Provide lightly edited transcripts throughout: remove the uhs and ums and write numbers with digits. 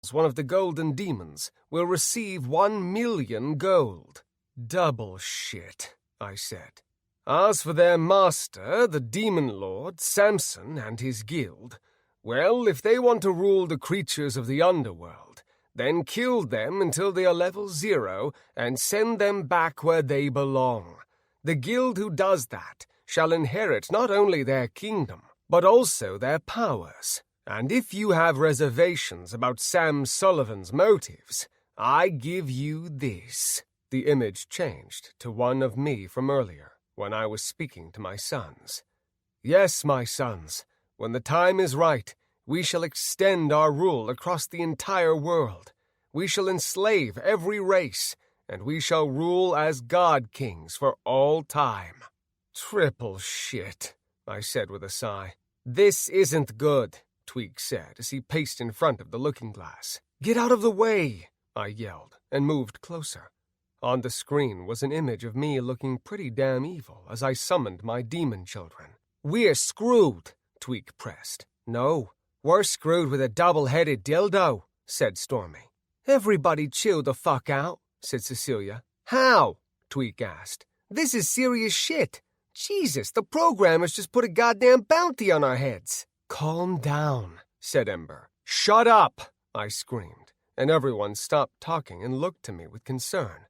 one of the golden demons, will receive 1,000,000 gold. Double shit, I said. As for their master, the demon lord, Samson, and his guild, well, if they want to rule the creatures of the underworld, then kill them until they are level 0 and send them back where they belong. The guild who does that shall inherit not only their kingdom, but also their powers. And if you have reservations about Sam Sullivan's motives, I give you this. The image changed to one of me from earlier, when I was speaking to my sons. Yes, my sons, when the time is right, we shall extend our rule across the entire world. We shall enslave every race, and we shall rule as god-kings for all time. Triple shit, I said with a sigh. This isn't good, Tweak said as he paced in front of the looking-glass. Get out of the way, I yelled, and moved closer. On the screen was an image of me looking pretty damn evil as I summoned my demon children. We're screwed, Tweak pressed. No, we're screwed with a double-headed dildo, said Stormy. Everybody chill the fuck out, said Cecilia. How? Tweak asked. This is serious shit. Jesus, the programmers just put a goddamn bounty on our heads. Calm down, said Ember. Shut up, I screamed, and everyone stopped talking and looked to me with concern.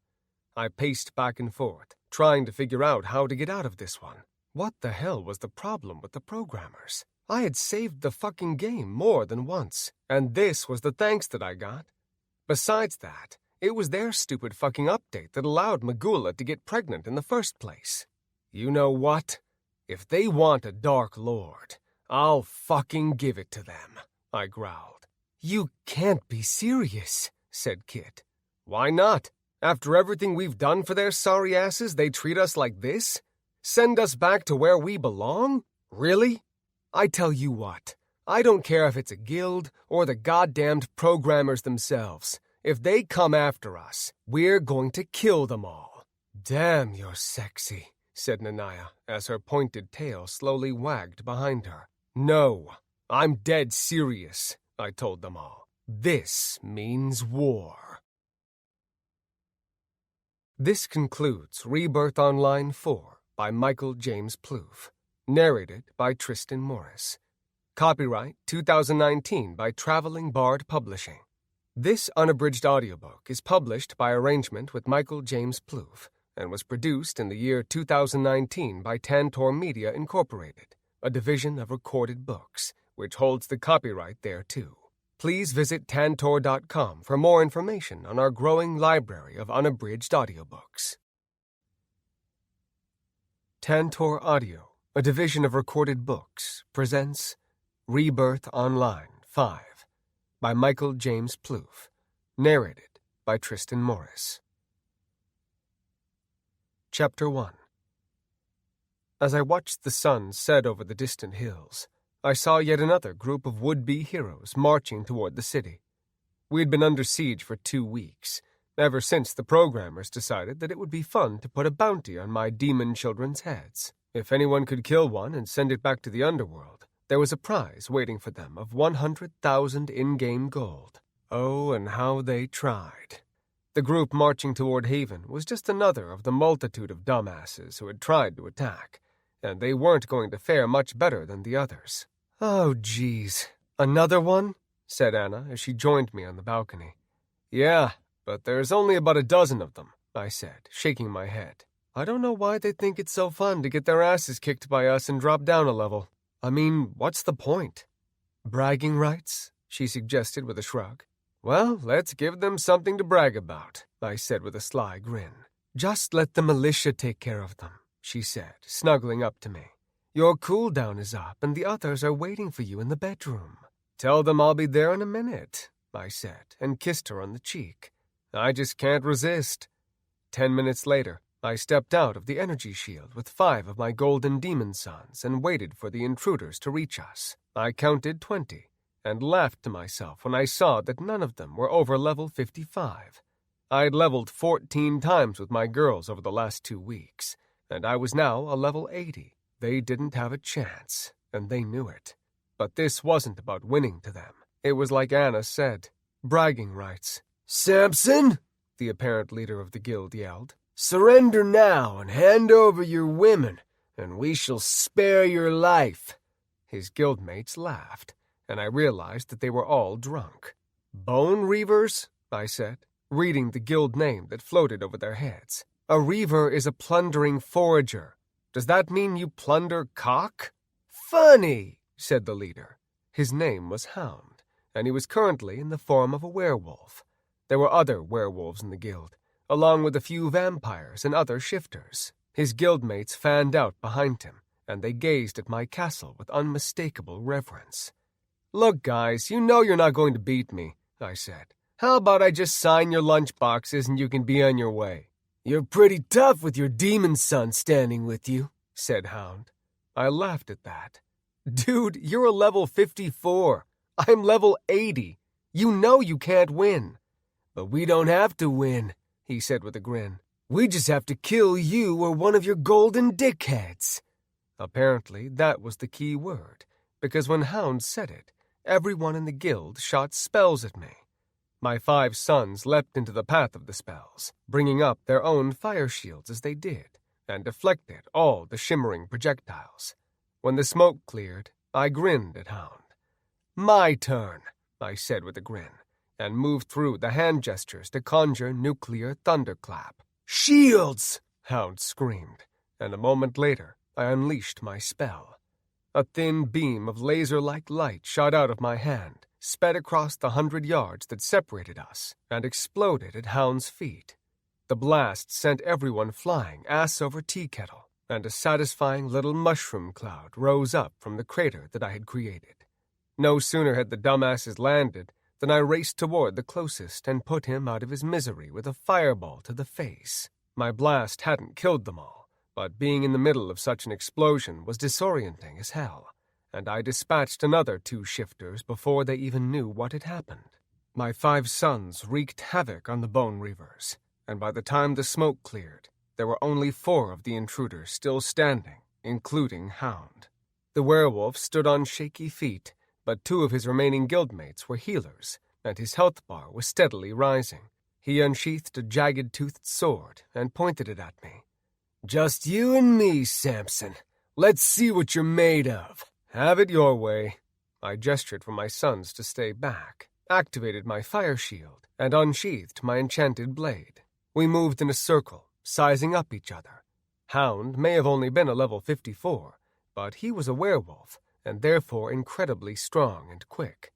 I paced back and forth, trying to figure out how to get out of this one. What the hell was the problem with the programmers? I had saved the fucking game more than once, and this was the thanks that I got. Besides that, it was their stupid fucking update that allowed Magula to get pregnant in the first place. You know what? If they want a Dark Lord, I'll fucking give it to them, I growled. You can't be serious, said Kit. Why not? After everything we've done for their sorry asses, they treat us like this? Send us back to where we belong? Really? I tell you what, I don't care if it's a guild or the goddamned programmers themselves. If they come after us, we're going to kill them all. Damn, you're sexy, said Nanaya as her pointed tail slowly wagged behind her. No, I'm dead serious, I told them all. This means war. This concludes Rebirth Online 4 by Michael James Plouffe. Narrated by Tristan Morris. Copyright 2019 by Traveling Bard Publishing. This unabridged audiobook is published by arrangement with Michael James Plouffe and was produced in the year 2019 by Tantor Media Incorporated, a division of Recorded Books, which holds the copyright thereto. Please visit tantor.com for more information on our growing library of unabridged audiobooks. Tantor Audio, a division of Recorded Books, presents Rebirth Online 5 by Michael James Plouffe, narrated by Tristan Morris. Chapter 1. As I watched the sun set over the distant hills, I saw yet another group of would-be heroes marching toward the city. We had been under siege for 2 weeks, ever since the programmers decided that it would be fun to put a bounty on my demon children's heads. If anyone could kill one and send it back to the underworld, there was a prize waiting for them of 100,000 in-game gold. Oh, and how they tried. The group marching toward Haven was just another of the multitude of dumbasses who had tried to attack, and they weren't going to fare much better than the others. Oh, geez. Another one? Said Anna as she joined me on the balcony. Yeah, but there's only about a dozen of them, I said, shaking my head. I don't know why they think it's so fun to get their asses kicked by us and drop down a level. I mean, what's the point? Bragging rights? She suggested with a shrug. Well, let's give them something to brag about, I said with a sly grin. Just let the militia take care of them, she said, snuggling up to me. Your cooldown is up and the others are waiting for you in the bedroom. Tell them I'll be there in a minute, I said, and kissed her on the cheek. I just can't resist. 10 minutes later, I stepped out of the energy shield with 5 of my golden demon sons and waited for the intruders to reach us. I counted 20 and laughed to myself when I saw that none of them were over level 55. I had leveled 14 times with my girls over the last 2 weeks, and I was now a level 80. They didn't have a chance, and they knew it. But this wasn't about winning to them. It was like Anna said. Bragging rights. "Samson," the apparent leader of the guild yelled, "surrender now and hand over your women, and we shall spare your life." His guildmates laughed, and I realized that they were all drunk. "Bone reavers?" I said, reading the guild name that floated over their heads. "A reaver is a plundering forager. Does that mean you plunder cock?" "Funny," said the leader. His name was Hound, and he was currently in the form of a werewolf. There were other werewolves in the guild, along with a few vampires and other shifters. His guildmates fanned out behind him, and they gazed at my castle with unmistakable reverence. "Look, guys, you know you're not going to beat me," I said. "How about I just sign your lunch boxes and you can be on your way?" "You're pretty tough with your demon son standing with you," said Hound. I laughed at that. "Dude, you're a level 54. I'm level 80. You know you can't win." "But we don't have to win," he said with a grin. "We just have to kill you or one of your golden dickheads." Apparently, that was the key word, because when Hound said it, everyone in the guild shot spells at me. My 5 sons leapt into the path of the spells, bringing up their own fire shields as they did, and deflected all the shimmering projectiles. When the smoke cleared, I grinned at Hound. "My turn," I said with a grin, and moved through the hand gestures to conjure nuclear thunderclap. "Shields!" Hound screamed, and a moment later I unleashed my spell. A thin beam of laser-like light shot out of my hand, sped across the 100 yards that separated us, and exploded at Hound's feet. The blast sent everyone flying ass over tea kettle, and a satisfying little mushroom cloud rose up from the crater that I had created. No sooner had the dumbasses landed than I raced toward the closest and put him out of his misery with a fireball to the face. My blast hadn't killed them all, but being in the middle of such an explosion was disorienting as hell, and I dispatched another 2 shifters before they even knew what had happened. My 5 sons wreaked havoc on the Bone Reavers, and by the time the smoke cleared, there were only 4 of the intruders still standing, including Hound. The werewolf stood on shaky feet, but 2 of his remaining guildmates were healers, and his health bar was steadily rising. He unsheathed a jagged-toothed sword and pointed it at me. "Just you and me, Samson. Let's see what you're made of." "Have it your way." I gestured for my sons to stay back, activated my fire shield, and unsheathed my enchanted blade. We moved in a circle, sizing up each other. Hound may have only been a level 54, but he was a werewolf, and therefore incredibly strong and quick.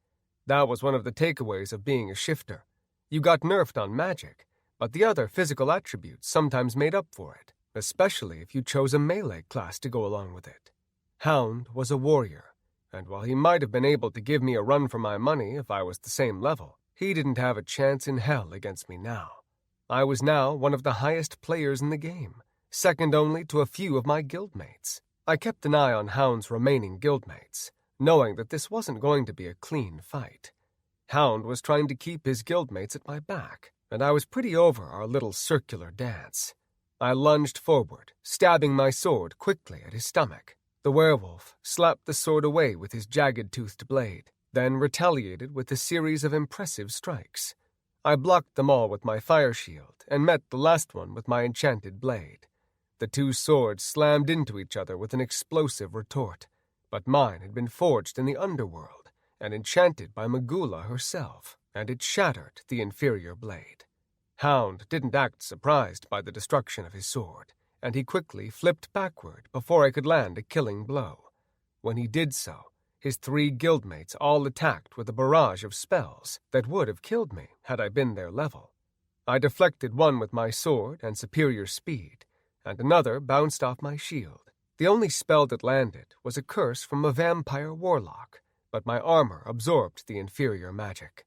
That was one of the takeaways of being a shifter. You got nerfed on magic, but the other physical attributes sometimes made up for it, especially if you chose a melee class to go along with it. Hound was a warrior, and while he might have been able to give me a run for my money if I was the same level, he didn't have a chance in hell against me now. I was now one of the highest players in the game, second only to a few of my guildmates. I kept an eye on Hound's remaining guildmates, knowing that this wasn't going to be a clean fight. Hound was trying to keep his guildmates at my back, and I was pretty over our little circular dance. I lunged forward, stabbing my sword quickly at his stomach. The werewolf slapped the sword away with his jagged-toothed blade, then retaliated with a series of impressive strikes. I blocked them all with my fire shield and met the last one with my enchanted blade. The 2 swords slammed into each other with an explosive retort, but mine had been forged in the underworld and enchanted by Magula herself, and it shattered the inferior blade. Hound didn't act surprised by the destruction of his sword, and he quickly flipped backward before I could land a killing blow. When he did so, his 3 guildmates all attacked with a barrage of spells that would have killed me had I been their level. I deflected one with my sword and superior speed, and another bounced off my shield. The only spell that landed was a curse from a vampire warlock, but my armor absorbed the inferior magic.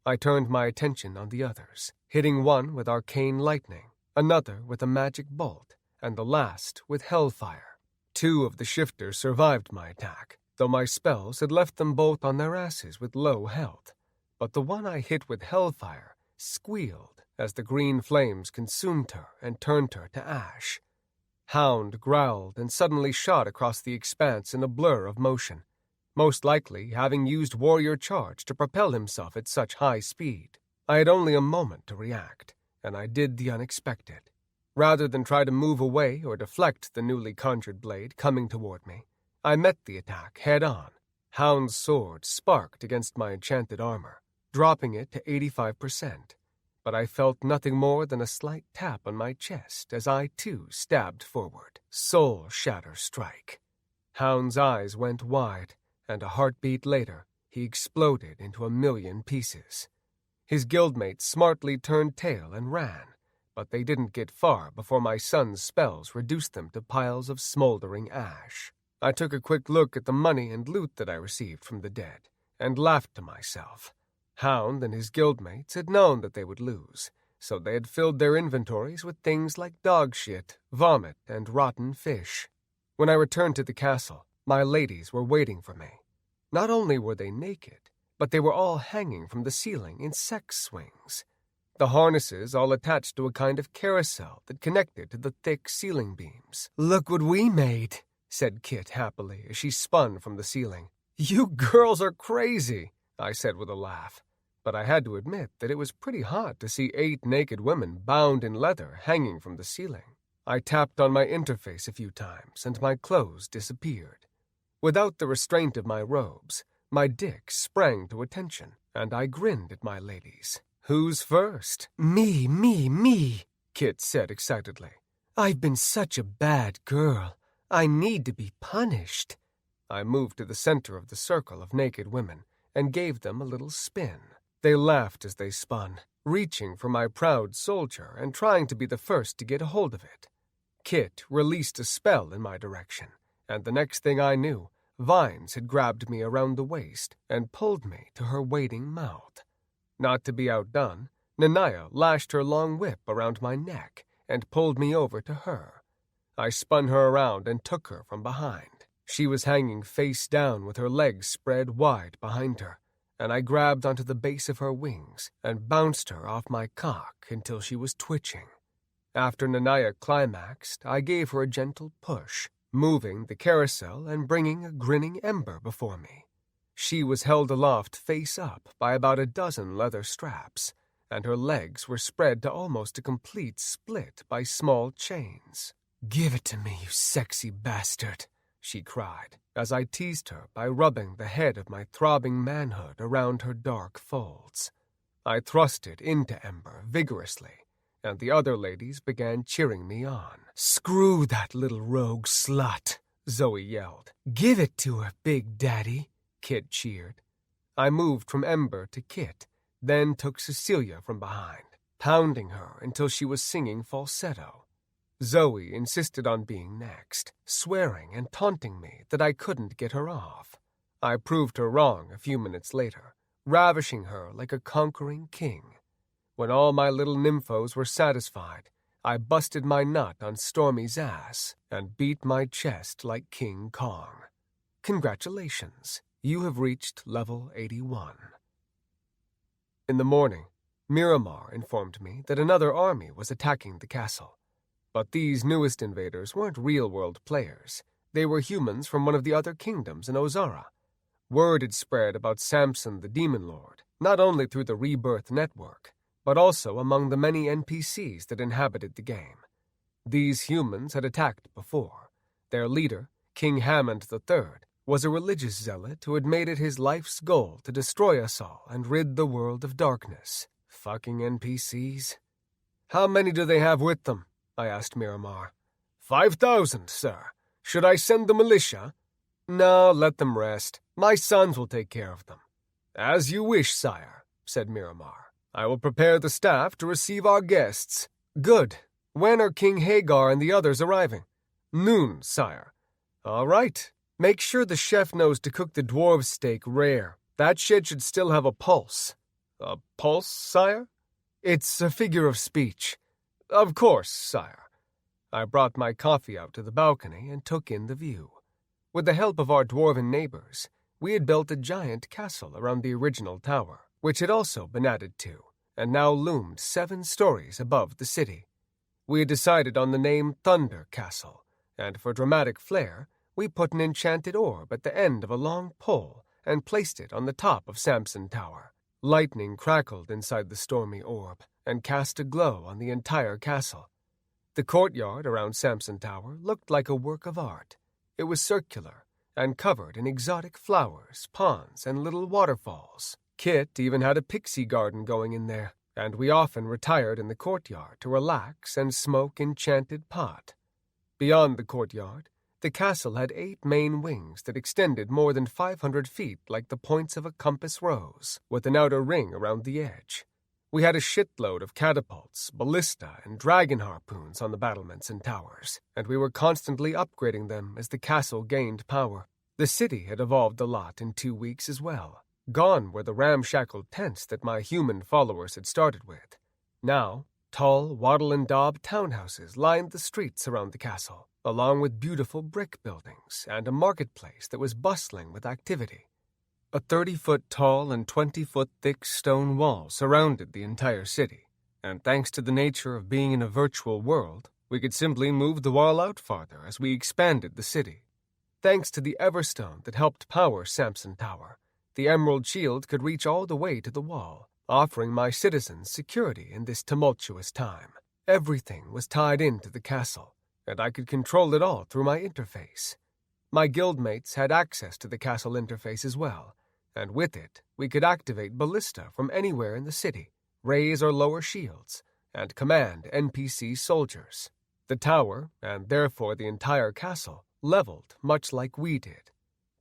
I turned my attention on the others, hitting one with arcane lightning, another with a magic bolt, and the last with hellfire. 2 of the shifters survived my attack, though my spells had left them both on their asses with low health. But the one I hit with hellfire squealed as the green flames consumed her and turned her to ash. Hound growled and suddenly shot across the expanse in a blur of motion. most likely having used warrior charge to propel himself at such high speed. I had only a moment to react, and I did the unexpected. Rather than try to move away or deflect the newly conjured blade coming toward me, I met the attack head-on. Hound's sword sparked against my enchanted armor, dropping it to 85%, but I felt nothing more than a slight tap on my chest as I, too, stabbed forward. Soul Shatter Strike. Hound's eyes went wide, and a heartbeat later, he exploded into a million pieces. His guildmates smartly turned tail and ran, but they didn't get far before my son's spells reduced them to piles of smoldering ash. I took a quick look at the money and loot that I received from the dead, and laughed to myself. Hound and his guildmates had known that they would lose, so they had filled their inventories with things like dog shit, vomit, and rotten fish. When I returned to the castle, my ladies were waiting for me. Not only were they naked, but they were all hanging from the ceiling in sex swings. The harnesses all attached to a kind of carousel that connected to the thick ceiling beams. "Look what we made," said Kit happily as she spun from the ceiling. "You girls are crazy," I said with a laugh. But I had to admit that it was pretty hot to see 8 naked women bound in leather hanging from the ceiling. I tapped on my interface a few times, and my clothes disappeared. Without the restraint of my robes, my dick sprang to attention, and I grinned at my ladies. "Who's first?" Me, Kit said excitedly. "I've been such a bad girl. I need to be punished." I moved to the center of the circle of naked women and gave them a little spin. They laughed as they spun, reaching for my proud soldier and trying to be the first to get a hold of it. Kit released a spell in my direction, and the next thing I knew, Vines had grabbed me around the waist and pulled me to her waiting mouth. Not to be outdone, Nanaya lashed her long whip around my neck and pulled me over to her. I spun her around and took her from behind. She was hanging face down with her legs spread wide behind her, and I grabbed onto the base of her wings and bounced her off my cock until she was twitching. After Nanaya climaxed, I gave her a gentle push, moving the carousel and bringing a grinning Ember before me. She was held aloft face up by about a dozen leather straps, and her legs were spread to almost a complete split by small chains. "Give it to me, you sexy bastard," she cried, as I teased her by rubbing the head of my throbbing manhood around her dark folds. I thrust it into Ember vigorously, and the other ladies began cheering me on. "Screw that little rogue slut," Zoe yelled. "Give it to her, Big Daddy," Kit cheered. I moved from Ember to Kit, then took Cecilia from behind, pounding her until she was singing falsetto. Zoe insisted on being next, swearing and taunting me that I couldn't get her off. I proved her wrong a few minutes later, ravishing her like a conquering king. When all my little nymphos were satisfied, I busted my nut on Stormy's ass and beat my chest like King Kong. Congratulations, you have reached level 81. In the morning, Miramar informed me that another army was attacking the castle. But these newest invaders weren't real-world players. They were humans from one of the other kingdoms in Ozara. Word had spread about Samson the Demon Lord, not only through the Rebirth network, but also among the many NPCs that inhabited the game. These humans had attacked before. Their leader, King Hammond III, was a religious zealot who had made it his life's goal to destroy us all and rid the world of darkness. Fucking NPCs. "How many do they have with them?" I asked Miramar. 5,000, sir. Should I send the militia?" "No, let them rest. My sons will take care of them." "As you wish, sire," said Miramar. "I will prepare the staff to receive our guests." "Good. When are King Hagar and the others arriving?" "Noon, sire." "All right. Make sure the chef knows to cook the dwarves' steak rare. That shit should still have a pulse." "A pulse, sire?" "It's a figure of speech." "Of course, sire." I brought my coffee out to the balcony and took in the view. With the help of our dwarven neighbors, we had built a giant castle around the original tower, which had also been added to, and now loomed 7 stories above the city. We had decided on the name Thunder Castle, and for dramatic flair, We put an enchanted orb at the end of a long pole and placed it on the top of Samson Tower. Lightning crackled inside the stormy orb and cast a glow on the entire castle. The courtyard around Samson Tower looked like a work of art. It was circular and covered in exotic flowers, ponds, and little waterfalls. Kit even had a pixie garden going in there, and we often retired in the courtyard to relax and smoke enchanted pot. Beyond the courtyard, the castle had 8 main wings that extended more than 500 feet like the points of a compass rose, with an outer ring around the edge. We had a shitload of catapults, ballista, and dragon harpoons on the battlements and towers, and we were constantly upgrading them as the castle gained power. The city had evolved a lot in 2 weeks as well. Gone were the ramshackle tents that my human followers had started with. Now, tall, wattle-and-daub townhouses lined the streets around the castle, along with beautiful brick buildings and a marketplace that was bustling with activity. A 30-foot-tall and 20-foot-thick stone wall surrounded the entire city, and thanks to the nature of being in a virtual world, we could simply move the wall out farther as we expanded the city. Thanks to the Everstone that helped power Samson Tower, the Emerald Shield could reach all the way to the wall, offering my citizens security in this tumultuous time. Everything was tied into the castle, and I could control it all through my interface. My guildmates had access to the castle interface as well, and with it, we could activate ballista from anywhere in the city, raise or lower shields, and command NPC soldiers. The tower, and therefore the entire castle, leveled much like we did.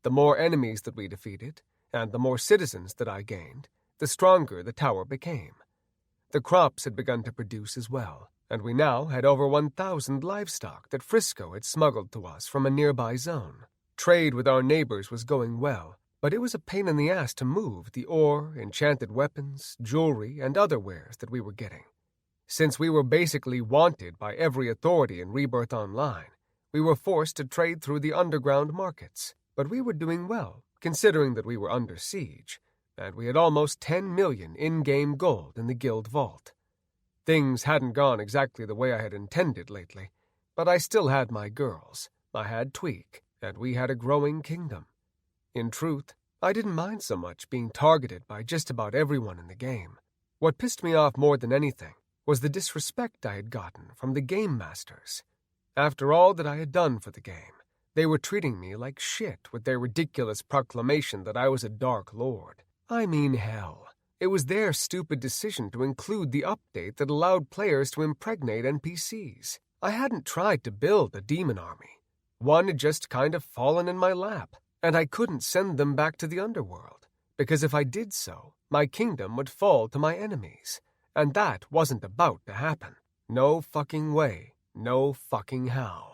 The more enemies that we defeated, and the more citizens that I gained, the stronger the tower became. The crops had begun to produce as well, and we now had over 1,000 livestock that Frisco had smuggled to us from a nearby zone. Trade with our neighbors was going well, but it was a pain in the ass to move the ore, enchanted weapons, jewelry, and other wares that we were getting. Since we were basically wanted by every authority in Rebirth Online, we were forced to trade through the underground markets, but we were doing well, considering that we were under siege, and we had almost 10 million in-game gold in the guild vault. Things hadn't gone exactly the way I had intended lately, but I still had my girls, I had Tweak, and we had a growing kingdom. In truth, I didn't mind so much being targeted by just about everyone in the game. What pissed me off more than anything was the disrespect I had gotten from the game masters. After all that I had done for the game, they were treating me like shit with their ridiculous proclamation that I was a Dark Lord. I mean, hell, it was their stupid decision to include the update that allowed players to impregnate NPCs. I hadn't tried to build a demon army. One had just kind of fallen in my lap, and I couldn't send them back to the underworld, because if I did so, my kingdom would fall to my enemies, and that wasn't about to happen. No fucking way, no fucking how.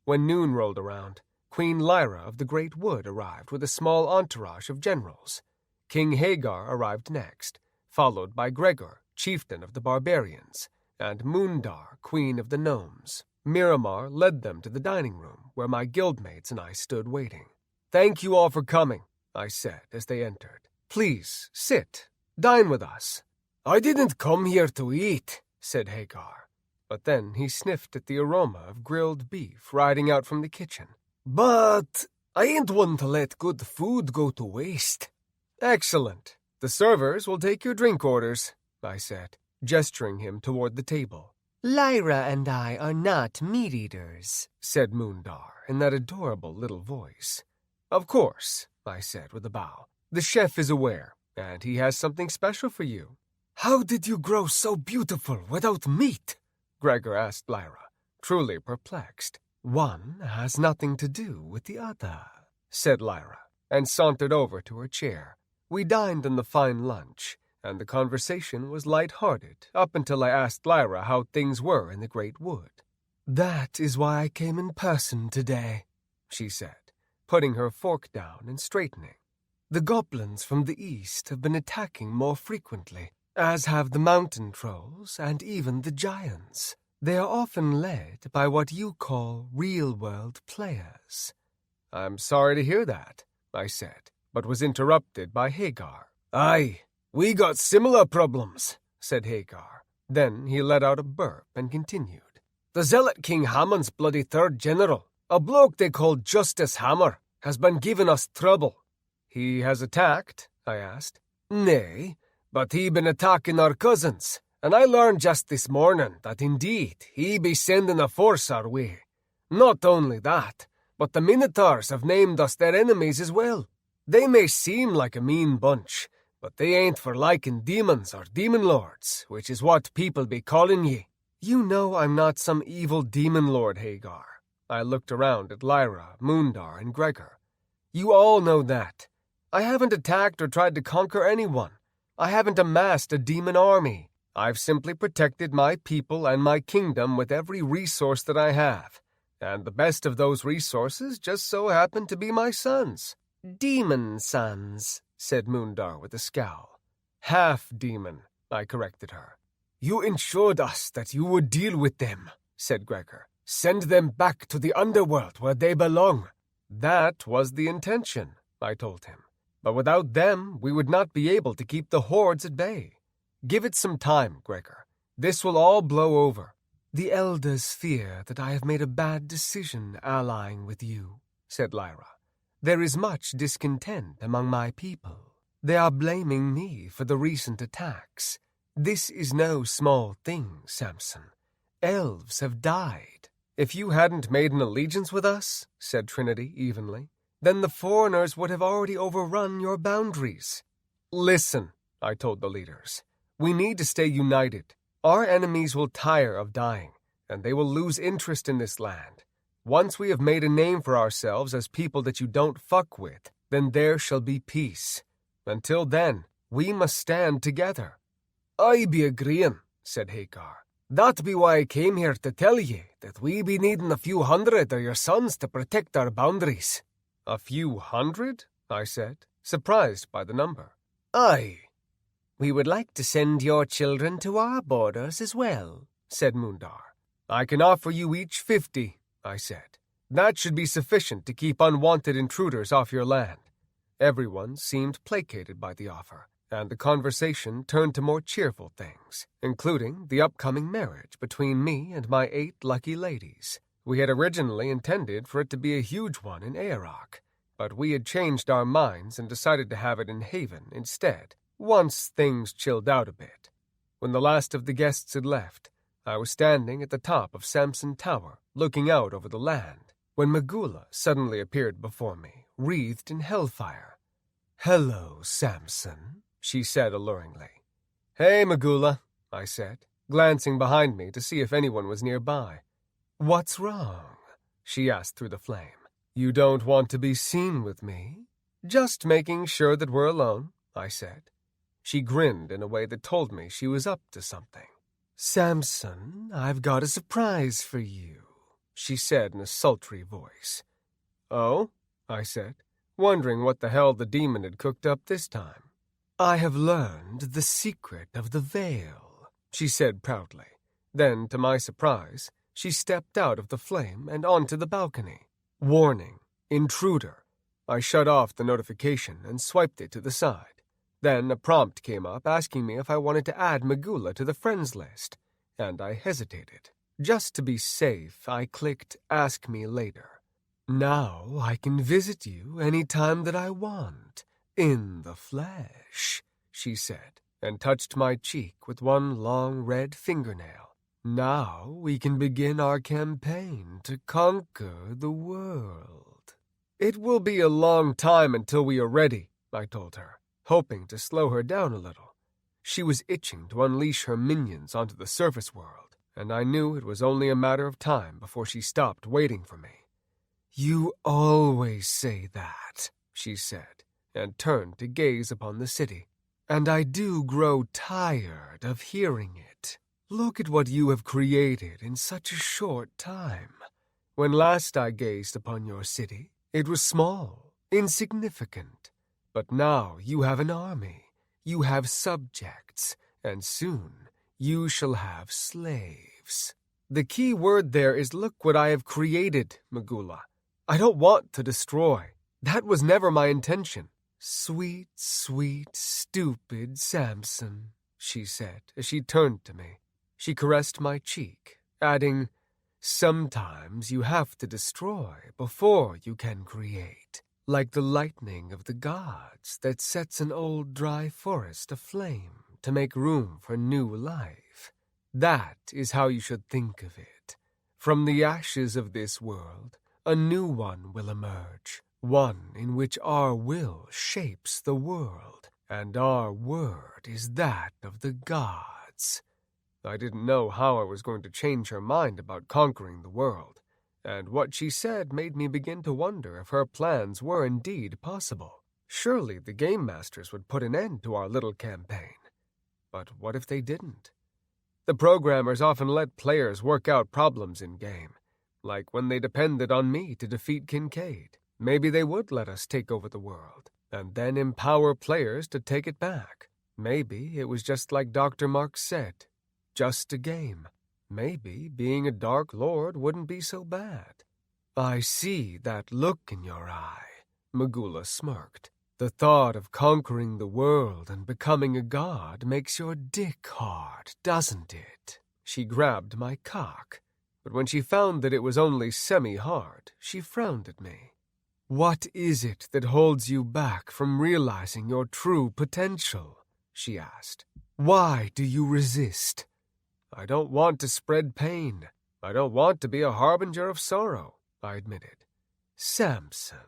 When noon rolled around, Queen Lyra of the Great Wood arrived with a small entourage of generals. King Hagar arrived next, followed by Gregor, chieftain of the barbarians, and Moondar, queen of the gnomes. Miramar led them to the dining room, where my guildmates and I stood waiting. "Thank you all for coming," I said as they entered. "Please, sit. Dine with us." "I didn't come here to eat," said Hagar. But then he sniffed at the aroma of grilled beef riding out from the kitchen. "But I ain't one to let good food go to waste." "Excellent. The servers will take your drink orders," I said, gesturing him toward the table. "Lyra and I are not meat-eaters," said Moondar in that adorable little voice. "Of course," I said with a bow. "The chef is aware, and he has something special for you." "How did you grow so beautiful without meat?" Gregor asked Lyra, truly perplexed. "One has nothing to do with the other," said Lyra, and sauntered over to her chair. We dined on the fine lunch, and the conversation was light-hearted up until I asked Lyra how things were in the Great Wood. "That is why I came in person today," she said, putting her fork down and straightening. "The goblins from the east have been attacking more frequently, as have the mountain trolls and even the giants. They are often led by what you call real-world players." "I'm sorry to hear that," I said, but was interrupted by Hagar. "Aye, we got similar problems," said Hagar. Then he let out a burp and continued. "The Zealot King Hammon's bloody third general, A bloke they call Justice Hammer has been giving us trouble." "He has attacked?" I asked. "Nay, but he been attacking our cousins, and I learned just this morning that indeed he be sending a force our way. Not only that, but the Minotaurs have named us their enemies as well. They may seem like a mean bunch, but they ain't for liking demons or demon lords, which is what people be calling ye." "You know I'm not some evil demon lord, Hagar." I looked around at Lyra, Moondar, and Gregor. "You all know that. I haven't attacked or tried to conquer anyone. I haven't amassed a demon army. I've simply protected my people and my kingdom with every resource that I have. And the best of those resources just so happen to be my sons." "Demon sons," said Moondar with a scowl. "Half-demon," I corrected her. "You ensured us that you would deal with them," said Gregor. "Send them back to the underworld where they belong." "That was the intention," I told him. "But without them, we would not be able to keep the hordes at bay. Give it some time, Gregor. This will all blow over." "The elders fear that I have made a bad decision allying with you," said Lyra. "There is much discontent among my people. They are blaming me for the recent attacks. This is no small thing, Samson. Elves have died." "If you hadn't made an allegiance with us," said Trinity evenly, "then the foreigners would have already overrun your boundaries." "Listen," I told the leaders. "We need to stay united. Our enemies will tire of dying, and they will lose interest in this land. Once we have made a name for ourselves as people that you don't fuck with, then there shall be peace. Until then, we must stand together." "I be agreeing," said Hagar. "That be why I came here to tell ye that we be needing a few hundred of your sons to protect our boundaries." "A few hundred?" I said, surprised by the number. "Aye." "We would like to send your children to our borders as well," said Moondar. "I can offer you each 50, I said. "That should be sufficient to keep unwanted intruders off your land." Everyone seemed placated by the offer, and the conversation turned to more cheerful things, including the upcoming marriage between me and my 8 lucky ladies. We had originally intended for it to be a huge one in Aeroc, but we had changed our minds and decided to have it in Haven instead, once things chilled out a bit. When the last of the guests had left, I was standing at the top of Samson Tower, looking out over the land, when Magula suddenly appeared before me, wreathed in hellfire. "Hello, Samson," she said alluringly. "Hey, Magula," I said, glancing behind me to see if anyone was nearby. "What's wrong?" she asked through the flame. "You don't want to be seen with me?" "Just making sure that we're alone," I said. She grinned in a way that told me she was up to something. "Samson, I've got a surprise for you," she said in a sultry voice. "Oh?" I said, wondering what the hell the demon had cooked up this time. "I have learned the secret of the veil," she said proudly. Then, to my surprise, she stepped out of the flame and onto the balcony. "Warning, intruder." I shut off the notification and swiped it to the side. Then a prompt came up asking me if I wanted to add Magula to the friends list, and I hesitated. Just to be safe, I clicked Ask Me Later. "Now I can visit you any time that I want, in the flesh," she said, and touched my cheek with one long red fingernail. "Now we can begin our campaign to conquer the world." "It will be a long time until we are ready," I told her, hoping to slow her down a little. She was itching to unleash her minions onto the surface world, and I knew it was only a matter of time before she stopped waiting for me. "You always say that," she said, and turned to gaze upon the city. "And I do grow tired of hearing it. Look at what you have created in such a short time. When last I gazed upon your city, it was small, insignificant. But now you have an army, you have subjects, and soon you shall have slaves." "The key word there is look what I have created, Magula. I don't want to destroy. That was never my intention." "Sweet, sweet, stupid Samson," she said as she turned to me. She caressed my cheek, adding, Sometimes you have to destroy before you can create, like the lightning of the gods that sets an old dry forest aflame to make room for new life. That is how you should think of it. From the ashes of this world, a new one will emerge, one in which our will shapes the world, and our word is that of the gods. I didn't know how I was going to change her mind about conquering the world, and what she said made me begin to wonder if her plans were indeed possible. Surely the game masters would put an end to our little campaign. But what if they didn't? The programmers often let players work out problems in-game, like when they depended on me to defeat Kincaid. Maybe they would let us take over the world, and then empower players to take it back. Maybe it was just like Dr. Marks said, just a game. Maybe being a Dark Lord wouldn't be so bad. I see that look in your eye, Magula smirked. The thought of conquering the world and becoming a god makes your dick hard, doesn't it? She grabbed my cock, but when she found that it was only semi-hard, she frowned at me. What is it that holds you back from realizing your true potential? She asked. Why do you resist? I don't want to spread pain. I don't want to be a harbinger of sorrow, I admitted. Samson,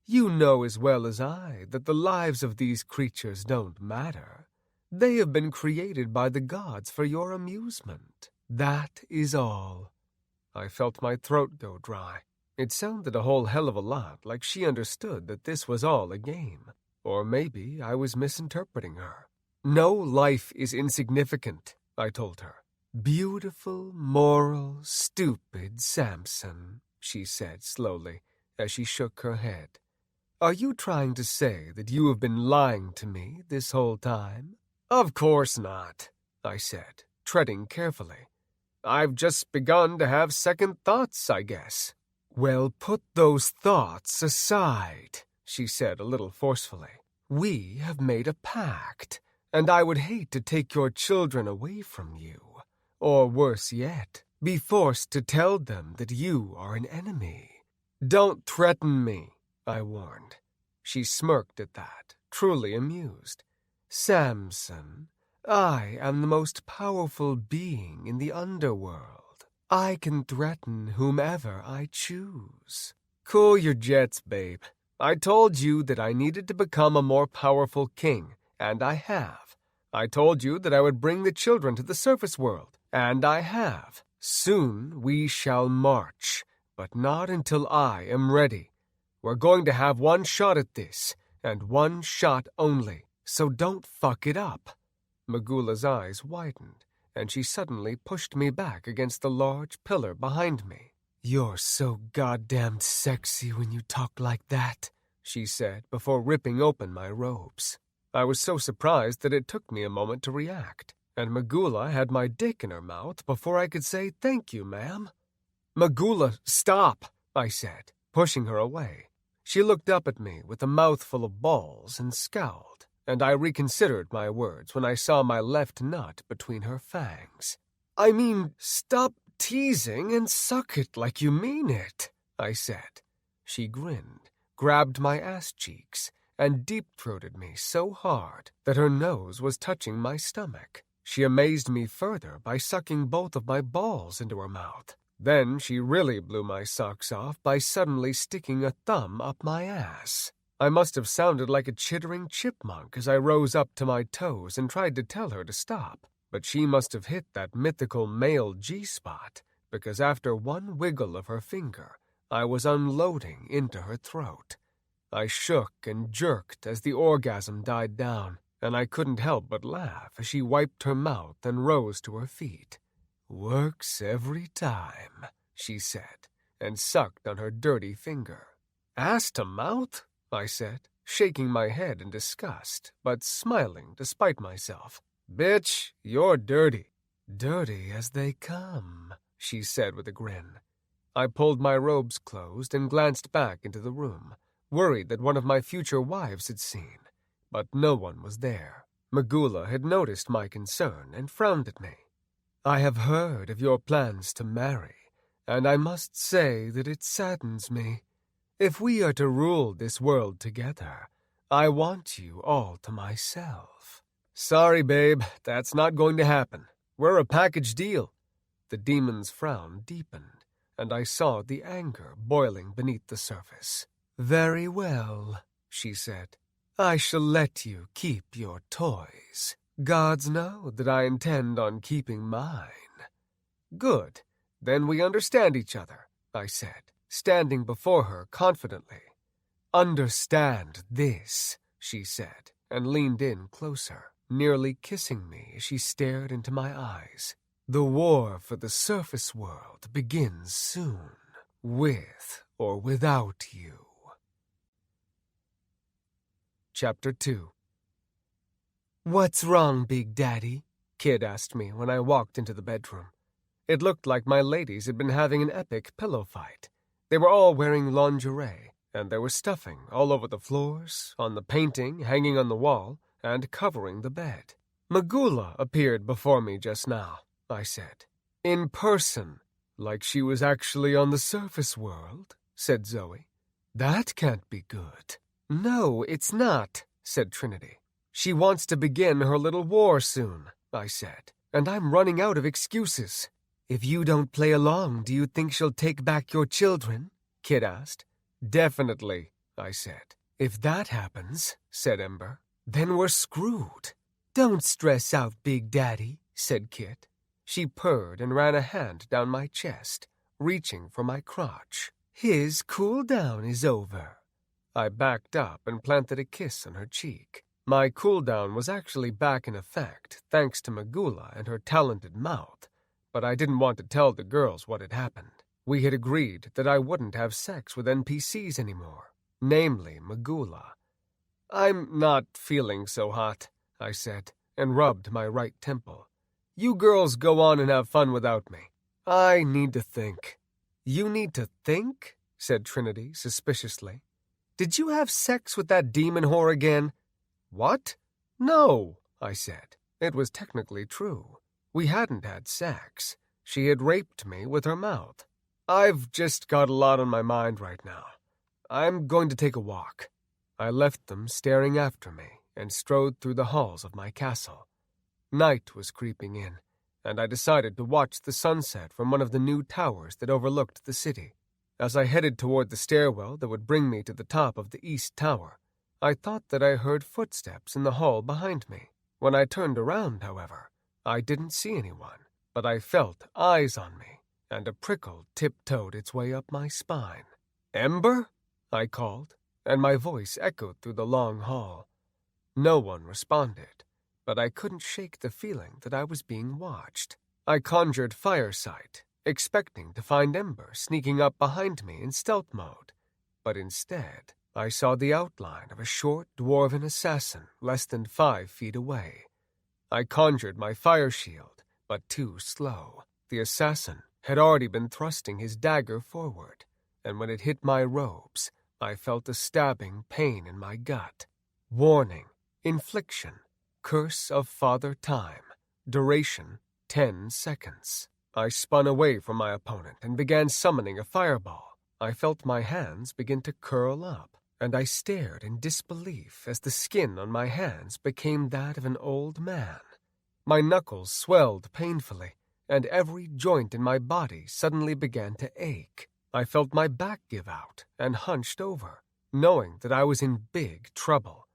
you know as well as I that the lives of these creatures don't matter. They have been created by the gods for your amusement. That is all. I felt my throat go dry. It sounded a whole hell of a lot like she understood that this was all a game. Or maybe I was misinterpreting her. No life is insignificant, I told her. Beautiful, moral, stupid Samson, she said slowly, as she shook her head. Are you trying to say that you have been lying to me this whole time? Of course not, I said, treading carefully. I've just begun to have second thoughts, I guess. Well, put those thoughts aside, she said a little forcefully. We have made a pact, and I would hate to take your children away from you. Or worse yet, be forced to tell them that you are an enemy. Don't threaten me, I warned. She smirked at that, truly amused. Samson, I am the most powerful being in the underworld. I can threaten whomever I choose. Cool your jets, babe. I told you that I needed to become a more powerful king, and I have. I told you that I would bring the children to the surface world, and I have. Soon we shall march, but not until I am ready. We're going to have one shot at this, and one shot only, so don't fuck it up. Magula's eyes widened, and she suddenly pushed me back against the large pillar behind me. You're so goddamn sexy when you talk like that, she said before ripping open my robes. I was so surprised that it took me a moment to react, and Magula had my dick in her mouth before I could say thank you, ma'am. Magula, stop, I said, pushing her away. She looked up at me with a mouthful of balls and scowled, and I reconsidered my words when I saw my left nut between her fangs. I mean, stop teasing and suck it like you mean it, I said. She grinned, grabbed my ass cheeks, and deep-throated me so hard that her nose was touching my stomach. She amazed me further by sucking both of my balls into her mouth. Then she really blew my socks off by suddenly sticking a thumb up my ass. I must have sounded like a chittering chipmunk as I rose up to my toes and tried to tell her to stop. But she must have hit that mythical male G-spot, because after one wiggle of her finger, I was unloading into her throat. I shook and jerked as the orgasm died down, and I couldn't help but laugh as she wiped her mouth and rose to her feet. Works every time, she said, and sucked on her dirty finger. Ass to mouth? I said, shaking my head in disgust, but smiling despite myself. Bitch, you're dirty. Dirty as they come, she said with a grin. I pulled my robes closed and glanced back into the room, worried that one of my future wives had seen, but no one was there. Magula had noticed my concern and frowned at me. I have heard of your plans to marry, and I must say that it saddens me. If we are to rule this world together, I want you all to myself." "Sorry, babe, that's not going to happen. We're a package deal." The demon's frown deepened, and I saw the anger boiling beneath the surface. "Very well," she said. "I shall let you keep your toys. Gods know that I intend on keeping mine." "Good. Then we understand each other," I said, standing before her confidently. "Understand this," she said, and leaned in closer, nearly kissing me as she stared into my eyes. "The war for the surface world begins soon, with or without you." Chapter 2. "What's wrong, Big Daddy?" Kid asked me when I walked into the bedroom. It looked like my ladies had been having an epic pillow fight. They were all wearing lingerie, and there was stuffing all over the floors, on the painting hanging on the wall, and covering the bed. "Magula appeared before me just now," I said. "In person, like she was actually on the surface world," said Zoe. "That can't be good." "No, it's not," said Trinity. "She wants to begin her little war soon," I said, "and I'm running out of excuses." "If you don't play along, do you think she'll take back your children?" Kid asked. "Definitely," I said. "If that happens," said Ember, "then we're screwed." "Don't stress out, Big Daddy," said Kid. She purred and ran a hand down my chest, reaching for my crotch. "His cool-down is over." I backed up and planted a kiss on her cheek. My cool-down was actually back in effect, thanks to Magula and her talented mouth, but I didn't want to tell the girls what had happened. We had agreed that I wouldn't have sex with NPCs anymore, namely Magula. "I'm not feeling so hot," I said, and rubbed my right temple. "You girls go on and have fun without me. I need to think." "You need to think?" said Trinity suspiciously. "Did you have sex with that demon whore again?" "What? No," I said. It was technically true. We hadn't had sex. She had raped me with her mouth. "I've just got a lot on my mind right now. I'm going to take a walk." I left them staring after me and strode through the halls of my castle. Night was creeping in, and I decided to watch the sunset from one of the new towers that overlooked the city. As I headed toward the stairwell that would bring me to the top of the east tower, I thought that I heard footsteps in the hall behind me. When I turned around, however, I didn't see anyone, but I felt eyes on me, and a prickle tiptoed its way up my spine. "Ember?" I called, and my voice echoed through the long hall. No one responded, but I couldn't shake the feeling that I was being watched. I conjured firesight, expecting to find Ember sneaking up behind me in stealth mode, but instead I saw the outline of a short dwarven assassin less than 5 feet away. I conjured my fire shield, but too slow. The assassin had already been thrusting his dagger forward, and when it hit my robes, I felt a stabbing pain in my gut. Warning, infliction, curse of Father Time, duration 10 seconds. I spun away from my opponent and began summoning a fireball. I felt my hands begin to curl up, and I stared in disbelief as the skin on my hands became that of an old man. My knuckles swelled painfully, and every joint in my body suddenly began to ache. I felt my back give out and hunched over, knowing that I was in big trouble.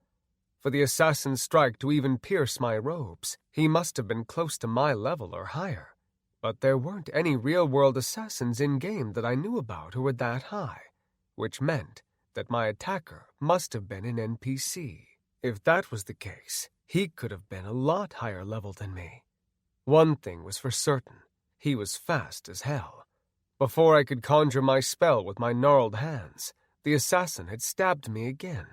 For the assassin's strike to even pierce my robes, he must have been close to my level or higher. But there weren't any real-world assassins in-game that I knew about who were that high, which meant that my attacker must have been an NPC. If that was the case, he could have been a lot higher level than me. One thing was for certain, he was fast as hell. Before I could conjure my spell with my gnarled hands, the assassin had stabbed me again.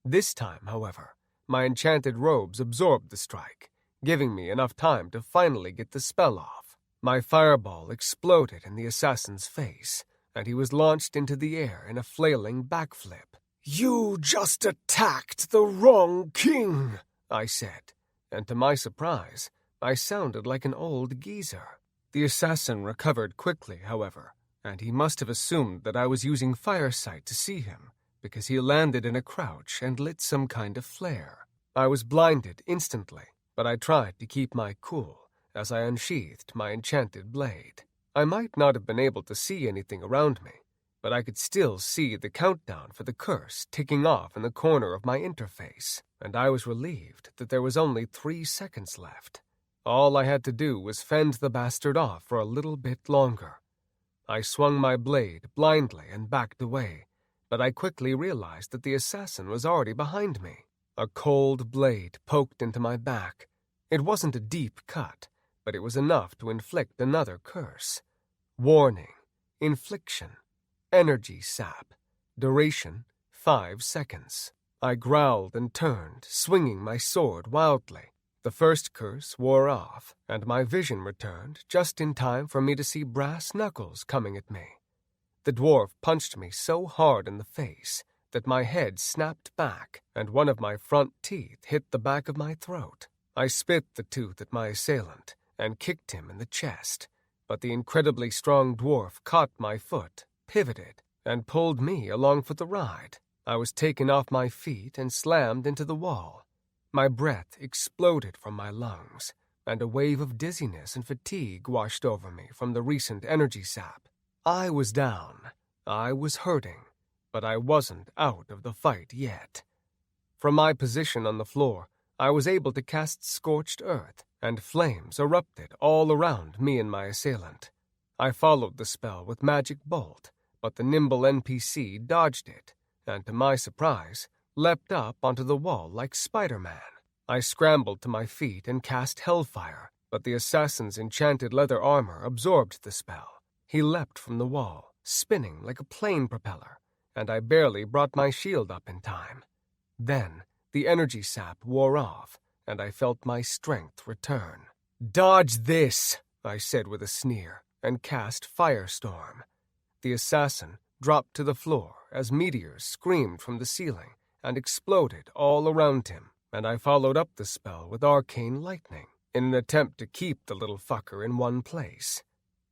This time, however, my enchanted robes absorbed the strike, giving me enough time to finally get the spell off. My fireball exploded in the assassin's face, and he was launched into the air in a flailing backflip. "You just attacked the wrong king," I said, and to my surprise, I sounded like an old geezer. The assassin recovered quickly, however, and he must have assumed that I was using firesight to see him, because he landed in a crouch and lit some kind of flare. I was blinded instantly, but I tried to keep my cool as I unsheathed my enchanted blade. I might not have been able to see anything around me, but I could still see the countdown for the curse ticking off in the corner of my interface, and I was relieved that there was only 3 seconds left. All I had to do was fend the bastard off for a little bit longer. I swung my blade blindly and backed away, but I quickly realized that the assassin was already behind me. A cold blade poked into my back. It wasn't a deep cut, but it was enough to inflict another curse. Warning, infliction, energy sap, duration 5 seconds. I growled and turned, swinging my sword wildly. The first curse wore off, and my vision returned just in time for me to see brass knuckles coming at me. The dwarf punched me so hard in the face that my head snapped back and one of my front teeth hit the back of my throat. I spit the tooth at my assailant and kicked him in the chest, but the incredibly strong dwarf caught my foot, pivoted, and pulled me along for the ride. I was taken off my feet and slammed into the wall. My breath exploded from my lungs, and a wave of dizziness and fatigue washed over me from the recent energy sap. I was down. I was hurting, but I wasn't out of the fight yet. From my position on the floor, I was able to cast Scorched Earth, and flames erupted all around me and my assailant. I followed the spell with Magic Bolt, but the nimble NPC dodged it, and to my surprise, leapt up onto the wall like Spider-Man. I scrambled to my feet and cast Hellfire, but the assassin's enchanted leather armor absorbed the spell. He leapt from the wall, spinning like a plane propeller, and I barely brought my shield up in time. Then, the energy sap wore off, and I felt my strength return. "Dodge this," I said with a sneer, and cast Firestorm. The assassin dropped to the floor as meteors screamed from the ceiling and exploded all around him, and I followed up the spell with Arcane Lightning in an attempt to keep the little fucker in one place.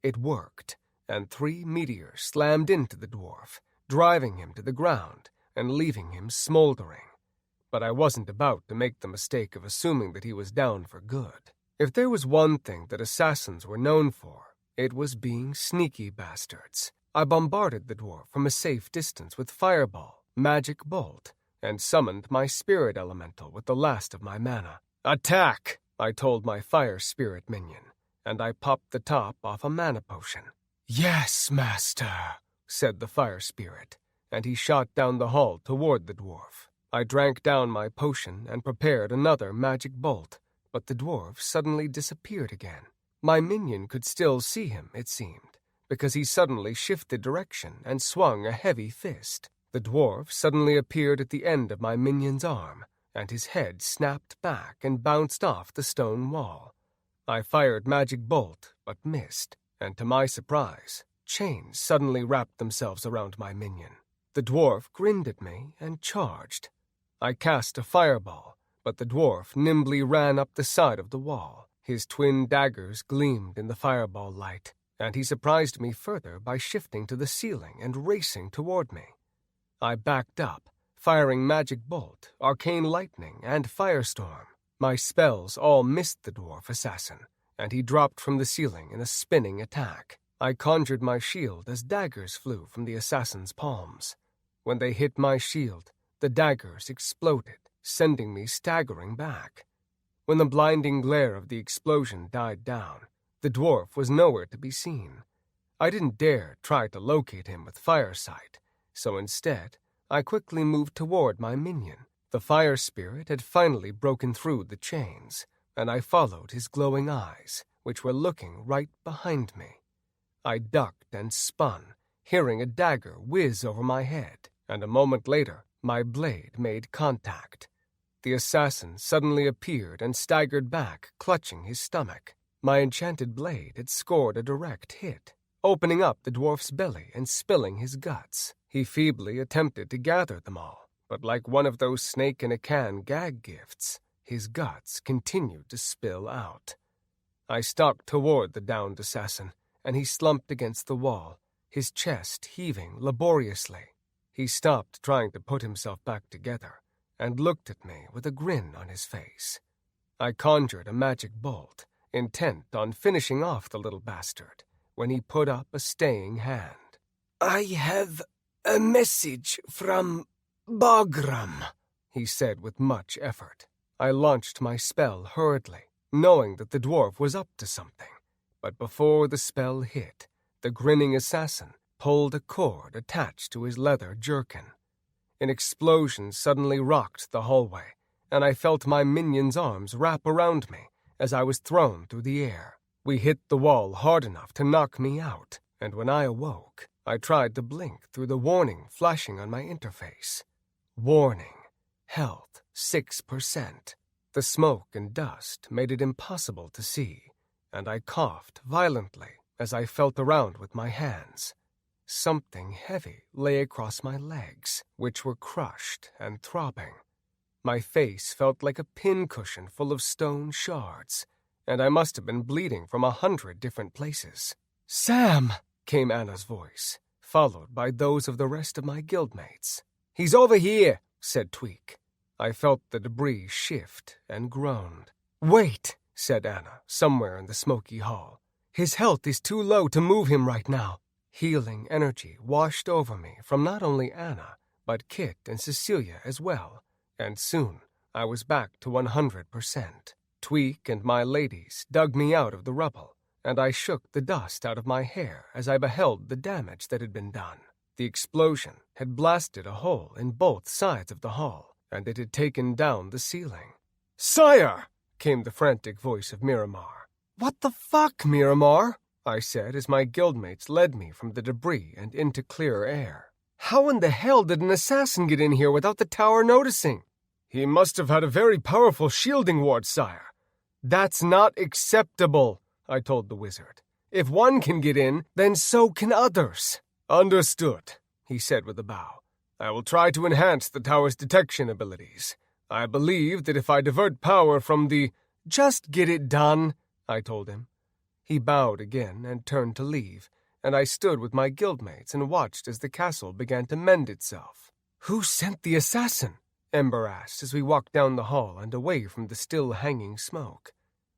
It worked, and 3 meteors slammed into the dwarf, driving him to the ground and leaving him smoldering. But I wasn't about to make the mistake of assuming that he was down for good. If there was one thing that assassins were known for, it was being sneaky bastards. I bombarded the dwarf from a safe distance with Fireball, Magic Bolt, and summoned my spirit elemental with the last of my mana. "Attack!" I told my fire spirit minion, and I popped the top off a mana potion. "Yes, master," said the fire spirit, and he shot down the hall toward the dwarf. I drank down my potion and prepared another magic bolt, but the dwarf suddenly disappeared again. My minion could still see him, it seemed, because he suddenly shifted direction and swung a heavy fist. The dwarf suddenly appeared at the end of my minion's arm, and his head snapped back and bounced off the stone wall. I fired magic bolt, but missed, and to my surprise, chains suddenly wrapped themselves around my minion. The dwarf grinned at me and charged. I cast a fireball, but the dwarf nimbly ran up the side of the wall. His twin daggers gleamed in the fireball light, and he surprised me further by shifting to the ceiling and racing toward me. I backed up, firing Magic Bolt, Arcane Lightning, and Firestorm. My spells all missed the dwarf assassin, and he dropped from the ceiling in a spinning attack. I conjured my shield as daggers flew from the assassin's palms. When they hit my shield, the daggers exploded, sending me staggering back. When the blinding glare of the explosion died down, the dwarf was nowhere to be seen. I didn't dare try to locate him with firesight, so instead, I quickly moved toward my minion. The fire spirit had finally broken through the chains, and I followed his glowing eyes, which were looking right behind me. I ducked and spun, hearing a dagger whiz over my head, and a moment later, my blade made contact. The assassin suddenly appeared and staggered back, clutching his stomach. My enchanted blade had scored a direct hit, opening up the dwarf's belly and spilling his guts. He feebly attempted to gather them all, but like one of those snake-in-a-can gag gifts, his guts continued to spill out. I stalked toward the downed assassin, and he slumped against the wall, his chest heaving laboriously. He stopped trying to put himself back together and looked at me with a grin on his face. I conjured a magic bolt, intent on finishing off the little bastard, when he put up a staying hand. "I have a message from Bagram," he said with much effort. I launched my spell hurriedly, knowing that the dwarf was up to something. But before the spell hit, the grinning assassin pulled a cord attached to his leather jerkin. An explosion suddenly rocked the hallway, and I felt my minion's arms wrap around me as I was thrown through the air. We hit the wall hard enough to knock me out, and when I awoke, I tried to blink through the warning flashing on my interface. Warning: health 6%. The smoke and dust made it impossible to see, and I coughed violently as I felt around with my hands. Something heavy lay across my legs, which were crushed and throbbing. My face felt like a pincushion full of stone shards, and I must have been bleeding from 100 different places. "Sam!" came Anna's voice, followed by those of the rest of my guildmates. "He's over here," said Tweak. I felt the debris shift and groaned. "Wait," said Anna, somewhere in the smoky hall. "His health is too low to move him right now." Healing energy washed over me from not only Anna, but Kit and Cecilia as well, and soon I was back to 100%. Tweak and my ladies dug me out of the rubble, and I shook the dust out of my hair as I beheld the damage that had been done. The explosion had blasted a hole in both sides of the hall, and it had taken down the ceiling. "Sire!" came the frantic voice of Miramar. "What the fuck, Miramar?" I said as my guildmates led me from the debris and into clearer air. "How in the hell did an assassin get in here without the tower noticing?" "He must have had a very powerful shielding ward, sire." "That's not acceptable," I told the wizard. "If one can get in, then so can others." "Understood," he said with a bow. "I will try to enhance the tower's detection abilities. I believe that if I divert power from the—" "Just get it done," I told him. He bowed again and turned to leave, and I stood with my guildmates and watched as the castle began to mend itself. "Who sent the assassin?" Ember asked as we walked down the hall and away from the still hanging smoke.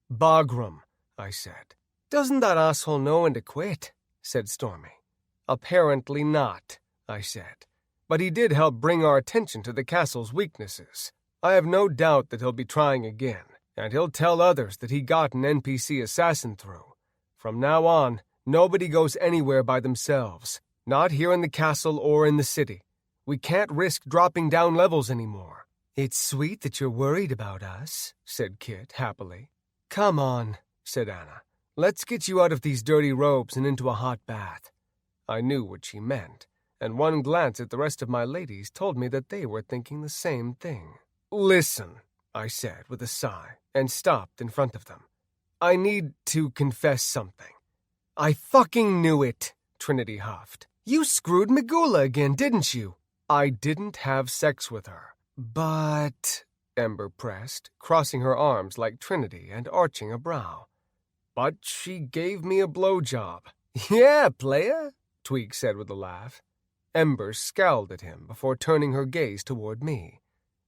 "Bagram," I said. "Doesn't that asshole know when to quit?" said Stormy. "Apparently not," I said. "But he did help bring our attention to the castle's weaknesses. I have no doubt that he'll be trying again, and he'll tell others that he got an NPC assassin through. From now on, nobody goes anywhere by themselves, not here in the castle or in the city. We can't risk dropping down levels anymore." "It's sweet that you're worried about us," said Kit happily. "Come on," said Anna. "Let's get you out of these dirty robes and into a hot bath." I knew what she meant, and one glance at the rest of my ladies told me that they were thinking the same thing. "Listen," I said with a sigh, and stopped in front of them. "I need to confess something." "I fucking knew it," Trinity huffed. "You screwed Megula again, didn't you?" "I didn't have sex with her." "But," Ember pressed, crossing her arms like Trinity and arching a brow. "But she gave me a blowjob." "Yeah, playa," Tweak said with a laugh. Ember scowled at him before turning her gaze toward me.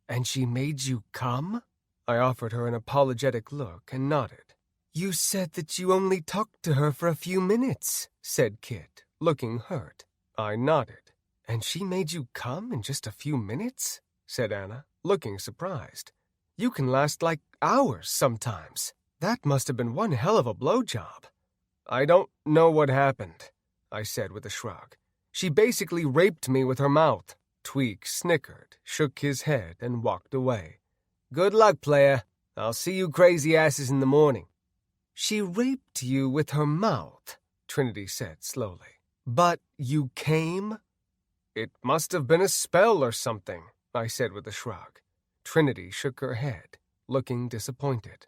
"And she made you come?" I offered her an apologetic look and nodded. "You said that you only talked to her for a few minutes," said Kit, looking hurt. I nodded. "And she made you come in just a few minutes?" said Anna, looking surprised. "You can last like hours sometimes. That must have been one hell of a blowjob." "I don't know what happened," I said with a shrug. "She basically raped me with her mouth." Tweak snickered, shook his head, and walked away. "Good luck, playa. I'll see you crazy asses in the morning." "She raped you with her mouth," Trinity said slowly. "But you came?" "It must have been a spell or something," I said with a shrug. Trinity shook her head, looking disappointed.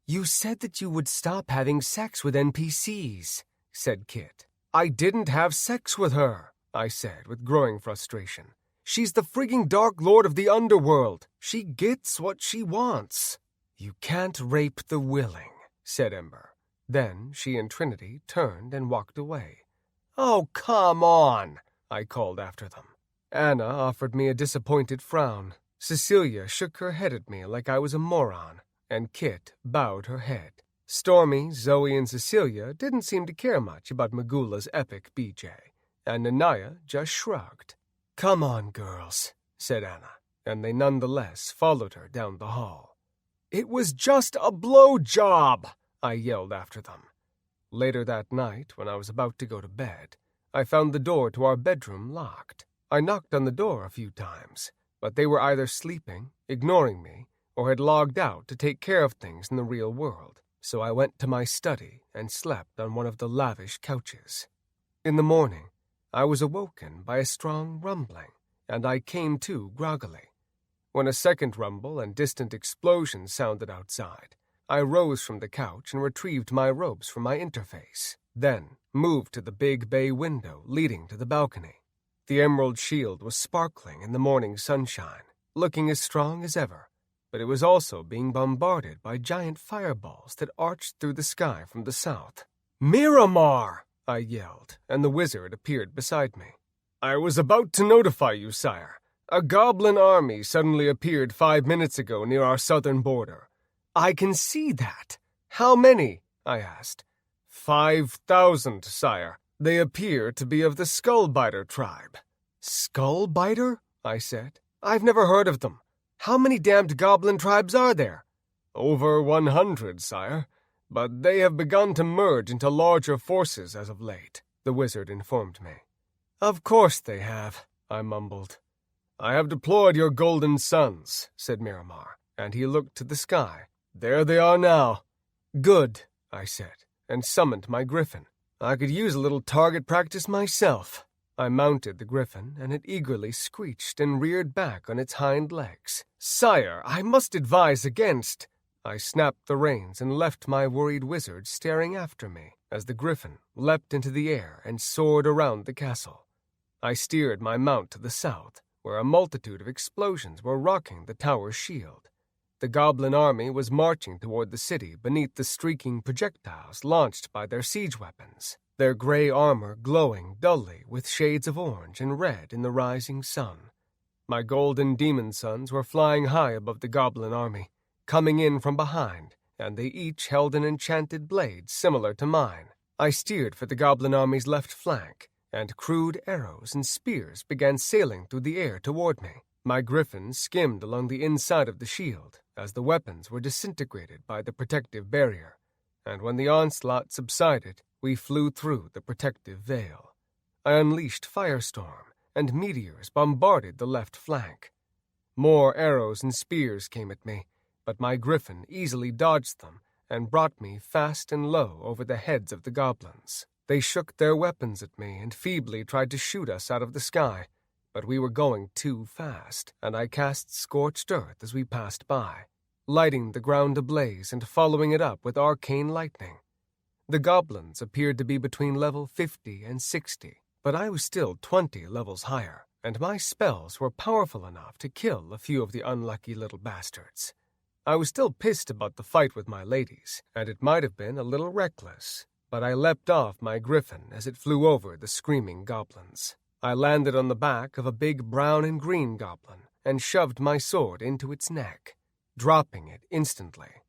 "You said that you would stop having sex with NPCs," said Kit. "I didn't have sex with her," I said with growing frustration. "She's the frigging Dark Lord of the Underworld. She gets what she wants." "You can't rape the willing," said Ember. Then she and Trinity turned and walked away. "Oh, come on," I called after them. Anna offered me a disappointed frown. Cecilia shook her head at me like I was a moron, and Kit bowed her head. Stormy, Zoe, and Cecilia didn't seem to care much about Magula's epic BJ, and Anaya just shrugged. "Come on, girls," said Anna, and they nonetheless followed her down the hall. "It was just a blowjob," I yelled after them. Later that night, when I was about to go to bed, I found the door to our bedroom locked. I knocked on the door a few times, but they were either sleeping, ignoring me, or had logged out to take care of things in the real world, so I went to my study and slept on one of the lavish couches. In the morning, I was awoken by a strong rumbling, and I came to groggily. When a second rumble and distant explosion sounded outside, I rose from the couch and retrieved my ropes from my interface, then moved to the big bay window leading to the balcony. The emerald shield was sparkling in the morning sunshine, looking as strong as ever, but it was also being bombarded by giant fireballs that arched through the sky from the south. "Miramar!" I yelled, and the wizard appeared beside me. "I was about to notify you, sire. A goblin army suddenly appeared 5 minutes ago near our southern border." "I can see that. How many?" I asked. 5,000, sire. They appear to be of the Skullbiter tribe." "Skullbiter?" I said. "I've never heard of them. How many damned goblin tribes are there?" "Over 100, sire, but they have begun to merge into larger forces as of late," the wizard informed me. "Of course they have," I mumbled. "I have deployed your golden sons," said Miramar, and he looked to the sky. "There they are now." "Good," I said, and summoned my griffin. I could use a little target practice myself. I mounted the griffin, and it eagerly screeched and reared back on its hind legs. "Sire, I must advise against—" I snapped the reins and left my worried wizard staring after me as the griffin leapt into the air and soared around the castle. I steered my mount to the south, where a multitude of explosions were rocking the tower's shield. The goblin army was marching toward the city beneath the streaking projectiles launched by their siege weapons, their gray armor glowing dully with shades of orange and red in the rising sun. My golden demon sons were flying high above the goblin army, coming in from behind, and they each held an enchanted blade similar to mine. I steered for the goblin army's left flank, and crude arrows and spears began sailing through the air toward me. My griffin skimmed along the inside of the shield as the weapons were disintegrated by the protective barrier, and when the onslaught subsided, we flew through the protective veil. I unleashed firestorm, and meteors bombarded the left flank. More arrows and spears came at me, but my griffin easily dodged them and brought me fast and low over the heads of the goblins. They shook their weapons at me and feebly tried to shoot us out of the sky, but we were going too fast, and I cast scorched earth as we passed by, lighting the ground ablaze and following it up with arcane lightning. The goblins appeared to be between level 50 and 60, but I was still 20 levels higher, and my spells were powerful enough to kill a few of the unlucky little bastards. I was still pissed about the fight with my ladies, and it might have been a little reckless, but I leapt off my griffin as it flew over the screaming goblins. I landed on the back of a big brown and green goblin and shoved my sword into its neck, dropping it instantly.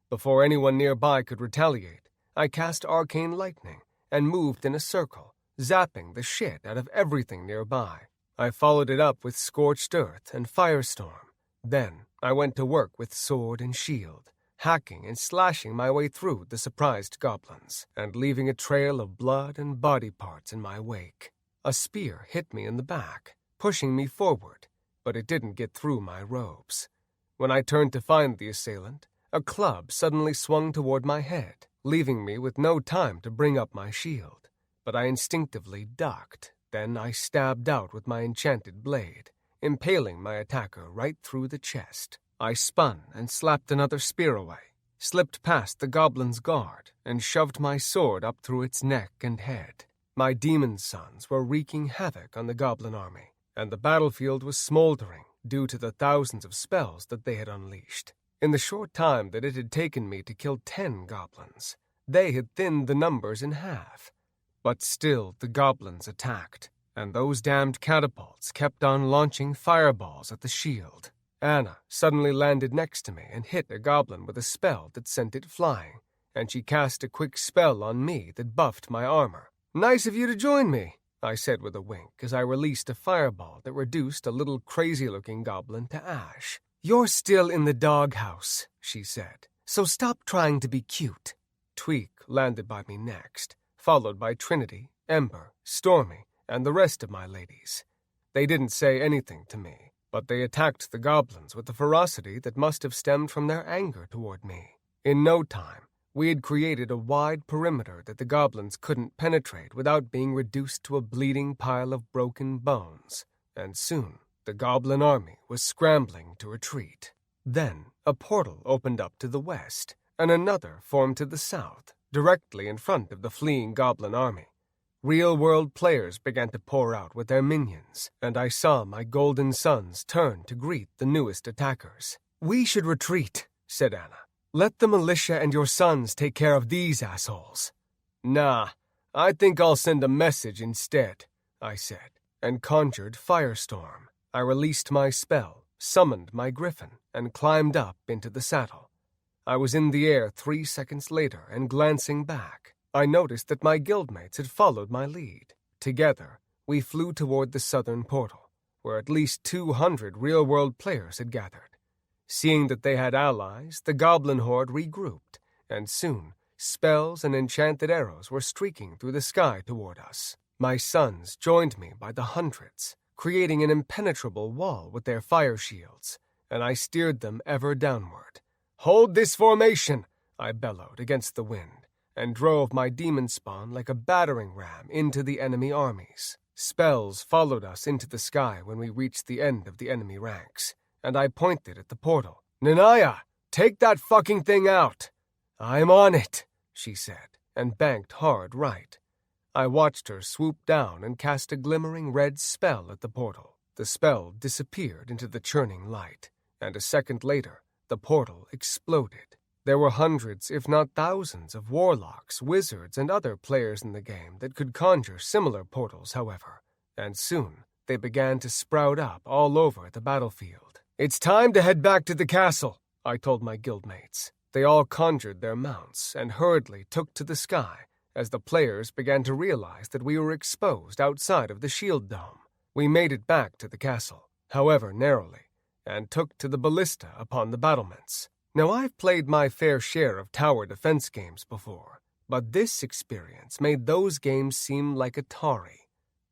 Before anyone nearby could retaliate, I cast arcane lightning and moved in a circle, zapping the shit out of everything nearby. I followed it up with scorched earth and firestorm. Then I went to work with sword and shield, hacking and slashing my way through the surprised goblins, and leaving a trail of blood and body parts in my wake. A spear hit me in the back, pushing me forward, but it didn't get through my robes. When I turned to find the assailant, a club suddenly swung toward my head, leaving me with no time to bring up my shield. But I instinctively ducked. Then I stabbed out with my enchanted blade, impaling my attacker right through the chest. I spun and slapped another spear away, slipped past the goblin's guard, and shoved my sword up through its neck and head. My demon sons were wreaking havoc on the goblin army, and the battlefield was smoldering due to the thousands of spells that they had unleashed. In the short time that it had taken me to kill 10 goblins, they had thinned the numbers in half. But still the goblins attacked, and those damned catapults kept on launching fireballs at the shield. Anna suddenly landed next to me and hit a goblin with a spell that sent it flying, and she cast a quick spell on me that buffed my armor. "Nice of you to join me," I said with a wink as I released a fireball that reduced a little crazy-looking goblin to ash. "You're still in the doghouse," she said, "so stop trying to be cute." Tweak landed by me next, followed by Trinity, Ember, Stormy, and the rest of my ladies. They didn't say anything to me, but they attacked the goblins with a ferocity that must have stemmed from their anger toward me. In no time, we had created a wide perimeter that the goblins couldn't penetrate without being reduced to a bleeding pile of broken bones, and soon the goblin army was scrambling to retreat. Then a portal opened up to the west, and another formed to the south, directly in front of the fleeing goblin army. Real-world players began to pour out with their minions, and I saw my golden sons turn to greet the newest attackers. "We should retreat," said Anna. "Let the militia and your sons take care of these assholes." "Nah, I think I'll send a message instead," I said, and conjured Firestorm. I released my spell, summoned my griffin, and climbed up into the saddle. I was in the air 3 seconds later, and glancing back, I noticed that my guildmates had followed my lead. Together, we flew toward the southern portal, where at least 200 real-world players had gathered. Seeing that they had allies, the goblin horde regrouped, and soon spells and enchanted arrows were streaking through the sky toward us. My sons joined me by the hundreds, creating an impenetrable wall with their fire shields, and I steered them ever downward. "Hold this formation!" I bellowed against the wind, and drove my demon spawn like a battering ram into the enemy armies. Spells followed us into the sky when we reached the end of the enemy ranks, and I pointed at the portal. "Nanaya, take that fucking thing out!" "I'm on it," she said, and banked hard right. I watched her swoop down and cast a glimmering red spell at the portal. The spell disappeared into the churning light, and a second later, the portal exploded. There were hundreds, if not thousands, of warlocks, wizards, and other players in the game that could conjure similar portals, however, and soon they began to sprout up all over the battlefield. "It's time to head back to the castle," I told my guildmates. They all conjured their mounts and hurriedly took to the sky as the players began to realize that we were exposed outside of the shield dome. We made it back to the castle, however narrowly, and took to the ballista upon the battlements. Now, I've played my fair share of tower defense games before, but this experience made those games seem like Atari.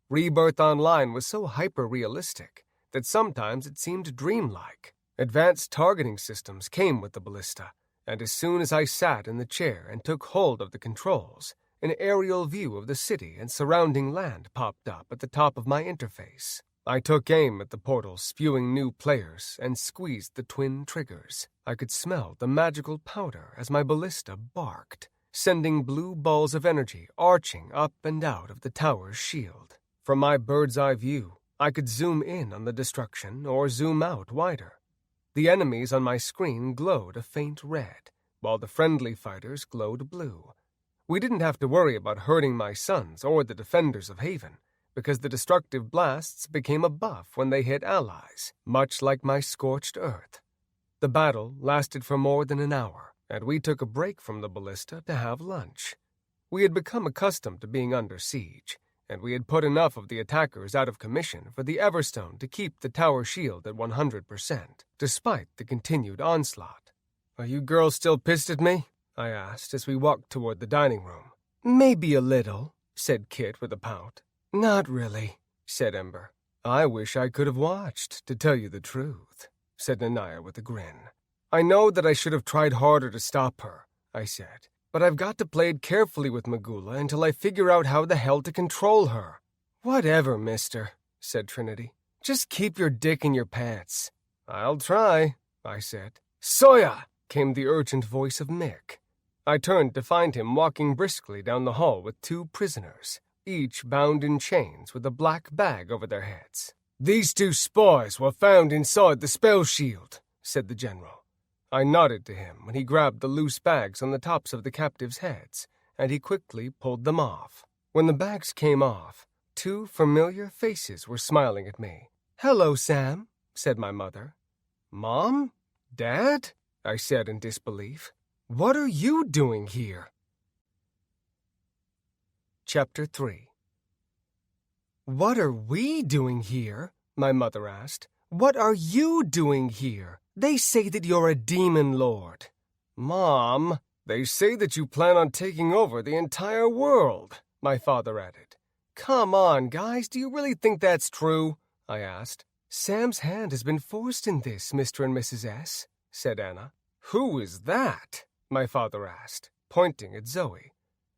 Rebirth Online was so hyper-realistic that sometimes it seemed dreamlike. Advanced targeting systems came with the ballista, and as soon as I sat in the chair and took hold of the controls, an aerial view of the city and surrounding land popped up at the top of my interface. I took aim at the portal spewing new players and squeezed the twin triggers. I could smell the magical powder as my ballista barked, sending blue balls of energy arching up and out of the tower's shield. From my bird's-eye view, I could zoom in on the destruction or zoom out wider. The enemies on my screen glowed a faint red, while the friendly fighters glowed blue. We didn't have to worry about hurting my sons or the defenders of Haven, because the destructive blasts became a buff when they hit allies, much like my scorched earth. The battle lasted for more than an hour, and we took a break from the ballista to have lunch. We had become accustomed to being under siege, and we had put enough of the attackers out of commission for the Everstone to keep the tower shield at 100%, despite the continued onslaught. "Are you girls still pissed at me?" I asked as we walked toward the dining room. "Maybe a little," said Kit with a pout. "Not really," said Ember. "I wish I could have watched, to tell you the truth," said Nanaya with a grin. "I know that I should have tried harder to stop her," I said, "but I've got to play it carefully with Magula until I figure out how the hell to control her." "Whatever, mister," said Trinity. "Just keep your dick in your pants." "I'll try," I said. "Soya!" came the urgent voice of Mick. I turned to find him walking briskly down the hall with 2 prisoners, each bound in chains with a black bag over their heads. "These 2 spies were found inside the spell shield," said the general. I nodded to him when he grabbed the loose bags on the tops of the captives' heads, and he quickly pulled them off. When the bags came off, 2 familiar faces were smiling at me. "Hello, Sam," said my mother. "Mom? Dad?" I said in disbelief. "What are you doing here?" Chapter 3. "What are we doing here?" my mother asked. "What are you doing here? They say that you're a demon lord." "Mom, they say that you plan on taking over the entire world," my father added. "Come on, guys, do you really think that's true?" I asked. "Sam's hand has been forced in this, Mr. and Mrs. S," said Anna. "Who is that?" my father asked, pointing at Zoe.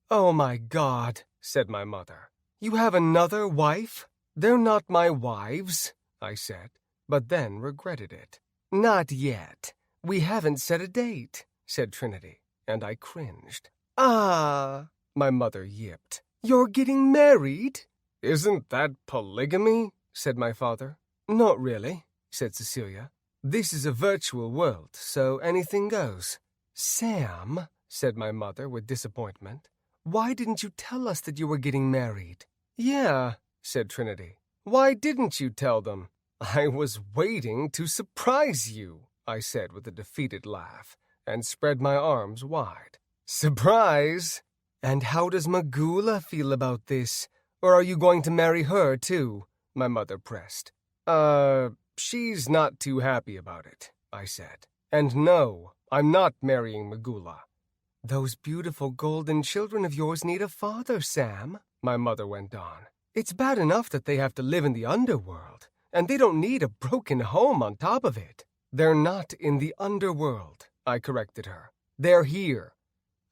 "Oh, my God," said my mother. "You have another wife?" "They're not my wives," I said, but then regretted it. "Not yet. We haven't set a date," said Trinity, and I cringed. "Ah," my mother yipped. "You're getting married?" "Isn't that polygamy?" said my father. "Not really," said Cecilia. "This is a virtual world, so anything goes." "Sam," said my mother with disappointment, "why didn't you tell us that you were getting married?" "Yeah," said Trinity. "Why didn't you tell them?" "I was waiting to surprise you," I said with a defeated laugh, and spread my arms wide. "Surprise? And how does Magula feel about this? Or are you going to marry her, too?" my mother pressed. She's not too happy about it," I said. "And no, I'm not marrying Magula." "Those beautiful golden children of yours need a father, Sam," my mother went on. "It's bad enough that they have to live in the underworld, and they don't need a broken home on top of it." "They're not in the underworld," I corrected her. "They're here."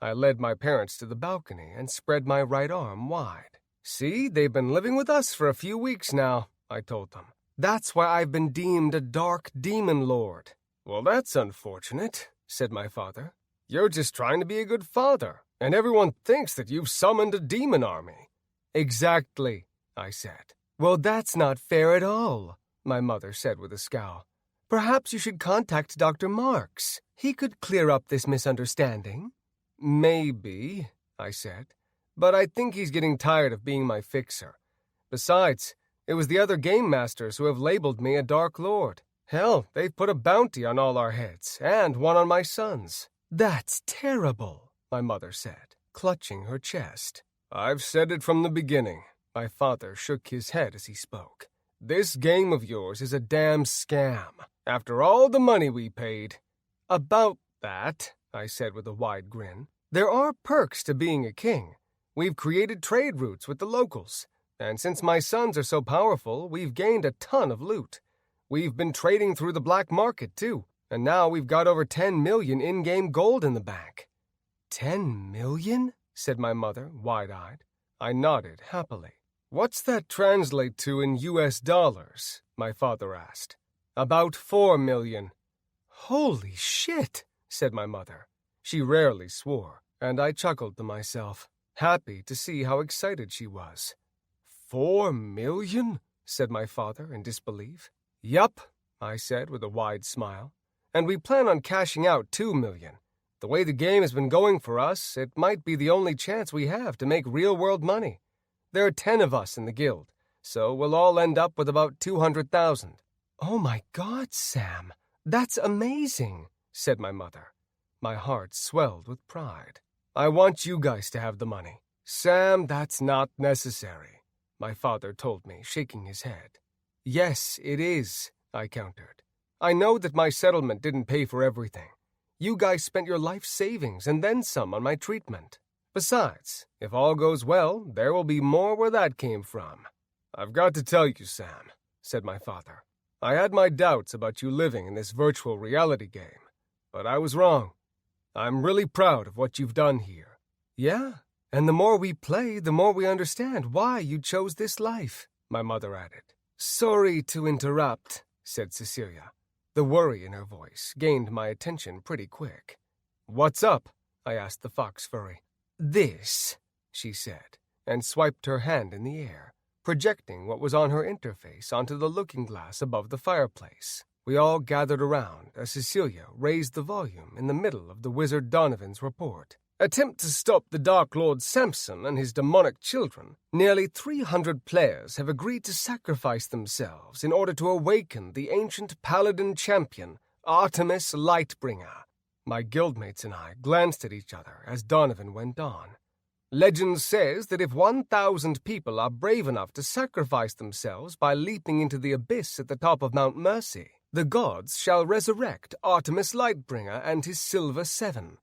I led my parents to the balcony and spread my right arm wide. "See, they've been living with us for a few weeks now," I told them. "That's why I've been deemed a dark demon lord." "Well, that's unfortunate," said my father. "You're just trying to be a good father, and everyone thinks that you've summoned a demon army." "Exactly," I said. "Well, that's not fair at all," my mother said with a scowl. "Perhaps you should contact Dr. Marks. He could clear up this misunderstanding." "Maybe," I said, "but I think he's getting tired of being my fixer. Besides, it was the other game masters who have labeled me a Dark Lord. Hell, they've put a bounty on all our heads, and one on my son's." "That's terrible," my mother said, clutching her chest. "I've said it from the beginning." My father shook his head as he spoke. "This game of yours is a damn scam. After all the money we paid." "About that," I said with a wide grin, "there are perks to being a king. We've created trade routes with the locals, and since my sons are so powerful, we've gained a ton of loot. We've been trading through the black market, too, and now we've got over 10 million in-game gold in the bank." 10 million? said my mother, wide-eyed. I nodded happily. "What's that translate to in U.S. dollars?" my father asked. "About 4 million. "Holy shit," said my mother. She rarely swore, and I chuckled to myself, happy to see how excited she was. 4 million? said my father in disbelief. "Yup," I said with a wide smile. "And we plan on cashing out 2 million. The way the game has been going for us, it might be the only chance we have to make real-world money. There are 10 of us in the guild, so we'll all end up with about 200,000. "Oh my God, Sam, that's amazing," said my mother. My heart swelled with pride. "I want you guys to have the money." "Sam, that's not necessary," my father told me, shaking his head. "Yes, it is," I countered. "I know that my settlement didn't pay for everything. You guys spent your life savings and then some on my treatment. Besides, if all goes well, there will be more where that came from." "I've got to tell you, Sam," said my father. "I had my doubts about you living in this virtual reality game, but I was wrong. I'm really proud of what you've done here." "Yeah, and the more we play, the more we understand why you chose this life," my mother added. "Sorry to interrupt," said Cecilia. The worry in her voice gained my attention pretty quick. "What's up?" I asked the fox furry. "This," she said, and swiped her hand in the air, projecting what was on her interface onto the looking-glass above the fireplace. We all gathered around as Cecilia raised the volume in the middle of the Wizard Donovan's report. attempt to stop the Dark Lord Samson and his demonic children, nearly 300 players have agreed to sacrifice themselves in order to awaken the ancient paladin champion, Artemis Lightbringer. My guildmates and I glanced at each other as Donovan went on. Legend says that if 1,000 people are brave enough to sacrifice themselves by leaping into the abyss at the top of Mount Mercy, the gods shall resurrect Artemis Lightbringer and his Silver Seven.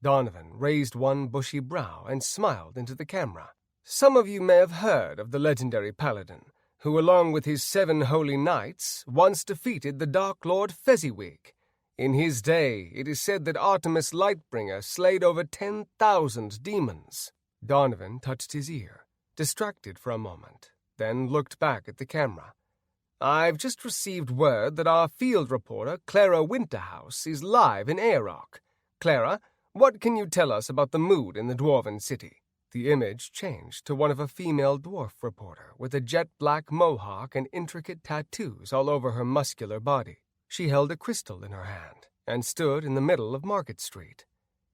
Donovan raised one bushy brow and smiled into the camera. Some of you may have heard of the legendary paladin, who along with his 7 holy knights once defeated the Dark Lord Fezziwig. In his day, it is said that Artemis Lightbringer slayed over 10,000 demons. Donovan touched his ear, distracted for a moment, then looked back at the camera. I've just received word that our field reporter, Clara Winterhouse, is live in Aerock. Clara, what can you tell us about the mood in the Dwarven city? The image changed to one of a female dwarf reporter with a jet-black mohawk and intricate tattoos all over her muscular body. She held a crystal in her hand and stood in the middle of Market Street.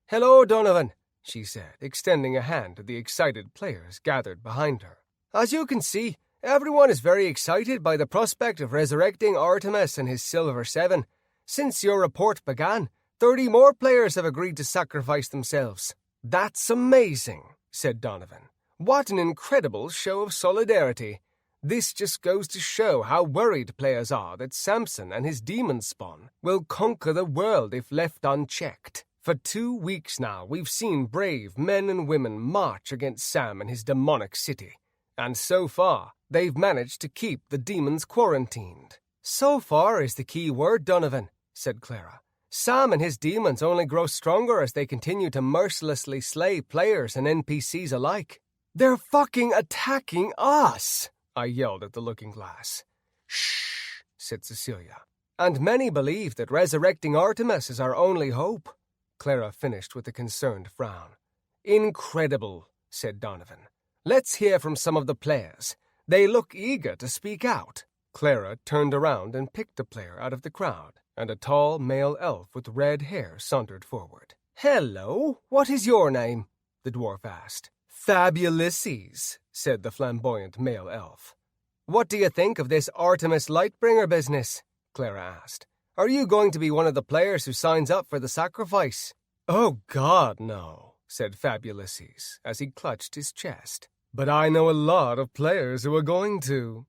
"Hello, Donovan," she said, extending a hand to the excited players gathered behind her. "As you can see, everyone is very excited by the prospect of resurrecting Artemis and his Silver Seven. Since your report began, 30 more players have agreed to sacrifice themselves." "That's amazing," said Donovan. "What an incredible show of solidarity. This just goes to show how worried players are that Samson and his demon spawn will conquer the world if left unchecked. For 2 weeks now, we've seen brave men and women march against Sam and his demonic city. And so far, they've managed to keep the demons quarantined." "So far is the key word, Donovan," said Clara. "Sam and his demons only grow stronger as they continue to mercilessly slay players and NPCs alike." "They're fucking attacking us!" I yelled at the looking glass. "Shh," said Cecilia. "And many believe that resurrecting Artemis is our only hope." Clara finished with a concerned frown. "Incredible," said Donovan. "Let's hear from some of the players. They look eager to speak out." Clara turned around and picked a player out of the crowd, and a tall male elf with red hair sauntered forward. "Hello, what is your name?" the dwarf asked. "Fabulisses," said the flamboyant male elf. "What do you think of this Artemis Lightbringer business?" Clara asked. "Are you going to be one of the players who signs up for the sacrifice?" "Oh, God, no," said Fabulisses, as he clutched his chest. "But I know a lot of players who are going to."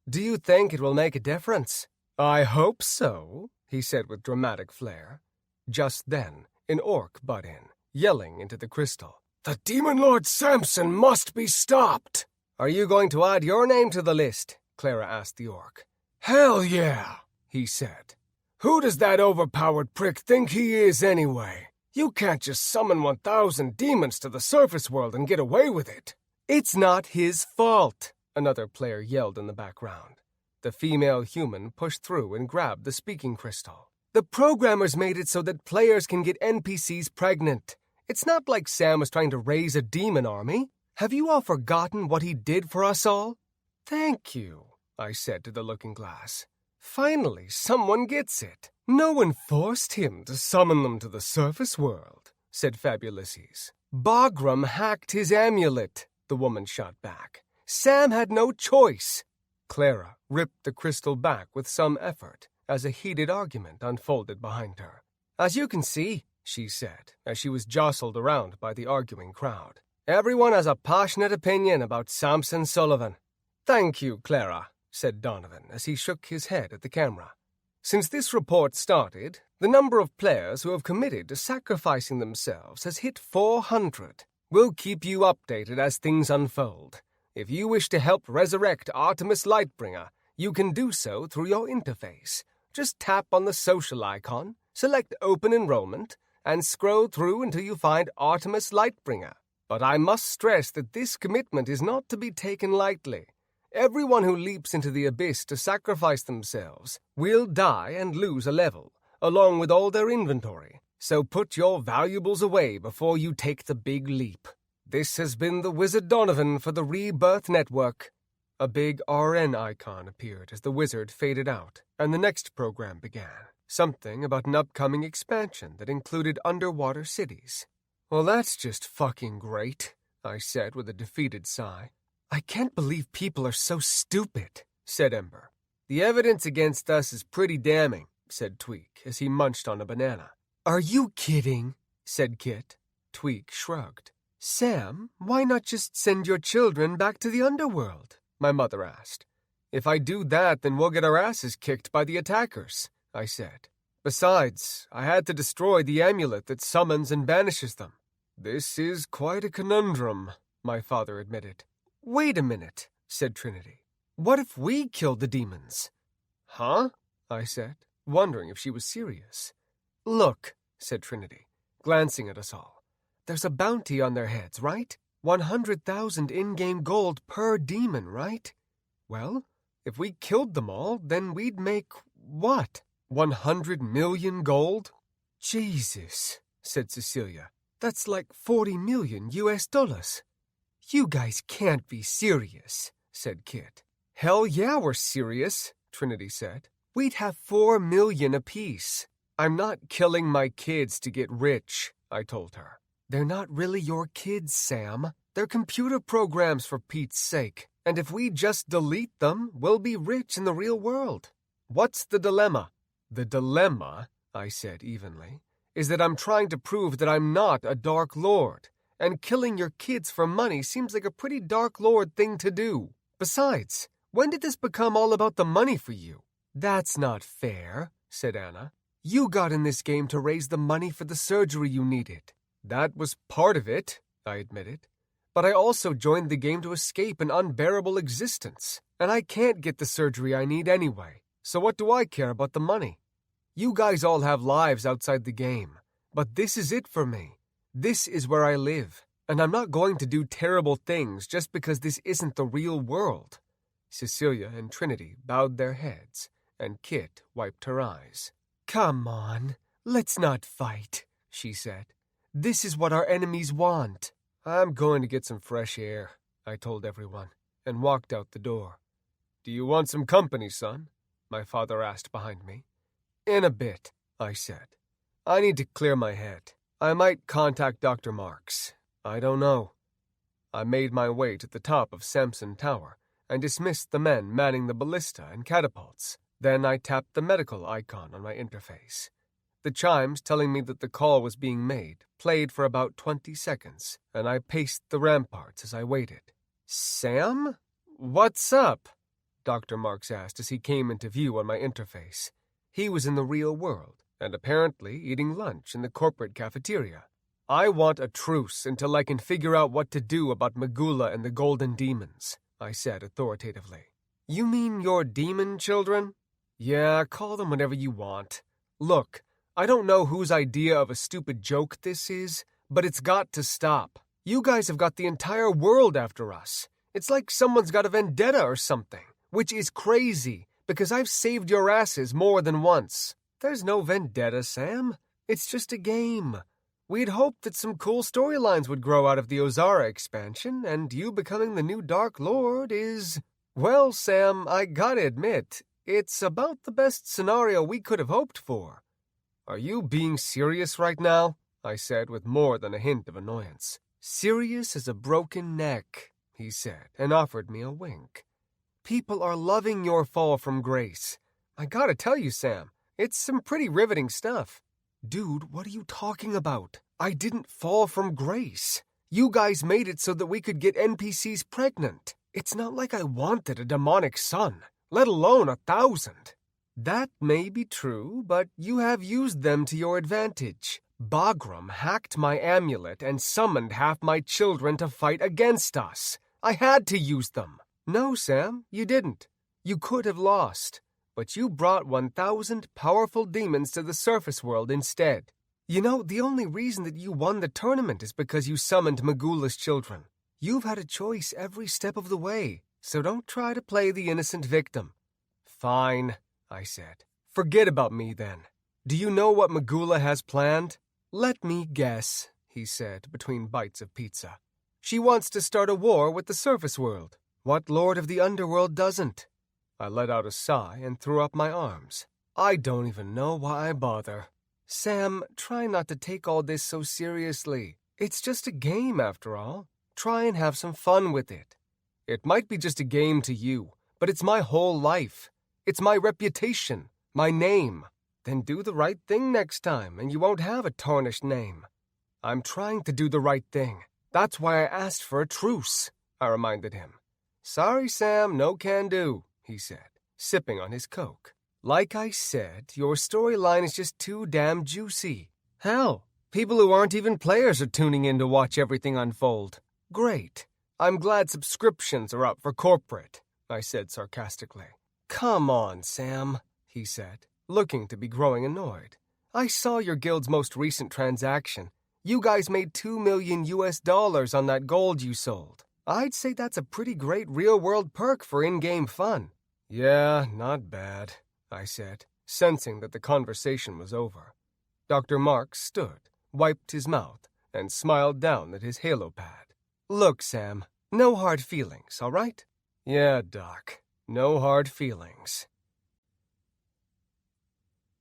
"Do you think it will make a difference?" "I hope so," he said with dramatic flair. Just then, an orc butt in, yelling into the crystal. "The Demon Lord Samson must be stopped!" "Are you going to add your name to the list?" Clara asked the orc. "Hell yeah," he said. "Who does that overpowered prick think he is anyway? You can't just summon 1,000 demons to the surface world and get away with it." "It's not his fault," another player yelled in the background. The female human pushed through and grabbed the speaking crystal. "The programmers made it so that players can get NPCs pregnant. It's not like Sam was trying to raise a demon army. Have you all forgotten what he did for us all?" "Thank you," I said to the looking glass. "Finally, someone gets it." "No one forced him to summon them to the surface world," said Fabulisses. "Bagram hacked his amulet," the woman shot back. "Sam had no choice." Clara ripped the crystal back with some effort as a heated argument unfolded behind her. "As you can see," she said, as she was jostled around by the arguing crowd, "everyone has a passionate opinion about Samson Sullivan." "Thank you, Clara," said Donovan as he shook his head at the camera. "Since this report started, the number of players who have committed to sacrificing themselves has hit 400. We'll keep you updated as things unfold. If you wish to help resurrect Artemis Lightbringer, you can do so through your interface. Just tap on the social icon, select Open Enrollment, and scroll through until you find Artemis Lightbringer. But I must stress that this commitment is not to be taken lightly. Everyone who leaps into the abyss to sacrifice themselves will die and lose a level, along with all their inventory. So put your valuables away before you take the big leap. This has been the Wizard Donovan for the Rebirth Network." A big RN icon appeared as the wizard faded out, and the next program began. Something about an upcoming expansion that included underwater cities. Well, that's just fucking great, I said with a defeated sigh. I can't believe people are so stupid, said Ember. The evidence against us is pretty damning, said Tweak as he munched on a banana. Are you kidding? Said Kit. Tweak shrugged. Sam, why not just send your children back to the underworld? My mother asked. If I do that, then we'll get our asses kicked by the attackers, I said. Besides, I had to destroy the amulet that summons and banishes them. This is quite a conundrum, my father admitted. Wait a minute, said Trinity. What if we killed the demons? Huh? I said, wondering if she was serious. Look, said Trinity, glancing at us all. There's a bounty on their heads, right? 100,000 in-game gold per demon, right? Well, if we killed them all, then we'd make what? 100 million gold? Jesus, said Cecilia. That's like 40 million US dollars. You guys can't be serious, said Kit. Hell yeah, we're serious, Trinity said. We'd have 4 million apiece. I'm not killing my kids to get rich, I told her. They're not really your kids, Sam. They're computer programs for Pete's sake. And if we just delete them, we'll be rich in the real world. What's the dilemma? The dilemma, I said evenly, is that I'm trying to prove that I'm not a Dark Lord. And killing your kids for money seems like a pretty Dark Lord thing to do. Besides, when did this become all about the money for you? That's not fair, said Anna. You got in this game to raise the money for the surgery you needed. That was part of it, I admitted. But I also joined the game to escape an unbearable existence. And I can't get the surgery I need anyway. So what do I care about the money? You guys all have lives outside the game. But this is it for me. This is where I live. And I'm not going to do terrible things just because this isn't the real world. Cecilia and Trinity bowed their heads, and Kit wiped her eyes. Come on, let's not fight, she said. This is what our enemies want. I'm going to get some fresh air, I told everyone, and walked out the door. Do you want some company, son? My father asked behind me. In a bit, I said. I need to clear my head. I might contact Dr. Marks. I don't know. I made my way to the top of Samson Tower and dismissed the men manning the ballista and catapults. Then I tapped the medical icon on my interface. The chimes telling me that the call was being made played for about 20 seconds, and I paced the ramparts as I waited. Sam? What's up? Dr. Marks asked as he came into view on my interface. He was in the real world, and apparently eating lunch in the corporate cafeteria. I want a truce until I can figure out what to do about Magula and the Golden Demons, I said authoritatively. You mean your demon children? Yeah, call them whatever you want. Look, I don't know whose idea of a stupid joke this is, but it's got to stop. You guys have got the entire world after us. It's like someone's got a vendetta or something, which is crazy, because I've saved your asses more than once. There's no vendetta, Sam. It's just a game. We'd hoped that some cool storylines would grow out of the Ozara expansion, and you becoming the new Dark Lord is... Well, Sam, I gotta admit, it's about the best scenario we could have hoped for. Are you being serious right now? I said with more than a hint of annoyance. Serious as a broken neck, he said, and offered me a wink. People are loving your fall from grace. I gotta tell you, Sam, it's some pretty riveting stuff. Dude, what are you talking about? I didn't fall from grace. You guys made it so that we could get NPCs pregnant. It's not like I wanted a demonic son, let alone 1,000. That may be true, but you have used them to your advantage. Bagram hacked my amulet and summoned half my children to fight against us. I had to use them. No, Sam, you didn't. You could have lost, but you brought 1,000 powerful demons to the surface world instead. You know, the only reason that you won the tournament is because you summoned Magula's children. You've had a choice every step of the way, so don't try to play the innocent victim. Fine, I said. Forget about me then. Do you know what Magula has planned? Let me guess, he said between bites of pizza. She wants to start a war with the surface world. What lord of the underworld doesn't? I let out a sigh and threw up my arms. I don't even know why I bother. Sam, try not to take all this so seriously. It's just a game, after all. Try and have some fun with it. It might be just a game to you, but it's my whole life. It's my reputation, my name. Then do the right thing next time, and you won't have a tarnished name. I'm trying to do the right thing. That's why I asked for a truce, I reminded him. Sorry, Sam, no can do, he said, sipping on his Coke. Like I said, your storyline is just too damn juicy. Hell, people who aren't even players are tuning in to watch everything unfold. Great. I'm glad subscriptions are up for corporate, I said sarcastically. Come on, Sam, he said, looking to be growing annoyed. I saw your guild's most recent transaction. You guys made $2 million on that gold you sold. I'd say that's a pretty great real-world perk for in-game fun. Yeah, not bad, I said, sensing that the conversation was over. Dr. Marks stood, wiped his mouth, and smiled down at his halo pad. Look, Sam, no hard feelings, all right? Yeah, Doc, no hard feelings.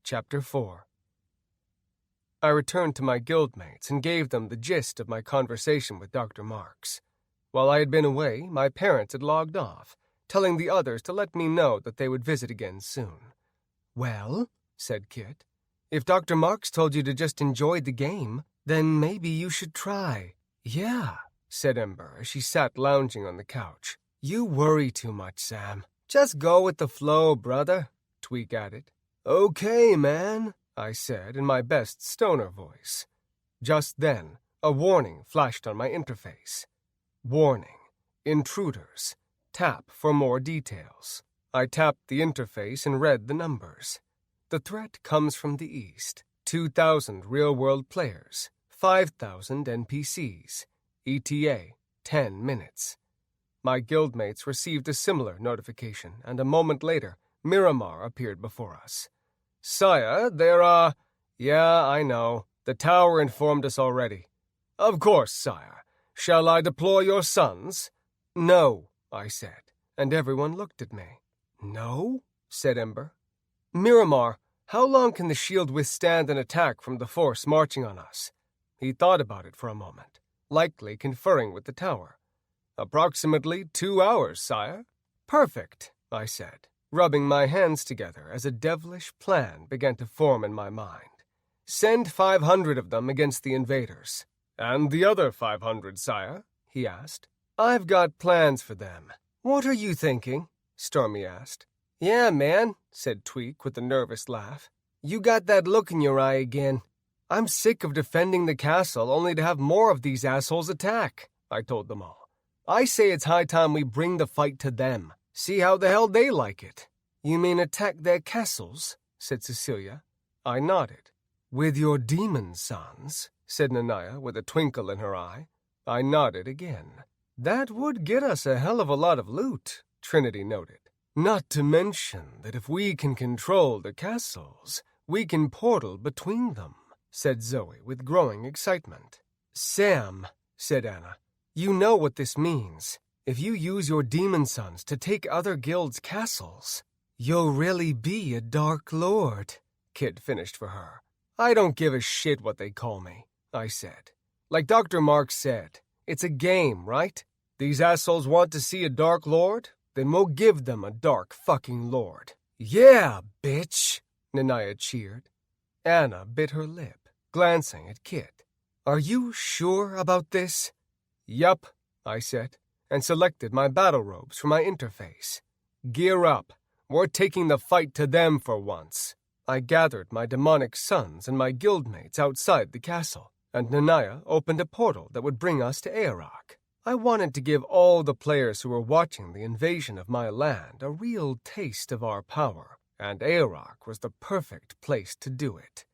Chapter 4. I returned to my guildmates and gave them the gist of my conversation with Dr. Marks. While I had been away, my parents had logged off, telling the others to let me know that they would visit again soon. Well, said Kit, if Dr. Marks told you to just enjoy the game, then maybe you should try. Yeah, said Ember as she sat lounging on the couch. You worry too much, Sam. Just go with the flow, brother, Tweak added. Okay, man, I said in my best stoner voice. Just then, a warning flashed on my interface. Warning. Intruders. Tap for more details. I tapped the interface and read the numbers. The threat comes from the east. 2,000 real-world players. 5,000 NPCs. ETA, 10 minutes. My guildmates received a similar notification, and a moment later, Miramar appeared before us. Sire, there are... Yeah, I know. The tower informed us already. Of course, sire. Shall I deploy your sons? No, I said, and everyone looked at me. No? Said Ember. Miramar, how long can the shield withstand an attack from the force marching on us? He thought about it for a moment, likely conferring with the tower. Approximately 2 hours, sire. Perfect, I said, rubbing my hands together as a devilish plan began to form in my mind. Send 500 of them against the invaders. And the other 500, sire? He asked. I've got plans for them. What are you thinking? Stormy asked. Yeah, man, said Tweak with a nervous laugh. You got that look in your eye again. I'm sick of defending the castle only to have more of these assholes attack, I told them all. I say it's high time we bring the fight to them. See how the hell they like it. You mean attack their castles? Said Cecilia. I nodded. With your demon sons, said Nanaya with a twinkle in her eye. I nodded again. That would get us a hell of a lot of loot, Trinity noted. Not to mention that if we can control the castles, we can portal between them, said Zoe with growing excitement. Sam, said Anna, you know what this means. If you use your demon sons to take other guilds' castles, you'll really be a Dark Lord, Kit finished for her. I don't give a shit what they call me, I said. Like Dr. Marks said, it's a game, right? These assholes want to see a Dark Lord? Then we'll give them a Dark fucking Lord. Yeah, bitch, Nanaya cheered. Anna bit her lip, glancing at Kit. Are you sure about this? Yup, I said, and selected my battle robes from my interface. Gear up. We're taking the fight to them for once. I gathered my demonic sons and my guildmates outside the castle, and Nanaya opened a portal that would bring us to Aerok. I wanted to give all the players who were watching the invasion of my land a real taste of our power, and Aerok was the perfect place to do it.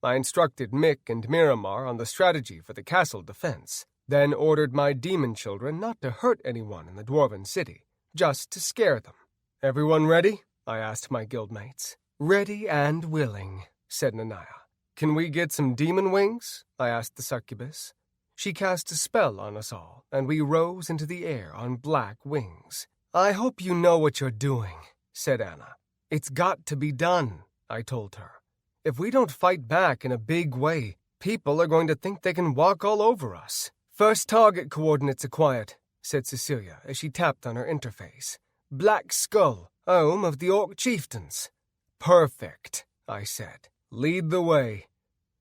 I instructed Mick and Miramar on the strategy for the castle defense, then ordered my demon children not to hurt anyone in the dwarven city, just to scare them. Everyone ready? I asked my guildmates. Ready and willing, said Nanaya. Can we get some demon wings? I asked the succubus. She cast a spell on us all, and we rose into the air on black wings. I hope you know what you're doing, said Anna. It's got to be done, I told her. If we don't fight back in a big way, People are going to think they can walk all over us. First target coordinates acquired, said Cecilia as she tapped on her interface. Black Skull, home of the Orc Chieftains. Perfect, I said. Lead the way.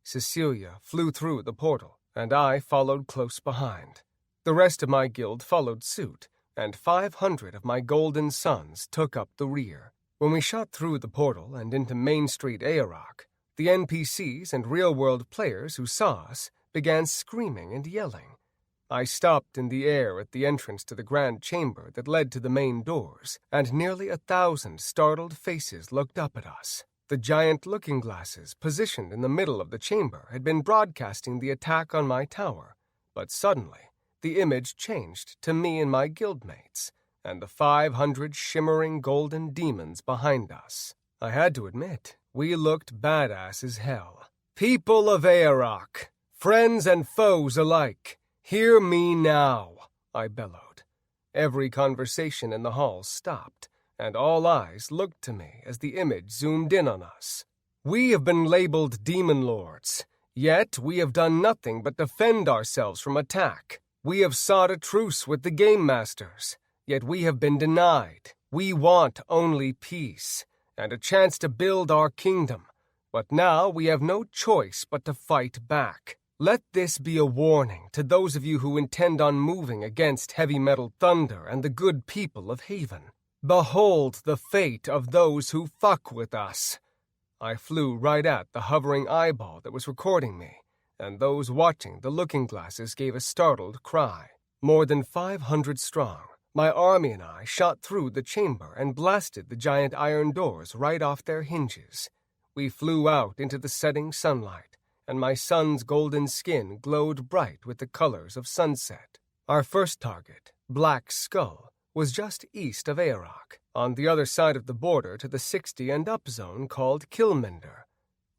Cecilia flew through the portal, and I followed close behind. The rest of my guild followed suit, and 500 of my golden sons took up the rear. When we shot through the portal and into Main Street Aorok, the NPCs and real-world players who saw us began screaming and yelling. I stopped in the air at the entrance to the grand chamber that led to the main doors, and nearly 1,000 startled faces looked up at us. The giant looking-glasses positioned in the middle of the chamber had been broadcasting the attack on my tower, but suddenly the image changed to me and my guildmates, and the 500 shimmering golden demons behind us. I had to admit, we looked badass as hell. People of Aorok, friends and foes alike, hear me now, I bellowed. Every conversation in the hall stopped, and all eyes looked to me as the image zoomed in on us. We have been labeled demon lords, yet we have done nothing but defend ourselves from attack. We have sought a truce with the game masters, yet we have been denied. We want only peace, and a chance to build our kingdom, but now we have no choice but to fight back. Let this be a warning to those of you who intend on moving against heavy metal thunder and the good people of Haven. Behold the fate of those who fuck with us. I flew right at the hovering eyeball that was recording me, and those watching the looking-glasses gave a startled cry. More than 500 strong, my army and I shot through the chamber and blasted the giant iron doors right off their hinges. We flew out into the setting sunlight, and my son's golden skin glowed bright with the colors of sunset. Our first target, Black Skull, was just east of Aorok, on the other side of the border to the 60 and up zone called Kilminder.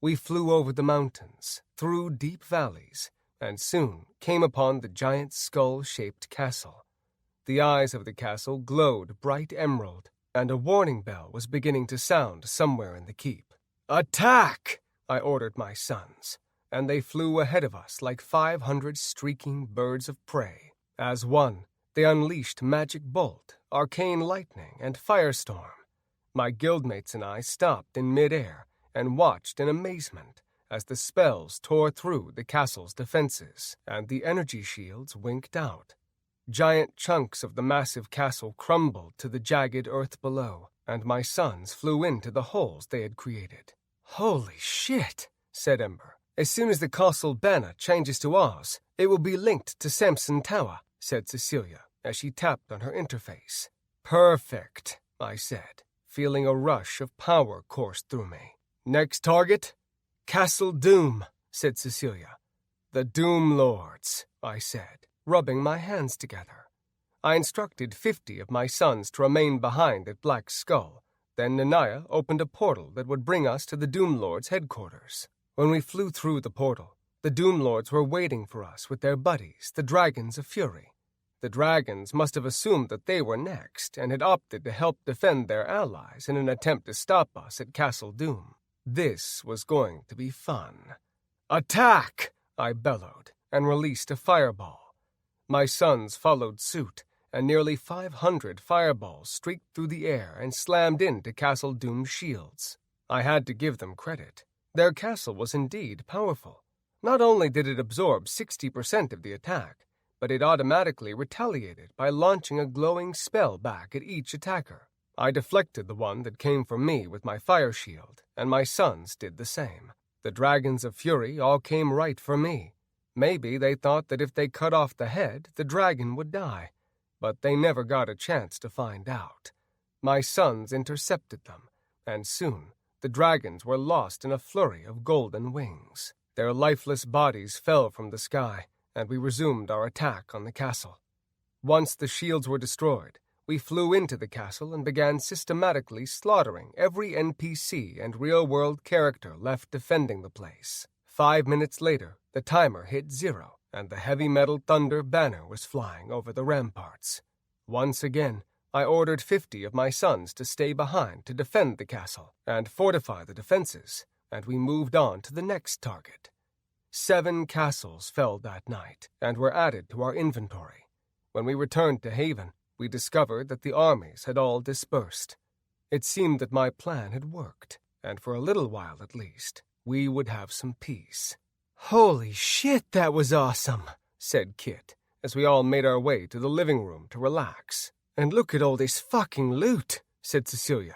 We flew over the mountains, through deep valleys, and soon came upon the giant skull-shaped castle. The eyes of the castle glowed bright emerald, and a warning bell was beginning to sound somewhere in the keep. "Attack!" I ordered my sons, and they flew ahead of us like 500 streaking birds of prey. As one, they unleashed magic bolt, arcane lightning, and firestorm. My guildmates and I stopped in midair and watched in amazement as the spells tore through the castle's defenses, and the energy shields winked out. Giant chunks of the massive castle crumbled to the jagged earth below, and my sons flew into the holes they had created. "Holy shit," said Ember. "As soon as the castle banner changes to ours, it will be linked to Samson Tower," said Cecilia as she tapped on her interface. "Perfect," I said, feeling a rush of power course through me. "Next target?" "Castle Doom," said Cecilia. "The Doom Lords," I said, rubbing my hands together. I instructed 50 of my sons to remain behind at Black Skull. Then Nanaya opened a portal that would bring us to the Doom Lords' headquarters. When we flew through the portal, the Doom Lords were waiting for us with their buddies, the Dragons of Fury. The dragons must have assumed that they were next and had opted to help defend their allies in an attempt to stop us at Castle Doom. This was going to be fun. "Attack!" I bellowed and released a fireball. My sons followed suit, and nearly 500 fireballs streaked through the air and slammed into Castle Doom's shields. I had to give them credit. Their castle was indeed powerful. Not only did it absorb 60% of the attack, but it automatically retaliated by launching a glowing spell back at each attacker. I deflected the one that came from me with my fire shield, and my sons did the same. The Dragons of Fury all came right for me. Maybe they thought that if they cut off the head, the dragon would die, but they never got a chance to find out. My sons intercepted them, and soon the dragons were lost in a flurry of golden wings. Their lifeless bodies fell from the sky, and we resumed our attack on the castle. Once the shields were destroyed, we flew into the castle and began systematically slaughtering every NPC and real-world character left defending the place. 5 minutes later, the timer hit 0, and the heavy metal thunder banner was flying over the ramparts. Once again, I ordered 50 of my sons to stay behind to defend the castle and fortify the defenses, and we moved on to the next target. 7 castles fell that night and were added to our inventory. When we returned to Haven, we discovered that the armies had all dispersed. It seemed that my plan had worked, and for a little while at least, we would have some peace. Holy shit, that was awesome, said Kit, as we all made our way to the living room to relax. And look at all this fucking loot, said Cecilia.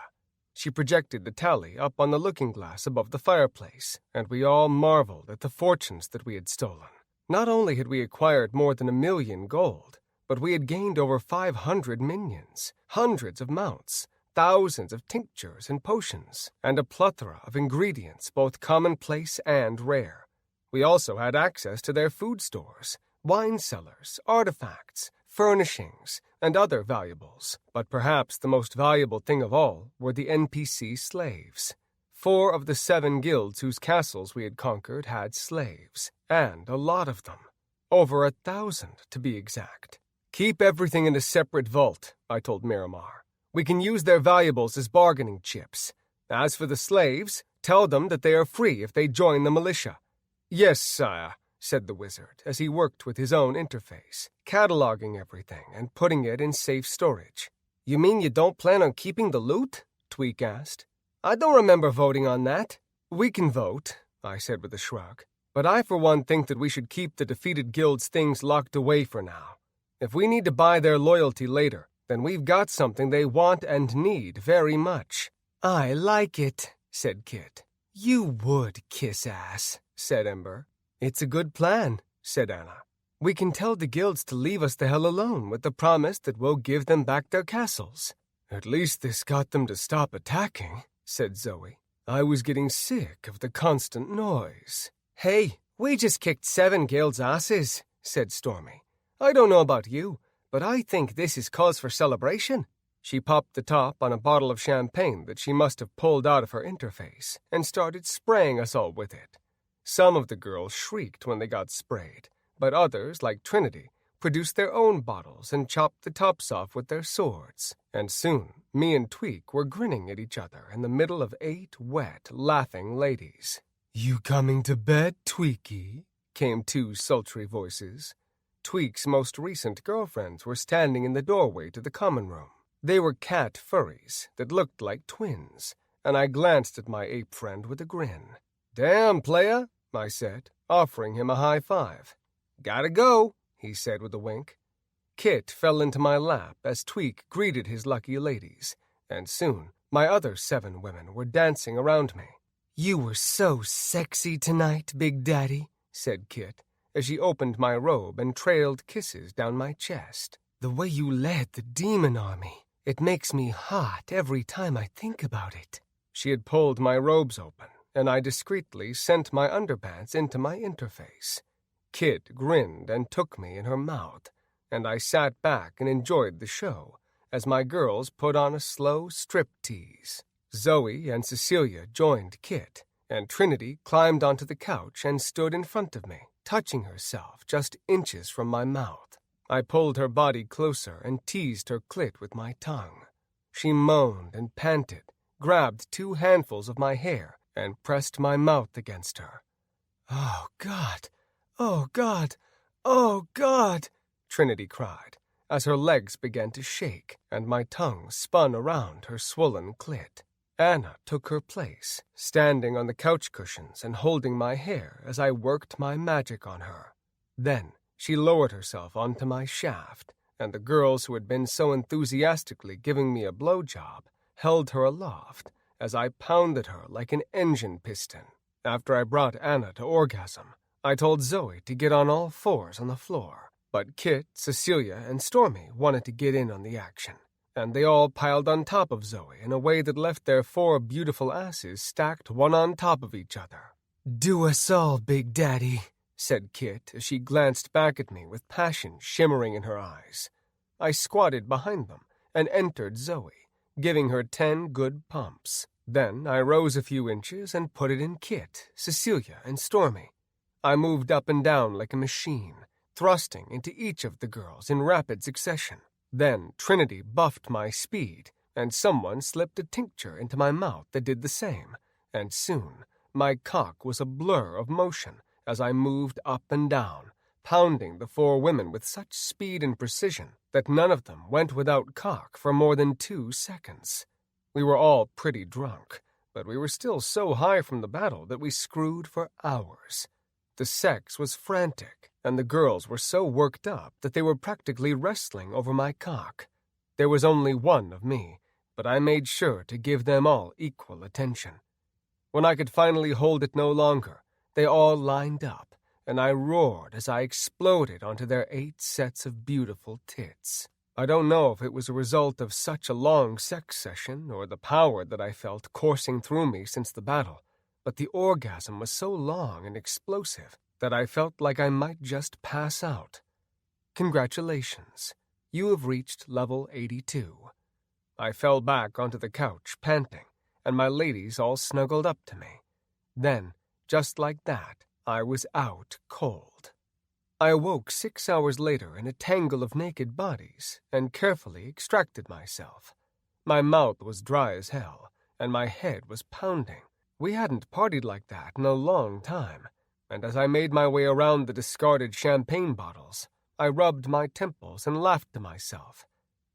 She projected the tally up on the looking-glass above the fireplace, and we all marveled at the fortunes that we had stolen. Not only had we acquired more than 1,000,000 gold, but we had gained over 500 minions, hundreds of mounts, thousands of tinctures and potions, and a plethora of ingredients both commonplace and rare. We also had access to their food stores, wine cellars, artifacts, furnishings, and other valuables, but perhaps the most valuable thing of all were the NPC slaves. 4 of the 7 guilds whose castles we had conquered had slaves, and a lot of them. Over 1,000, to be exact. Keep everything in a separate vault, I told Miramar. We can use their valuables as bargaining chips. As for the slaves, tell them that they are free if they join the militia. Yes, sire, said the wizard, as he worked with his own interface, cataloging everything and putting it in safe storage. You mean you don't plan on keeping the loot? Tweak asked. I don't remember voting on that. We can vote, I said with a shrug, but I for one think that we should keep the defeated guild's things locked away for now. If we need to buy their loyalty later, then we've got something they want and need very much. I like it, said Kit. You would, kiss ass, said Ember. It's a good plan, said Anna. We can tell the guilds to leave us the hell alone with the promise that we'll give them back their castles. At least this got them to stop attacking, said Zoe. I was getting sick of the constant noise. Hey, we just kicked 7 guilds' asses, said Stormy. I don't know about you, but I think this is cause for celebration. She popped the top on a bottle of champagne that she must have pulled out of her interface and started spraying us all with it. Some of the girls shrieked when they got sprayed, but others, like Trinity, produced their own bottles and chopped the tops off with their swords. And soon, me and Tweak were grinning at each other in the middle of 8 wet, laughing ladies. You coming to bed, Tweaky? Came 2 sultry voices. Tweak's most recent girlfriends were standing in the doorway to the common room. They were cat furries that looked like twins, and I glanced at my ape friend with a grin. Damn, playa, I said, offering him a high five. Gotta go, he said with a wink. Kit fell into my lap as Tweak greeted his lucky ladies, and soon my other 7 women were dancing around me. You were so sexy tonight, Big Daddy, said Kit, as she opened my robe and trailed kisses down my chest. The way you led the demon army, it makes me hot every time I think about it. She had pulled my robes open, and I discreetly sent my underpants into my interface. Kit grinned and took me in her mouth, and I sat back and enjoyed the show as my girls put on a slow striptease. Zoe and Cecilia joined Kit, and Trinity climbed onto the couch and stood in front of me, touching herself just inches from my mouth. I pulled her body closer and teased her clit with my tongue. She moaned and panted, grabbed 2 handfuls of my hair, and pressed my mouth against her. Oh, God! Oh, God! Oh, God! Trinity cried, as her legs began to shake and my tongue spun around her swollen clit. Anna took her place, standing on the couch cushions and holding my hair as I worked my magic on her. Then she lowered herself onto my shaft, and the girls who had been so enthusiastically giving me a blowjob held her aloft as I pounded her like an engine piston. After I brought Anna to orgasm, I told Zoe to get on all 4s on the floor, but Kit, Cecilia, and Stormy wanted to get in on the action, and they all piled on top of Zoe in a way that left their 4 beautiful asses stacked one on top of each other. Do us all, Big Daddy, said Kit as she glanced back at me with passion shimmering in her eyes. I squatted behind them and entered Zoe, giving her 10 good pumps. Then I rose a few inches and put it in Kit, Cecilia, and Stormy. I moved up and down like a machine, thrusting into each of the girls in rapid succession. Then Trinity buffed my speed, and someone slipped a tincture into my mouth that did the same, and soon my cock was a blur of motion as I moved up and down, pounding the 4 women with such speed and precision that none of them went without cock for more than 2 seconds. We were all pretty drunk, but we were still so high from the battle that we screwed for hours. The sex was frantic, and the girls were so worked up that they were practically wrestling over my cock. There was only one of me, but I made sure to give them all equal attention. When I could finally hold it no longer, they all lined up, and I roared as I exploded onto their 8 sets of beautiful tits. I don't know if it was a result of such a long sex session or the power that I felt coursing through me since the battle, but the orgasm was so long and explosive that I felt like I might just pass out. Congratulations, you have reached level 82. I fell back onto the couch, panting, and my ladies all snuggled up to me. Then, just like that, I was out cold. I awoke 6 hours later in a tangle of naked bodies and carefully extracted myself. My mouth was dry as hell, and my head was pounding. We hadn't partied like that in a long time, and as I made my way around the discarded champagne bottles, I rubbed my temples and laughed to myself.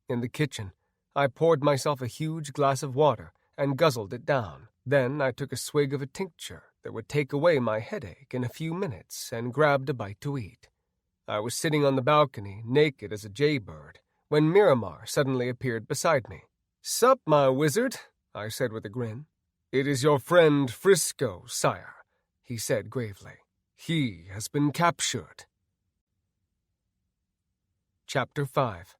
In the kitchen, I poured myself a huge glass of water and guzzled it down. Then I took a swig of a tincture that would take away my headache in a few minutes and grabbed a bite to eat. I was sitting on the balcony, naked as a jaybird, when Miramar suddenly appeared beside me. "Sup, my wizard," I said with a grin. "It is your friend Frisco, sire," he said gravely. "He has been captured." Chapter 5.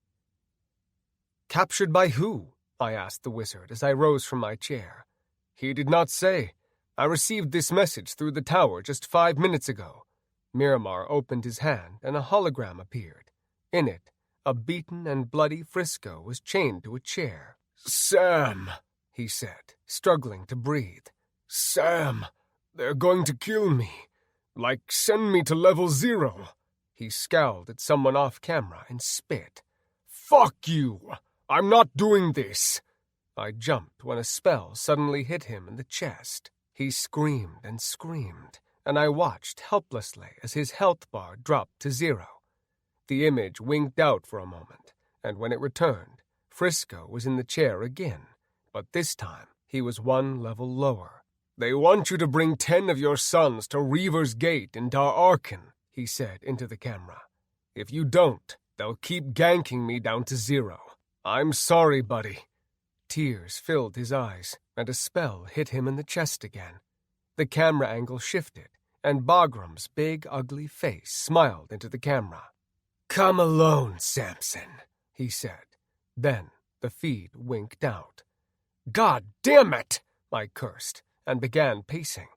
"Captured by who?" I asked the wizard as I rose from my chair. "He did not say. I received this message through the tower just 5 minutes ago." Miramar opened his hand and a hologram appeared. In it, a beaten and bloody Frisco was chained to a chair. "Sam," he said, struggling to breathe. "Sam, they're going to kill me. Like, send me to level 0. He scowled at someone off camera and spit. "Fuck you! I'm not doing this!" I jumped when a spell suddenly hit him in the chest. He screamed and screamed, and I watched helplessly as his health bar dropped to 0. The image winked out for a moment, and when it returned, Frisco was in the chair again, but this time he was 1 level lower. "They want you to bring 10 of your sons to Reaver's Gate in Dar Arkan," he said into the camera. "If you don't, they'll keep ganking me down to 0. I'm sorry, buddy." Tears filled his eyes, and a spell hit him in the chest again. The camera angle shifted, and Bagram's big, ugly face smiled into the camera. "Come alone, Samson," he said. Then the feed winked out. "God damn it!" I cursed, and began pacing.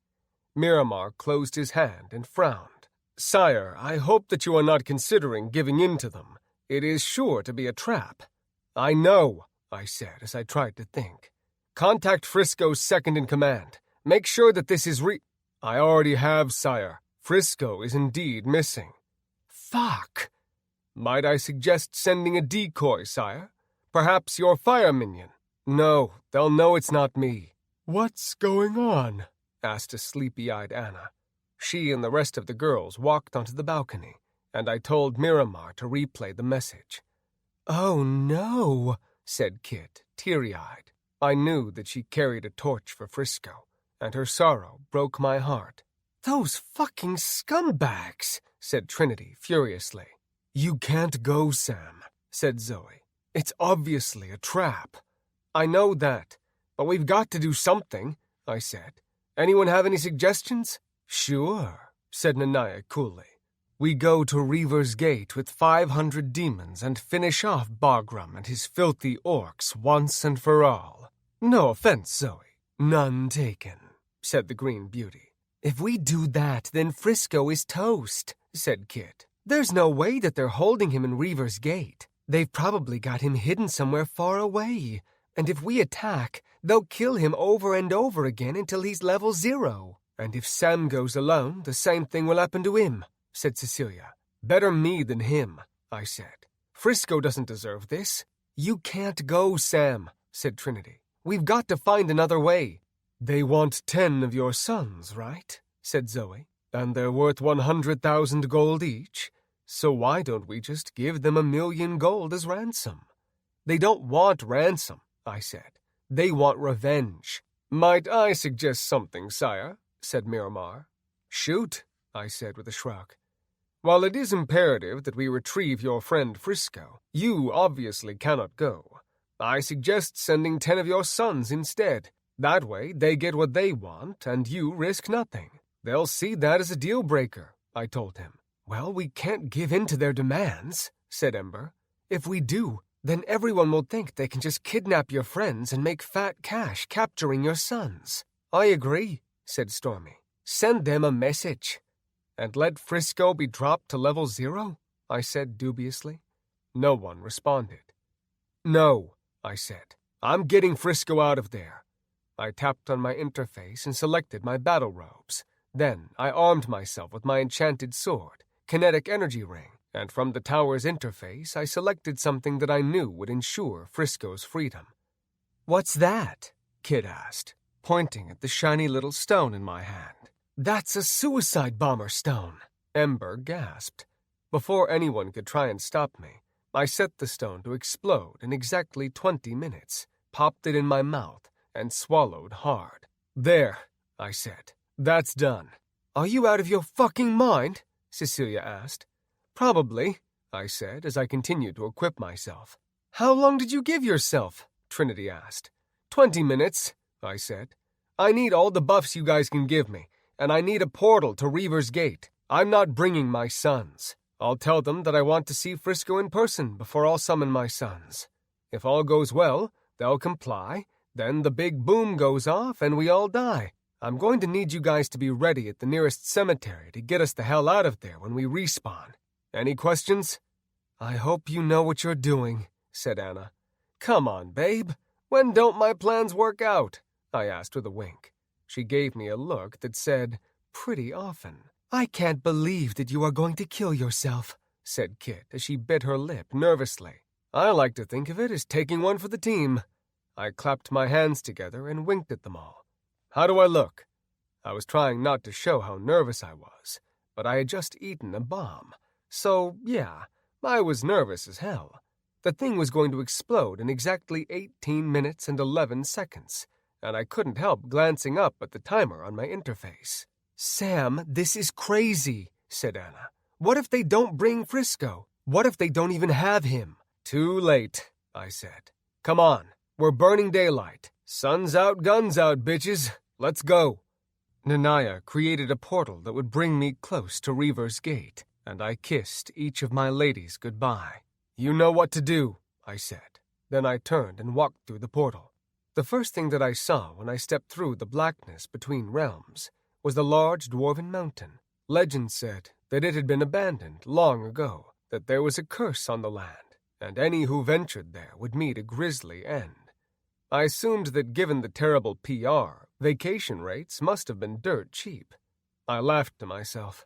Miramar closed his hand and frowned. "Sire, I hope that you are not considering giving in to them. It is sure to be a trap." "I know," I said as I tried to think. "Contact Frisco's second-in-command. Make sure that this is "I already have, sire. Frisco is indeed missing." "Fuck!" "Might I suggest sending a decoy, sire? Perhaps your fire minion?" "No, they'll know it's not me." "What's going on?" asked a sleepy-eyed Anna. She and the rest of the girls walked onto the balcony, and I told Miramar to replay the message. "Oh, no," said Kit, teary-eyed. I knew that she carried a torch for Frisco, and her sorrow broke my heart. "Those fucking scumbags," said Trinity furiously. "You can't go, Sam," said Zoe. "It's obviously a trap." "I know that, but we've got to do something," I said. "Anyone have any suggestions?" "Sure," said Nanaya coolly. "We go to Reaver's Gate with 500 demons and finish off Bagram and his filthy orcs once and for all." "No offense, Zoe. None taken," said the Green Beauty. "If we do that, then Frisco is toast," said Kit. "There's no way that they're holding him in Reaver's Gate. They've probably got him hidden somewhere far away. And if we attack, they'll kill him over and over again until he's level 0. And if Sam goes alone, the same thing will happen to him," said Cecilia. "Better me than him," I said. "Frisco doesn't deserve this." "You can't go, Sam," said Trinity. "We've got to find another way." "They want 10 of your sons, right?" said Zoe. And they're worth 100,000 gold each, so why don't we just give them 1,000,000 gold as ransom? They don't want ransom, I said. They want revenge. Might I suggest something, sire? Said Miramar. Shoot, I said with a shrug. While it is imperative that we retrieve your friend Frisco, you obviously cannot go. I suggest sending 10 of your sons instead. That way, they get what they want, and you risk nothing. They'll see that as a deal-breaker, I told him. Well, we can't give in to their demands, said Ember. If we do, then everyone will think they can just kidnap your friends and make fat cash capturing your sons. I agree, said Stormy. Send them a message. And let Frisco be dropped to level 0? I said dubiously. No one responded. No, I said. I'm getting Frisco out of there. I tapped on my interface and selected my battle robes. Then I armed myself with my enchanted sword, kinetic energy ring, and from the tower's interface I selected something that I knew would ensure Frisco's freedom. What's that? Kid asked, pointing at the shiny little stone in my hand. That's a suicide bomber stone, Ember gasped. Before anyone could try and stop me, I set the stone to explode in exactly 20 minutes, popped it in my mouth, and swallowed hard. There, I said. That's done. Are you out of your fucking mind? Cecilia asked. Probably, I said as I continued to equip myself. How long did you give yourself? Trinity asked. 20 minutes, I said. I need all the buffs you guys can give me, and I need a portal to Reaver's Gate. I'm not bringing my sons. I'll tell them that I want to see Frisco in person before I'll summon my sons. If all goes well, they'll comply, then the big boom goes off and we all die. I'm going to need you guys to be ready at the nearest cemetery to get us the hell out of there when we respawn. Any questions? I hope you know what you're doing, said Anna. Come on, babe. When don't my plans work out? I asked with a wink. She gave me a look that said, pretty often. I can't believe that you are going to kill yourself, said Kit as she bit her lip nervously. I like to think of it as taking one for the team. I clapped my hands together and winked at them all. How do I look? I was trying not to show how nervous I was, but I had just eaten a bomb. So, yeah, I was nervous as hell. The thing was going to explode in exactly 18 minutes and 11 seconds, and I couldn't help glancing up at the timer on my interface. Sam, this is crazy, said Anna. What if they don't bring Frisco? What if they don't even have him? Too late, I said. Come on, we're burning daylight. Sun's out, guns out, bitches. Let's go. Nanaya created a portal that would bring me close to Reaver's Gate, and I kissed each of my ladies goodbye. You know what to do, I said. Then I turned and walked through the portal. The first thing that I saw when I stepped through the blackness between realms was the large dwarven mountain. Legend said that it had been abandoned long ago, that there was a curse on the land, and any who ventured there would meet a grisly end. I assumed that given the terrible PR, vacation rates must have been dirt cheap. I laughed to myself.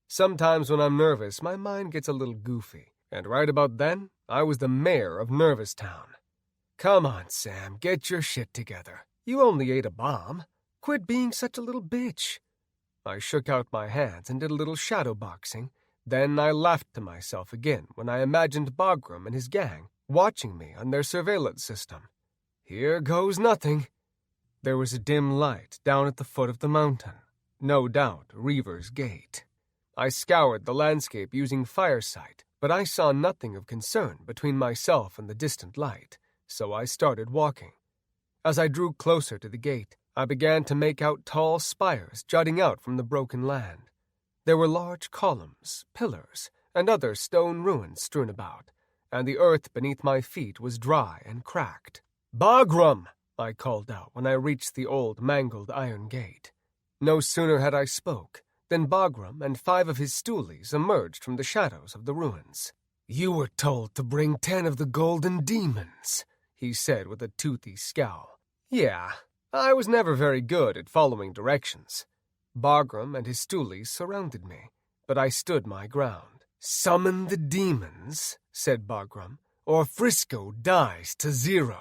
Sometimes when I'm nervous, my mind gets a little goofy, and right about then, I was the mayor of Nervous Town. Come on, Sam, get your shit together. You only ate a bomb. Quit being such a little bitch. I shook out my hands and did a little shadow boxing. Then I laughed to myself again when I imagined Bagram and his gang watching me on their surveillance system. Here goes nothing. There was a dim light down at the foot of the mountain. No doubt Reaver's Gate. I scoured the landscape using firesight, but I saw nothing of concern between myself and the distant light, so I started walking. As I drew closer to the gate, I began to make out tall spires jutting out from the broken land. There were large columns, pillars, and other stone ruins strewn about, and the earth beneath my feet was dry and cracked. Bagram! I called out when I reached the old mangled iron gate. No sooner had I spoke than Bagram and 5 of his stoolies emerged from the shadows of the ruins. You were told to bring 10 of the golden demons, he said with a toothy scowl. Yeah, I was never very good at following directions. Bagram and his stoolies surrounded me, but I stood my ground. Summon the demons, said Bagram, or Frisco dies to 0.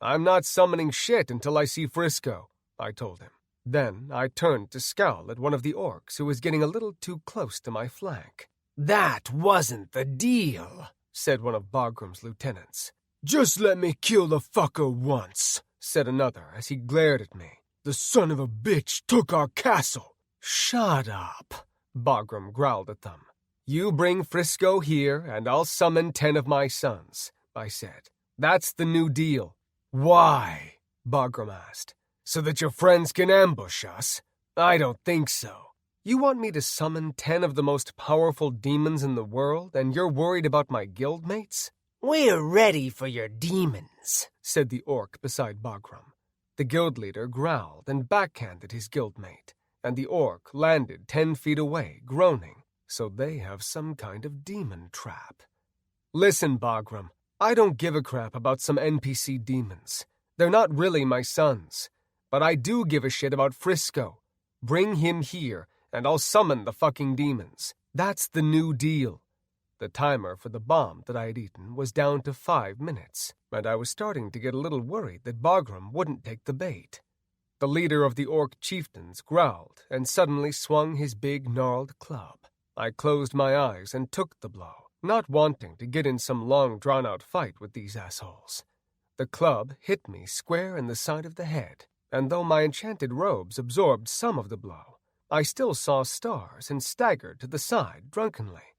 I'm not summoning shit until I see Frisco, I told him. Then I turned to scowl at one of the orcs who was getting a little too close to my flank. "That wasn't the deal," said one of Bagram's lieutenants. "Just let me kill the fucker once," said another as he glared at me. "The son of a bitch took our castle." "Shut up," Bagram growled at them. "You bring Frisco here, and I'll summon 10 of my sons," I said. "That's the new deal." "Why?" Bagram asked. "So that your friends can ambush us? I don't think so." "You want me to summon 10 of the most powerful demons in the world, and you're worried about my guildmates?" "We're ready for your demons," said the orc beside Bagram. The guild leader growled and backhanded his guildmate, and the orc landed 10 feet away, groaning. So they have some kind of demon trap. "Listen, Bagram, I don't give a crap about some NPC demons. They're not really my sons. But I do give a shit about Frisco. Bring him here, and I'll summon the fucking demons. That's the new deal." The timer for the bomb that I had eaten was down to 5 minutes, and I was starting to get a little worried that Bagram wouldn't take the bait. The leader of the orc chieftains growled and suddenly swung his big gnarled club. I closed my eyes and took the blow, not wanting to get in some long drawn-out fight with these assholes. The club hit me square in the side of the head, and though my enchanted robes absorbed some of the blow, I still saw stars and staggered to the side drunkenly.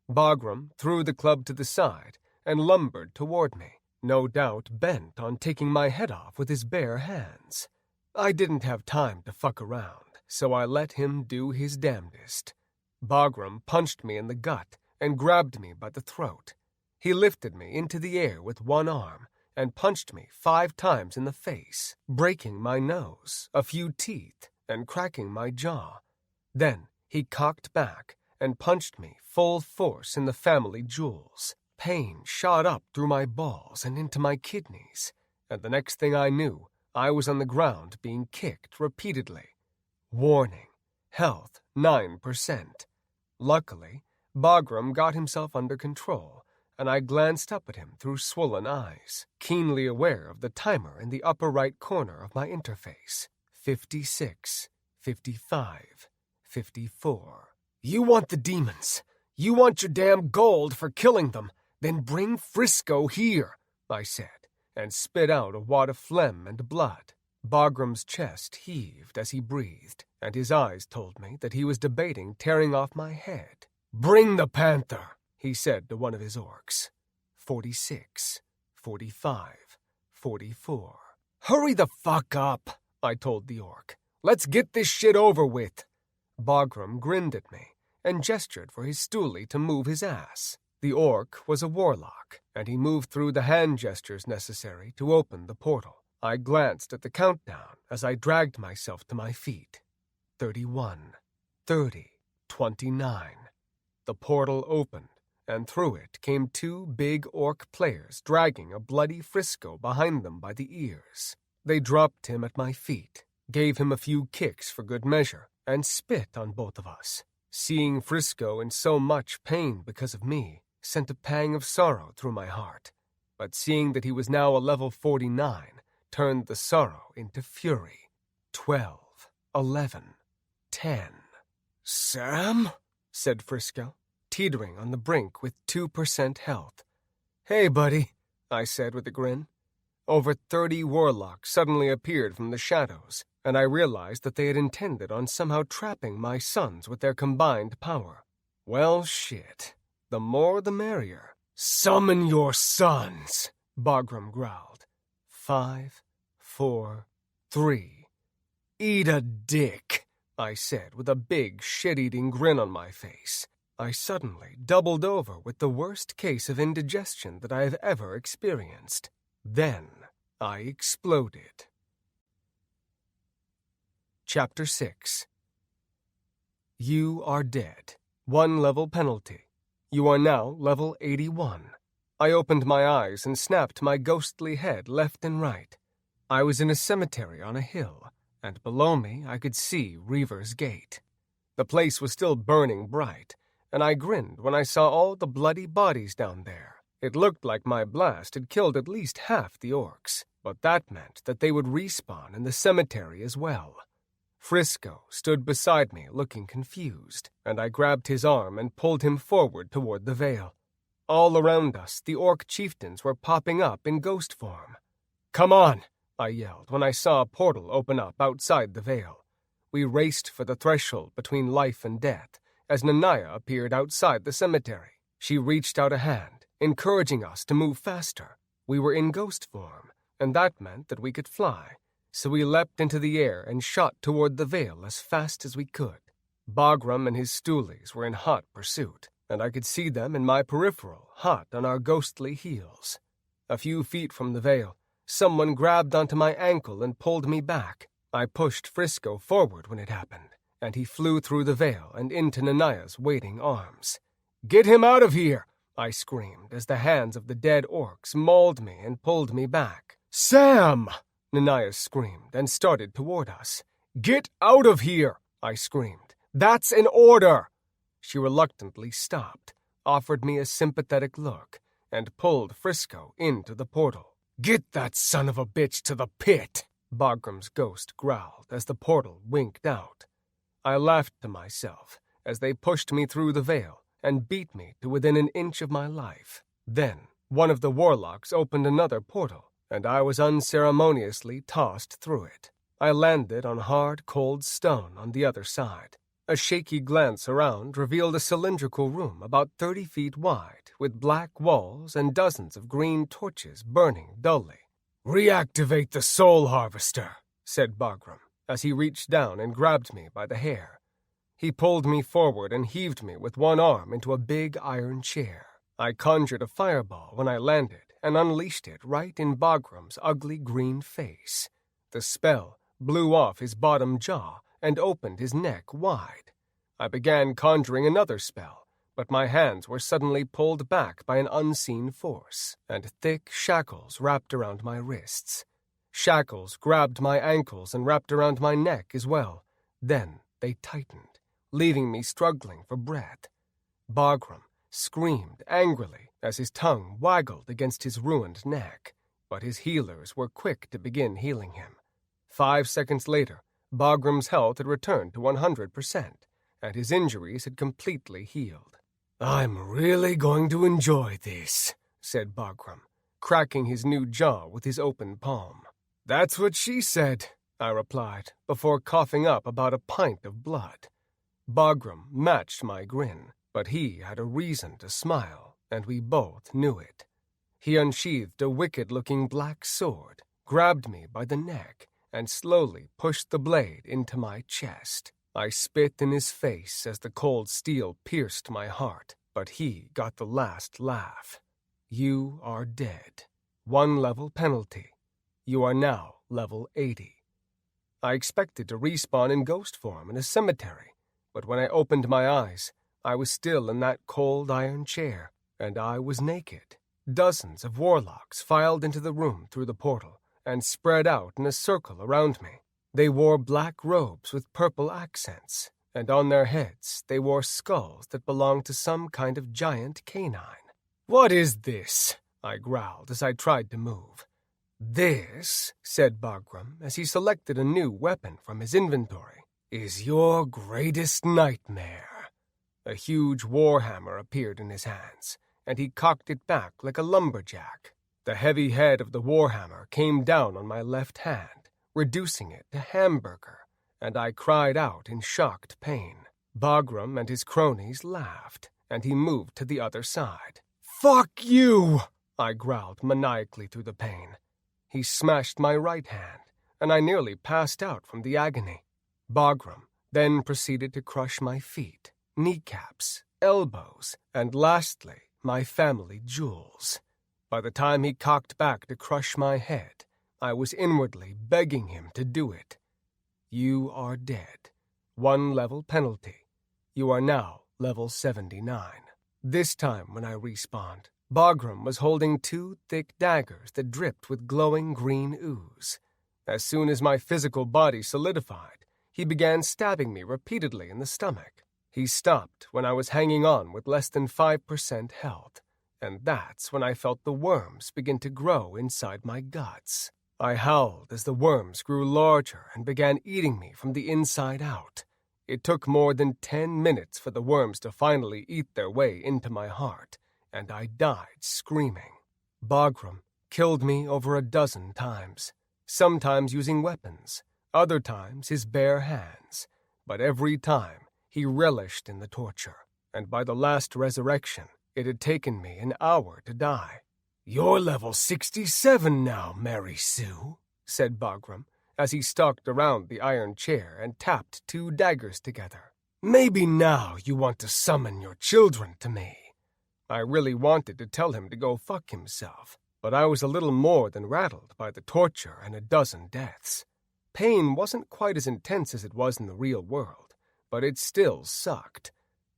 Bagram threw the club to the side and lumbered toward me, no doubt bent on taking my head off with his bare hands. I didn't have time to fuck around, so I let him do his damnedest. Bagram punched me in the gut and grabbed me by the throat. He lifted me into the air with one arm and punched me 5 times in the face, breaking my nose, a few teeth, and cracking my jaw. Then he cocked back and punched me full force in the family jewels. Pain shot up through my balls and into my kidneys, and the next thing I knew, I was on the ground being kicked repeatedly. Warning: health 9%. Luckily, Bagram got himself under control, and I glanced up at him through swollen eyes, keenly aware of the timer in the upper right corner of my interface. 56, 55, 54. "You want the demons. You want your damn gold for killing them. Then bring Frisco here," I said, and spit out a wad of phlegm and blood. Bagram's chest heaved as he breathed, and his eyes told me that he was debating tearing off my head. "Bring the panther," he said to one of his orcs. 46, 45, 44. "Hurry the fuck up," I told the orc. "Let's get this shit over with." Bagram grinned at me and gestured for his stoolie to move his ass. The orc was a warlock, and he moved through the hand gestures necessary to open the portal. I glanced at the countdown as I dragged myself to my feet. 31, 30, 29. The portal opened, and through it came 2 big orc players dragging a bloody Frisco behind them by the ears. They dropped him at my feet, gave him a few kicks for good measure, and spit on both of us. Seeing Frisco in so much pain because of me sent a pang of sorrow through my heart, but seeing that he was now a level 49 turned the sorrow into fury. 12, 11, 10. "Sam?" said Frisco, teetering on the brink with 2% health. "Hey, buddy," I said with a grin. Over 30 warlocks suddenly appeared from the shadows, and I realized that they had intended on somehow trapping my sons with their combined power. Well, shit. The more the merrier. "Summon your sons," Bagram growled. 5, 4, 3. "Eat a dick," I said with a big shit-eating grin on my face. I suddenly doubled over with the worst case of indigestion that I have ever experienced. Then I exploded. Chapter 6. You are dead. 1 level penalty. You are now level 81. I opened my eyes and snapped my ghostly head left and right. I was in a cemetery on a hill, and below me I could see Reaver's Gate. The place was still burning bright, and I grinned when I saw all the bloody bodies down there. It looked like my blast had killed at least half the orcs, but that meant that they would respawn in the cemetery as well. Frisco stood beside me looking confused, and I grabbed his arm and pulled him forward toward the veil. All around us, the orc chieftains were popping up in ghost form. "Come on!" I yelled when I saw a portal open up outside the veil. We raced for the threshold between life and death as Nanaya appeared outside the cemetery. She reached out a hand, encouraging us to move faster. We were in ghost form, and that meant that we could fly, so we leapt into the air and shot toward the veil as fast as we could. Bagram and his stoolies were in hot pursuit, and I could see them in my peripheral, hot on our ghostly heels. A few feet from the veil, someone grabbed onto my ankle and pulled me back. I pushed Frisco forward when it happened, and he flew through the veil and into Nanaya's waiting arms. "Get him out of here!" I screamed as the hands of the dead orcs mauled me and pulled me back. "Sam!" Nanaya screamed and started toward us. "Get out of here!" I screamed. "That's an order!" She reluctantly stopped, offered me a sympathetic look, and pulled Frisco into the portal. "Get that son of a bitch to the pit!" Bagram's ghost growled as the portal winked out. I laughed to myself as they pushed me through the veil and beat me to within an inch of my life. Then one of the warlocks opened another portal, and I was unceremoniously tossed through it. I landed on hard, cold stone on the other side. A shaky glance around revealed a cylindrical room about 30 feet wide, with black walls and dozens of green torches burning dully. "Reactivate the soul harvester," said Bagram, as he reached down and grabbed me by the hair. He pulled me forward and heaved me with one arm into a big iron chair. I conjured a fireball when I landed and unleashed it right in Bagram's ugly green face. The spell blew off his bottom jaw and opened his neck wide. I began conjuring another spell, but my hands were suddenly pulled back by an unseen force, and thick shackles wrapped around my wrists. Shackles grabbed my ankles and wrapped around my neck as well. Then they tightened, leaving me struggling for breath. Bagram screamed angrily as his tongue waggled against his ruined neck, but his healers were quick to begin healing him. 5 seconds later, Bagram's health had returned to 100%, and his injuries had completely healed. "I'm really going to enjoy this," said Bagram, cracking his new jaw with his open palm. "That's what she said," I replied, before coughing up about a pint of blood. Bagram matched my grin, but he had a reason to smile, and we both knew it. He unsheathed a wicked-looking black sword, grabbed me by the neck, and slowly pushed the blade into my chest. I spit in his face as the cold steel pierced my heart, but he got the last laugh. "You are dead. 1 level penalty. You are now level 80. I expected to respawn in ghost form in a cemetery, but when I opened my eyes, I was still in that cold iron chair, and I was naked. Dozens of warlocks filed into the room through the portal and spread out in a circle around me. They wore black robes with purple accents, and on their heads they wore skulls that belonged to some kind of giant canine. "What is this?" I growled as I tried to move. "This," said Bagram as he selected a new weapon from his inventory, "is your greatest nightmare." A huge warhammer appeared in his hands, and he cocked it back like a lumberjack. The heavy head of the warhammer came down on my left hand, reducing it to hamburger, and I cried out in shocked pain. Bagram and his cronies laughed, and he moved to the other side. "Fuck you!" I growled maniacally through the pain. He smashed my right hand, and I nearly passed out from the agony. Bagram then proceeded to crush my feet, kneecaps, elbows, and lastly, my family jewels. By the time he cocked back to crush my head, I was inwardly begging him to do it. "You are dead. 1 level penalty. You are now level 79. This time when I respawned, Bagram was holding 2 thick daggers that dripped with glowing green ooze. As soon as my physical body solidified, he began stabbing me repeatedly in the stomach. He stopped when I was hanging on with less than 5% health, and that's when I felt the worms begin to grow inside my guts. I howled as the worms grew larger and began eating me from the inside out. It took more than 10 minutes for the worms to finally eat their way into my heart, and I died screaming. Bagram killed me over a dozen times, sometimes using weapons, other times his bare hands, but every time he relished in the torture, and by the last resurrection, it had taken me an hour to die. "You're level 67 now, Mary Sue," said Bagram, as he stalked around the iron chair and tapped 2 daggers together. "Maybe now you want to summon your children to me." I really wanted to tell him to go fuck himself, but I was a little more than rattled by the torture and a dozen deaths. Pain wasn't quite as intense as it was in the real world, but it still sucked.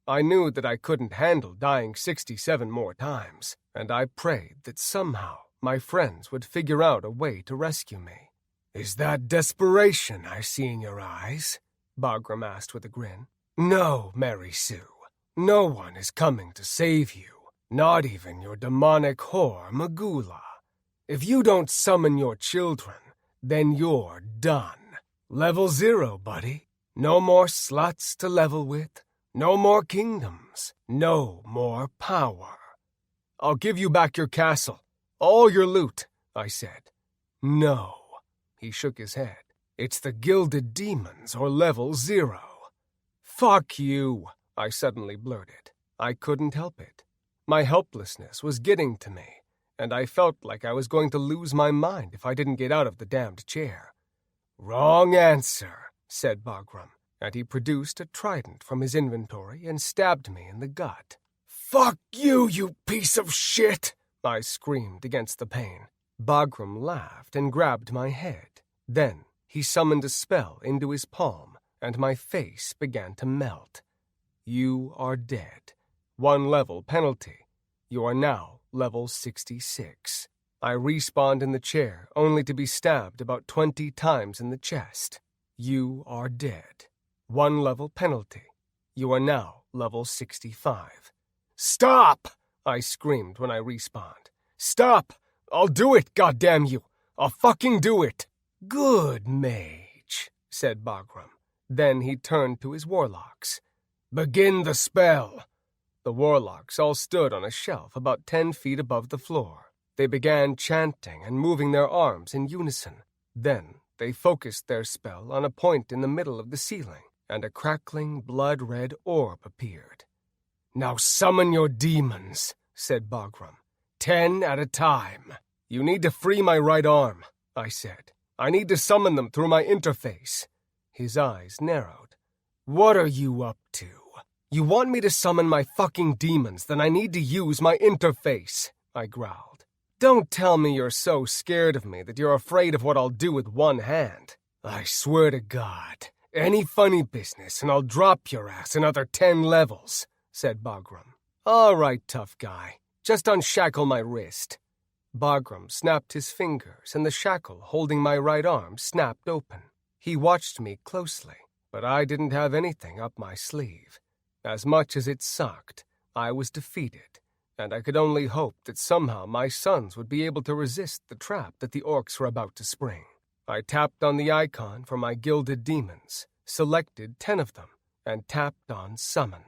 I knew that I couldn't handle dying 67 more times, and I prayed that somehow my friends would figure out a way to rescue me. "Is that desperation I see in your eyes?" Bagram asked with a grin. "No, Mary Sue. No one is coming to save you, not even your demonic whore, Magula. If you don't summon your children, then you're done. Level 0, buddy. No more sluts to level with, no more kingdoms, no more power." "I'll give you back your castle, all your loot," I said. "No." He shook his head. "It's the Gilded Demons or level 0. "Fuck you," I suddenly blurted. I couldn't help it. My helplessness was getting to me, and I felt like I was going to lose my mind if I didn't get out of the damned chair. "Wrong answer," said Bagram, and he produced a trident from his inventory and stabbed me in the gut. "Fuck you, you piece of shit!" I screamed against the pain. Bagram laughed and grabbed my head. Then he summoned a spell into his palm, and my face began to melt. "You are dead. 1 level penalty. You are now level 66. I respawned in the chair, only to be stabbed about 20 times in the chest. "You are dead. 1 level penalty. You are now level 65. "Stop!" I screamed when I respawned. "Stop! I'll do it, goddamn you! I'll fucking do it!" "Good, mage," said Bagram. Then he turned to his warlocks. "Begin the spell." The warlocks all stood on a shelf about 10 feet above the floor. They began chanting and moving their arms in unison. Then they focused their spell on a point in the middle of the ceiling, and a crackling blood-red orb appeared. "Now summon your demons," said Bagram. 10 at a time. "You need to free my right arm," I said. "I need to summon them through my interface." His eyes narrowed. "What are you up to? You want me to summon my fucking demons, then I need to use my interface," I growled. "Don't tell me you're so scared of me that you're afraid of what I'll do with one hand. I swear to God, any funny business and I'll drop your ass another 10 levels, said Bagram. "All right, tough guy. Just unshackle my wrist." Bagram snapped his fingers, and the shackle holding my right arm snapped open. He watched me closely, but I didn't have anything up my sleeve. As much as it sucked, I was defeated, and I could only hope that somehow my sons would be able to resist the trap that the orcs were about to spring. I tapped on the icon for my gilded demons, selected 10 of them, and tapped on summon.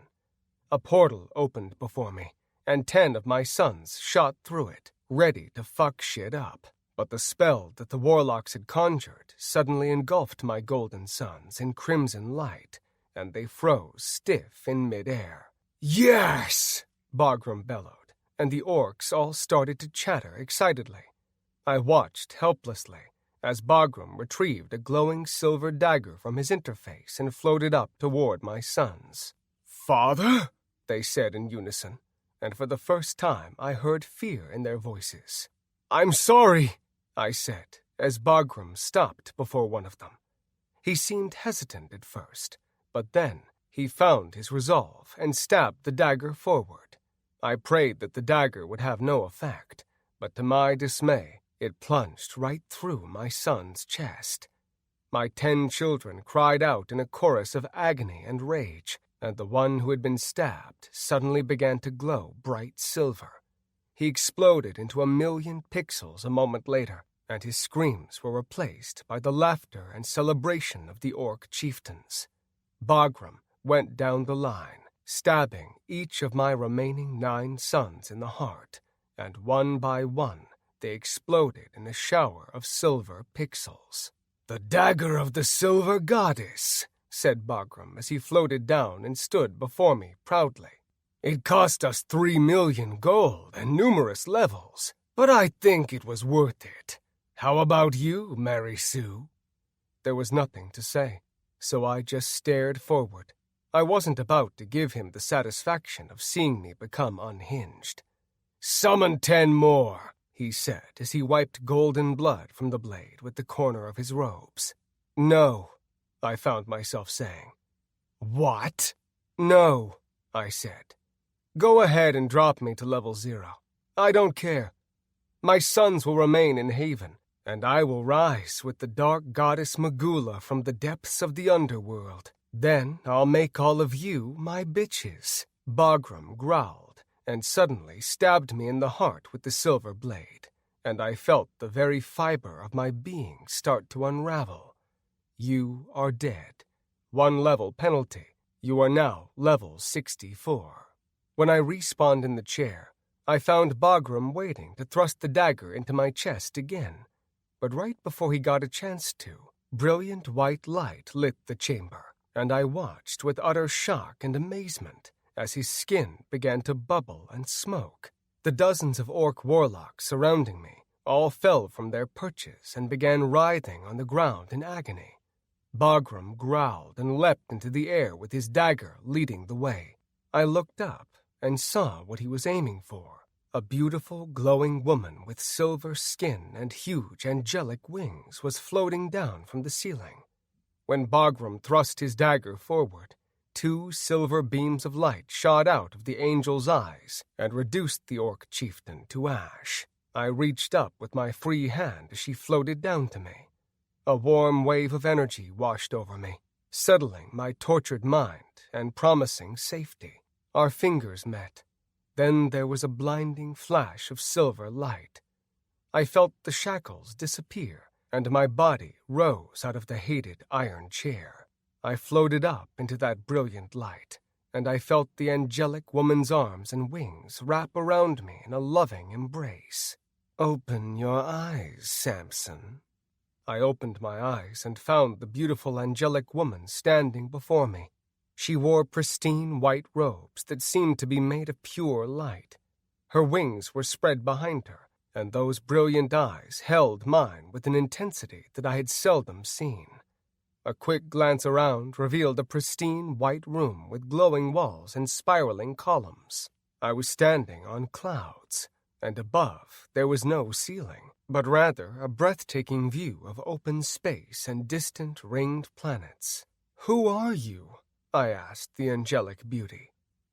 A portal opened before me, and 10 of my sons shot through it, ready to fuck shit up. But the spell that the warlocks had conjured suddenly engulfed my golden sons in crimson light, and they froze stiff in midair. "Yes!" Bagram bellowed, and the orcs all started to chatter excitedly. I watched helplessly as Bagram retrieved a glowing silver dagger from his interface and floated up toward my sons. "Father?" they said in unison, and for the first time I heard fear in their voices. "I'm sorry," I said, as Bagram stopped before one of them. He seemed hesitant at first, but then he found his resolve and stabbed the dagger forward. I prayed that the dagger would have no effect, but to my dismay, it plunged right through my son's chest. My 10 children cried out in a chorus of agony and rage, and the one who had been stabbed suddenly began to glow bright silver. He exploded into 1,000,000 pixels a moment later, and his screams were replaced by the laughter and celebration of the orc chieftains. Bagram went down the line, stabbing each of my remaining 9 sons in the heart, and one by one they exploded in a shower of silver pixels. "The dagger of the silver goddess," said Bagram as he floated down and stood before me proudly. "It cost us 3 million gold and numerous levels, but I think it was worth it. How about you, Mary Sue?" There was nothing to say, so I just stared forward. I wasn't about to give him the satisfaction of seeing me become unhinged. "Summon 10 more," he said as he wiped golden blood from the blade with the corner of his robes. "No," I found myself saying. "What?" "No," I said. "Go ahead and drop me to level 0. I don't care. My sons will remain in Haven, and I will rise with the dark goddess Magula from the depths of the underworld. Then I'll make all of you my bitches." Bagram growled and suddenly stabbed me in the heart with the silver blade, and I felt the very fiber of my being start to unravel. "You are dead. 1 level penalty. You are now level 64. When I respawned in the chair, I found Bagram waiting to thrust the dagger into my chest again. But right before he got a chance to, brilliant white light lit the chamber, and I watched with utter shock and amazement as his skin began to bubble and smoke. The dozens of orc warlocks surrounding me all fell from their perches and began writhing on the ground in agony. Bagram growled and leapt into the air with his dagger leading the way. I looked up and saw what he was aiming for, a beautiful, glowing woman with silver skin and huge angelic wings was floating down from the ceiling. When Bagram thrust his dagger forward, 2 silver beams of light shot out of the angel's eyes and reduced the orc chieftain to ash. I reached up with my free hand as she floated down to me. A warm wave of energy washed over me, settling my tortured mind and promising safety. Our fingers met. Then there was a blinding flash of silver light. I felt the shackles disappear, and my body rose out of the hated iron chair. I floated up into that brilliant light, and I felt the angelic woman's arms and wings wrap around me in a loving embrace. "Open your eyes, Samson." I opened my eyes and found the beautiful angelic woman standing before me. She wore pristine white robes that seemed to be made of pure light. Her wings were spread behind her, and those brilliant eyes held mine with an intensity that I had seldom seen. A quick glance around revealed a pristine white room with glowing walls and spiraling columns. I was standing on clouds, and above there was no ceiling, but rather a breathtaking view of open space and distant ringed planets. "Who are you?" I asked the angelic beauty.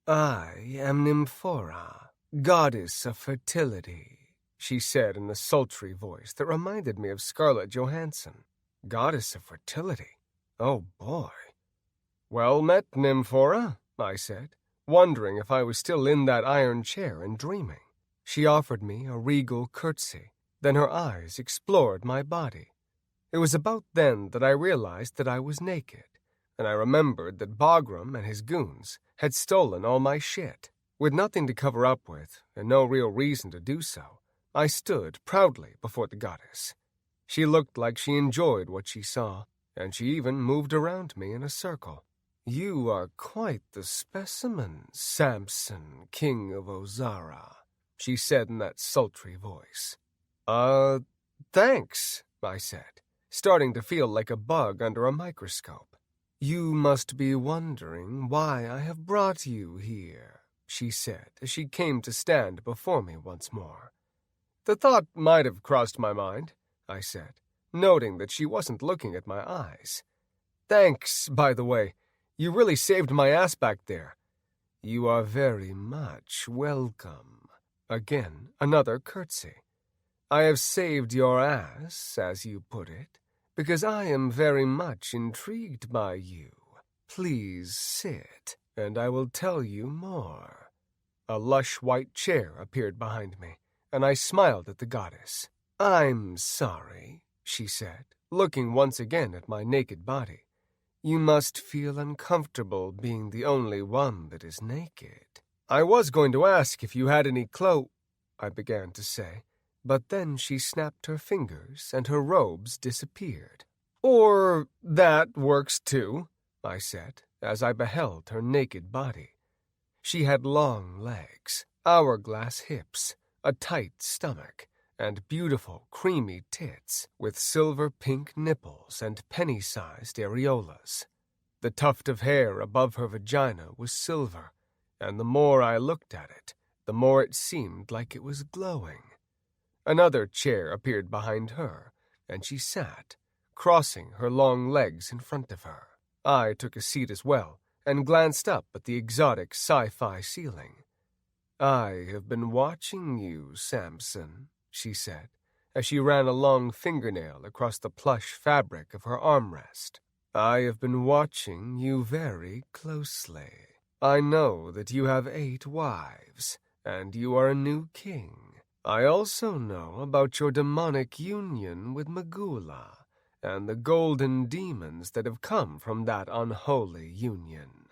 "I am Nymphora, goddess of fertility," she said in a sultry voice that reminded me of Scarlett Johansson. Goddess of fertility? Oh boy. "Well met, Nymphora," I said, wondering if I was still in that iron chair and dreaming. She offered me a regal curtsy, then her eyes explored my body. It was about then that I realized that I was naked, and I remembered that Bagram and his goons had stolen all my shit. With nothing to cover up with, and no real reason to do so, I stood proudly before the goddess. She looked like she enjoyed what she saw, and she even moved around me in a circle. "You are quite the specimen, Samson, king of Ozara," she said in that sultry voice. Thanks," I said, starting to feel like a bug under a microscope. "You must be wondering why I have brought you here," she said as she came to stand before me once more. "The thought might have crossed my mind," I said, noting that she wasn't looking at my eyes. "Thanks, by the way. You really saved my ass back there." "You are very much welcome." Again, another curtsy. "I have saved your ass, as you put it, because I am very much intrigued by you. Please sit, and I will tell you more." A lush white chair appeared behind me, and I smiled at the goddess. "I'm sorry," she said, looking once again at my naked body. "You must feel uncomfortable being the only one that is naked." "I was going to ask if you had any I began to say, but then she snapped her fingers and her robes disappeared. "Or that works too," I said, as I beheld her naked body. She had long legs, hourglass hips, a tight stomach, and beautiful creamy tits with silver-pink nipples and penny-sized areolas. The tuft of hair above her vagina was silver, and the more I looked at it, the more it seemed like it was glowing. Another chair appeared behind her, and she sat, crossing her long legs in front of her. I took a seat as well, and glanced up at the exotic sci-fi ceiling. "I have been watching you, Samson," she said, as she ran a long fingernail across the plush fabric of her armrest. "I have been watching you very closely. I know that you have 8 wives, and you are a new king. I also know about your demonic union with Magula, and the golden demons that have come from that unholy union."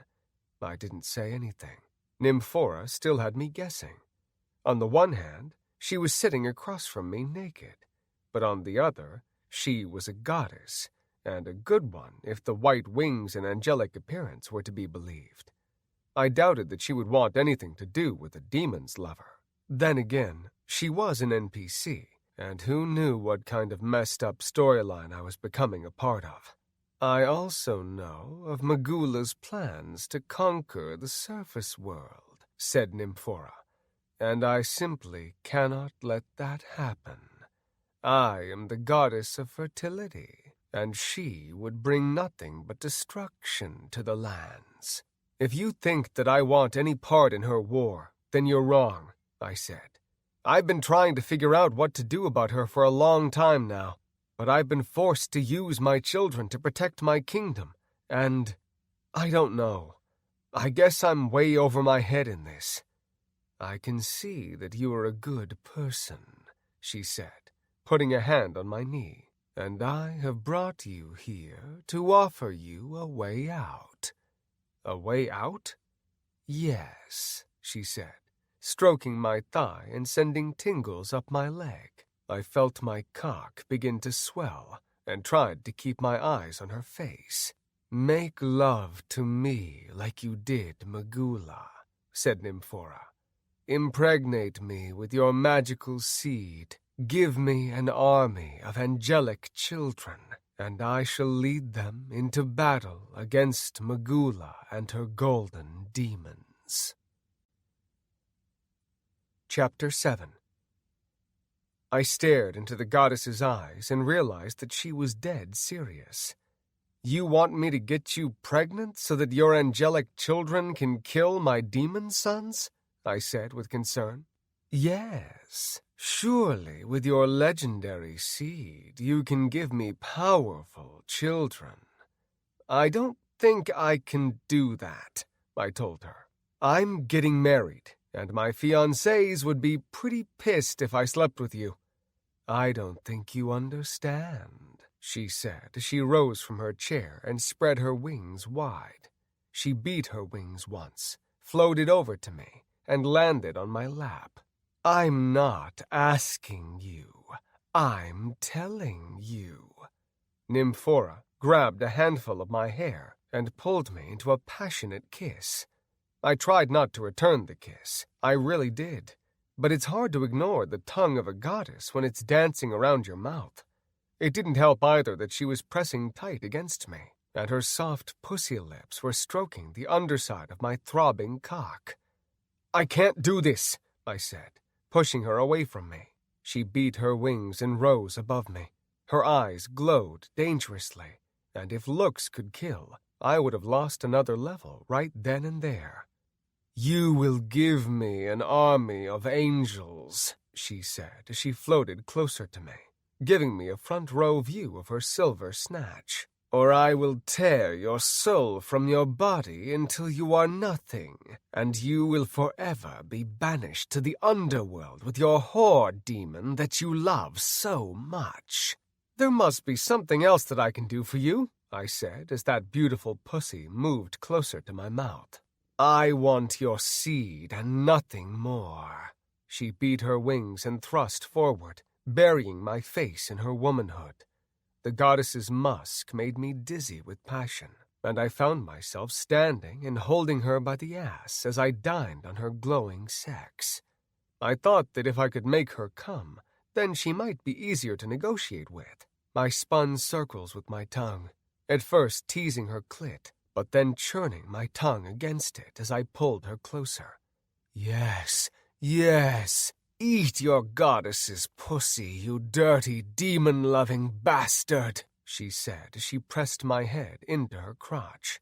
I didn't say anything. Nymphora still had me guessing. On the one hand, she was sitting across from me naked, but on the other, she was a goddess, and a good one if the white wings and angelic appearance were to be believed. I doubted that she would want anything to do with a demon's lover. Then again, she was an NPC, and who knew what kind of messed up storyline I was becoming a part of. "I also know of Magula's plans to conquer the surface world," said Nymphora, "and I simply cannot let that happen. I am the goddess of fertility, and she would bring nothing but destruction to the lands. If you think that I want any part in her war, then you're wrong," I said. "I've been trying to figure out what to do about her for a long time now, but I've been forced to use my children to protect my kingdom, and I don't know. I guess I'm way over my head in this." "I can see that you are a good person," she said, putting a hand on my knee, "and I have brought you here to offer you a way out." "A way out?" "Yes," she said, stroking my thigh and sending tingles up my leg. I felt my cock begin to swell and tried to keep my eyes on her face. "Make love to me like you did Magula," said Nymphora. "Impregnate me with your magical seed. Give me an army of angelic children, and I shall lead them into battle against Magula and her golden demons." Chapter 7. I stared into the goddess's eyes and realized that she was dead serious. "You want me to get you pregnant so that your angelic children can kill my demon sons?" I said with concern. "Yes, surely with your legendary seed you can give me powerful children." "I don't think I can do that," I told her. "I'm getting married, and my fiancés would be pretty pissed if I slept with you." "I don't think you understand," she said as she rose from her chair and spread her wings wide. She beat her wings once, floated over to me, and landed on my lap. "I'm not asking you. I'm telling you." Nymphora grabbed a handful of my hair and pulled me into a passionate kiss. I tried not to return the kiss. I really did. But it's hard to ignore the tongue of a goddess when it's dancing around your mouth. It didn't help either that she was pressing tight against me, and her soft pussy lips were stroking the underside of my throbbing cock. "I can't do this," I said, pushing her away from me. She beat her wings and rose above me. Her eyes glowed dangerously, and if looks could kill, I would have lost another level right then and there. "You will give me an army of angels," she said as she floated closer to me, giving me a front-row view of her silver snatch. or I will tear your soul from your body until you are nothing, and you will forever be banished to the underworld with your whore demon that you love so much." "There must be something else that I can do for you," I said as that beautiful pussy moved closer to my mouth. "I want your seed and nothing more." She beat her wings and thrust forward, burying my face in her womanhood. The goddess's musk made me dizzy with passion, and I found myself standing and holding her by the ass as I dined on her glowing sex. I thought that if I could make her come, then she might be easier to negotiate with. I spun circles with my tongue, at first teasing her clit, but then churning my tongue against it as I pulled her closer. "Yes, yes, eat your goddess's pussy, you dirty, demon-loving bastard," she said as she pressed my head into her crotch.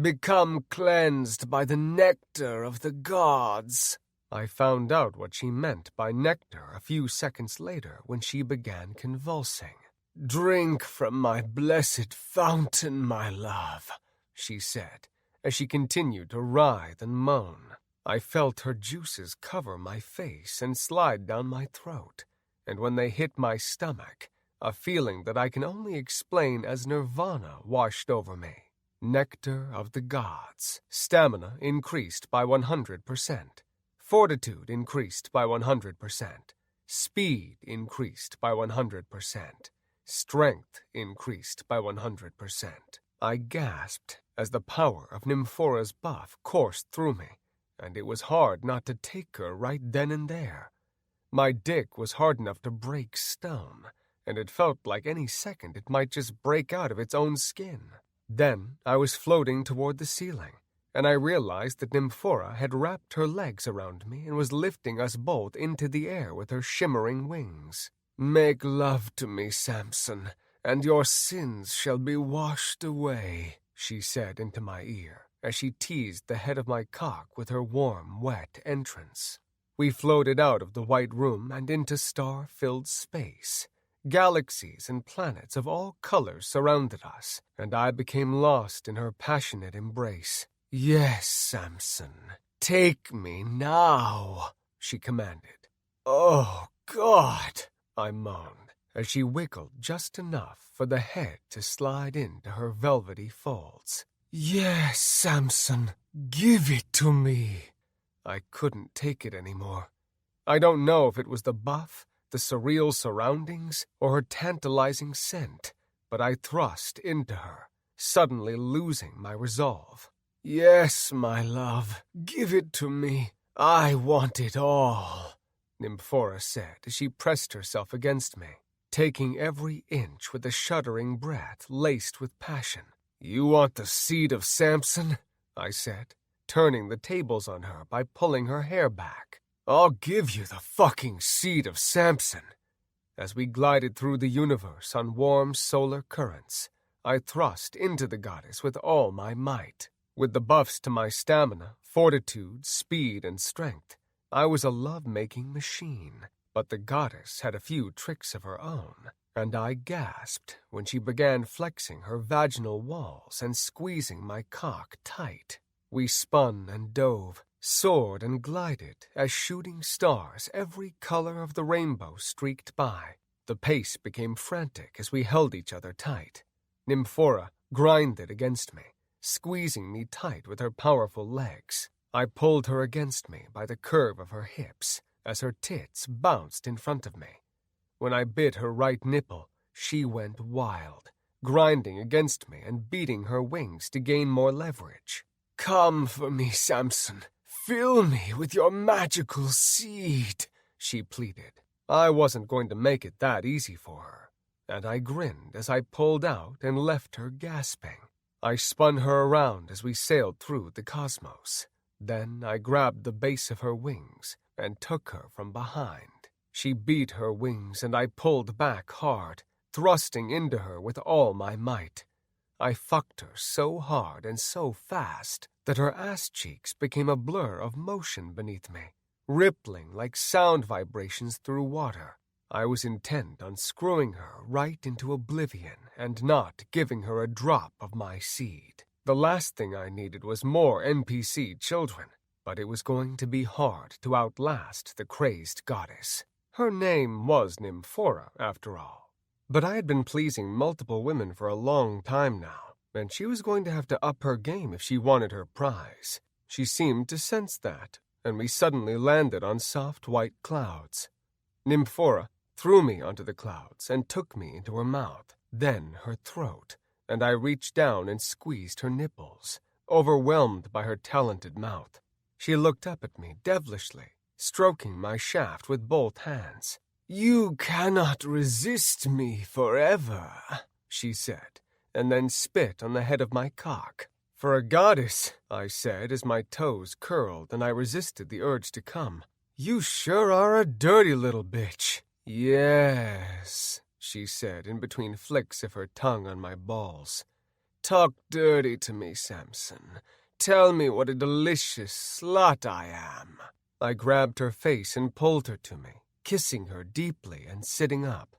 "Become cleansed by the nectar of the gods." I found out what she meant by nectar a few seconds later when she began convulsing. "Drink from my blessed fountain, my love," she said, as she continued to writhe and moan. I felt her juices cover my face and slide down my throat, and when they hit my stomach, a feeling that I can only explain as nirvana washed over me. Nectar of the gods. Stamina increased by 100%. Fortitude increased by 100%. Speed increased by 100%. Strength increased by 100%. I gasped as the power of Nymphora's buff coursed through me, and it was hard not to take her right then and there. My dick was hard enough to break stone, and it felt like any second it might just break out of its own skin. Then I was floating toward the ceiling, and I realized that Nymphora had wrapped her legs around me and was lifting us both into the air with her shimmering wings. "Make love to me, Samson, and your sins shall be washed away," she said into my ear, as she teased the head of my cock with her warm, wet entrance. We floated out of the white room and into star-filled space. Galaxies and planets of all colors surrounded us, and I became lost in her passionate embrace. "Yes, Samson, take me now," she commanded. "Oh, God," I moaned, as she wiggled just enough for the head to slide into her velvety folds. "Yes, Samson, give it to me." I couldn't take it anymore. I don't know if it was the buff, the surreal surroundings, or her tantalizing scent, but I thrust into her, suddenly losing my resolve. "Yes, my love, give it to me. I want it all," Nymphora said as she pressed herself against me, taking every inch with a shuddering breath laced with passion. "You want the seed of Samson?" I said, turning the tables on her by pulling her hair back. "I'll give you the fucking seed of Samson." As we glided through the universe on warm solar currents, I thrust into the goddess with all my might. With the buffs to my stamina, fortitude, speed, and strength, I was a love-making machine. But the goddess had a few tricks of her own, and I gasped when she began flexing her vaginal walls and squeezing my cock tight. We spun and dove, soared and glided as shooting stars every color of the rainbow streaked by. The pace became frantic as we held each other tight. Nymphora grinded against me, squeezing me tight with her powerful legs. I pulled her against me by the curve of her hips as her tits bounced in front of me. When I bit her right nipple, she went wild, grinding against me and beating her wings to gain more leverage. "Come for me, Samson. Fill me with your magical seed," she pleaded. I wasn't going to make it that easy for her, and I grinned as I pulled out and left her gasping. I spun her around as we sailed through the cosmos. Then I grabbed the base of her wings and took her from behind. She beat her wings and I pulled back hard, thrusting into her with all my might. I fucked her so hard and so fast that her ass cheeks became a blur of motion beneath me, rippling like sound vibrations through water. I was intent on screwing her right into oblivion and not giving her a drop of my seed. The last thing I needed was more NPC children, but it was going to be hard to outlast the crazed goddess. Her name was Nymphora, after all. But I had been pleasing multiple women for a long time now, and she was going to have to up her game if she wanted her prize. She seemed to sense that, and we suddenly landed on soft white clouds. Nymphora threw me onto the clouds and took me into her mouth, then her throat, and I reached down and squeezed her nipples, overwhelmed by her talented mouth. She looked up at me devilishly, stroking my shaft with both hands. "You cannot resist me forever," she said, and then spit on the head of my cock. "For a goddess," I said as my toes curled and I resisted the urge to come. "You sure are a dirty little bitch." "Yes," she said in between flicks of her tongue on my balls. "Talk dirty to me, Samson. Tell me what a delicious slut I am." I grabbed her face and pulled her to me, kissing her deeply and sitting up.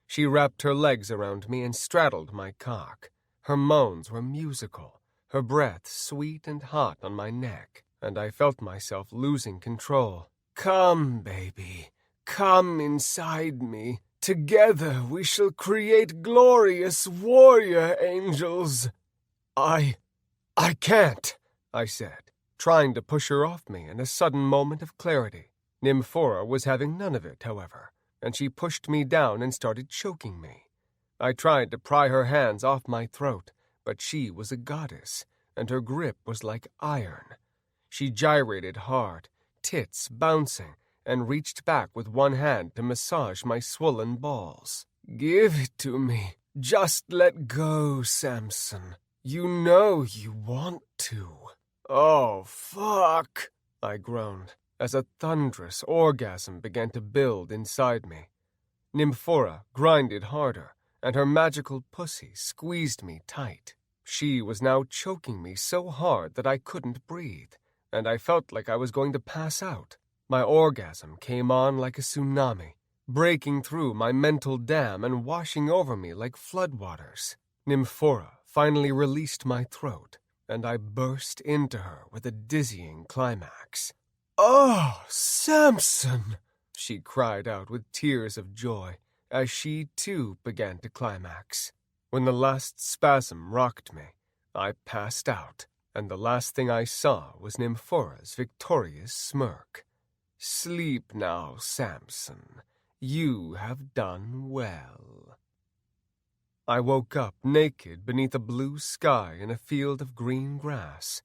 She wrapped her legs around me and straddled my cock. Her moans were musical, her breath sweet and hot on my neck, and I felt myself losing control. "Come, baby, come inside me. Together we shall create glorious warrior angels." I can't," I said, trying to push her off me in a sudden moment of clarity. Nymphora was having none of it, however, and she pushed me down and started choking me. I tried to pry her hands off my throat, but she was a goddess, and her grip was like iron. She gyrated hard, tits bouncing, and reached back with one hand to massage my swollen balls. "Give it to me. Just let go, Samson. You know you want to." "Oh, fuck," I groaned, as a thunderous orgasm began to build inside me. Nymphora grinded harder, and her magical pussy squeezed me tight. She was now choking me so hard that I couldn't breathe, and I felt like I was going to pass out. My orgasm came on like a tsunami, breaking through my mental dam and washing over me like floodwaters. Nymphora finally released my throat, and I burst into her with a dizzying climax. "Oh, Samson!" she cried out with tears of joy, as she too began to climax. When the last spasm rocked me, I passed out, and the last thing I saw was Nymphora's victorious smirk. "Sleep now, Samson. You have done well." I woke up naked beneath a blue sky in a field of green grass.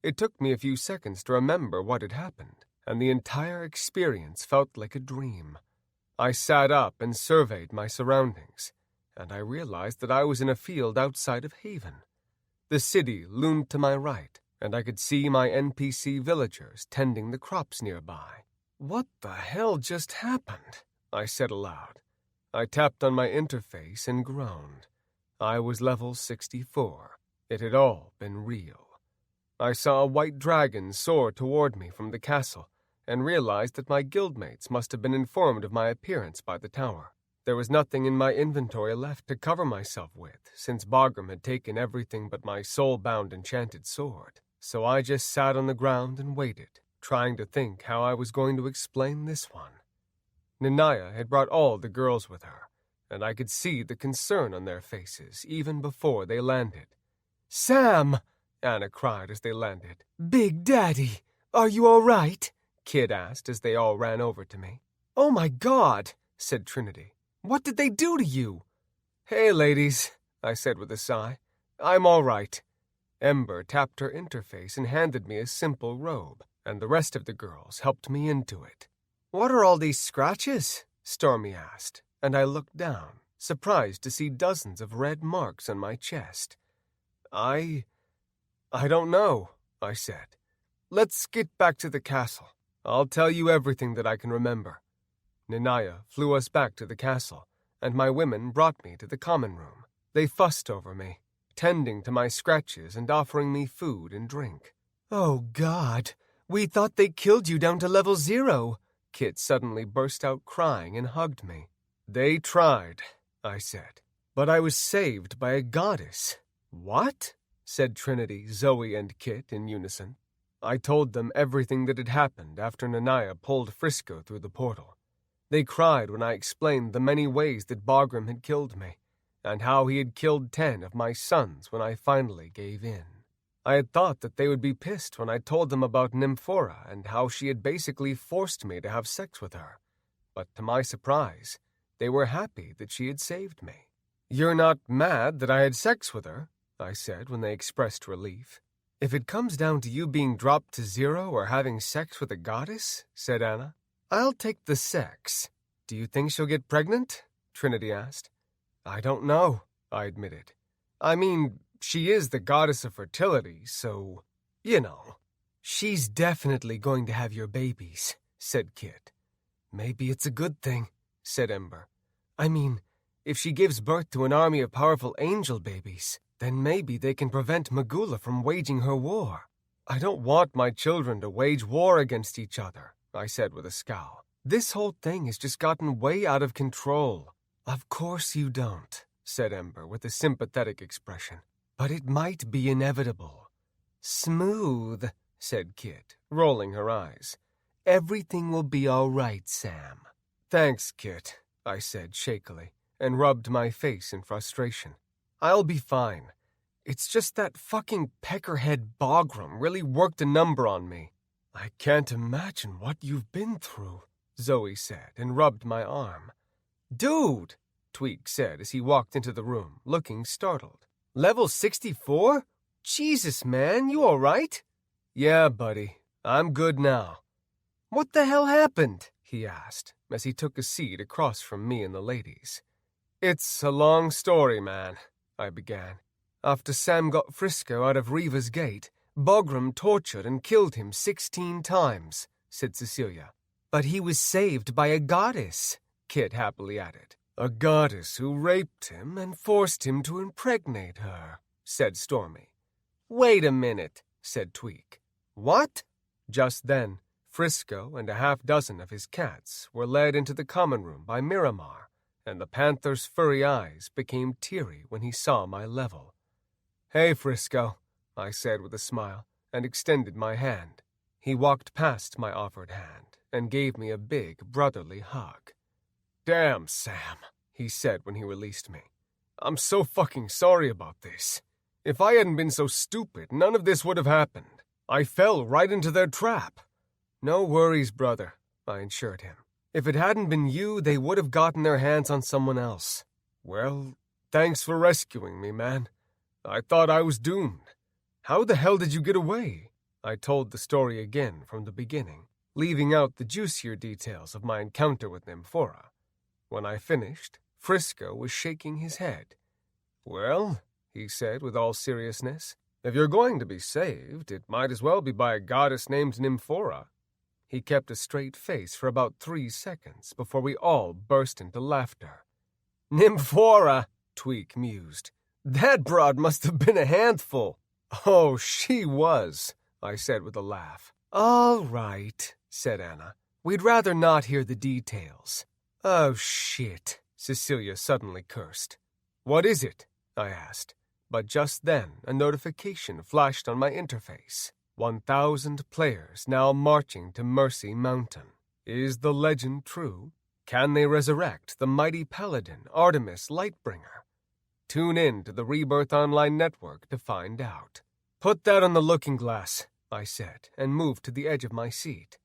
It took me a few seconds to remember what had happened, and the entire experience felt like a dream. I sat up and surveyed my surroundings, and I realized that I was in a field outside of Haven. The city loomed to my right, and I could see my NPC villagers tending the crops nearby. "What the hell just happened?" I said aloud. I tapped on my interface and groaned. I was level 64. It had all been real. I saw a white dragon soar toward me from the castle, and realized that my guildmates must have been informed of my appearance by the tower. There was nothing in my inventory left to cover myself with, since Bagram had taken everything but my soul-bound enchanted sword, so I just sat on the ground and waited, trying to think how I was going to explain this one. Nanaya had brought all the girls with her, and I could see the concern on their faces even before they landed. "Sam!" Anna cried as they landed. "Big Daddy, are you all right?" Kid asked as they all ran over to me. "Oh my God," said Trinity. "What did they do to you?" "Hey, ladies," I said with a sigh. "I'm all right." Ember tapped her interface and handed me a simple robe, and the rest of the girls helped me into it. "What are all these scratches?" Stormy asked, and I looked down, surprised to see dozens of red marks on my chest. I don't know," I said. "Let's get back to the castle. I'll tell you everything that I can remember." Nanaya flew us back to the castle, and my women brought me to the common room. They fussed over me, tending to my scratches and offering me food and drink. "Oh, God, we thought they killed you down to level 0. Kit suddenly burst out crying and hugged me. They tried, I said, but I was saved by a goddess. What? Said Trinity, Zoe, and Kit in unison. I told them everything that had happened after Nanaya pulled Frisco through the portal. They cried when I explained the many ways that Bagram had killed me, and how he had killed 10 of my sons when I finally gave in. I had thought that they would be pissed when I told them about Nymphora and how she had basically forced me to have sex with her. But to my surprise, they were happy that she had saved me. You're not mad that I had sex with her? I said when they expressed relief. If it comes down to you being dropped to 0 or having sex with a goddess, said Anna, I'll take the sex. Do you think she'll get pregnant? Trinity asked. I don't know, I admitted. I mean, she is the goddess of fertility, so, you know. She's definitely going to have your babies, said Kit. Maybe it's a good thing, said Ember. I mean, if she gives birth to an army of powerful angel babies, then maybe they can prevent Magula from waging her war. I don't want my children to wage war against each other, I said with a scowl. This whole thing has just gotten way out of control. Of course you don't, said Ember with a sympathetic expression. But it might be inevitable. Smooth, said Kit, rolling her eyes. Everything will be all right, Sam. Thanks, Kit, I said shakily, and rubbed my face in frustration. I'll be fine. It's just that fucking peckerhead Bagram really worked a number on me. I can't imagine what you've been through, Zoe said, and rubbed my arm. Dude, Tweak said as he walked into the room, looking startled. Level 64? Jesus, man, you all right? Yeah, buddy, I'm good now. What the hell happened? He asked, as he took a seat across from me and the ladies. It's a long story, man, I began. After Sam got Frisco out of Reva's gate, Bagram tortured and killed him 16 times, said Cecilia. But he was saved by a goddess, Kit happily added. A goddess who raped him and forced him to impregnate her, said Stormy. Wait a minute, said Tweak. What? Just then, Frisco and a half-dozen of his cats were led into the common room by Miramar, and the panther's furry eyes became teary when he saw my level. Hey, Frisco, I said with a smile, and extended my hand. He walked past my offered hand and gave me a big brotherly hug. Damn, Sam, he said when he released me. I'm so fucking sorry about this. If I hadn't been so stupid, none of this would have happened. I fell right into their trap. No worries, brother, I assured him. If it hadn't been you, they would have gotten their hands on someone else. Well, thanks for rescuing me, man. I thought I was doomed. How the hell did you get away? I told the story again from the beginning, leaving out the juicier details of my encounter with Nymphora. When I finished, Frisco was shaking his head. Well, he said with all seriousness, if you're going to be saved, it might as well be by a goddess named Nymphora. He kept a straight face for about 3 seconds before we all burst into laughter. Nymphora, Tweak mused. That broad must have been a handful. Oh, she was, I said with a laugh. All right, said Anna. We'd rather not hear the details. Oh, shit, Cecilia suddenly cursed. What is it? I asked. But just then, a notification flashed on my interface. 1,000 players now marching to Mercy Mountain. Is the legend true? Can they resurrect the mighty paladin Artemis Lightbringer? Tune in to the Rebirth Online network to find out. Put that on the looking glass, I said, and moved to the edge of my seat.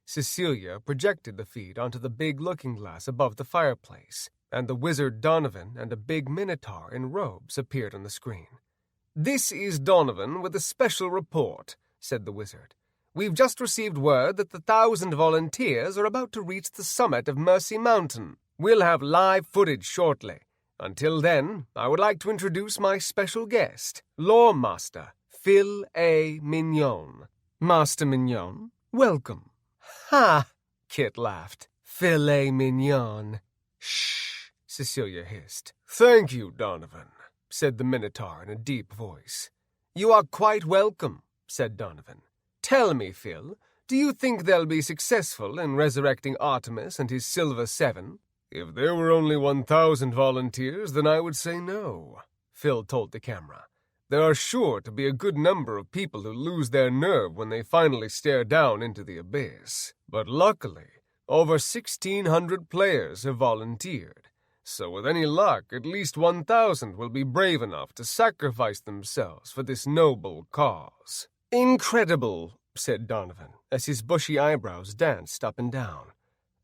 Cecilia projected the feed onto the big looking glass above the fireplace, and the wizard Donovan and a big minotaur in robes appeared on the screen. This is Donovan with a special report, said the wizard. We've just received word that the 1,000 volunteers are about to reach the summit of Mercy Mountain. We'll have live footage shortly. Until then, I would like to introduce my special guest, Lore Master Phil A. Mignon. Master Mignon, welcome. Ha! Kit laughed. Filet mignon. Shh, Cecilia hissed. Thank you, Donovan, said the Minotaur in a deep voice. You are quite welcome, said Donovan. Tell me, Phil, do you think they'll be successful in resurrecting Artemis and his Silver Seven? If there were only 1,000 volunteers, then I would say no, Phil told the camera. There are sure to be a good number of people who lose their nerve when they finally stare down into the abyss. But luckily, over 1,600 players have volunteered. So with any luck, at least 1,000 will be brave enough to sacrifice themselves for this noble cause. Incredible, said Donovan, as his bushy eyebrows danced up and down.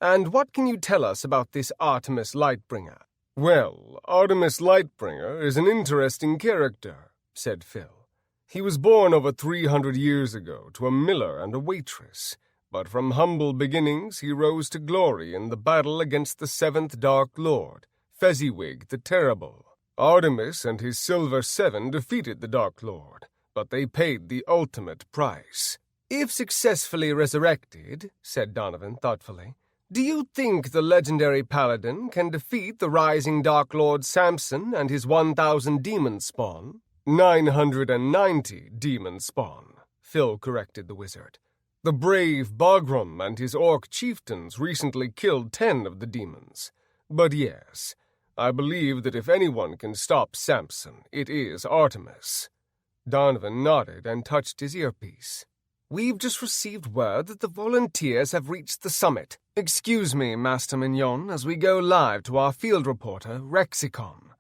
And what can you tell us about this Artemis Lightbringer? Well, Artemis Lightbringer is an interesting character, said Phil. He was born over 300 years ago to a miller and a waitress, but from humble beginnings he rose to glory in the battle against the seventh Dark Lord, Fezziwig the Terrible. Artemis and his Silver Seven defeated the Dark Lord, but they paid the ultimate price. If successfully resurrected, said Donovan thoughtfully, do you think the legendary paladin can defeat the rising Dark Lord Samson and his 1,000 demon spawn? 990 demon spawn, Phil corrected the wizard. The brave Bagram and his orc chieftains recently killed 10 of the demons. But yes, I believe that if anyone can stop Samson, it is Artemis. Donovan nodded and touched his earpiece. We've just received word that the volunteers have reached the summit. Excuse me, Master Mignon, as we go live to our field reporter, Rexicon.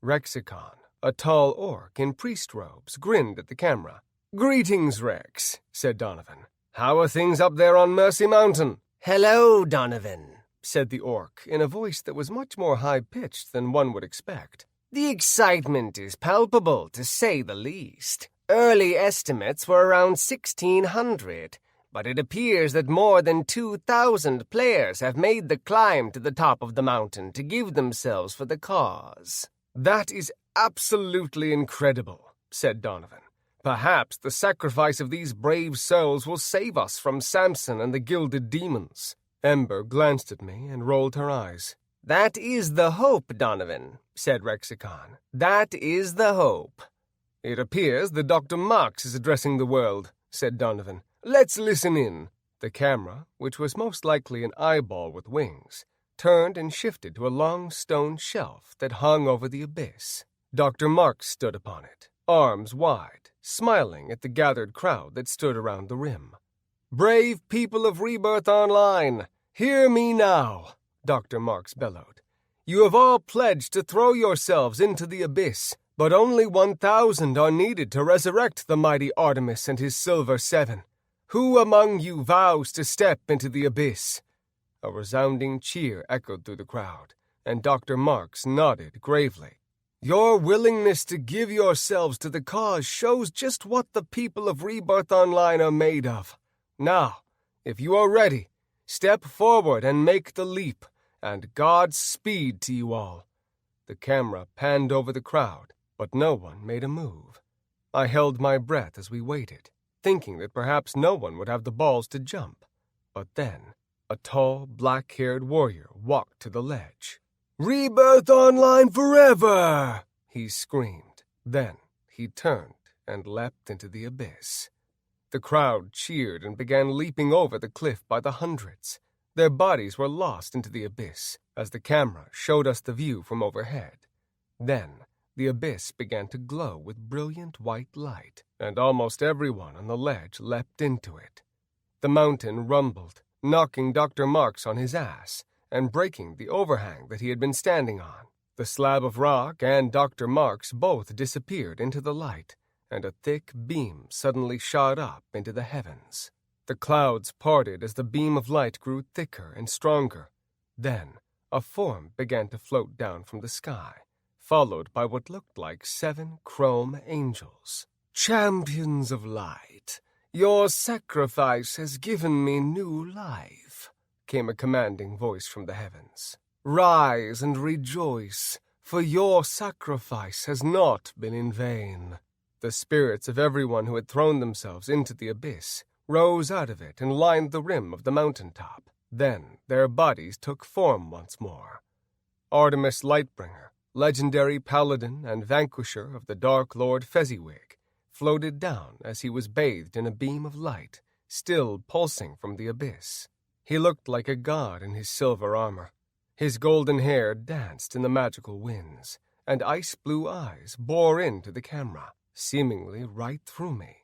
Rexicon, a tall orc in priest robes, grinned at the camera. Greetings, Rex, said Donovan. How are things up there on Mercy Mountain? Hello, Donovan, said the orc in a voice that was much more high-pitched than one would expect. The excitement is palpable, to say the least. Early estimates were around 1,600, but it appears that more than 2,000 players have made the climb to the top of the mountain to give themselves for the cause. That is absolutely incredible, said Donovan. Perhaps the sacrifice of these brave souls will save us from Samson and the gilded demons. Ember glanced at me and rolled her eyes. That is the hope, Donovan, said Rexicon. That is the hope. It appears that Dr. Marks is addressing the world, said Donovan. Let's listen in. The camera, which was most likely an eyeball with wings, turned and shifted to a long stone shelf that hung over the abyss. Dr. Marks stood upon it, arms wide, smiling at the gathered crowd that stood around the rim. Brave people of Rebirth Online, hear me now, Dr. Marks bellowed. You have all pledged to throw yourselves into the abyss, but only 1,000 are needed to resurrect the mighty Artemis and his Silver Seven. Who among you vows to step into the abyss? A resounding cheer echoed through the crowd, and Dr. Marks nodded gravely. Your willingness to give yourselves to the cause shows just what the people of Rebirth Online are made of. Now, if you are ready, step forward and make the leap, and Godspeed to you all. The camera panned over the crowd, but no one made a move. I held my breath as we waited, thinking that perhaps no one would have the balls to jump. But then, a tall, black-haired warrior walked to the ledge. "Rebirth Online forever!" he screamed. Then he turned and leapt into the abyss. The crowd cheered and began leaping over the cliff by the hundreds. Their bodies were lost into the abyss as the camera showed us the view from overhead. Then the abyss began to glow with brilliant white light, and almost everyone on the ledge leapt into it. The mountain rumbled, knocking Dr. Marks on his ass and breaking the overhang that he had been standing on. The slab of rock and Dr. Marks both disappeared into the light, and a thick beam suddenly shot up into the heavens. The clouds parted as the beam of light grew thicker and stronger. Then a form began to float down from the sky, followed by what looked like 7 chrome angels. "Champions of light, your sacrifice has given me new life," came a commanding voice from the heavens. "Rise and rejoice, for your sacrifice has not been in vain." The spirits of everyone who had thrown themselves into the abyss rose out of it and lined the rim of the mountaintop. Then their bodies took form once more. Artemis Lightbringer, legendary paladin and vanquisher of the Dark Lord Fezziwig, floated down as he was bathed in a beam of light, still pulsing from the abyss. He looked like a god in his silver armor. His golden hair danced in the magical winds, and ice-blue eyes bore into the camera, seemingly right through me.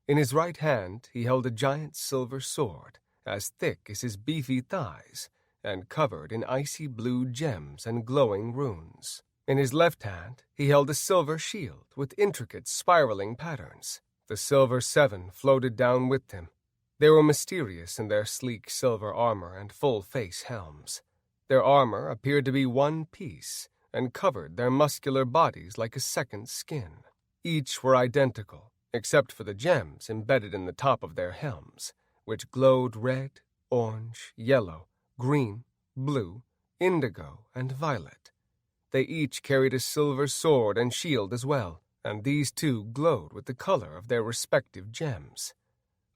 In his right hand he held a giant silver sword, as thick as his beefy thighs, and covered in icy blue gems and glowing runes. In his left hand he held a silver shield with intricate spiraling patterns. The silver seven floated down with him. They were mysterious in their sleek silver armor and full-face helms. Their armor appeared to be one piece, and covered their muscular bodies like a second skin. Each were identical, except for the gems embedded in the top of their helms, which glowed red, orange, yellow, green, blue, indigo, and violet. They each carried a silver sword and shield as well, and these too glowed with the color of their respective gems.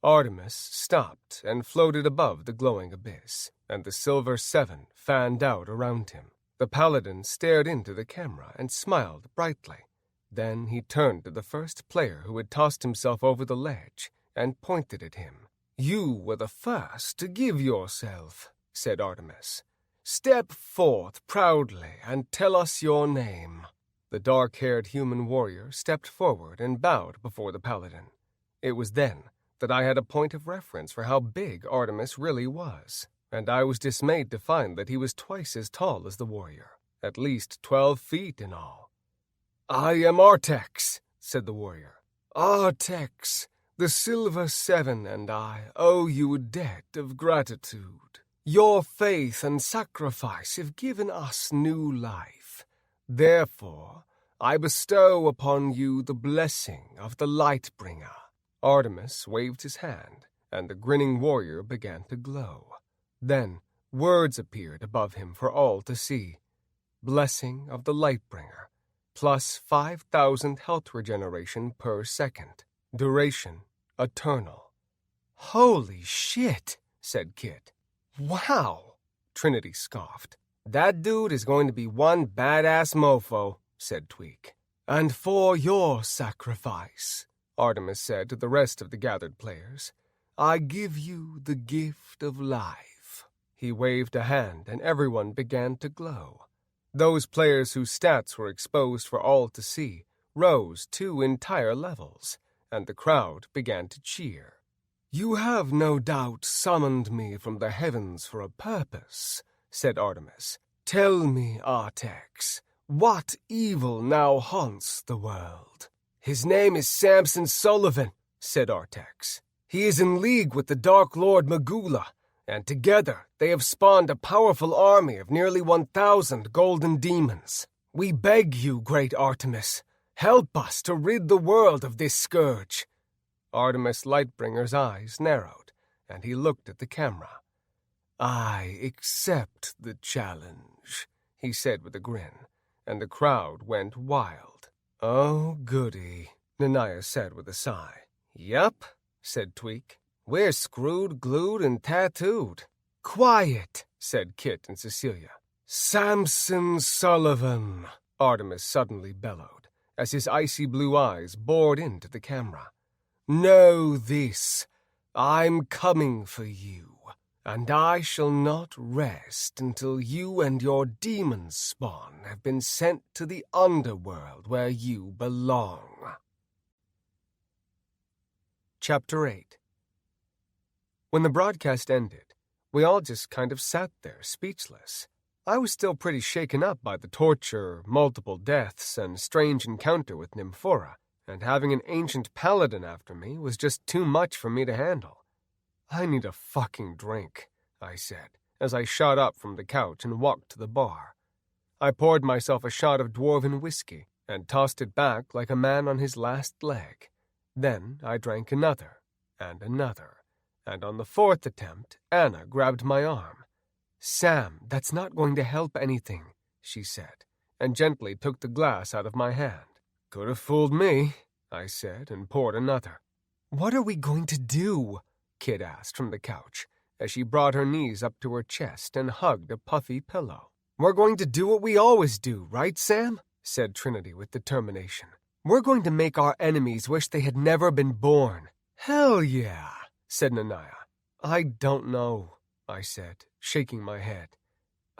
Artemis stopped and floated above the glowing abyss, and the silver seven fanned out around him. The paladin stared into the camera and smiled brightly. Then he turned to the first player who had tossed himself over the ledge and pointed at him. "You were the first to give yourself," said Artemis. "Step forth proudly and tell us your name." The dark-haired human warrior stepped forward and bowed before the paladin. It was then that I had a point of reference for how big Artemis really was, and I was dismayed to find that he was twice as tall as the warrior, at least 12 feet in all. "I am Artex," said the warrior. "Artex, the Silver Seven and I owe you a debt of gratitude. Your faith and sacrifice have given us new life. Therefore, I bestow upon you the blessing of the Lightbringer." Artemis waved his hand, and the grinning warrior began to glow. Then words appeared above him for all to see. "Blessing of the Lightbringer, plus 5,000 health regeneration per second. Duration, eternal." "Holy shit," said Kit. "Wow," Trinity scoffed. "That dude is going to be one badass mofo," said Tweak. "And for your sacrifice," Artemis said to the rest of the gathered players, "I give you the gift of life." He waved a hand and everyone began to glow. Those players whose stats were exposed for all to see rose 2 entire levels, and the crowd began to cheer. "You have no doubt summoned me from the heavens for a purpose," said Artemis. "Tell me, Artex, what evil now haunts the world?" "His name is Samson Sullivan," said Artex. "He is in league with the Dark Lord Magula, and together they have spawned a powerful army of nearly 1,000 golden demons. We beg you, great Artemis, help us to rid the world of this scourge." Artemis Lightbringer's eyes narrowed, and he looked at the camera. "I accept the challenge," he said with a grin, and the crowd went wild. "Oh, goody," Nanaya said with a sigh. "Yup," said Tweak. "We're screwed, glued, and tattooed." "Quiet," said Kit and Cecilia. "Samson Sullivan," Artemis suddenly bellowed, as his icy blue eyes bored into the camera. "Know this, I'm coming for you, and I shall not rest until you and your demon spawn have been sent to the underworld where you belong." Chapter 8. When the broadcast ended, we all just kind of sat there, speechless. I was still pretty shaken up by the torture, multiple deaths, and strange encounter with Nymphora, and having an ancient paladin after me was just too much for me to handle. "I need a fucking drink," I said, as I shot up from the couch and walked to the bar. I poured myself a shot of dwarven whiskey and tossed it back like a man on his last leg. Then I drank another, and on the 4th attempt, Anna grabbed my arm. "Sam, that's not going to help anything," she said, and gently took the glass out of my hand. "Could have fooled me," I said, and poured another. "What are we going to do?" Kit asked from the couch, as she brought her knees up to her chest and hugged a puffy pillow. "We're going to do what we always do, right, Sam?" said Trinity with determination. "We're going to make our enemies wish they had never been born." "Hell yeah," said Nanaya. "I don't know," I said, shaking my head.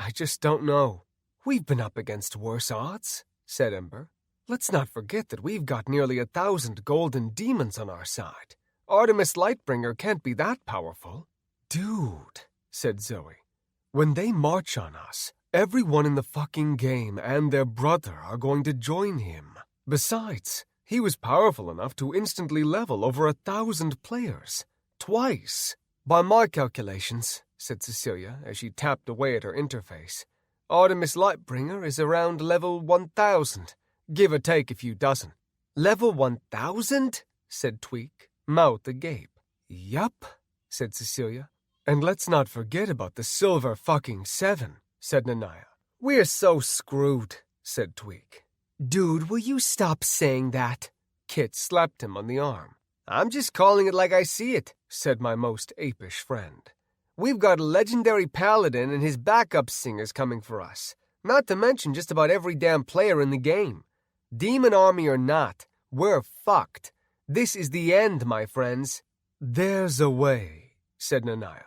I just don't know. We've been up against worse odds, said Ember. Let's not forget that we've got nearly 1,000 golden demons on our side. Artemis Lightbringer can't be that powerful. Dude, said Zoe, when they march on us, everyone in the fucking game and their brother are going to join him. Besides, he was powerful enough to instantly level over 1,000 players. Twice. By my calculations, said Cecilia as she tapped away at her interface, Artemis Lightbringer is around level 1,000, give or take a few dozen. Level 1,000? said Tweak, mouth agape. Yup, said Cecilia. And let's not forget about the Silver fucking 7, said Nanaya. We're so screwed, said Tweak. Dude, will you stop saying that? Kit slapped him on the arm. I'm just calling it like I see it, said my most apish friend. We've got a legendary paladin and his backup singers coming for us, not to mention just about every damn player in the game. Demon army or not, we're fucked. This is the end, my friends. There's a way, said Nanaya.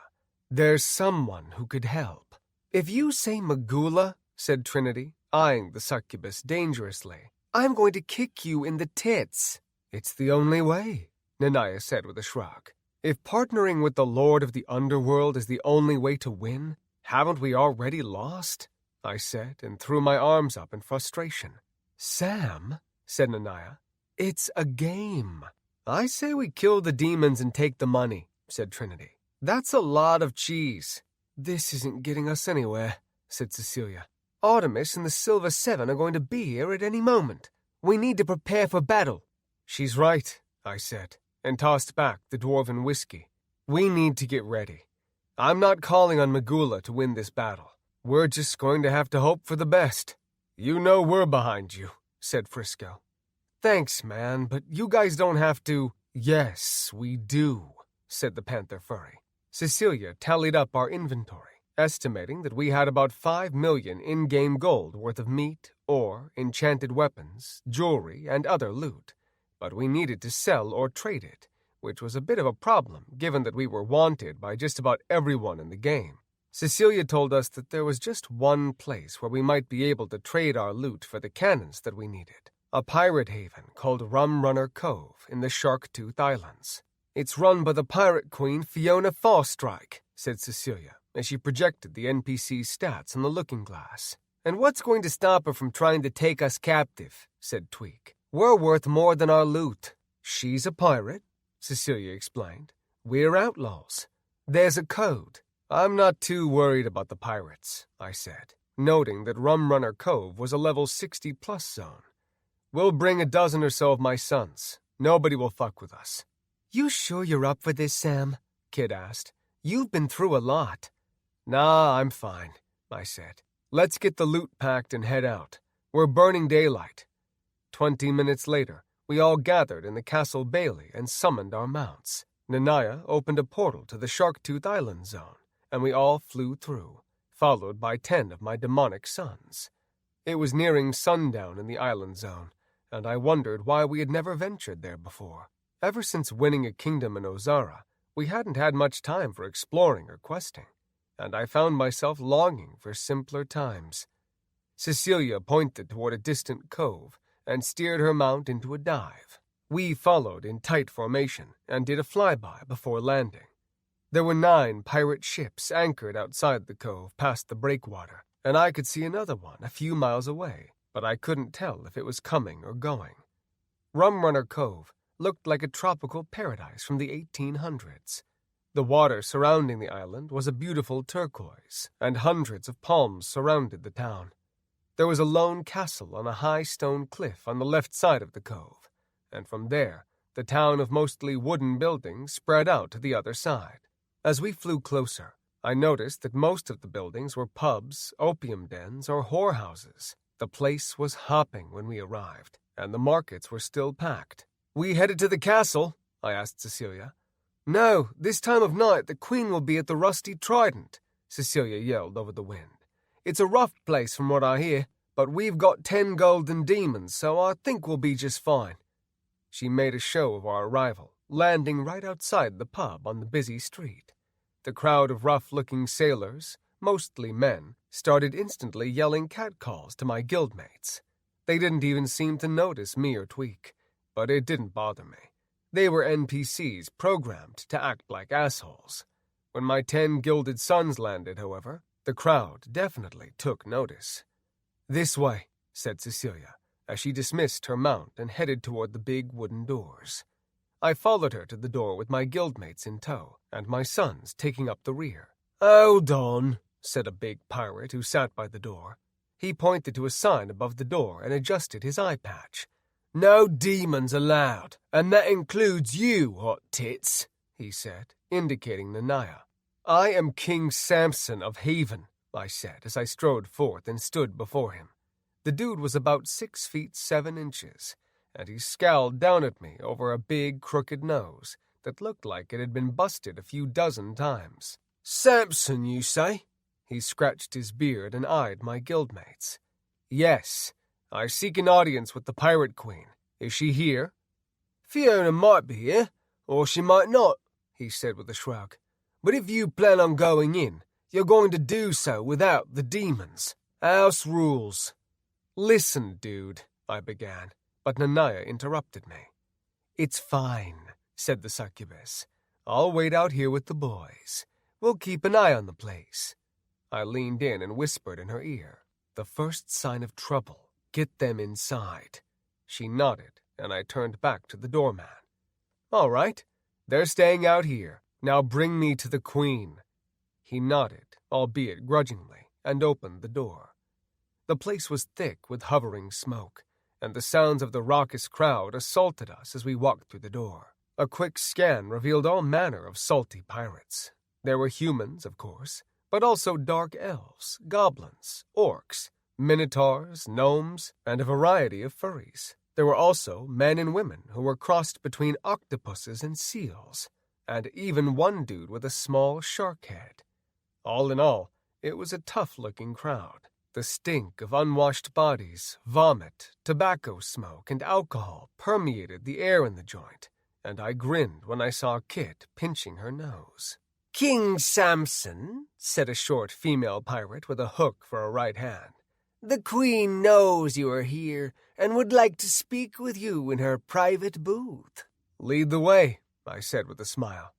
There's someone who could help. If you say Magula, said Trinity, eyeing the succubus dangerously, I'm going to kick you in the tits. It's the only way, Nanaya said with a shrug. If partnering with the Lord of the Underworld is the only way to win, haven't we already lost? I said, and threw my arms up in frustration. Sam, said Nanaya, it's a game. I say we kill the demons and take the money, said Trinity. That's a lot of cheese. This isn't getting us anywhere, said Cecilia. Artemis and the Silver 7 are going to be here at any moment. We need to prepare for battle. She's right, I said, and tossed back the dwarven whiskey. We need to get ready. I'm not calling on Magula to win this battle. We're just going to have to hope for the best. You know we're behind you, said Frisco. Thanks, man, but you guys don't have to. Yes, we do, said the Panther Furry. Cecilia tallied up our inventory, estimating that we had about 5 million in-game gold worth of meat, ore, enchanted weapons, jewelry, and other loot. But we needed to sell or trade it, which was a bit of a problem given that we were wanted by just about everyone in the game. Cecilia told us that there was just one place where we might be able to trade our loot for the cannons that we needed, a pirate haven called Rum Runner Cove in the Sharktooth Islands. It's run by the pirate queen Fiona Fallstrike, said Cecilia, as she projected the NPC stats on the looking glass. And what's going to stop her from trying to take us captive, said Tweak. We're worth more than our loot. She's a pirate, Cecilia explained. We're outlaws. There's a code. I'm not too worried about the pirates, I said, noting that Rum Runner Cove was a level 60-plus zone. We'll bring a dozen or so of my sons. Nobody will fuck with us. You sure you're up for this, Sam? Kid asked. You've been through a lot. Nah, I'm fine, I said. Let's get the loot packed and head out. We're burning daylight. 20 minutes later, we all gathered in the castle bailey and summoned our mounts. Nanaya opened a portal to the Sharktooth Island zone, and we all flew through, followed by 10 of my demonic sons. It was nearing sundown in the island zone, and I wondered why we had never ventured there before. Ever since winning a kingdom in Ozara, we hadn't had much time for exploring or questing, and I found myself longing for simpler times. Cecilia pointed toward a distant cove and steered her mount into a dive. We followed in tight formation and did a flyby before landing. There were 9 pirate ships anchored outside the cove past the breakwater, and I could see another one a few miles away, but I couldn't tell if it was coming or going. Rum Runner Cove looked like a tropical paradise from the 1800s. The water surrounding the island was a beautiful turquoise, and hundreds of palms surrounded the town. There was a lone castle on a high stone cliff on the left side of the cove, and from there, the town of mostly wooden buildings spread out to the other side. As we flew closer, I noticed that most of the buildings were pubs, opium dens, or whorehouses. The place was hopping when we arrived, and the markets were still packed. We headed to the castle? I asked Cecilia. No, this time of night the Queen will be at the Rusty Trident, Cecilia yelled over the wind. It's a rough place from what I hear, but we've got 10 golden demons, so I think we'll be just fine. She made a show of our arrival, landing right outside the pub on the busy street. The crowd of rough-looking sailors, mostly men, started instantly yelling catcalls to my guildmates. They didn't even seem to notice me or Tweak, but it didn't bother me. They were NPCs programmed to act like assholes. When my 10 gilded sons landed, however, the crowd definitely took notice. "This way," said Cecilia, as she dismissed her mount and headed toward the big wooden doors. I followed her to the door with my guildmates in tow, and my sons taking up the rear. "Hold on," said a big pirate who sat by the door. He pointed to a sign above the door and adjusted his eye patch. "No demons allowed, and that includes you, hot tits," he said, indicating Nanaya. "I am King Samson of Haven," I said as I strode forth and stood before him. The dude was about 6 feet 7 inches, and he scowled down at me over a big, crooked nose that looked like it had been busted a few dozen times. "Samson, you say?" He scratched his beard and eyed my guildmates. "Yes, I seek an audience with the Pirate Queen. Is she here?" "Fiona might be here, or she might not," he said with a shrug. "But if you plan on going in, you're going to do so without the demons. House rules." "Listen, dude," I began, but Nanaya interrupted me. "It's fine," said the succubus. "I'll wait out here with the boys. We'll keep an eye on the place." I leaned in and whispered in her ear, "The first sign of trouble, get them inside." She nodded, and I turned back to the doorman. "All right, they're staying out here. Now bring me to the queen." He nodded, albeit grudgingly, and opened the door. The place was thick with hovering smoke, and the sounds of the raucous crowd assaulted us as we walked through the door. A quick scan revealed all manner of salty pirates. There were humans, of course, but also dark elves, goblins, orcs, minotaurs, gnomes, and a variety of furries. There were also men and women who were crossed between octopuses and seals, and even one dude with a small shark head. All in all, it was a tough-looking crowd. The stink of unwashed bodies, vomit, tobacco smoke, and alcohol permeated the air in the joint, and I grinned when I saw Kit pinching her nose. "King Samson," said a short female pirate with a hook for a right hand, "the queen knows you are here and would like to speak with you in her private booth." "Lead the way," I said with a smile.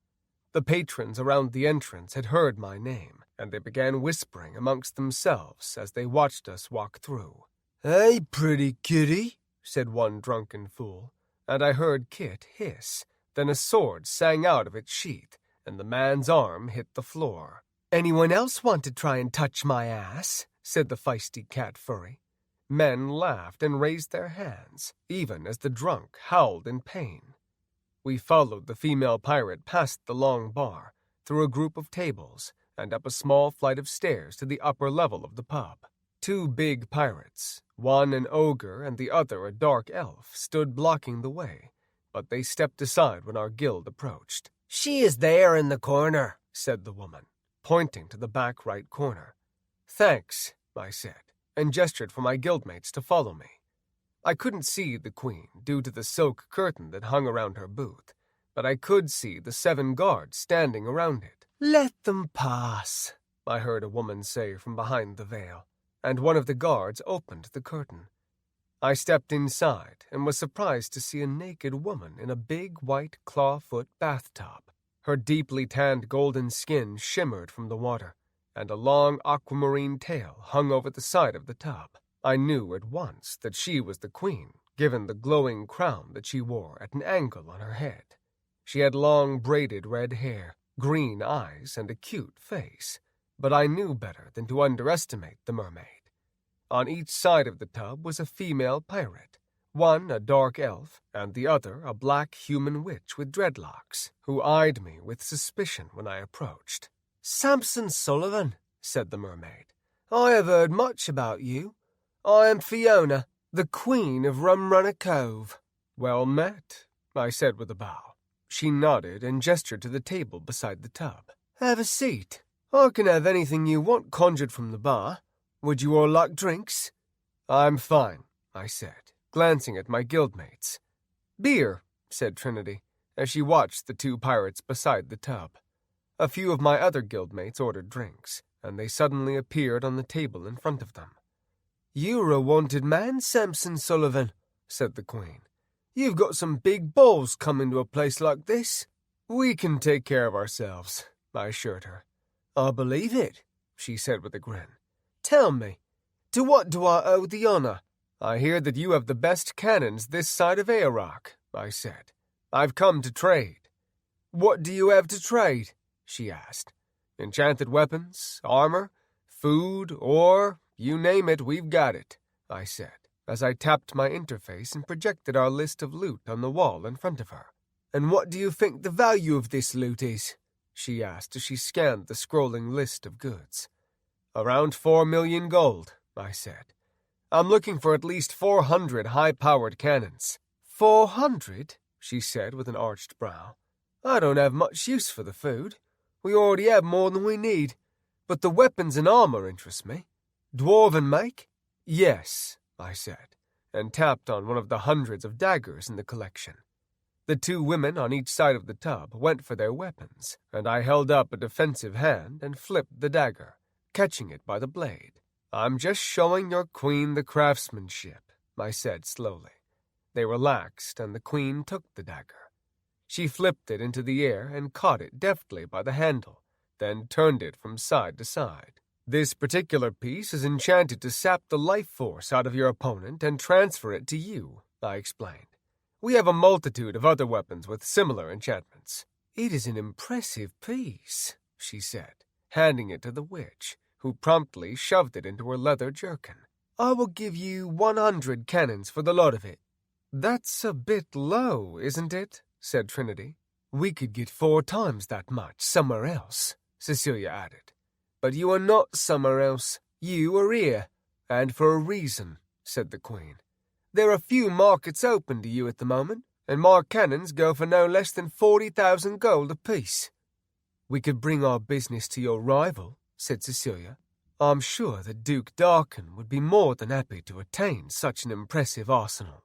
The patrons around the entrance had heard my name, and they began whispering amongst themselves as they watched us walk through. "Hey, pretty kitty," said one drunken fool, and I heard Kit hiss. Then a sword sang out of its sheath, and the man's arm hit the floor. "Anyone else want to try and touch my ass?" said the feisty cat furry. Men laughed and raised their hands, even as the drunk howled in pain. We followed the female pirate past the long bar, through a group of tables, and up a small flight of stairs to the upper level of the pub. 2 big pirates, one an ogre and the other a dark elf, stood blocking the way, but they stepped aside when our guild approached. "She is there in the corner," said the woman, pointing to the back right corner. "Thanks," I said, and gestured for my guildmates to follow me. I couldn't see the queen due to the silk curtain that hung around her booth, but I could see the 7 guards standing around it. "Let them pass," I heard a woman say from behind the veil, and one of the guards opened the curtain. I stepped inside and was surprised to see a naked woman in a big white clawfoot bathtub. Her deeply tanned golden skin shimmered from the water, and a long aquamarine tail hung over the side of the tub. I knew at once that she was the queen, given the glowing crown that she wore at an angle on her head. She had long braided red hair, green eyes, and a cute face, but I knew better than to underestimate the mermaid. On each side of the tub was a female pirate, one a dark elf, and the other a black human witch with dreadlocks, who eyed me with suspicion when I approached. "Samson Sullivan," said the mermaid. "I have heard much about you. I am Fiona, the Queen of Rumrunner Cove." "Well met," I said with a bow. She nodded and gestured to the table beside the tub. "Have a seat. I can have anything you want conjured from the bar. Would you all like drinks?" "I'm fine," I said, glancing at my guildmates. "Beer," said Trinity, as she watched the 2 pirates beside the tub. A few of my other guildmates ordered drinks, and they suddenly appeared on the table in front of them. "You're a wanted man, Samson Sullivan," said the Queen. "You've got some big balls coming to a place like this." "We can take care of ourselves," I assured her. "I believe it," she said with a grin. "Tell me, to what do I owe the honor?" "I hear that you have the best cannons this side of Aorok," I said. "I've come to trade." "What do you have to trade?" she asked. "Enchanted weapons, armor, food, ore, you name it, we've got it," I said, as I tapped my interface and projected our list of loot on the wall in front of her. "And what do you think the value of this loot is?" she asked as she scanned the scrolling list of goods. "Around 4 million gold," I said. "I'm looking for at least 400 high-powered cannons." 400? She said with an arched brow. "I don't have much use for the food. We already have more than we need. But the weapons and armor interest me. Dwarven make?" "Yes," I said, and tapped on one of the hundreds of daggers in the collection. The two women on each side of the tub went for their weapons, and I held up a defensive hand and flipped the dagger, catching it by the blade. "I'm just showing your queen the craftsmanship," I said slowly. They relaxed, and the Queen took the dagger. She flipped it into the air and caught it deftly by the handle, then turned it from side to side. "This particular piece is enchanted to sap the life force out of your opponent and transfer it to you," I explained. "We have a multitude of other weapons with similar enchantments." "It is an impressive piece," she said, handing it to the witch, who promptly shoved it into her leather jerkin. "I will give you 100 cannons for the lot of it." "That's a bit low, isn't it?" said Trinity. "We could get 4 times that much somewhere else," Cecilia added. "But you are not somewhere else. You are here, and for a reason," said the Queen. "There are few markets open to you at the moment, and my cannons go for no less than 40,000 gold apiece." "We could bring our business to your rival," said Cecilia. "I'm sure that Duke Darkin would be more than happy to attain such an impressive arsenal."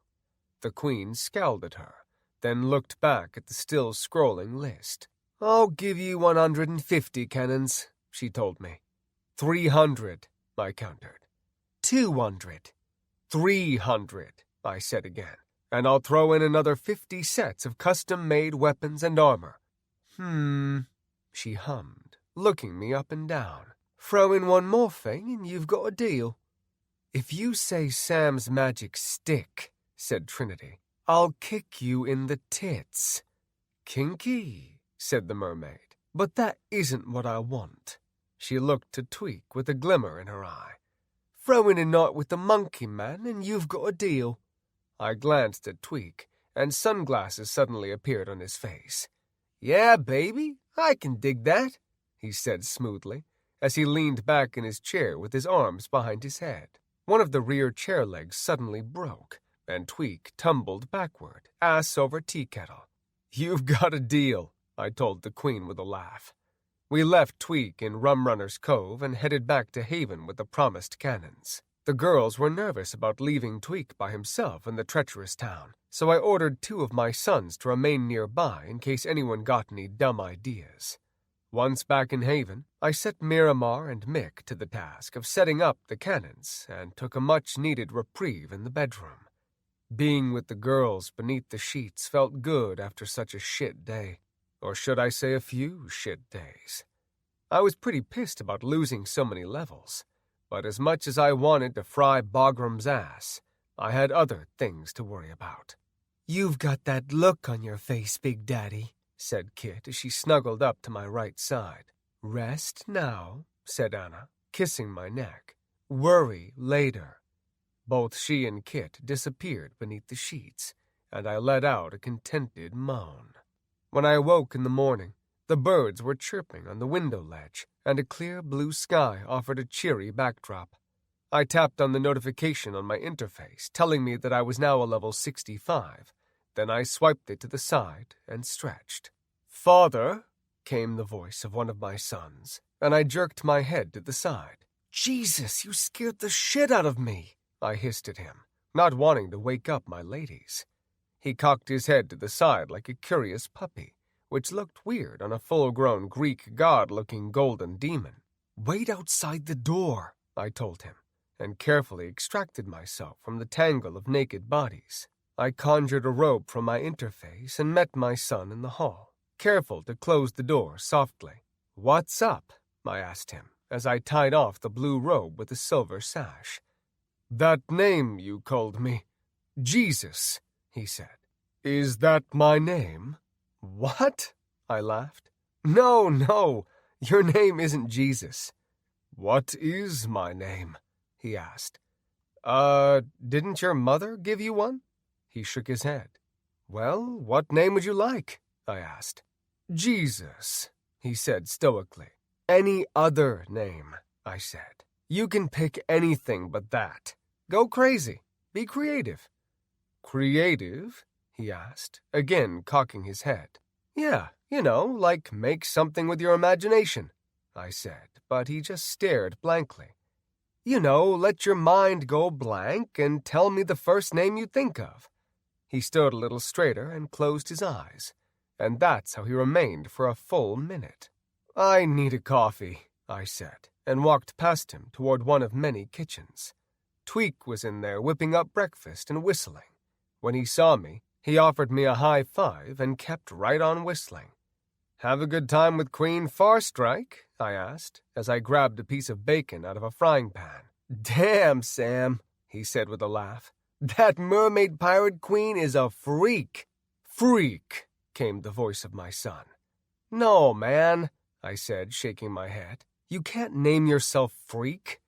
The Queen scowled at her, then looked back at the still scrolling list. "I'll give you 150 cannons," she told me. 300, I countered. 200. 300, I said again, and I'll throw in another 50 sets of custom-made weapons and armor. She hummed, looking me up and down. "Throw in one more thing and you've got a deal." "If you say Sam's magic stick," said Trinity, "I'll kick you in the tits." "Kinky," said the mermaid, "but that isn't what I want." She looked to Tweak with a glimmer in her eye. "Throw in a night with the monkey man and you've got a deal." I glanced at Tweak, and sunglasses suddenly appeared on his face. "Yeah, baby, I can dig that," he said smoothly, as he leaned back in his chair with his arms behind his head. One of the rear chair legs suddenly broke, and Tweak tumbled backward, ass over tea kettle. "You've got a deal," I told the Queen with a laugh. We left Tweak in Rumrunner's Cove and headed back to Haven with the promised cannons. The girls were nervous about leaving Tweak by himself in the treacherous town, so I ordered 2 of my sons to remain nearby in case anyone got any dumb ideas. Once back in Haven, I set Miramar and Mick to the task of setting up the cannons and took a much-needed reprieve in the bedroom. Being with the girls beneath the sheets felt good after such a shit day. Or should I say a few shit days. I was pretty pissed about losing so many levels, but as much as I wanted to fry Bogram's ass, I had other things to worry about. "You've got that look on your face, Big Daddy," said Kit as she snuggled up to my right side. "Rest now," said Anna, kissing my neck. "Worry later." Both she and Kit disappeared beneath the sheets, and I let out a contented moan. When I awoke in the morning, the birds were chirping on the window ledge, and a clear blue sky offered a cheery backdrop. I tapped on the notification on my interface, telling me that I was now a level 65. Then I swiped it to the side and stretched. "Father," came the voice of one of my sons, and I jerked my head to the side. "Jesus, you scared the shit out of me," I hissed at him, not wanting to wake up my ladies. He cocked his head to the side like a curious puppy, which looked weird on a full-grown Greek god-looking golden demon. Wait outside the door, I told him, and carefully extracted myself from the tangle of naked bodies. I conjured a robe from my interface and met my son in the hall, careful to close the door softly. "What's up?" I asked him, as I tied off the blue robe with the silver sash. "That name you called me, Jesus," he said. "Is that my name?" "What?" I laughed. No, your name isn't Jesus." "What is my name?" he asked. Didn't your mother give you one?" He shook his head. "Well, what name would you like?" I asked. "Jesus," he said stoically. "Any other name," I said. "You can pick anything but that. Go crazy. Be creative." "Creative?" he asked, again cocking his head. "Yeah, like make something with your imagination," I said, but he just stared blankly. Let your mind go blank and tell me the first name you think of." He stood a little straighter and closed his eyes, and that's how he remained for a full minute. "I need a coffee," I said, and walked past him toward one of many kitchens. Tweak was in there whipping up breakfast and whistling. When he saw me, he offered me a high five and kept right on whistling. "Have a good time with Queen Farstrike?" I asked, as I grabbed a piece of bacon out of a frying pan. "Damn, Sam," he said with a laugh. "That mermaid pirate queen is a freak." "Freak," came the voice of my son. "No, man," I said, shaking my head. "You can't name yourself Freak."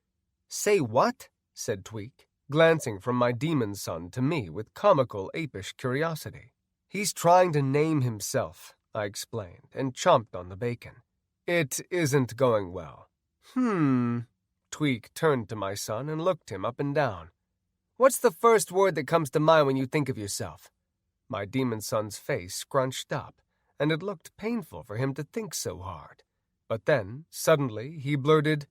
"Say what?" said Tweak, glancing from my demon son to me with comical apish curiosity. "He's trying to name himself," I explained, and chomped on the bacon. "It isn't going well." Tweak turned to my son and looked him up and down. "What's the first word that comes to mind when you think of yourself?" My demon son's face scrunched up, and it looked painful for him to think so hard. But then, suddenly, he blurted,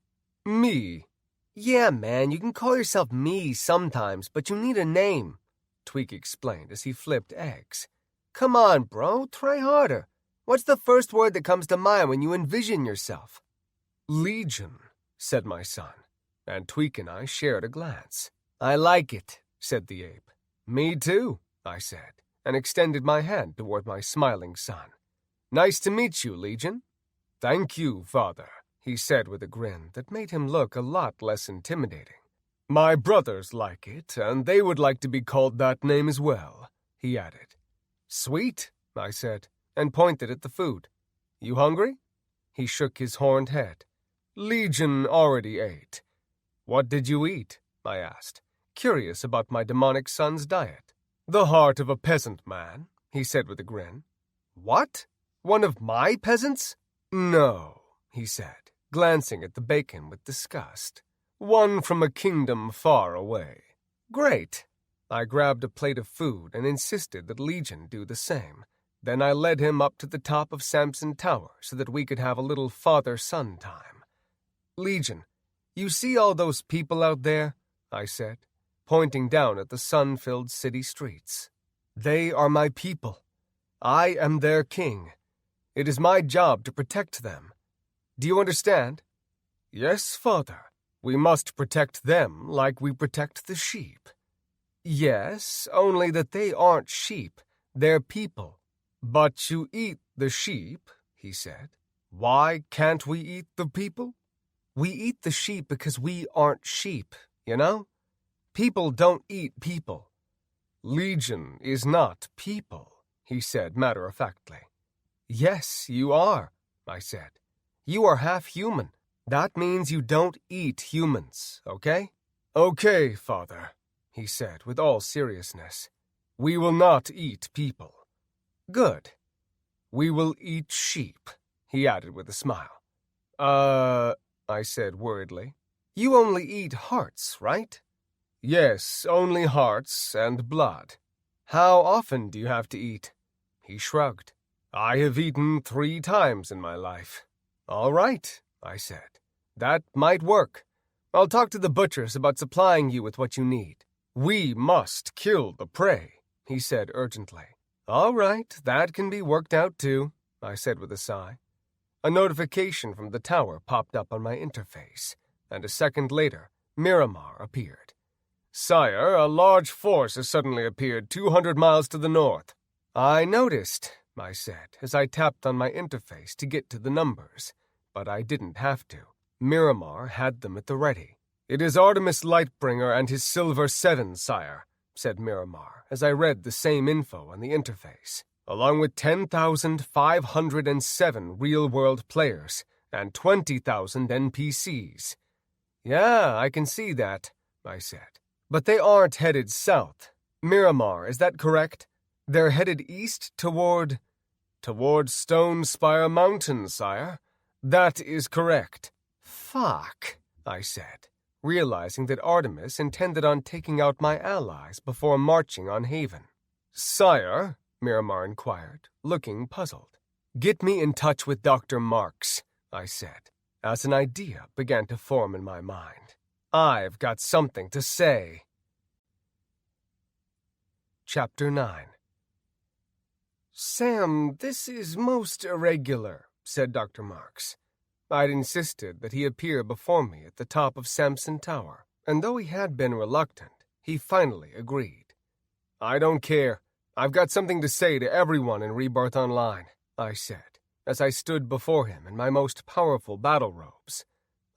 "Me." "Yeah, man, you can call yourself me sometimes, but you need a name," Tweak explained as he flipped eggs. "Come on, bro, try harder. What's the first word that comes to mind when you envision yourself?" "Legion," said my son, and Tweak and I shared a glance. "I like it," said the ape. "Me too," I said, and extended my hand toward my smiling son. "Nice to meet you, Legion." "Thank you, father," he said with a grin that made him look a lot less intimidating. "My brothers like it, and they would like to be called that name as well," he added. "Sweet," I said, and pointed at the food. "You hungry?" He shook his horned head. "Legion already ate." "What did you eat?" I asked, curious about my demonic son's diet. "The heart of a peasant man," he said with a grin. "What? One of my peasants?" "No," he said, glancing at the bacon with disgust. "One from a kingdom far away." "Great." I grabbed a plate of food and insisted that Legion do the same. Then I led him up to the top of Samson Tower so that we could have a little father-son time. "Legion, you see all those people out there?" I said, pointing down at the sun-filled city streets. "They are my people. I am their king. It is my job to protect them. Do you understand?" "Yes, father. We must protect them like we protect the sheep." "Yes, only that they aren't sheep. They're people." "But you eat the sheep," he said. "Why can't we eat the people?" "We eat the sheep because we aren't sheep, you know? People don't eat people." "Legion is not people," he said matter-of-factly. "Yes, you are," I said. "You are half human. That means you don't eat humans, okay?" "Okay, father," he said with all seriousness. "We will not eat people." "Good." "We will eat sheep," he added with a smile. I said worriedly. "You only eat hearts, right?" "Yes, only hearts and blood." "How often do you have to eat?" He shrugged. "I have eaten 3 times in my life." "All right," I said. "That might work. I'll talk to the butchers about supplying you with what you need." "We must kill the prey," he said urgently. "All right, that can be worked out too," I said with a sigh. A notification from the tower popped up on my interface, and a second later, Miramar appeared. "Sire, a large force has suddenly appeared 200 miles to the north." "I noticed," I said, as I tapped on my interface to get to the numbers, but I didn't have to. Miramar had them at the ready. "It is Artemis Lightbringer and his Silver Seven, sire," said Miramar, as I read the same info on the interface, "along with 10,507 real-world players and 20,000 NPCs. "Yeah, I can see that," I said. "But they aren't headed south. Miramar, is that correct? They're headed east toward Stone Spire Mountain, sire. That is correct." "Fuck," I said, realizing that Artemis intended on taking out my allies before marching on Haven. "Sire," Miramar inquired, looking puzzled. "Get me in touch with Dr. Marks," I said, as an idea began to form in my mind. "I've got something to say." Chapter 9. "Sam, this is most irregular," said Dr. Marks. I'd insisted that he appear before me at the top of Samson Tower, and though he had been reluctant, he finally agreed. "I don't care. I've got something to say to everyone in Rebirth Online," I said, as I stood before him in my most powerful battle robes.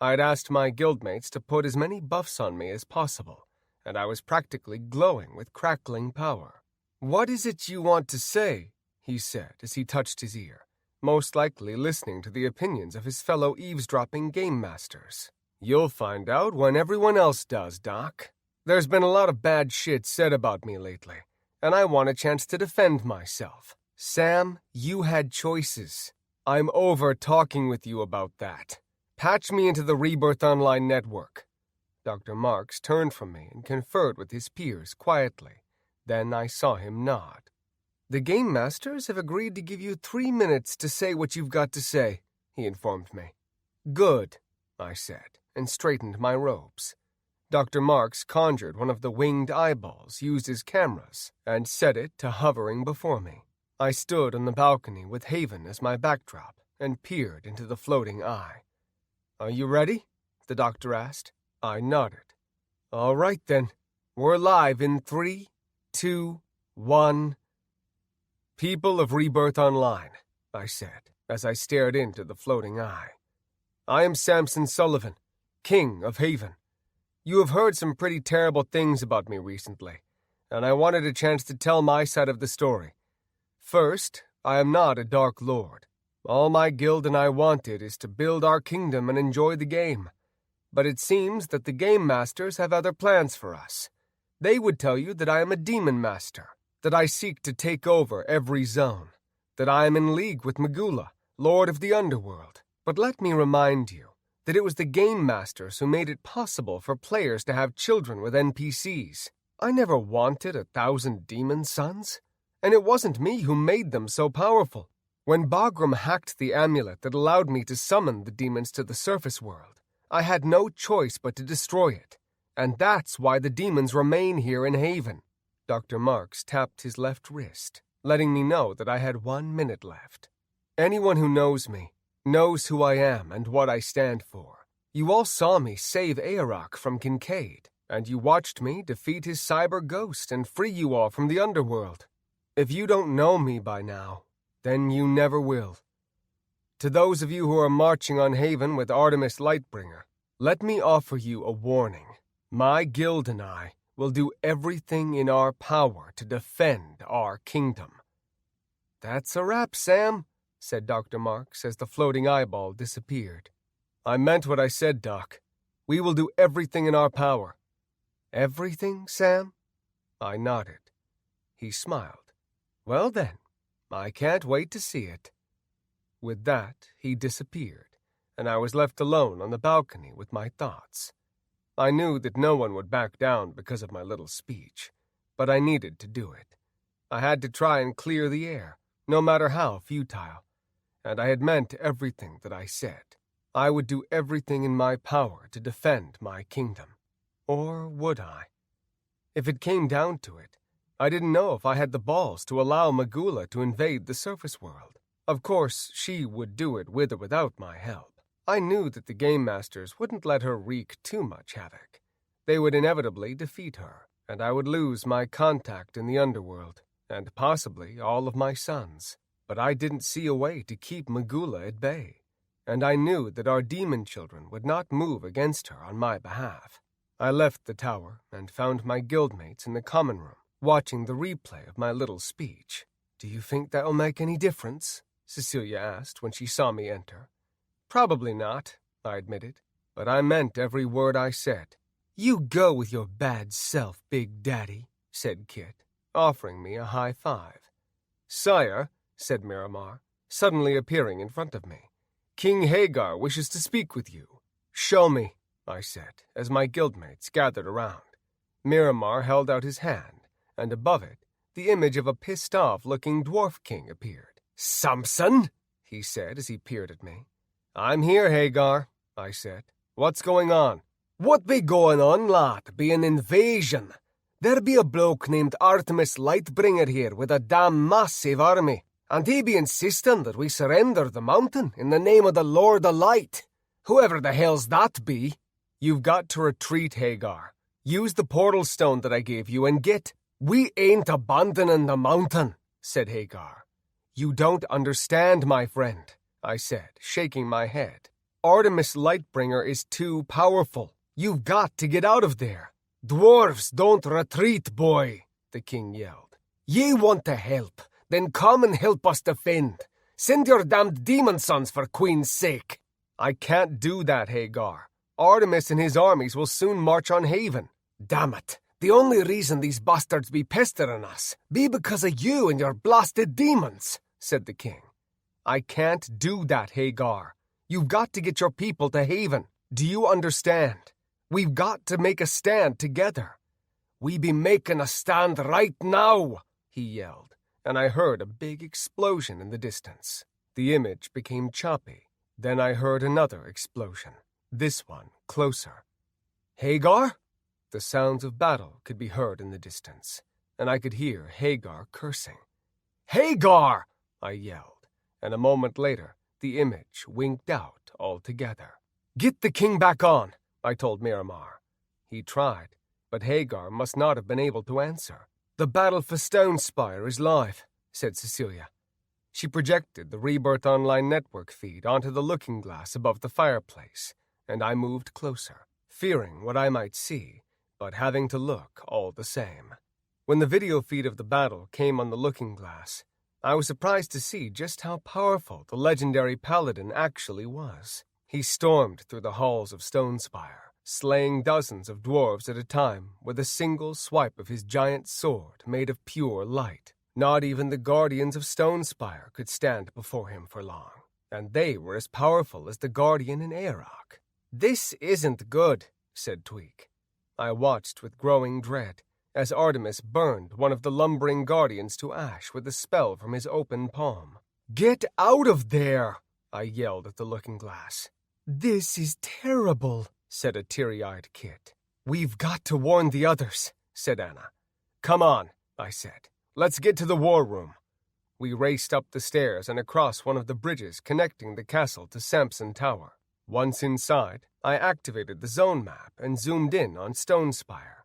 I'd asked my guildmates to put as many buffs on me as possible, and I was practically glowing with crackling power. "What is it you want to say?" he said as he touched his ear, most likely listening to the opinions of his fellow eavesdropping game masters. "You'll find out when everyone else does, Doc. There's been a lot of bad shit said about me lately, and I want a chance to defend myself. Sam, you had choices. I'm over talking with you about that. Patch me into the Rebirth Online network." Dr. Marks turned from me and conferred with his peers quietly. Then I saw him nod. "The Game Masters have agreed to give you 3 minutes to say what you've got to say," he informed me. "Good," I said, and straightened my robes. Dr. Marks conjured one of the winged eyeballs used as cameras and set it to hovering before me. I stood on the balcony with Haven as my backdrop and peered into the floating eye. "Are you ready?" the doctor asked. I nodded. "All right, then. We're live in 3, 2, 1... "People of Rebirth Online," I said, as I stared into the floating eye. "I am Samson Sullivan, King of Haven. You have heard some pretty terrible things about me recently, and I wanted a chance to tell my side of the story. First, I am not a Dark Lord. All my guild and I wanted is to build our kingdom and enjoy the game. But it seems that the Game Masters have other plans for us. They would tell you that I am a Demon Master, that I seek to take over every zone, that I am in league with Magula, Lord of the Underworld. But let me remind you that it was the Game Masters who made it possible for players to have children with NPCs. I never wanted 1,000 demon sons, and it wasn't me who made them so powerful. When Bagram hacked the amulet that allowed me to summon the demons to the surface world, I had no choice but to destroy it, and that's why the demons remain here in Haven." Dr. Marks tapped his left wrist, letting me know that I had 1 minute left. "Anyone who knows me knows who I am and what I stand for. You all saw me save Aerok from Kincaid, and you watched me defeat his cyber ghost and free you all from the underworld. If you don't know me by now, then you never will. To those of you who are marching on Haven with Artemis Lightbringer, let me offer you a warning. My guild and I will do everything in our power to defend our kingdom." "That's a wrap, Sam," said Dr. Marks as the floating eyeball disappeared. "I meant what I said, Doc. We will do everything in our power." "Everything, Sam?" I nodded. He smiled. "Well then, I can't wait to see it." With that, he disappeared, and I was left alone on the balcony with my thoughts. I knew that no one would back down because of my little speech, but I needed to do it. I had to try and clear the air, no matter how futile, and I had meant everything that I said. I would do everything in my power to defend my kingdom. Or would I? If it came down to it, I didn't know if I had the balls to allow Magula to invade the surface world. Of course, she would do it with or without my help. I knew that the game masters wouldn't let her wreak too much havoc. They would inevitably defeat her, and I would lose my contact in the underworld, and possibly all of my sons. But I didn't see a way to keep Magula at bay, and I knew that our demon children would not move against her on my behalf. I left the tower and found my guildmates in the common room, watching the replay of my little speech. "Do you think that'll make any difference?" Cecilia asked when she saw me enter. "Probably not," I admitted, but I meant every word I said. "You go with your bad self, Big Daddy," said Kit, offering me a high five. "Sire," said Miramar, suddenly appearing in front of me, "King Hagar wishes to speak with you." "Show me," I said, as my guildmates gathered around. Miramar held out his hand, and above it, the image of a pissed-off-looking dwarf king appeared. "Samson?" he said as he peered at me. "I'm here, Hagar," I said. "What's going on?" "What be going on, lad, be an invasion. There be a bloke named Artemis Lightbringer here with a damn massive army, and he be insisting that we surrender the mountain in the name of the Lord of Light. Whoever the hell's that be?" "You've got to retreat, Hagar. Use the portal stone that I gave you and get—" "We ain't abandoning the mountain," said Hagar. "You don't understand, my friend," I said, shaking my head. "Artemis Lightbringer is too powerful. You've got to get out of there." "Dwarves don't retreat, boy," the king yelled. "Ye want to help, then come and help us defend. Send your damned demon sons for Queen's sake." "I can't do that, Hagar. Artemis and his armies will soon march on Haven." "Damn it, the only reason these bastards be pestering us be because of you and your blasted demons," said the king. "I can't do that, Hagar. You've got to get your people to Haven. Do you understand? We've got to make a stand together." "We be making a stand right now," he yelled, and I heard a big explosion in the distance. The image became choppy. Then I heard another explosion, this one closer. "Hagar?" The sounds of battle could be heard in the distance, and I could hear Hagar cursing. "Hagar!" I yelled, and a moment later, the image winked out altogether. "Get the king back on," I told Miramar. He tried, but Hagar must not have been able to answer. "The battle for Stonespire is live," said Cecilia. She projected the Rebirth Online network feed onto the looking glass above the fireplace, and I moved closer, fearing what I might see, but having to look all the same. When the video feed of the battle came on the looking glass, I was surprised to see just how powerful the legendary paladin actually was. He stormed through the halls of Stonespire, slaying dozens of dwarves at a time with a single swipe of his giant sword made of pure light. Not even the guardians of Stonespire could stand before him for long, and they were as powerful as the guardian in Aeroc. "This isn't good," said Tweak. I watched with growing dread as Artemis burned one of the lumbering guardians to ash with a spell from his open palm. "Get out of there!" I yelled at the looking glass. "This is terrible," said a teary-eyed Kit. "We've got to warn the others," said Anna. "Come on," I said. "Let's get to the war room." We raced up the stairs and across one of the bridges connecting the castle to Samson Tower. Once inside, I activated the zone map and zoomed in on Stonespire.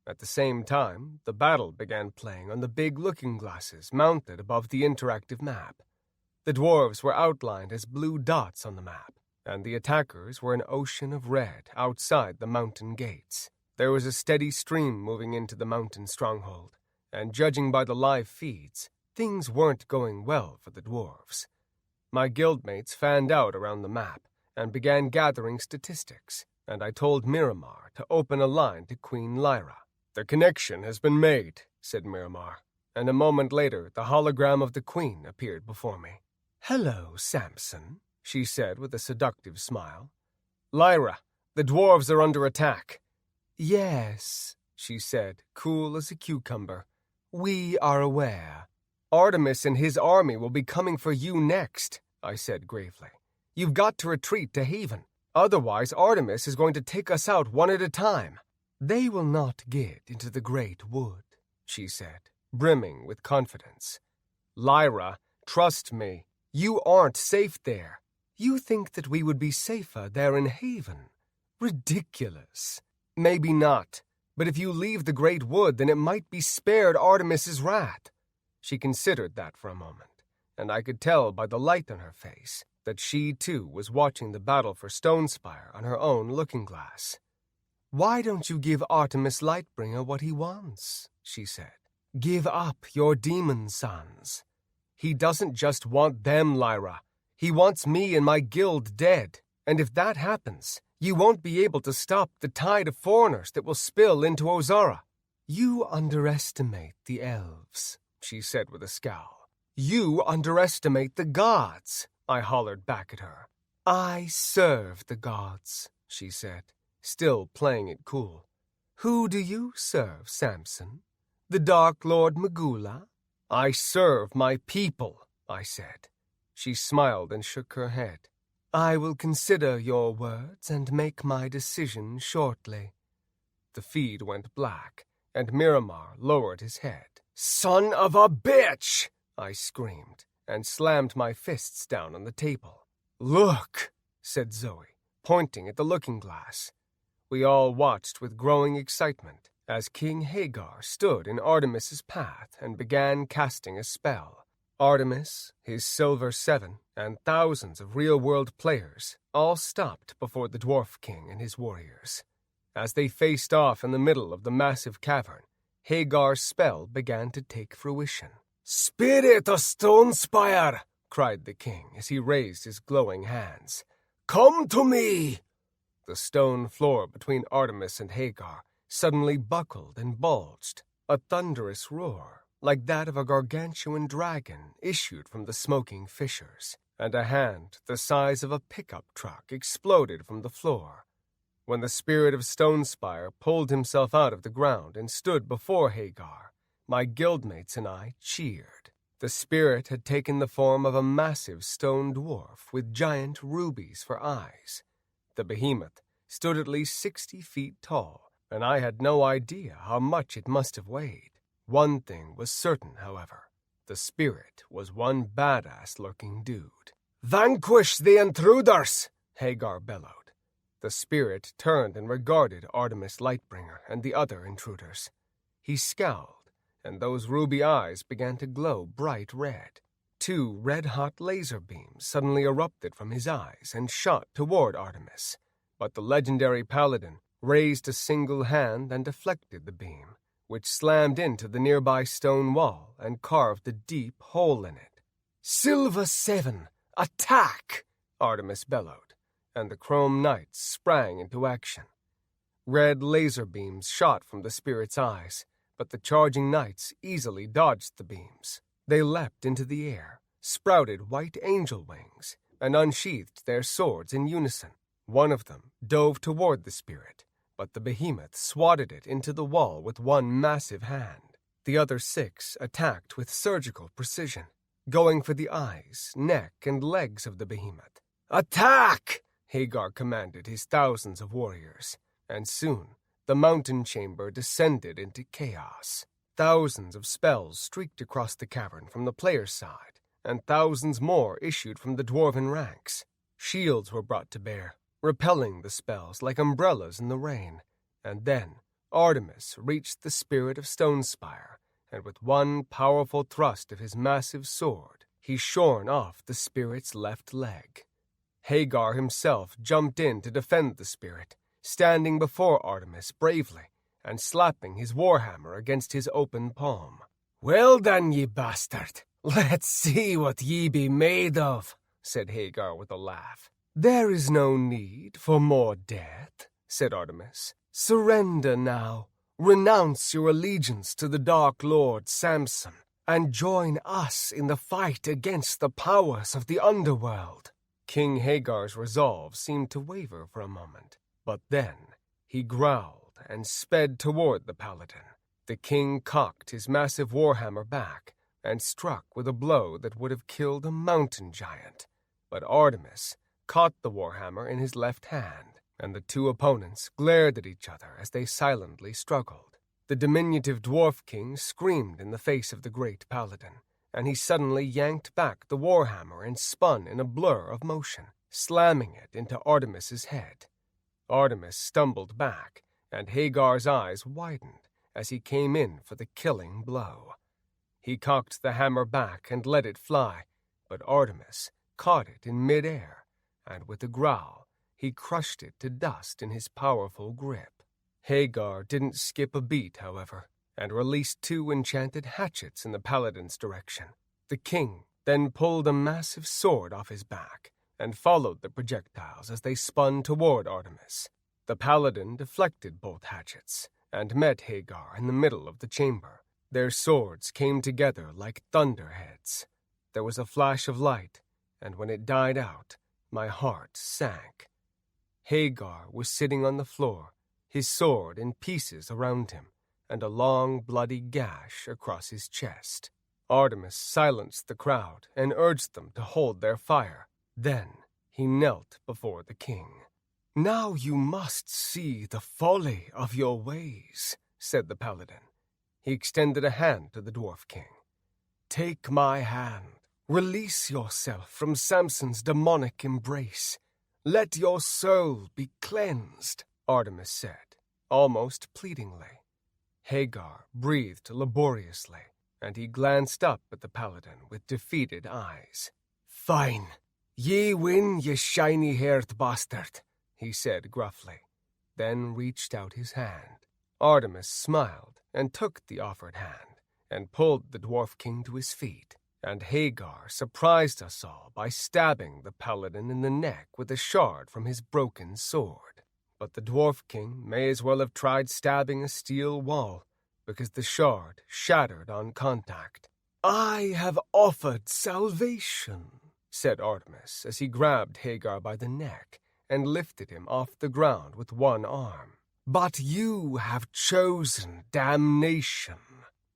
At the same time, the battle began playing on the big looking glasses mounted above the interactive map. The dwarves were outlined as blue dots on the map, and the attackers were an ocean of red outside the mountain gates. There was a steady stream moving into the mountain stronghold, and judging by the live feeds, things weren't going well for the dwarves. My guildmates fanned out around the map and began gathering statistics, and I told Miramar to open a line to Queen Lyra. "The connection has been made," said Miramar, and a moment later the hologram of the Queen appeared before me. "Hello, Samson," she said with a seductive smile. "Lyra, the dwarves are under attack." "Yes," she said, cool as a cucumber. "We are aware." "Artemis and his army will be coming for you next," I said gravely. "You've got to retreat to Haven. Otherwise, Artemis is going to take us out one at a time." "They will not get into the Great Wood," she said, brimming with confidence. "Lyra, trust me. You aren't safe there. You think that we would be safer there in Haven? Ridiculous. Maybe not, but if you leave the Great Wood, then it might be spared Artemis's wrath. She considered that for a moment, and I could tell by the light on her face that she, too, was watching the battle for Stonespire on her own looking-glass. Why don't you give Artemis Lightbringer what he wants? She said. Give up your demon sons. He doesn't just want them, Lyra. He wants me and my guild dead, and if that happens, you won't be able to stop the tide of foreigners that will spill into Ozara. You underestimate the elves, she said with a scowl. You underestimate the gods, I hollered back at her. I serve the gods, she said, still playing it cool. Who do you serve, Samson? The Dark Lord Magula? I serve my people, I said. She smiled and shook her head. I will consider your words and make my decision shortly. The feed went black, and Miramar lowered his head. Son of a bitch! I screamed, and slammed my fists down on the table. Look, said Zoe, pointing at the looking-glass. We all watched with growing excitement as King Hagar stood in Artemis's path and began casting a spell. Artemis, his Silver 7, and thousands of real-world players all stopped before the Dwarf King and his warriors. As they faced off in the middle of the massive cavern, Hagar's spell began to take fruition. Spirit of Stonespire! Cried the king as he raised his glowing hands. Come to me! The stone floor between Artemis and Hagar suddenly buckled and bulged. A thunderous roar, like that of a gargantuan dragon, issued from the smoking fissures, and a hand the size of a pickup truck exploded from the floor. When the spirit of Stonespire pulled himself out of the ground and stood before Hagar, my guildmates and I cheered. The spirit had taken the form of a massive stone dwarf with giant rubies for eyes. The behemoth stood at least 60 feet tall, and I had no idea how much it must have weighed. One thing was certain, however. The spirit was one badass-looking dude. Vanquish the intruders! Hagar bellowed. The spirit turned and regarded Artemis Lightbringer and the other intruders. He scowled, and those ruby eyes began to glow bright red. 2 red-hot laser beams suddenly erupted from his eyes and shot toward Artemis, but the legendary paladin raised a single hand and deflected the beam, which slammed into the nearby stone wall and carved a deep hole in it. Silver 7, attack! Artemis bellowed, and the Chrome Knights sprang into action. Red laser beams shot from the spirit's eyes, but the charging knights easily dodged the beams. They leapt into the air, sprouted white angel wings, and unsheathed their swords in unison. One of them dove toward the spirit, but the behemoth swatted it into the wall with one massive hand. The other 6 attacked with surgical precision, going for the eyes, neck, and legs of the behemoth. Attack! Hagar commanded his thousands of warriors, and soon the mountain chamber descended into chaos. Thousands of spells streaked across the cavern from the player's side, and thousands more issued from the dwarven ranks. Shields were brought to bear, repelling the spells like umbrellas in the rain, and then Artemis reached the spirit of Stonespire, and with one powerful thrust of his massive sword, he shorn off the spirit's left leg. Hagar himself jumped in to defend the spirit, standing before Artemis bravely and slapping his warhammer against his open palm. Well done, ye bastard! Let's see what ye be made of, said Hagar with a laugh. There is no need for more death, said Artemis. Surrender now. Renounce your allegiance to the Dark Lord Samson, and join us in the fight against the powers of the underworld. King Hagar's resolve seemed to waver for a moment, but then he growled and sped toward the paladin. The king cocked his massive warhammer back and struck with a blow that would have killed a mountain giant. But Artemis caught the warhammer in his left hand, and the 2 opponents glared at each other as they silently struggled. The diminutive dwarf king screamed in the face of the great paladin, and he suddenly yanked back the warhammer and spun in a blur of motion, slamming it into Artemis's head. Artemis stumbled back, and Hagar's eyes widened as he came in for the killing blow. He cocked the hammer back and let it fly, but Artemis caught it in midair, and with a growl, he crushed it to dust in his powerful grip. Hagar didn't skip a beat, however, and released 2 enchanted hatchets in the paladin's direction. The king then pulled a massive sword off his back and followed the projectiles as they spun toward Artemis. The paladin deflected both hatchets and met Hagar in the middle of the chamber. Their swords came together like thunderheads. There was a flash of light, and when it died out, my heart sank. Hagar was sitting on the floor, his sword in pieces around him, and a long, bloody gash across his chest. Artemis silenced the crowd and urged them to hold their fire. Then he knelt before the king. "Now you must see the folly of your ways," said the paladin. He extended a hand to the dwarf king. "Take my hand. Release yourself from Samson's demonic embrace. Let your soul be cleansed," Artemis said, almost pleadingly. Hagar breathed laboriously, and he glanced up at the paladin with defeated eyes. "Fine. Ye win, ye shiny-haired bastard," he said gruffly, then reached out his hand. Artemis smiled and took the offered hand and pulled the dwarf king to his feet, and Hagar surprised us all by stabbing the paladin in the neck with a shard from his broken sword. But the dwarf king may as well have tried stabbing a steel wall, because the shard shattered on contact. "I have offered salvation," said Artemis as he grabbed Hagar by the neck and lifted him off the ground with one arm. "But you have chosen damnation."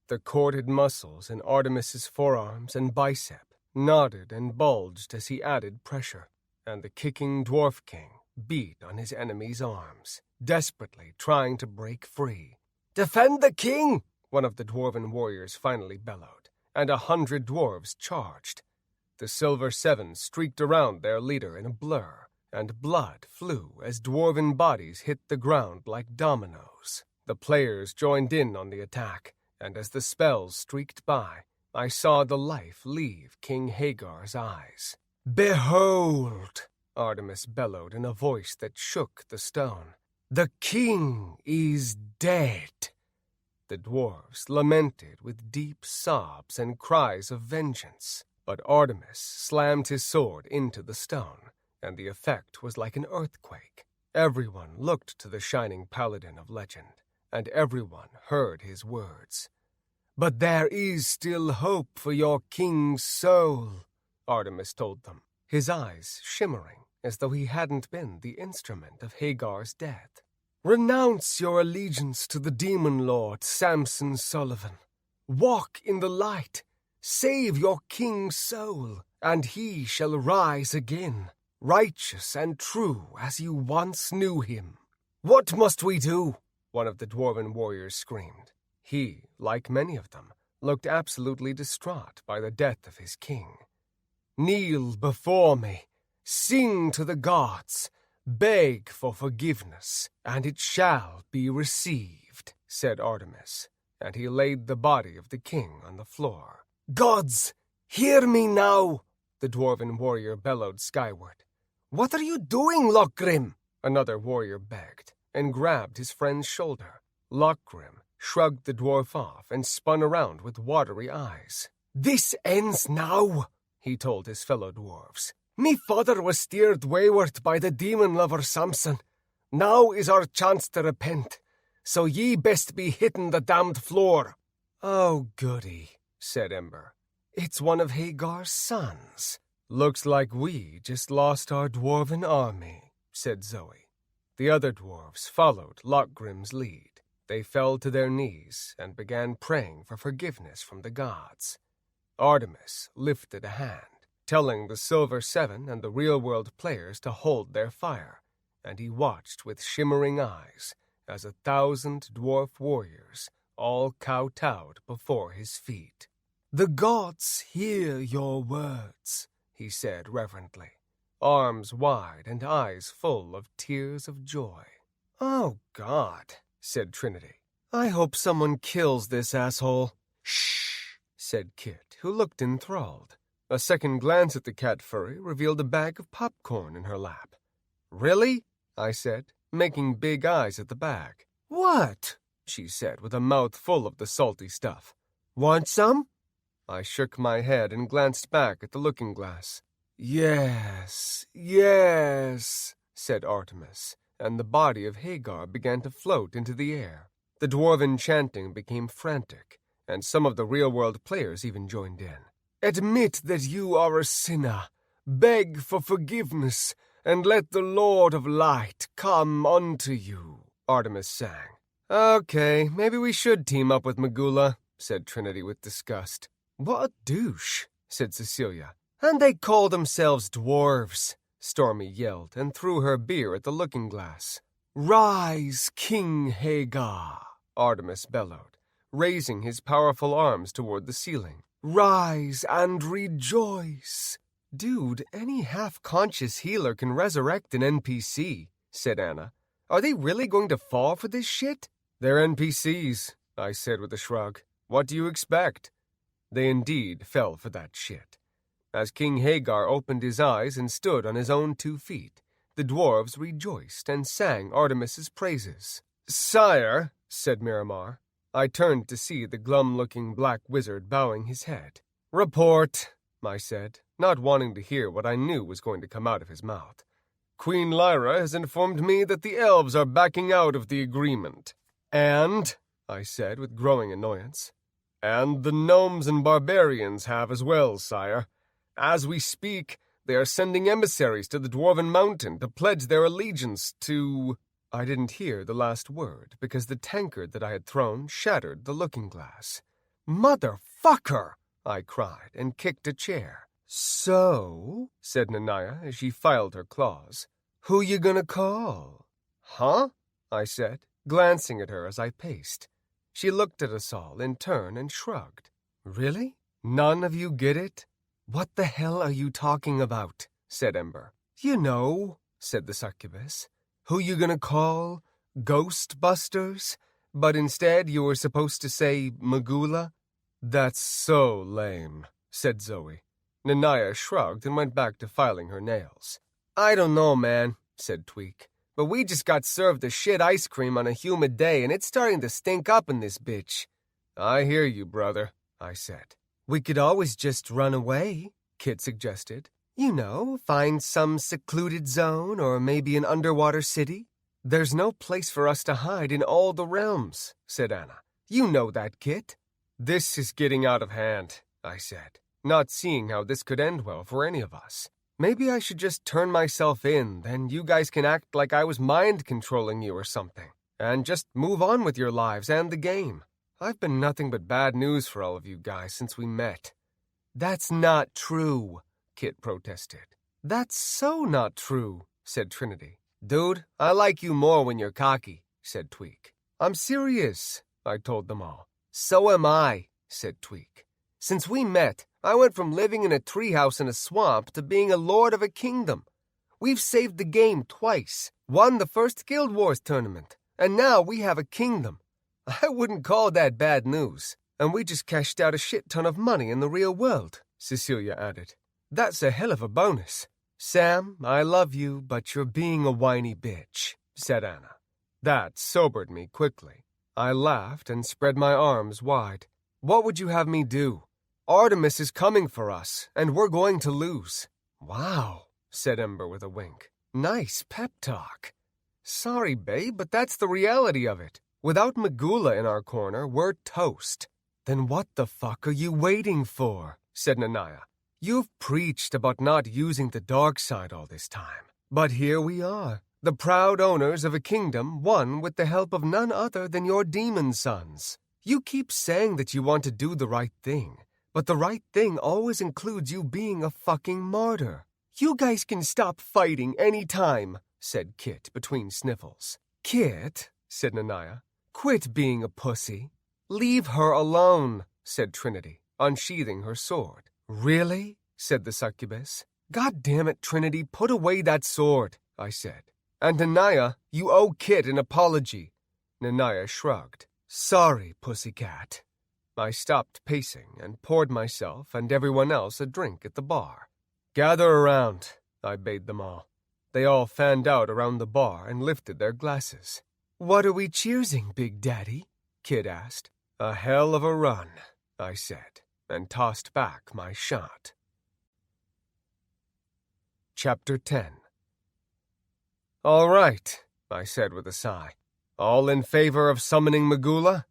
The corded muscles in Artemis's forearms and bicep nodded and bulged as he added pressure, and the kicking dwarf king beat on his enemy's arms, desperately trying to break free. "Defend the king!" one of the dwarven warriors finally bellowed, and 100 dwarves charged. The Silver Seven streaked around their leader in a blur, and blood flew as dwarven bodies hit the ground like dominoes. The players joined in on the attack, and as the spells streaked by, I saw the life leave King Hagar's eyes. "Behold!" Artemis bellowed in a voice that shook the stone. "The king is dead." The dwarves lamented with deep sobs and cries of vengeance, but Artemis slammed his sword into the stone, and the effect was like an earthquake. Everyone looked to the shining paladin of legend, and everyone heard his words. "But there is still hope for your king's soul," Artemis told them, his eyes shimmering as though he hadn't been the instrument of Hagar's death. "Renounce your allegiance to the demon lord Samson Sullivan. Walk in the light. Save your king's soul, and he shall rise again, righteous and true as you once knew him." "What must we do?" one of the dwarven warriors screamed. He, like many of them, looked absolutely distraught by the death of his king. "Kneel before me, sing to the gods, beg for forgiveness, and it shall be received," said Artemis, and he laid the body of the king on the floor. "Gods, hear me now!" the dwarven warrior bellowed skyward. "What are you doing, Lochgrim?" another warrior begged, and grabbed his friend's shoulder. Lochgrim shrugged the dwarf off and spun around with watery eyes. "This ends now," he told his fellow dwarves. "Me father was steered wayward by the demon-lover Samson. Now is our chance to repent, so ye best be hitting the damned floor." "Oh, goody," said Ember. "It's one of Hagar's sons." "Looks like we just lost our dwarven army," said Zoe. The other dwarves followed Lochgrim's lead. They fell to their knees and began praying for forgiveness from the gods. Artemis lifted a hand, telling the Silver Seven and the real-world players to hold their fire, and he watched with shimmering eyes as 1,000 dwarf warriors all kowtowed before his feet. The gods hear your words, he said reverently, arms wide and eyes full of tears of joy. Oh, God, said Trinity. I hope someone kills this asshole. Shh, said Kit, who looked enthralled. A second glance at the cat furry revealed a bag of popcorn in her lap. Really? I said, making big eyes at the bag. What? She said with a mouth full of the salty stuff. Want some? I shook my head and glanced back at the looking-glass. Yes, yes, said Artemis, and the body of Hagar began to float into the air. The dwarven chanting became frantic, and some of the real-world players even joined in. Admit that you are a sinner, beg for forgiveness, and let the Lord of Light come unto you, Artemis sang. Okay, maybe we should team up with Magula, said Trinity with disgust. What a douche, said Cecilia. And they call themselves dwarves, Stormy yelled and threw her beer at the looking-glass. Rise, King Hagar, Artemis bellowed, raising his powerful arms toward the ceiling. Rise and rejoice. Dude, any half-conscious healer can resurrect an NPC, said Anna. Are they really going to fall for this shit? They're NPCs, I said with a shrug. What do you expect? They indeed fell for that shit. As King Hagar opened his eyes and stood on his own 2 feet, the dwarves rejoiced and sang Artemis's praises. Sire, said Miramar. I turned to see the glum-looking black wizard bowing his head. Report, I said, not wanting to hear what I knew was going to come out of his mouth. Queen Lyra has informed me that the elves are backing out of the agreement. And, I said with growing annoyance, and the gnomes and barbarians have as well, sire. As we speak, they are sending emissaries to the Dwarven Mountain to pledge their allegiance to... I didn't hear the last word because the tankard that I had thrown shattered the looking-glass. Motherfucker! I cried and kicked a chair. So, said Nanaya as she filed her claws, who you gonna call? Huh? I said, glancing at her as I paced. She looked at us all in turn and shrugged. Really? None of you get it? What the hell are you talking about? Said Ember. You know, said the succubus. Who you gonna call? Ghostbusters? But instead you were supposed to say Magula? That's so lame, said Zoe. Nanaya shrugged and went back to filing her nails. I don't know, man, said Tweak. But we just got served the shit ice cream on a humid day, and it's starting to stink up in this bitch. I hear you, brother, I said. We could always just run away, Kit suggested. You know, find some secluded zone or maybe an underwater city. There's no place for us to hide in all the realms, said Anna. You know that, Kit. This is getting out of hand, I said, not seeing how this could end well for any of us. Maybe I should just turn myself in, then you guys can act like I was mind-controlling you or something, and just move on with your lives and the game. I've been nothing but bad news for all of you guys since we met. That's not true, Kit protested. That's so not true, said Trinity. Dude, I like you more when you're cocky, said Tweak. I'm serious, I told them all. So am I, said Tweak. Since we met, I went from living in a treehouse in a swamp to being a lord of a kingdom. We've saved the game twice, won the first Guild Wars tournament, and now we have a kingdom. I wouldn't call that bad news, and we just cashed out a shit ton of money in the real world, Cecilia added. That's a hell of a bonus. Sam, I love you, but you're being a whiny bitch, said Anna. That sobered me quickly. I laughed and spread my arms wide. What would you have me do? Artemis is coming for us, and we're going to lose. Wow, said Ember with a wink. Nice pep talk. Sorry, babe, but that's the reality of it. Without Magula in our corner, we're toast. Then what the fuck are you waiting for? Said Nanaya. You've preached about not using the dark side all this time. But here we are, the proud owners of a kingdom won with the help of none other than your demon sons. You keep saying that you want to do the right thing, but the right thing always includes you being a fucking martyr. You guys can stop fighting any time, said Kit between sniffles. Kit, said Nanaya, quit being a pussy. Leave her alone, said Trinity. unsheathing her sword. "Really?" said the succubus. "God damn it, Trinity, put away that sword," I said. "And Nanaya, you owe Kit an apology." Nanaya shrugged. "Sorry, pussycat." I stopped pacing and poured myself and everyone else a drink at the bar. "Gather around," I bade them all. They all fanned out around the bar and lifted their glasses. "What are we cheersing, Big Daddy?" Kit asked. "A hell of a run," I said, and tossed back my shot. Chapter 10. "All right," I said with a sigh. "All in favor of summoning Magula?"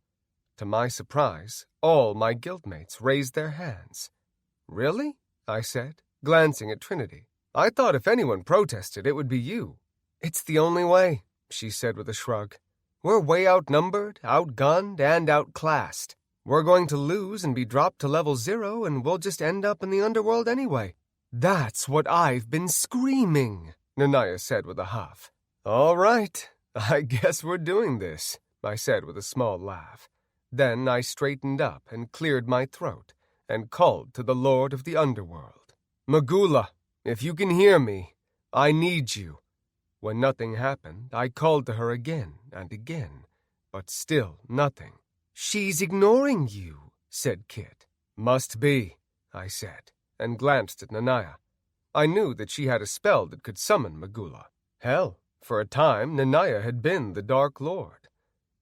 To my surprise, all my guildmates raised their hands. "Really?" I said, glancing at Trinity. "I thought if anyone protested, it would be you." "It's the only way," she said with a shrug. "We're way outnumbered, outgunned, and outclassed. We're going to lose and be dropped to level 0, and we'll just end up in the underworld anyway." "That's what I've been screaming," Nanaya said with a huff. "All right, I guess we're doing this," I said with a small laugh. Then I straightened up and cleared my throat and called to the Lord of the Underworld. "Magula, if you can hear me, I need you." When nothing happened, I called to her again and again, but still nothing. "She's ignoring you," said Kit. "Must be," I said, and glanced at Nanaya. I knew that she had a spell that could summon Magula. Hell, for a time, Nanaya had been the Dark Lord.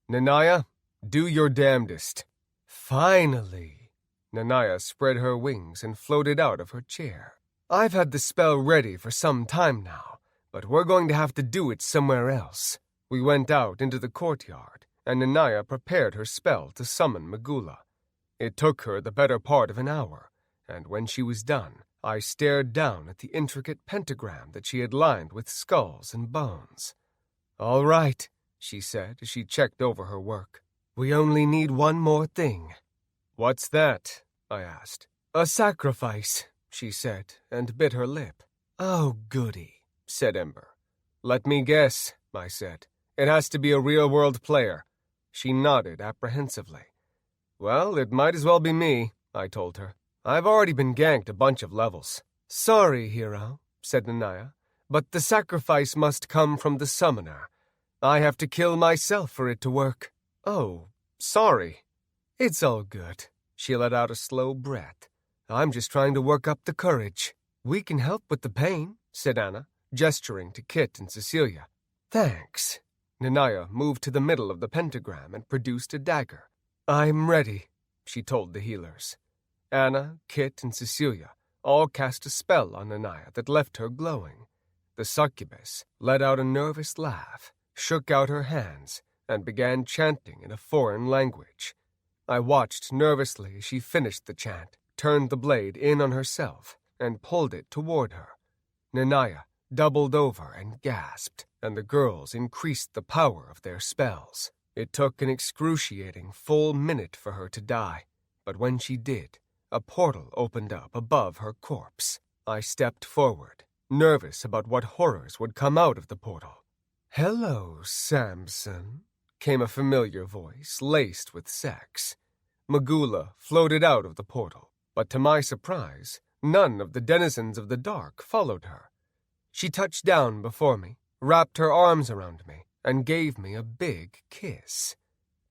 "Nanaya, do your damnedest." "Finally." Nanaya spread her wings and floated out of her chair. "I've had the spell ready for some time now, but we're going to have to do it somewhere else." We went out into the courtyard, and Nanaya prepared her spell to summon Magula. It took her the better part of an hour, and when she was done, I stared down at the intricate pentagram that she had lined with skulls and bones. "All right," she said as she checked over her work. "We only need one more thing." "What's that?" I asked. "A sacrifice," she said, and bit her lip. "Oh, goody," said Ember. "Let me guess," I said. "It has to be a real-world player." She nodded apprehensively. "Well, it might as well be me," I told her. "I've already been ganked a bunch of levels." "Sorry, hero," said Nanaya, "but the sacrifice must come from the summoner. I have to kill myself for it to work." "Oh, sorry." "It's all good." She let out a slow breath. "I'm just trying to work up the courage." "We can help with the pain," said Anna, gesturing to Kit and Cecilia. "Thanks." Nanaya moved to the middle of the pentagram and produced a dagger. "I'm ready," she told the healers. Anna, Kit, and Cecilia all cast a spell on Nanaya that left her glowing. The succubus let out a nervous laugh, shook out her hands, and began chanting in a foreign language. I watched nervously as she finished the chant, turned the blade in on herself, and pulled it toward her. Nanaya doubled over and gasped, and the girls increased the power of their spells. It took an excruciating full minute for her to die, but when she did, a portal opened up above her corpse. I stepped forward, nervous about what horrors would come out of the portal. "Hello, Samson," came a familiar voice laced with sex. Magula floated out of the portal, but to my surprise, none of the denizens of the dark followed her. She touched down before me, wrapped her arms around me, and gave me a big kiss.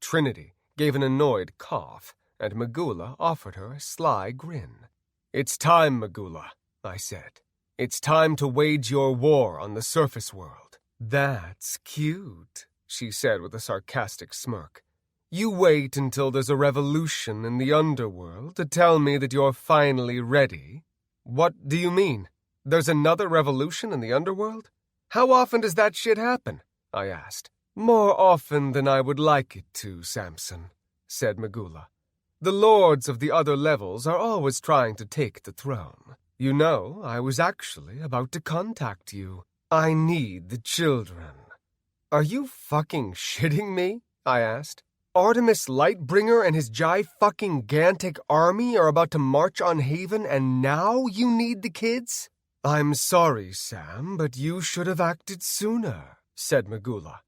Trinity gave an annoyed cough, and Magula offered her a sly grin. "It's time, Magula," I said. "It's time to wage your war on the surface world." "That's cute," she said with a sarcastic smirk. "You wait until there's a revolution in the underworld to tell me that you're finally ready." "What do you mean? There's another revolution in the underworld? How often does that shit happen?" I asked. "More often than I would like it to, Samson," said Magula. "The lords of the other levels are always trying to take the throne. You know, I was actually about to contact you. I need the children." "Are you fucking shitting me?" I asked. "Artemis Lightbringer and his fucking-gantic army are about to march on Haven, and now you need the kids?" "I'm sorry, Sam, but you should have acted sooner," said Magula.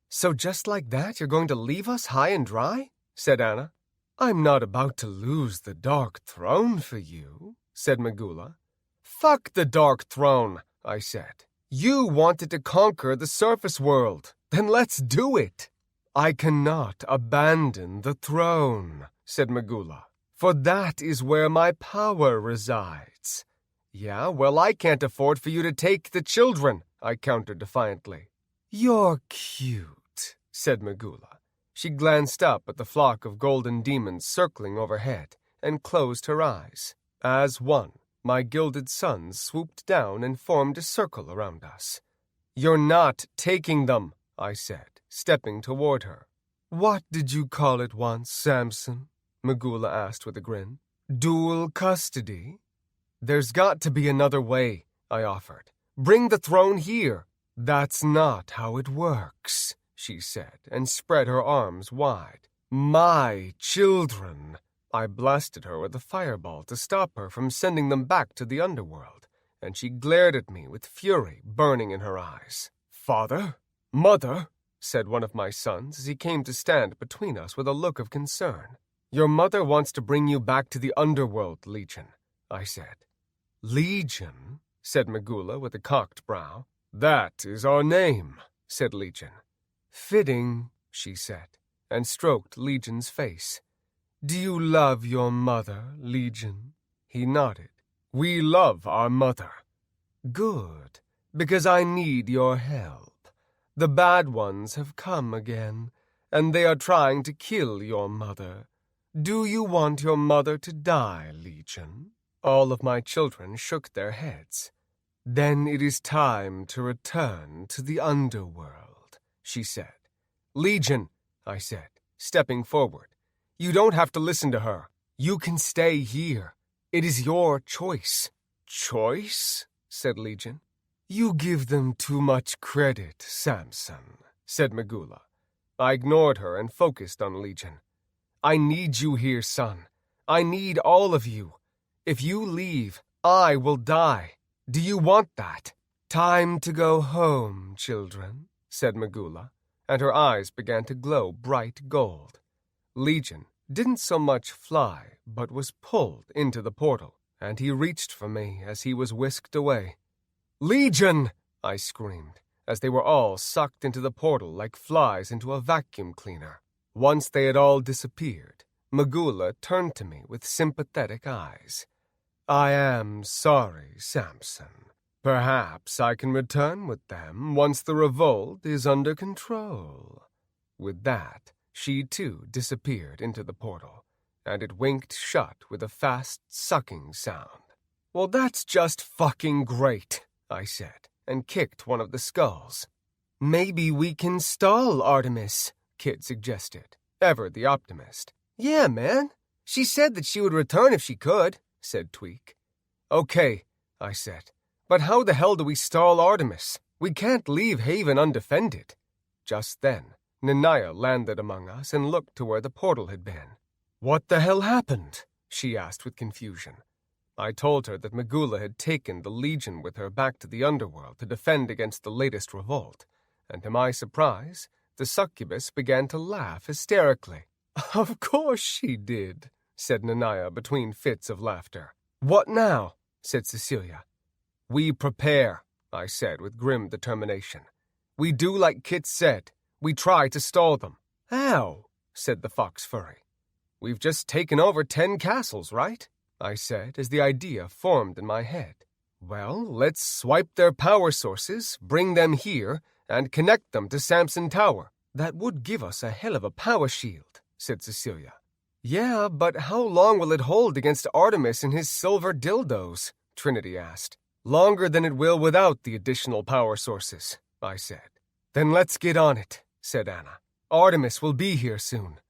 "So just like that, you're going to leave us high and dry?" said Anna. I'm not about to lose the Dark Throne for you, said Magula. Fuck the Dark Throne, I said. You wanted to conquer the surface world. Then let's do it. I cannot abandon the throne, said Magula, for that is where my power resides. Yeah, well, I can't afford for you to take the children, I countered defiantly. You're cute, said Magula. She glanced up at the flock of golden demons circling overhead and closed her eyes. As one, my gilded sons swooped down and formed a circle around us. You're not taking them, I said, stepping toward her. What did you call it once, Samson? Magula asked with a grin. Dual custody? There's got to be another way, I offered. Bring the throne here. That's not how it works, she said, and spread her arms wide. My children! I blasted her with a fireball to stop her from sending them back to the underworld, and she glared at me with fury burning in her eyes. Father? Mother? Said one of my sons as he came to stand between us with a look of concern. Your mother wants to bring you back to the underworld, Legion, I said. Legion? Said Magula with a cocked brow. That is our name, said Legion. Fitting, she said, and stroked Legion's face. Do you love your mother, Legion? He nodded. We love our mother. Good, because I need your help. The bad ones have come again, and they are trying to kill your mother. Do you want your mother to die, Legion? All of my children shook their heads. Then it is time to return to the underworld, she said. Legion, I said, stepping forward. You don't have to listen to her. You can stay here. It is your choice. Choice? Said Legion. You give them too much credit, Samson, said Magula. I ignored her and focused on Legion. I need you here, son. I need all of you. If you leave, I will die. Do you want that? Time to go home, children, said Magula, and her eyes began to glow bright gold. Legion didn't so much fly, but was pulled into the portal, and he reached for me as he was whisked away. Legion! I screamed, as they were all sucked into the portal like flies into a vacuum cleaner. Once they had all disappeared, Magula turned to me with sympathetic eyes. I am sorry, Samson. Perhaps I can return with them once the revolt is under control. With that, she too disappeared into the portal, and it winked shut with a fast sucking sound. Well, that's just fucking great, I said, and kicked one of the skulls. Maybe we can stall Artemis, Kid suggested, ever the optimist. Yeah, man. She said that she would return if she could, said Tweak. Okay, I said, but how the hell do we stall Artemis? We can't leave Haven undefended. Just then, Nanaya landed among us and looked to where the portal had been. What the hell happened? She asked with confusion. I told her that Magula had taken the Legion with her back to the underworld to defend against the latest revolt, and to my surprise, the succubus began to laugh hysterically. Of course she did, said Nanaya between fits of laughter. What now? Said Cecilia. We prepare, I said with grim determination. We do like Kit said. We try to stall them. How? Said the fox furry. We've just taken over 10 castles, right? I said as the idea formed in my head. Well, let's swipe their power sources, bring them here, and connect them to Samson Tower. That would give us a hell of a power shield, said Cecilia. Yeah, but how long will it hold against Artemis and his silver dildos? Trinity asked. Longer than it will without the additional power sources, I said. Then let's get on it, said Anna. Artemis will be here soon.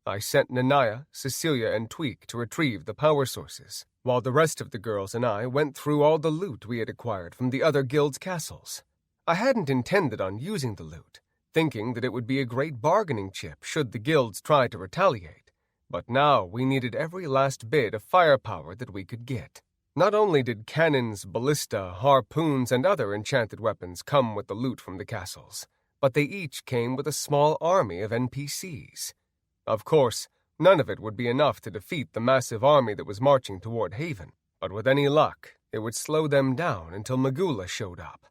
I sent Nanaya, Cecilia, and Tweak to retrieve the power sources, while the rest of the girls and I went through all the loot we had acquired from the other guilds' castles. I hadn't intended on using the loot, thinking that it would be a great bargaining chip should the guilds try to retaliate. But now we needed every last bit of firepower that we could get. Not only did cannons, ballista, harpoons, and other enchanted weapons come with the loot from the castles, but they each came with a small army of NPCs. Of course, None of it would be enough to defeat the massive army that was marching toward Haven, but with any luck, it would slow them down until Magula showed up.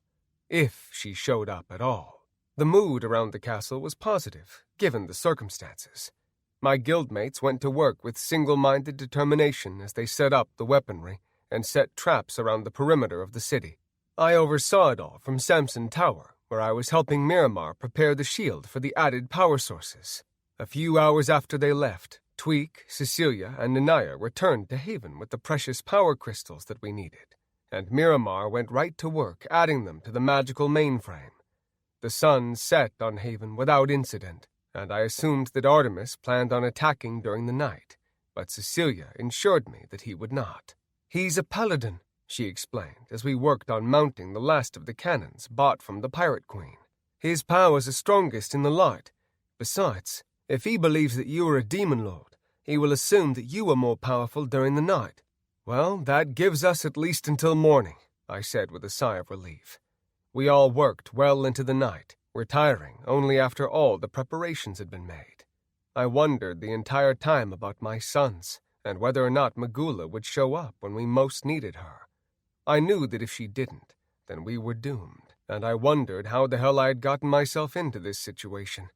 If she showed up at all. The mood around the castle was positive, given the circumstances. My guildmates went to work with single-minded determination as they set up the weaponry and set traps around the perimeter of the city. I oversaw it all from Samson Tower, where I was helping Miramar prepare the shield for the added power sources. A few hours after they left, Tweak, Cecilia, and Nanaya returned to Haven with the precious power crystals that we needed, and Miramar went right to work adding them to the magical mainframe. The sun set on Haven without incident, and I assumed that Artemis planned on attacking during the night, but Cecilia assured me that he would not. "He's a paladin," she explained as we worked on mounting the last of the cannons bought from the Pirate Queen. "His powers are strongest in the light. Besides, if he believes that you are a demon lord, he will assume that you are more powerful during the night." "Well, that gives us at least until morning," I said with a sigh of relief. We all worked well into the night, retiring only after all the preparations had been made. I wondered the entire time about my sons, and whether or not Magula would show up when we most needed her. I knew that if she didn't, then we were doomed, and I wondered how the hell I had gotten myself into this situation.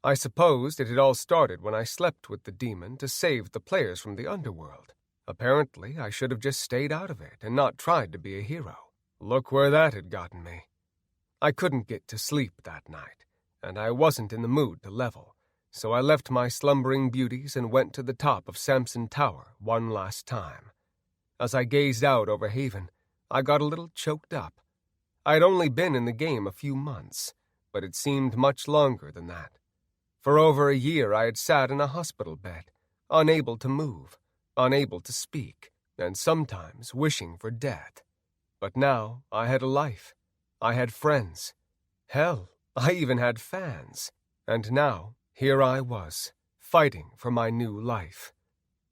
I supposed it had all started when I slept with the demon to save the players from the underworld. Apparently, I should have just stayed out of it and not tried to be a hero. Look where that had gotten me. I couldn't get to sleep that night, and I wasn't in the mood to level, so I left my slumbering beauties and went to the top of Samson Tower one last time. As I gazed out over Haven, I got a little choked up. I had only been in the game a few months, but it seemed much longer than that. For over a year I had sat in a hospital bed, unable to move, unable to speak, and sometimes wishing for death. But now I had a life. I had friends. Hell, I even had fans. And now, here I was, fighting for my new life.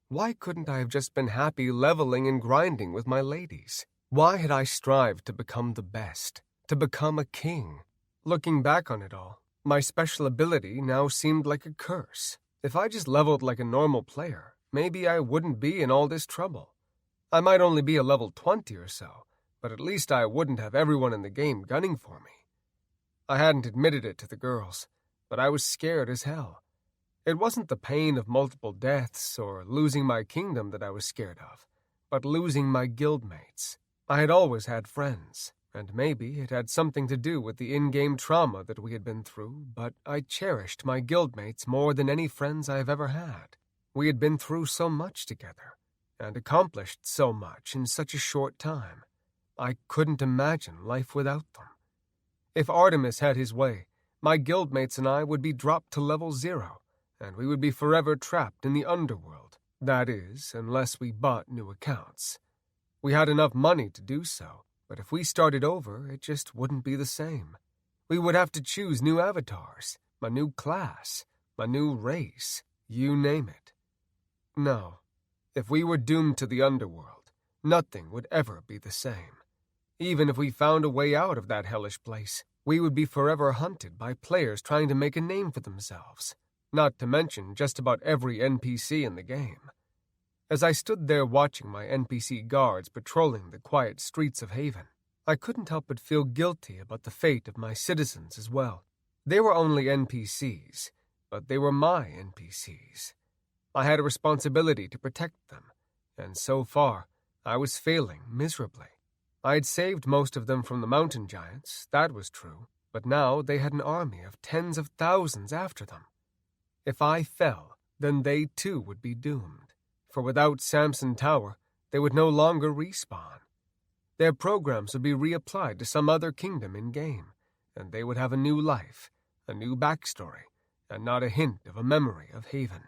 Why couldn't I have just been happy leveling and grinding with my ladies? Why had I strived to become the best, to become a king? Looking back on it all, my special ability now seemed like a curse. If I just leveled like a normal player, maybe I wouldn't be in all this trouble. I might only be a level 20 or so, but at least I wouldn't have everyone in the game gunning for me. I hadn't admitted it to the girls, but I was scared as hell. It wasn't the pain of multiple deaths or losing my kingdom that I was scared of, but losing my guildmates. I had always had friends, and maybe it had something to do with the in-game trauma that we had been through, but I cherished my guildmates more than any friends I have ever had. We had been through so much together, and accomplished so much in such a short time. I couldn't imagine life without them. If Artemis had his way, my guildmates and I would be dropped to level 0, and we would be forever trapped in the underworld. That is, unless we bought new accounts. We had enough money to do so, but if we started over, it just wouldn't be the same. We would have to choose new avatars, a new class, a new race, you name it. No, if we were doomed to the underworld, nothing would ever be the same. Even if we found a way out of that hellish place, we would be forever hunted by players trying to make a name for themselves, not to mention just about every NPC in the game. As I stood there watching my NPC guards patrolling the quiet streets of Haven, I couldn't help but feel guilty about the fate of my citizens as well. They were only NPCs, but they were my NPCs. I had a responsibility to protect them, and so far, I was failing miserably. I had saved most of them from the mountain giants, that was true, but now they had an army of tens of thousands after them. If I fell, then they too would be doomed, for without Samson Tower, they would no longer respawn. Their programs would be reapplied to some other kingdom in-game, and they would have a new life, a new backstory, and not a hint of a memory of Haven.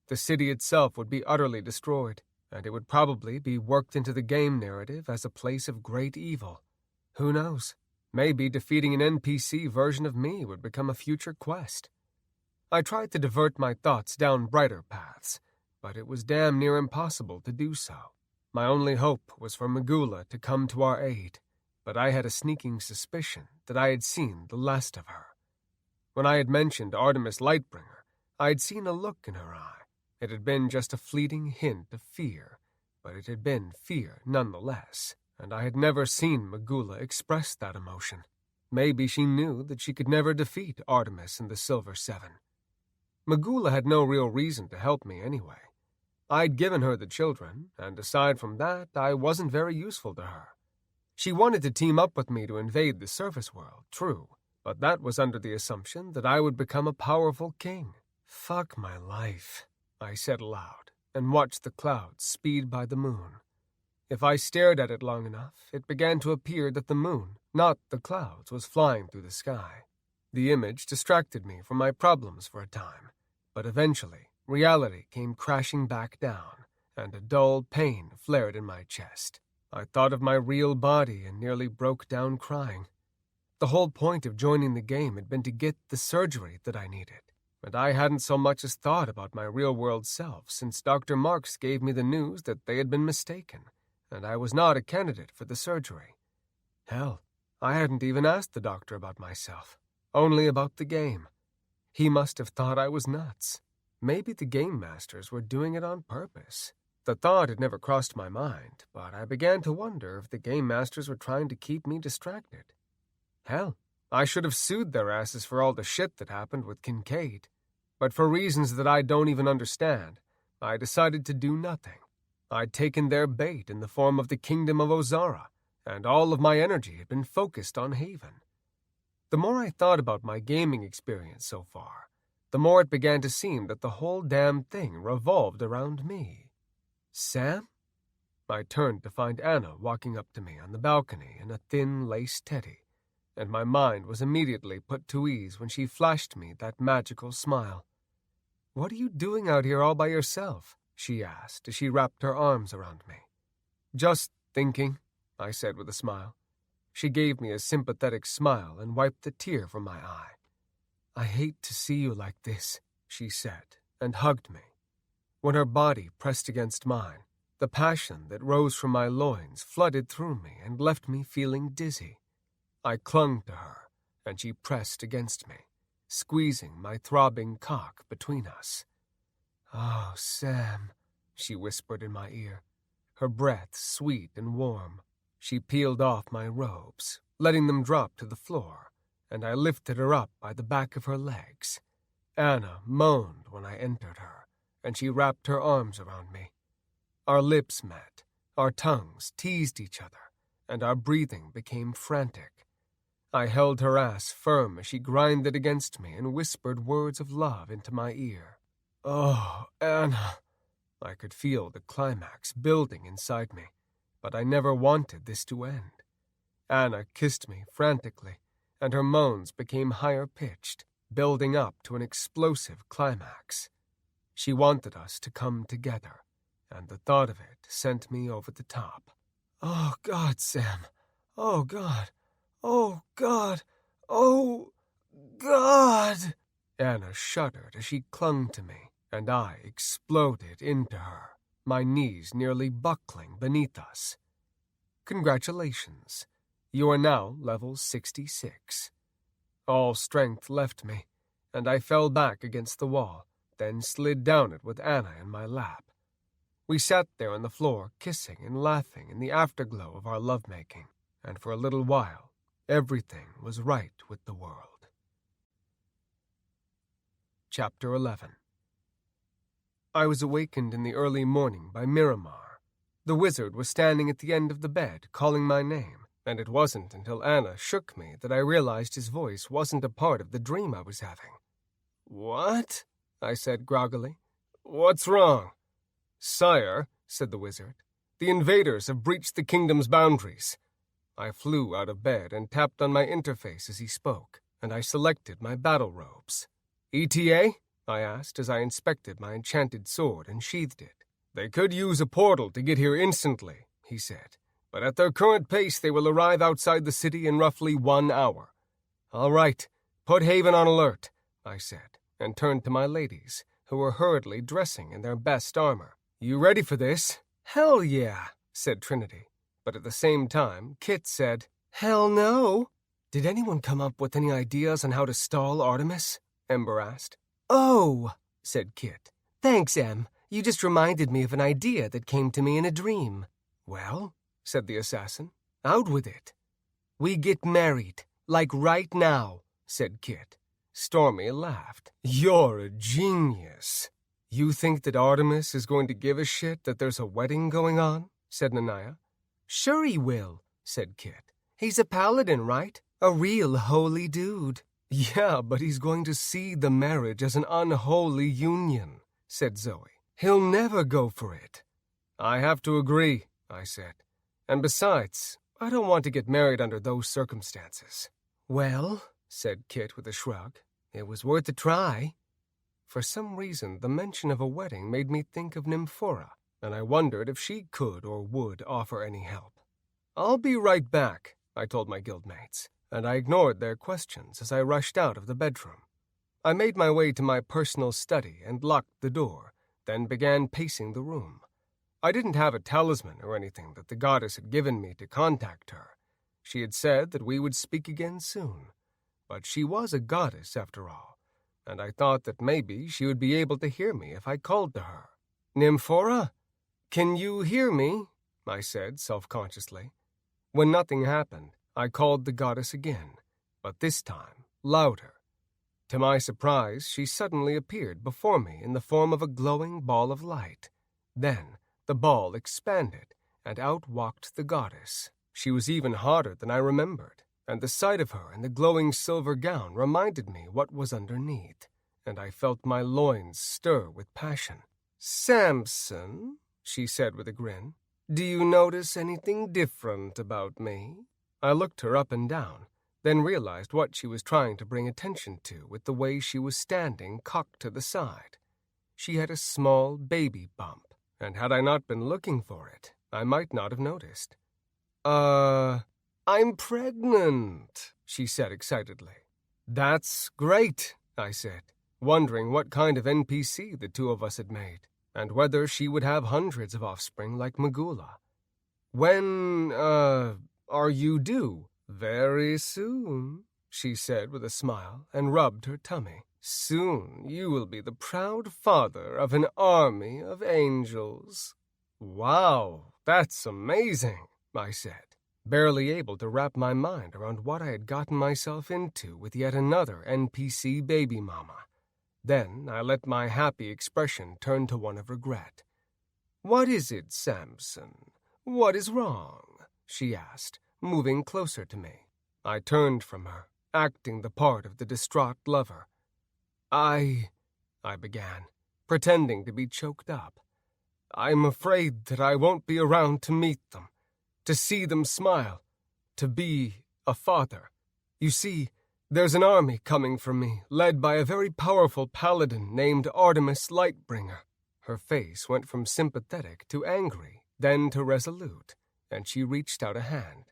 The city itself would be utterly destroyed, and it would probably be worked into the game narrative as a place of great evil. Who knows? Maybe defeating an NPC version of me would become a future quest. I tried to divert my thoughts down brighter paths, but it was damn near impossible to do so. My only hope was for Magula to come to our aid, but I had a sneaking suspicion that I had seen the last of her. When I had mentioned Artemis Lightbringer, I had seen a look in her eye, It had been just a fleeting hint of fear, but it had been fear nonetheless, and I had never seen Magula express that emotion. Maybe she knew that she could never defeat Artemis and the Silver Seven. Magula had no real reason to help me anyway. I'd given her the children, and aside from that, I wasn't very useful to her. She wanted to team up with me to invade the surface world, true, but that was under the assumption that I would become a powerful king. Fuck my life, I said aloud, and watched the clouds speed by the moon. If I stared at it long enough, it began to appear that the moon, not the clouds, was flying through the sky. The image distracted me from my problems for a time, but eventually, reality came crashing back down, and a dull pain flared in my chest. I thought of my real body and nearly broke down crying. The whole point of joining the game had been to get the surgery that I needed, but I hadn't so much as thought about my real-world self since Dr. Marks gave me the news that they had been mistaken, and I was not a candidate for the surgery. Hell, I hadn't even asked the doctor about myself, only about the game. He must have thought I was nuts. Maybe the game masters were doing it on purpose. The thought had never crossed my mind, but I began to wonder if the game masters were trying to keep me distracted. Hell, I should have sued their asses for all the shit that happened with Kincaid. But for reasons that I don't even understand, I decided to do nothing. I'd taken their bait in the form of the Kingdom of Ozara, and all of my energy had been focused on Haven. The more I thought about my gaming experience so far, the more it began to seem that the whole damn thing revolved around me. Sam? I turned to find Anna walking up to me on the balcony in a thin lace teddy, and my mind was immediately put to ease when she flashed me that magical smile. "What are you doing out here all by yourself?" she asked as she wrapped her arms around me. "Just thinking," I said with a smile. She gave me a sympathetic smile and wiped the tear from my eye. "I hate to see you like this," she said, and hugged me. When her body pressed against mine, the passion that rose from my loins flooded through me and left me feeling dizzy. I clung to her, and she pressed against me, squeezing my throbbing cock between us. "Oh, Sam," she whispered in my ear, her breath sweet and warm. She peeled off my robes, letting them drop to the floor, and I lifted her up by the back of her legs. Anna moaned when I entered her, and she wrapped her arms around me. Our lips met, our tongues teased each other, and our breathing became frantic. I held her ass firm as she grinded against me and whispered words of love into my ear. "Oh, Anna." I could feel the climax building inside me, but I never wanted this to end. Anna kissed me frantically, and her moans became higher-pitched, building up to an explosive climax. She wanted us to come together, and the thought of it sent me over the top. "Oh, God, Sam. Oh, God. Oh, God. Oh, God." Anna shuddered as she clung to me, and I exploded into her, my knees nearly buckling beneath us. "Congratulations. You are now level 66. All strength left me, and I fell back against the wall, then slid down it with Anna in my lap. We sat there on the floor, kissing and laughing in the afterglow of our lovemaking, and for a little while, everything was right with the world. Chapter 11. I was awakened in the early morning by Miramar. The wizard was standing at the end of the bed, calling my name, and it wasn't until Anna shook me that I realized his voice wasn't a part of the dream I was having. "What?" I said groggily. "What's wrong?" "Sire," said the wizard, "the invaders have breached the kingdom's boundaries." I flew out of bed and tapped on my interface as he spoke, and I selected my battle robes. "ETA?" I asked as I inspected my enchanted sword and sheathed it. "They could use a portal to get here instantly," he said, "but at their current pace they will arrive outside the city in roughly 1 hour. "All right, put Haven on alert," I said, and turned to my ladies, who were hurriedly dressing in their best armor. "You ready for this?" "Hell yeah," said Trinity. But at the same time, Kit said, "Hell no." "Did anyone come up with any ideas on how to stall Artemis?" Ember asked. "Oh," said Kit, Thanks, Em. You just reminded me of an idea that came to me in a dream. Well, said the assassin, out with it. We get married, like right now, said Kit. Stormy laughed. You're a genius. You think that Artemis is going to give a shit that there's a wedding going on? Said Nanaya. Sure he will, said Kit. He's a paladin, right? A real holy dude. Yeah, but he's going to see the marriage as an unholy union, said Zoe. He'll never go for it. I have to agree, I said. And besides, I don't want to get married under those circumstances. Well, said Kit with a shrug, it was worth a try. For some reason, the mention of a wedding made me think of Nymphora, and I wondered if she could or would offer any help. I'll be right back, I told my guildmates, and I ignored their questions as I rushed out of the bedroom. I made my way to my personal study and locked the door, then began pacing the room. I didn't have a talisman or anything that the goddess had given me to contact her. She had said that we would speak again soon. But she was a goddess, after all, and I thought that maybe she would be able to hear me if I called to her. Nymphora, can you hear me? I said self-consciously. When nothing happened, I called the goddess again, but this time louder. To my surprise, she suddenly appeared before me in the form of a glowing ball of light. Then the ball expanded, and out walked the goddess. She was even hotter than I remembered, and the sight of her in the glowing silver gown reminded me what was underneath, and I felt my loins stir with passion. "Samson," she said with a grin, "do you notice anything different about me?" I looked her up and down, then realized what she was trying to bring attention to with the way she was standing cocked to the side. She had a small baby bump, and had I not been looking for it, I might not have noticed. I'm pregnant," she said excitedly. "That's great," I said, wondering what kind of NPC the two of us had made, and whether she would have hundreds of offspring like Magula. "When, are you due?" "Very soon," she said with a smile and rubbed her tummy. "Soon you will be the proud father of an army of angels." "Wow, that's amazing," I said, barely able to wrap my mind around what I had gotten myself into with yet another NPC baby mama. Then I let my happy expression turn to one of regret. "What is it, Samson? What is wrong?" she asked, moving closer to me. I turned from her, acting the part of the distraught lover. I began, pretending to be choked up. "I'm afraid that I won't be around to meet them, to see them smile, to be a father. You see, there's an army coming for me, led by a very powerful paladin named Artemis Lightbringer." Her face went from sympathetic to angry, then to resolute, and she reached out a hand.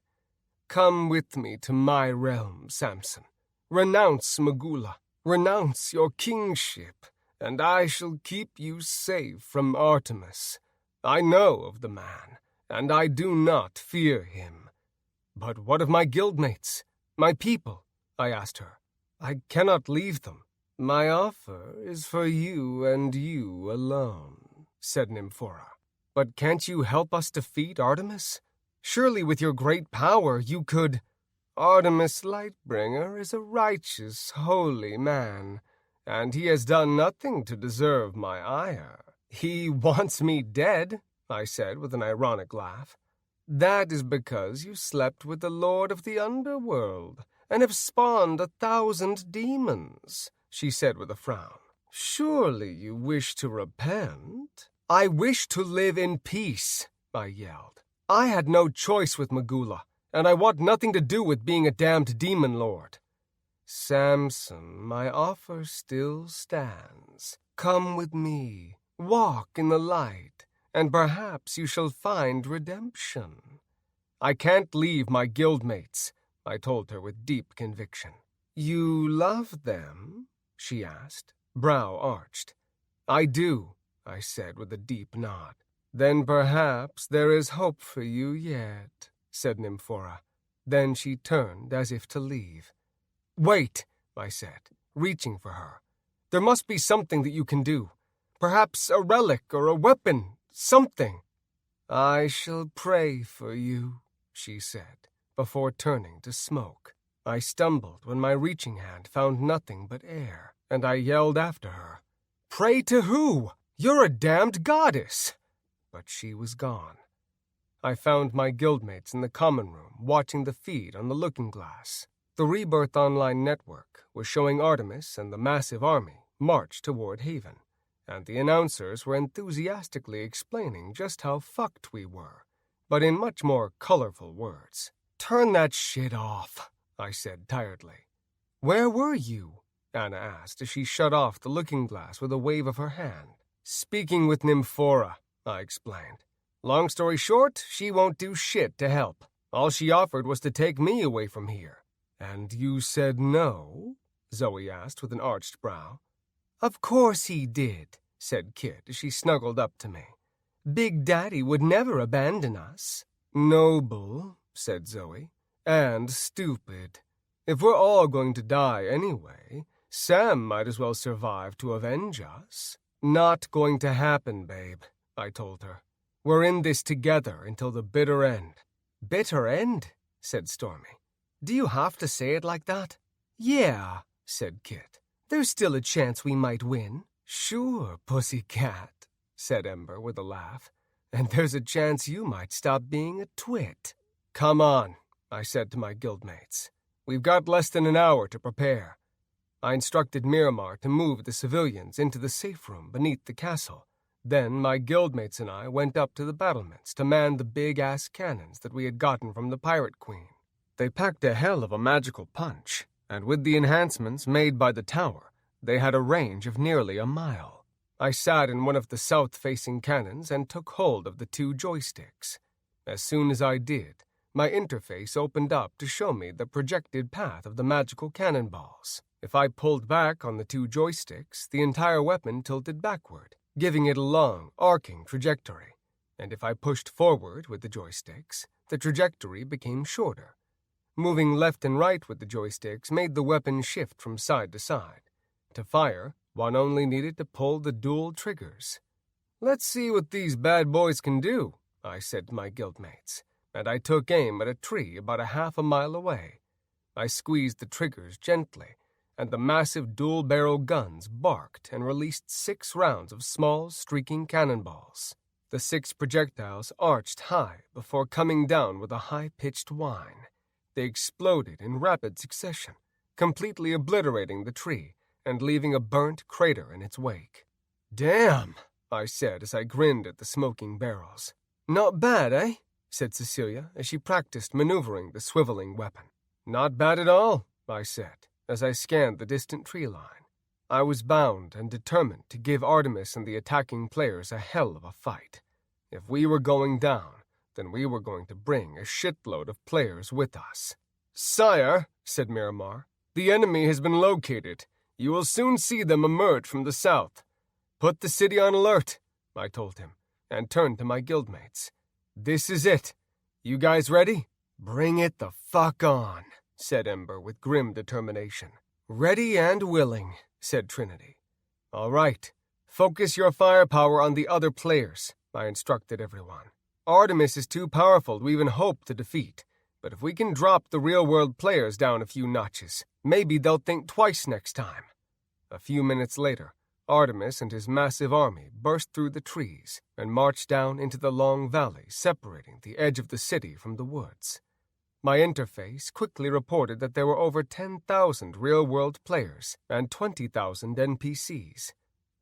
"Come with me to my realm, Samson. Renounce Magula, renounce your kingship, and I shall keep you safe from Artemis. I know of the man, and I do not fear him." "But what of my guildmates, my people?" I asked her. "I cannot leave them." "My offer is for you and you alone," said Nymphora. "But can't you help us defeat Artemis? Surely with your great power you could—" "Artemis Lightbringer is a righteous, holy man, and he has done nothing to deserve my ire." "He wants me dead," I said with an ironic laugh. "That is because you slept with the Lord of the Underworld and have spawned 1,000 demons," she said with a frown. "Surely you wish to repent?" "I wish to live in peace," I yelled. "I had no choice with Magula, and I want nothing to do with being a damned demon lord." "Samson, my offer still stands. Come with me, walk in the light, and perhaps you shall find redemption." "I can't leave my guildmates," I told her with deep conviction. "You love them?" she asked, brow arched. "I do," I said with a deep nod. "Then perhaps there is hope for you yet," said Nymphora. Then she turned as if to leave. "Wait," I said, reaching for her. "There must be something that you can do. Perhaps a relic or a weapon, something. I shall pray for you, she said, before turning to smoke. I stumbled when my reaching hand found nothing but air, and I yelled after her. Pray to who? You're a damned goddess! But she was gone. I found my guildmates in the common room watching the feed on the looking glass. The Rebirth Online network was showing Artemis and the massive army march toward Haven, and the announcers were enthusiastically explaining just how fucked we were, but in much more colorful words. Turn that shit off, I said tiredly. Where were you? Anna asked as she shut off the looking glass with a wave of her hand. Speaking with Nymphora, I explained. Long story short, she won't do shit to help. All she offered was to take me away from here. And you said no? Zoe asked with an arched brow. Of course he did, said Kit as she snuggled up to me. Big Daddy would never abandon us. Noble, said Zoe, and stupid. If we're all going to die anyway, Sam might as well survive to avenge us. Not going to happen, babe, I told her. We're in this together until the bitter end. Bitter end? Said Stormy. Do you have to say it like that? Yeah, said Kit. There's still a chance we might win. Sure, pussycat, said Ember with a laugh. And there's a chance you might stop being a twit. Come on, I said to my guildmates. We've got less than an hour to prepare. I instructed Miramar to move the civilians into the safe room beneath the castle. Then my guildmates and I went up to the battlements to man the big-ass cannons that we had gotten from the Pirate Queen. They packed a hell of a magical punch, and with the enhancements made by the tower, they had a range of nearly a mile. I sat in one of the south-facing cannons and took hold of the 2 joysticks. As soon as I did, my interface opened up to show me the projected path of the magical cannonballs. If I pulled back on the 2 joysticks, the entire weapon tilted backward, giving it a long, arcing trajectory. And if I pushed forward with the joysticks, the trajectory became shorter. Moving left and right with the joysticks made the weapon shift from side to side. To fire, one only needed to pull the dual triggers. Let's see what these bad boys can do, I said to my guildmates, and I took aim at a tree about a half a mile away. I squeezed the triggers gently, and the massive dual-barrel guns barked and released 6 rounds of small, streaking cannonballs. The 6 projectiles arched high before coming down with a high-pitched whine. They exploded in rapid succession, completely obliterating the tree and leaving a burnt crater in its wake. Damn, I said as I grinned at the smoking barrels. Not bad, eh? Said Cecilia as she practiced maneuvering the swiveling weapon. Not bad at all, I said, as I scanned the distant tree line. I was bound and determined to give Artemis and the attacking players a hell of a fight. If we were going down, then we were going to bring a shitload of players with us. Sire, said Miramar, the enemy has been located. You will soon see them emerge from the south. Put the city on alert, I told him, and turned to my guildmates. This is it. You guys ready? Bring it the fuck on, said Ember with grim determination. Ready and willing, said Trinity. All right, focus your firepower on the other players, I instructed everyone. Artemis is too powerful to even hope to defeat, but if we can drop the real-world players down a few notches, maybe they'll think twice next time. A few minutes later, Artemis and his massive army burst through the trees and marched down into the long valley separating the edge of the city from the woods. My interface quickly reported that there were over 10,000 real-world players and 20,000 NPCs.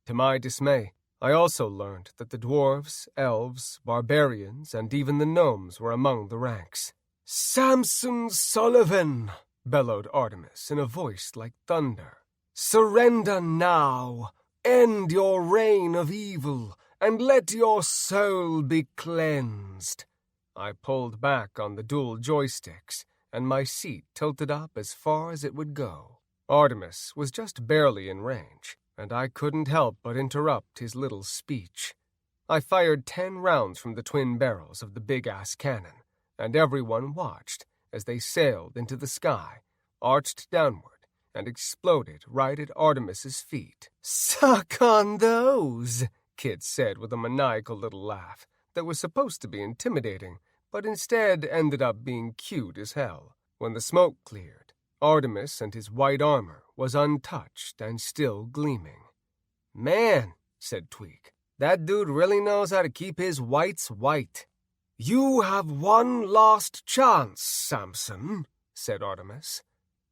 To my dismay, I also learned that the dwarves, elves, barbarians, and even the gnomes were among the ranks. "Samson Sullivan!" bellowed Artemis in a voice like thunder. "Surrender now! End your reign of evil, and let your soul be cleansed!" I pulled back on the dual joysticks, and my seat tilted up as far as it would go. Artemis was just barely in range, and I couldn't help but interrupt his little speech. I fired 10 rounds from the twin barrels of the big-ass cannon, and everyone watched as they sailed into the sky, arched downward, and exploded right at Artemis's feet. "Suck on those," Kit said with a maniacal little laugh that was supposed to be intimidating, but instead ended up being cute as hell. When the smoke cleared, Artemis and his white armor was untouched and still gleaming. "Man," said Tweak, "that dude really knows how to keep his whites white." "You have one last chance, Samson," said Artemis.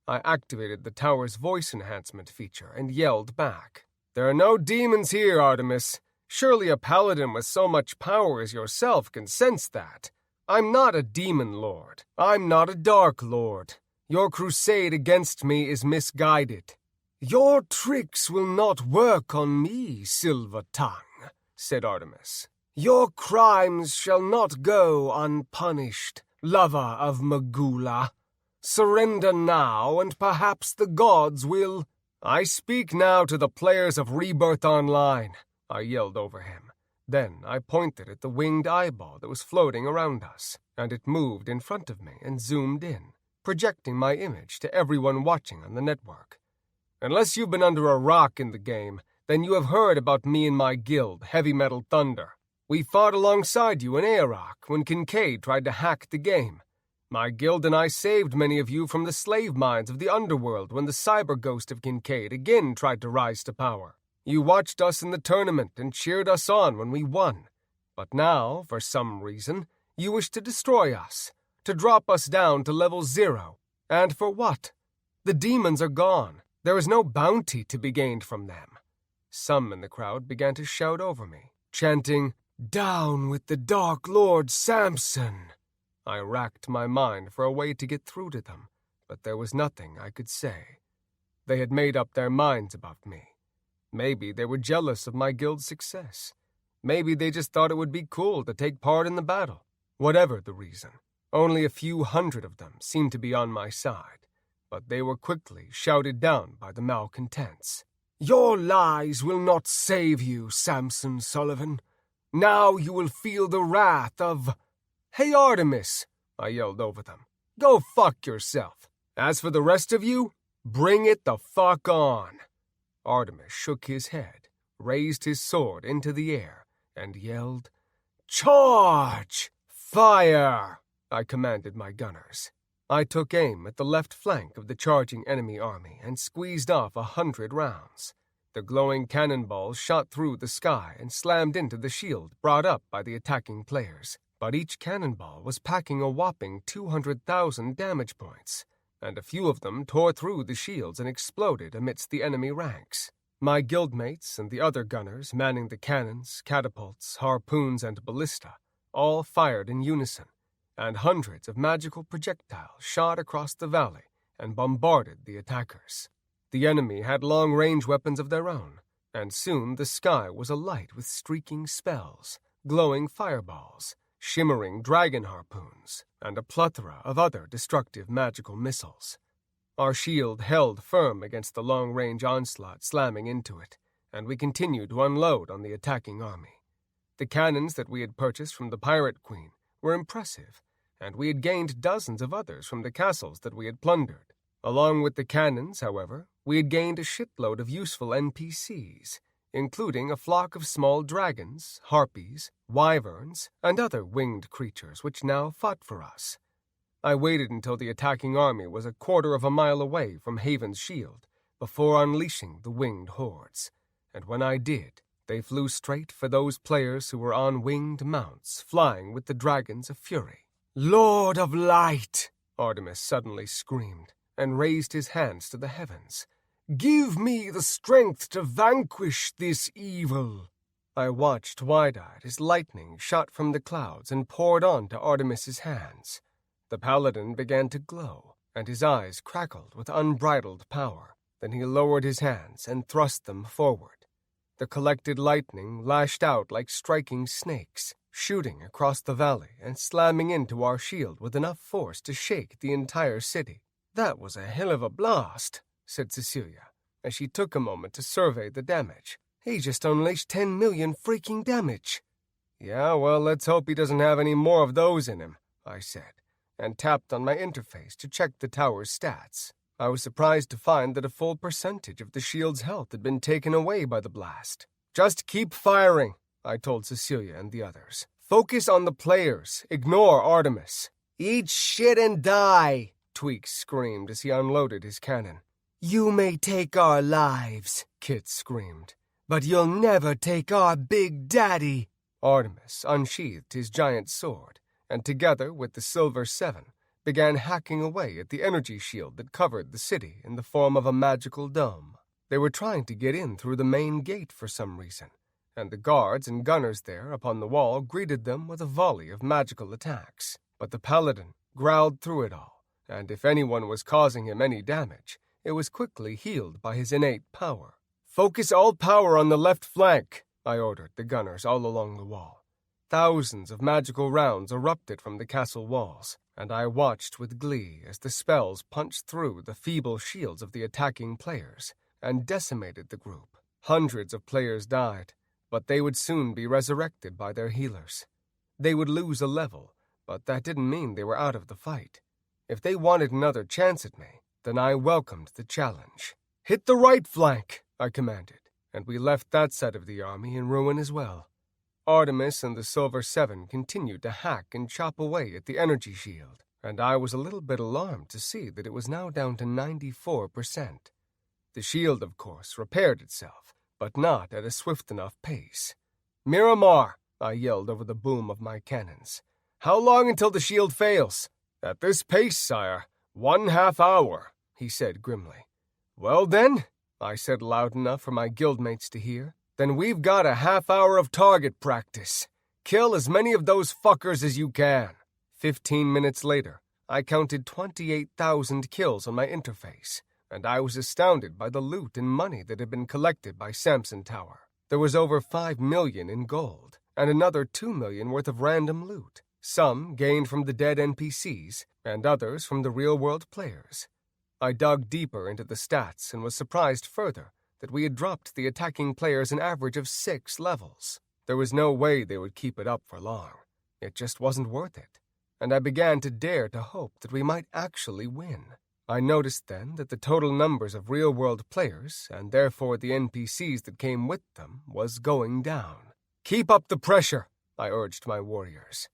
I activated the tower's voice enhancement feature and yelled back. "There are no demons here, Artemis. Surely a paladin with so much power as yourself can sense that. I'm not a demon lord. I'm not a dark lord. Your crusade against me is misguided." "Your tricks will not work on me, Silver Tongue," said Artemis. "Your crimes shall not go unpunished, lover of Magula. Surrender now, and perhaps the gods will—" "I speak now to the players of Rebirth Online," I yelled over him. Then I pointed at the winged eyeball that was floating around us, and it moved in front of me and zoomed in, projecting my image to everyone watching on the network. "Unless you've been under a rock in the game, then you have heard about me and my guild, Heavy Metal Thunder. We fought alongside you in Aeroc when Kincaid tried to hack the game. My guild and I saved many of you from the slave mines of the underworld when the cyber ghost of Kincaid again tried to rise to power. You watched us in the tournament and cheered us on when we won. But now, for some reason, you wish to destroy us, to drop us down to level 0. And for what? The demons are gone. There is no bounty to be gained from them." Some in the crowd began to shout over me, chanting, "Down with the Dark Lord Samson!" I racked my mind for a way to get through to them, but there was nothing I could say. They had made up their minds about me. Maybe they were jealous of my guild's success. Maybe they just thought it would be cool to take part in the battle. Whatever the reason, only a few hundred of them seemed to be on my side, but they were quickly shouted down by the malcontents. "Your lies will not save you, Samson Sullivan. Now you will feel the wrath of—" "Hey, Artemis," I yelled over them. "Go fuck yourself. As for the rest of you, bring it the fuck on." Artemis shook his head, raised his sword into the air, and yelled, "Charge! Fire!" I commanded my gunners. I took aim at the left flank of the charging enemy army and squeezed off 100 rounds. The glowing cannonballs shot through the sky and slammed into the shield brought up by the attacking players. But each cannonball was packing a whopping 200,000 damage points, and a few of them tore through the shields and exploded amidst the enemy ranks. My guildmates and the other gunners manning the cannons, catapults, harpoons, and ballista all fired in unison, and hundreds of magical projectiles shot across the valley and bombarded the attackers. The enemy had long-range weapons of their own, and soon the sky was alight with streaking spells, glowing fireballs, shimmering dragon harpoons, and a plethora of other destructive magical missiles. Our shield held firm against the long-range onslaught slamming into it, and we continued to unload on the attacking army. The cannons that we had purchased from the Pirate Queen were impressive, and we had gained dozens of others from the castles that we had plundered. Along with the cannons, however, we had gained a shitload of useful NPCs, including a flock of small dragons, harpies, wyverns, and other winged creatures which now fought for us. I waited until the attacking army was a quarter of a mile away from Haven's shield before unleashing the winged hordes, and when I did, they flew straight for those players who were on winged mounts flying with the dragons of fury. "Lord of Light!" Artemis suddenly screamed, and raised his hands to the heavens. "Give me the strength to vanquish this evil." I watched wide-eyed as lightning shot from the clouds and poured onto Artemis's hands. The paladin began to glow, and his eyes crackled with unbridled power. Then he lowered his hands and thrust them forward. The collected lightning lashed out like striking snakes, shooting across the valley and slamming into our shield with enough force to shake the entire city. "That was a hell of a blast," said Cecilia, as she took a moment to survey the damage. "He just unleashed 10 million freaking damage." "Yeah, well, let's hope he doesn't have any more of those in him," I said, and tapped on my interface to check the tower's stats. I was surprised to find that a full percentage of the shield's health had been taken away by the blast. "Just keep firing," I told Cecilia and the others. "Focus on the players. Ignore Artemis." "Eat shit and die," Tweak screamed as he unloaded his cannon. "You may take our lives," Kit screamed. "but you'll never take our Big Daddy." Artemis unsheathed his giant sword, and together with the Silver Seven, began hacking away at the energy shield that covered the city in the form of a magical dome. They were trying to get in through the main gate for some reason, and the guards and gunners there upon the wall greeted them with a volley of magical attacks. But the paladin growled through it all, and if anyone was causing him any damage, it was quickly healed by his innate power. "Focus all power on the left flank," I ordered the gunners all along the wall. Thousands of magical rounds erupted from the castle walls, and I watched with glee as the spells punched through the feeble shields of the attacking players and decimated the group. Hundreds of players died, but they would soon be resurrected by their healers. They would lose a level, but that didn't mean they were out of the fight. If they wanted another chance at me, then I welcomed the challenge. "Hit the right flank," I commanded, and we left that side of the army in ruin as well. Artemis and the Silver Seven continued to hack and chop away at the energy shield, and I was a little bit alarmed to see that it was now down to 94%. The shield, of course, repaired itself, but not at a swift enough pace. "Miramar," I yelled over the boom of my cannons. "How long until the shield fails?" "At this pace, sire, 1/2 hour," he said grimly. "Well then," I said loud enough for my guildmates to hear, "then we've got a 1/2 hour of target practice. Kill as many of those fuckers as you can." 15 minutes later, I counted 28,000 kills on my interface, and I was astounded by the loot and money that had been collected by Samson Tower. There was over 5 million in gold, and another 2 million worth of random loot, some gained from the dead NPCs, and others from the real-world players. I dug deeper into the stats and was surprised further that we had dropped the attacking players an average of 6 levels. There was no way they would keep it up for long. It just wasn't worth it, and I began to dare to hope that we might actually win. I noticed then that the total numbers of real-world players, and therefore the NPCs that came with them, was going down. "Keep up the pressure," I urged my warriors.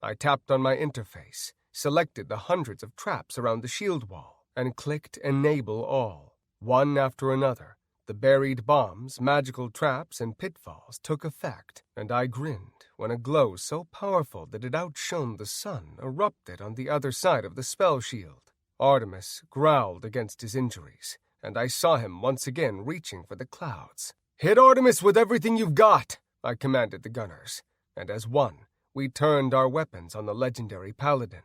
I tapped on my interface, selected the hundreds of traps around the shield wall, and clicked Enable All. One after another, the buried bombs, magical traps, and pitfalls took effect, and I grinned when a glow so powerful that it outshone the sun erupted on the other side of the spell shield. Artemis growled against his injuries, and I saw him once again reaching for the clouds. "Hit Artemis with everything you've got," I commanded the gunners, and as one, we turned our weapons on the legendary paladin.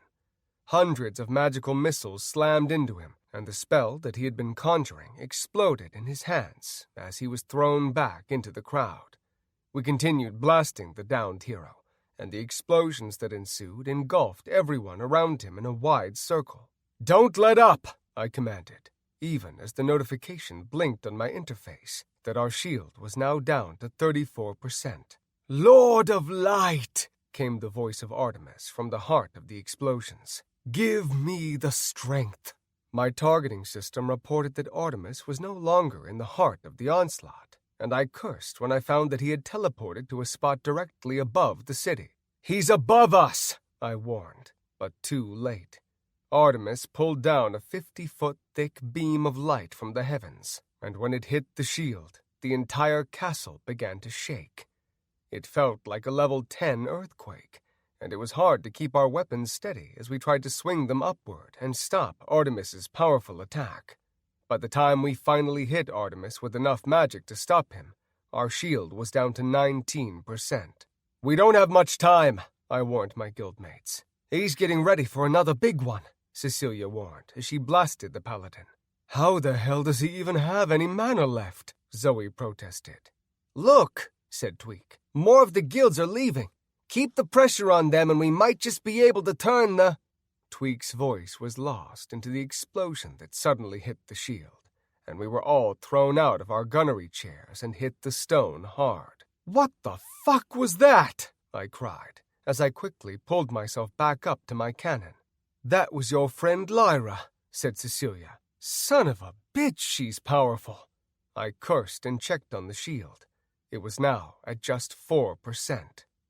Hundreds of magical missiles slammed into him, and the spell that he had been conjuring exploded in his hands as he was thrown back into the crowd. We continued blasting the downed hero, and the explosions that ensued engulfed everyone around him in a wide circle. "Don't let up," I commanded, even as the notification blinked on my interface that our shield was now down to 34%. "Lord of Light," came the voice of Artemis from the heart of the explosions. "Give me the strength." My targeting system reported that Artemis was no longer in the heart of the onslaught, and I cursed when I found that he had teleported to a spot directly above the city. "He's above us," I warned, but too late. Artemis pulled down a 50-foot thick beam of light from the heavens, and when it hit the shield, the entire castle began to shake. It felt like a level 10 earthquake, and it was hard to keep our weapons steady as we tried to swing them upward and stop Artemis's powerful attack. By the time we finally hit Artemis with enough magic to stop him, our shield was down to 19%. "We don't have much time," I warned my guildmates. "He's getting ready for another big one," Cecilia warned as she blasted the paladin. "How the hell does he even have any mana left?" Zoe protested. "Look," said Tweak, "more of the guilds are leaving. Keep the pressure on them and we might just be able to turn the—" Tweak's voice was lost into the explosion that suddenly hit the shield, and we were all thrown out of our gunnery chairs and hit the stone hard. "What the fuck was that?" I cried, as I quickly pulled myself back up to my cannon. "That was your friend Lyra," said Cecilia, Son of a bitch, she's powerful. I cursed and checked on the shield. It was now at just 4%.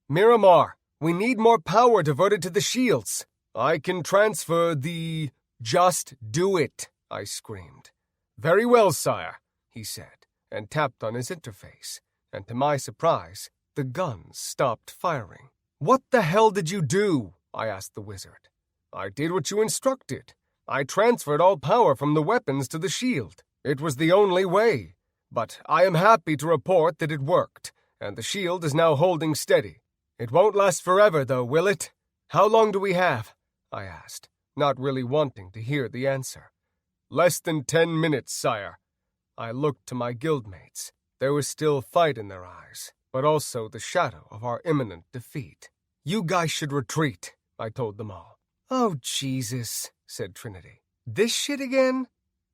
Miramar, we need more power diverted to the shields. I can transfer the... Just do it, I screamed. Very well, sire, he said, and tapped on his interface, and to my surprise, the guns stopped firing. What the hell did you do? I asked the wizard. I did what you instructed. I transferred all power from the weapons to the shield. It was the only way. But I am happy to report that it worked, and the shield is now holding steady. It won't last forever, though, will it? How long do we have? I asked, not really wanting to hear the answer. Less than 10 minutes, sire. I looked to my guildmates. There was still fight in their eyes, but also the shadow of our imminent defeat. You guys should retreat, I told them all. Oh, Jesus, said Trinity. This shit again?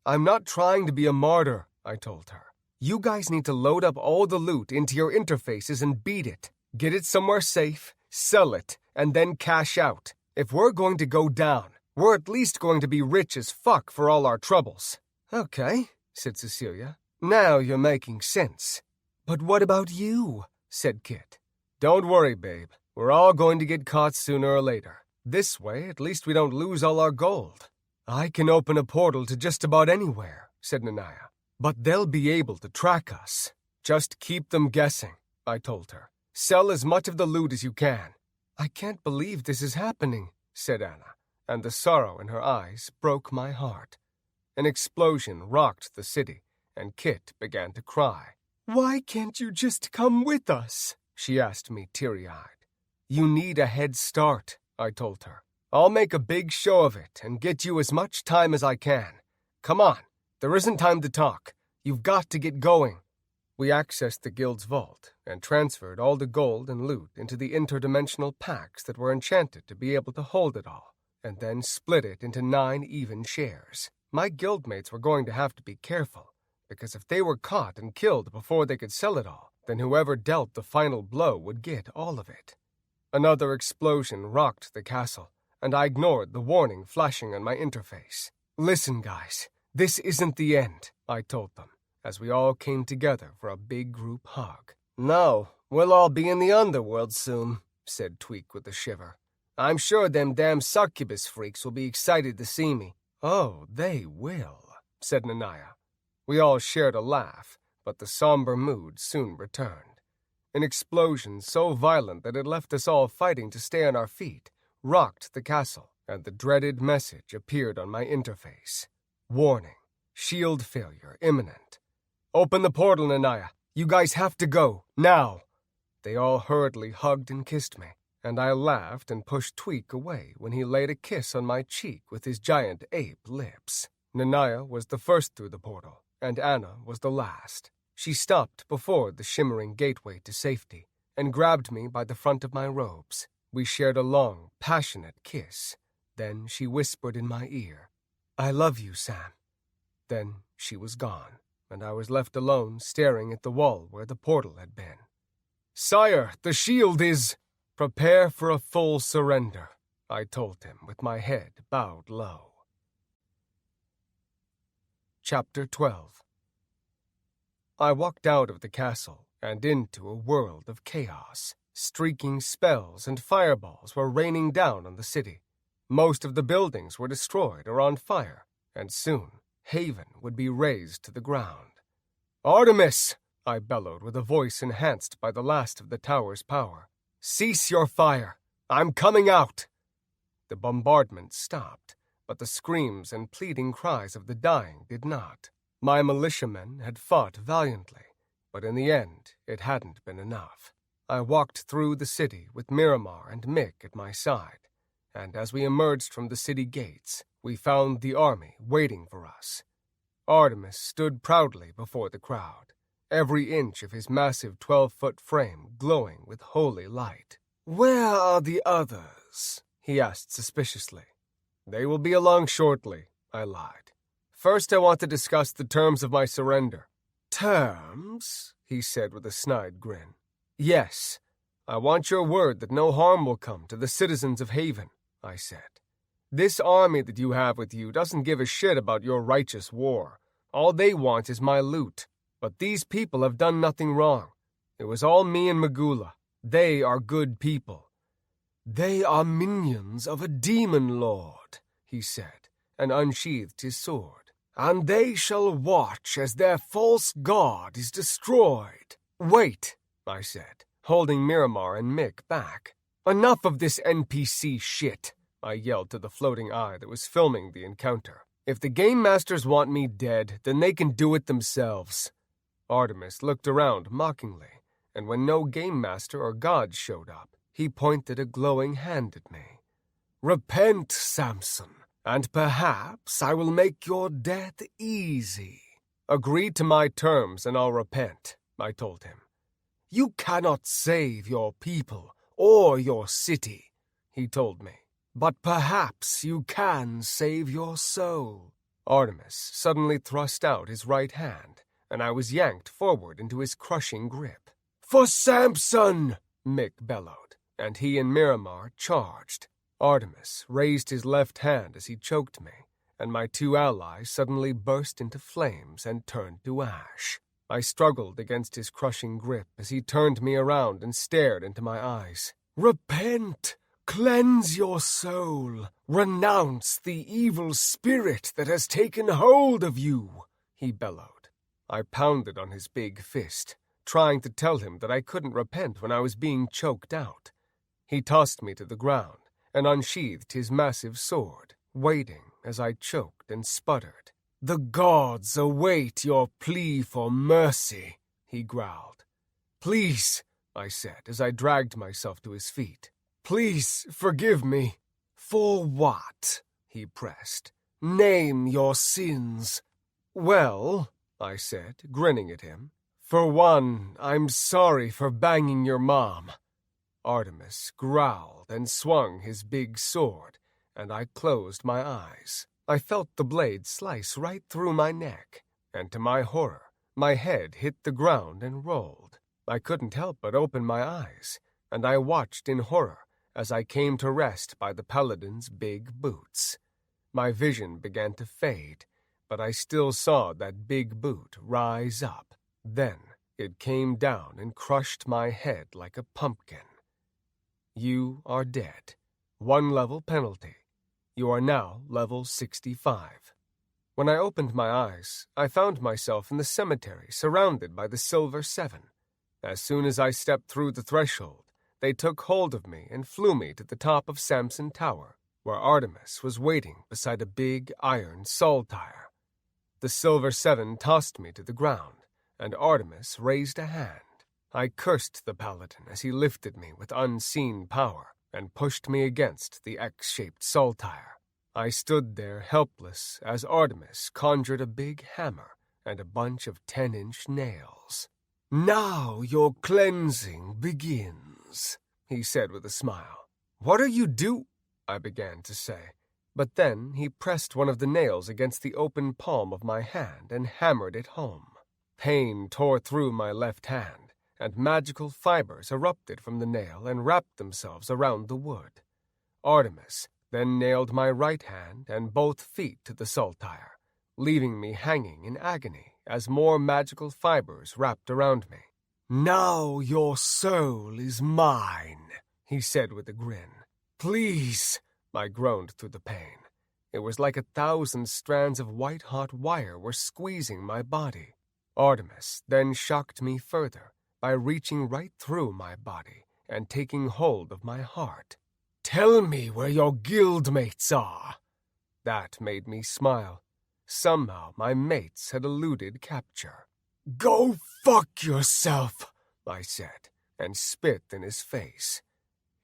I'm not trying to be a martyr, I told her. You guys need to load up all the loot into your interfaces and beat it. Get it somewhere safe, sell it, and then cash out. If we're going to go down, we're at least going to be rich as fuck for all our troubles. Okay, said Cecilia. Now you're making sense. But what about you? Said Kit. Don't worry, babe. We're all going to get caught sooner or later. This way, at least we don't lose all our gold. I can open a portal to just about anywhere, said Nanaya. But they'll be able to track us. Just keep them guessing, I told her. Sell as much of the loot as you can. I can't believe this is happening, said Anna, and the sorrow in her eyes broke my heart. An explosion rocked the city, and Kit began to cry. Why can't you just come with us? She asked me teary-eyed. You need a head start, I told her. I'll make a big show of it and get you as much time as I can. Come on, there isn't time to talk. You've got to get going. We accessed the guild's vault and transferred all the gold and loot into the interdimensional packs that were enchanted to be able to hold it all, and then split it into 9 even shares. My guildmates were going to have to be careful, because if they were caught and killed before they could sell it all, then whoever dealt the final blow would get all of it. Another explosion rocked the castle, and I ignored the warning flashing on my interface. Listen, guys, this isn't the end, I told them, as we all came together for a big group hug. No, we'll all be in the underworld soon, said Tweak with a shiver. I'm sure them damn succubus freaks will be excited to see me. Oh, they will, said Nanaya. We all shared a laugh, but the somber mood soon returned. An explosion so violent that it left us all fighting to stay on our feet rocked the castle, and the dreaded message appeared on my interface. Warning, shield failure imminent. Open the portal, Nanaya. You guys have to go, now. They all hurriedly hugged and kissed me, and I laughed and pushed Tweak away when he laid a kiss on my cheek with his giant ape lips. Nanaya was the first through the portal, and Anna was the last. She stopped before the shimmering gateway to safety and grabbed me by the front of my robes. We shared a long, passionate kiss. Then she whispered in my ear, I love you, Sam. Then she was gone, and I was left alone staring at the wall where the portal had been. Sire, the shield is... Prepare for a full surrender, I told him with my head bowed low. Chapter 12. I walked out of the castle and into a world of chaos. Streaking spells and fireballs were raining down on the city. Most of the buildings were destroyed or on fire, and soon Haven would be razed to the ground. Artemis! I bellowed with a voice enhanced by the last of the tower's power. Cease your fire! I'm coming out! The bombardment stopped, but the screams and pleading cries of the dying did not. My militiamen had fought valiantly, but in the end it hadn't been enough. I walked through the city with Miramar and Mick at my side, and as we emerged from the city gates, we found the army waiting for us. Artemis stood proudly before the crowd, every inch of his massive 12-foot frame glowing with holy light. Where are the others? He asked suspiciously. They will be along shortly, I lied. First, I want to discuss the terms of my surrender. Terms? He said with a snide grin. Yes, I want your word that no harm will come to the citizens of Haven, I said. This army that you have with you doesn't give a shit about your righteous war. All they want is my loot. But these people have done nothing wrong. It was all me and Magula. They are good people." "They are minions of a demon lord," he said, and unsheathed his sword. "And they shall watch as their false god is destroyed." "Wait," I said, holding Miramar and Mick back. "Enough of this NPC shit," I yelled to the floating eye that was filming the encounter. "If the Game Masters want me dead, then they can do it themselves." Artemis looked around mockingly, and when no Game Master or god showed up, he pointed a glowing hand at me. "Repent, Samson, and perhaps I will make your death easy." "Agree to my terms and I'll repent," I told him. "You cannot save your people or your city," he told me. "But perhaps you can save your soul." Artemis suddenly thrust out his right hand, and I was yanked forward into his crushing grip. "For Samson!" Mick bellowed, and he and Miramar charged. Artemis raised his left hand as he choked me, and my two allies suddenly burst into flames and turned to ash. I struggled against his crushing grip as he turned me around and stared into my eyes. "Repent! Cleanse your soul! Renounce the evil spirit that has taken hold of you!" he bellowed. I pounded on his big fist, trying to tell him that I couldn't repent when I was being choked out. He tossed me to the ground and unsheathed his massive sword, waiting as I choked and sputtered. "The gods await your plea for mercy," he growled. "Please," I said as I dragged myself to his feet. "Please forgive me." "For what?" he pressed. "Name your sins." "Well," I said, grinning at him, "for one, I'm sorry for banging your mom." Artemis growled and swung his big sword, and I closed my eyes. I felt the blade slice right through my neck, and to my horror, my head hit the ground and rolled. I couldn't help but open my eyes, and I watched in horror as I came to rest by the paladin's big boots. My vision began to fade, but I still saw that big boot rise up. Then it came down and crushed my head like a pumpkin. "You are dead. 1 level penalty. You are now level 65. When I opened my eyes, I found myself in the cemetery surrounded by the Silver Seven. As soon as I stepped through the threshold, they took hold of me and flew me to the top of Samson Tower, where Artemis was waiting beside a big iron saltire. The Silver Seven tossed me to the ground, and Artemis raised a hand. I cursed the paladin as he lifted me with unseen power and pushed me against the X-shaped saltire. I stood there helpless as Artemis conjured a big hammer and a bunch of 10-inch nails. "Now your cleansing begins," he said with a smile. "What are you I began to say. But then he pressed one of the nails against the open palm of my hand and hammered it home. Pain tore through my left hand, and magical fibers erupted from the nail and wrapped themselves around the wood. Artemis then nailed my right hand and both feet to the saltire, leaving me hanging in agony as more magical fibers wrapped around me. "Now your soul is mine," he said with a grin. "Please," I groaned through the pain. It was like 1,000 strands of white-hot wire were squeezing my body. Artemis then shocked me further by reaching right through my body and taking hold of my heart. "Tell me where your guildmates are." That made me smile. Somehow my mates had eluded capture. "Go fuck yourself," I said, and spit in his face.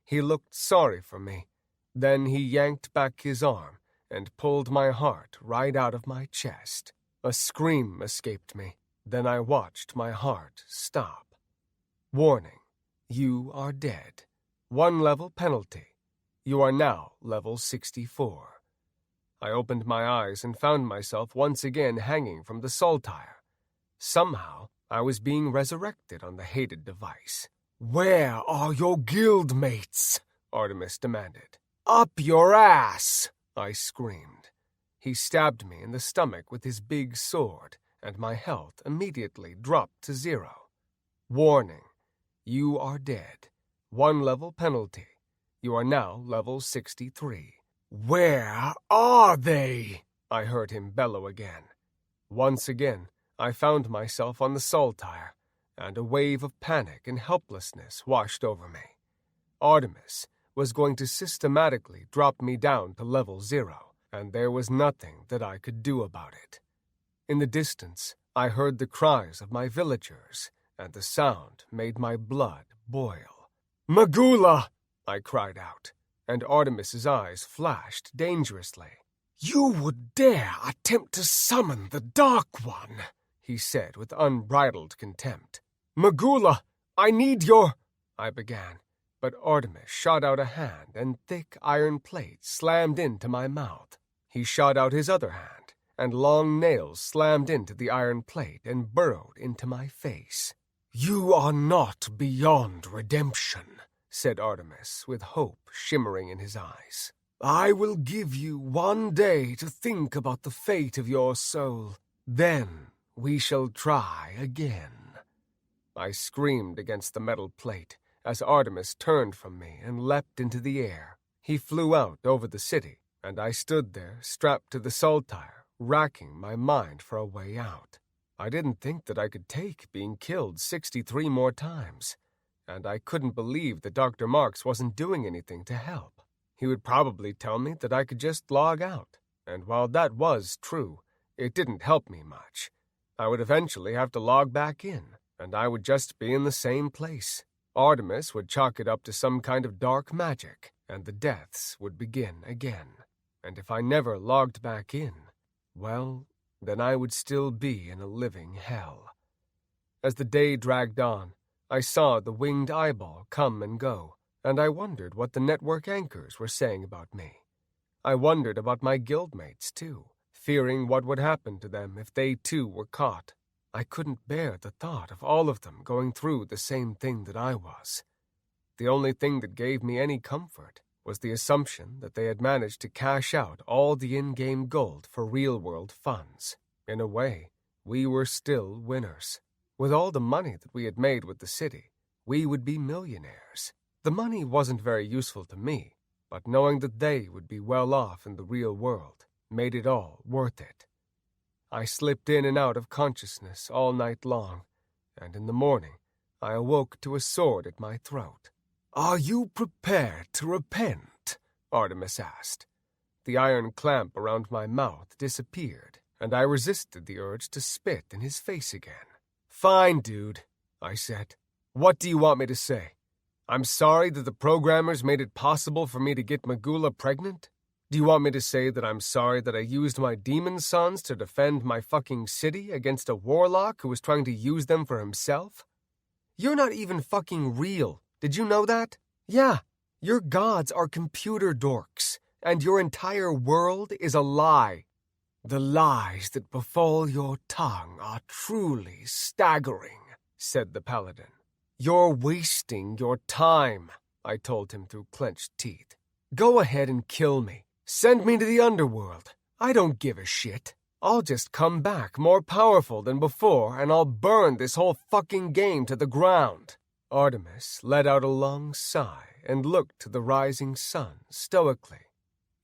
He looked sorry for me. Then he yanked back his arm and pulled my heart right out of my chest. A scream escaped me. Then I watched my heart stop. Warning: you are dead. 1 level penalty. You are now level 64. I opened my eyes and found myself once again hanging from the saltire. Somehow, I was being resurrected on the hated device. "Where are your guildmates?" Artemis demanded. "Up your ass!" I screamed. He stabbed me in the stomach with his big sword, and my health immediately dropped to 0. Warning, you are dead. 1 level penalty. You are now level 63. Where are they? I heard him bellow again. Once again, I found myself on the saltire, and a wave of panic and helplessness washed over me. Artemis was going to systematically drop me down to level 0, and there was nothing that I could do about it. In the distance, I heard the cries of my villagers, and the sound made my blood boil. Magula! I cried out, and Artemis's eyes flashed dangerously. You would dare attempt to summon the Dark One, he said with unbridled contempt. Magula, I need your... I began, but Artemis shot out a hand and thick iron plate slammed into my mouth. He shot out his other hand, and long nails slammed into the iron plate and burrowed into my face. You are not beyond redemption, said Artemis, with hope shimmering in his eyes. I will give you 1 day to think about the fate of your soul. Then we shall try again. I screamed against the metal plate as Artemis turned from me and leapt into the air. He flew out over the city, and I stood there strapped to the saltire, racking my mind for a way out. I didn't think that I could take being killed 63 more times, and I couldn't believe that Dr. Marks wasn't doing anything to help. He would probably tell me that I could just log out, and while that was true, it didn't help me much. I would eventually have to log back in, and I would just be in the same place. Artemis would chalk it up to some kind of dark magic, and the deaths would begin again. And if I never logged back in, well, then I would still be in a living hell. As the day dragged on, I saw the winged eyeball come and go, and I wondered what the network anchors were saying about me. I wondered about my guildmates, too, fearing what would happen to them if they, too, were caught. I couldn't bear the thought of all of them going through the same thing that I was. The only thing that gave me any comfort was the assumption that they had managed to cash out all the in-game gold for real-world funds. In a way, we were still winners. With all the money that we had made with the city, we would be millionaires. The money wasn't very useful to me, but knowing that they would be well off in the real world made it all worth it. I slipped in and out of consciousness all night long, and in the morning I awoke to a sword at my throat. Are you prepared to repent? Artemis asked. The iron clamp around my mouth disappeared, and I resisted the urge to spit in his face again. Fine, dude, I said. What do you want me to say? I'm sorry that the programmers made it possible for me to get Magula pregnant? Do you want me to say that I'm sorry that I used my demon sons to defend my fucking city against a warlock who was trying to use them for himself? You're not even fucking real. Did you know that? Yeah, your gods are computer dorks, and your entire world is a lie. The lies that befall your tongue are truly staggering, said the paladin. You're wasting your time, I told him through clenched teeth. Go ahead and kill me. Send me to the underworld. I don't give a shit. I'll just come back more powerful than before, and I'll burn this whole fucking game to the ground. Artemis let out a long sigh and looked to the rising sun stoically.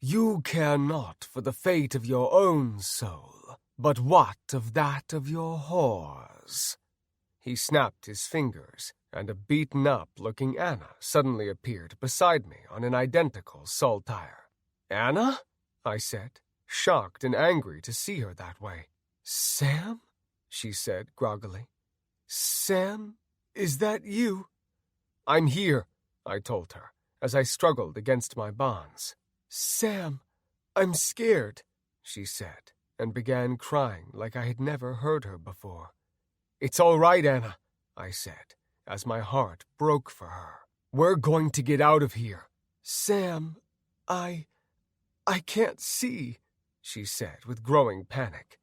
You care not for the fate of your own soul, but what of that of your whores? He snapped his fingers, and a beaten-up-looking Anna suddenly appeared beside me on an identical saltire. Anna? I said, shocked and angry to see her that way. Sam? She said groggily. Sam, is that you? I'm here, I told her, as I struggled against my bonds. Sam, I'm scared, she said, and began crying like I had never heard her before. It's all right, Anna, I said, as my heart broke for her. We're going to get out of here. Sam, I can't see, she said with growing panic.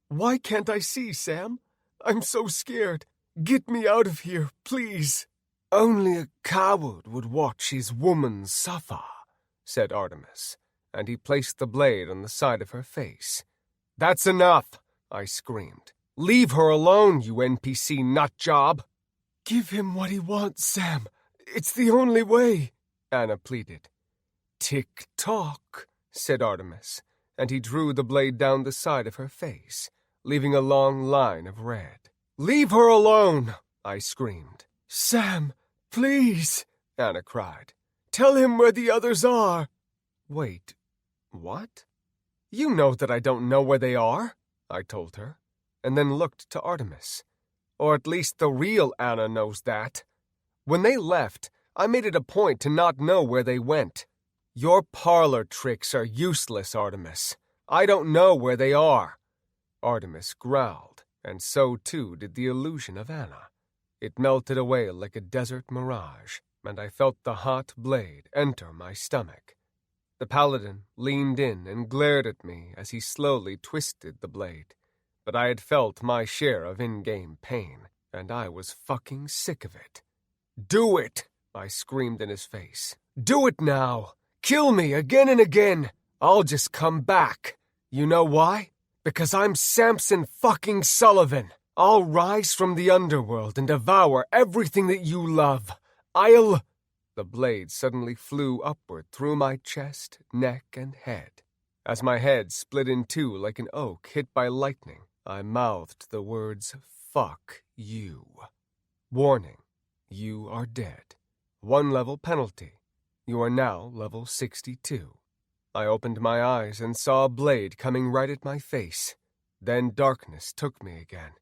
Why can't I see, Sam? I'm so scared. Get me out of here, please. Only a coward would watch his woman suffer, said Artemis, and he placed the blade on the side of her face. "That's enough!" I screamed. "Leave her alone, you NPC nutjob!" "Give him what he wants, Sam. It's the only way," Anna pleaded. "Tick-tock," said Artemis, and he drew the blade down the side of her face, leaving a long line of red. "Leave her alone!" I screamed. "Sam, please," Anna cried. "tell him where the others are." "Wait, what?" "You know that I don't know where they are," I told her, and then looked to Artemis. Or at least the real Anna knows that. When they left, I made it a point to not know where they went. Your parlor tricks are useless, Artemis. I don't know where they are. Artemis growled, and so too did the illusion of Anna. It melted away like a desert mirage, and I felt the hot blade enter my stomach. The paladin leaned in and glared at me as he slowly twisted the blade. But I had felt my share of in-game pain, and I was fucking sick of it. "Do it!" I screamed in his face. "Do it now! Kill me again and again! I'll just come back. You know why? Because I'm Samson fucking Sullivan. I'll rise from the underworld and devour everything that you love. I'll—" The blade suddenly flew upward through my chest, neck, and head. As my head split in two like an oak hit by lightning, I mouthed the words, "Fuck you." Warning, you are dead. 1 level penalty. You are now level 62. I opened my eyes and saw a blade coming right at my face. Then darkness took me again.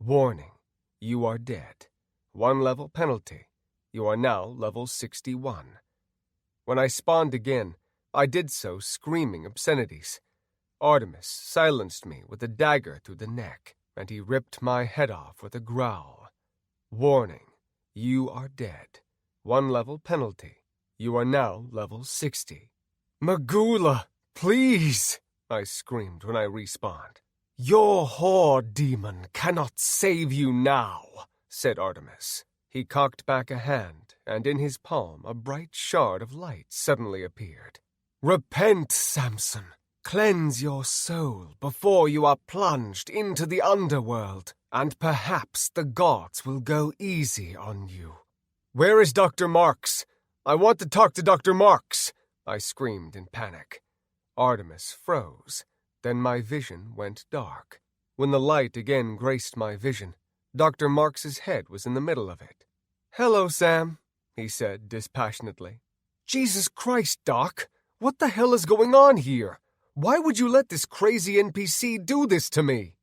Warning, you are dead. 1 level penalty. You are now level 61. When I spawned again, I did so screaming obscenities. Artemis silenced me with a dagger through the neck, and he ripped my head off with a growl. Warning, you are dead. 1 level penalty. You are now level 60. "Magula, please!" I screamed when I respawned. "Your whore demon cannot save you now," said Artemis. He cocked back a hand, and in his palm a bright shard of light suddenly appeared. "Repent, Samson. Cleanse your soul before you are plunged into the underworld, and perhaps the gods will go easy on you." "Where is Dr. Marks? I want to talk to Dr. Marks!" I screamed in panic. Artemis froze. Then my vision went dark. When the light again graced my vision, Dr. Marks's head was in the middle of it. "Hello, Sam," he said dispassionately. "Jesus Christ, Doc! What the hell is going on here? Why would you let this crazy NPC do this to me?"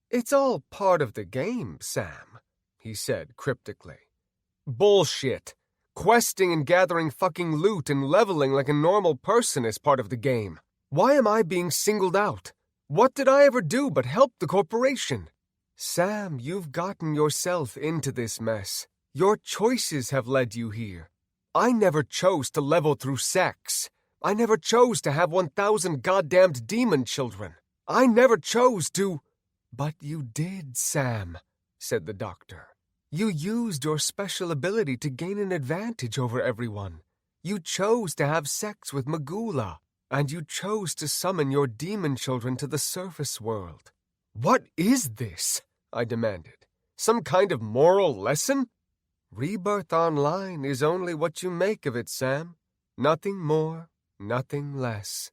"It's all part of the game, Sam," he said cryptically. "Bullshit. Questing and gathering fucking loot and leveling like a normal person is part of the game. Why am I being singled out? What did I ever do but help the corporation?" "Sam, you've gotten yourself into this mess. Your choices have led you here. I never chose to level through sex. I never chose to have 1,000 goddamned demon children. I never chose to—" "But you did, Sam," said the doctor. "You used your special ability to gain an advantage over everyone. You chose to have sex with Magula, and you chose to summon your demon children to the surface world." "What is this?" I demanded. "Some kind of moral lesson?" "Rebirth Online is only what you make of it, Sam. Nothing more, nothing less."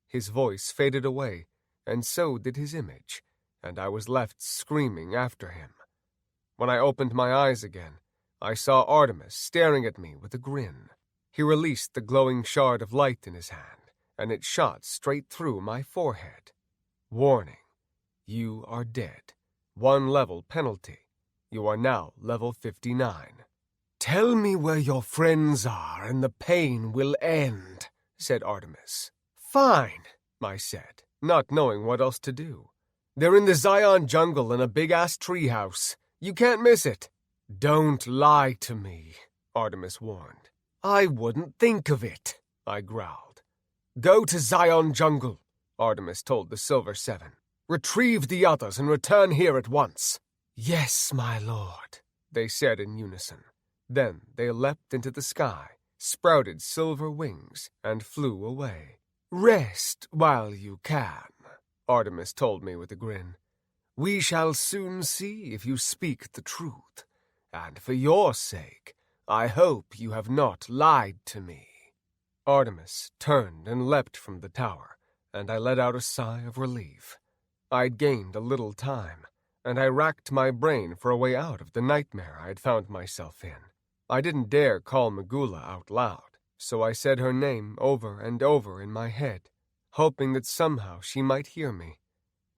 His voice faded away, and so did his image, and I was left screaming after him. When I opened my eyes again, I saw Artemis staring at me with a grin. He released the glowing shard of light in his hand, and it shot straight through my forehead. Warning, you are dead. 1 level penalty. You are now level 59. "Tell me where your friends are and the pain will end," said Artemis. "Fine," I said, not knowing what else to do. "They're in the Zion jungle in a big-ass treehouse. You can't miss it." "Don't lie to me," Artemis warned. "I wouldn't think of it," I growled. "Go to Zion jungle," Artemis told the Silver Seven. "Retrieve the others and return here at once." "Yes, my lord," they said in unison. Then they leapt into the sky, sprouted silver wings, and flew away. Rest while you can, Artemis told me with a grin. We shall soon see if you speak the truth, and for your sake, I hope you have not lied to me. Artemis turned and leapt from the tower, and I let out a sigh of relief. I'd gained a little time, and I racked my brain for a way out of the nightmare I'd found myself in. I didn't dare call Magula out loud, so I said her name over and over in my head, hoping that somehow she might hear me.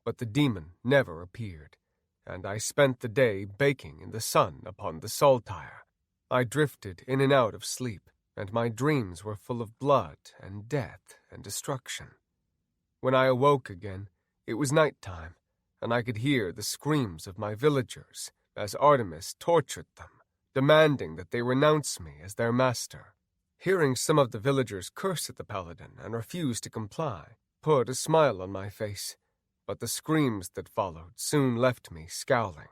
But the demon never appeared, and I spent the day baking in the sun upon the saltire. I drifted in and out of sleep, and my dreams were full of blood and death and destruction. When I awoke again, it was nighttime, and I could hear the screams of my villagers as Artemis tortured them, demanding that they renounce me as their master. Hearing some of the villagers curse at the paladin and refuse to comply put a smile on my face, but the screams that followed soon left me scowling.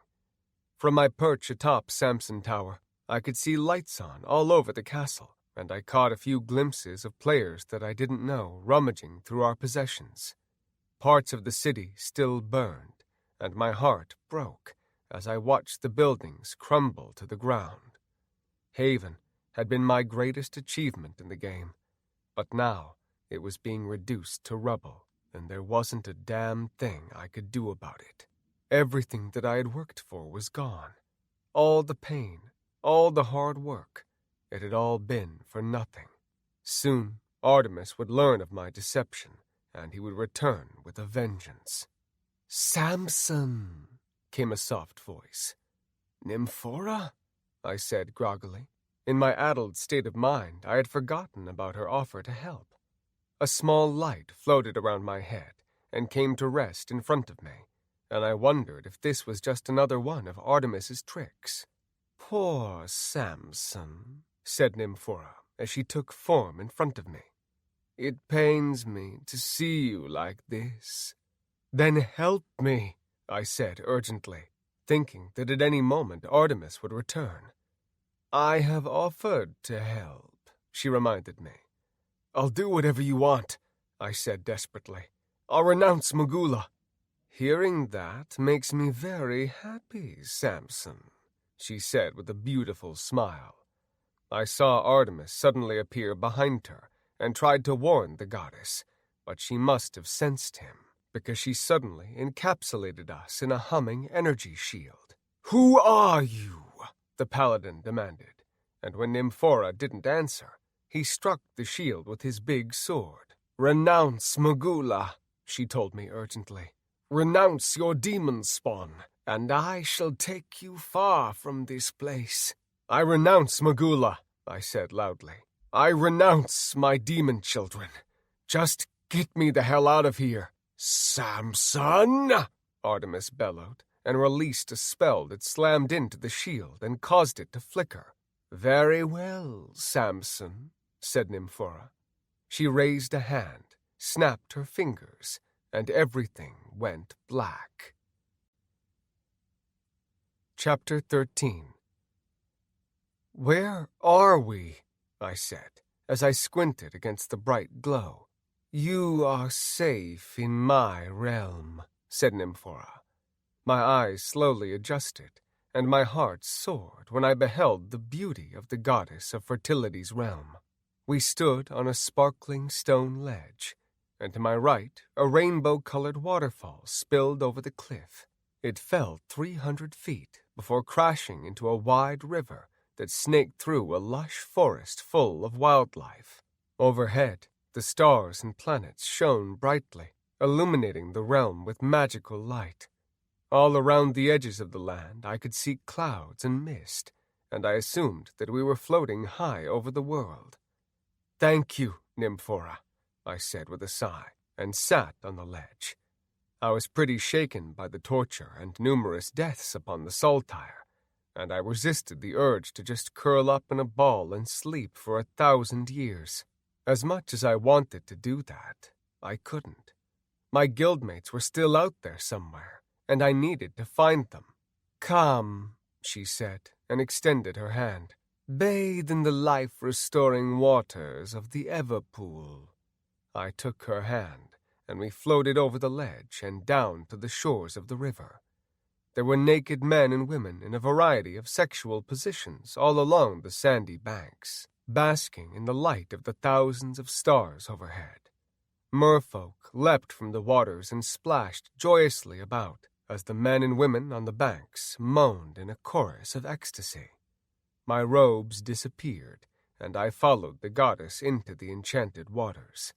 From my perch atop Samson Tower, I could see lights on all over the castle, and I caught a few glimpses of players that I didn't know rummaging through our possessions. Parts of the city still burned, and my heart broke as I watched the buildings crumble to the ground. Haven had been my greatest achievement in the game, but now it was being reduced to rubble, and there wasn't a damn thing I could do about it. Everything that I had worked for was gone. All the pain, all the hard work, it had all been for nothing. Soon, Artemis would learn of my deception, and he would return with a vengeance. "Samson," came a soft voice. "Nymphora?" I said groggily. In my addled state of mind, I had forgotten about her offer to help. A small light floated around my head and came to rest in front of me, and I wondered if this was just another one of Artemis's tricks. "Poor Samson," said Nymphora as she took form in front of me. "It pains me to see you like this." "Then help me," I said urgently, thinking that at any moment Artemis would return. "I have offered to help," she reminded me. "I'll do whatever you want," I said desperately. "I'll renounce Magula." "Hearing that makes me very happy, Samson," she said with a beautiful smile. I saw Artemis suddenly appear behind her and tried to warn the goddess, but she must have sensed him, because she suddenly encapsulated us in a humming energy shield. "Who are you?" the paladin demanded, and when Nymphora didn't answer, he struck the shield with his big sword. "Renounce Magula," she told me urgently. "Renounce your demon spawn, and I shall take you far from this place." "I renounce Magula," I said loudly. "I renounce my demon children. Just get me the hell out of here." "Samson!" Artemis bellowed, and released a spell that slammed into the shield and caused it to flicker. "Very well, Samson," said Nymphora. She raised a hand, snapped her fingers, and everything went black. Chapter 13. "Where are we?" I said, as I squinted against the bright glow. "You are safe in my realm," said Nymphora. My eyes slowly adjusted, and my heart soared when I beheld the beauty of the goddess of fertility's realm. We stood on a sparkling stone ledge, and to my right a rainbow-colored waterfall spilled over the cliff. It fell 300 feet before crashing into a wide river that snaked through a lush forest full of wildlife. Overhead, the stars and planets shone brightly, illuminating the realm with magical light. All around the edges of the land I could see clouds and mist, and I assumed that we were floating high over the world. "Thank you, Nymphora," I said with a sigh, and sat on the ledge. I was pretty shaken by the torture and numerous deaths upon the saltire, and I resisted the urge to just curl up in a ball and sleep for 1,000 years. As much as I wanted to do that, I couldn't. My guildmates were still out there somewhere, and I needed to find them. "Come," she said, and extended her hand. "Bathe in the life-restoring waters of the Everpool." I took her hand, and we floated over the ledge and down to the shores of the river. There were naked men and women in a variety of sexual positions all along the sandy banks, basking in the light of the thousands of stars overhead. Merfolk leapt from the waters and splashed joyously about as the men and women on the banks moaned in a chorus of ecstasy. My robes disappeared, and I followed the goddess into the enchanted waters.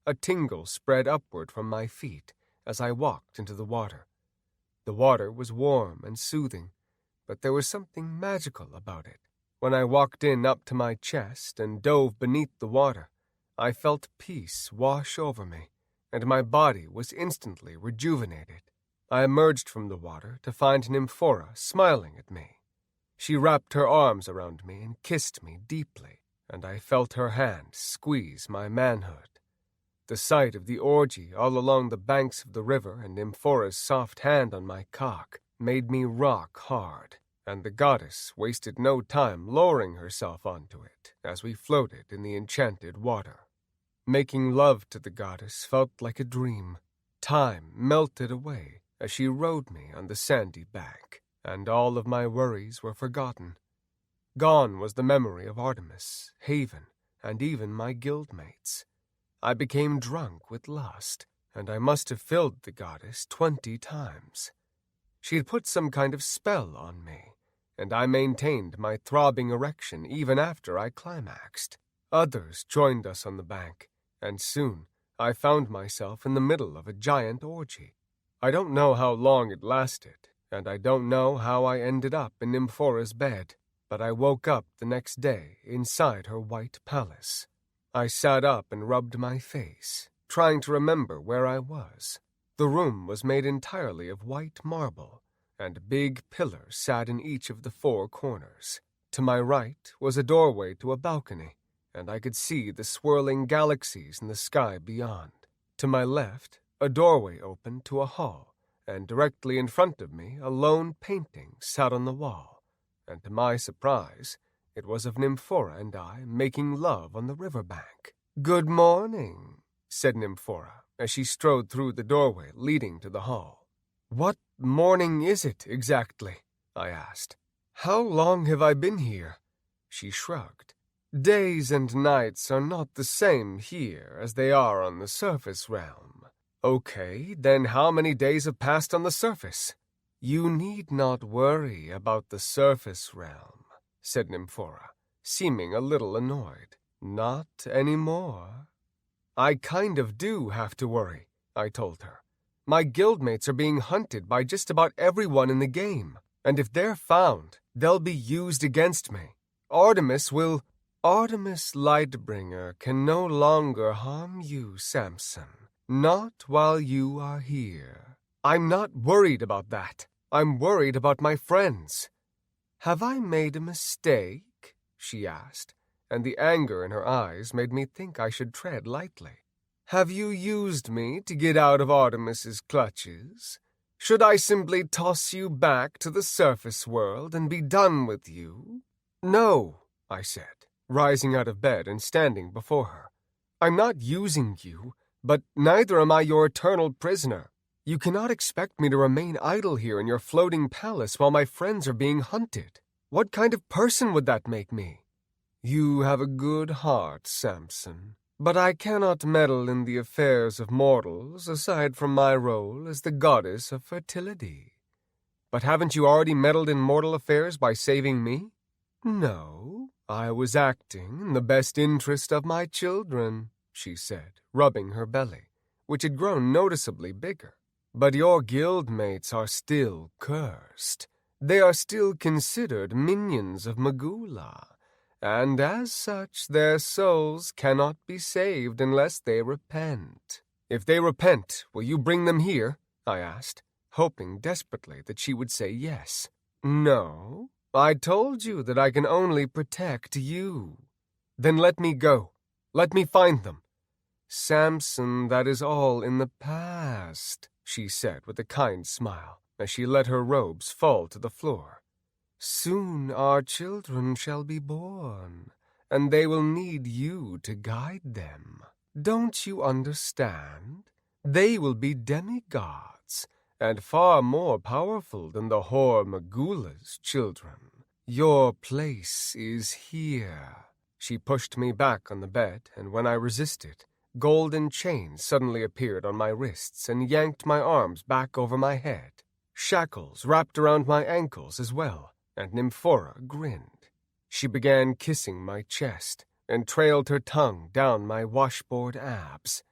A tingle spread upward from my feet as I walked into the water. The water was warm and soothing, but there was something magical about it. When I walked in up to my chest and dove beneath the water, I felt peace wash over me, and my body was instantly rejuvenated. I emerged from the water to find Nymphora smiling at me. She wrapped her arms around me and kissed me deeply, and I felt her hand squeeze my manhood. The sight of the orgy all along the banks of the river and Nymphora's soft hand on my cock made me rock hard, and the goddess wasted no time lowering herself onto it as we floated in the enchanted water. Making love to the goddess felt like a dream. Time melted away as she rode me on the sandy bank, and all of my worries were forgotten. Gone was the memory of Artemis, Haven, and even my guildmates. I became drunk with lust, and I must have filled the goddess 20 times. She had put some kind of spell on me, and I maintained my throbbing erection even after I climaxed. Others joined us on the bank, and soon I found myself in the middle of a giant orgy. I don't know how long it lasted, and I don't know how I ended up in Nymphora's bed, but I woke up the next day inside her white palace. I sat up and rubbed my face, trying to remember where I was. The room was made entirely of white marble, and big pillars sat in each of the 4 corners. To my right was a doorway to a balcony, and I could see the swirling galaxies in the sky beyond. To my left, a doorway opened to a hall, and directly in front of me a lone painting sat on the wall, and to my surprise, it was of Nymphora and I making love on the riverbank. "Good morning," said Nymphora as she strode through the doorway leading to the hall. "What morning is it exactly?" I asked. "How long have I been here?" She shrugged. "Days and nights are not the same here as they are on the surface realm." "Okay, then how many days have passed on the surface?" "You need not worry about the surface realm," said Nymphora, seeming a little annoyed. "Not anymore." "I kind of do have to worry," I told her. "My guildmates are being hunted by just about everyone in the game, and if they're found, they'll be used against me. Artemis Lightbringer can no longer harm you, Samson. Not while you are here." "I'm not worried about that. I'm worried about my friends." "Have I made a mistake?" she asked, and the anger in her eyes made me think I should tread lightly. "Have you used me to get out of Artemis's clutches? Should I simply toss you back to the surface world and be done with you?" "No," I said, rising out of bed and standing before her. "I'm not using you, but neither am I your eternal prisoner. You cannot expect me to remain idle here in your floating palace while my friends are being hunted. What kind of person would that make me?" "You have a good heart, Samson, but I cannot meddle in the affairs of mortals aside from my role as the goddess of fertility." "But haven't you already meddled in mortal affairs by saving me?" "No, I was acting in the best interest of my children," she said, rubbing her belly, which had grown noticeably bigger. "But your guildmates are still cursed. They are still considered minions of Magula, and as such their souls cannot be saved unless they repent." "If they repent, will you bring them here?" I asked, hoping desperately that she would say yes. "No, I told you that I can only protect you." "Then let me go. Let me find them." "Samson, that is all in the past," she said with a kind smile, as she let her robes fall to the floor. "Soon our children shall be born, and they will need you to guide them." Don't you understand? They will be demigods, and far more powerful than the Hor Magula's children. Your place is here. She pushed me back on the bed, and when I resisted, golden chains suddenly appeared on my wrists and yanked my arms back over my head. Shackles wrapped around my ankles as well, and Nymphora grinned. She began kissing my chest and trailed her tongue down my washboard abs.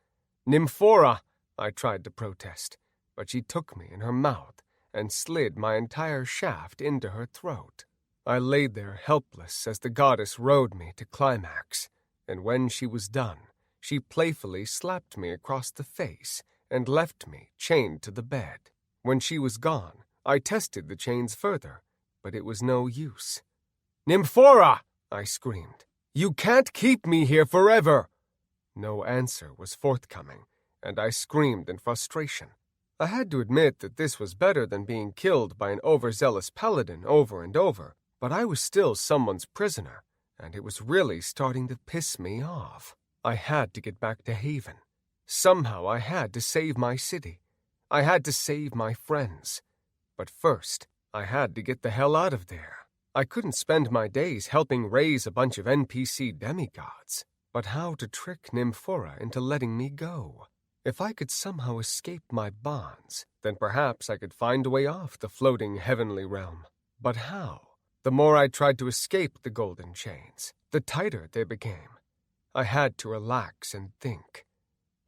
"Nymphora!" I tried to protest, but she took me in her mouth and slid my entire shaft into her throat. I lay there helpless as the goddess rode me to climax, and when she was done, she playfully slapped me across the face and left me chained to the bed. When she was gone, I tested the chains further, but it was no use. "Nymphora!" I screamed. "You can't keep me here forever!" No answer was forthcoming, and I screamed in frustration. I had to admit that this was better than being killed by an overzealous paladin over and over, but I was still someone's prisoner, and it was really starting to piss me off. I had to get back to Haven. Somehow I had to save my city. I had to save my friends. But first, I had to get the hell out of there. I couldn't spend my days helping raise a bunch of NPC demigods. But how to trick Nymphora into letting me go? If I could somehow escape my bonds, then perhaps I could find a way off the floating heavenly realm. But how? The more I tried to escape the golden chains, the tighter they became. I had to relax and think.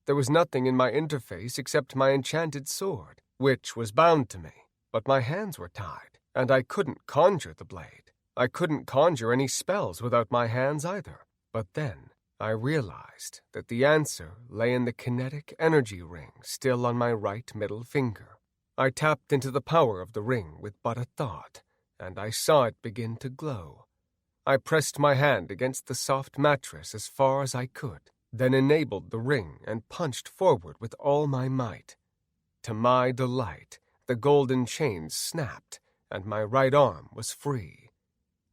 There was nothing in my interface except my enchanted sword, which was bound to me, but my hands were tied, and I couldn't conjure the blade. I couldn't conjure any spells without my hands either. But then I realized that the answer lay in the kinetic energy ring still on my right middle finger. I tapped into the power of the ring with but a thought, and I saw it begin to glow. I pressed my hand against the soft mattress as far as I could, then enabled the ring and punched forward with all my might. To my delight, the golden chains snapped, and my right arm was free.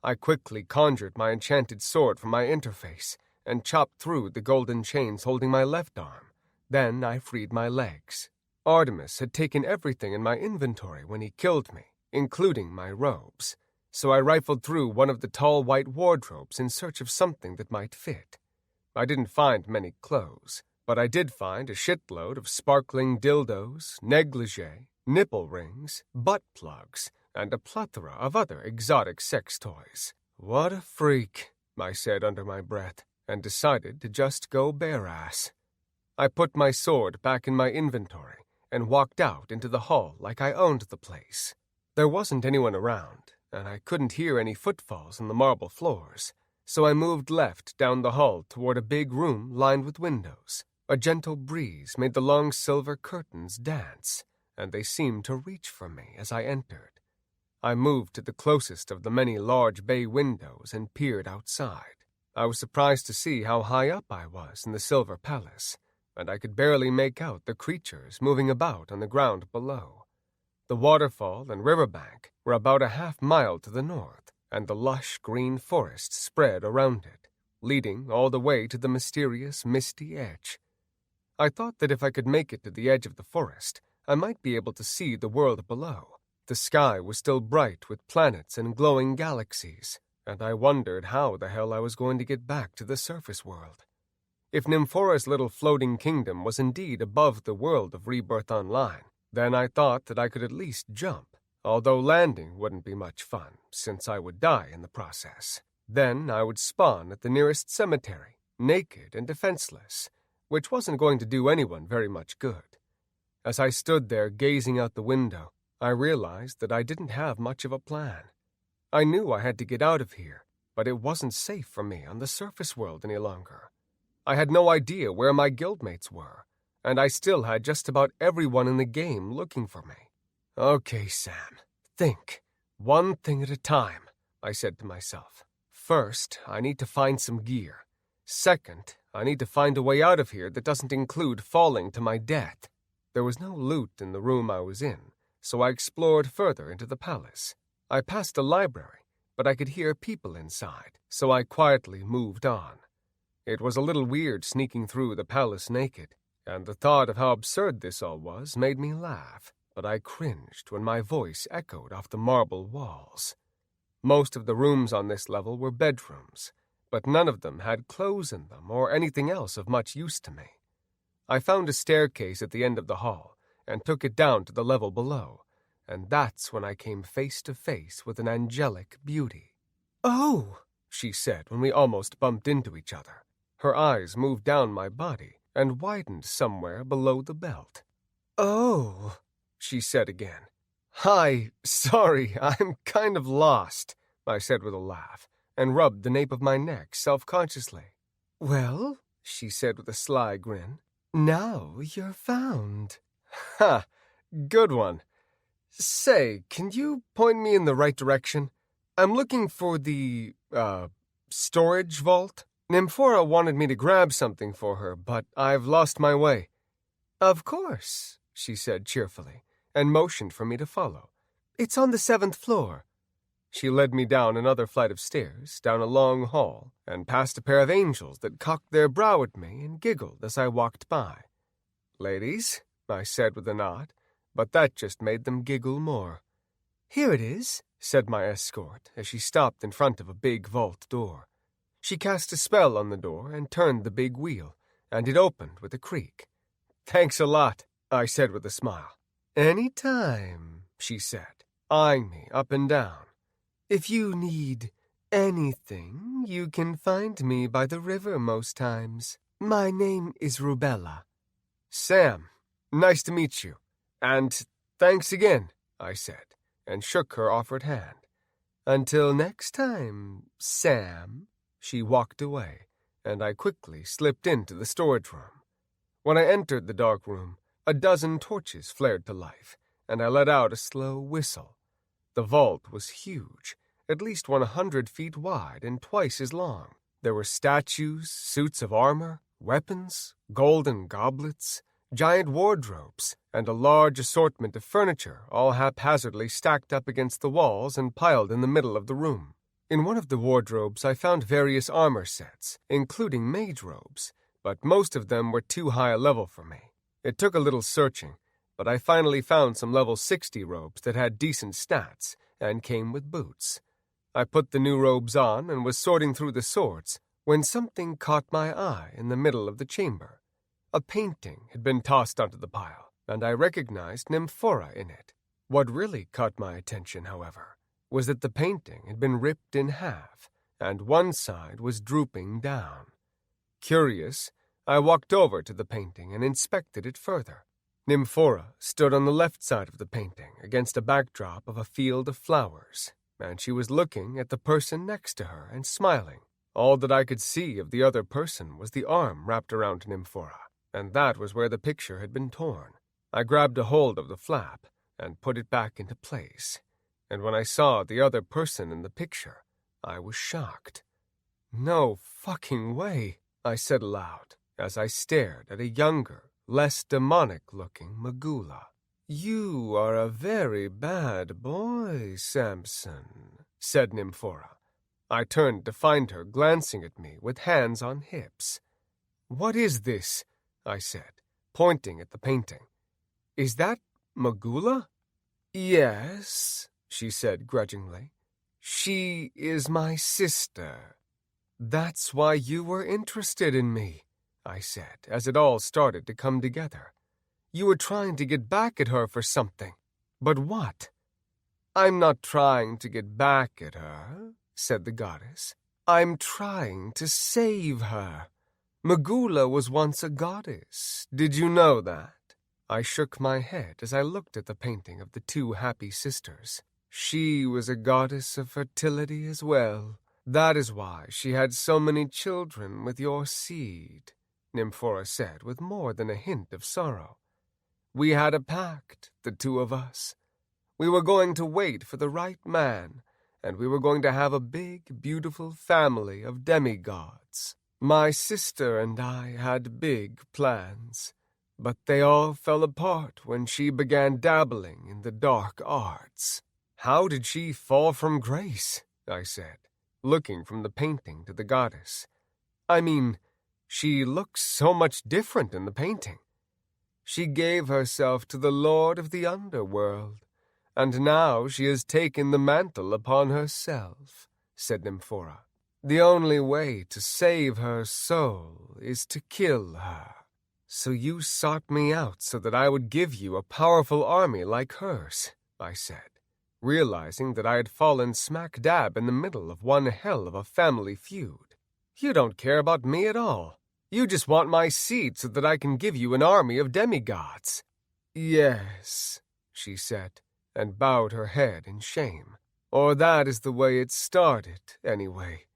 I quickly conjured my enchanted sword from my interface and chopped through the golden chains holding my left arm. Then I freed my legs. Artemis had taken everything in my inventory when he killed me, including my robes, so I rifled through one of the tall white wardrobes in search of something that might fit. I didn't find many clothes, but I did find a shitload of sparkling dildos, negligee, nipple rings, butt plugs, and a plethora of other exotic sex toys. "What a freak," I said under my breath, and decided to just go bare-ass. I put my sword back in my inventory and walked out into the hall like I owned the place. There wasn't anyone around, and I couldn't hear any footfalls on the marble floors, so I moved left down the hall toward a big room lined with windows. A gentle breeze made the long silver curtains dance, and they seemed to reach for me as I entered. I moved to the closest of the many large bay windows and peered outside. I was surprised to see how high up I was in the Silver Palace, and I could barely make out the creatures moving about on the ground below. The waterfall and riverbank were about a half-mile to the north, and the lush green forest spread around it, leading all the way to the mysterious misty edge. I thought that if I could make it to the edge of the forest, I might be able to see the world below. The sky was still bright with planets and glowing galaxies, and I wondered how the hell I was going to get back to the surface world. If Nymphora's little floating kingdom was indeed above the world of Rebirth Online, then I thought that I could at least jump, although landing wouldn't be much fun, since I would die in the process. Then I would spawn at the nearest cemetery, naked and defenseless, which wasn't going to do anyone very much good. As I stood there gazing out the window, I realized that I didn't have much of a plan. I knew I had to get out of here, but it wasn't safe for me on the surface world any longer. I had no idea where my guildmates were, and I still had just about everyone in the game looking for me. "Okay, Sam, think. One thing at a time," I said to myself. "First, I need to find some gear. Second, I need to find a way out of here that doesn't include falling to my death." There was no loot in the room I was in, so I explored further into the palace. I passed a library, but I could hear people inside, so I quietly moved on. It was a little weird sneaking through the palace naked, and the thought of how absurd this all was made me laugh, but I cringed when my voice echoed off the marble walls. Most of the rooms on this level were bedrooms, but none of them had clothes in them or anything else of much use to me. I found a staircase at the end of the hall and took it down to the level below, and that's when I came face to face with an angelic beauty. "Oh," she said when we almost bumped into each other. Her eyes moved down my body and widened somewhere below the belt. "Oh," she said again. "Hi, sorry, I'm kind of lost," I said with a laugh, and rubbed the nape of my neck self-consciously. "Well," she said with a sly grin, "now you're found." "Ha, good one. Say, can you point me in the right direction? I'm looking for the, storage vault. Nymphora wanted me to grab something for her, but I've lost my way." "Of course," she said cheerfully, and motioned for me to follow. "It's on the 7th floor." She led me down another flight of stairs, down a long hall, and past a pair of angels that cocked their brow at me and giggled as I walked by. "Ladies," I said with a nod, but that just made them giggle more. "Here it is," said my escort as she stopped in front of a big vault door. She cast a spell on the door and turned the big wheel, and it opened with a creak. "Thanks a lot," I said with a smile. "Any time," she said, eyeing me up and down. "If you need anything, you can find me by the river most times. My name is Rubella." "Sam, nice to meet you. And thanks again," I said, and shook her offered hand. "Until next time, Sam." She walked away, and I quickly slipped into the storage room. When I entered the dark room, a dozen torches flared to life, and I let out a slow whistle. The vault was huge, at least 100 feet wide and twice as long. There were statues, suits of armor, weapons, golden goblets, giant wardrobes, and a large assortment of furniture, all haphazardly stacked up against the walls and piled in the middle of the room. In one of the wardrobes I found various armor sets, including mage robes, but most of them were too high a level for me. It took a little searching, but I finally found some level 60 robes that had decent stats and came with boots. I put the new robes on and was sorting through the swords when something caught my eye in the middle of the chamber. A painting had been tossed onto the pile, and I recognized Nymphora in it. What really caught my attention, however, was that the painting had been ripped in half, and one side was drooping down. Curious, I walked over to the painting and inspected it further. Nymphora stood on the left side of the painting against a backdrop of a field of flowers, and she was looking at the person next to her and smiling. All that I could see of the other person was the arm wrapped around Nymphora, and that was where the picture had been torn. I grabbed a hold of the flap and put it back into place, and when I saw the other person in the picture, I was shocked. "No fucking way," I said aloud as I stared at a younger, less demonic-looking Magula. "You are a very bad boy, Samson," said Nymphora. I turned to find her glancing at me with hands on hips. "What is this?" I said, pointing at the painting. "Is that Magula?" "Yes," she said grudgingly. "She is my sister." "That's why you were interested in me," I said, as it all started to come together. "You were trying to get back at her for something. But what?" "I'm not trying to get back at her," said the goddess. "I'm trying to save her. Magula was once a goddess. Did you know that?" I shook my head as I looked at the painting of the two happy sisters. "She was a goddess of fertility as well. That is why she had so many children with your seed," Nymphora said with more than a hint of sorrow. "We had a pact, the two of us. We were going to wait for the right man, and we were going to have a big, beautiful family of demigods. My sister and I had big plans, but they all fell apart when she began dabbling in the dark arts." "How did she fall from grace?" I said, looking from the painting to the goddess. "I mean, She looks so much different in the painting. She gave herself to the Lord of the Underworld, and now she has taken the mantle upon herself," said Nymphora. "The only way to save her soul is to kill her. So you sought me out so that I would give you a powerful army like hers," I said, realizing that I had fallen smack dab in the middle of one hell of a family feud. "You don't care about me at all. You just want my seed so that I can give you an army of demigods." "Yes," she said, and bowed her head in shame. "Or that is the way it started, anyway.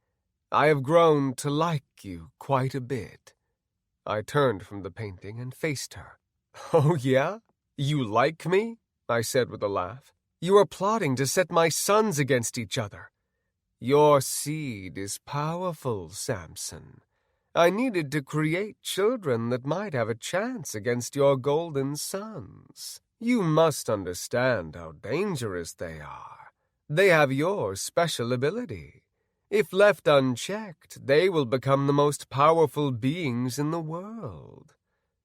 I have grown to like you quite a bit." I turned from the painting and faced her. "Oh, yeah? You like me?" I said with a laugh. "You are plotting to set my sons against each other." "Your seed is powerful, Samson. I needed to create children that might have a chance against your golden sons. You must understand how dangerous they are. They have your special ability. If left unchecked, they will become the most powerful beings in the world."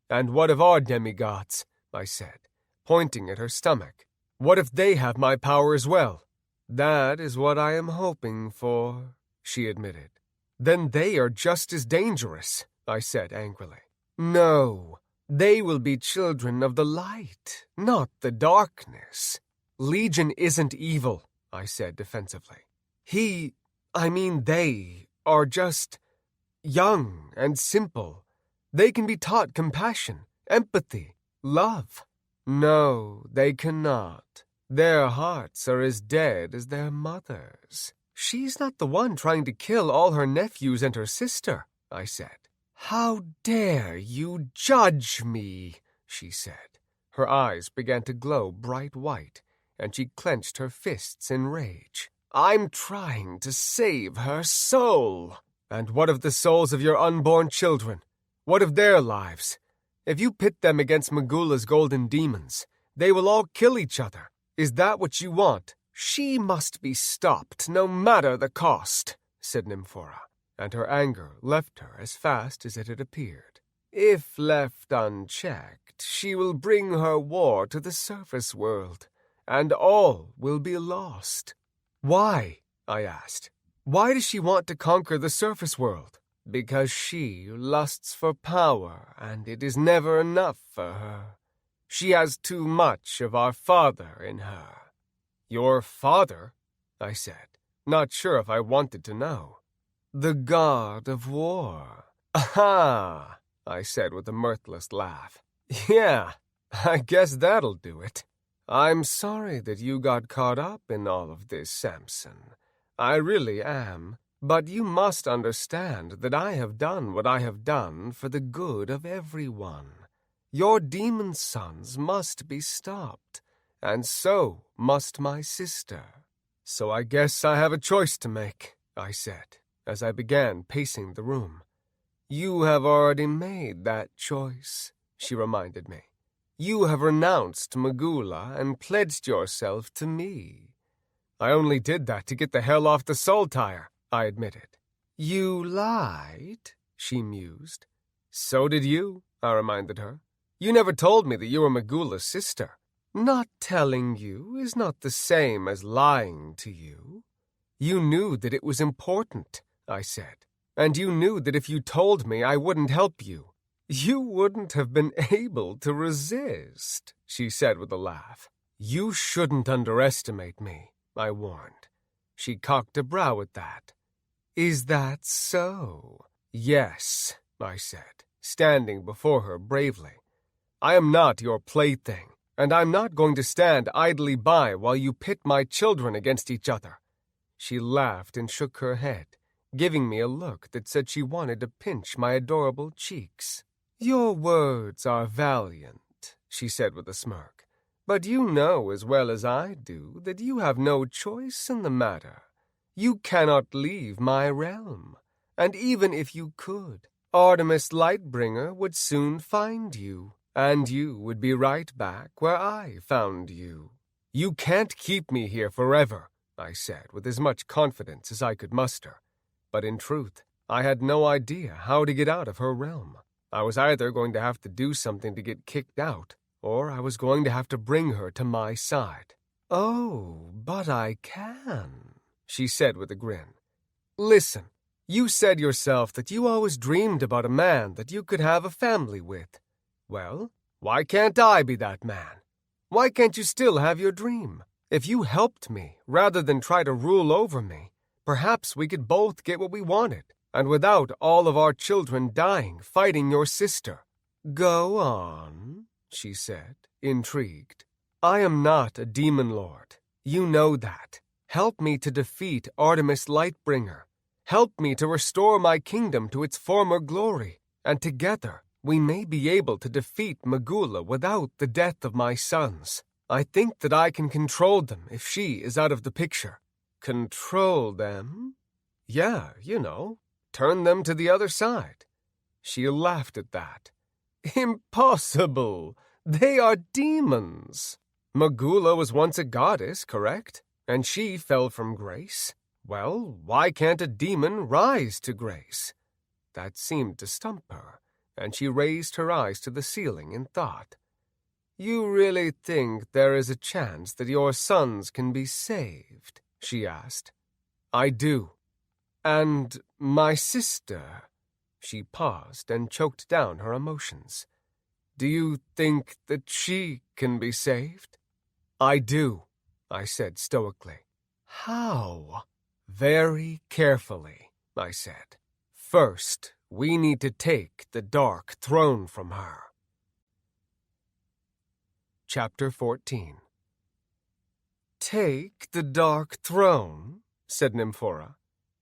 "And what of our demigods?" I said, pointing at her stomach. "What if they have my power as well?" "That is what I am hoping for," she admitted. "Then they are just as dangerous," I said angrily. "No, they will be children of the light, not the darkness. Legion isn't evil," I said defensively. They are just young and simple. They can be taught compassion, empathy, love." "No, they cannot. Their hearts are as dead as their mothers." "She's not the one trying to kill all her nephews and her sister," I said. "How dare you judge me?" she said. Her eyes began to glow bright white, and she clenched her fists in rage. "I'm trying to save her soul." "And what of the souls of your unborn children? What of their lives? If you pit them against Magula's golden demons, they will all kill each other. Is that what you want?" "She must be stopped, no matter the cost," said Nymphora, and her anger left her as fast as it had appeared. "If left unchecked, she will bring her war to the surface world, and all will be lost." "Why?" I asked. "Why does she want to conquer the surface world?" "Because she lusts for power, and it is never enough for her. She has too much of our father in her." "Your father?" I said, not sure if I wanted to know. "The god of war." "Aha!" I said with a mirthless laugh. "Yeah, I guess that'll do it. I'm sorry that you got caught up in all of this, Samson. I really am. But you must understand that I have done what I have done for the good of everyone. Your demon sons must be stopped, and so must my sister." "So I guess I have a choice to make," I said, as I began pacing the room. "You have already made that choice," she reminded me. "You have renounced Magula and pledged yourself to me." "I only did that to get the hell off the Saltire," I admitted. "You lied," she mused. "So did you," I reminded her. "You never told me that you were Magula's sister." "Not telling you is not the same as lying to you." "You knew that it was important," I said. "And you knew that if you told me, I wouldn't help you." "You wouldn't have been able to resist," she said with a laugh. "You shouldn't underestimate me," I warned. She cocked a brow at that. "Is that so?" "Yes," I said, standing before her bravely. "I am not your plaything, and I'm not going to stand idly by while you pit my children against each other." She laughed and shook her head, giving me a look that said she wanted to pinch my adorable cheeks. "Your words are valiant," she said with a smirk, "but you know as well as I do that you have no choice in the matter. You cannot leave my realm, and even if you could, Artemis Lightbringer would soon find you, and you would be right back where I found you." "You can't keep me here forever," I said with as much confidence as I could muster. But in truth, I had no idea how to get out of her realm. I was either going to have to do something to get kicked out, or I was going to have to bring her to my side. "Oh, but I can," she said with a grin. "Listen, you said yourself that you always dreamed about a man that you could have a family with. Well, why can't I be that man? Why can't you still have your dream? If you helped me, rather than try to rule over me, perhaps we could both get what we wanted, and without all of our children dying fighting your sister." "Go on," she said, intrigued. "I am not a demon lord. You know that. Help me to defeat Artemis Lightbringer. Help me to restore my kingdom to its former glory, and together we may be able to defeat Magula without the death of my sons. I think that I can control them if she is out of the picture." "Control them?" "Yeah, turn them to the other side." She laughed at that. "Impossible! They are demons." "Magula was once a goddess, correct? And she fell from grace. Well, why can't a demon rise to grace?" That seemed to stump her, and she raised her eyes to the ceiling in thought. "You really think there is a chance that your sons can be saved?" she asked. "I do." "And my sister?" She paused and choked down her emotions. "Do you think that she can be saved?" "I do," I said stoically. "How?" "Very carefully," I said. "First, we need to take the Dark Throne from her." Chapter 14. "Take the Dark Throne?" said Nymphora.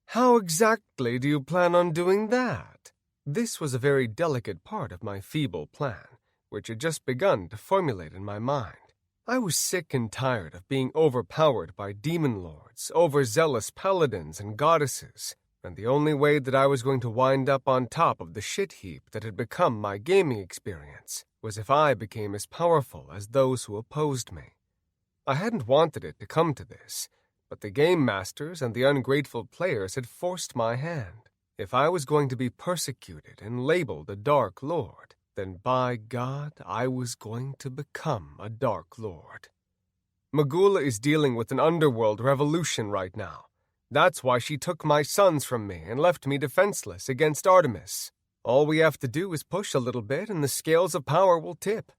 "How exactly do you plan on doing that?" This was a very delicate part of my feeble plan, which had just begun to formulate in my mind. I was sick and tired of being overpowered by demon lords, overzealous paladins and goddesses, and the only way that I was going to wind up on top of the shit heap that had become my gaming experience was if I became as powerful as those who opposed me. I hadn't wanted it to come to this, but the game masters and the ungrateful players had forced my hand. If I was going to be persecuted and labeled a Dark Lord, then by God, I was going to become a Dark Lord. Magula is dealing with an underworld revolution right now. That's why she took my sons from me and left me defenseless against Artemis. All we have to do is push a little bit and the scales of power will tip.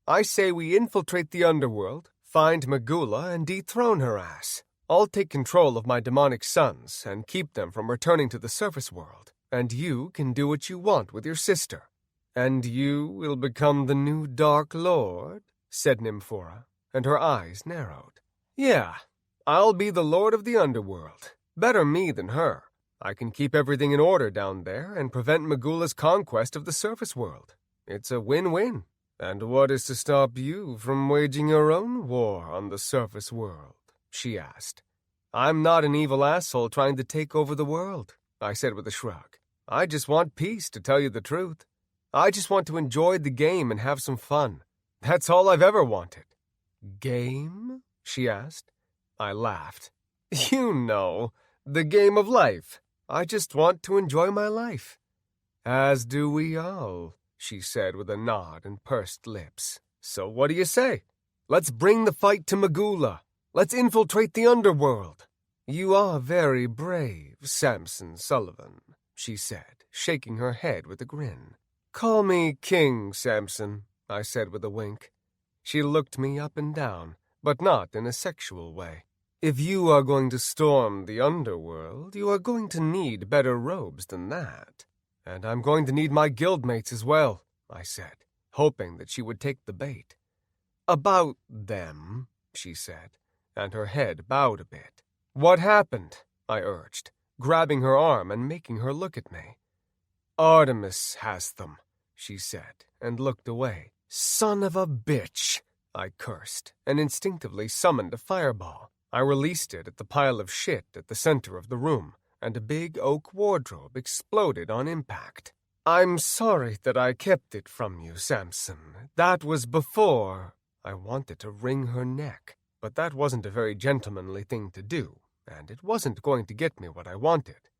I say we infiltrate the underworld, find Magula, and dethrone her ass. I'll take control of my demonic sons and keep them from returning to the surface world, and you can do what you want with your sister. "And you will become the new Dark Lord?" said Nymphora, and her eyes narrowed. "Yeah, I'll be the Lord of the Underworld. Better me than her. I can keep everything in order down there and prevent Magula's conquest of the surface world. It's a win-win." "And what is to stop you from waging your own war on the surface world?" she asked. "I'm not an evil asshole trying to take over the world," I said with a shrug. "I just want peace, to tell you the truth. I just want to enjoy the game and have some fun. That's all I've ever wanted." "Game?" she asked. I laughed. "You know, the game of life. I just want to enjoy my life." "As do we all," she said with a nod and pursed lips. "So what do you say? Let's bring the fight to Magula. Let's infiltrate the underworld." "You are very brave, Samson Sullivan," she said, shaking her head with a grin. "Call me King Samson," I said with a wink. She looked me up and down, but not in a sexual way. "If you are going to storm the underworld, you are going to need better robes than that. And I'm going to need my guildmates as well," I said, hoping that she would take the bait. "About them," she said, and her head bowed a bit. "What happened?" I urged, grabbing her arm and making her look at me. "Artemis has them," she said, and looked away. "Son of a bitch!" I cursed, and instinctively summoned a fireball. I released it at the pile of shit at the center of the room, and a big oak wardrobe exploded on impact. "I'm sorry that I kept it from you, Samson. That was before." I wanted to wring her neck, but that wasn't a very gentlemanly thing to do, and it wasn't going to get me what I wanted.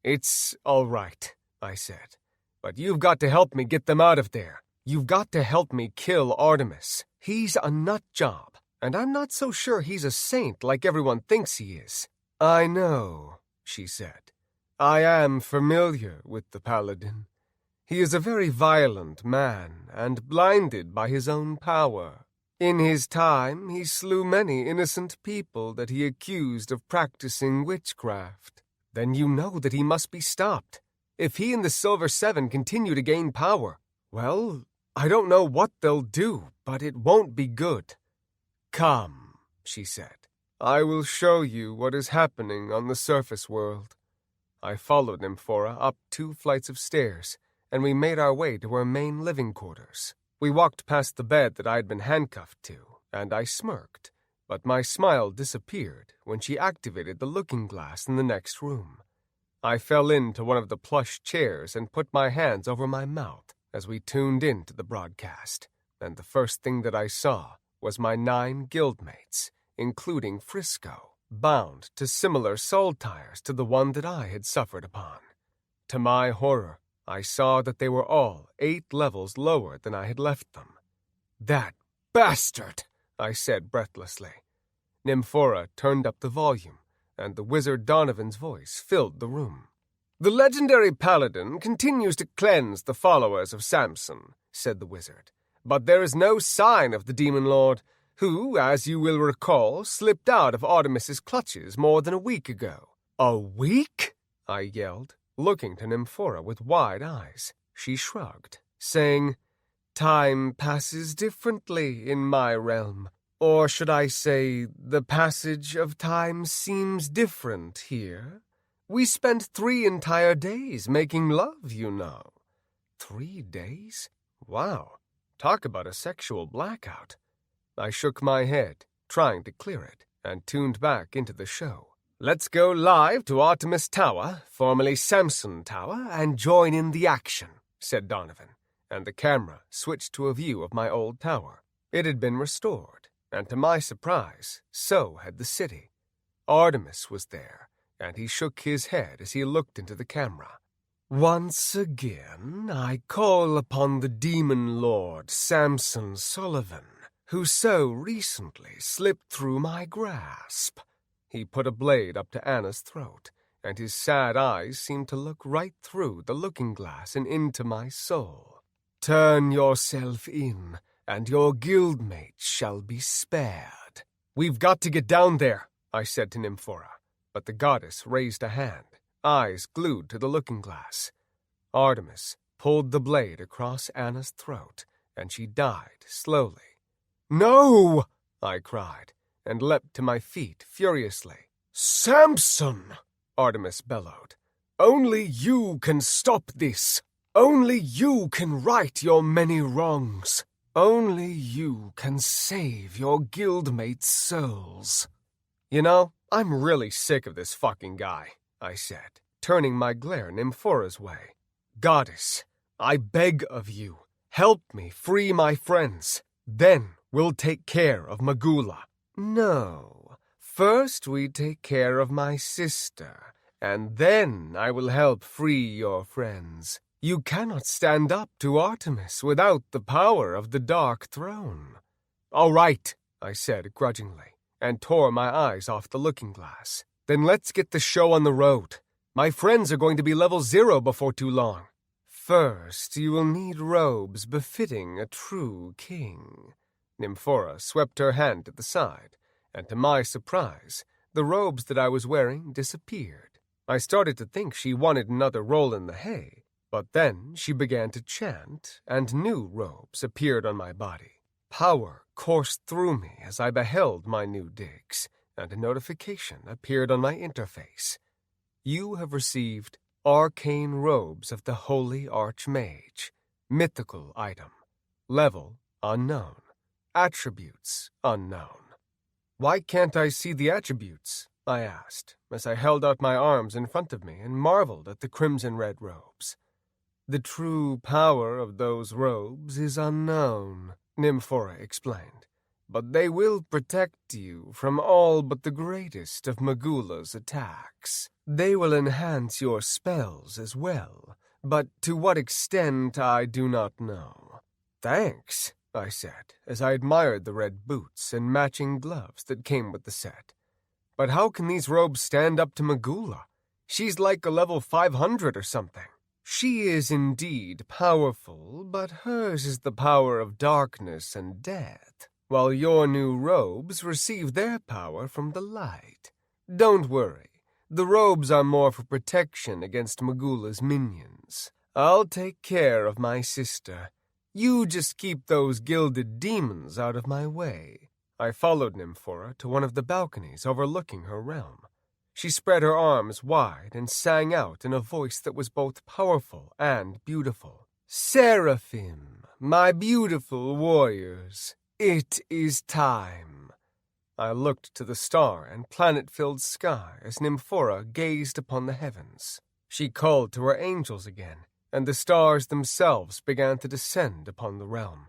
It's all right, I said. But you've got to help me get them out of there. You've got to help me kill Artemis. He's a nut job, and I'm not so sure he's a saint like everyone thinks he is. I know, she said. I am familiar with the paladin. He is a very violent man, and blinded by his own power. In his time, he slew many innocent people that he accused of practicing witchcraft. Then you know that he must be stopped. If he and the Silver Seven continue to gain power, well, I don't know what they'll do, but it won't be good. Come, she said. I will show you what is happening on the surface world. I followed Nymphora up 2 flights of stairs, and we made our way to her main living quarters. We walked past the bed that I had been handcuffed to, and I smirked, but my smile disappeared when she activated the looking glass in the next room. I fell into one of the plush chairs and put my hands over my mouth as we tuned into the broadcast, and the first thing that I saw was my 9 guildmates, including Frisco, bound to similar soul tires to the one that I had suffered upon. To my horror, I saw that they were all 8 levels lower than I had left them. That bastard, I said breathlessly. Nymphora turned up the volume, and the wizard Donovan's voice filled the room. The legendary paladin continues to cleanse the followers of Samson, said the wizard, but there is no sign of the demon lord, who, as you will recall, slipped out of Artemis's clutches more than a week ago. A week? I yelled, looking to Nymphora with wide eyes. She shrugged, saying, Time passes differently in my realm. Or should I say, the passage of time seems different here. We spent 3 entire days making love, you know. 3 days? Wow, talk about a sexual blackout. I shook my head, trying to clear it, and tuned back into the show. Let's go live to Artemis Tower, formerly Samson Tower, and join in the action, said Donovan, and the camera switched to a view of my old tower. It had been restored, and to my surprise, so had the city. Artemis was there, and he shook his head as he looked into the camera. Once again, I call upon the demon lord Samson Sullivan, who so recently slipped through my grasp. He put a blade up to Anna's throat, and his sad eyes seemed to look right through the looking glass and into my soul. Turn yourself in, and your guildmates shall be spared. We've got to get down there, I said to Nymphora, but the goddess raised a hand, eyes glued to the looking glass. Artemis pulled the blade across Anna's throat, and she died slowly. No! I cried, and leapt to my feet furiously. Samson! Artemis bellowed. Only you can stop this. Only you can right your many wrongs. Only you can save your guildmates' souls. You know, I'm really sick of this fucking guy, I said, turning my glare Nymphora's way. Goddess, I beg of you, help me free my friends. Then we'll take care of Magula. No, first we take care of my sister, and then I will help free your friends. You cannot stand up to Artemis without the power of the Dark Throne. All right, I said grudgingly, and tore my eyes off the looking glass. Then let's get the show on the road. My friends are going to be level 0 before too long. First, you will need robes befitting a true king. Nymphora swept her hand to the side, and to my surprise, the robes that I was wearing disappeared. I started to think she wanted another roll in the hay, but then she began to chant, and new robes appeared on my body. Power coursed through me as I beheld my new digs, and a notification appeared on my interface. You have received arcane robes of the Holy Archmage. Mythical item. Level unknown. Attributes unknown. Why can't I see the attributes? I asked, as I held out my arms in front of me and marveled at the crimson-red robes. The true power of those robes is unknown, Nymphora explained, but they will protect you from all but the greatest of Magula's attacks. They will enhance your spells as well, but to what extent I do not know." "Thanks," I said, as I admired the red boots and matching gloves that came with the set. "But how can these robes stand up to Magula? She's like a level 500 or something." "She is indeed powerful, but hers is the power of darkness and death, while your new robes receive their power from the light. Don't worry, the robes are more for protection against Magula's minions. I'll take care of my sister. You just keep those gilded demons out of my way." I followed Nymphora to one of the balconies overlooking her realm. She spread her arms wide and sang out in a voice that was both powerful and beautiful. "Seraphim, my beautiful warriors, it is time." I looked to the star and planet-filled sky as Nymphora gazed upon the heavens. She called to her angels again, and the stars themselves began to descend upon the realm.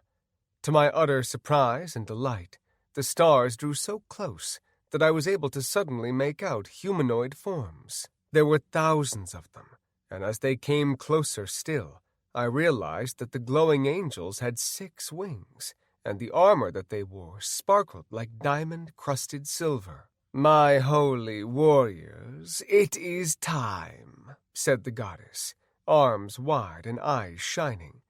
To my utter surprise and delight, the stars drew so close that I was able to suddenly make out humanoid forms. There were thousands of them, and as they came closer still, I realized that the glowing angels had 6 wings, and the armor that they wore sparkled like diamond-crusted silver. "My holy warriors, it is time," said the goddess, arms wide and eyes shining.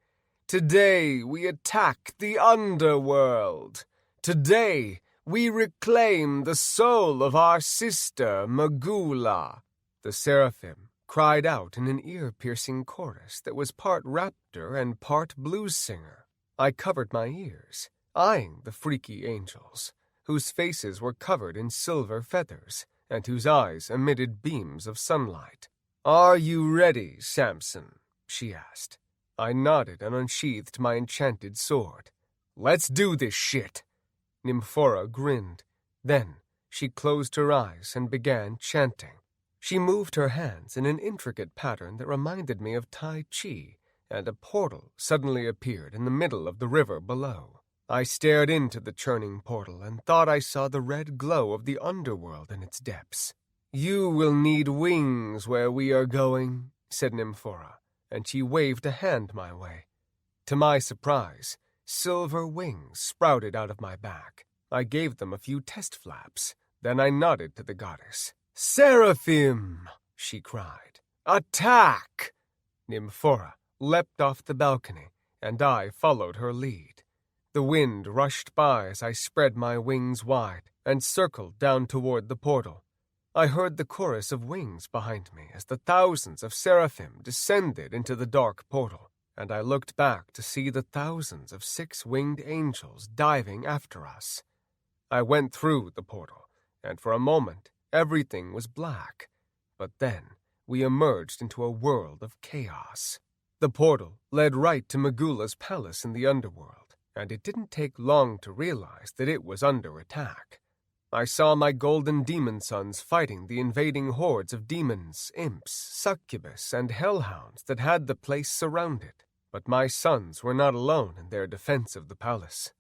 "Today we attack the underworld. Today we reclaim the soul of our sister, Magula." The seraphim cried out in an ear-piercing chorus that was part raptor and part blues singer. I covered my ears, eyeing the freaky angels, whose faces were covered in silver feathers and whose eyes emitted beams of sunlight. "Are you ready, Samson?" she asked. I nodded and unsheathed my enchanted sword. "Let's do this shit." Nymphora grinned. Then she closed her eyes and began chanting. She moved her hands in an intricate pattern that reminded me of Tai Chi, and a portal suddenly appeared in the middle of the river below. I stared into the churning portal and thought I saw the red glow of the underworld in its depths. "You will need wings where we are going," said Nymphora, and she waved a hand my way. To my surprise, silver wings sprouted out of my back. I gave them a few test flaps. Then I nodded to the goddess. "Seraphim!" she cried. "Attack!" Nymphora leapt off the balcony, and I followed her lead. The wind rushed by as I spread my wings wide and circled down toward the portal. I heard the chorus of wings behind me as the thousands of seraphim descended into the dark portal, and I looked back to see the thousands of 6-winged angels diving after us. I went through the portal, and for a moment everything was black, but then we emerged into a world of chaos. The portal led right to Magula's palace in the underworld, and it didn't take long to realize that it was under attack. I saw my golden demon sons fighting the invading hordes of demons, imps, succubus, and hellhounds that had the place surrounded. But my sons were not alone in their defense of the palace.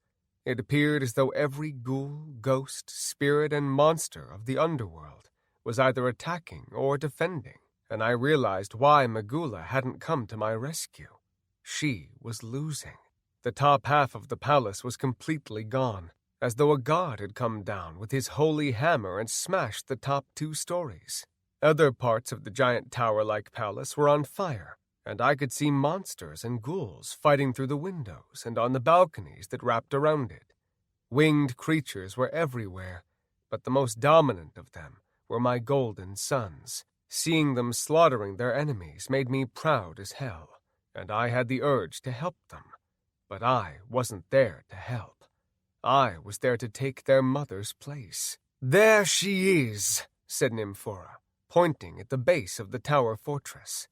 It appeared as though every ghoul, ghost, spirit, and monster of the underworld was either attacking or defending, and I realized why Magula hadn't come to my rescue. She was losing. The top half of the palace was completely gone, as though a god had come down with his holy hammer and smashed the top 2 stories. Other parts of the giant tower-like palace were on fire, and I could see monsters and ghouls fighting through the windows and on the balconies that wrapped around it. Winged creatures were everywhere, but the most dominant of them were my golden sons. Seeing them slaughtering their enemies made me proud as hell, and I had the urge to help them. But I wasn't there to help. I was there to take their mother's place. "There she is," said Nymphora, pointing at the base of the tower fortress.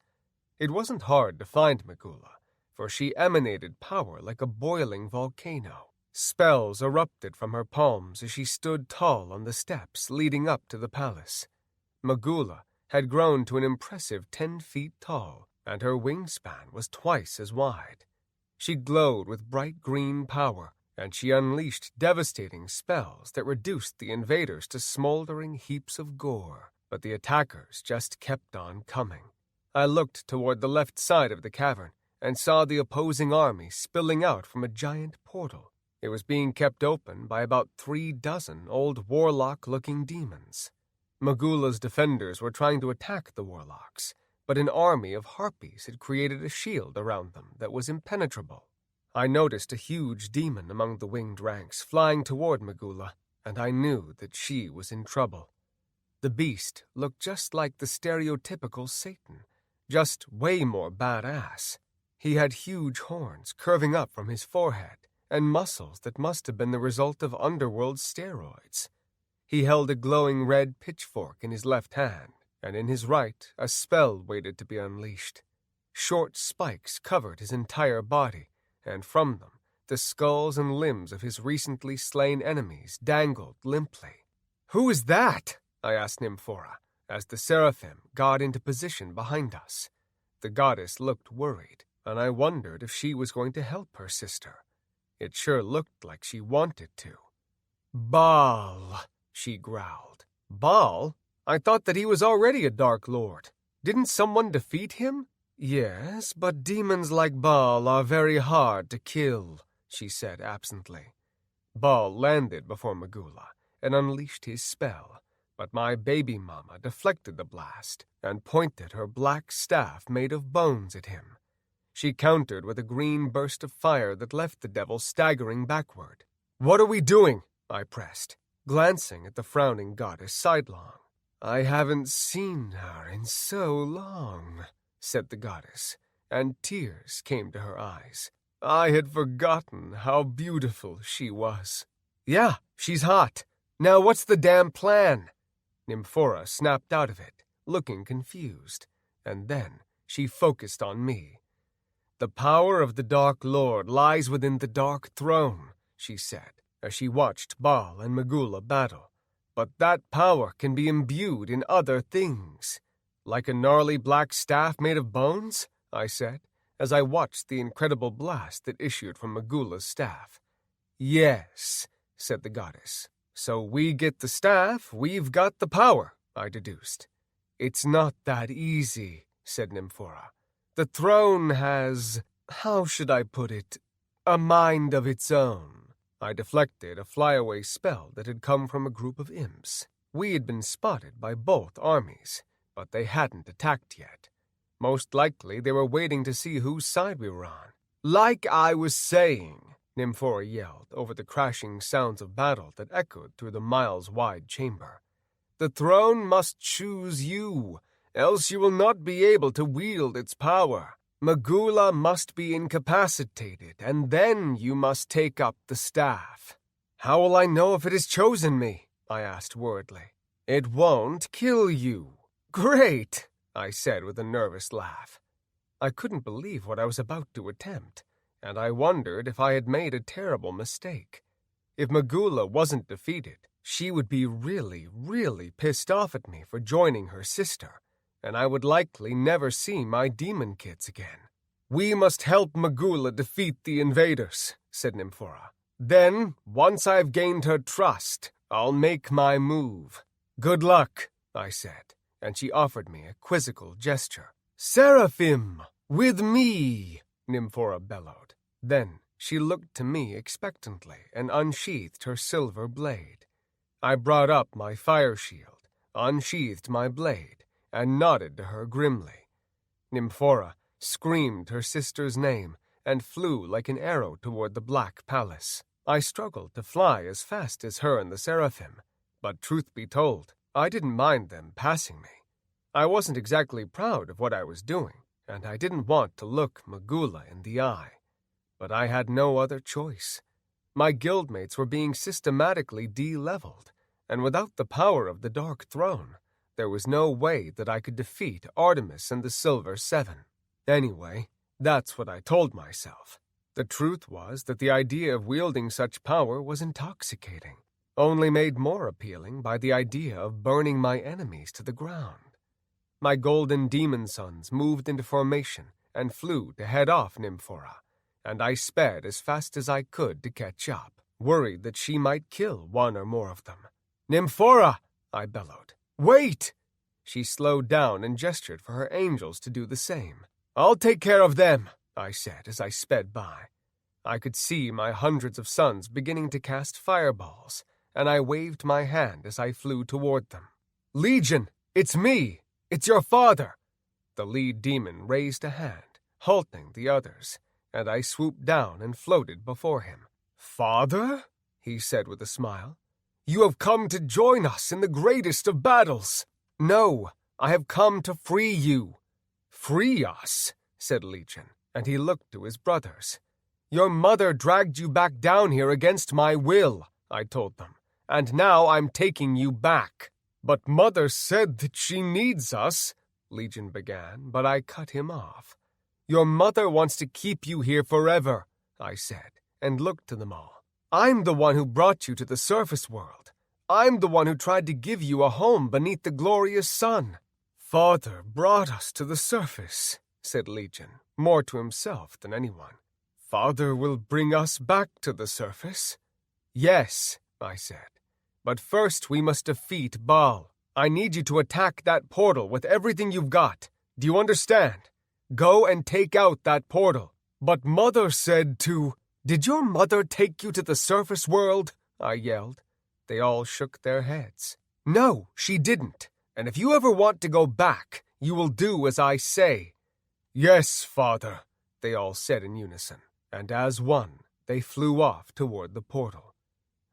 It wasn't hard to find Magula, for she emanated power like a boiling volcano. Spells erupted from her palms as she stood tall on the steps leading up to the palace. Magula had grown to an impressive 10 feet tall, and her wingspan was twice as wide. She glowed with bright green power and she unleashed devastating spells that reduced the invaders to smoldering heaps of gore, but the attackers just kept on coming. I looked toward the left side of the cavern and saw the opposing army spilling out from a giant portal. It was being kept open by about 36 old warlock-looking demons. Magula's defenders were trying to attack the warlocks, but an army of harpies had created a shield around them that was impenetrable. I noticed a huge demon among the winged ranks flying toward Magula, and I knew that she was in trouble. The beast looked just like the stereotypical Satan, just way more badass. He had huge horns curving up from his forehead, and muscles that must have been the result of underworld steroids. He held a glowing red pitchfork in his left hand, and in his right a spell waited to be unleashed. Short spikes covered his entire body, and from them the skulls and limbs of his recently slain enemies dangled limply. "Who is that?" I asked Nymphora, as the seraphim got into position behind us. The goddess looked worried, and I wondered if she was going to help her sister. It sure looked like she wanted to. "Baal," she growled. "Baal? I thought that he was already a Dark Lord. Didn't someone defeat him?" "Yes, but demons like Baal are very hard to kill," she said absently. Baal landed before Magula and unleashed his spell, but my baby mama deflected the blast and pointed her black staff made of bones at him. She countered with a green burst of fire that left the devil staggering backward. "What are we doing?" I pressed, glancing at the frowning goddess sidelong. "I haven't seen her in so long," said the goddess, and tears came to her eyes. "I had forgotten how beautiful she was." "Yeah, she's hot. Now what's the damn plan?" Nymphora snapped out of it, looking confused, and then she focused on me. "The power of the Dark Lord lies within the Dark Throne," she said, as she watched Baal and Magula battle. "But that power can be imbued in other things." "Like a gnarly black staff made of bones?" I said, as I watched the incredible blast that issued from Magula's staff. "Yes," said the goddess. "So we get the staff, we've got the power," I deduced. "It's not that easy," said Nymphora. "The throne has, how should I put it, a mind of its own." I deflected a flyaway spell that had come from a group of imps. We had been spotted by both armies, but they hadn't attacked yet. Most likely they were waiting to see whose side we were on. "Like I was saying," Nymphora yelled over the crashing sounds of battle that echoed through the miles-wide chamber. "The throne must choose you, else you will not be able to wield its power. Magula must be incapacitated, and then you must take up the staff." "How will I know if it has chosen me?" I asked worriedly. "It won't kill you." "Great," I said with a nervous laugh. I couldn't believe what I was about to attempt, and I wondered if I had made a terrible mistake. If Magula wasn't defeated, she would be really, really pissed off at me for joining her sister, and I would likely never see my demon kids again. "We must help Magula defeat the invaders," said Nymphora. "Then, once I've gained her trust, I'll make my move." "Good luck," I said, and she offered me a quizzical gesture. "Seraphim, with me!" Nymphora bellowed. Then she looked to me expectantly and unsheathed her silver blade. I brought up my fire shield, unsheathed my blade, and nodded to her grimly. Nymphora screamed her sister's name and flew like an arrow toward the Black Palace. I struggled to fly as fast as her and the seraphim, but truth be told, I didn't mind them passing me. I wasn't exactly proud of what I was doing, and I didn't want to look Magula in the eye. But I had no other choice. My guildmates were being systematically de-leveled, and without the power of the Dark Throne, there was no way that I could defeat Artemis and the Silver Seven. Anyway, that's what I told myself. The truth was that the idea of wielding such power was intoxicating, only made more appealing by the idea of burning my enemies to the ground. My golden demon sons moved into formation and flew to head off Nymphora, and I sped as fast as I could to catch up, worried that she might kill one or more of them. "Nymphora!" I bellowed. "Wait!" She slowed down and gestured for her angels to do the same. "I'll take care of them," I said as I sped by. I could see my hundreds of sons beginning to cast fireballs, and I waved my hand as I flew toward them. "Legion, it's me! It's your father!" The lead demon raised a hand, halting the others, and I swooped down and floated before him. "Father?" he said with a smile. "You have come to join us in the greatest of battles." "No, I have come to free you." "Free us?" said Legion, and he looked to his brothers. "Your mother dragged you back down here against my will," I told them, "and now I'm taking you back." "But Mother said that she needs us," Legion began, but I cut him off. "Your mother wants to keep you here forever," I said, and looked to them all. "I'm the one who brought you to the surface world. I'm the one who tried to give you a home beneath the glorious sun." "Father brought us to the surface," said Legion, more to himself than anyone. "Father will bring us back to the surface." "Yes," I said, "but first we must defeat Baal. I need you to attack that portal with everything you've got. Do you understand? Go and take out that portal." "But Mother said to—" "Did your mother take you to the surface world?" I yelled. They all shook their heads. "No, she didn't. And if you ever want to go back, you will do as I say." "Yes, Father," they all said in unison, and as one, they flew off toward the portal.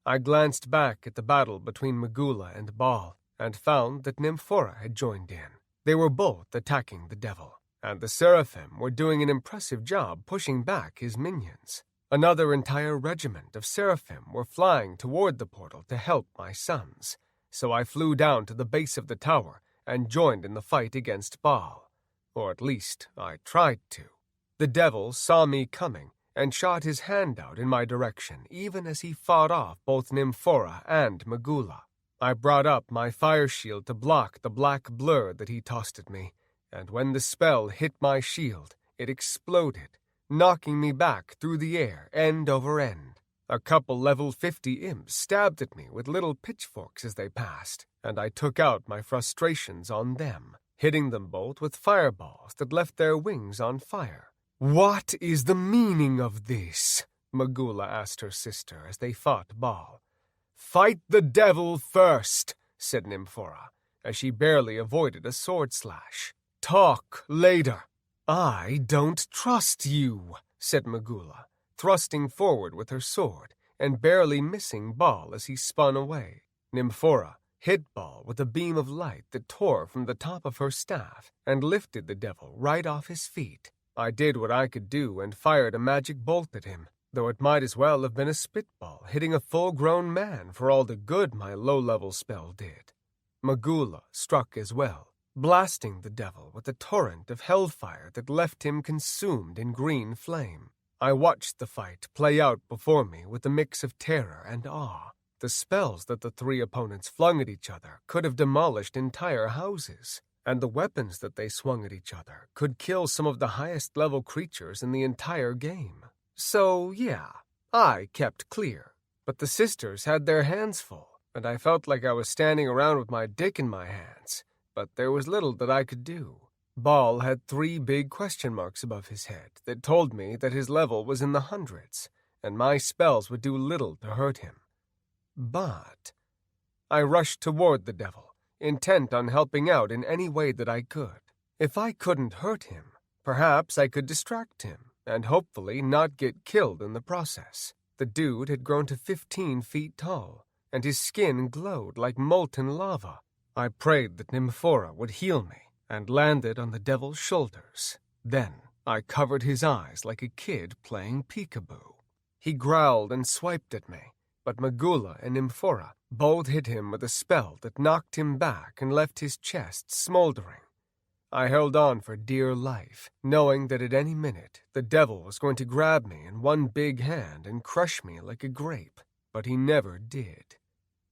I glanced back at the battle between Magula and Baal, and found that Nymphora had joined in. They were both attacking the devil, and the seraphim were doing an impressive job pushing back his minions. Another entire regiment of seraphim were flying toward the portal to help my sons, so I flew down to the base of the tower and joined in the fight against Baal. Or at least, I tried to. The devil saw me coming and shot his hand out in my direction even as he fought off both Nymphora and Magula. I brought up my fire shield to block the black blur that he tossed at me, and when the spell hit my shield, it exploded, knocking me back through the air end over end. A couple level 50 imps stabbed at me with little pitchforks as they passed, and I took out my frustrations on them, hitting them both with fireballs that left their wings on fire. "What is the meaning of this?" Magula asked her sister as they fought Baal. "Fight the devil first," said Nymphora, as she barely avoided a sword slash. "Talk later." "I don't trust you," said Magula, thrusting forward with her sword and barely missing Baal as he spun away. Nymphora hit Baal with a beam of light that tore from the top of her staff and lifted the devil right off his feet. I did what I could do and fired a magic bolt at him, though it might as well have been a spitball hitting a full-grown man for all the good my low-level spell did. Magula struck as well, blasting the devil with a torrent of hellfire that left him consumed in green flame. I watched the fight play out before me with a mix of terror and awe. The spells that the three opponents flung at each other could have demolished entire houses, and the weapons that they swung at each other could kill some of the highest-level creatures in the entire game. So, yeah, I kept clear, but the sisters had their hands full, and I felt like I was standing around with my dick in my hands, but there was little that I could do. Baal had 3 big question marks above his head that told me that his level was in the hundreds, and my spells would do little to hurt him. But I rushed toward the devil, intent on helping out in any way that I could. If I couldn't hurt him, perhaps I could distract him, and hopefully not get killed in the process. The dude had grown to 15 feet tall, and his skin glowed like molten lava. I prayed that Nymphora would heal me, and landed on the devil's shoulders. Then I covered his eyes like a kid playing peekaboo. He growled and swiped at me, but Magula and Nymphora both hit him with a spell that knocked him back and left his chest smoldering. I held on for dear life, knowing that at any minute the devil was going to grab me in one big hand and crush me like a grape, but he never did.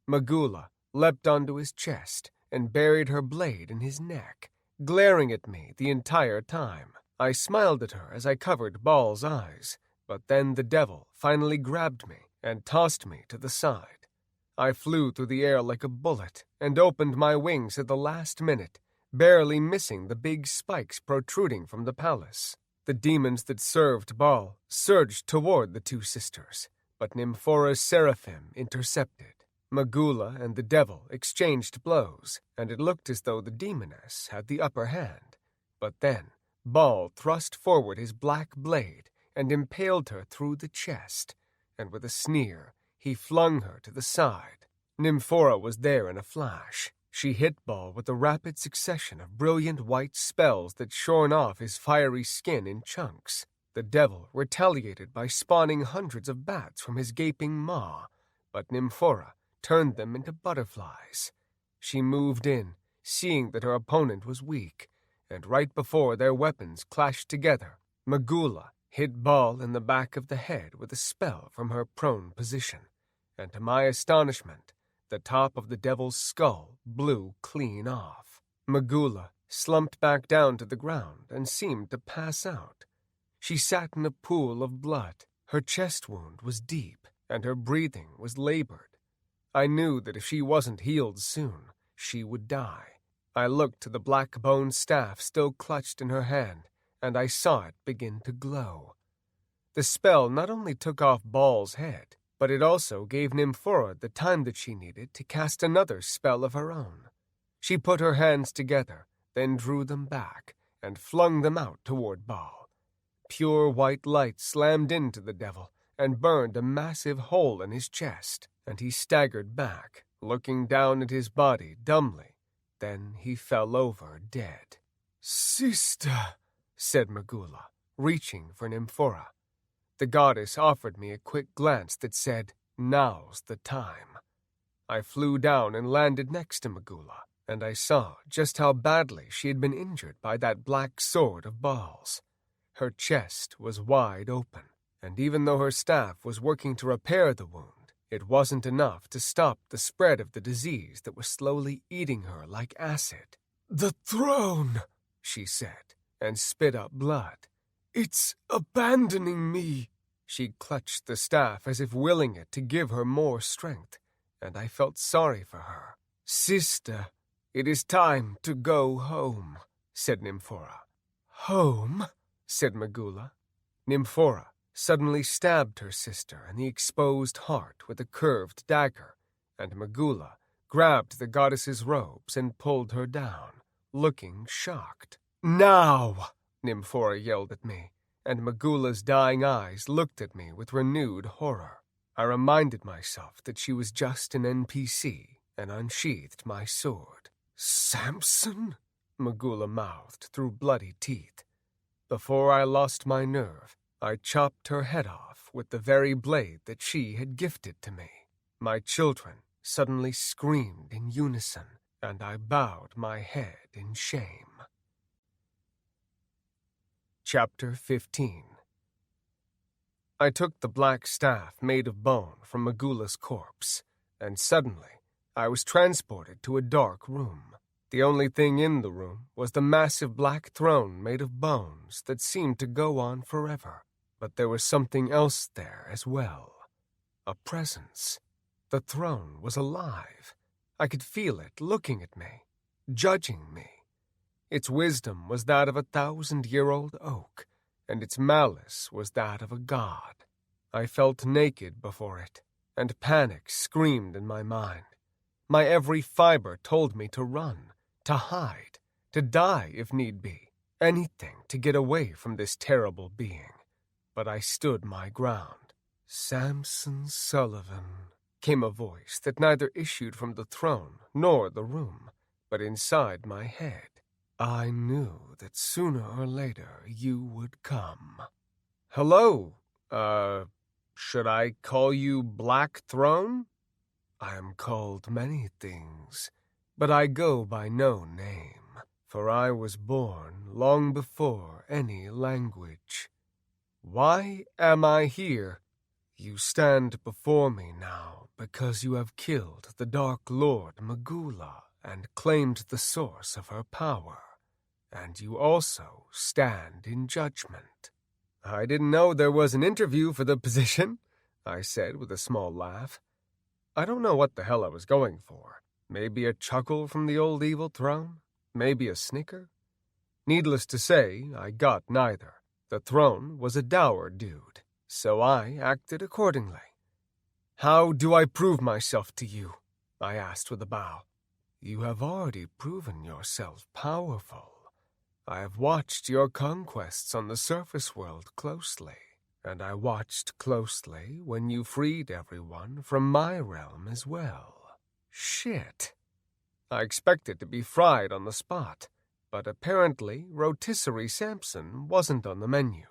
Magula leapt onto his chest and buried her blade in his neck, glaring at me the entire time. I smiled at her as I covered Baal's eyes, But then the devil finally grabbed me and tossed me to the side. I flew through the air like a bullet and opened my wings at the last minute, barely missing the big spikes protruding from the palace. The demons that served Baal surged toward the two sisters, but Nymphora's seraphim intercepted. Magula and the devil exchanged blows, and it looked as though the demoness had the upper hand. But then Baal thrust forward his black blade and impaled her through the chest, and with a sneer he flung her to the side. Nymphora was there in a flash. She hit Baal with a rapid succession of brilliant white spells that shorn off his fiery skin in chunks. The devil retaliated by spawning hundreds of bats from his gaping maw, but Nymphora turned them into butterflies. She moved in, seeing that her opponent was weak, and right before their weapons clashed together, Magula hit Baal in the back of the head with a spell from her prone position, and to my astonishment, the top of the devil's skull blew clean off. Magula slumped back down to the ground and seemed to pass out. She sat in a pool of blood. Her chest wound was deep, and her breathing was labored. I knew that if she wasn't healed soon, she would die. I looked to the black bone staff still clutched in her hand, and I saw it begin to glow. The spell not only took off Baal's head, but it also gave Nymphora the time that she needed to cast another spell of her own. She put her hands together, then drew them back, and flung them out toward Baal. Pure white light slammed into the devil and burned a massive hole in his chest, and he staggered back, looking down at his body dumbly. Then he fell over dead. "Sister," said Magula, reaching for Nymphora. The goddess offered me a quick glance that said, "Now's the time." I flew down and landed next to Magula, and I saw just how badly she had been injured by that black sword of Baal's. Her chest was wide open, and even though her staff was working to repair the wound, it wasn't enough to stop the spread of the disease that was slowly eating her like acid. "The throne," she said, and spit up blood. "It's abandoning me." She clutched the staff as if willing it to give her more strength, and I felt sorry for her. "Sister, it is time to go home," said Nymphora. "Home?" said Magula. Nymphora suddenly stabbed her sister in the exposed heart with a curved dagger, and Magula grabbed the goddess's robes and pulled her down, looking shocked. "Now!" Nymphora yelled at me, and Magula's dying eyes looked at me with renewed horror. I reminded myself that she was just an NPC and unsheathed my sword. "Samson?" Magula mouthed through bloody teeth. Before I lost my nerve, I chopped her head off with the very blade that she had gifted to me. My children suddenly screamed in unison, and I bowed my head in shame. Chapter 15. I took the black staff made of bone from Magula's corpse, and suddenly I was transported to a dark room. The only thing in the room was the massive black throne made of bones that seemed to go on forever. But there was something else there as well. A presence. The throne was alive. I could feel it looking at me, judging me. Its wisdom was that of a 1,000-year-old oak, and its malice was that of a god. I felt naked before it, and panic screamed in my mind. My every fiber told me to run, to hide, to die if need be, anything to get away from this terrible being. But I stood my ground. "Samson Sullivan," came a voice that neither issued from the throne nor the room, but inside my head. "I knew that sooner or later you would come." "Hello, should I call you Black Throne?" "I am called many things, but I go by no name, for I was born long before any language. Why am I here? You stand before me now because you have killed the Dark Lord Magula and claimed the source of her power, and you also stand in judgment." I didn't know there was an interview for the position, I said with a small laugh. I don't know what the hell I was going for. Maybe a chuckle from the old evil throne? Maybe a snicker? Needless to say, I got neither. The throne was a dour dude, so I acted accordingly. How do I prove myself to you? I asked with a bow. You have already proven yourself powerful. I have watched your conquests on the surface world closely, and I watched closely when you freed everyone from my realm as well. Shit. I expected to be fried on the spot, but apparently rotisserie Samson wasn't on the menu.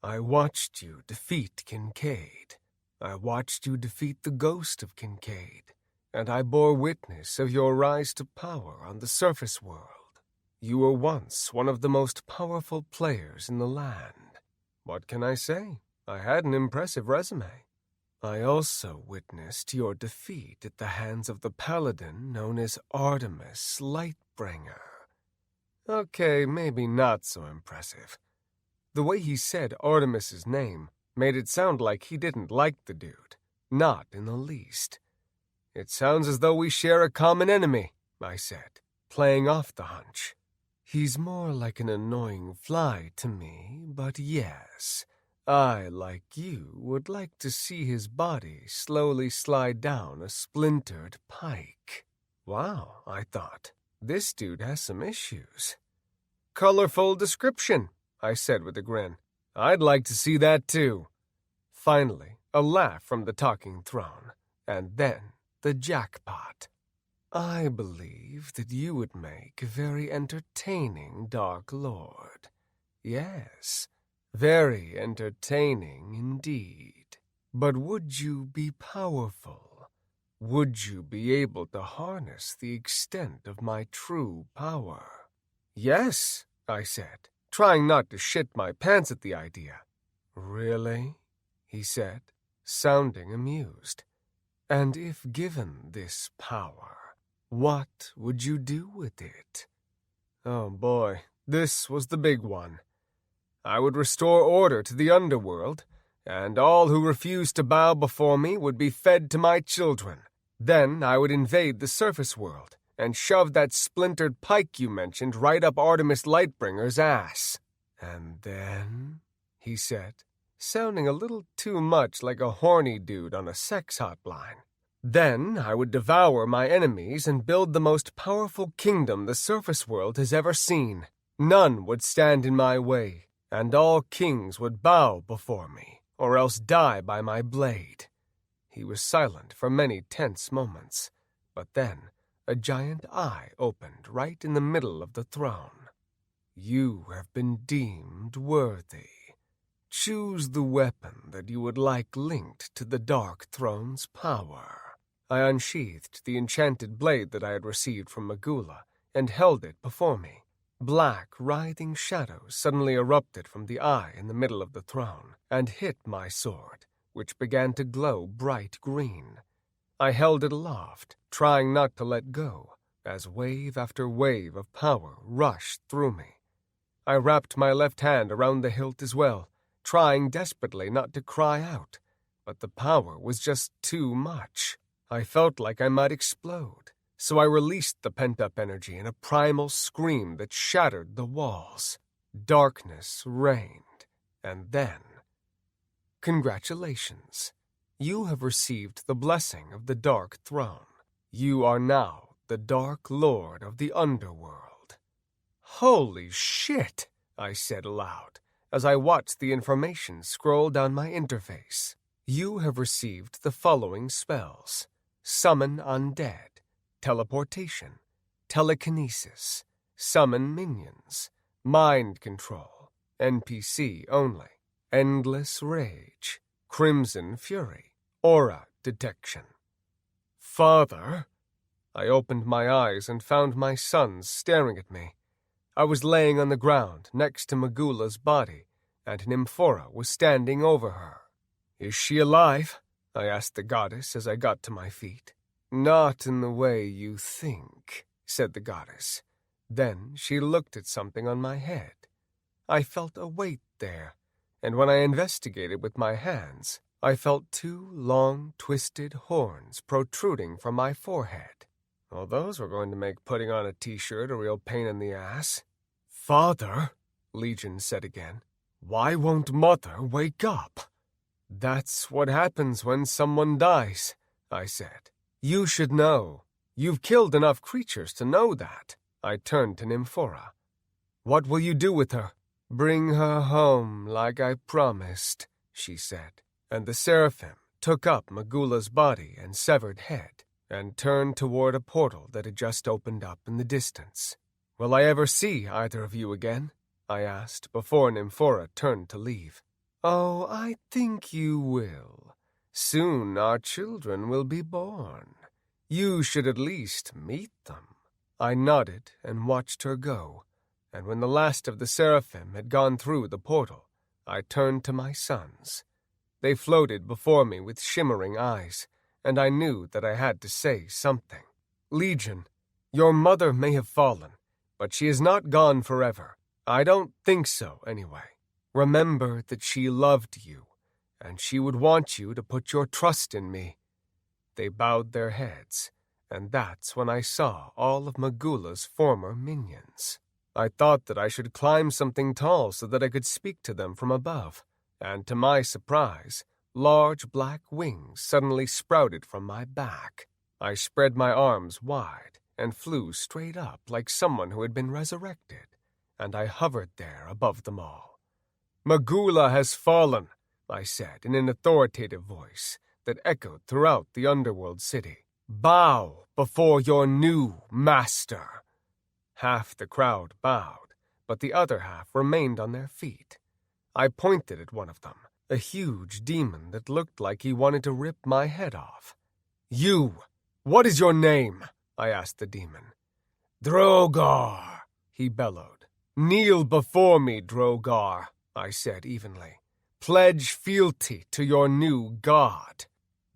I watched you defeat Kincaid. I watched you defeat the ghost of Kincaid, and I bore witness of your rise to power on the surface world. You were once one of the most powerful players in the land. What can I say? I had an impressive resume. I also witnessed your defeat at the hands of the paladin known as Artemis Lightbringer. Okay, maybe not so impressive. The way he said Artemis's name made it sound like he didn't like the dude. Not in the least. It sounds as though we share a common enemy, I said, playing off the hunch. He's more like an annoying fly to me, but yes, I, like you, would like to see his body slowly slide down a splintered pike. Wow, I thought, this dude has some issues. Colorful description, I said with a grin. I'd like to see that too. Finally, a laugh from the talking throne, and then the jackpot. I believe that you would make a very entertaining Dark Lord. Yes, very entertaining indeed. But would you be powerful? Would you be able to harness the extent of my true power? Yes, I said, trying not to shit my pants at the idea. Really? He said, sounding amused. And if given this power, what would you do with it? Oh boy, this was the big one. I would restore order to the underworld, and all who refused to bow before me would be fed to my children. Then I would invade the surface world and shove that splintered pike you mentioned right up Artemis Lightbringer's ass. And then, he said, sounding a little too much like a horny dude on a sex hotline. Then I would devour my enemies and build the most powerful kingdom the surface world has ever seen. None would stand in my way, and all kings would bow before me, or else die by my blade. He was silent for many tense moments, but then a giant eye opened right in the middle of the throne. You have been deemed worthy. Choose the weapon that you would like linked to the Dark Throne's power. I unsheathed the enchanted blade that I had received from Magula and held it before me. Black, writhing shadows suddenly erupted from the eye in the middle of the throne and hit my sword, which began to glow bright green. I held it aloft, trying not to let go, as wave after wave of power rushed through me. I wrapped my left hand around the hilt as well, trying desperately not to cry out, but the power was just too much. I felt like I might explode, so I released the pent-up energy in a primal scream that shattered the walls. Darkness reigned, and then... Congratulations. You have received the blessing of the Dark Throne. You are now the Dark Lord of the Underworld. Holy shit, I said aloud, as I watched the information scroll down my interface. You have received the following spells: Summon Undead, Teleportation, Telekinesis, Summon Minions, Mind Control, NPC only, Endless Rage, Crimson Fury, Aura Detection. Father? I opened my eyes and found my sons staring at me. I was laying on the ground next to Magula's body, and Nymphora was standing over her. Is she alive? I asked the goddess as I got to my feet. Not in the way you think, said the goddess. Then she looked at something on my head. I felt a weight there, and when I investigated with my hands, I felt 2 long, twisted horns protruding from my forehead. Well, those were going to make putting on a t-shirt a real pain in the ass. "Father," Legion said again, "why won't Mother wake up?" "That's what happens when someone dies," I said. "You should know. You've killed enough creatures to know that." I turned to Nymphora. "What will you do with her?" "Bring her home like I promised," she said, and the seraphim took up Magula's body and severed head and turned toward a portal that had just opened up in the distance. "Will I ever see either of you again?" I asked before Nymphora turned to leave. "Oh, I think you will. Soon our children will be born. You should at least meet them." I nodded and watched her go, and when the last of the seraphim had gone through the portal, I turned to my sons. They floated before me with shimmering eyes, and I knew that I had to say something. "Legion, your mother may have fallen, but she is not gone forever. I don't think so, anyway. Remember that she loved you, and she would want you to put your trust in me." They bowed their heads, and that's when I saw all of Magula's former minions. I thought that I should climb something tall so that I could speak to them from above, and to my surprise, large black wings suddenly sprouted from my back. I spread my arms wide and flew straight up like someone who had been resurrected, and I hovered there above them all. "Magula has fallen," I said in an authoritative voice that echoed throughout the underworld city. "Bow before your new master." Half the crowd bowed, but the other half remained on their feet. I pointed at one of them, a huge demon that looked like he wanted to rip my head off. "You, what is your name?" I asked the demon. "Drogar," he bellowed. "Kneel before me, Drogar," I said evenly. "Pledge fealty to your new god."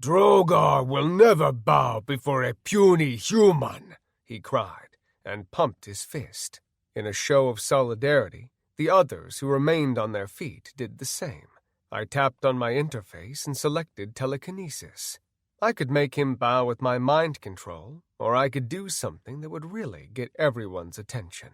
"Drogar will never bow before a puny human," he cried, and pumped his fist. In a show of solidarity, the others who remained on their feet did the same. I tapped on my interface and selected telekinesis. I could make him bow with my mind control, or I could do something that would really get everyone's attention.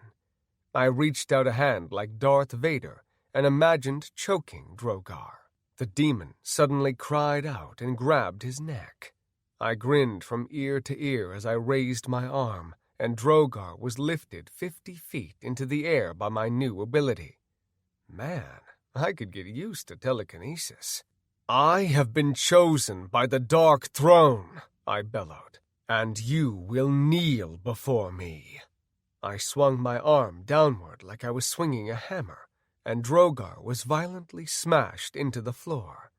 I reached out a hand like Darth Vader and imagined choking Drogar. The demon suddenly cried out and grabbed his neck. I grinned from ear to ear as I raised my arm, and Drogar was lifted 50 feet into the air by my new ability. Man, I could get used to telekinesis. "I have been chosen by the Dark Throne," I bellowed, "and you will kneel before me." I swung my arm downward like I was swinging a hammer, and Drogar was violently smashed into the floor.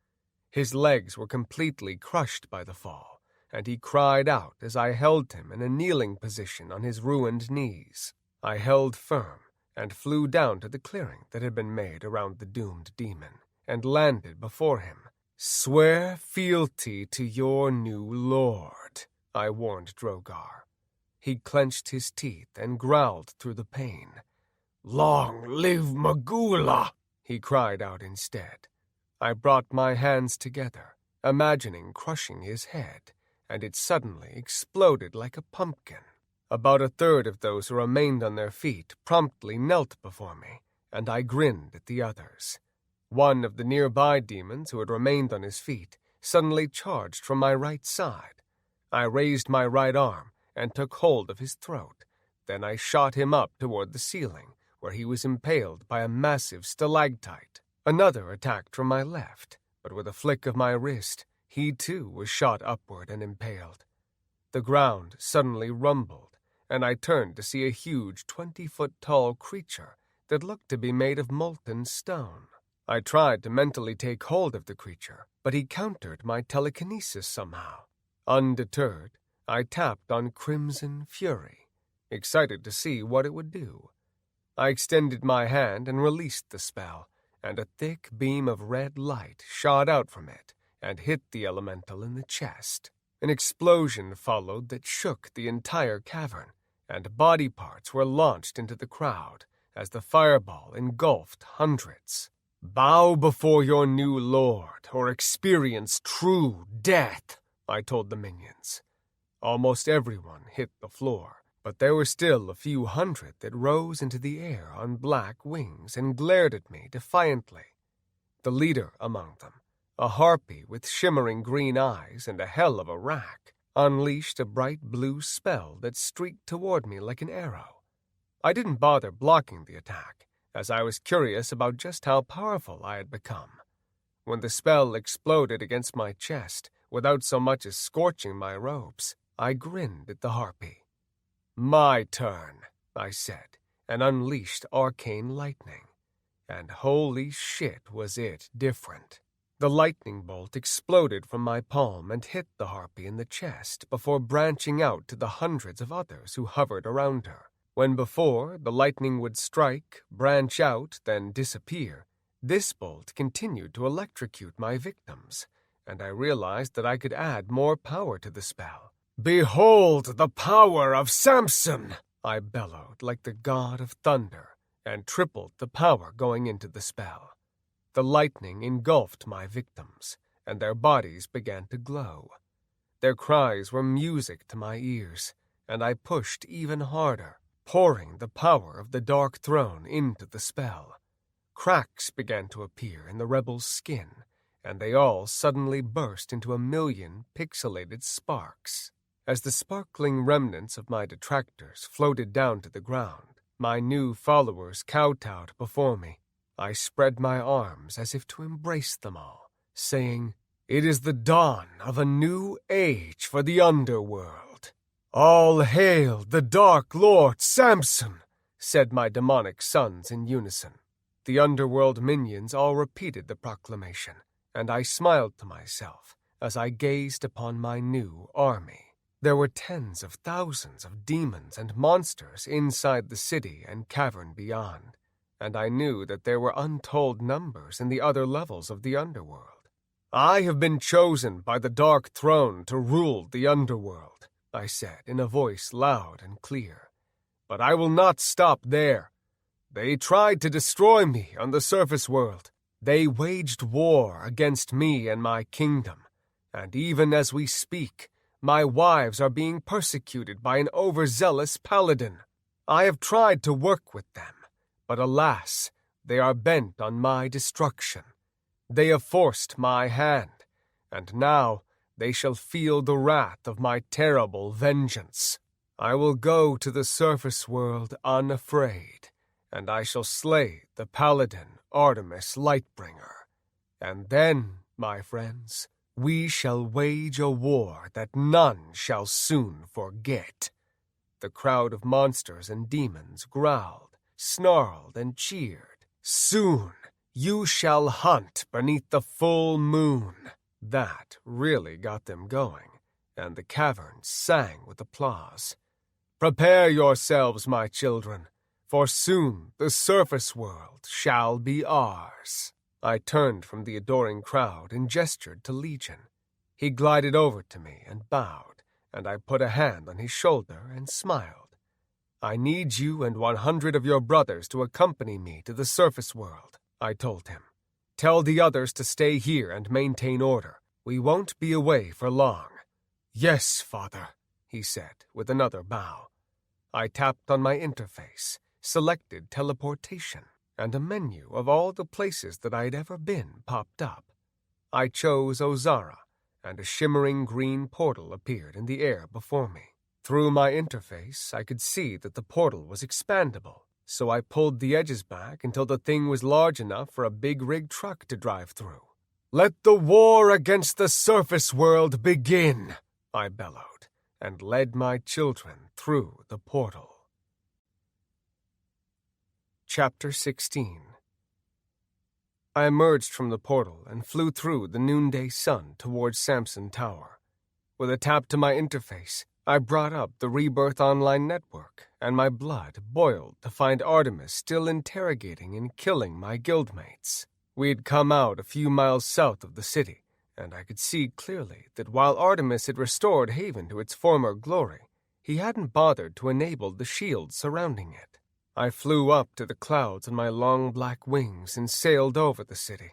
His legs were completely crushed by the fall, and he cried out as I held him in a kneeling position on his ruined knees. I held firm and flew down to the clearing that had been made around the doomed demon, and landed before him. "Swear fealty to your new lord," I warned Drogar. He clenched his teeth and growled through the pain. "Long live Magula!" he cried out instead. I brought my hands together, imagining crushing his head, and it suddenly exploded like a pumpkin. About a third of those who remained on their feet promptly knelt before me, and I grinned at the others. One of the nearby demons who had remained on his feet suddenly charged from my right side. I raised my right arm and took hold of his throat. Then I shot him up toward the ceiling, where he was impaled by a massive stalactite. Another attacked from my left, but with a flick of my wrist, he too was shot upward and impaled. The ground suddenly rumbled, and I turned to see a huge 20-foot-tall creature that looked to be made of molten stone. I tried to mentally take hold of the creature, but he countered my telekinesis somehow. Undeterred, I tapped on Crimson Fury, excited to see what it would do. I extended my hand and released the spell, and a thick beam of red light shot out from it and hit the elemental in the chest. An explosion followed that shook the entire cavern, and body parts were launched into the crowd as the fireball engulfed hundreds. Bow before your new lord, or experience true death, I told the minions. Almost everyone hit the floor, but there were still a few hundred that rose into the air on black wings and glared at me defiantly. The leader among them, a harpy with shimmering green eyes and a hell of a rack, unleashed a bright blue spell that streaked toward me like an arrow. I didn't bother blocking the attack, as I was curious about just how powerful I had become. When the spell exploded against my chest, without so much as scorching my robes, I grinned at the harpy. My turn, I said, and unleashed arcane lightning. And holy shit was it different. The lightning bolt exploded from my palm and hit the harpy in the chest before branching out to the hundreds of others who hovered around her. When before the lightning would strike, branch out, then disappear, this bolt continued to electrocute my victims, and I realized that I could add more power to the spell. "Behold the power of Samson!" I bellowed like the god of thunder, and tripled the power going into the spell. The lightning engulfed my victims, and their bodies began to glow. Their cries were music to my ears, and I pushed even harder, pouring the power of the Dark Throne into the spell. Cracks began to appear in the rebels' skin, and they all suddenly burst into a million pixelated sparks. As the sparkling remnants of my detractors floated down to the ground, my new followers kowtowed before me. I spread my arms as if to embrace them all, saying, "It is the dawn of a new age for the underworld." "All hail the Dark Lord Samson," said my demonic sons in unison. The underworld minions all repeated the proclamation, and I smiled to myself as I gazed upon my new army. There were tens of thousands of demons and monsters inside the city and cavern beyond, and I knew that there were untold numbers in the other levels of the underworld. "I have been chosen by the Dark Throne to rule the underworld," I said in a voice loud and clear. "But I will not stop there. They tried to destroy me on the surface world. They waged war against me and my kingdom, and even as we speak, my wives are being persecuted by an overzealous paladin. I have tried to work with them, but alas, they are bent on my destruction. They have forced my hand, and now they shall feel the wrath of my terrible vengeance. I will go to the surface world unafraid, and I shall slay the paladin Artemis Lightbringer. And then, my friends, we shall wage a war that none shall soon forget." The crowd of monsters and demons growled, snarled, and cheered. "Soon you shall hunt beneath the full moon." That really got them going, and the cavern sang with applause. "Prepare yourselves, my children, for soon the surface world shall be ours." I turned from the adoring crowd and gestured to Legion. He glided over to me and bowed, and I put a hand on his shoulder and smiled. "I need you and 100 of your brothers to accompany me to the surface world," I told him. "Tell the others to stay here and maintain order. We won't be away for long." "Yes, father," he said with another bow. I tapped on my interface, selected teleportation, and a menu of all the places that I'd ever been popped up. I chose Ozara, and a shimmering green portal appeared in the air before me. Through my interface, I could see that the portal was expandable, so I pulled the edges back until the thing was large enough for a big rig truck to drive through. "Let the war against the surface world begin," I bellowed, and led my children through the portal. Chapter 16. I emerged from the portal and flew through the noonday sun towards Samson Tower. With a tap to my interface, I brought up the Rebirth Online network, and my blood boiled to find Artemis still interrogating and killing my guildmates. We had come out a few miles south of the city, and I could see clearly that while Artemis had restored Haven to its former glory, he hadn't bothered to enable the shield surrounding it. I flew up to the clouds on my long black wings and sailed over the city.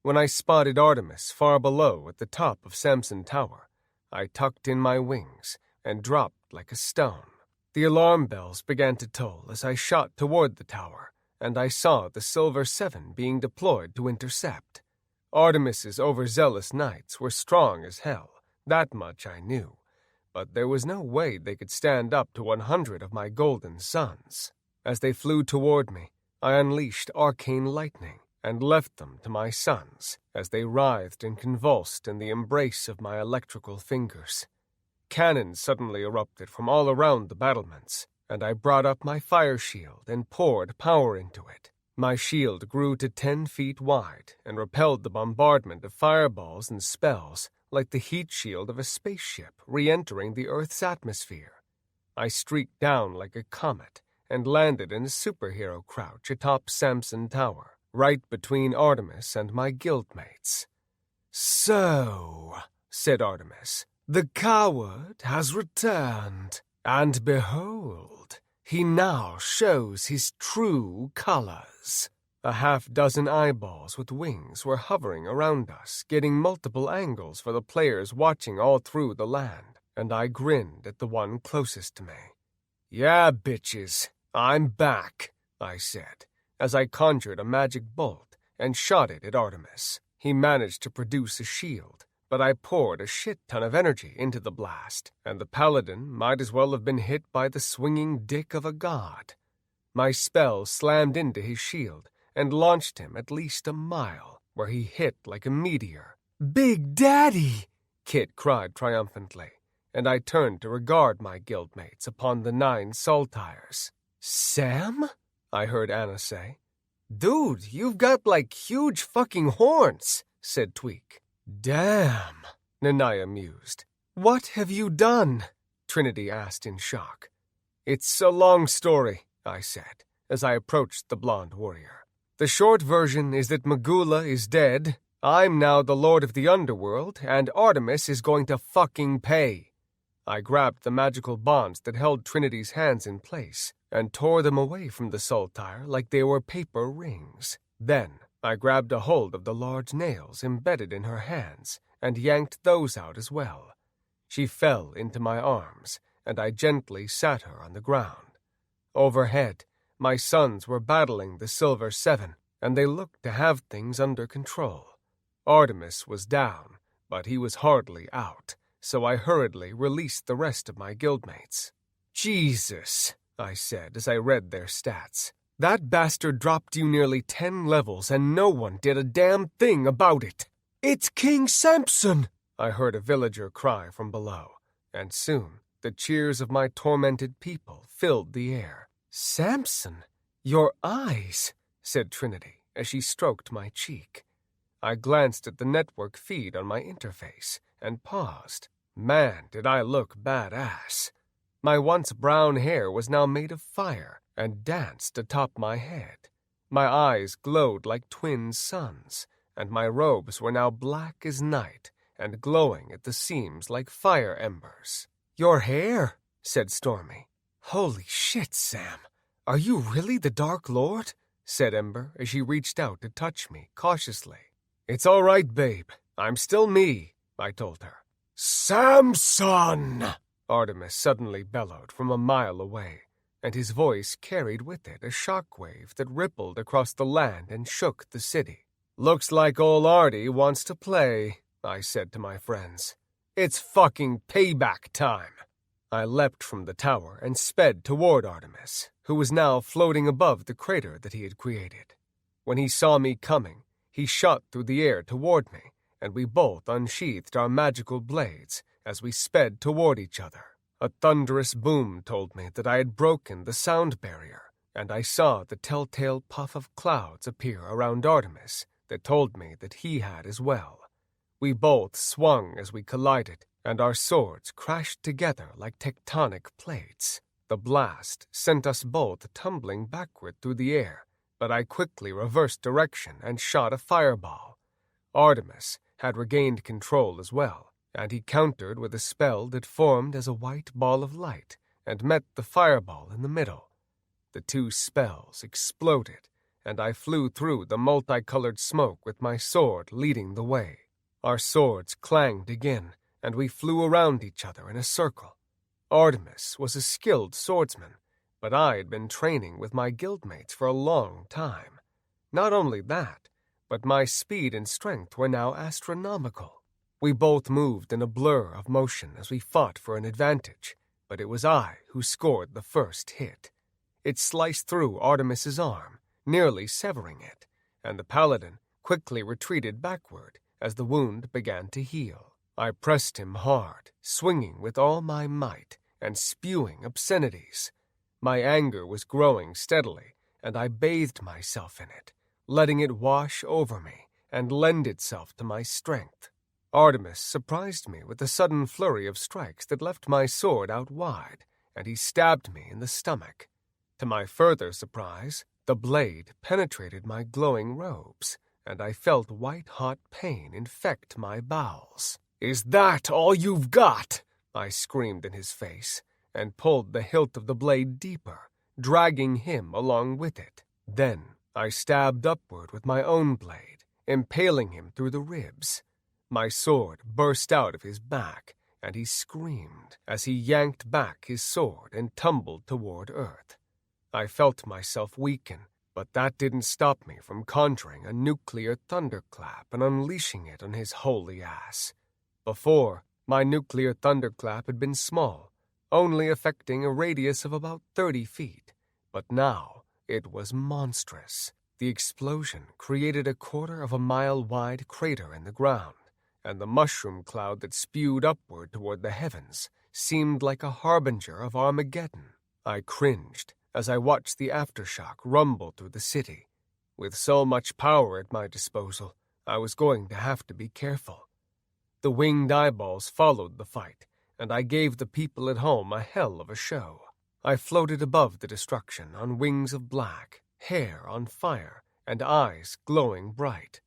When I spotted Artemis far below at the top of Samson Tower, I tucked in my wings and dropped like a stone. The alarm bells began to toll as I shot toward the tower, and I saw the Silver Seven being deployed to intercept. Artemis's overzealous knights were strong as hell, that much I knew, but there was no way they could stand up to 100 of my golden sons. As they flew toward me, I unleashed arcane lightning and left them to my sons as they writhed and convulsed in the embrace of my electrical fingers. Cannons suddenly erupted from all around the battlements, and I brought up my fire shield and poured power into it. My shield grew to 10 feet wide and repelled the bombardment of fireballs and spells like the heat shield of a spaceship re-entering the Earth's atmosphere. I streaked down like a comet and landed in a superhero crouch atop Samson Tower, right between Artemis and my guildmates. "So," said Artemis, "the coward has returned, and behold, he now shows his true colors." A half-dozen eyeballs with wings were hovering around us, getting multiple angles for the players watching all through the land, and I grinned at the one closest to me. "Yeah, bitches, I'm back," I said, as I conjured a magic bolt and shot it at Artemis. He managed to produce a shield, but I poured a shit-ton of energy into the blast, and the paladin might as well have been hit by the swinging dick of a god. My spell slammed into his shield and launched him at least a mile, where he hit like a meteor. "Big Daddy!" Kit cried triumphantly, and I turned to regard my guildmates upon the 9 saltires. "Sam?" I heard Anna say. "Dude, you've got like huge fucking horns," said Tweak. "Damn," Nanaya mused. "What have you done?" Trinity asked in shock. "It's a long story," I said, as I approached the blonde warrior. "The short version is that Magula is dead, I'm now the Lord of the Underworld, and Artemis is going to fucking pay." I grabbed the magical bonds that held Trinity's hands in place and tore them away from the saltire like they were paper rings. Then I grabbed a hold of the large nails embedded in her hands and yanked those out as well. She fell into my arms, and I gently sat her on the ground. Overhead, my sons were battling the Silver Seven, and they looked to have things under control. Artemis was down, but he was hardly out, so I hurriedly released the rest of my guildmates. "Jesus," I said as I read their stats. "That bastard dropped you nearly 10 levels and no one did a damn thing about it." "It's King Samson!" I heard a villager cry from below, and soon the cheers of my tormented people filled the air. "Samson, your eyes," said Trinity as she stroked my cheek. I glanced at the network feed on my interface and paused. Man, did I look badass. My once brown hair was now made of fire and danced atop my head. My eyes glowed like twin suns, and my robes were now black as night and glowing at the seams like fire embers. "Your hair," said Stormy. "Holy shit, Sam. Are you really the Dark Lord?" said Ember as she reached out to touch me cautiously. "It's all right, babe. I'm still me," I told her. "Samson!" Artemis suddenly bellowed from a mile away, and his voice carried with it a shockwave that rippled across the land and shook the city. "Looks like ol' Artie wants to play," I said to my friends. "It's fucking payback time." I leapt from the tower and sped toward Artemis, who was now floating above the crater that he had created. When he saw me coming, he shot through the air toward me, and we both unsheathed our magical blades as we sped toward each other. A thunderous boom told me that I had broken the sound barrier, and I saw the telltale puff of clouds appear around Artemis that told me that he had as well. We both swung as we collided, and our swords crashed together like tectonic plates. The blast sent us both tumbling backward through the air, but I quickly reversed direction and shot a fireball. Artemis had regained control as well, and he countered with a spell that formed as a white ball of light and met the fireball in the middle. The two spells exploded, and I flew through the multicolored smoke with my sword leading the way. Our swords clanged again, and we flew around each other in a circle. Artemis was a skilled swordsman, but I had been training with my guildmates for a long time. Not only that, but my speed and strength were now astronomical. We both moved in a blur of motion as we fought for an advantage, but it was I who scored the first hit. It sliced through Artemis's arm, nearly severing it, and the paladin quickly retreated backward as the wound began to heal. I pressed him hard, swinging with all my might and spewing obscenities. My anger was growing steadily, and I bathed myself in it, letting it wash over me and lend itself to my strength. Artemis surprised me with a sudden flurry of strikes that left my sword out wide, and he stabbed me in the stomach. To my further surprise, the blade penetrated my glowing robes, and I felt white-hot pain infect my bowels. "Is that all you've got?" I screamed in his face, and pulled the hilt of the blade deeper, dragging him along with it. Then I stabbed upward with my own blade, impaling him through the ribs. My sword burst out of his back, and he screamed as he yanked back his sword and tumbled toward earth. I felt myself weaken, but that didn't stop me from conjuring a nuclear thunderclap and unleashing it on his holy ass. Before, my nuclear thunderclap had been small, only affecting a radius of about 30 feet, but now it was monstrous. The explosion created a 1/4-mile-wide crater in the ground, and the mushroom cloud that spewed upward toward the heavens seemed like a harbinger of Armageddon. I cringed as I watched the aftershock rumble through the city. With so much power at my disposal, I was going to have to be careful. The winged eyeballs followed the fight, and I gave the people at home a hell of a show. I floated above the destruction on wings of black, hair on fire, and eyes glowing bright.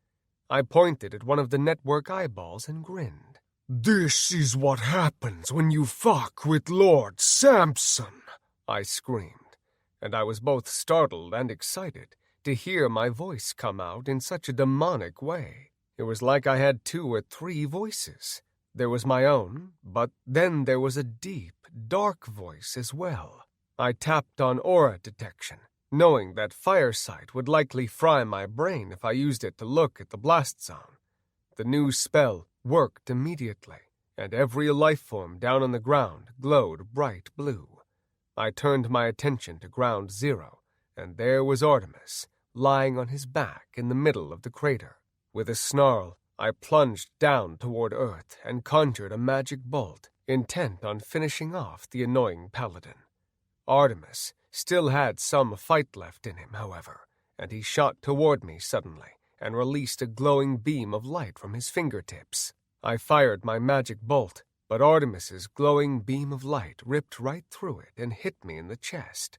I pointed at one of the network eyeballs and grinned. "This is what happens when you fuck with Lord Samson," I screamed, and I was both startled and excited to hear my voice come out in such a demonic way. It was like I had 2 or 3 voices. There was my own, but then there was a deep, dark voice as well. I tapped on aura detection, knowing that firesight would likely fry my brain if I used it to look at the blast zone. The new spell worked immediately, and every life form down on the ground glowed bright blue. I turned my attention to Ground Zero, and there was Artemis, lying on his back in the middle of the crater. With a snarl, I plunged down toward Earth and conjured a magic bolt, intent on finishing off the annoying paladin. Artemis still had some fight left in him, however, and he shot toward me suddenly and released a glowing beam of light from his fingertips. I fired my magic bolt, but Artemis's glowing beam of light ripped right through it and hit me in the chest.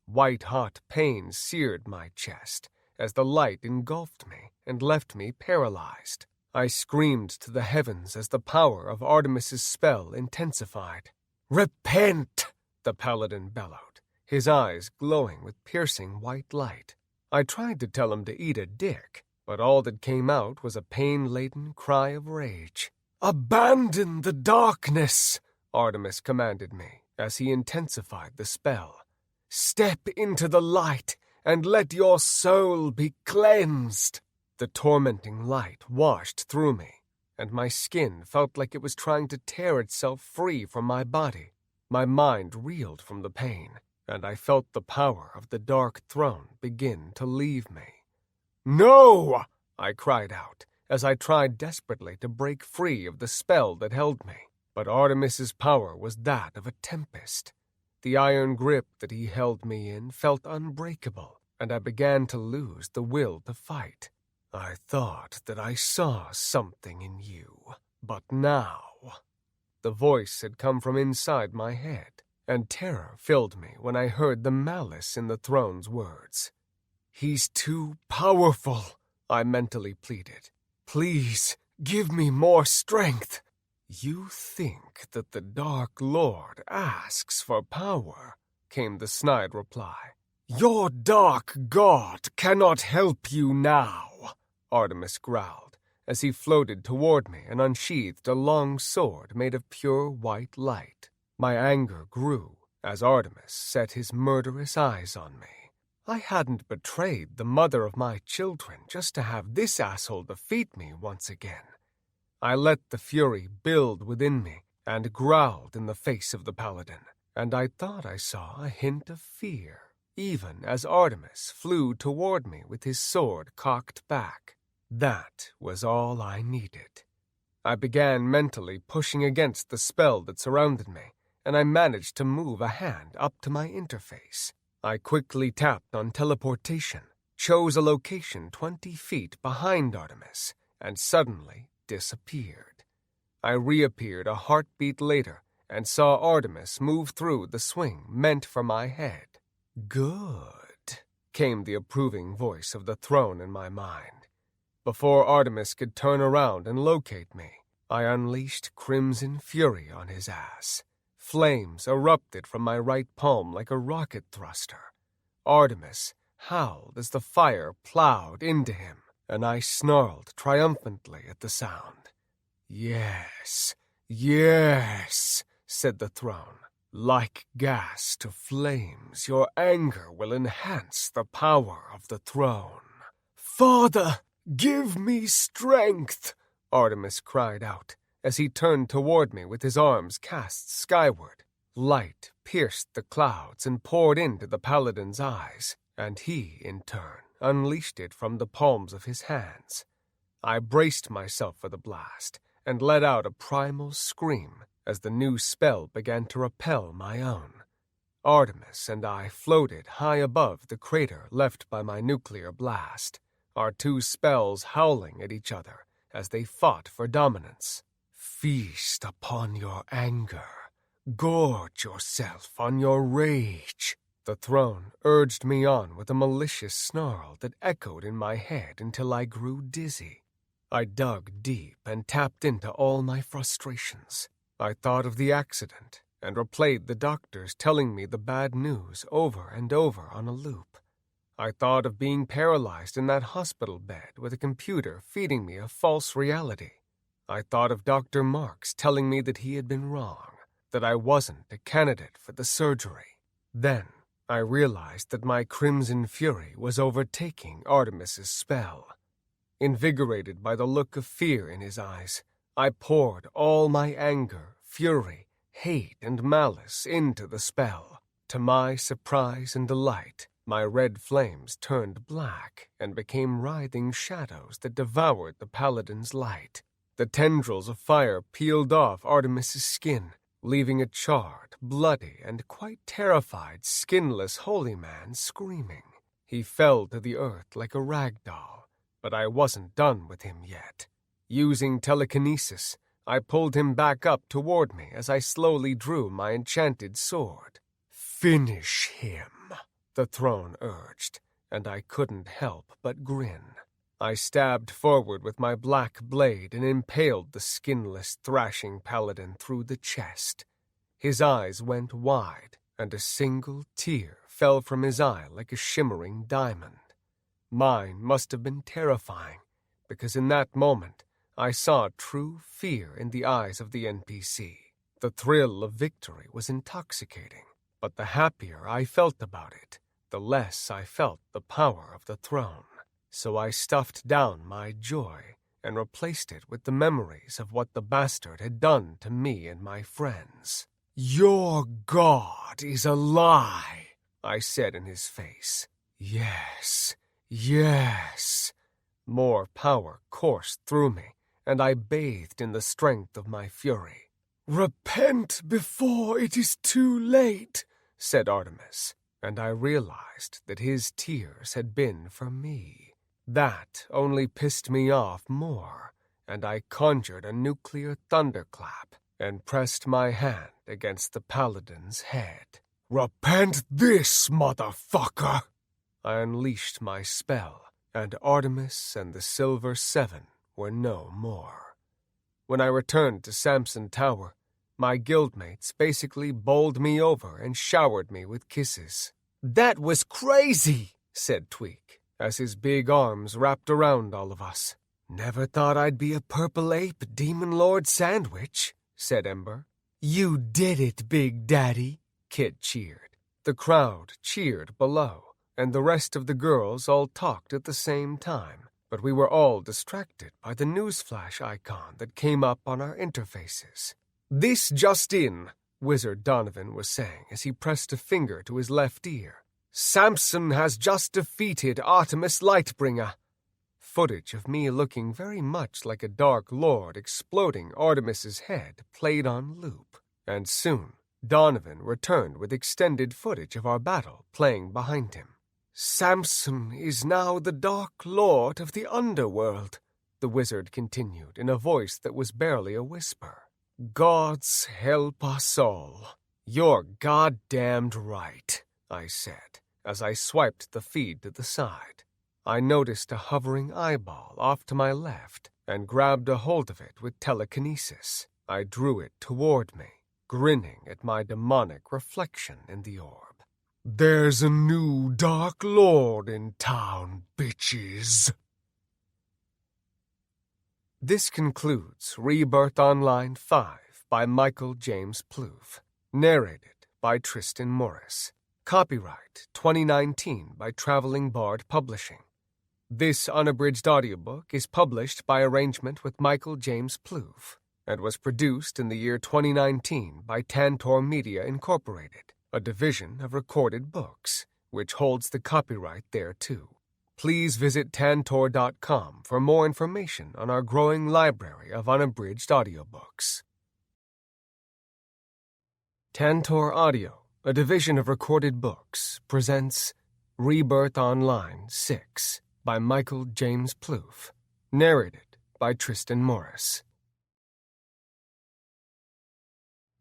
White-hot pain seared my chest as the light engulfed me and left me paralyzed. I screamed to the heavens as the power of Artemis's spell intensified. "Repent!" the paladin bellowed, his eyes glowing with piercing white light. I tried to tell him to eat a dick, but all that came out was a pain-laden cry of rage. "Abandon the darkness," Artemis commanded me as he intensified the spell. "Step into the light and let your soul be cleansed." The tormenting light washed through me, and my skin felt like it was trying to tear itself free from my body. My mind reeled from the pain, and I felt the power of the Dark Throne begin to leave me. "No!" I cried out, as I tried desperately to break free of the spell that held me. But Artemis's power was that of a tempest. The iron grip that he held me in felt unbreakable, and I began to lose the will to fight. "I thought that I saw something in you, but now..." The voice had come from inside my head, and terror filled me when I heard the malice in the throne's words. "He's too powerful," I mentally pleaded. "Please, give me more strength." "You think that the Dark Lord asks for power," came the snide reply. "Your dark god cannot help you now," Artemis growled, as he floated toward me and unsheathed a long sword made of pure white light. My anger grew as Artemis set his murderous eyes on me. I hadn't betrayed the mother of my children just to have this asshole defeat me once again. I let the fury build within me and growled in the face of the paladin, and I thought I saw a hint of fear, even as Artemis flew toward me with his sword cocked back. That was all I needed. I began mentally pushing against the spell that surrounded me, and I managed to move a hand up to my interface. I quickly tapped on teleportation, chose a location 20 feet behind Artemis, and suddenly disappeared. I reappeared a heartbeat later and saw Artemis move through the swing meant for my head. "Good," came the approving voice of the throne in my mind. Before Artemis could turn around and locate me, I unleashed crimson fury on his ass. Flames erupted from my right palm like a rocket thruster. Artemis howled as the fire plowed into him, and I snarled triumphantly at the sound. "Yes, yes," said the throne. "Like gas to flames, your anger will enhance the power of the throne." "Father, give me strength," Artemis cried out, as he turned toward me with his arms cast skyward. Light pierced the clouds and poured into the paladin's eyes, and he, in turn, unleashed it from the palms of his hands. I braced myself for the blast and let out a primal scream as the new spell began to repel my own. Artemis and I floated high above the crater left by my nuclear blast, our two spells howling at each other as they fought for dominance. "Feast upon your anger. Gorge yourself on your rage." The throne urged me on with a malicious snarl that echoed in my head until I grew dizzy. I dug deep and tapped into all my frustrations. I thought of the accident and replayed the doctors telling me the bad news over and over on a loop. I thought of being paralyzed in that hospital bed with a computer feeding me a false reality. I thought of Dr. Marks telling me that he had been wrong, that I wasn't a candidate for the surgery. Then I realized that my crimson fury was overtaking Artemis's spell. Invigorated by the look of fear in his eyes, I poured all my anger, fury, hate, and malice into the spell. To my surprise and delight, my red flames turned black and became writhing shadows that devoured the paladin's light. The tendrils of fire peeled off Artemis's skin, leaving a charred, bloody, and quite terrified skinless holy man screaming. He fell to the earth like a rag doll, but I wasn't done with him yet. Using telekinesis, I pulled him back up toward me as I slowly drew my enchanted sword. "Finish him," the throne urged, and I couldn't help but grin. I stabbed forward with my black blade and impaled the skinless, thrashing paladin through the chest. His eyes went wide, and a single tear fell from his eye like a shimmering diamond. Mine must have been terrifying, because in that moment I saw true fear in the eyes of the NPC. The thrill of victory was intoxicating, but the happier I felt about it, the less I felt the power of the throne. So I stuffed down my joy and replaced it with the memories of what the bastard had done to me and my friends. "Your god is a lie," I said in his face. "Yes, yes." More power coursed through me, and I bathed in the strength of my fury. "Repent before it is too late," said Artemis, and I realized that his tears had been for me. That only pissed me off more, and I conjured a nuclear thunderclap and pressed my hand against the paladin's head. "Repent this, motherfucker!" I unleashed my spell, and Artemis and the Silver Seven were no more. When I returned to Samson Tower, my guildmates basically bowled me over and showered me with kisses. "That was crazy," said Tweak, as his big arms wrapped around all of us. "Never thought I'd be a purple ape demon lord sandwich," said Ember. "You did it, Big Daddy," Kit cheered. The crowd cheered below, and the rest of the girls all talked at the same time, but we were all distracted by the newsflash icon that came up on our interfaces. "This just in," Wizard Donovan was saying as he pressed a finger to his left ear. "Samson has just defeated Artemis Lightbringer." Footage of me looking very much like a Dark Lord exploding Artemis's head played on loop, and soon Donovan returned with extended footage of our battle playing behind him. "Samson is now the Dark Lord of the Underworld," the wizard continued in a voice that was barely a whisper. "Gods help us all." "You're goddamned right," I said, as I swiped the feed to the side. I noticed a hovering eyeball off to my left and grabbed a hold of it with telekinesis. I drew it toward me, grinning at my demonic reflection in the orb. "There's a new Dark Lord in town, bitches." This concludes Rebirth Online 5 by Michael James Plouffe, narrated by Tristan Morris. Copyright 2019 by Traveling Bard Publishing. This unabridged audiobook is published by arrangement with Michael James Plouffe and was produced in the year 2019 by Tantor Media Incorporated, a division of Recorded Books, which holds the copyright thereto. Please visit tantor.com for more information on our growing library of unabridged audiobooks. Tantor Audio, a division of Recorded Books, presents Rebirth Online 6 by Michael James Plouffe, narrated by Tristan Morris.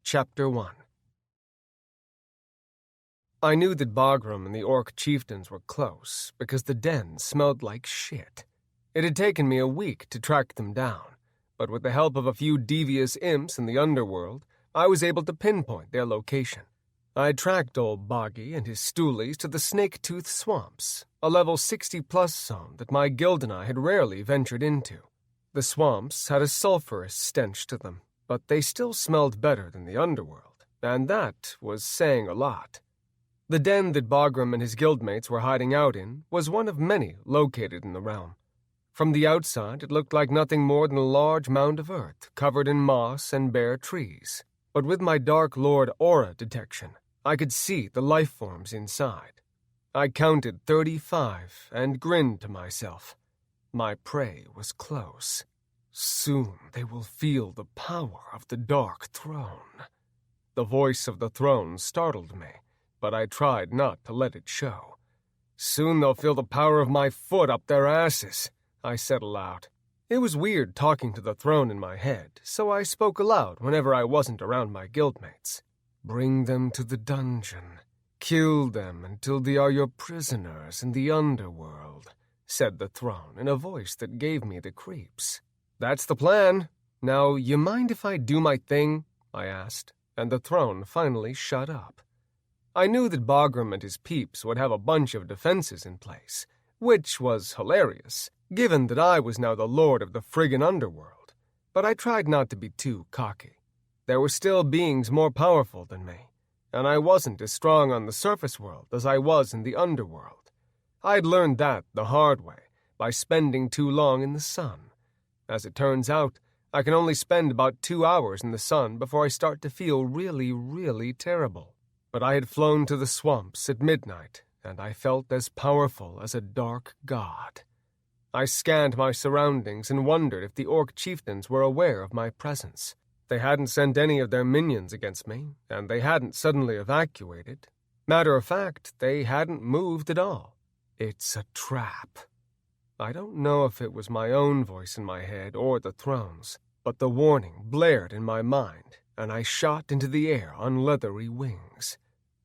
Chapter 1. I knew that Bagram and the Orc chieftains were close because the den smelled like shit. It had taken me a week to track them down, but with the help of a few devious imps in the underworld, I was able to pinpoint their location. I tracked old Boggy and his stoolies to the Snake-Tooth Swamps, a level 60-plus zone that my guild and I had rarely ventured into. The swamps had a sulphurous stench to them, but they still smelled better than the underworld, and that was saying a lot. The den that Bagram and his guildmates were hiding out in was one of many located in the realm. From the outside, it looked like nothing more than a large mound of earth covered in moss and bare trees. But with my Dark Lord aura detection, I could see the life forms inside. I counted 35 and grinned to myself. My prey was close. Soon they will feel the power of the Dark Throne. The voice of the throne startled me, but I tried not to let it show. "Soon they'll feel the power of my foot up their asses," I said aloud. It was weird talking to the throne in my head, so I spoke aloud whenever I wasn't around my guildmates. "Bring them to the dungeon. Kill them until they are your prisoners in the underworld," said the throne in a voice that gave me the creeps. "That's the plan. Now, you mind if I do my thing?" I asked, and the throne finally shut up. I knew that Bagram and his peeps would have a bunch of defenses in place, which was hilarious, given that I was now the lord of the friggin' underworld, but I tried not to be too cocky. There were still beings more powerful than me, and I wasn't as strong on the surface world as I was in the underworld. I'd learned that the hard way, by spending too long in the sun. As it turns out, I can only spend about 2 hours in the sun before I start to feel really, really terrible. But I had flown to the swamps at midnight, and I felt as powerful as a dark god. I scanned my surroundings and wondered if the Orc chieftains were aware of my presence. They hadn't sent any of their minions against me, and they hadn't suddenly evacuated. Matter of fact, they hadn't moved at all. It's a trap. I don't know if it was my own voice in my head or the throne's, but the warning blared in my mind, and I shot into the air on leathery wings.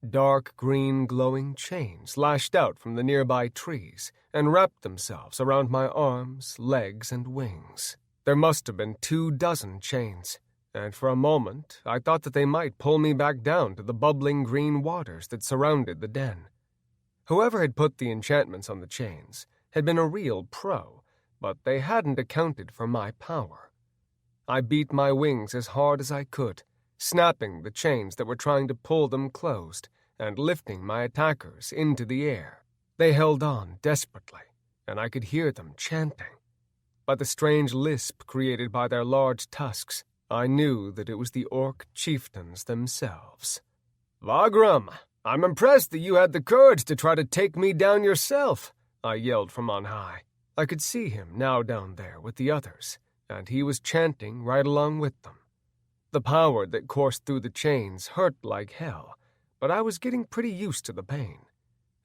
Dark green glowing chains lashed out from the nearby trees and wrapped themselves around my arms, legs, and wings. There must have been 24 chains, and for a moment I thought that they might pull me back down to the bubbling green waters that surrounded the den. Whoever had put the enchantments on the chains had been a real pro, but they hadn't accounted for my power. I beat my wings as hard as I could, snapping the chains that were trying to pull them closed and lifting my attackers into the air. They held on desperately, and I could hear them chanting. By the strange lisp created by their large tusks, I knew that it was the orc chieftains themselves. "Vagram, I'm impressed that you had the courage to try to take me down yourself," I yelled from on high. I could see him now down there with the others, and he was chanting right along with them. The power that coursed through the chains hurt like hell, but I was getting pretty used to the pain.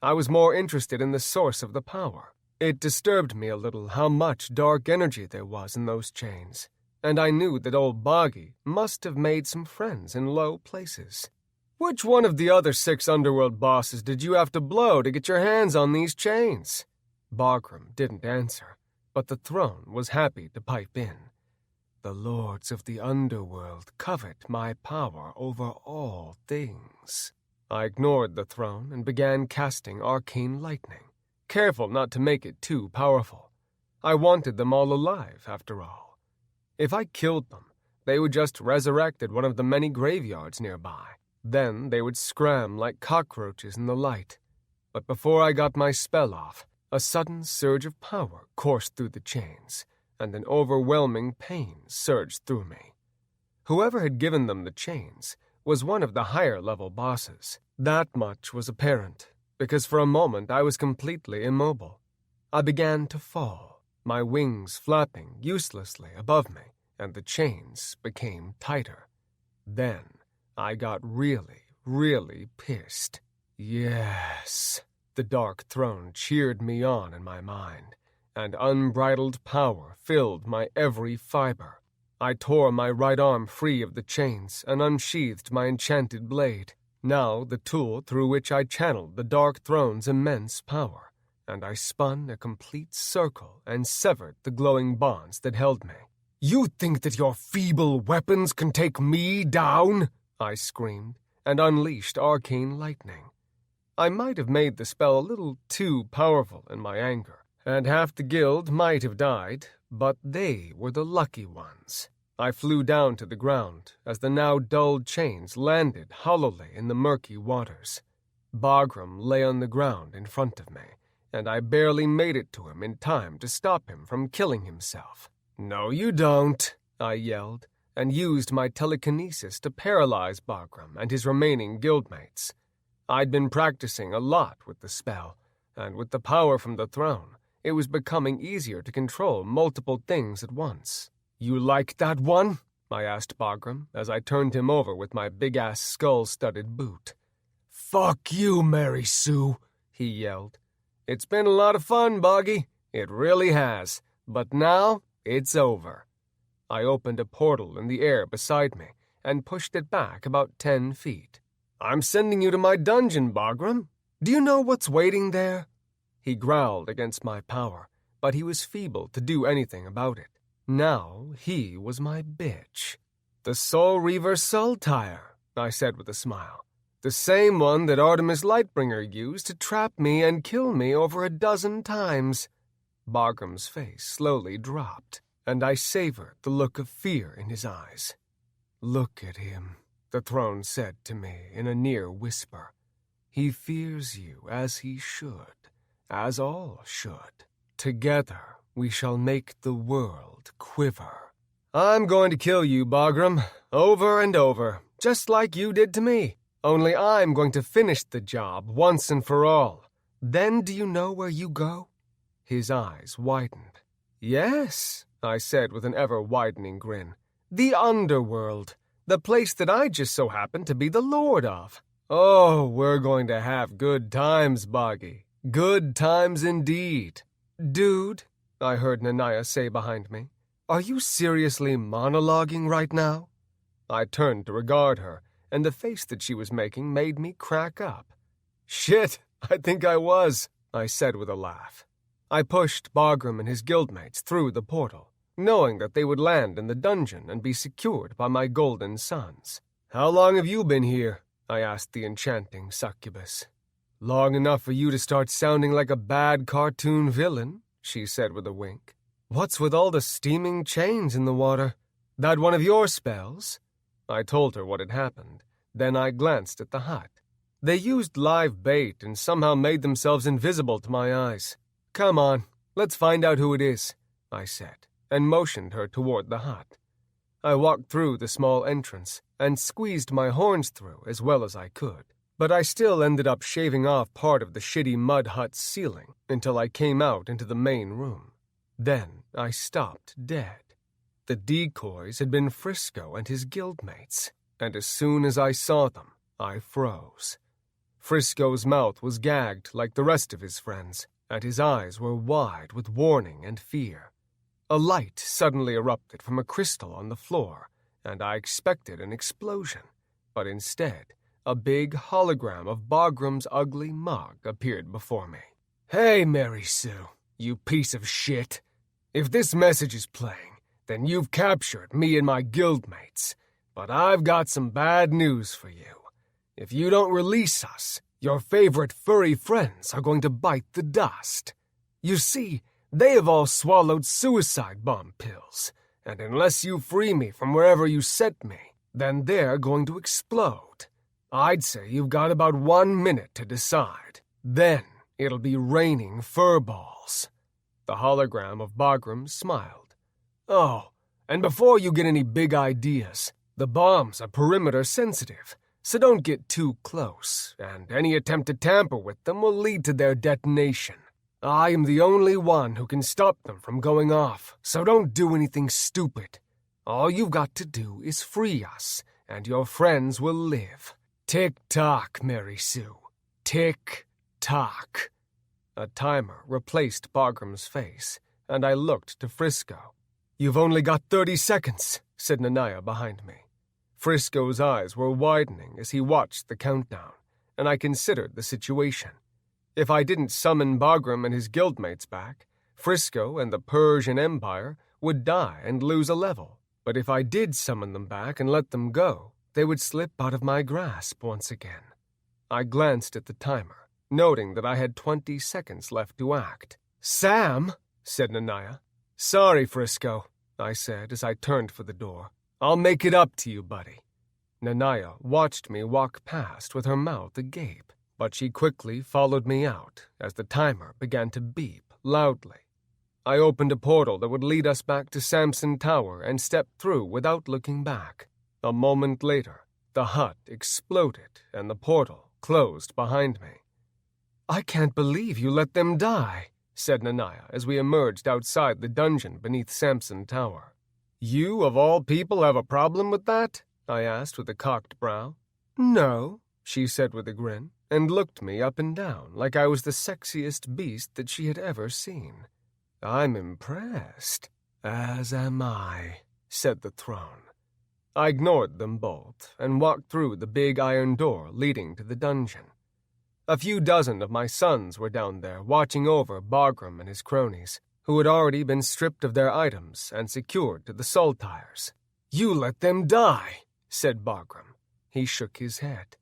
I was more interested in the source of the power. It disturbed me a little how much dark energy there was in those chains, and I knew that old Boggy must have made some friends in low places. "Which one of the other 6 underworld bosses did you have to blow to get your hands on these chains?" Bagram didn't answer, but the throne was happy to pipe in. "The lords of the underworld covet my power over all things." I ignored the throne and began casting arcane lightning, careful not to make it too powerful. I wanted them all alive, after all. If I killed them, they would just resurrect at one of the many graveyards nearby. Then they would scram like cockroaches in the light. But before I got my spell off, a sudden surge of power coursed through the chains, and an overwhelming pain surged through me. Whoever had given them the chains was one of the higher-level bosses. That much was apparent, because for a moment I was completely immobile. I began to fall, my wings flapping uselessly above me, and the chains became tighter. Then I got really pissed. Yes, the Dark Throne cheered me on in my mind, and unbridled power filled my every fiber. I tore my right arm free of the chains and unsheathed my enchanted blade, now the tool through which I channeled the Dark Throne's immense power, and I spun a complete circle and severed the glowing bonds that held me. "You think that your feeble weapons can take me down?" I screamed, and unleashed arcane lightning. I might have made the spell a little too powerful in my anger, and half the guild might have died, but they were the lucky ones. I flew down to the ground as the now dulled chains landed hollowly in the murky waters. Bagram lay on the ground in front of me, and I barely made it to him in time to stop him from killing himself. "No, you don't," I yelled, and used my telekinesis to paralyze Bagram and his remaining guildmates. I'd been practicing a lot with the spell, and with the power from the throne, it was becoming easier to control multiple things at once. "You like that one?" I asked Bagram as I turned him over with my big-ass skull-studded boot. "Fuck you, Mary Sue," he yelled. "It's been a lot of fun, Boggy. It really has. But now, it's over." I opened a portal in the air beside me and pushed it back about 10 feet. "I'm sending you to my dungeon, Bagram. Do you know what's waiting there?" He growled against my power, but he was feeble to do anything about it. Now he was my bitch. "The Soul Reaver Sultire," I said with a smile. "The same one that Artemis Lightbringer used to trap me and kill me over a dozen times." Bagram's face slowly dropped, and I savored the look of fear in his eyes. "Look at him," the throne said to me in a near whisper. "He fears you as he should, as all should. Together we shall make the world quiver." "I'm going to kill you, Bagram, over and over, just like you did to me. Only I'm going to finish the job once and for all. Then do you know where you go?" His eyes widened. "Yes," I said with an ever-widening grin. "The underworld. The place that I just so happen to be the lord of. Oh, we're going to have good times, Boggy. Good times indeed." "Dude," I heard Nanaya say behind me, "are you seriously monologuing right now?" I turned to regard her, and the face that she was making made me crack up. "Shit, I think I was," I said with a laugh. I pushed Bagram and his guildmates through the portal, knowing that they would land in the dungeon and be secured by my golden sons. "How long have you been here?" I asked the enchanting succubus. Long enough for you to start sounding like a bad cartoon villain, she said with a wink. What's with all the steaming chains in the water? That one of your spells? I told her what had happened. Then I glanced at the hut. They used live bait and somehow made themselves invisible to my eyes. Come on, let's find out who it is, I said, and motioned her toward the hut. I walked through the small entrance and squeezed my horns through as well as I could, but I still ended up shaving off part of the shitty mud hut's ceiling until I came out into the main room. Then I stopped dead. The decoys had been Frisco and his guildmates, and as soon as I saw them, I froze. Frisco's mouth was gagged like the rest of his friends, and his eyes were wide with warning and fear. A light suddenly erupted from a crystal on the floor, and I expected an explosion, but instead, a big hologram of Bogram's ugly mug appeared before me. Hey, Mary Sue, you piece of shit. If this message is playing, then you've captured me and my guildmates, but I've got some bad news for you. If you don't release us, your favorite furry friends are going to bite the dust. You see, they have all swallowed suicide bomb pills, and unless you free me from wherever you sent me, then they're going to explode. I'd say you've got about 1 minute to decide. Then it'll be raining fur balls. The hologram of Bagram smiled. Oh, and before you get any big ideas, the bombs are perimeter sensitive, so don't get too close, and any attempt to tamper with them will lead to their detonation. I am the only one who can stop them from going off, so don't do anything stupid. All you've got to do is free us, and your friends will live. Tick-tock, Mary Sue. Tick-tock. A timer replaced Bagram's face, and I looked to Frisco. You've only got 30 seconds, said Nanaya behind me. Frisco's eyes were widening as he watched the countdown, and I considered the situation. If I didn't summon Bagram and his guildmates back, Frisco and the Persian Empire would die and lose a level. But if I did summon them back and let them go, they would slip out of my grasp once again. I glanced at the timer, noting that I had 20 seconds left to act. Sam, said Nanaya. Sorry, Frisco, I said as I turned for the door. I'll make it up to you, buddy. Nanaya watched me walk past with her mouth agape, but she quickly followed me out as the timer began to beep loudly. I opened a portal that would lead us back to Samson Tower and stepped through without looking back. A moment later, the hut exploded and the portal closed behind me. I can't believe you let them die, said Nanaya as we emerged outside the dungeon beneath Samson Tower. You, of all people, have a problem with that? I asked with a cocked brow. No, she said with a grin, and looked me up and down like I was the sexiest beast that she had ever seen. I'm impressed. As am I, said the throne. I ignored them both and walked through the big iron door leading to the dungeon. A few dozen of my sons were down there watching over Bagram and his cronies, who had already been stripped of their items and secured to the saltires. You let them die, said Bagram. He shook his head.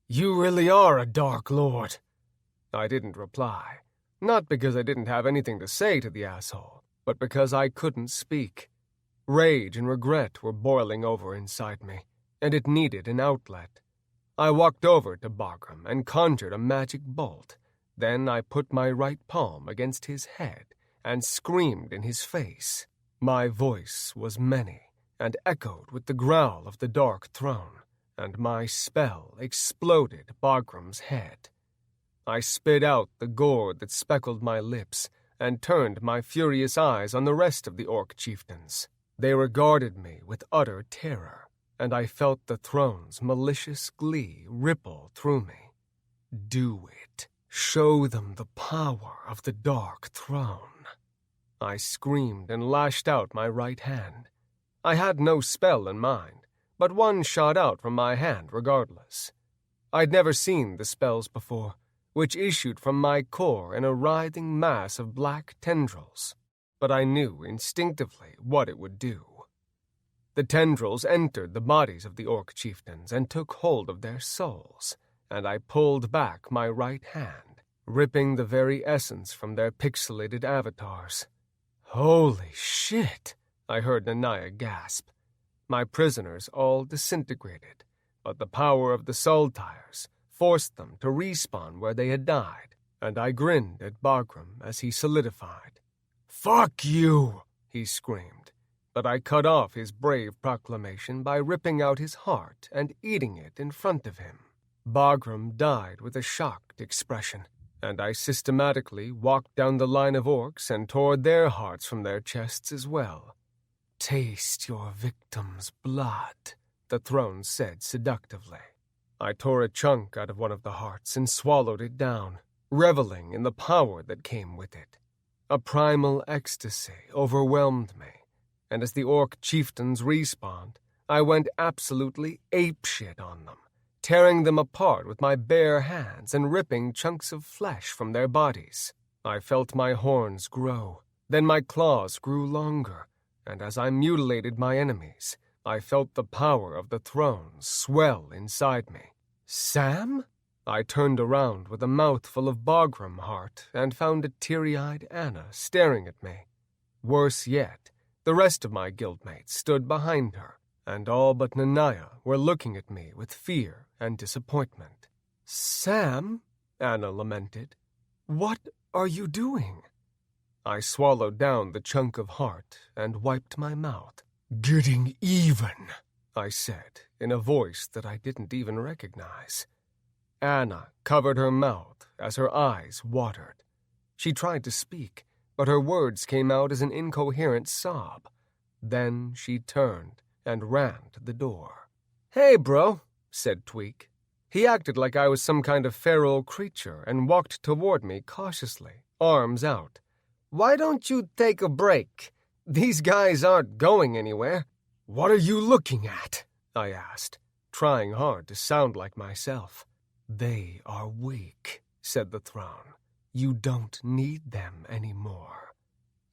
You really are a Dark Lord. I didn't reply, not because I didn't have anything to say to the asshole, but because I couldn't speak. Rage and regret were boiling over inside me, and it needed an outlet. I walked over to Bagram and conjured a magic bolt. Then I put my right palm against his head and screamed in his face. My voice was many and echoed with the growl of the Dark Throne, and my spell exploded Bagram's head. I spit out the gore that speckled my lips and turned my furious eyes on the rest of the orc chieftains. They regarded me with utter terror, and I felt the throne's malicious glee ripple through me. Do it. Show them the power of the Dark Throne. I screamed and lashed out my right hand. I had no spell in mind, but one shot out from my hand regardless. I'd never seen the spells before, which issued from my core in a writhing mass of black tendrils, but I knew instinctively what it would do. The tendrils entered the bodies of the orc chieftains and took hold of their souls, and I pulled back my right hand, ripping the very essence from their pixelated avatars. "Holy shit!" I heard Nanaya gasp. My prisoners all disintegrated, but the power of the Sultires forced them to respawn where they had died, and I grinned at Bagram as he solidified. "Fuck you!" he screamed, but I cut off his brave proclamation by ripping out his heart and eating it in front of him. Bagram died with a shocked expression, and I systematically walked down the line of orcs and tore their hearts from their chests as well. "Taste your victim's blood," the throne said seductively. I tore a chunk out of one of the hearts and swallowed it down, reveling in the power that came with it. A primal ecstasy overwhelmed me, and as the orc chieftains respawned, I went absolutely apeshit on them, tearing them apart with my bare hands and ripping chunks of flesh from their bodies. I felt my horns grow, then my claws grew longer, and as I mutilated my enemies, I felt the power of the throne swell inside me. "Sam?" I turned around with a mouthful of Bagram heart and found a teary-eyed Anna staring at me. Worse yet, the rest of my guildmates stood behind her, and all but Nanaya were looking at me with fear and disappointment. "Sam," Anna lamented, "what are you doing?" I swallowed down the chunk of heart and wiped my mouth. "Getting even," I said in a voice that I didn't even recognize. Anna covered her mouth as her eyes watered. She tried to speak, but her words came out as an incoherent sob. Then she turned and ran to the door. "Hey, bro," said Tweak. He acted like I was some kind of feral creature and walked toward me cautiously, arms out. "Why don't you take a break? These guys aren't going anywhere." "What are you looking at?" I asked, trying hard to sound like myself. "They are weak," said the throne. "You don't need them anymore."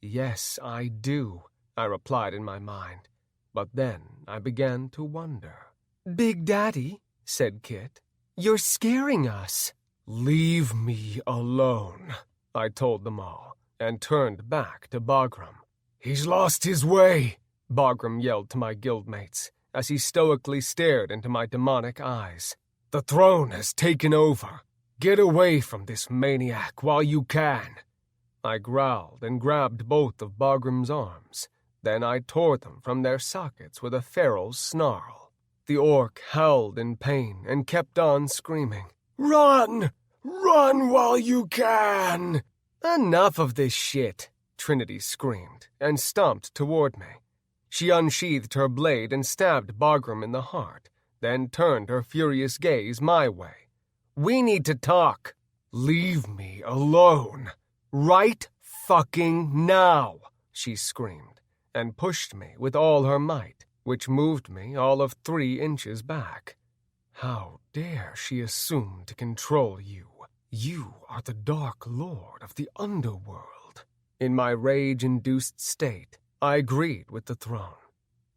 "Yes, I do," I replied in my mind. But then I began to wonder. "Big Daddy," said Kit, "you're scaring us." "Leave me alone," I told them all, and turned back to Bagram. "He's lost his way," Bagram yelled to my guildmates as he stoically stared into my demonic eyes. "The throne has taken over. Get away from this maniac while you can." I growled and grabbed both of Bagram's arms. Then I tore them from their sockets with a feral snarl. The orc howled in pain and kept on screaming. "Run! Run while you can!" "Enough of this shit," Trinity screamed and stomped toward me. She unsheathed her blade and stabbed Bagram in the heart, then turned her furious gaze my way. "We need to talk." "Leave me alone. Right fucking now," she screamed, and pushed me with all her might, which moved me all of 3 inches back. "How dare she assume to control you? You are the Dark Lord of the Underworld." In my rage-induced state, I agreed with the throne.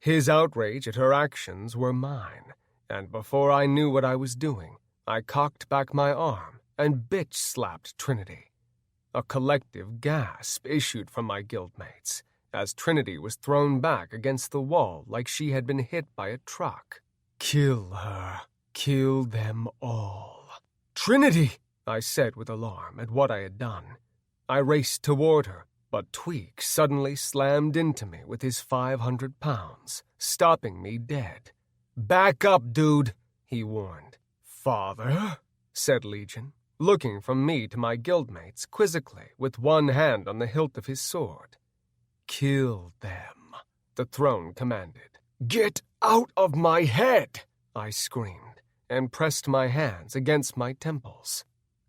His outrage at her actions were mine, and before I knew what I was doing, I cocked back my arm and bitch-slapped Trinity. A collective gasp issued from my guildmates, as Trinity was thrown back against the wall like she had been hit by a truck. "Kill her. Kill them all." "Trinity!" I said with alarm at what I had done. I raced toward her, but Tweak suddenly slammed into me with his 500 pounds, stopping me dead. "Back up, dude," he warned. "Father?" said Legion, looking from me to my guildmates quizzically with one hand on the hilt of his sword. "Kill them," the throne commanded. "Get out of my head!" I screamed, and pressed my hands against my temples.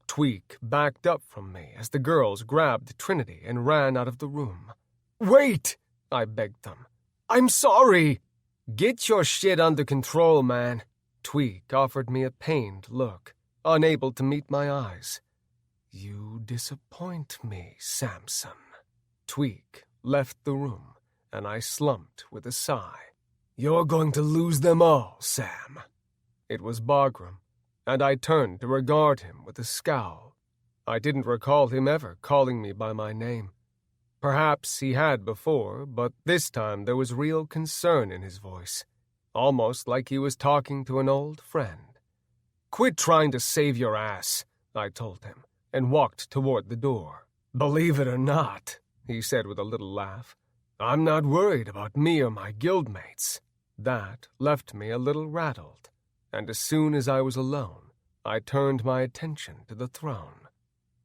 Tweak backed up from me as the girls grabbed Trinity and ran out of the room. "Wait!" I begged them. "I'm sorry!" "Get your shit under control, man." Tweak offered me a pained look, unable to meet my eyes. "You disappoint me, Samson." Tweak left the room, and I slumped with a sigh. "You're going to lose them all, Sam." It was Bagram, and I turned to regard him with a scowl. I didn't recall him ever calling me by my name. Perhaps he had before, but this time there was real concern in his voice, almost like he was talking to an old friend. "Quit trying to save your ass," I told him, and walked toward the door. "Believe it or not," he said with a little laugh, "I'm not worried about me or my guildmates." That left me a little rattled, and as soon as I was alone, I turned my attention to the throne.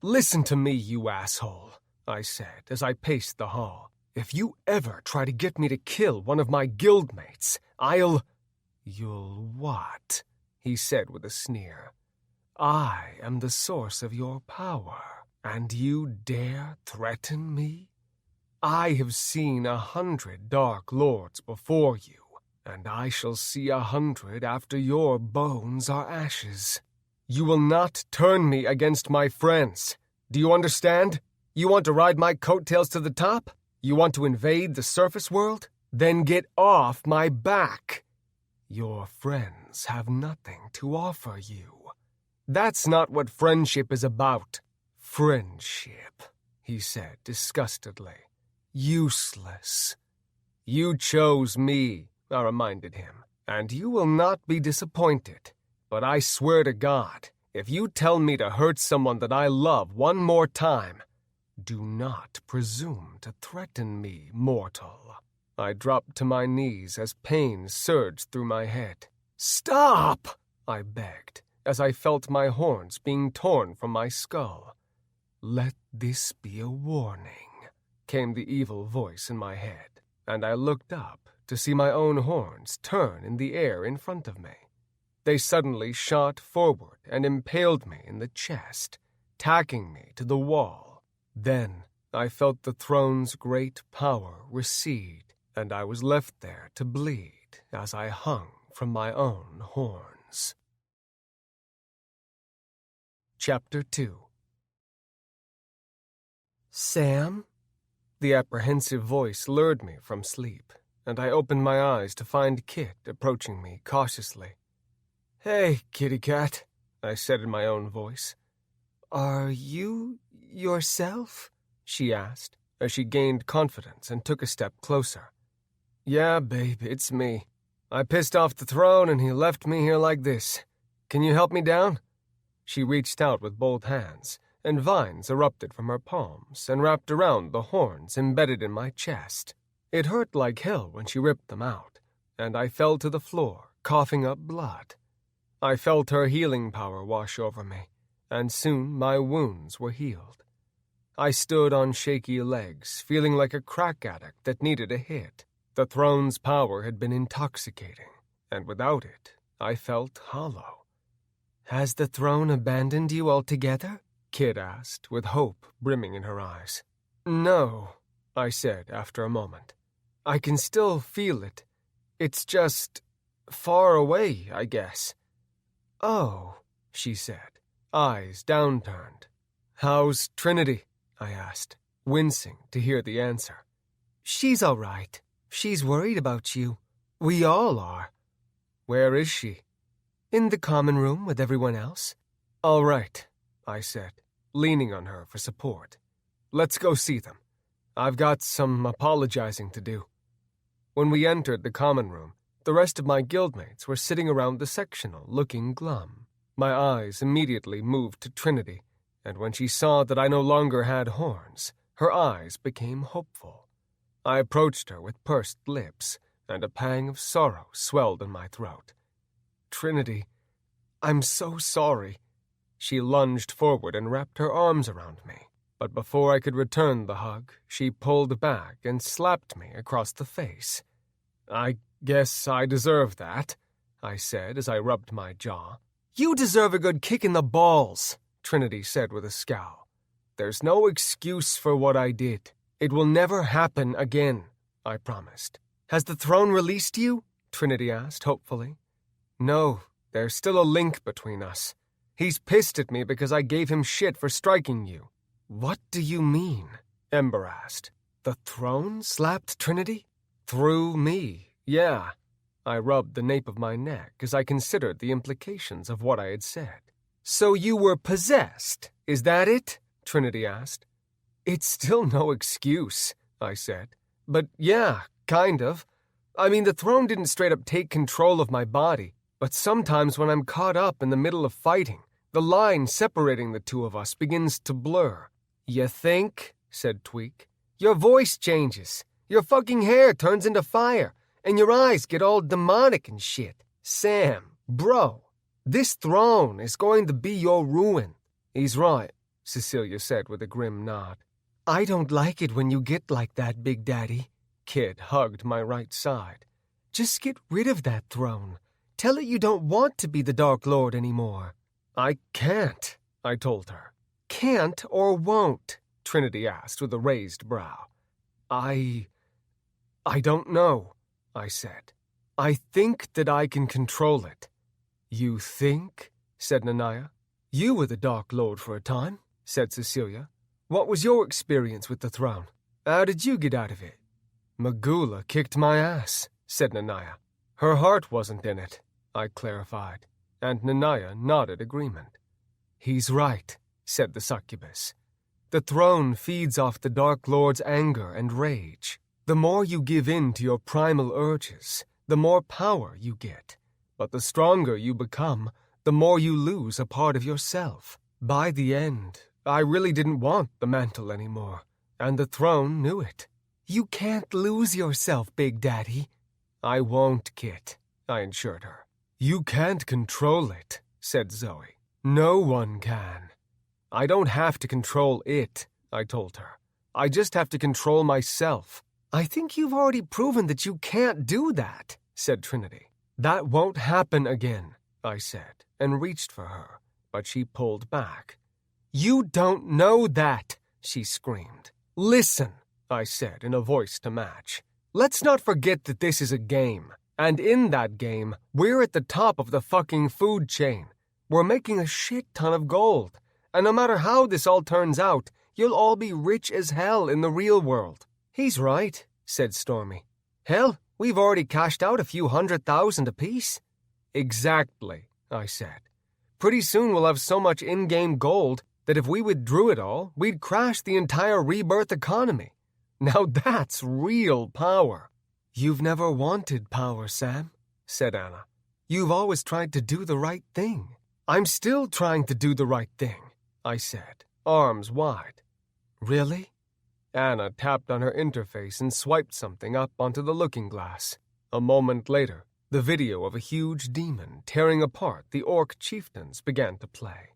"Listen to me, you asshole," I said as I paced the hall. "If you ever try to get me to kill one of my guildmates, I'll—" "You'll what?" he said with a sneer. "I am the source of your power, and you dare threaten me? I have seen 100 Dark Lords before you, and I shall see 100 after your bones are ashes. You will not turn me against my friends. Do you understand? You want to ride my coattails to the top? You want to invade the surface world? Then get off my back. Your friends have nothing to offer you. That's not what friendship is about." "Friendship," he said disgustedly. "Useless." "You chose me," I reminded him, "and you will not be disappointed. But I swear to God, if you tell me to hurt someone that I love one more time, do not presume to threaten me, mortal." I dropped to my knees as pain surged through my head. "Stop!" I begged, as I felt my horns being torn from my skull. "Let this be a warning," came the evil voice in my head, and I looked up to see my own horns turn in the air in front of me. They suddenly shot forward and impaled me in the chest, tacking me to the wall. Then I felt the throne's great power recede, and I was left there to bleed as I hung from my own horns. Chapter 2. "Sam?" The apprehensive voice lured me from sleep, and I opened my eyes to find Kit approaching me cautiously. "Hey, kitty cat," I said in my own voice. "Are you yourself?" she asked, as she gained confidence and took a step closer. "Yeah, babe, it's me. I pissed off the throne and he left me here like this. Can you help me down?" She reached out with both hands, and vines erupted from her palms and wrapped around the horns embedded in my chest. It hurt like hell when she ripped them out, and I fell to the floor, coughing up blood. I felt her healing power wash over me, and soon my wounds were healed. I stood on shaky legs, feeling like a crack addict that needed a hit. The throne's power had been intoxicating, and without it, I felt hollow. "Has the throne abandoned you altogether?" Kit asked, with hope brimming in her eyes. "No," I said after a moment. "I can still feel it. It's just far away, I guess." "Oh," she said, eyes downturned. "How's Trinity?" I asked, wincing to hear the answer. "She's all right. She's worried about you. We all are." "Where is she?" "In the common room with everyone else." "All right," I said, leaning on her for support. "Let's go see them. I've got some apologizing to do." When we entered the common room, the rest of my guildmates were sitting around the sectional looking glum. My eyes immediately moved to Trinity, and when she saw that I no longer had horns, her eyes became hopeful. I approached her with pursed lips, and a pang of sorrow swelled in my throat. "Trinity, I'm so sorry." She lunged forward and wrapped her arms around me, but before I could return the hug, she pulled back and slapped me across the face. "I guess I deserve that," I said as I rubbed my jaw. "You deserve a good kick in the balls," Trinity said with a scowl. "There's no excuse for what I did. It will never happen again," I promised. "Has the throne released you?" Trinity asked hopefully. "No, there's still a link between us. He's pissed at me because I gave him shit for striking you." "What do you mean?" Ember asked. "The throne slapped Trinity?" "Through me, yeah." I rubbed the nape of my neck as I considered the implications of what I had said. So you were possessed, is that it? Trinity asked. It's still no excuse, I said. But yeah, kind of. I mean, the throne didn't straight up take control of my body, but sometimes when I'm caught up in the middle of fighting, the line separating the two of us begins to blur. You think? Said Tweak. Your voice changes. Your fucking hair turns into fire, and your eyes get all demonic and shit. Sam, bro, this throne is going to be your ruin. He's right, Cecilia said with a grim nod. I don't like it when you get like that, Big Daddy. Kid hugged my right side. Just get rid of that throne. Tell it you don't want to be the Dark Lord anymore. I can't, I told her. Can't or won't? Trinity asked with a raised brow. I don't know, I said. I think that I can control it. You think? Said Nanaya. You were the Dark Lord for a time, said Cecilia. What was your experience with the throne? How did you get out of it? Magula kicked my ass, said Nanaya. Her heart wasn't in it, I clarified, and Nanaya nodded agreement. He's right, said the succubus. The throne feeds off the Dark Lord's anger and rage. The more you give in to your primal urges, the more power you get. But the stronger you become, the more you lose a part of yourself. By the end, I really didn't want the mantle anymore, and the throne knew it. You can't lose yourself, Big Daddy. I won't, Kit, I assured her. You can't control it, said Zoe. No one can. I don't have to control it, I told her. I just have to control myself. I think you've already proven that you can't do that, said Trinity. That won't happen again, I said, and reached for her, but she pulled back. You don't know that, she screamed. Listen, I said in a voice to match. Let's not forget that this is a game, and in that game, we're at the top of the fucking food chain. We're making a shit ton of gold, and no matter how this all turns out, you'll all be rich as hell in the real world. He's right, said Stormy. Hell, we've already cashed out a few 100,000 apiece. Exactly, I said. Pretty soon we'll have so much in-game gold that if we withdrew it all, we'd crash the entire Rebirth economy. Now that's real power. You've never wanted power, Sam, said Anna. You've always tried to do the right thing. I'm still trying to do the right thing, I said, arms wide. Really? Anna tapped on her interface and swiped something up onto the looking glass. A moment later, the video of a huge demon tearing apart the orc chieftains began to play.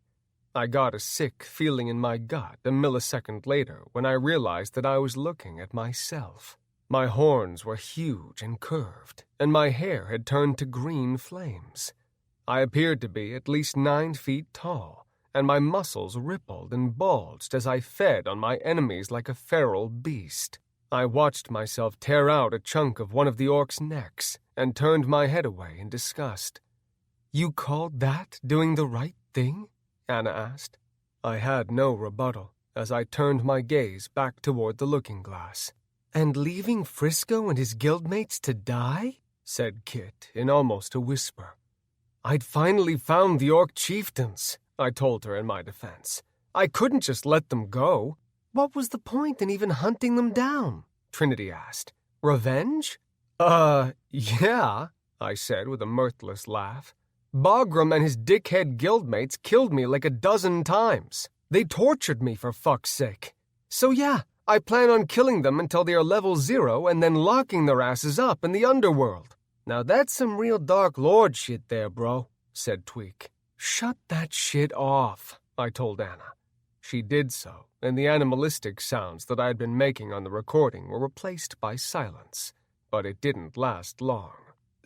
I got a sick feeling in my gut a millisecond later when I realized that I was looking at myself. My horns were huge and curved, and my hair had turned to green flames. I appeared to be at least 9 feet tall, and my muscles rippled and bulged as I fed on my enemies like a feral beast. I watched myself tear out a chunk of one of the orc's necks and turned my head away in disgust. You called that doing the right thing? Anna asked. I had no rebuttal as I turned my gaze back toward the looking glass. And leaving Frisco and his guildmates to die? Said Kit in almost a whisper. I'd finally found the orc chieftains, I told her in my defense. I couldn't just let them go. What was the point in even hunting them down? Trinity asked. Revenge? Yeah, I said with a mirthless laugh. Bagram and his dickhead guildmates killed me like a dozen times. They tortured me for fuck's sake. So yeah, I plan on killing them until they are level 0 and then locking their asses up in the underworld. Now that's some real Dark Lord shit there, bro, said Tweak. Shut that shit off, I told Anna. She did so, and the animalistic sounds that I had been making on the recording were replaced by silence. But it didn't last long.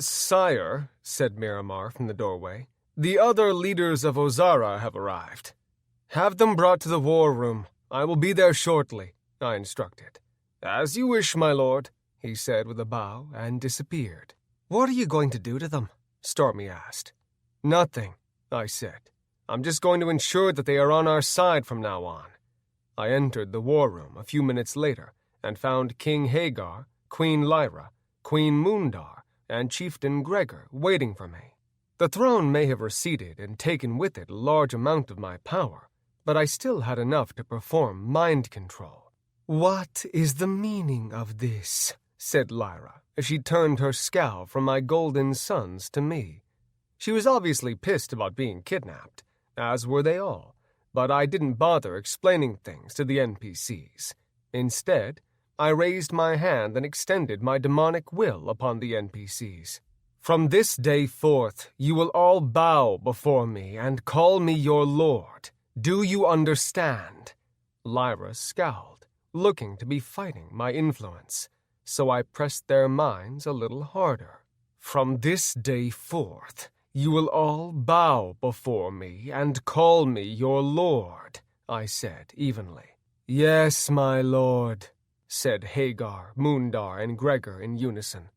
Sire, said Miramar from the doorway, the other leaders of Ozara have arrived. Have them brought to the war room. I will be there shortly, I instructed. As you wish, my lord, he said with a bow, and disappeared. What are you going to do to them? Stormy asked. Nothing, I said. I'm just going to ensure that they are on our side from now on. I entered the war room a few minutes later and found King Hagar, Queen Lyra, Queen Moondar, and Chieftain Gregor waiting for me. The throne may have receded and taken with it a large amount of my power, but I still had enough to perform mind control. "What is the meaning of this?" said Lyra, as she turned her scowl from my golden sons to me. She was obviously pissed about being kidnapped, as were they all, but I didn't bother explaining things to the NPCs. Instead, I raised my hand and extended my demonic will upon the NPCs. "From this day forth, you will all bow before me and call me your lord. Do you understand?" Lyra scowled, looking to be fighting my influence, so I pressed their minds a little harder. "From this day forth, you will all bow before me and call me your lord," I said evenly. "Yes, my lord," said Hagar, Moondar, and Gregor in unison.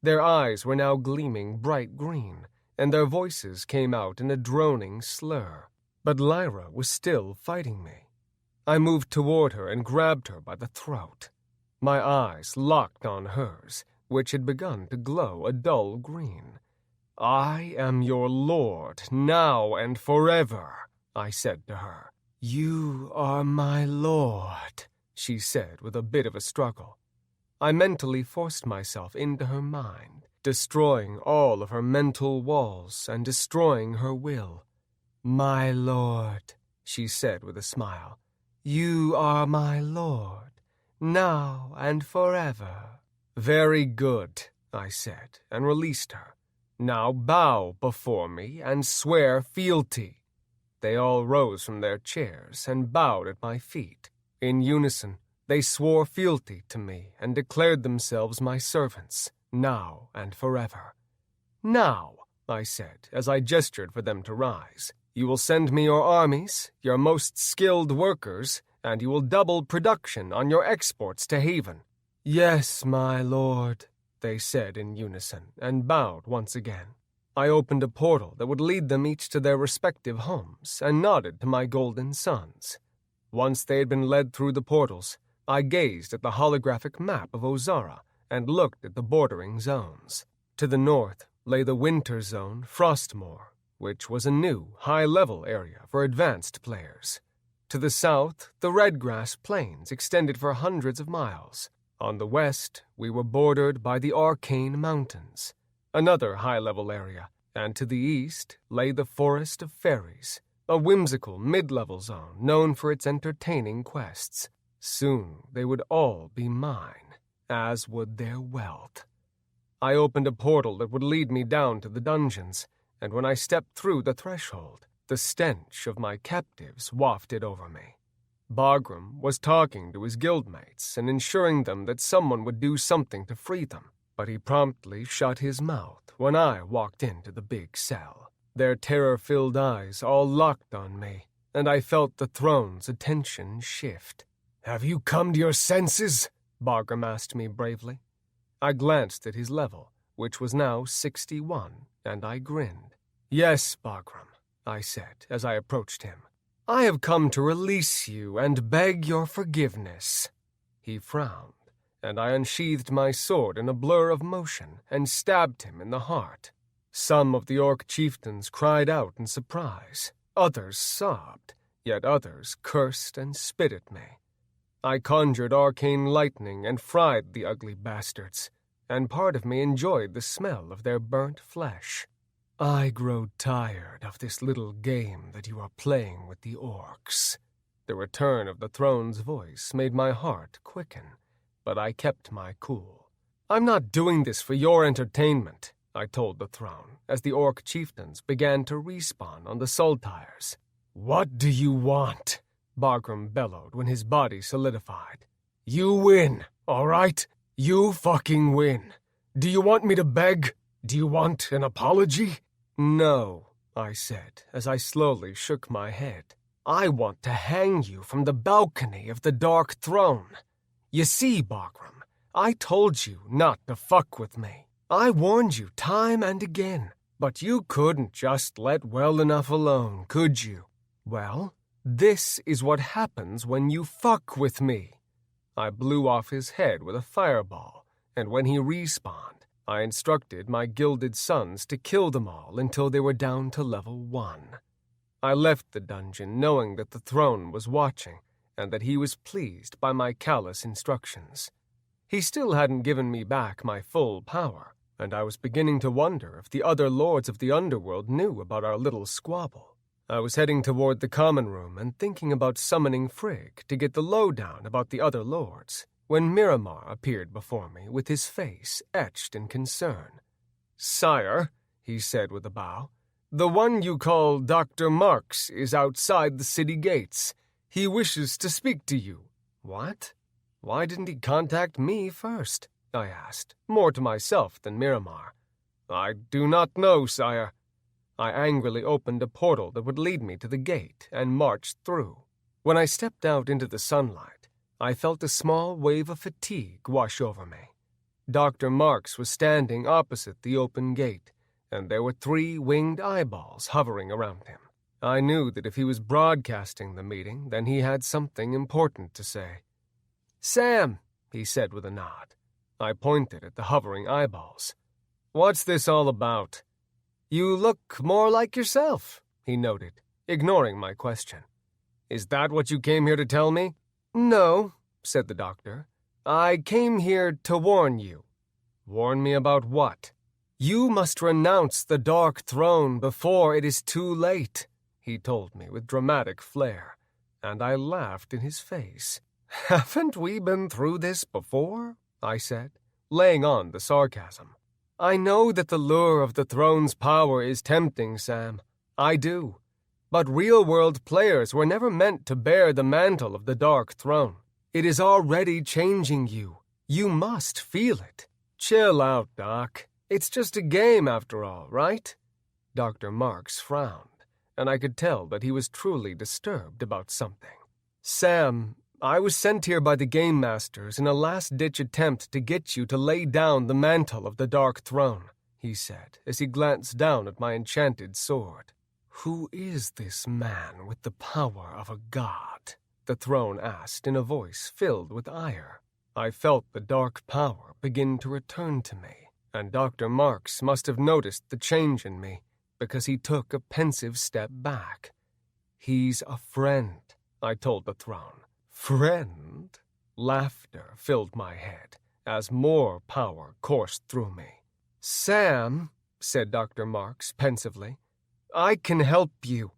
Their eyes were now gleaming bright green, and their voices came out in a droning slur. But Lyra was still fighting me. I moved toward her and grabbed her by the throat. My eyes locked on hers, which had begun to glow a dull green. "I am your lord, now and forever," I said to her. "You are my lord," she said with a bit of a struggle. I mentally forced myself into her mind, destroying all of her mental walls and destroying her will. "My lord," she said with a smile. "You are my lord, now and forever." "Very good," I said, and released her. "Now bow before me and swear fealty." They all rose from their chairs and bowed at my feet. In unison, they swore fealty to me and declared themselves my servants, now and forever. "Now," I said, as I gestured for them to rise, "you will send me your armies, your most skilled workers, and you will double production on your exports to Haven." "Yes, my lord," they said in unison, and bowed once again. I opened a portal that would lead them each to their respective homes, and nodded to my golden sons. Once they had been led through the portals, I gazed at the holographic map of Ozara and looked at the bordering zones. To the north lay the Winter Zone Frostmoor, which was a new, high-level area for advanced players. To the south, the Redgrass Plains extended for hundreds of miles. On the west, we were bordered by the Arcane Mountains, another high-level area, and to the east lay the Forest of Fairies, a whimsical mid-level zone known for its entertaining quests. Soon they would all be mine, as would their wealth. I opened a portal that would lead me down to the dungeons, and when I stepped through the threshold, the stench of my captives wafted over me. Bagram was talking to his guildmates and ensuring them that someone would do something to free them, but he promptly shut his mouth when I walked into the big cell. Their terror-filled eyes all locked on me, and I felt the throne's attention shift. "Have you come to your senses?" Bagram asked me bravely. I glanced at his level, which was now 61, and I grinned. "Yes, Bagram," I said as I approached him. "I have come to release you and beg your forgiveness." He frowned, and I unsheathed my sword in a blur of motion and stabbed him in the heart. Some of the orc chieftains cried out in surprise, others sobbed, yet others cursed and spit at me. I conjured arcane lightning and fried the ugly bastards, and part of me enjoyed the smell of their burnt flesh. "I grow tired of this little game that you are playing with the orcs." The return of the throne's voice made my heart quicken, but I kept my cool. "I'm not doing this for your entertainment," I told the throne, as the orc chieftains began to respawn on the Sultires. "What do you want?" Bagram bellowed when his body solidified. "You win, all right? You fucking win. Do you want me to beg? Do you want an apology?" "No," I said, as I slowly shook my head. "I want to hang you from the balcony of the Dark Throne. You see, Bagram, I told you not to fuck with me. I warned you time and again, but you couldn't just let well enough alone, could you? Well, this is what happens when you fuck with me." I blew off his head with a fireball, and when he respawned, I instructed my gilded sons to kill them all until they were down to level 1. I left the dungeon knowing that the throne was watching and that he was pleased by my callous instructions. He still hadn't given me back my full power, and I was beginning to wonder if the other lords of the underworld knew about our little squabble. I was heading toward the common room and thinking about summoning Frigg to get the lowdown about the other lords, when Miramar appeared before me with his face etched in concern. "Sire," he said with a bow, "the one you call Dr. Marks is outside the city gates. He wishes to speak to you." "What? Why didn't he contact me first?" I asked, more to myself than Miramar. "I do not know, sire." I angrily opened a portal that would lead me to the gate and marched through. When I stepped out into the sunlight, I felt a small wave of fatigue wash over me. Dr. Marks was standing opposite the open gate, and there were 3 winged eyeballs hovering around him. I knew that if he was broadcasting the meeting, then he had something important to say. "Sam," he said with a nod. I pointed at the hovering eyeballs. "What's this all about?" "You look more like yourself," he noted, ignoring my question. "Is that what you came here to tell me?" "No," said the doctor. "I came here to warn you." "Warn me about what?" "You must renounce the Dark Throne before it is too late," he told me with dramatic flair, and I laughed in his face. "Haven't we been through this before?" I said, laying on the sarcasm. "I know that the lure of the throne's power is tempting, Sam. I do. But real-world players were never meant to bear the mantle of the Dark Throne. It is already changing you. You must feel it." "Chill out, Doc. It's just a game after all, right?" Dr. Marks frowned, and I could tell that he was truly disturbed about something. "Sam, I was sent here by the Game Masters in a last-ditch attempt to get you to lay down the mantle of the Dark Throne," he said as he glanced down at my enchanted sword. "Who is this man with the power of a god?" the throne asked in a voice filled with ire. I felt the dark power begin to return to me, and Dr. Marks must have noticed the change in me, because he took a pensive step back. "He's a friend," I told the throne. "Friend?" Laughter filled my head as more power coursed through me. "Sam," said Dr. Marks pensively, "I can help you.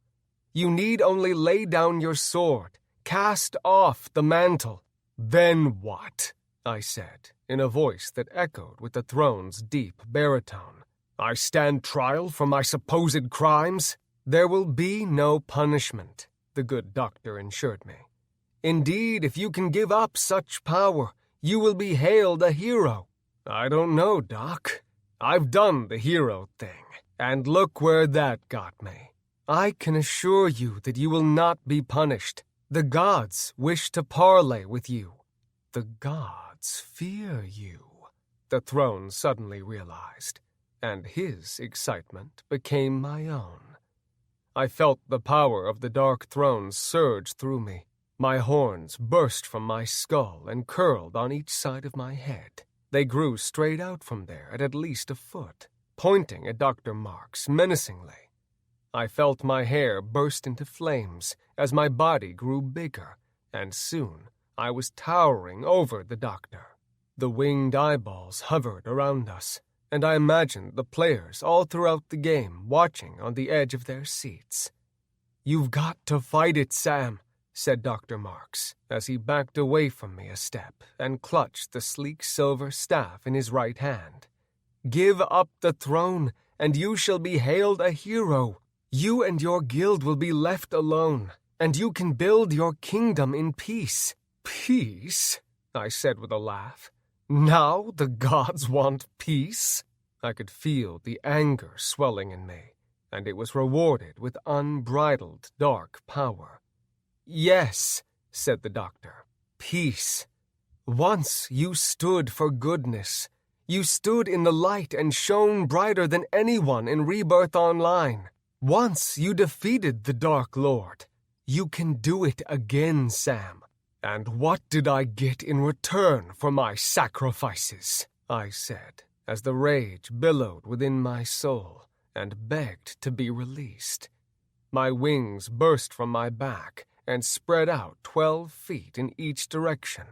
You need only lay down your sword, cast off the mantle." "Then what?" I said, in a voice that echoed with the throne's deep baritone. "I stand trial for my supposed crimes?" "There will be no punishment," the good doctor assured me. "Indeed, if you can give up such power, you will be hailed a hero." "I don't know, Doc. I've done the hero thing, and look where that got me." "I can assure you that you will not be punished. The gods wish to parley with you." "The gods fear you," the throne suddenly realized, and his excitement became my own. I felt the power of the Dark Throne surge through me. My horns burst from my skull and curled on each side of my head. They grew straight out from there at least a foot, pointing at Dr. Marks menacingly. I felt my hair burst into flames as my body grew bigger, and soon I was towering over the doctor. The winged eyeballs hovered around us, and I imagined the players all throughout the game watching on the edge of their seats. "You've got to fight it, Sam," said Dr. Marks, as he backed away from me a step and clutched the sleek silver staff in his right hand. "Give up the throne, and you shall be hailed a hero. You and your guild will be left alone, and you can build your kingdom in peace." "Peace?" I said with a laugh. "Now the gods want peace?" I could feel the anger swelling in me, and it was rewarded with unbridled dark power. "Yes," said the doctor, "peace. Once you stood for goodness. You stood in the light and shone brighter than anyone in Rebirth Online. Once you defeated the Dark Lord. You can do it again, Sam." "And what did I get in return for my sacrifices?" I said, as the rage billowed within my soul and begged to be released. My wings burst from my back and spread out 12 feet in each direction.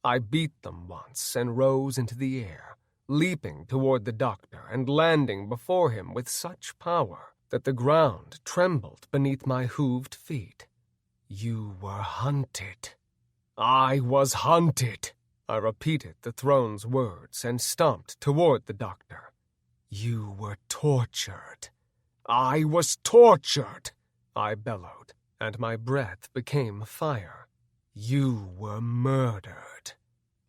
I beat them once and rose into the air, leaping toward the doctor and landing before him with such power that the ground trembled beneath my hooved feet. You were hunted. I was hunted. I repeated the throne's words and stomped toward the doctor. You were tortured. I was tortured, I bellowed, and my breath became fire. You were murdered.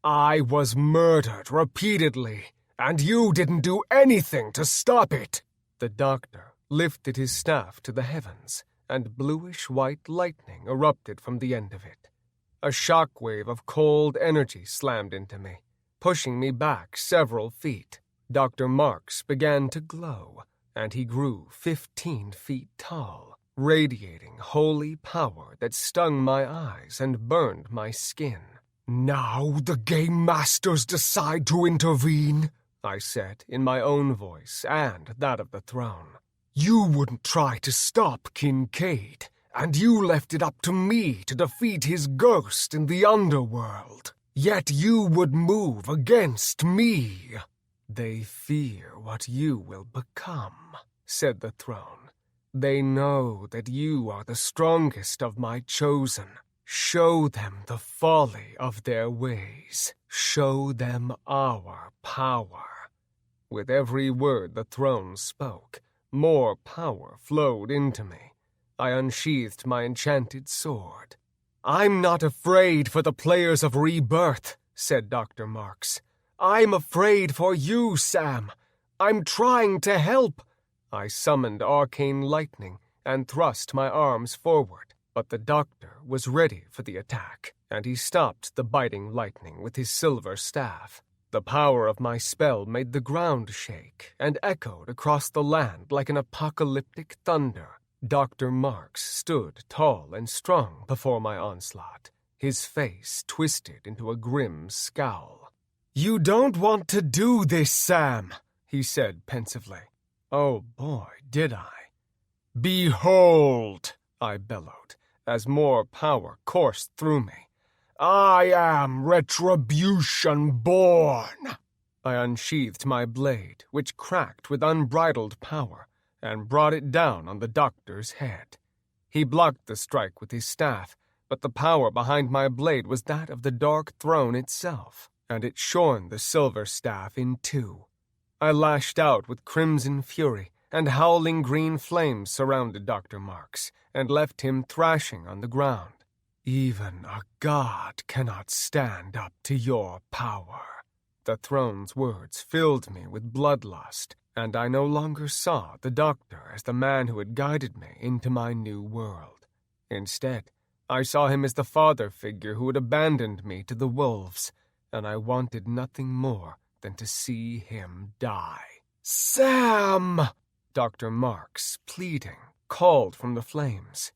I was murdered repeatedly, and you didn't do anything to stop it. The doctor lifted his staff to the heavens, and bluish-white lightning erupted from the end of it. A shockwave of cold energy slammed into me, pushing me back several feet. Dr. Marks began to glow, and he grew 15 feet tall, radiating holy power that stung my eyes and burned my skin. Now the Game Masters decide to intervene, I said in my own voice and that of the throne. You wouldn't try to stop Kincaid, and you left it up to me to defeat his ghost in the underworld. Yet you would move against me. They fear what you will become, said the throne. They know that you are the strongest of my chosen. Show them the folly of their ways. Show them our power. With every word the throne spoke, more power flowed into me. I unsheathed my enchanted sword. I'm not afraid for the players of Rebirth, said Dr. Marks. I'm afraid for you, Sam. I'm trying to help. I summoned arcane lightning and thrust my arms forward, but the doctor was ready for the attack, and he stopped the biting lightning with his silver staff. The power of my spell made the ground shake and echoed across the land like an apocalyptic thunder. Dr. Marks stood tall and strong before my onslaught, his face twisted into a grim scowl. You don't want to do this, Sam, he said pensively. Oh boy, did I. Behold, I bellowed, as more power coursed through me. I am retribution born. I unsheathed my blade, which cracked with unbridled power, and brought it down on the doctor's head. He blocked the strike with his staff, but the power behind my blade was that of the dark throne itself, and it shorn the silver staff in two. I lashed out with crimson fury, and howling green flames surrounded Dr. Marks, and left him thrashing on the ground. Even a god cannot stand up to your power. The throne's words filled me with bloodlust, and I no longer saw the doctor as the man who had guided me into my new world. Instead, I saw him as the father figure who had abandoned me to the wolves, and I wanted nothing more than to see him die. Sam! Dr. Marks, pleading, called from the flames.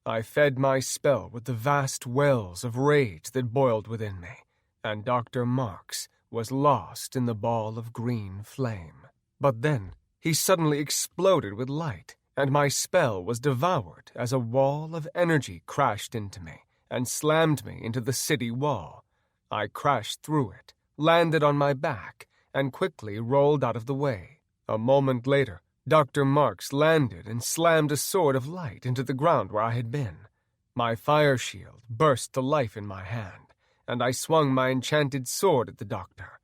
I fed my spell with the vast wells of rage that boiled within me, and Dr. Marks was lost in the ball of green flame. But then he suddenly exploded with light, and my spell was devoured as a wall of energy crashed into me and slammed me into the city wall. I crashed through it, landed on my back, and quickly rolled out of the way. A moment later, Dr. Marks landed and slammed a sword of light into the ground where I had been. My fire shield burst to life in my hand, and I swung my enchanted sword at the doctor.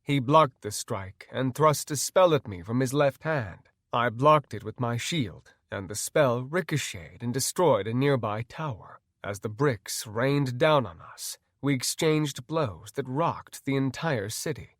He blocked the strike and thrust a spell at me from his left hand. I blocked it with my shield, and the spell ricocheted and destroyed a nearby tower. As the bricks rained down on us, we exchanged blows that rocked the entire city.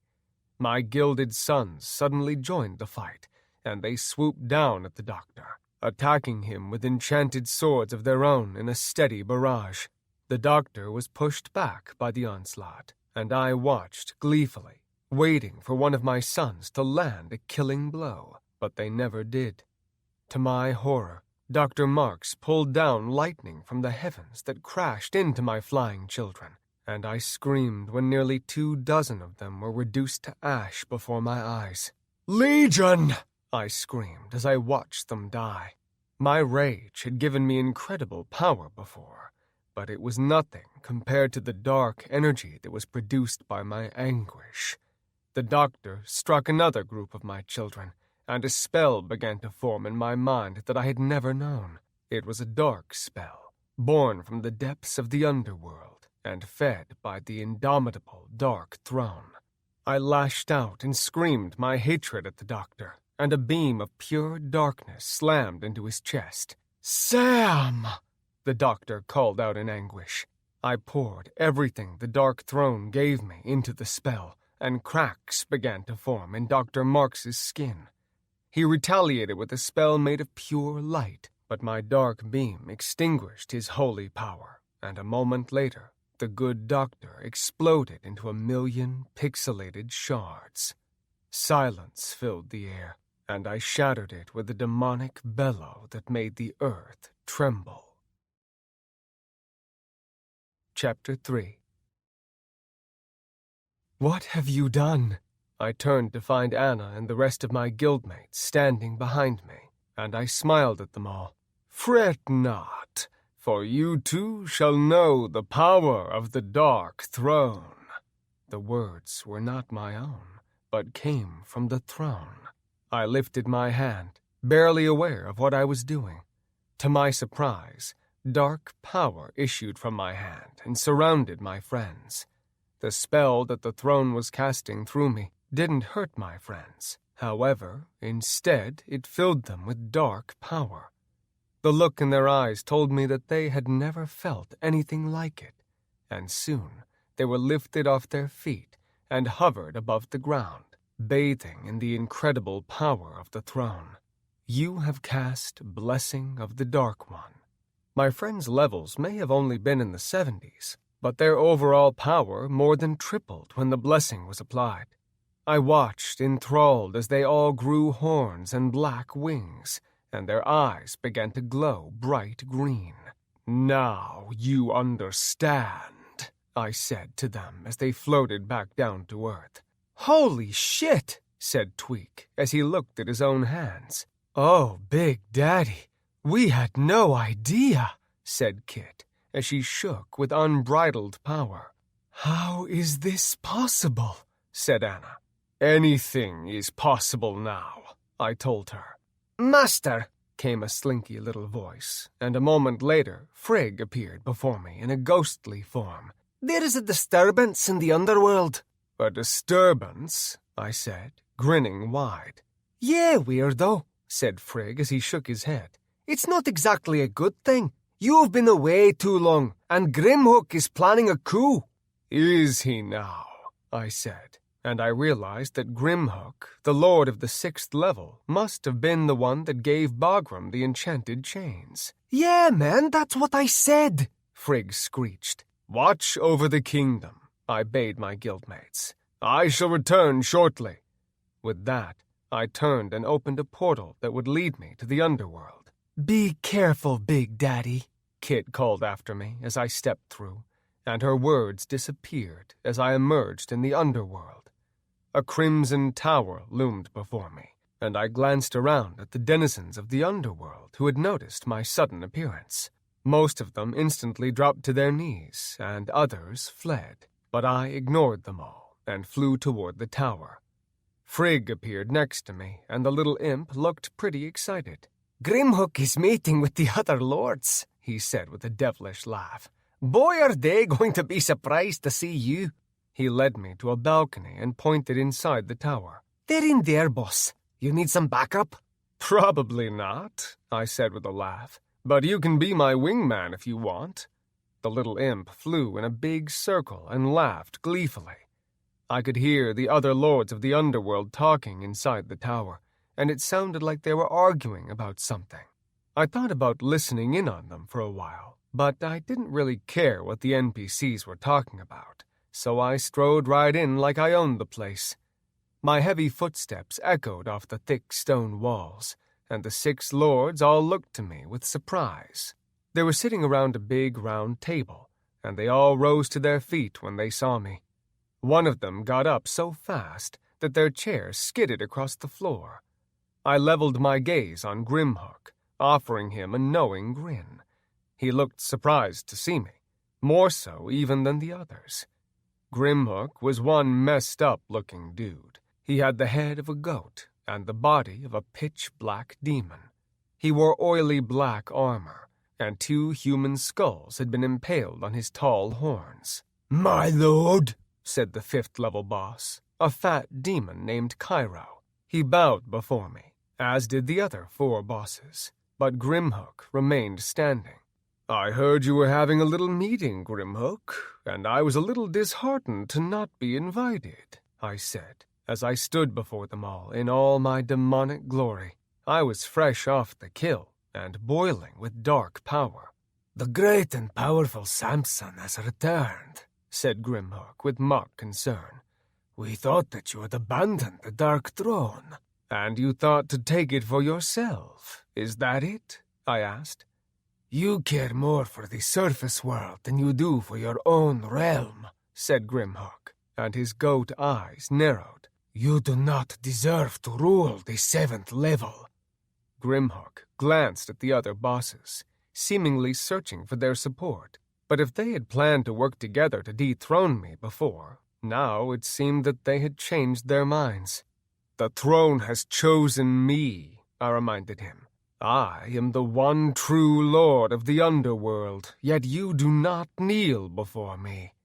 My gilded sons suddenly joined the fight, and they swooped down at the doctor, attacking him with enchanted swords of their own in a steady barrage. The doctor was pushed back by the onslaught, and I watched gleefully, waiting for one of my sons to land a killing blow, but they never did. To my horror, Dr. Marks pulled down lightning from the heavens that crashed into my flying children, and I screamed when nearly 24 of them were reduced to ash before my eyes. "Legion!" I screamed as I watched them die. My rage had given me incredible power before, but it was nothing compared to the dark energy that was produced by my anguish. The doctor struck another group of my children, and a spell began to form in my mind that I had never known. It was a dark spell, born from the depths of the underworld, and fed by the indomitable Dark Throne. I lashed out and screamed my hatred at the doctor, and a beam of pure darkness slammed into his chest. "Sam!" the doctor called out in anguish. I poured everything the Dark Throne gave me into the spell, and cracks began to form in Dr. Marks's skin. He retaliated with a spell made of pure light, but my dark beam extinguished his holy power, and a moment later, the good doctor exploded into 1,000,000 pixelated shards. Silence filled the air, and I shattered it with a demonic bellow that made the earth tremble. Chapter 3. "What have you done?" I turned to find Anna and the rest of my guildmates standing behind me, and I smiled at them all. "Fret not, for you too shall know the power of the Dark Throne." The words were not my own, but came from the throne. I lifted my hand, barely aware of what I was doing. To my surprise, dark power issued from my hand and surrounded my friends. The spell that the throne was casting through me didn't hurt my friends. However, instead, it filled them with dark power. The look in their eyes told me that they had never felt anything like it, and soon they were lifted off their feet and hovered above the ground, bathing in the incredible power of the throne. "You have cast Blessing of the Dark One." My friends' levels may have only been in the 70s, but their overall power more than tripled when the blessing was applied. I watched enthralled as they all grew horns and black wings, and their eyes began to glow bright green. "Now you understand," I said to them as they floated back down to earth. "Holy shit," said Tweak as he looked at his own hands. "Oh, Big Daddy, we had no idea," said Kit as she shook with unbridled power. "How is this possible?" said Anna. "Anything is possible now," I told her. "Master," came a slinky little voice, and a moment later Frigg appeared before me in a ghostly form. "There is a disturbance in the underworld." "A disturbance?" I said, grinning wide. "Yeah, weirdo," said Frigg as he shook his head. "It's not exactly a good thing. You've been away too long, and Grimhook is planning a coup." "Is he now?" I said, and I realized that Grimhook, the lord of the 6th level, must have been the one that gave Bagram the enchanted chains. "Yeah, man, that's what I said," Frigg screeched. "Watch over the kingdom," I bade my guildmates. "I shall return shortly." With that, I turned and opened a portal that would lead me to the underworld. "Be careful, Big Daddy," Kit called after me as I stepped through, and her words disappeared as I emerged in the underworld. A crimson tower loomed before me, and I glanced around at the denizens of the underworld who had noticed my sudden appearance. Most of them instantly dropped to their knees, and others fled, but I ignored them all and flew toward the tower. Frigg appeared next to me, and the little imp looked pretty excited. "Grimhook is meeting with the other lords," he said with a devilish laugh. "Boy, are they going to be surprised to see you." He led me to a balcony and pointed inside the tower. "They're in there, boss. You need some backup?" "Probably not," I said with a laugh. "But you can be my wingman if you want." The little imp flew in a big circle and laughed gleefully. I could hear the other lords of the underworld talking inside the tower, and it sounded like they were arguing about something. I thought about listening in on them for a while, but I didn't really care what the NPCs were talking about, so I strode right in like I owned the place. My heavy footsteps echoed off the thick stone walls, and the 6 lords all looked to me with surprise. They were sitting around a big round table, and they all rose to their feet when they saw me. One of them got up so fast that their chair skidded across the floor. I leveled my gaze on Grimhook, offering him a knowing grin. He looked surprised to see me, more so even than the others. Grimhook was one messed-up-looking dude. He had the head of a goat and the body of a pitch-black demon. He wore oily black armor, and 2 human skulls had been impaled on his tall horns. "My lord," said the 5th-level boss, a fat demon named Cairo. He bowed before me, as did the other 4 bosses, but Grimhook remained standing. "I heard you were having a little meeting, Grimhook, and I was a little disheartened to not be invited," I said, as I stood before them all in all my demonic glory. I was fresh off the kill and boiling with dark power. "The great and powerful Samson has returned," said Grimhook with mock concern. "We thought that you had abandoned the Dark Throne." "And you thought to take it for yourself, is that it?" I asked. "You care more for the surface world than you do for your own realm," said Grimhook, and his goat eyes narrowed. "You do not deserve to rule the 7th level." Grimhook glanced at the other bosses, seemingly searching for their support. But if they had planned to work together to dethrone me before, now it seemed that they had changed their minds. "The throne has chosen me," I reminded him. "I am the one true lord of the underworld, yet you do not kneel before me."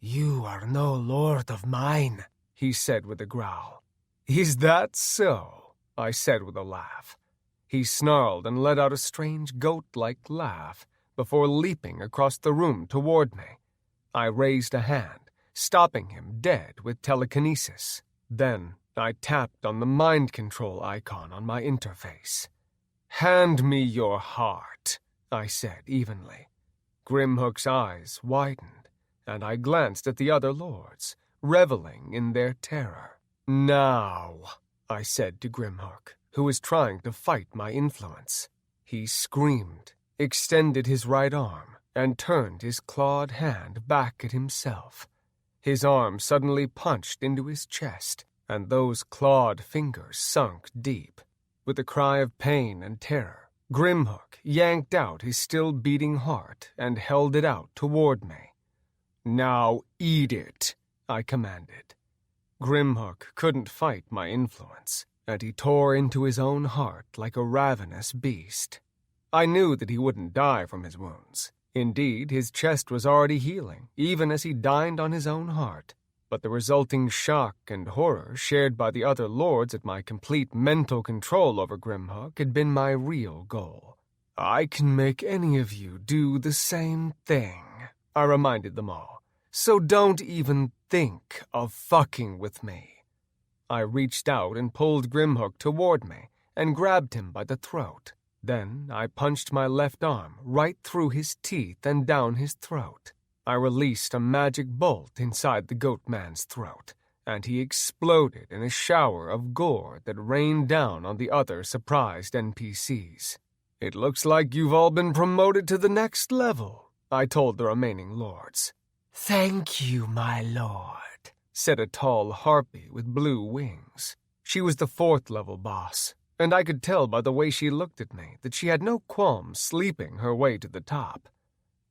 "You are no lord of mine," he said with a growl. "Is that so?" I said with a laugh. He snarled and let out a strange goat-like laugh before leaping across the room toward me. I raised a hand, stopping him dead with telekinesis. Then I tapped on the mind control icon on my interface. "Hand me your heart," I said evenly. Grimhook's eyes widened, and I glanced at the other lords, reveling in their terror. "Now," I said to Grimhook, who was trying to fight my influence. He screamed, extended his right arm, and turned his clawed hand back at himself. His arm suddenly punched into his chest, and those clawed fingers sunk deep. With a cry of pain and terror, Grimhook yanked out his still-beating heart and held it out toward me. "Now eat it," I commanded. Grimhook couldn't fight my influence, and he tore into his own heart like a ravenous beast. I knew that he wouldn't die from his wounds. Indeed, his chest was already healing, even as he dined on his own heart. But the resulting shock and horror shared by the other lords at my complete mental control over Grimhook had been my real goal. "I can make any of you do the same thing," I reminded them all. "So don't even think of fucking with me." I reached out and pulled Grimhook toward me and grabbed him by the throat. Then I punched my left arm right through his teeth and down his throat. I released a magic bolt inside the goat man's throat, and he exploded in a shower of gore that rained down on the other surprised NPCs. "It looks like you've all been promoted to the next level," I told the remaining lords. "Thank you, my lord," said a tall harpy with blue wings. She was the 4th-level boss, and I could tell by the way she looked at me that she had no qualms sleeping her way to the top.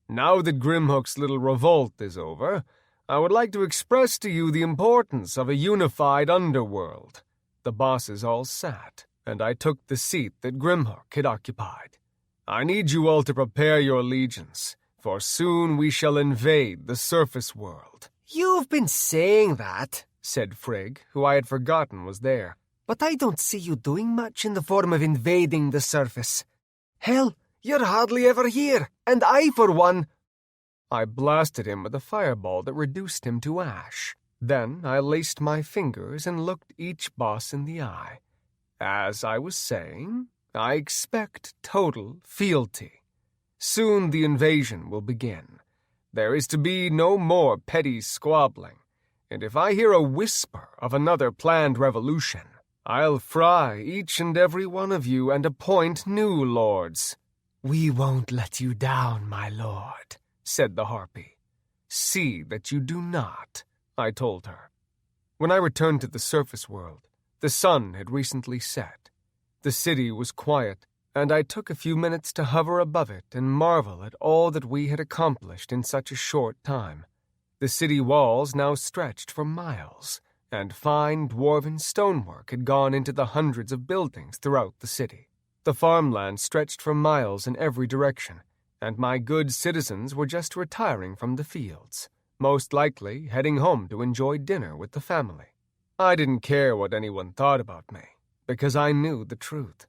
"Now that Grimhook's little revolt is over, I would like to express to you the importance of a unified underworld." The bosses all sat, and I took the seat that Grimhook had occupied. "I need you all to prepare your legions, for soon we shall invade the surface world." "You've been saying that," said Frigg, who I had forgotten was there. "but I don't see you doing much in the form of invading the surface. Hell, you're hardly ever here, and I, for one—" I blasted him with a fireball that reduced him to ash. Then I laced my fingers and looked each boss in the eye. "As I was saying, I expect total fealty. Soon the invasion will begin. There is to be no more petty squabbling, and if I hear a whisper of another planned revolution, I'll fry each and every one of you and appoint new lords." "We won't let you down, my lord," said the harpy. See that you do not, I told her. When I returned to the surface world, the sun had recently set. The city was quiet, and I took a few minutes to hover above it and marvel at all that we had accomplished in such a short time. The city walls now stretched for miles, and fine dwarven stonework had gone into the hundreds of buildings throughout the city. The farmland stretched for miles in every direction, and my good citizens were just retiring from the fields, most likely heading home to enjoy dinner with the family. I didn't care what anyone thought about me, because I knew the truth.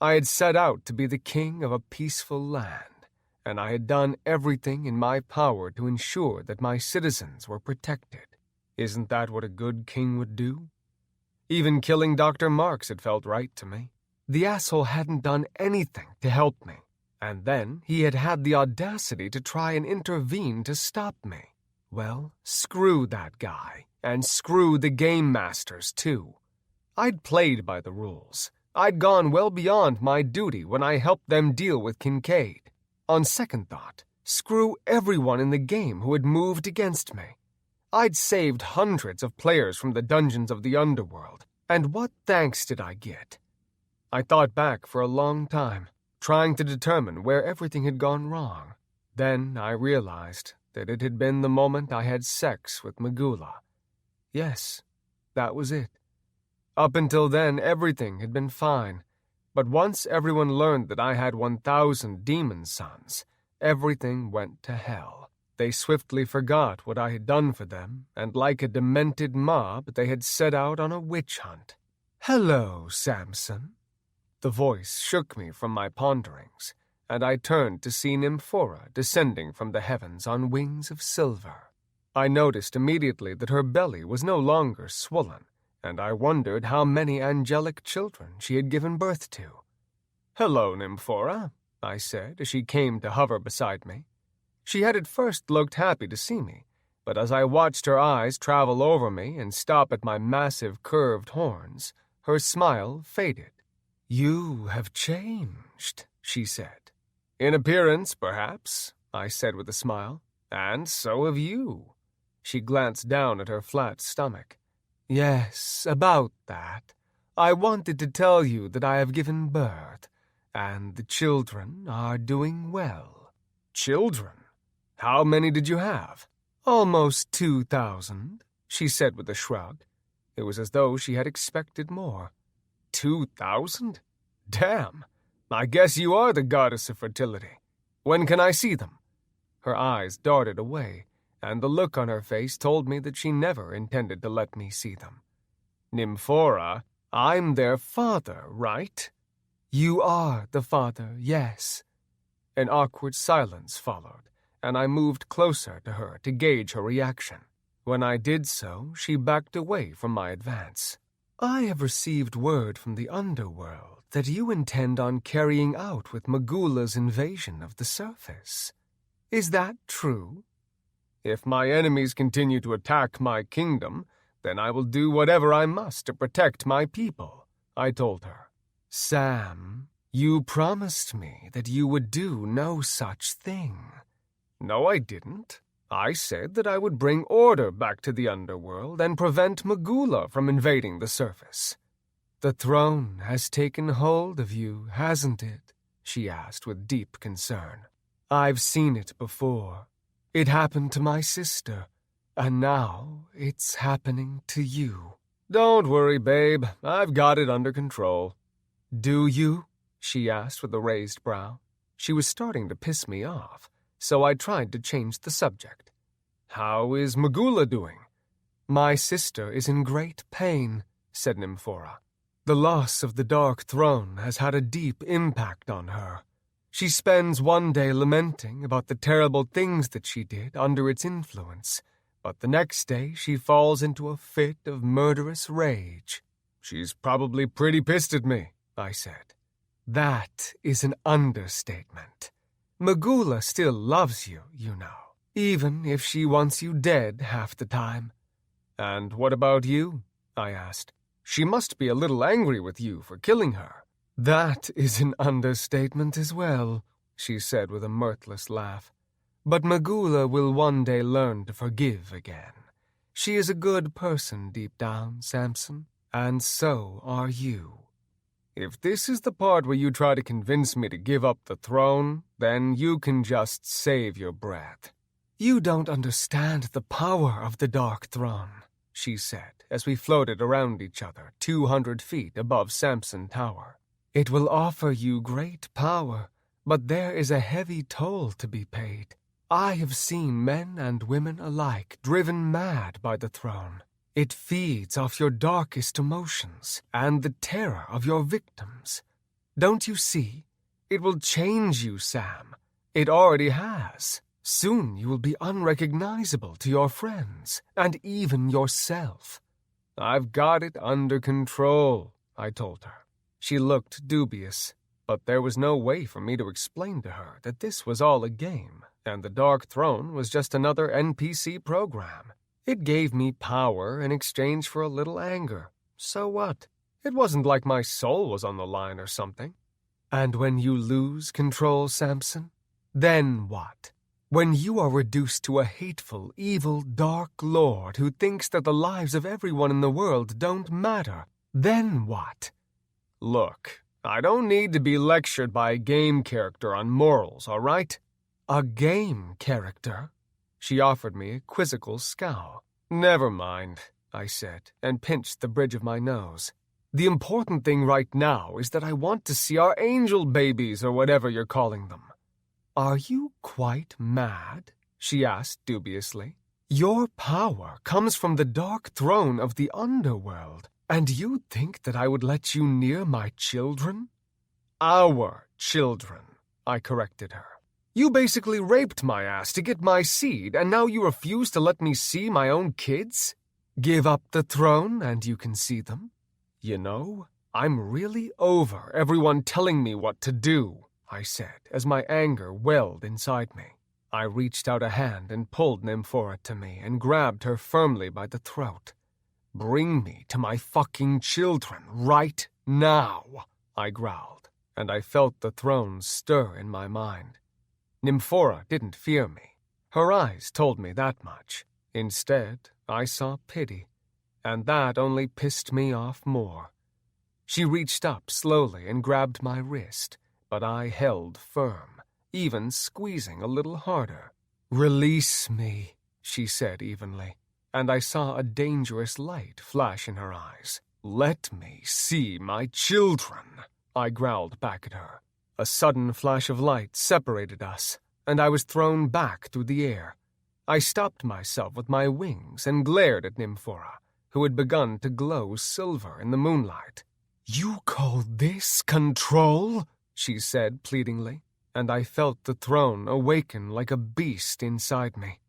I had set out to be the king of a peaceful land, and I had done everything in my power to ensure that my citizens were protected. Isn't that what a good king would do? Even killing Dr. Marks had felt right to me. The asshole hadn't done anything to help me, and then he had had the audacity to try and intervene to stop me. Well, screw that guy, and screw the game masters too. I'd played by the rules. I'd gone well beyond my duty when I helped them deal with Kincaid. On second thought, screw everyone in the game who had moved against me. I'd saved hundreds of players from the dungeons of the underworld, and what thanks did I get? I thought back for a long time, trying to determine where everything had gone wrong. Then I realized that it had been the moment I had sex with Magula. Yes, that was it. Up until then, everything had been fine, but once everyone learned that I had 1,000 demon sons, everything went to hell. They swiftly forgot what I had done for them, and like a demented mob, they had set out on a witch hunt. "Hello, Samson." The voice shook me from my ponderings, and I turned to see Nymphora descending from the heavens on wings of silver. I noticed immediately that her belly was no longer swollen, and I wondered how many angelic children she had given birth to. "Hello, Nymphora," I said as she came to hover beside me. She had at first looked happy to see me, but as I watched her eyes travel over me and stop at my massive curved horns, her smile faded. "You have changed," she said. "In appearance, perhaps," I said with a smile. "And so have you." She glanced down at her flat stomach. "Yes, about that. I wanted to tell you that I have given birth, and the children are doing well." "Children? How many did you have?" "Almost 2,000, she said with a shrug. It was as though she had expected more. 2,000? Damn! I guess you are the goddess of fertility. When can I see them?" Her eyes darted away, and the look on her face told me that she never intended to let me see them. "Nymphora, I'm their father, right?" "You are the father, yes." An awkward silence followed, and I moved closer to her to gauge her reaction. When I did so, she backed away from my advance. "I have received word from the underworld that you intend on carrying out with Magula's invasion of the surface. Is that true?" "If my enemies continue to attack my kingdom, then I will do whatever I must to protect my people," I told her. "Sam, you promised me that you would do no such thing." "No, I didn't. I said that I would bring order back to the underworld and prevent Magula from invading the surface." "The throne has taken hold of you, hasn't it?" she asked with deep concern. "I've seen it before. It happened to my sister, and now it's happening to you." "Don't worry, babe. I've got it under control." "Do you?" she asked with a raised brow. She was starting to piss me off, so I tried to change the subject. "How is Magula doing?" "My sister is in great pain," said Nymphora. "The loss of the Dark Throne has had a deep impact on her. She spends one day lamenting about the terrible things that she did under its influence, but the next day she falls into a fit of murderous rage." "She's probably pretty pissed at me," I said. "That is an understatement. Magula still loves you, you know, even if she wants you dead half the time." "And what about you?" I asked. "She must be a little angry with you for killing her." "That is an understatement as well," she said with a mirthless laugh. But Magula will one day learn to forgive again. She is a good person deep down, Samson, and so are you. If this is the part where you try to convince me to give up the throne, then you can just save your breath. You don't understand the power of the Dark Throne, she said as we floated around each other 200 feet above Samson Tower. It will offer you great power, but there is a heavy toll to be paid. I have seen men and women alike driven mad by the throne. It feeds off your darkest emotions and the terror of your victims. Don't you see? It will change you, Sam. It already has. Soon you will be unrecognizable to your friends and even yourself. I've got it under control, I told her. She looked dubious, but there was no way for me to explain to her that this was all a game, and the Dark Throne was just another NPC program. It gave me power in exchange for a little anger. So what? It wasn't like my soul was on the line or something. And when you lose control, Samson, then what? When you are reduced to a hateful, evil, dark lord who thinks that the lives of everyone in the world don't matter, then what? Look, I don't need to be lectured by a game character on morals, all right? A game character? She offered me a quizzical scowl. Never mind, I said, and pinched the bridge of my nose. The important thing right now is that I want to see our angel babies or whatever you're calling them. Are you quite mad? She asked dubiously. Your power comes from the Dark Throne of the underworld, and you think that I would let you near my children? Our children, I corrected her. You basically raped my ass to get my seed, and now you refuse to let me see my own kids? Give up the throne and you can see them. You know, I'm really over everyone telling me what to do, I said as my anger welled inside me. I reached out a hand and pulled Nymphora to me and grabbed her firmly by the throat. Bring me to my fucking children right now, I growled, and I felt the throne stir in my mind. Nymphora didn't fear me. Her eyes told me that much. Instead, I saw pity, and that only pissed me off more. She reached up slowly and grabbed my wrist, but I held firm, even squeezing a little harder. "Release me," she said evenly, and I saw a dangerous light flash in her eyes. "Let me see my children," I growled back at her. A sudden flash of light separated us, and I was thrown back through the air. I stopped myself with my wings and glared at Nymphora, who had begun to glow silver in the moonlight. "You call this control?" she said pleadingly, and I felt the throne awaken like a beast inside me.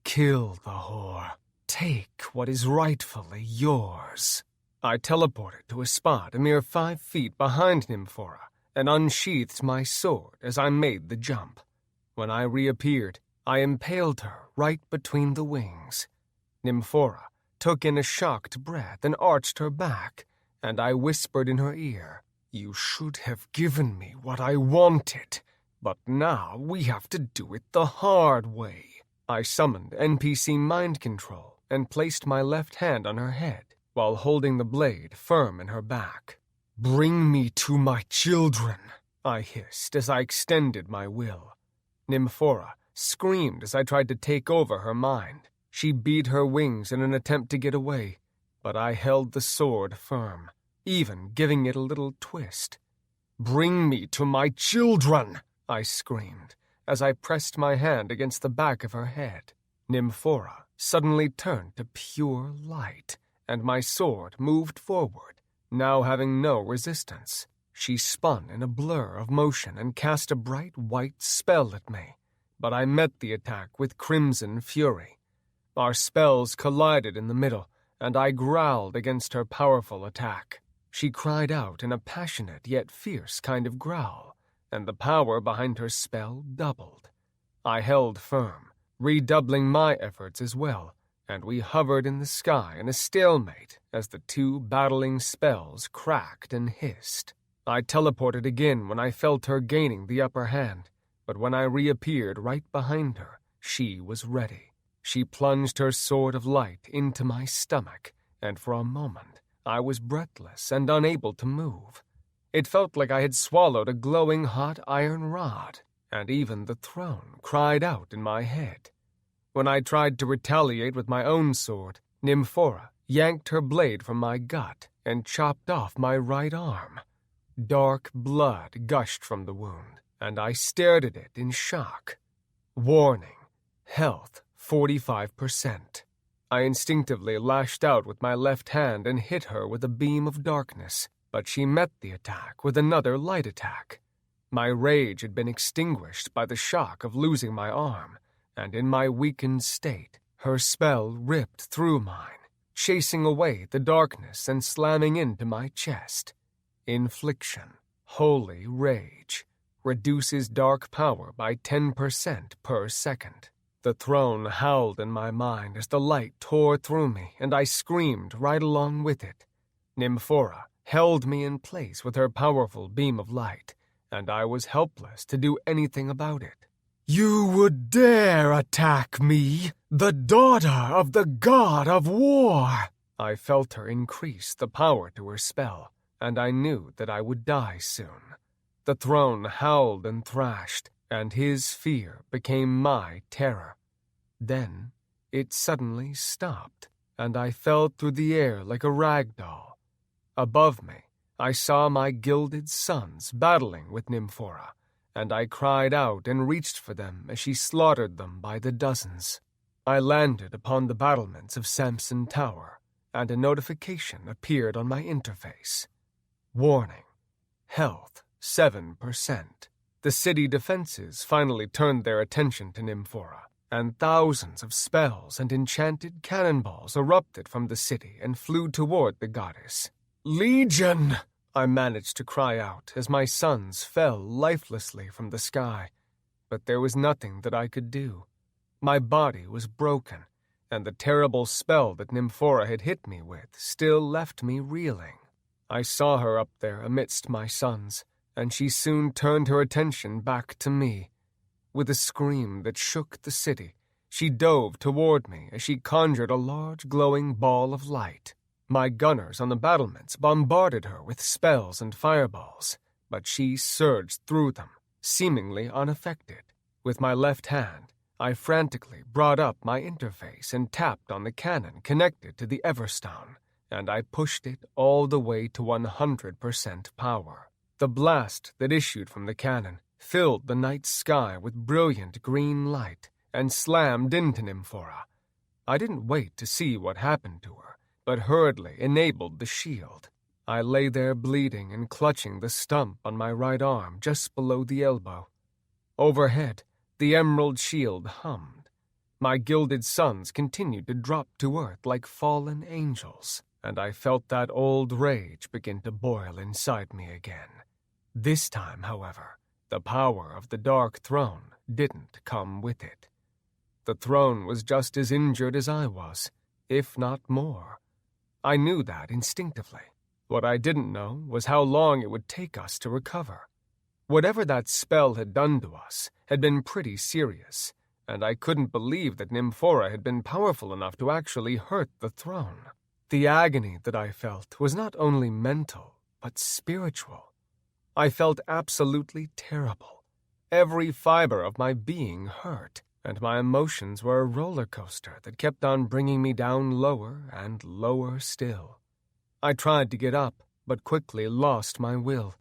"Kill the whore. Take what is rightfully yours." I teleported to a spot a mere 5 feet behind Nymphora and unsheathed my sword as I made the jump. When I reappeared, I impaled her right between the wings. Nymphora took in a shocked breath and arched her back, and I whispered in her ear, "You should have given me what I wanted, but now we have to do it the hard way." I summoned NPC mind control and placed my left hand on her head while holding the blade firm in her back. "Bring me to my children," I hissed as I extended my will. Nymphora screamed as I tried to take over her mind. She beat her wings in an attempt to get away, but I held the sword firm, even giving it a little twist. "Bring me to my children," I screamed as I pressed my hand against the back of her head. Nymphora suddenly turned to pure light, and my sword moved forward, now having no resistance. She spun in a blur of motion and cast a bright white spell at me, but I met the attack with crimson fury. Our spells collided in the middle, and I growled against her powerful attack. She cried out in a passionate yet fierce kind of growl, and the power behind her spell doubled. I held firm, redoubling my efforts as well, and we hovered in the sky in a stalemate as the two battling spells cracked and hissed. I teleported again when I felt her gaining the upper hand, But when I reappeared right behind her, she was ready. She plunged her sword of light into my stomach, and for a moment I was breathless and unable to move. It felt like I had swallowed a glowing hot iron rod, and even the throne cried out in my head. When I tried to retaliate with my own sword, Nymphora yanked her blade from my gut and chopped off my right arm. Dark blood gushed from the wound, and I stared at it in shock. Warning: health 45%. I instinctively lashed out with my left hand and hit her with a beam of darkness, but she met the attack with another light attack. My rage had been extinguished by the shock of losing my arm, and in my weakened state, her spell ripped through mine, chasing away the darkness and slamming into my chest. Infliction, holy rage, reduces dark power by 10% per second. The throne howled in my mind as the light tore through me, and I screamed right along with it. Nymphora held me in place with her powerful beam of light, and I was helpless to do anything about it. You would dare attack me, the daughter of the god of war! I felt her increase the power to her spell, and I knew that I would die soon. The throne howled and thrashed, and his fear became my terror. Then it suddenly stopped, and I fell through the air like a rag doll. Above me, I saw my gilded sons battling with Nymphora, and I cried out and reached for them as she slaughtered them by the dozens. I landed upon the battlements of Samson Tower, and a notification appeared on my interface. Warning: health 7%. The city defenses finally turned their attention to Nymphora, and thousands of spells and enchanted cannonballs erupted from the city and flew toward the goddess. "Legion!" I managed to cry out as my sons fell lifelessly from the sky, but there was nothing that I could do. My body was broken, and the terrible spell that Nymphora had hit me with still left me reeling. I saw her up there amidst my sons, and she soon turned her attention back to me. With a scream that shook the city, she dove toward me as she conjured a large glowing ball of light. My gunners on the battlements bombarded her with spells and fireballs, but she surged through them, seemingly unaffected. With my left hand, I frantically brought up my interface and tapped on the cannon connected to the Everstone, and I pushed it all the way to 100% power. The blast that issued from the cannon filled the night sky with brilliant green light and slammed into Nymphora. I didn't wait to see what happened to her, but hurriedly enabled the shield. I lay there bleeding and clutching the stump on my right arm just below the elbow. Overhead, the emerald shield hummed. My gilded sons continued to drop to earth like fallen angels, and I felt that old rage begin to boil inside me again. This time, however, the power of the Dark Throne didn't come with it. The throne was just as injured as I was, if not more. I knew that instinctively. What I didn't know was how long it would take us to recover. Whatever that spell had done to us had been pretty serious, and I couldn't believe that Nymphora had been powerful enough to actually hurt the throne. The agony that I felt was not only mental, but spiritual. I felt absolutely terrible. Every fiber of my being hurt, and my emotions were a roller coaster that kept on bringing me down lower and lower still. I tried to get up, but quickly lost my will.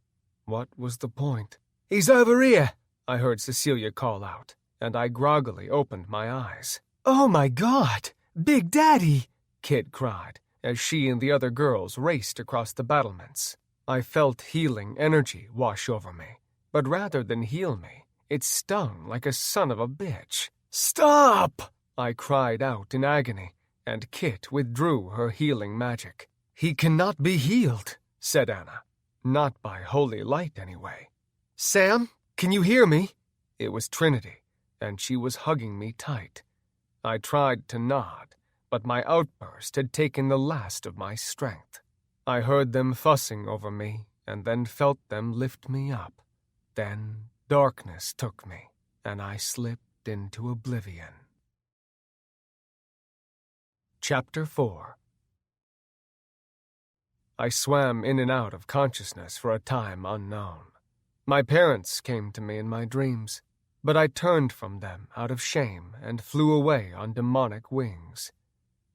What was the point? "He's over here," I heard Cecilia call out, and I groggily opened my eyes. "Oh my God! Big Daddy!" Kid cried, as she and the other girls raced across the battlements. I felt healing energy wash over me, but rather than heal me, it stung like a son of a bitch. "Stop!" I cried out in agony, and Kit withdrew her healing magic. "He cannot be healed," said Anna. Not by holy light, anyway. "Sam, can you hear me?" It was Trinity, and she was hugging me tight. I tried to nod, but my outburst had taken the last of my strength. I heard them fussing over me, and then felt them lift me up. Then darkness took me, and I slipped into oblivion. Chapter 4. I swam in and out of consciousness for a time unknown. My parents came to me in my dreams, but I turned from them out of shame and flew away on demonic wings.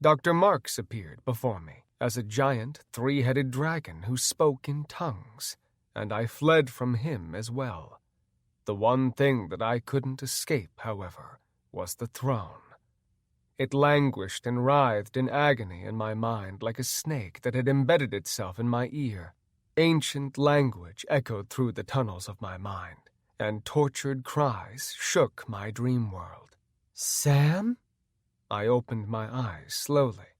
Dr. Marks appeared before me as a giant three-headed dragon who spoke in tongues, and I fled from him as well. The one thing that I couldn't escape, however, was the throne. It languished and writhed in agony in my mind like a snake that had embedded itself in my ear. Ancient language echoed through the tunnels of my mind, and tortured cries shook my dream world. "Sam?" I opened my eyes slowly.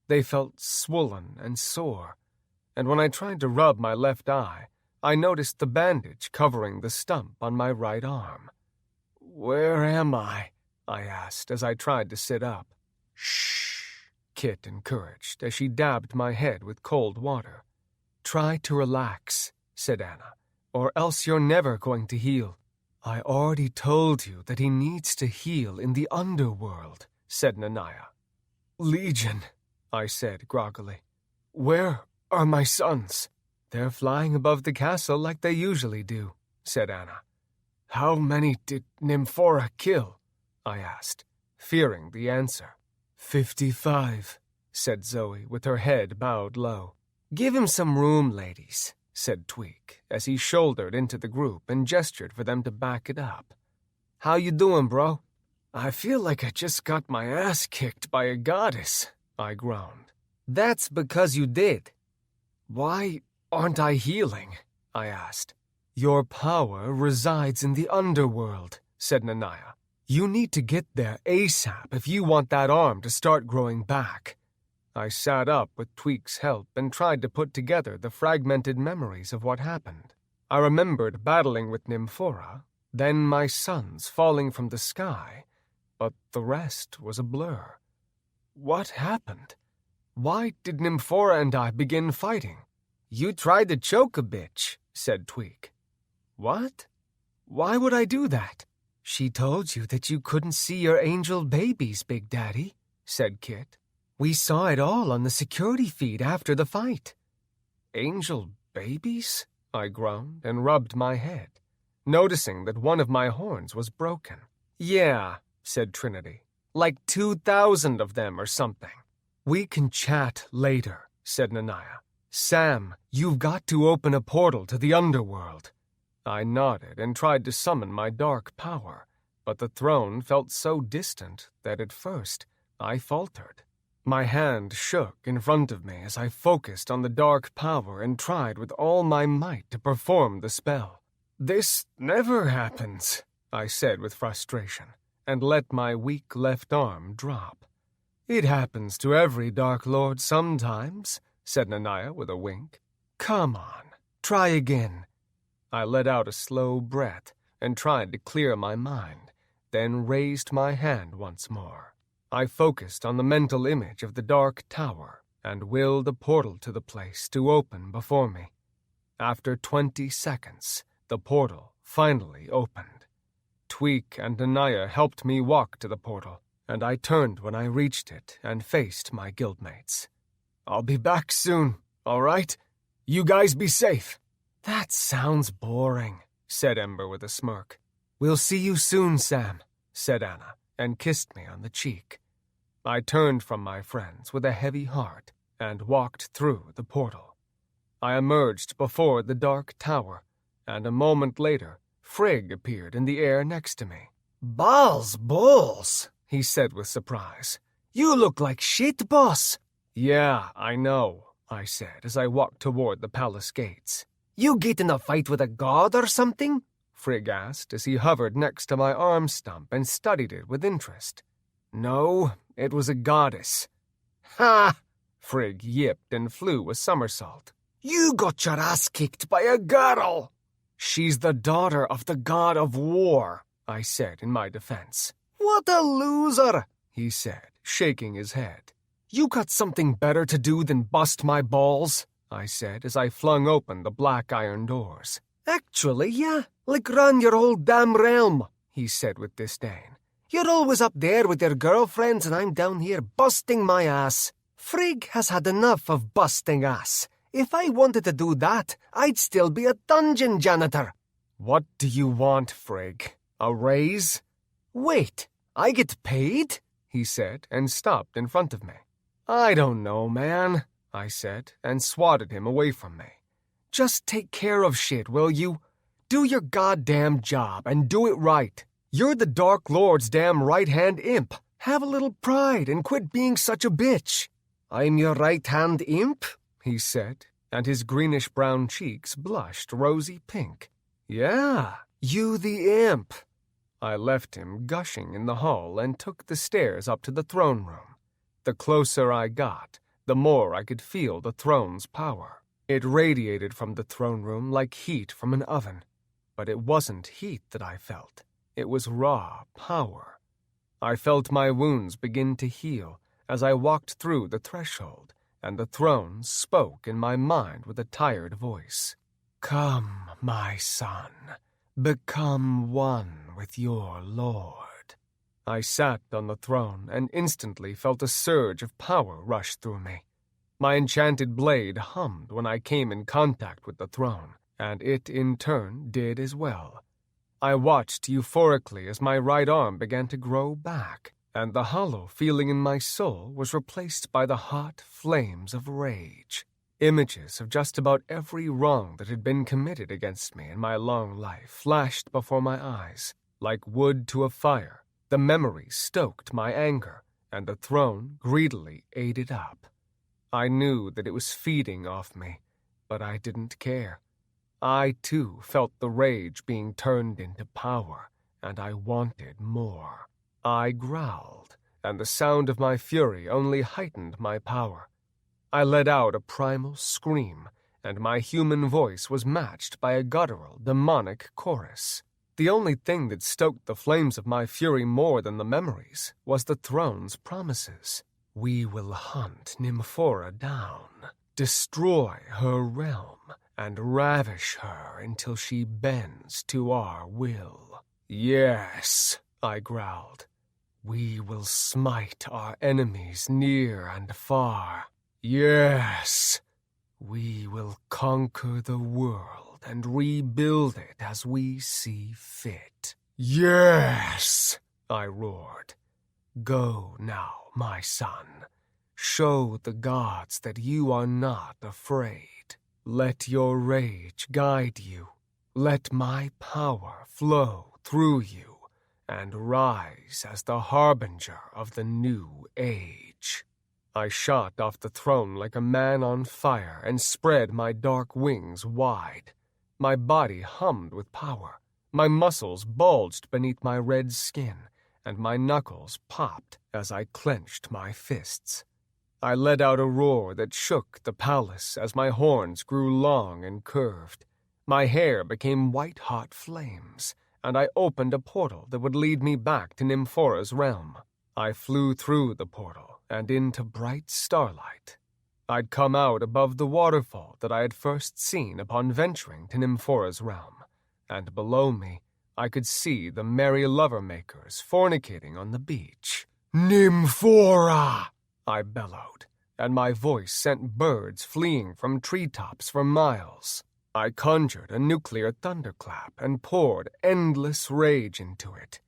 They felt swollen and sore, and when I tried to rub my left eye, I noticed the bandage covering the stump on my right arm. "Where am I?" I asked as I tried to sit up. "Shh," Kit encouraged as she dabbed my head with cold water. "Try to relax," said Anna, "or else you're never going to heal." "I already told you that he needs to heal in the underworld," said Nanaya. "Legion," I said groggily. "Where are my sons?" "They're flying above the castle like they usually do," said Anna. "How many did Nymphora kill?" I asked, fearing the answer. 55, said Zoe with her head bowed low. "Give him some room, ladies," said Tweak, as he shouldered into the group and gestured for them to back it up. "How you doing, bro?" "I feel like I just got my ass kicked by a goddess," I groaned. "That's because you did." "Why aren't I healing?" I asked. "Your power resides in the underworld," said Nanaya. "You need to get there ASAP if you want that arm to start growing back." I sat up with Tweak's help and tried to put together the fragmented memories of what happened. I remembered battling with Nymphora, then my sons falling from the sky, but the rest was a blur. What happened? Why did Nymphora and I begin fighting? "You tried to choke a bitch," said Tweak. "What? Why would I do that?" "She told you that you couldn't see your angel babies, Big Daddy," said Kit. "We saw it all on the security feed after the fight." "Angel babies?" I groaned and rubbed my head, noticing that one of my horns was broken. "Yeah," said Trinity. "Like 2,000 of them or something." "We can chat later," said Nanaya. "Sam, you've got to open a portal to the underworld." I nodded and tried to summon my dark power, but the throne felt so distant that at first I faltered. My hand shook in front of me as I focused on the dark power and tried with all my might to perform the spell. "This never happens," I said with frustration, and let my weak left arm drop. "It happens to every Dark Lord sometimes," said Nanaya with a wink. "Come on, try again." I let out a slow breath and tried to clear my mind, then raised my hand once more. I focused on the mental image of the dark tower and willed a portal to the place to open before me. After 20 seconds, the portal finally opened. Tweak and Nanaya helped me walk to the portal, and I turned when I reached it and faced my guildmates. "I'll be back soon, all right? You guys be safe." "That sounds boring," said Ember with a smirk. "We'll see you soon, Sam," said Anna, and kissed me on the cheek. I turned from my friends with a heavy heart and walked through the portal. I emerged before the dark tower, and a moment later, Frigg appeared in the air next to me. "Balls, bulls," he said with surprise. "You look like shit, boss." "Yeah, I know," I said as I walked toward the palace gates. "You get in a fight with a god or something?" Frigg asked as he hovered next to my arm stump and studied it with interest. "No, it was a goddess." "Ha!" Frigg yipped and flew a somersault. "You got your ass kicked by a girl." "She's the daughter of the god of war," I said in my defense. "What a loser," he said, shaking his head. "You got something better to do than bust my balls," I said as I flung open the black iron doors. "Actually, yeah, like run your whole damn realm," he said with disdain. "You're always up there with your girlfriends and I'm down here busting my ass. Frigg has had enough of busting ass. If I wanted to do that, I'd still be a dungeon janitor." "What do you want, Frigg? A raise?" "Wait, I get paid?" he said, and stopped in front of me. "I don't know, man," I said, and swatted him away from me. "Just take care of shit, will you? Do your goddamn job, and do it right. You're the Dark Lord's damn right-hand imp. Have a little pride and quit being such a bitch." "I'm your right-hand imp?" he said, and his greenish-brown cheeks blushed rosy pink. "Yeah, you the imp." I left him gushing in the hall and took the stairs up to the throne room. The closer I got, the more I could feel the throne's power. It radiated from the throne room like heat from an oven. But it wasn't heat that I felt. It was raw power. I felt my wounds begin to heal as I walked through the threshold, and the throne spoke in my mind with a tired voice. "Come, my son, become one with your Lord." I sat on the throne and instantly felt a surge of power rush through me. My enchanted blade hummed when I came in contact with the throne, and it in turn did as well. I watched euphorically as my right arm began to grow back, and the hollow feeling in my soul was replaced by the hot flames of rage. Images of just about every wrong that had been committed against me in my long life flashed before my eyes. Like wood to a fire, the memories stoked my anger, and the throne greedily ate it up. I knew that it was feeding off me, but I didn't care. I, too, felt the rage being turned into power, and I wanted more. I growled, and the sound of my fury only heightened my power. I let out a primal scream, and my human voice was matched by a guttural, demonic chorus. The only thing that stoked the flames of my fury more than the memories was the throne's promises. "We will hunt Nymphora down, destroy her realm, and ravish her until she bends to our will." "Yes," I growled. "We will smite our enemies near and far. Yes. We will conquer the world and rebuild it as we see fit. Yes," I roared. "Go now, my son. Show the gods that you are not afraid. Let your rage guide you. Let my power flow through you and rise as the harbinger of the new age." I shot off the throne like a man on fire and spread my dark wings wide. My body hummed with power. My muscles bulged beneath my red skin, and my knuckles popped as I clenched my fists. I let out a roar that shook the palace as my horns grew long and curved. My hair became white-hot flames, and I opened a portal that would lead me back to Nymphora's realm. I flew through the portal and into bright starlight. I'd come out above the waterfall that I had first seen upon venturing to Nymphora's realm, and below me I could see the merry lover-makers fornicating on the beach. "Nymphora!" I bellowed, and my voice sent birds fleeing from treetops for miles. I conjured a nuclear thunderclap and poured endless rage into it.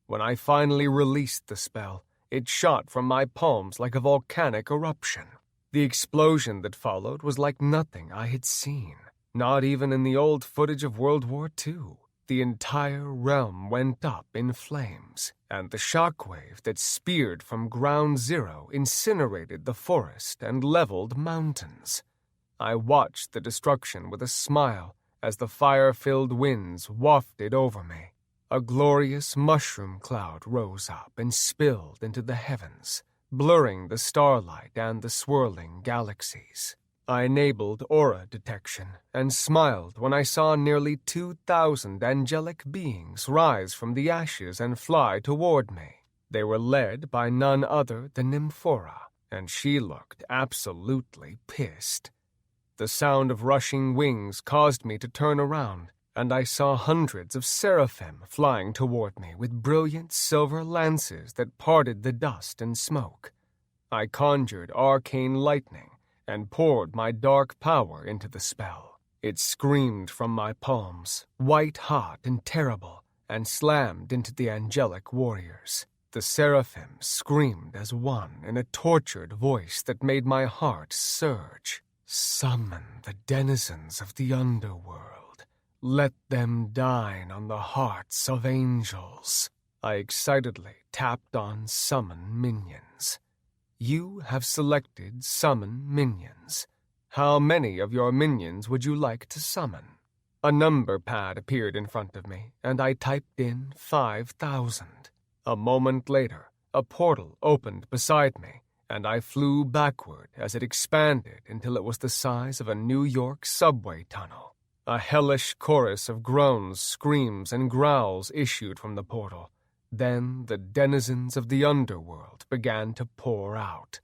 When I finally released the spell, it shot from my palms like a volcanic eruption. The explosion that followed was like nothing I had seen, not even in the old footage of World War II. The entire realm went up in flames, and the shockwave that speared from ground zero incinerated the forest and leveled mountains. I watched the destruction with a smile as the fire-filled winds wafted over me. A glorious mushroom cloud rose up and spilled into the heavens, blurring the starlight and the swirling galaxies. I enabled aura detection and smiled when I saw nearly 2,000 angelic beings rise from the ashes and fly toward me. They were led by none other than Nymphora, and she looked absolutely pissed. The sound of rushing wings caused me to turn around, and I saw hundreds of seraphim flying toward me with brilliant silver lances that parted the dust and smoke. I conjured arcane lightning and poured my dark power into the spell. It screamed from my palms, white-hot and terrible, and slammed into the angelic warriors. The seraphim screamed as one in a tortured voice that made my heart surge. Summon the denizens of the underworld. Let them dine on the hearts of angels. I excitedly tapped on Summon Minions. You have selected Summon Minions. How many of your minions would you like to summon? A number pad appeared in front of me, and I typed in 5,000. A moment later, a portal opened beside me, and I flew backward as it expanded until it was the size of a New York subway tunnel. A hellish chorus of groans, screams, and growls issued from the portal. Then the denizens of the underworld began to pour out.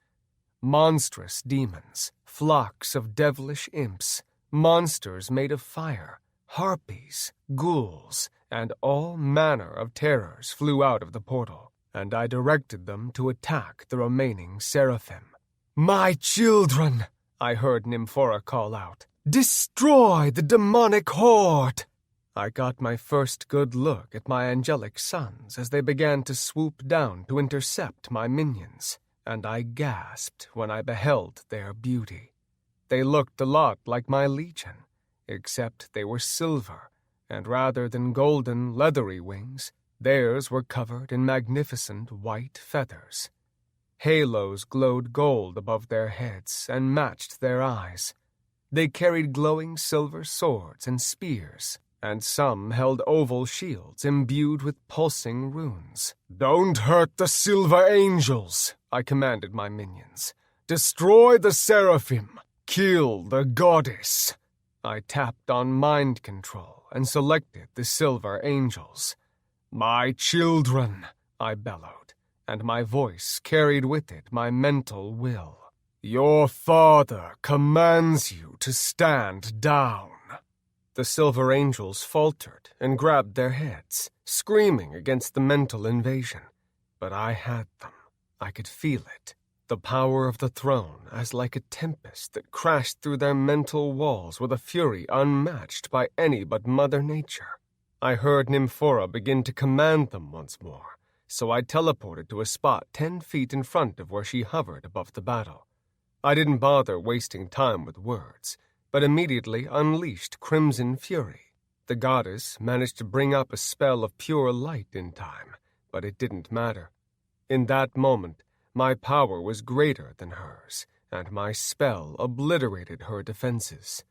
Monstrous demons, flocks of devilish imps, monsters made of fire, harpies, ghouls, and all manner of terrors flew out of the portal, and I directed them to attack the remaining seraphim. "My children!" I heard Nymphora call out. "Destroy the demonic horde!" I got my first good look at my angelic sons as they began to swoop down to intercept my minions, and I gasped when I beheld their beauty. They looked a lot like my legion, except they were silver, and rather than golden, leathery wings, theirs were covered in magnificent white feathers. Halos glowed gold above their heads and matched their eyes. They carried glowing silver swords and spears, and some held oval shields imbued with pulsing runes. "Don't hurt the silver angels," I commanded my minions. "Destroy the seraphim. Kill the goddess." I tapped on mind control and selected the silver angels. "My children," I bellowed, and my voice carried with it my mental will. "Your father commands you to stand down." The silver angels faltered and grabbed their heads, screaming against the mental invasion. But I had them. I could feel it. The power of the throne as like a tempest that crashed through their mental walls with a fury unmatched by any but Mother Nature. I heard Nymphora begin to command them once more, so I teleported to a spot 10 feet in front of where she hovered above the battle. I didn't bother wasting time with words, but immediately unleashed Crimson Fury. The goddess managed to bring up a spell of pure light in time, but it didn't matter. In that moment, my power was greater than hers, and my spell obliterated her defenses.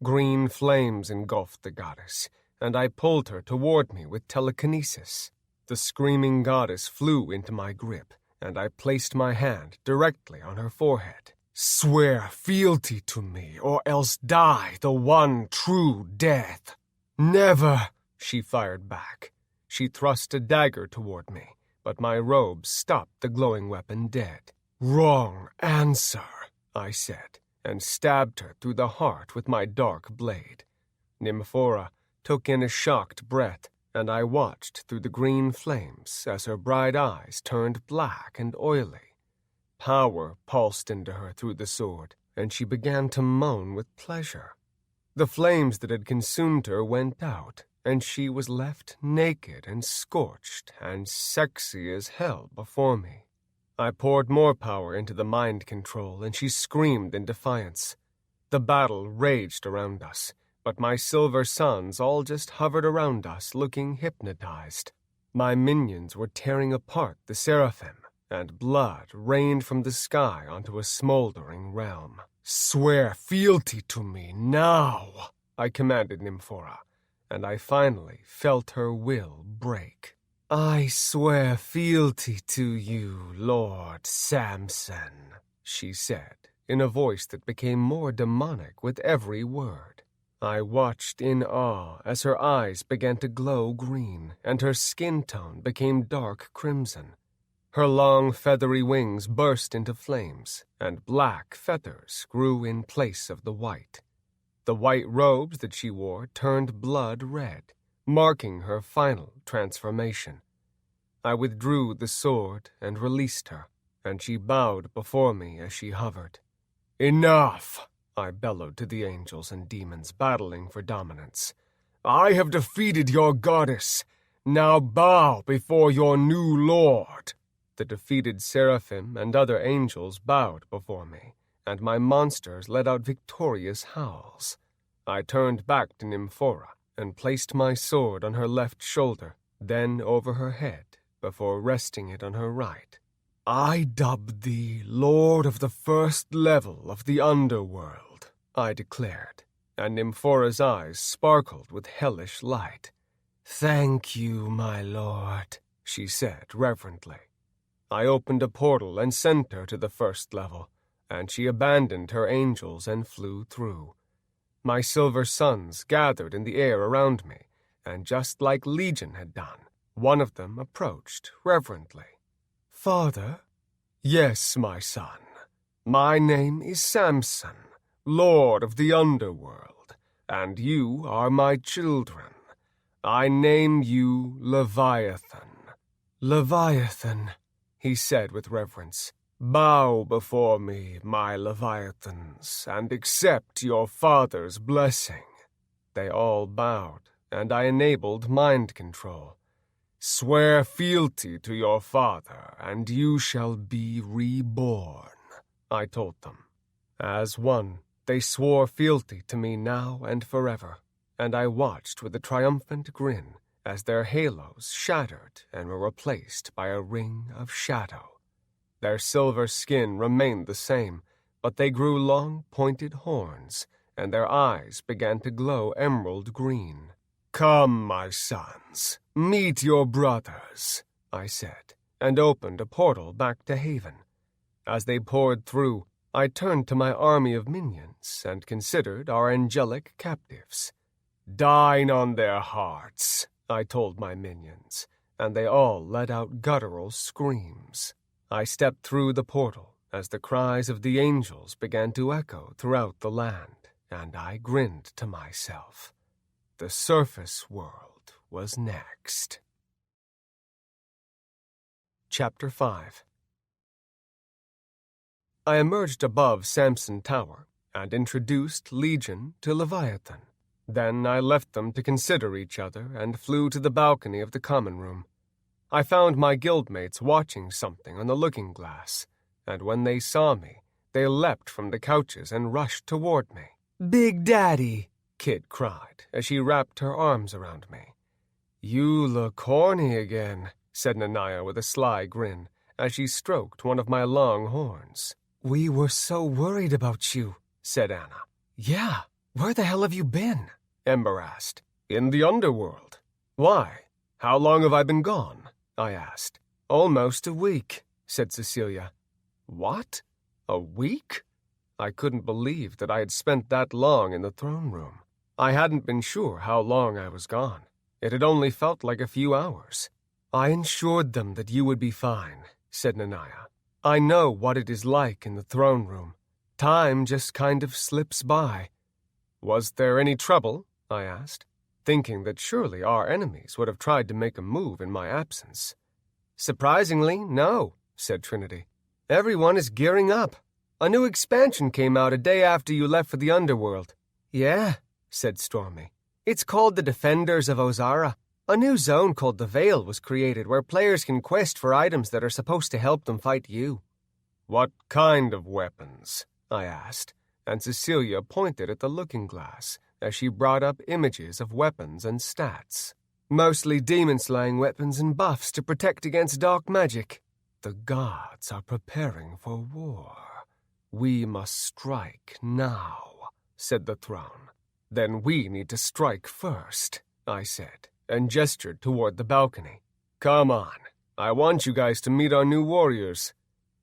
Green flames engulfed the goddess, and I pulled her toward me with telekinesis. The screaming goddess flew into my grip, and I placed my hand directly on her forehead. "Swear fealty to me, or else die the one true death." "Never," she fired back. She thrust a dagger toward me, but my robe stopped the glowing weapon dead. "Wrong answer," I said, and stabbed her through the heart with my dark blade. Nymphora took in a shocked breath, and I watched through the green flames as her bright eyes turned black and oily. Power pulsed into her through the sword, and she began to moan with pleasure. The flames that had consumed her went out, and she was left naked and scorched and sexy as hell before me. I poured more power into the mind control, and she screamed in defiance. The battle raged around us, but my silver sons all just hovered around us looking hypnotized. My minions were tearing apart the seraphim, and blood rained from the sky onto a smoldering realm. "Swear fealty to me now," I commanded Nymphora, and I finally felt her will break. "I swear fealty to you, Lord Samson," she said, in a voice that became more demonic with every word. I watched in awe as her eyes began to glow green, and her skin tone became dark crimson. Her long feathery wings burst into flames, and black feathers grew in place of the white. The white robes that she wore turned blood red, marking her final transformation. I withdrew the sword and released her, and she bowed before me as she hovered. "Enough!" I bellowed to the angels and demons battling for dominance. "I have defeated your goddess. Now bow before your new lord." The defeated seraphim and other angels bowed before me, and my monsters let out victorious howls. I turned back to Nymphora and placed my sword on her left shoulder, then over her head, before resting it on her right. "I dub thee Lord of the first level of the underworld," I declared, and Nymphora's eyes sparkled with hellish light. "Thank you, my lord," she said reverently. I opened a portal and sent her to the first level, and she abandoned her angels and flew through. My silver suns gathered in the air around me, and just like Legion had done, one of them approached reverently. "Father?" "Yes, my son. My name is Samson, Lord of the Underworld, and you are my children. I name you Leviathan." "Leviathan," he said with reverence. "Bow before me, my Leviathans, and accept your father's blessing." They all bowed, and I enabled mind control. "Swear fealty to your father, and you shall be reborn," I told them. As one, they swore fealty to me now and forever, and I watched with a triumphant grin as their halos shattered and were replaced by a ring of shadow. Their silver skin remained the same, but they grew long, pointed horns, and their eyes began to glow emerald green. "Come, my sons, meet your brothers," I said, and opened a portal back to Haven. As they poured through, I turned to my army of minions and considered our angelic captives. "Dine on their hearts," I told my minions, and they all let out guttural screams. I stepped through the portal as the cries of the angels began to echo throughout the land, and I grinned to myself. The surface world was next. Chapter 5. I emerged above Samson Tower and introduced Legion to Leviathan. Then I left them to consider each other and flew to the balcony of the common room. I found my guildmates watching something on the looking-glass, and when they saw me, they leapt from the couches and rushed toward me. "Big Daddy!" Kit cried as she wrapped her arms around me. "You look horny again," said Nanaya with a sly grin as she stroked one of my long horns. "We were so worried about you," said Anna. "Yeah, where the hell have you been?" Ember asked. "In the underworld." "Why? How long have I been gone?" I asked. "Almost a week," said Cecilia. "What? A week?" I couldn't believe that I had spent that long in the throne room. I hadn't been sure how long I was gone. It had only felt like a few hours. "I ensured them that you would be fine," said Nanaya. "I know what it is like in the throne room. Time just kind of slips by." "Was there any trouble?" I asked, thinking that surely our enemies would have tried to make a move in my absence. "Surprisingly, no," said Trinity. "Everyone is gearing up. A new expansion came out a day after you left for the underworld." "Yeah," said Stormy. "It's called the Defenders of Ozara. A new zone called the Veil was created where players can quest for items that are supposed to help them fight you." "What kind of weapons?" I asked, and Cecilia pointed at the looking-glass as she brought up images of weapons and stats. "Mostly demon-slaying weapons and buffs to protect against dark magic. The gods are preparing for war. We must strike now," said the throne. "Then we need to strike first," I said, and gestured toward the balcony. "Come on. I want you guys to meet our new warriors."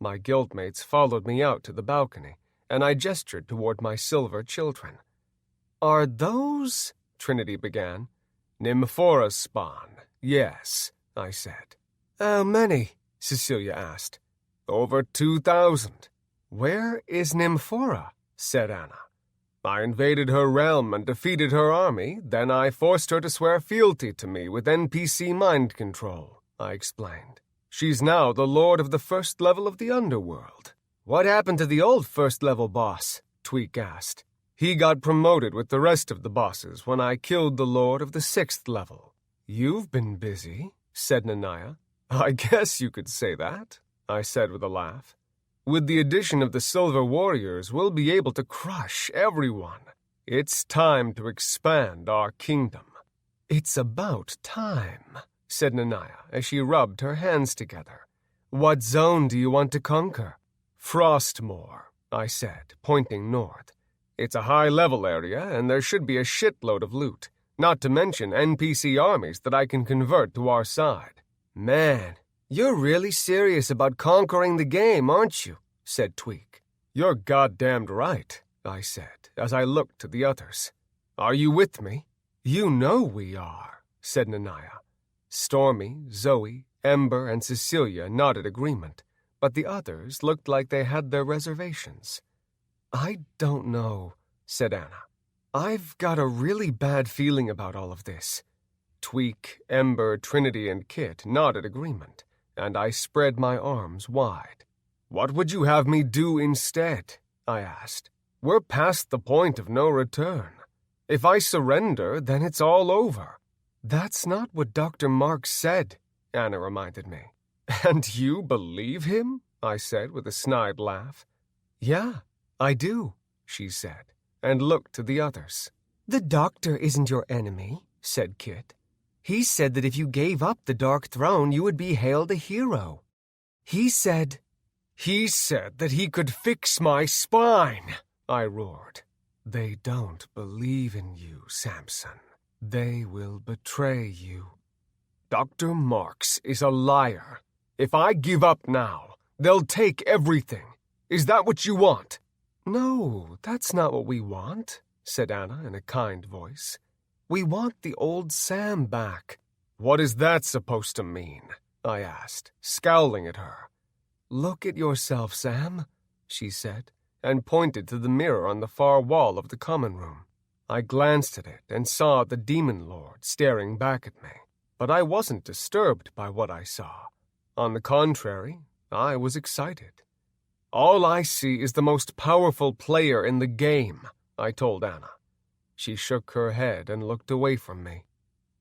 My guildmates followed me out to the balcony, and I gestured toward my silver children. "Are those—" Trinity began. "Nymphora's spawn, yes," I said. "How many?" Cecilia asked. "Over 2,000. "Where is Nymphora?" said Anna. I invaded her realm and defeated her army, then I forced her to swear fealty to me with NPC mind control, I explained. She's now the lord of the first level of the underworld. What happened to the old first-level boss? Tweak asked. He got promoted with the rest of the bosses when I killed the lord of the 6th level. You've been busy, said Nanaya. I guess you could say that, I said with a laugh. With the addition of the Silver Warriors, we'll be able to crush everyone. It's time to expand our kingdom. It's about time, said Nanaya as she rubbed her hands together. What zone do you want to conquer? Frostmoor, I said, pointing north. It's a high-level area, and there should be a shitload of loot, not to mention NPC armies that I can convert to our side. Man, you're really serious about conquering the game, aren't you? Said Tweak. You're goddamned right, I said, as I looked to the others. Are you with me? You know we are, said Nanaya. Stormy, Zoe, Ember, and Cecilia nodded agreement, but the others looked like they had their reservations. I don't know, said Anna. I've got a really bad feeling about all of this. Tweak, Ember, Trinity, and Kit nodded agreement, and I spread my arms wide. What would you have me do instead? I asked. We're past the point of no return. If I surrender, then it's all over. That's not what Dr. Marks said, Anna reminded me. And you believe him? I said with a snide laugh. Yeah, I do, she said, and looked to the others. The doctor isn't your enemy, said Kit. He said that if you gave up the Dark Throne, you would be hailed a hero. He said that he could fix my spine, I roared. They don't believe in you, Samson. They will betray you. Dr. Marks is a liar. If I give up now, they'll take everything. Is that what you want? No, that's not what we want, said Anna in a kind voice. We want the old Sam back. What is that supposed to mean? I asked, scowling at her. Look at yourself, Sam, she said, and pointed to the mirror on the far wall of the common room. I glanced at it and saw the Demon Lord staring back at me, but I wasn't disturbed by what I saw. On the contrary, I was excited. All I see is the most powerful player in the game, I told Anna. She shook her head and looked away from me.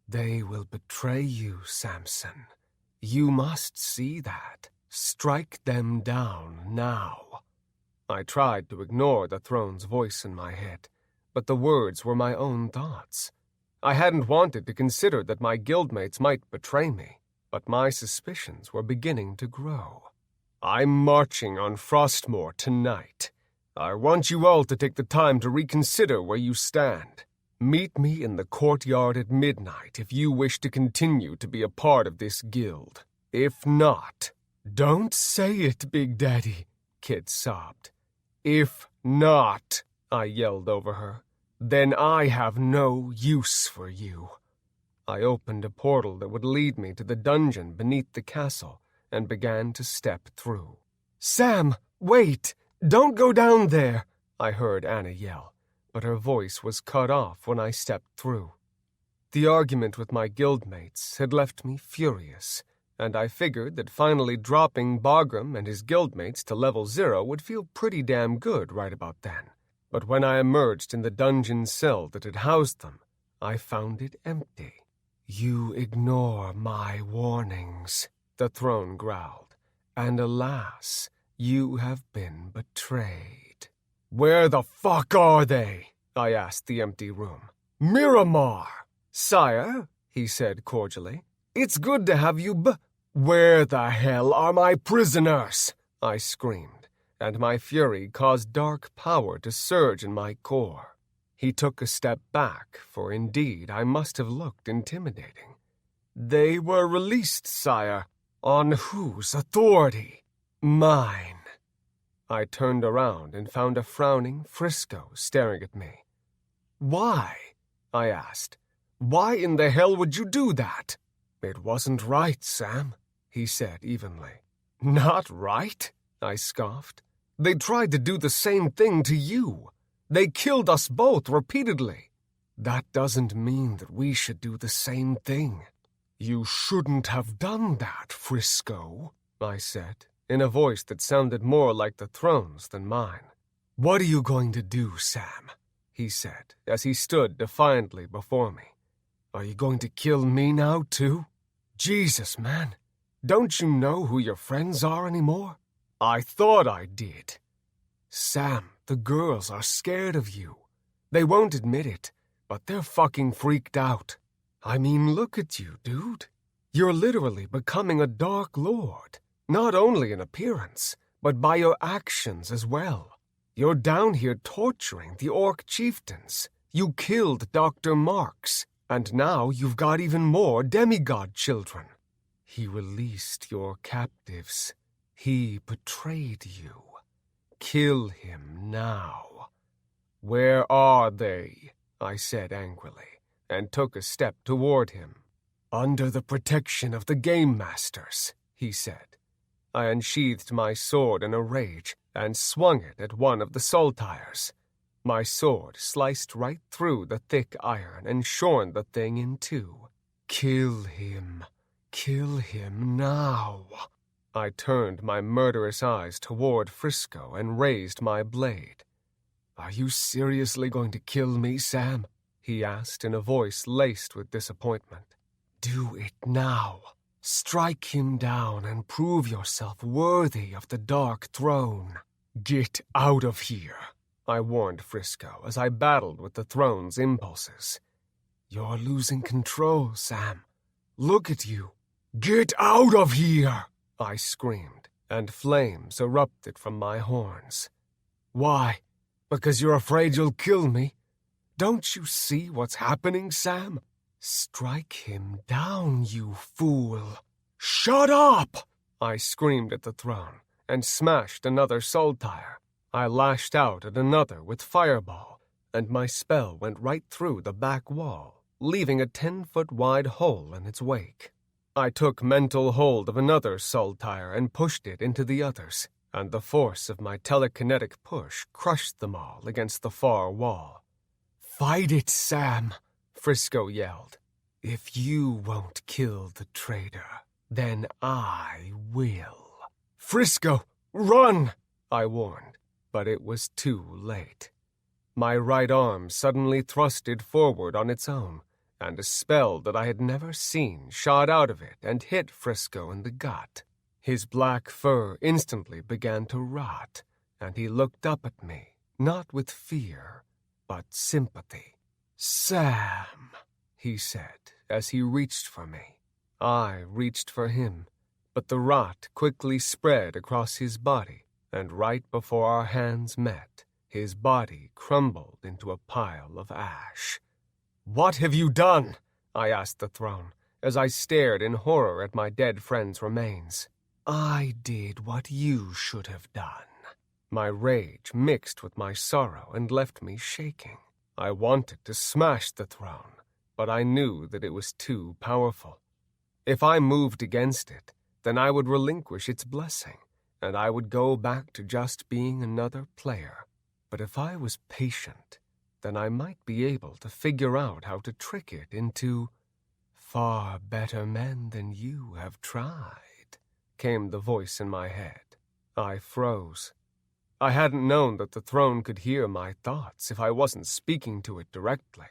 They will betray you, Samson. You must see that. Strike them down now. I tried to ignore the throne's voice in my head, but the words were my own thoughts. I hadn't wanted to consider that my guildmates might betray me, but my suspicions were beginning to grow. I'm marching on Frostmoor tonight. I want you all to take the time to reconsider where you stand. Meet me in the courtyard at midnight if you wish to continue to be a part of this guild. If not, don't say it, Big Daddy, Kit sobbed. If not, I yelled over her, then I have no use for you. I opened a portal that would lead me to the dungeon beneath the castle and began to step through. Sam, wait! Don't go down there! I heard Anna yell, but her voice was cut off when I stepped through. The argument with my guildmates had left me furious, and I figured that finally dropping Bagram and his guildmates to level 0 would feel pretty damn good right about then. But when I emerged in the dungeon cell that had housed them, I found it empty. You ignore my warnings, the throne growled, and alas, you have been betrayed. Where the fuck are they? I asked the empty room. Miramar! Sire, he said cordially, it's good to have you Where the hell are my prisoners? I screamed, and my fury caused dark power to surge in my core. He took a step back, for indeed I must have looked intimidating. They were released, sire. On whose authority? Mine. I turned around and found a frowning Frisco staring at me. Why? I asked. Why in the hell would you do that? It wasn't right, Sam, he said evenly. Not right? I scoffed. They tried to do the same thing to you. They killed us both repeatedly. That doesn't mean that we should do the same thing. You shouldn't have done that, Frisco, I said, in a voice that sounded more like the throne's than mine. What are you going to do, Sam? He said, as he stood defiantly before me. Are you going to kill me now, too? Jesus, man, don't you know who your friends are anymore? I thought I did. Sam, the girls are scared of you. They won't admit it, but they're fucking freaked out. I mean, look at you, dude. You're literally becoming a Dark Lord, not only in appearance, but by your actions as well. You're down here torturing the Orc chieftains. You killed Dr. Marks, and now you've got even more demigod children. He released your captives. He betrayed you. Kill him now. Where are they? I said angrily, and took a step toward him. Under the protection of the Game Masters, he said. I unsheathed my sword in a rage and swung it at one of the saltires. My sword sliced right through the thick iron and shorn the thing in two. Kill him. Kill him now. I turned my murderous eyes toward Frisco and raised my blade. Are you seriously going to kill me, Sam? He asked in a voice laced with disappointment. Do it now. Strike him down and prove yourself worthy of the Dark Throne. Get out of here, I warned Frisco as I battled with the throne's impulses. You're losing control, Sam. Look at you. Get out of here, I screamed, and flames erupted from my horns. Why? Because you're afraid you'll kill me? Don't you see what's happening, Sam? Strike him down, you fool. Shut up! I screamed at the throne and smashed another saltire. I lashed out at another with fireball, and my spell went right through the back wall, leaving a 10-foot-wide hole in its wake. I took mental hold of another saltire and pushed it into the others, and the force of my telekinetic push crushed them all against the far wall. Fight it, Sam, Frisco yelled. If you won't kill the traitor, then I will. Frisco, run! I warned, but it was too late. My right arm suddenly thrusted forward on its own, and a spell that I had never seen shot out of it and hit Frisco in the gut. His black fur instantly began to rot, and he looked up at me, not with fear, but sympathy. Sam, he said as he reached for me. I reached for him, but the rot quickly spread across his body, and right before our hands met, his body crumbled into a pile of ash. What have you done? I asked the throne, as I stared in horror at my dead friend's remains. I did what you should have done. My rage mixed with my sorrow and left me shaking. I wanted to smash the throne, but I knew that it was too powerful. If I moved against it, then I would relinquish its blessing, and I would go back to just being another player. But if I was patient, then I might be able to figure out how to trick it into far better men than you have tried, came the voice in my head. I froze. I hadn't known that the throne could hear my thoughts if I wasn't speaking to it directly.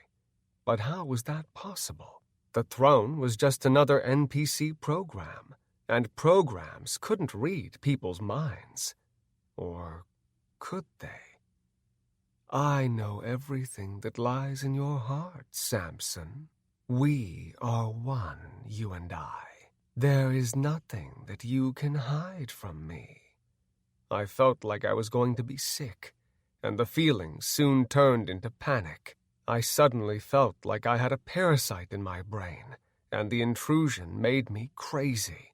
But how was that possible? The throne was just another NPC program, and programs couldn't read people's minds. Or could they? I know everything that lies in your heart, Samson. We are one, you and I. There is nothing that you can hide from me. I felt like I was going to be sick, and the feeling soon turned into panic. I suddenly felt like I had a parasite in my brain, and the intrusion made me crazy.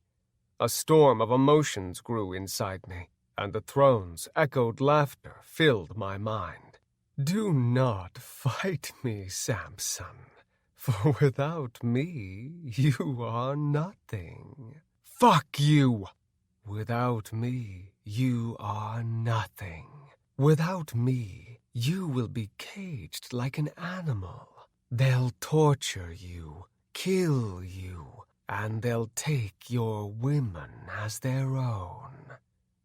A storm of emotions grew inside me, and the throne's echoed laughter filled my mind. Do not fight me, Samson, for without me, you are nothing. Fuck you! Without me, you are nothing. Without me, You will be caged like an animal. They'll torture you, kill you, and they'll take your women as their own.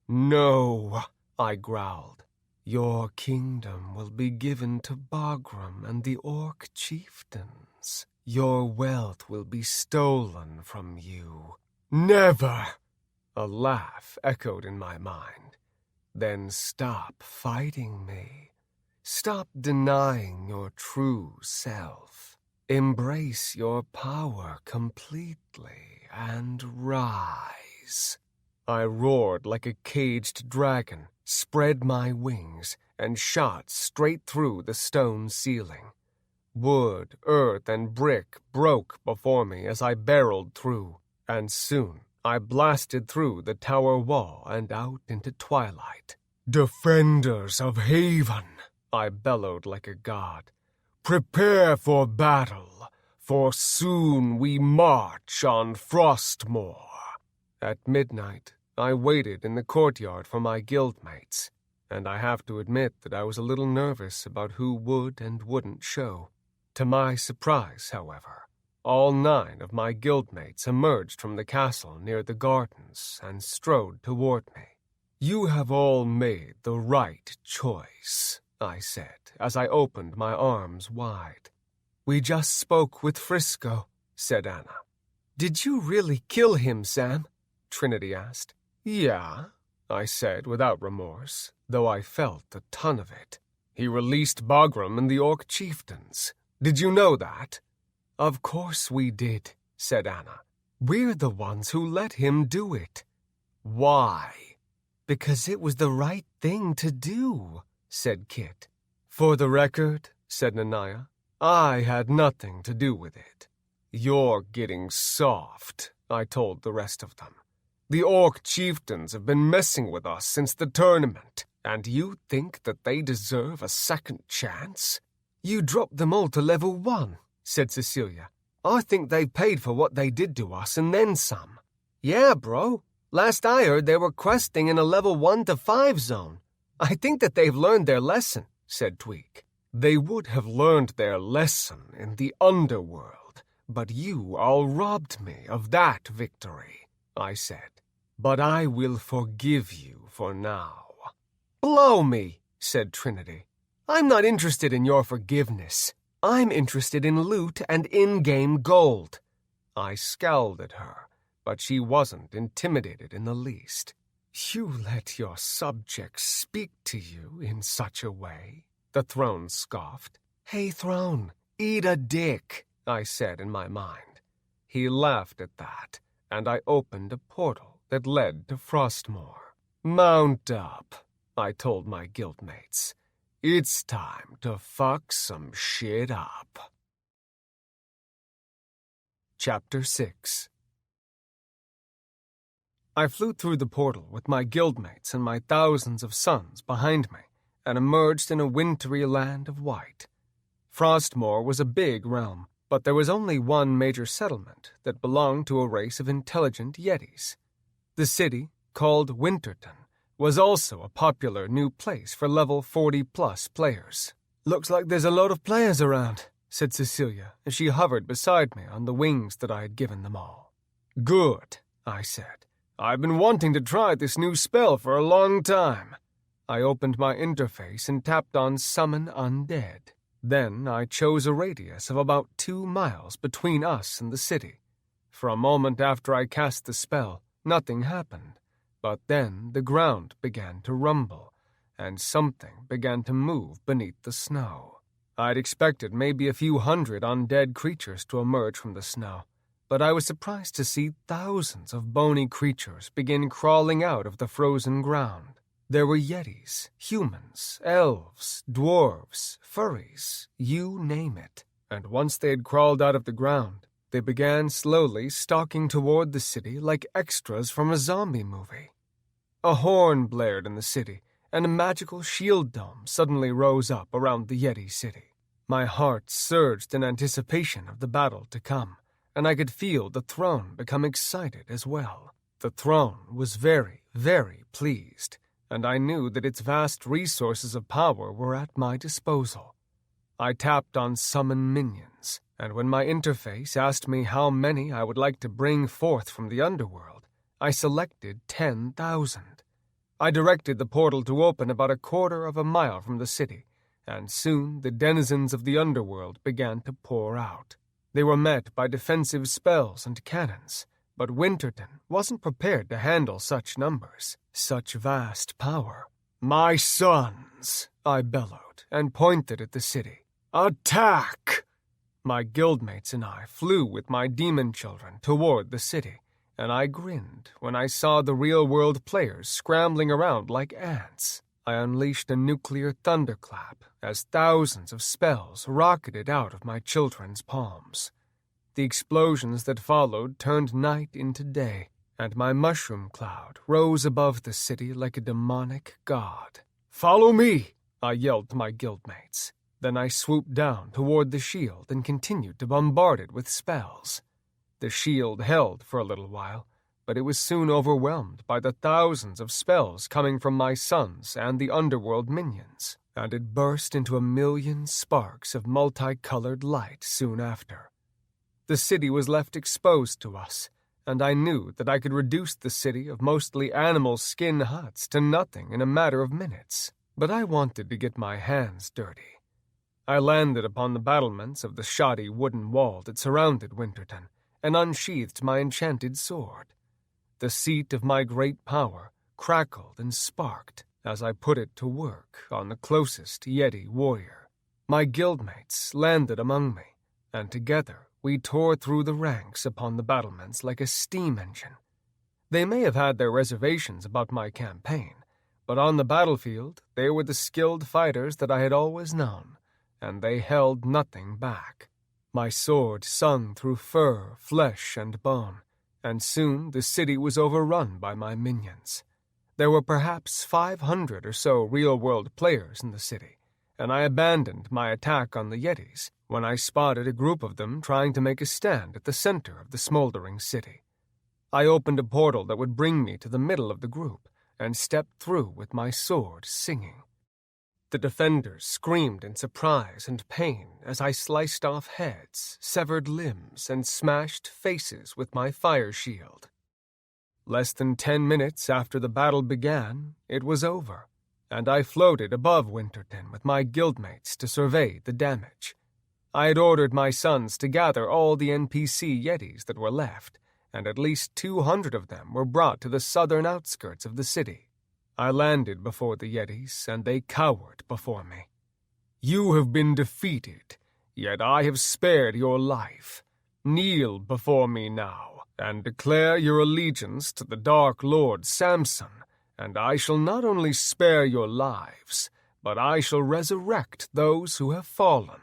No, I growled. Your kingdom will be given to Bagram and the Orc chieftains. Your wealth will be stolen from you. Never! A laugh echoed in my mind. Then stop fighting me. Stop denying your true self. Embrace your power completely and rise. I roared like a caged dragon, spread my wings, and shot straight through the stone ceiling. Wood, earth, and brick broke before me as I barreled through, and soon I blasted through the tower wall and out into twilight. Defenders of Haven, I bellowed like a god. Prepare for battle, for soon we march on Frostmoor. At midnight, I waited in the courtyard for my guildmates, and I have to admit that I was a little nervous about who would and wouldn't show. To my surprise, however, all 9 of my guildmates emerged from the castle near the gardens and strode toward me. You have all made the right choice, I said, as I opened my arms wide. We just spoke with Frisco, said Anna. Did you really kill him, Sam? Trinity asked. Yeah, I said without remorse, though I felt a ton of it. He released Bagram and the Orc chieftains. Did you know that? Of course we did, said Anna. We're the ones who let him do it. Why? Because it was the right thing to do, said Kit. For the record, said Nanaya, I had nothing to do with it. You're getting soft, I told the rest of them. The Orc chieftains have been messing with us since the tournament, and you think that they deserve a second chance? You dropped them all to level 1, said Cecilia. I think they paid for what they did to us and then some. Yeah, bro. Last I heard they were questing in a level 1 to 5 zone. I think that they've learned their lesson, said Tweak. They would have learned their lesson in the underworld, but you all robbed me of that victory, I said. But I will forgive you for now. Blow me, said Trinity. I'm not interested in your forgiveness. I'm interested in loot and in-game gold. I scowled at her, but she wasn't intimidated in the least. You let your subjects speak to you in such a way, the throne scoffed. Hey, throne, eat a dick, I said in my mind. He laughed at that, and I opened a portal that led to Frostmoor. Mount up, I told my guildmates. It's time to fuck some shit up. Chapter 6. I flew through the portal with my guildmates and my thousands of sons behind me, and emerged in a wintry land of white. Frostmoor was a big realm, but there was only one major settlement that belonged to a race of intelligent Yetis. The city, called Winterton, was also a popular new place for level 40-plus players. Looks like there's a lot of players around, said Cecilia, as she hovered beside me on the wings that I had given them all. Good, I said. I've been wanting to try this new spell for a long time. I opened my interface and tapped on Summon Undead. Then I chose a radius of about 2 miles between us and the city. For a moment after I cast the spell, nothing happened. But then the ground began to rumble, and something began to move beneath the snow. I'd expected maybe a few hundred undead creatures to emerge from the snow, but I was surprised to see thousands of bony creatures begin crawling out of the frozen ground. There were Yetis, humans, elves, dwarves, furries, you name it. And once they had crawled out of the ground, they began slowly stalking toward the city like extras from a zombie movie. A horn blared in the city, and a magical shield dome suddenly rose up around the Yeti city. My heart surged in anticipation of the battle to come, and I could feel the throne become excited as well. The throne was very, very pleased, and I knew that its vast resources of power were at my disposal. I tapped on Summon Minions, and when my interface asked me how many I would like to bring forth from the underworld, I selected 10,000. I directed the portal to open about 1/4 of a mile from the city, and soon the denizens of the underworld began to pour out. They were met by defensive spells and cannons, but Winterton wasn't prepared to handle such numbers, such vast power. "My sons!" I bellowed, and pointed at the city. "Attack!" My guildmates and I flew with my demon children toward the city, and I grinned when I saw the real-world players scrambling around like ants. I unleashed a nuclear thunderclap as thousands of spells rocketed out of my children's palms. The explosions that followed turned night into day, and my mushroom cloud rose above the city like a demonic god. "Follow me!" I yelled to my guildmates. Then I swooped down toward the shield and continued to bombard it with spells. The shield held for a little while, but it was soon overwhelmed by the thousands of spells coming from my sons and the underworld minions, and it burst into 1,000,000 sparks of multicolored light soon after. The city was left exposed to us, and I knew that I could reduce the city of mostly animal skin huts to nothing in a matter of minutes. But I wanted to get my hands dirty. I landed upon the battlements of the shoddy wooden wall that surrounded Winterton, and unsheathed my enchanted sword. The seat of my great power crackled and sparked as I put it to work on the closest Yeti warrior. My guildmates landed among me, and together we tore through the ranks upon the battlements like a steam engine. They may have had their reservations about my campaign, but on the battlefield they were the skilled fighters that I had always known, and they held nothing back. My sword sung through fur, flesh, and bone, and soon the city was overrun by my minions. There were perhaps 500 or so real-world players in the city, and I abandoned my attack on the Yetis when I spotted a group of them trying to make a stand at the center of the smoldering city. I opened a portal that would bring me to the middle of the group, and stepped through with my sword singing. The defenders screamed in surprise and pain as I sliced off heads, severed limbs, and smashed faces with my fire shield. Less than 10 minutes after the battle began, it was over, and I floated above Winterton with my guildmates to survey the damage. I had ordered my sons to gather all the NPC Yetis that were left, and at least 200 of them were brought to the southern outskirts of the city. I landed before the Yetis, and they cowered before me. "You have been defeated, yet I have spared your life. Kneel before me now, and declare your allegiance to the Dark Lord Samson, and I shall not only spare your lives, but I shall resurrect those who have fallen."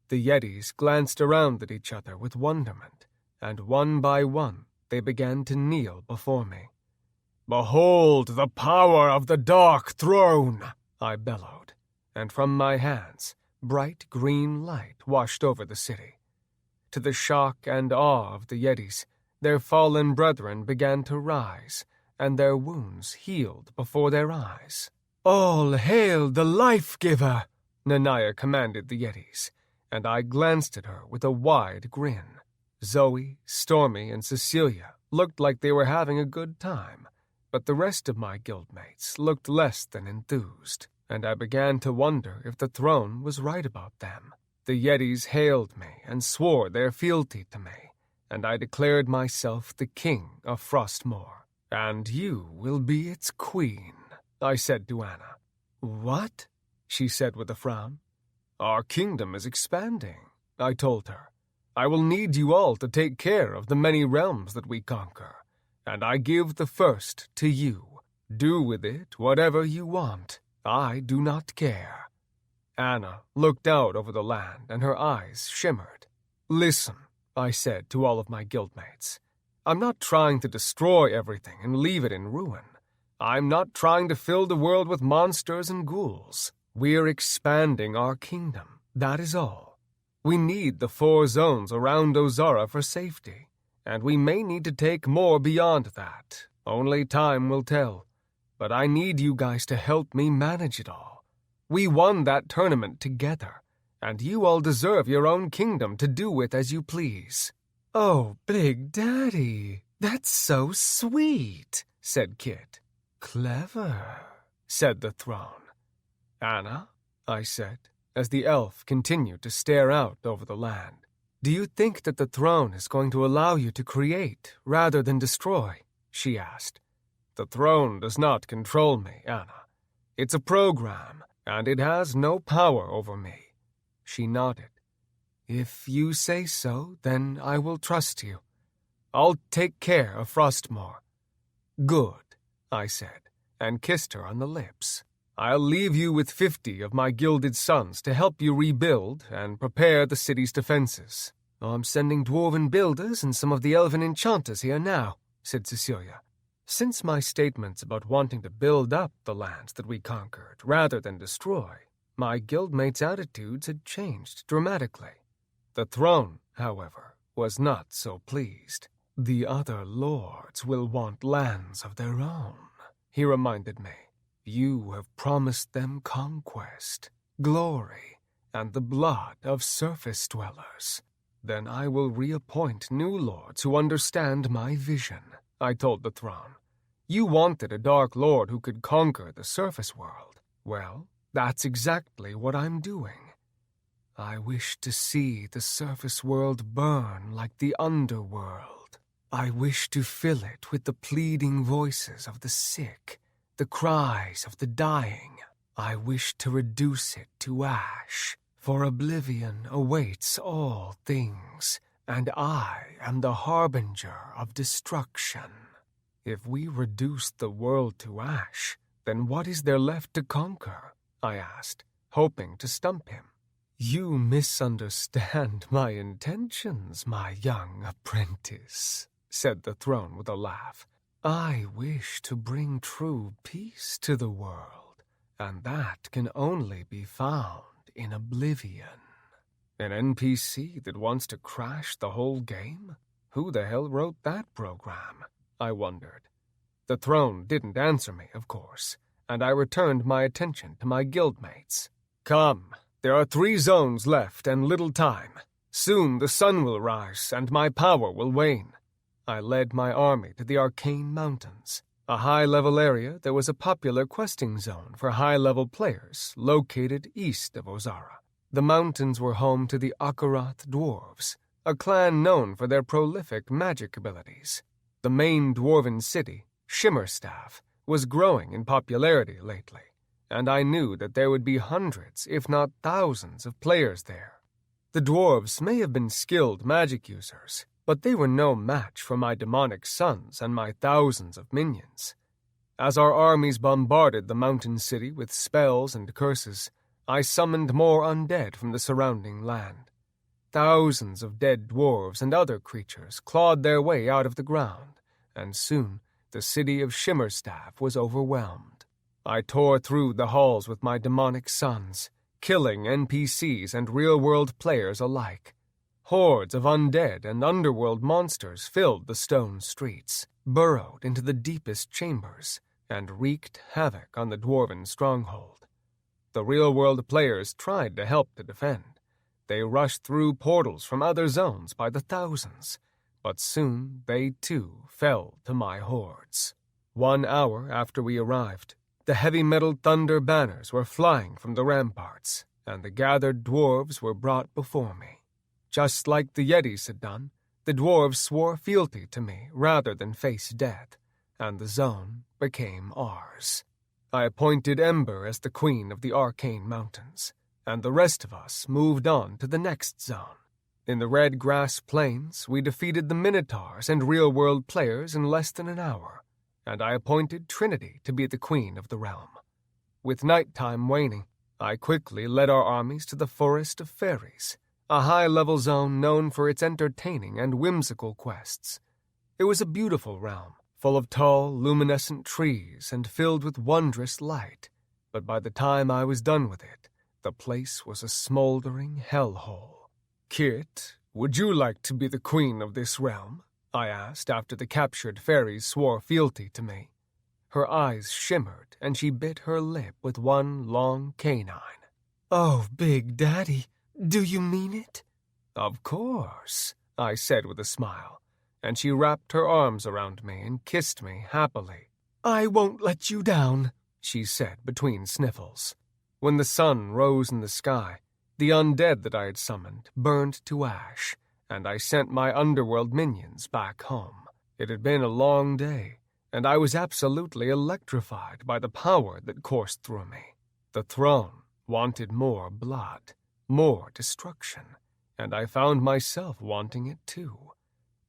The Yetis glanced around at each other with wonderment, and one by one they began to kneel before me. "Behold the power of the Dark Throne!" I bellowed, and from my hands bright green light washed over the city. To the shock and awe of the Yetis, their fallen brethren began to rise, and their wounds healed before their eyes. "All hail the Life-Giver!" Nanaya commanded the Yetis, and I glanced at her with a wide grin. Zoe, Stormy, and Cecilia looked like they were having a good time, but the rest of my guildmates looked less than enthused, and I began to wonder if the throne was right about them. The Yetis hailed me and swore their fealty to me, and I declared myself the king of Frostmoor. "And you will be its queen," I said to Anna. "What?" she said with a frown. "Our kingdom is expanding," I told her. "I will need you all to take care of the many realms that we conquer, and I give the first to you. Do with it whatever you want. I do not care." Anna looked out over the land, and her eyes shimmered. "Listen," I said to all of my guildmates. "I'm not trying to destroy everything and leave it in ruin. I'm not trying to fill the world with monsters and ghouls. We're expanding our kingdom, that is all. We need the 4 zones around Ozara for safety, and we may need to take more beyond that. Only time will tell. But I need you guys to help me manage it all. We won that tournament together, and you all deserve your own kingdom to do with as you please." "Oh, Big Daddy, that's so sweet," said Kit. "Clever," said the throne. "Anna," I said, as the elf continued to stare out over the land, "do you think that the throne is going to allow you to create rather than destroy?" she asked. "The throne does not control me, Anna. It's a program, and it has no power over me." She nodded. "If you say so, then I will trust you. I'll take care of Frostmourne." "Good," I said, and kissed her on the lips. "I'll leave you with 50 of my gilded sons to help you rebuild and prepare the city's defenses." "I'm sending dwarven builders and some of the elven enchanters here now," said Cecilia. Since my statements about wanting to build up the lands that we conquered rather than destroy, my guildmates' attitudes had changed dramatically. The throne, however, was not so pleased. "The other lords will want lands of their own," he reminded me. "You have promised them conquest, glory, and the blood of surface dwellers. Then I will reappoint new lords who understand my vision," I told the throne. "You wanted a dark lord who could conquer the surface world. Well, that's exactly what I'm doing. I wish to see the surface world burn like the underworld. I wish to fill it with the pleading voices of the sick, the cries of the dying. I wish to reduce it to ash, for oblivion awaits all things, and I am the harbinger of destruction." "If we reduce the world to ash, then what is there left to conquer?" I asked, hoping to stump him. "You misunderstand my intentions, my young apprentice," said the throne with a laugh. "I wish to bring true peace to the world, and that can only be found in oblivion." An NPC that wants to crash the whole game? Who the hell wrote that program? I wondered. The throne didn't answer me, of course, and I returned my attention to my guildmates. "Come, there are 3 zones left and little time. Soon the sun will rise and my power will wane." I led my army to the Arcane Mountains, a high-level area that was a popular questing zone for high-level players located east of Ozara. The mountains were home to the Akarath Dwarves, a clan known for their prolific magic abilities. The main dwarven city, Shimmerstaff, was growing in popularity lately, and I knew that there would be hundreds, if not thousands, of players there. The dwarves may have been skilled magic users, but they were no match for my demonic sons and my thousands of minions. As our armies bombarded the mountain city with spells and curses, I summoned more undead from the surrounding land. Thousands of dead dwarves and other creatures clawed their way out of the ground, and soon the city of Shimmerstaff was overwhelmed. I tore through the halls with my demonic sons, killing NPCs and real-world players alike. Hordes of undead and underworld monsters filled the stone streets, burrowed into the deepest chambers, and wreaked havoc on the dwarven stronghold. The real-world players tried to help to defend. They rushed through portals from other zones by the thousands, but soon they too fell to my hordes. 1 hour after we arrived, the heavy metal thunder banners were flying from the ramparts, and the gathered dwarves were brought before me. Just like the Yetis had done, the dwarves swore fealty to me rather than face death, and the zone became ours. I appointed Ember as the queen of the Arcane Mountains, and the rest of us moved on to the next zone. In the Red Grass Plains, we defeated the Minotaurs and real-world players in less than an hour, and I appointed Trinity to be the queen of the realm. With nighttime waning, I quickly led our armies to the Forest of Fairies, a high-level zone known for its entertaining and whimsical quests. It was a beautiful realm, full of tall, luminescent trees and filled with wondrous light, but by the time I was done with it, the place was a smoldering hellhole. "Kit, would you like to be the queen of this realm?" I asked after the captured fairies swore fealty to me. Her eyes shimmered, and she bit her lip with one long canine. "Oh, Big Daddy, do you mean it?" "Of course," I said with a smile, and she wrapped her arms around me and kissed me happily. "I won't let you down," she said between sniffles. When the sun rose in the sky, the undead that I had summoned burned to ash, and I sent my underworld minions back home. It had been a long day, and I was absolutely electrified by the power that coursed through me. The throne wanted more blood, more destruction, and I found myself wanting it too.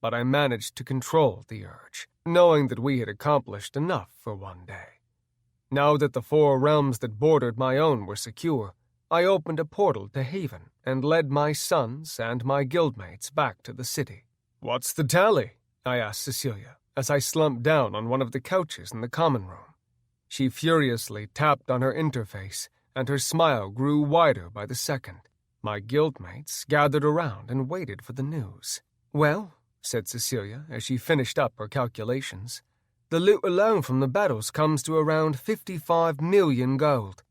But I managed to control the urge, knowing that we had accomplished enough for one day. Now that the 4 realms that bordered my own were secure, I opened a portal to Haven and led my sons and my guildmates back to the city. "What's the tally?" I asked Cecilia as I slumped down on one of the couches in the common room. She furiously tapped on her interface, and her smile grew wider by the second. My guildmates gathered around and waited for the news. "Well," said Cecilia as she finished up her calculations, "the loot alone from the battles comes to around 55 million gold."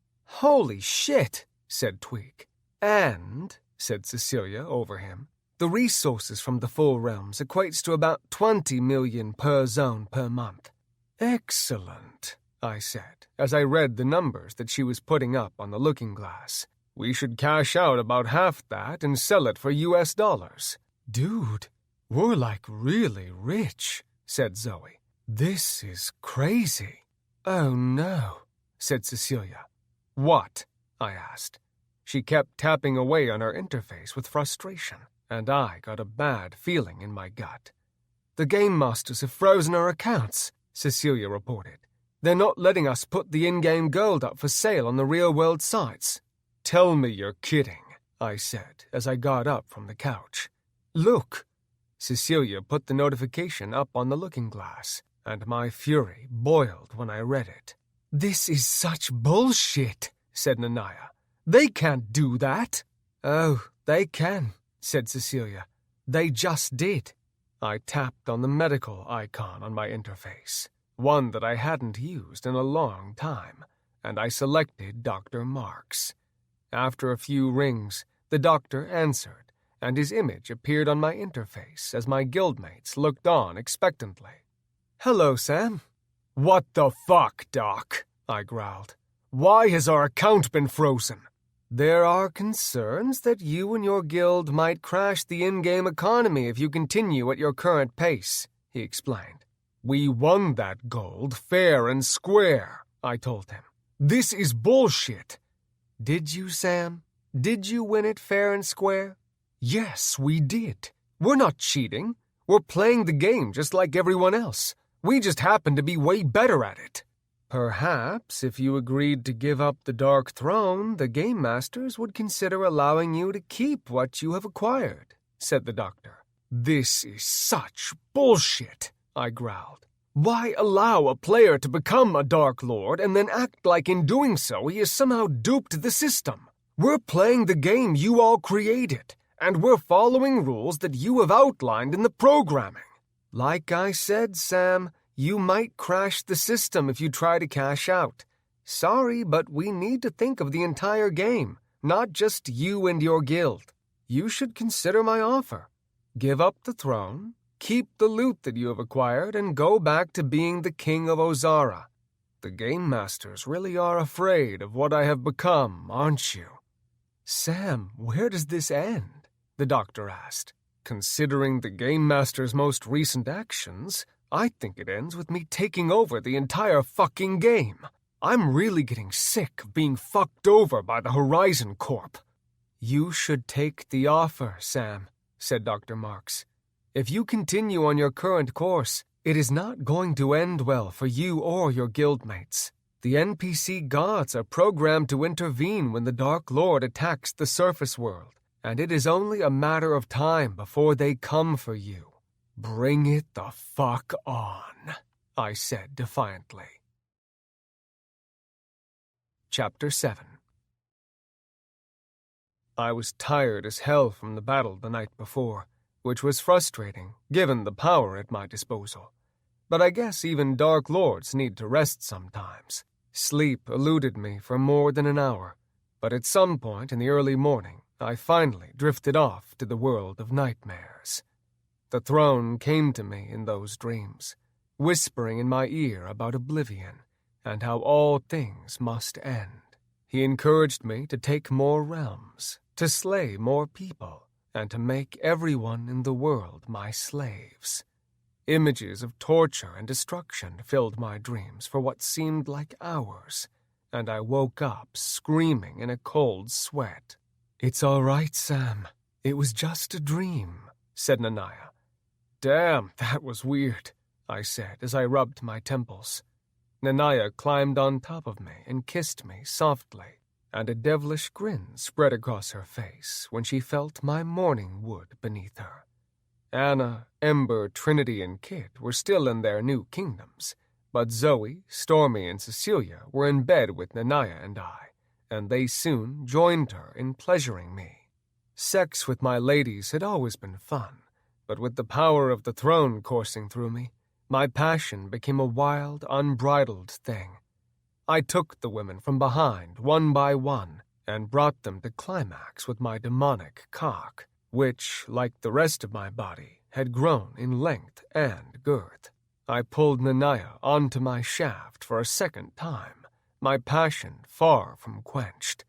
"Holy shit," said Tweak. "And," said Cecilia over him, "the resources from the 4 realms equates to about 20 million per zone per month." "Excellent," I said, as I read the numbers that she was putting up on the looking glass. "We should cash out about half that and sell it for US dollars. "Dude, we're like really rich," said Zoe. "This is crazy." "Oh no," said Cecilia. "What?" I asked. She kept tapping away on her interface with frustration, and I got a bad feeling in my gut. "The game masters have frozen our accounts," Cecilia reported. "They're not letting us put the in-game gold up for sale on the real-world sites." "Tell me you're kidding," I said as I got up from the couch. "Look." Cecilia put the notification up on the looking glass, and my fury boiled when I read it. "This is such bullshit," said Nanaya. "They can't do that." "Oh, they can," said Cecilia. "They just did." I tapped on the medical icon on my interface, one that I hadn't used in a long time, and I selected Dr. Marks. After a few rings, the doctor answered, and his image appeared on my interface as my guildmates looked on expectantly. "Hello, Sam." "What the fuck, Doc?" I growled. "Why has our account been frozen?" "There are concerns that you and your guild might crash the in-game economy if you continue at your current pace," he explained. "We won that gold fair and square," I told him. "This is bullshit." "Did you, Sam? Did you win it fair and square?" "Yes, we did. We're not cheating. We're playing the game just like everyone else. We just happen to be way better at it." "Perhaps if you agreed to give up the Dark Throne, the Game Masters would consider allowing you to keep what you have acquired," said the doctor. "This is such bullshit," I growled. "Why allow a player to become a Dark Lord and then act like in doing so he has somehow duped the system? We're playing the game you all created, and we're following rules that you have outlined in the programming." "Like I said, Sam, you might crash the system if you try to cash out. Sorry, but we need to think of the entire game, not just you and your guild. You should consider my offer. Give up the throne, keep the loot that you have acquired, and go back to being the king of Ozara. The Game Masters really are afraid of what I have become, aren't you?" "Sam, where does this end?" the doctor asked. "Considering the Game Master's most recent actions, I think it ends with me taking over the entire fucking game. I'm really getting sick of being fucked over by the Horizon Corp." "You should take the offer, Sam," said Dr. Marks. "If you continue on your current course, it is not going to end well for you or your guildmates. The NPC gods are programmed to intervene when the Dark Lord attacks the surface world, and it is only a matter of time before they come for you. Bring it the fuck on," I said defiantly. Chapter 7. I was tired as hell from the battle the night before, which was frustrating given the power at my disposal. but I guess even Dark Lords need to rest sometimes. Sleep eluded me for more than an hour, but at some point in the early morning, I finally drifted off to the world of nightmares. The throne came to me in those dreams, whispering in my ear about oblivion and how all things must end. He encouraged me to take more realms, to slay more people, and to make everyone in the world my slaves. Images of torture and destruction filled my dreams for what seemed like hours, and I woke up screaming in a cold sweat. "It's all right, Sam. It was just a dream," said Nanaya. "Damn, that was weird," I said as I rubbed my temples. Nanaya climbed on top of me and kissed me softly, and a devilish grin spread across her face when she felt my morning wood beneath her. Anna, Ember, Trinity, and Kit were still in their new kingdoms, but Zoe, Stormy, and Cecilia were in bed with Nanaya and I, and they soon joined her in pleasuring me. Sex with my ladies had always been fun, but with the power of the throne coursing through me, my passion became a wild, unbridled thing. I took the women from behind, one by one, and brought them to climax with my demonic cock, which, like the rest of my body, had grown in length and girth. I pulled Nanaya onto my shaft for a second time, my passion far from quenched.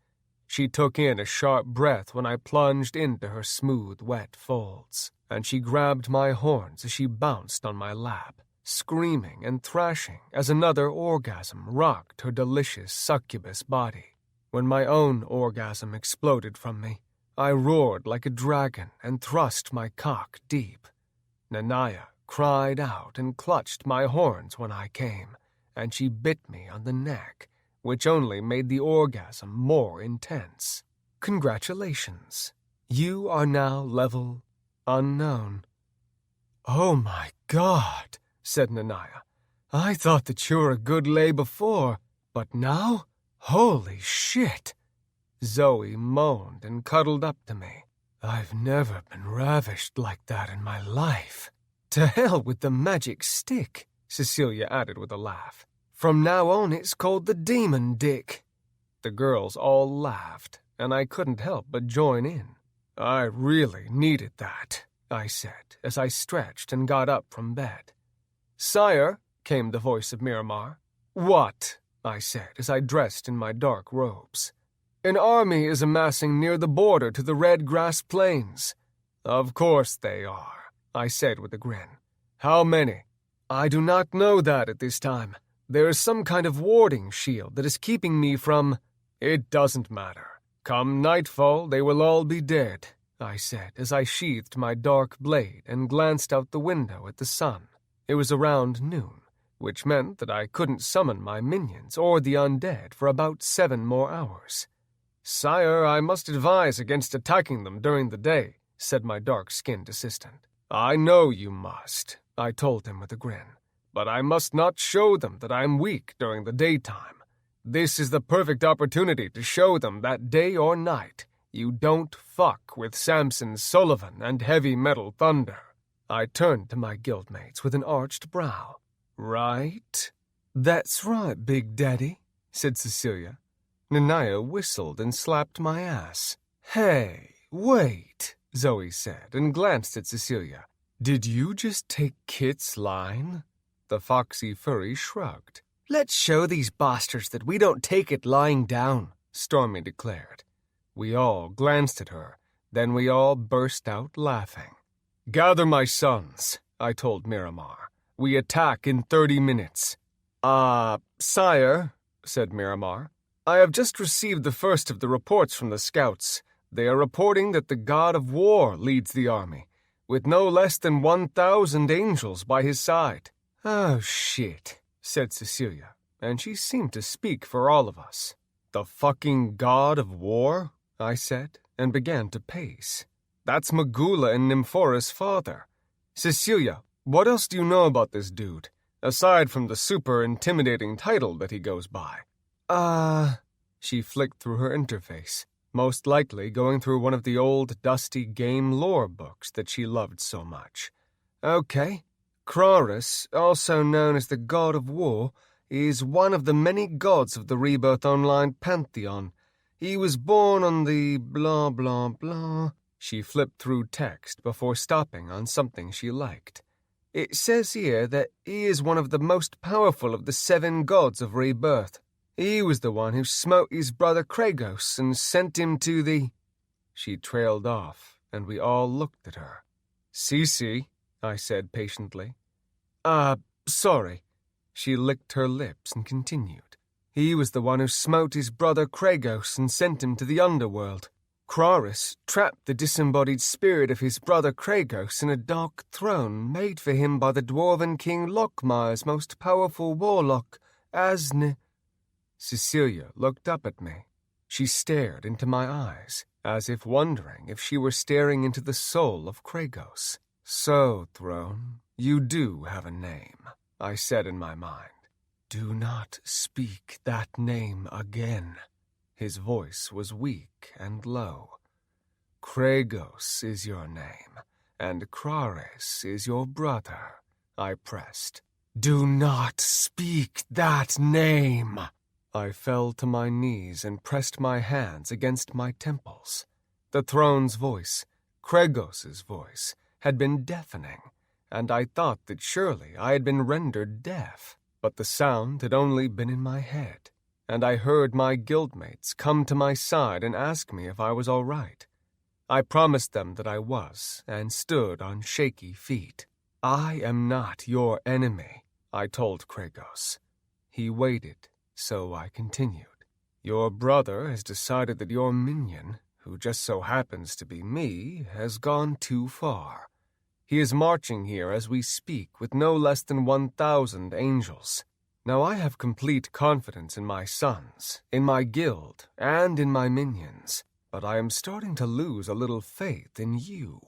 She took in a sharp breath when I plunged into her smooth, wet folds, and she grabbed my horns as she bounced on my lap, screaming and thrashing as another orgasm rocked her delicious succubus body. When my own orgasm exploded from me, I roared like a dragon and thrust my cock deep. Nanaya cried out and clutched my horns when I came, and she bit me on the neck, which only made the orgasm more intense. "Congratulations. You are now level unknown." "Oh my God," said Nanaya. "I thought that you were a good lay before, but now? Holy shit." Zoe moaned and cuddled up to me. "I've never been ravished like that in my life." "To hell with the magic stick," Cecilia added with a laugh. "From now on it's called the demon dick." The girls all laughed, and I couldn't help but join in. "I really needed that," I said as I stretched and got up from bed. "Sire," came the voice of Miramar. "What?" I said as I dressed in my dark robes. "An army is amassing near the border to the Red Grass Plains." "Of course they are," I said with a grin. "How many?" "I do not know that at this time. There is some kind of warding shield that is keeping me from—" "It doesn't matter. Come nightfall, they will all be dead," I said as I sheathed my dark blade and glanced out the window at the sun. It was around noon, which meant that I couldn't summon my minions or the undead for about 7 more hours. "Sire, I must advise against attacking them during the day," said my dark-skinned assistant. "I know you must," I told him with a grin, "but I must not show them that I'm weak during the daytime. This is the perfect opportunity to show them that day or night you don't fuck with Samson Sullivan and Heavy Metal Thunder." I turned to my guildmates with an arched brow. "Right?" "That's right, Big Daddy," said Cecilia. Nanaya whistled and slapped my ass. "Hey, wait," Zoe said and glanced at Cecilia. "Did you just take Kit's line?" The foxy furry shrugged. "Let's show these bastards that we don't take it lying down," Stormy declared. We all glanced at her, then we all burst out laughing. "Gather my sons," I told Miramar. "We attack in 30 minutes. Sire," said Miramar, "I have just received the first of the reports from the scouts. They are reporting that the god of war leads the army, with no less than 1,000 angels by his side." "Oh, shit," said Cecilia, and she seemed to speak for all of us. "The fucking god of war?" I said, and began to pace. "That's Magula and Nymphora's father. Cecilia, what else do you know about this dude, aside from the super intimidating title that he goes by?" She flicked through her interface, most likely going through one of the old dusty game lore books that she loved so much. "Okay, Kraris, also known as the God of War, is one of the many gods of the Rebirth Online pantheon. He was born on the blah blah blah. She flipped through text before stopping on something she liked. It says here that he is one of the most powerful of the 7 gods of rebirth. He was the one who smote his brother Kragos and sent him to the... She trailed off, and we all looked at her. Cece, I said patiently. Sorry. She licked her lips and continued. He was the one who smote his brother Kragos and sent him to the underworld. Kraris trapped the disembodied spirit of his brother Kragos in a dark throne made for him by the dwarven king Lokmar's most powerful warlock, Asne. Cecilia looked up at me. She stared into my eyes, as if wondering if she were staring into the soul of Kragos. So, Throne, you do have a name, I said in my mind. Do not speak that name again. His voice was weak and low. Kragos is your name, and Kraris is your brother, I pressed. Do not speak that name! I fell to my knees and pressed my hands against my temples. The throne's voice, Kragos's voice, had been deafening, and I thought that surely I had been rendered deaf. But the sound had only been in my head, and I heard my guildmates come to my side and ask me if I was all right. I promised them that I was, and stood on shaky feet. I am not your enemy, I told Kragos. He waited, so I continued. Your brother has decided that your minion, who just so happens to be me, has gone too far. He is marching here as we speak with no less than 1,000 angels. Now I have complete confidence in my sons, in my guild, and in my minions, but I am starting to lose a little faith in you.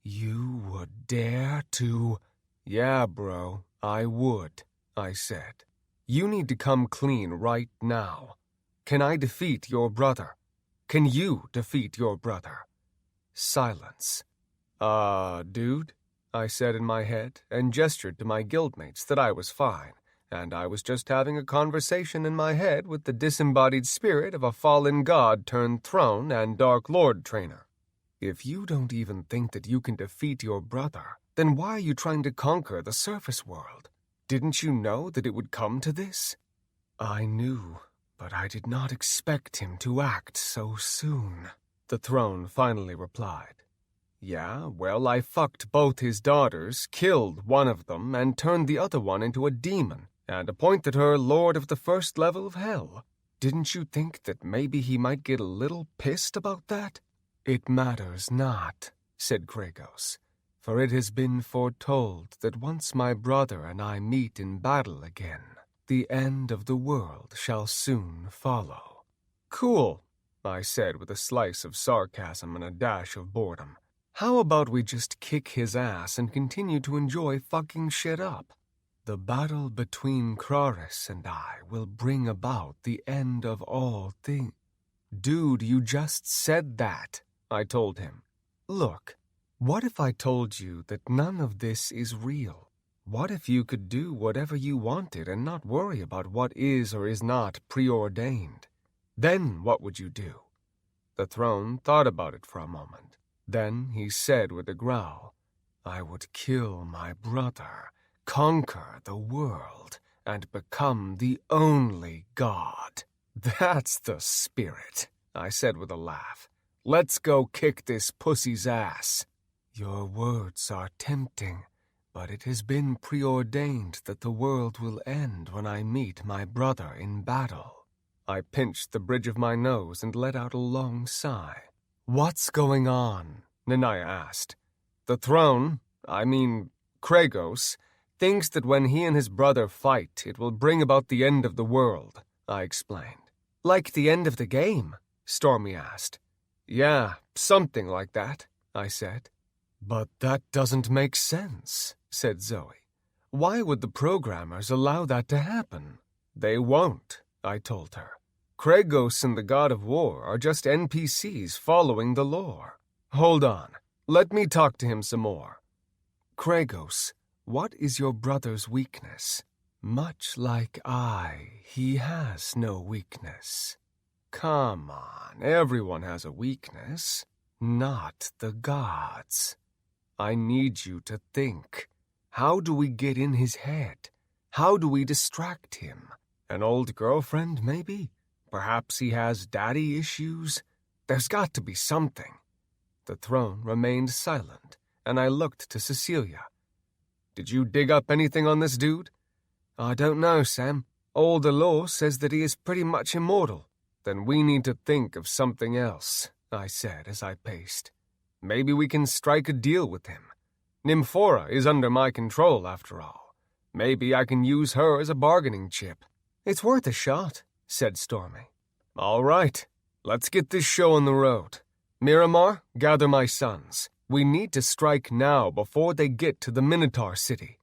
You would dare to... Yeah, bro, I would, I said. You need to come clean right now. Can I defeat your brother? Can you defeat your brother? Silence. Dude, I said in my head, and gestured to my guildmates that I was fine, and I was just having a conversation in my head with the disembodied spirit of a fallen god turned throne and Dark Lord trainer. If you don't even think that you can defeat your brother, then why are you trying to conquer the surface world? Didn't you know that it would come to this? I knew, but I did not expect him to act so soon, the throne finally replied. Yeah, well, I fucked both his daughters, killed one of them, and turned the other one into a demon, and appointed her Lord of the First Level of Hell. Didn't you think that maybe he might get a little pissed about that? It matters not, said Kragos, for it has been foretold that once my brother and I meet in battle again, the end of the world shall soon follow. Cool, I said with a slice of sarcasm and a dash of boredom. How about we just kick his ass and continue to enjoy fucking shit up? The battle between Kraris and I will bring about the end of all things. Dude, you just said that, I told him. Look, what if I told you that none of this is real? What if you could do whatever you wanted and not worry about what is or is not preordained? Then what would you do? The throne thought about it for a moment. Then he said with a growl, I would kill my brother, conquer the world, and become the only god. That's the spirit, I said with a laugh. Let's go kick this pussy's ass. Your words are tempting, but it has been preordained that the world will end when I meet my brother in battle. I pinched the bridge of my nose and let out a long sigh. What's going on? Nanaya asked. The throne, Kragos, thinks that when he and his brother fight, it will bring about the end of the world, I explained. Like the end of the game? Stormy asked. Yeah, something like that, I said. But that doesn't make sense, said Zoe. Why would the programmers allow that to happen? They won't, I told her. Kragos and the God of War are just NPCs following the lore. Hold on, let me talk to him some more. Kragos, What is your brother's weakness? Much like he has no weakness. Come on, everyone has a weakness. Not the gods. I need you to think. How do we get in his head? How do we distract him? An old girlfriend, maybe? Perhaps he has daddy issues? There's got to be something. The throne remained silent, and I looked to Cecilia. Did you dig up anything on this dude? I don't know, Sam. All the lore says that he is pretty much immortal. Then we need to think of something else, I said as I paced. Maybe we can strike a deal with him. Nymphora is under my control, after all. Maybe I can use her as a bargaining chip. It's worth a shot, said Stormy. All right, let's get this show on the road. Miramar, gather my sons. We need to strike now before they get to the Minotaur city.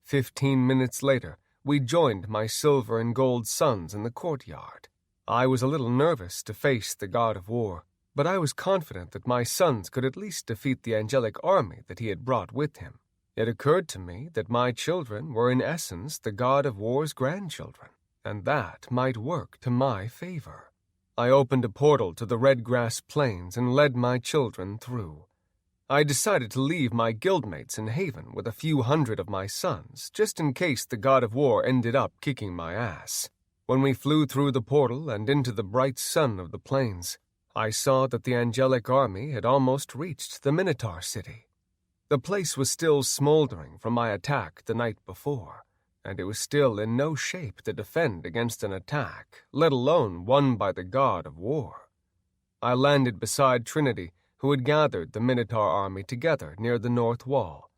15 minutes later, we joined my silver and gold sons in the courtyard. I was a little nervous to face the god of war, but I was confident that my sons could at least defeat the angelic army that he had brought with him. It occurred to me that my children were in essence the god of war's grandchildren, and that might work to my favor. I opened a portal to the red grass plains and led my children through. I decided to leave my guildmates in Haven with a few hundred of my sons, just in case the god of war ended up kicking my ass. When we flew through the portal and into the bright sun of the plains, I saw that the angelic army had almost reached the Minotaur city. The place was still smoldering from my attack the night before, and it was still in no shape to defend against an attack, let alone one by the god of war. I landed beside Trinity, who had gathered the Minotaur army together near the north wall.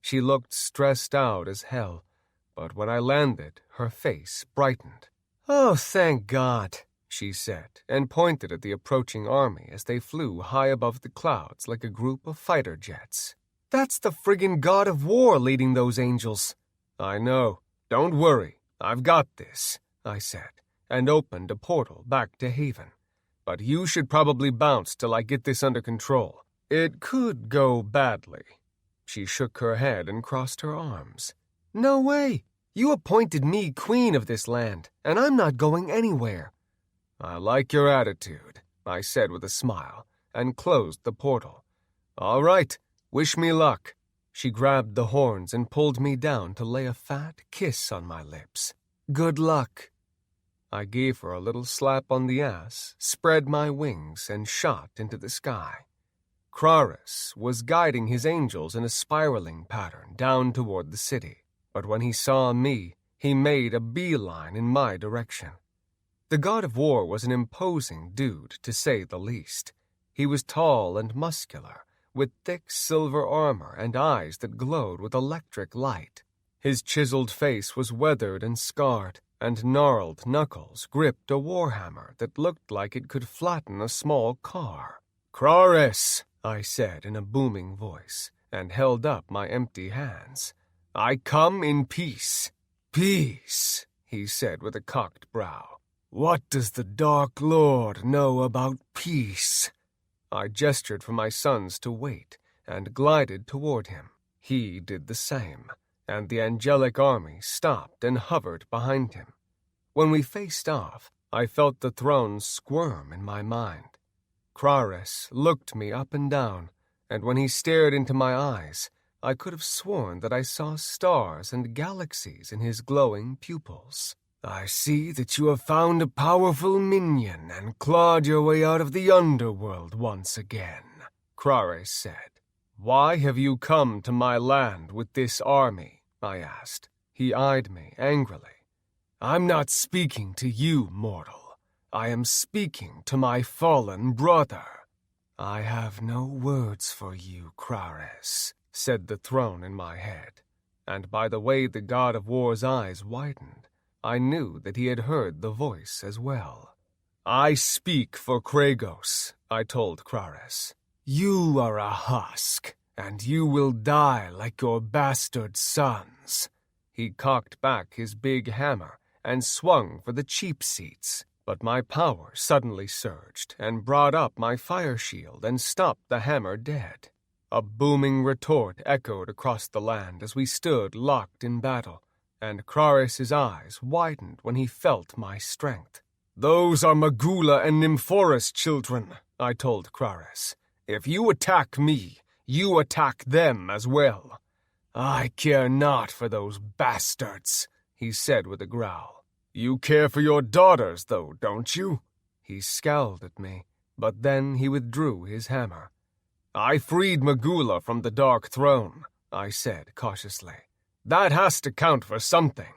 She looked stressed out as hell, but when I landed, her face brightened. "Oh, thank God," she said, and pointed at the approaching army as they flew high above the clouds like a group of fighter jets. "That's the friggin' god of war leading those angels." "I know. Don't worry. I've got this," I said, and opened a portal back to Haven. "But you should probably bounce till I get this under control. It could go badly." She shook her head and crossed her arms. "No way. You appointed me queen of this land, and I'm not going anywhere." "I like your attitude," I said with a smile, and closed the portal. "All right, wish me luck." She grabbed the horns and pulled me down to lay a fat kiss on my lips. "Good luck." I gave her a little slap on the ass, spread my wings, and shot into the sky. Kraris was guiding his angels in a spiraling pattern down toward the city, but when he saw me, he made a beeline in my direction. The god of war was an imposing dude, to say the least. He was tall and muscular, with thick silver armor and eyes that glowed with electric light. His chiseled face was weathered and scarred, and gnarled knuckles gripped a warhammer that looked like it could flatten a small car. "Kraris," I said in a booming voice, and held up my empty hands. "I come in peace." "Peace," he said with a cocked brow. "What does the Dark Lord know about peace?" I gestured for my sons to wait, and glided toward him. He did the same, and the angelic army stopped and hovered behind him. When we faced off, I felt the throne squirm in my mind. Kraris looked me up and down, and when he stared into my eyes, I could have sworn that I saw stars and galaxies in his glowing pupils. "I see that you have found a powerful minion and clawed your way out of the underworld once again," Kraris said. "Why have you come to my land with this army?" I asked. He eyed me angrily. "I'm not speaking to you, mortal. I am speaking to my fallen brother." "I have no words for you, Kraris," said the throne in my head, and by the way the god of war's eyes widened, I knew that he had heard the voice as well. "I speak for Kragos," I told Kraris. "You are a husk, and you will die like your bastard sons." He cocked back his big hammer and swung for the cheap seats, but my power suddenly surged and brought up my fire shield and stopped the hammer dead. A booming retort echoed across the land as we stood locked in battle, and Kraris' eyes widened when he felt my strength. "Those are Magula and Nymphora's children," I told Kraris. "If you attack me, you attack them as well." "I care not for those bastards," he said with a growl. "You care for your daughters, though, don't you?" He scowled at me, but then he withdrew his hammer. "I freed Magula from the Dark Throne," I said cautiously. "That has to count for something."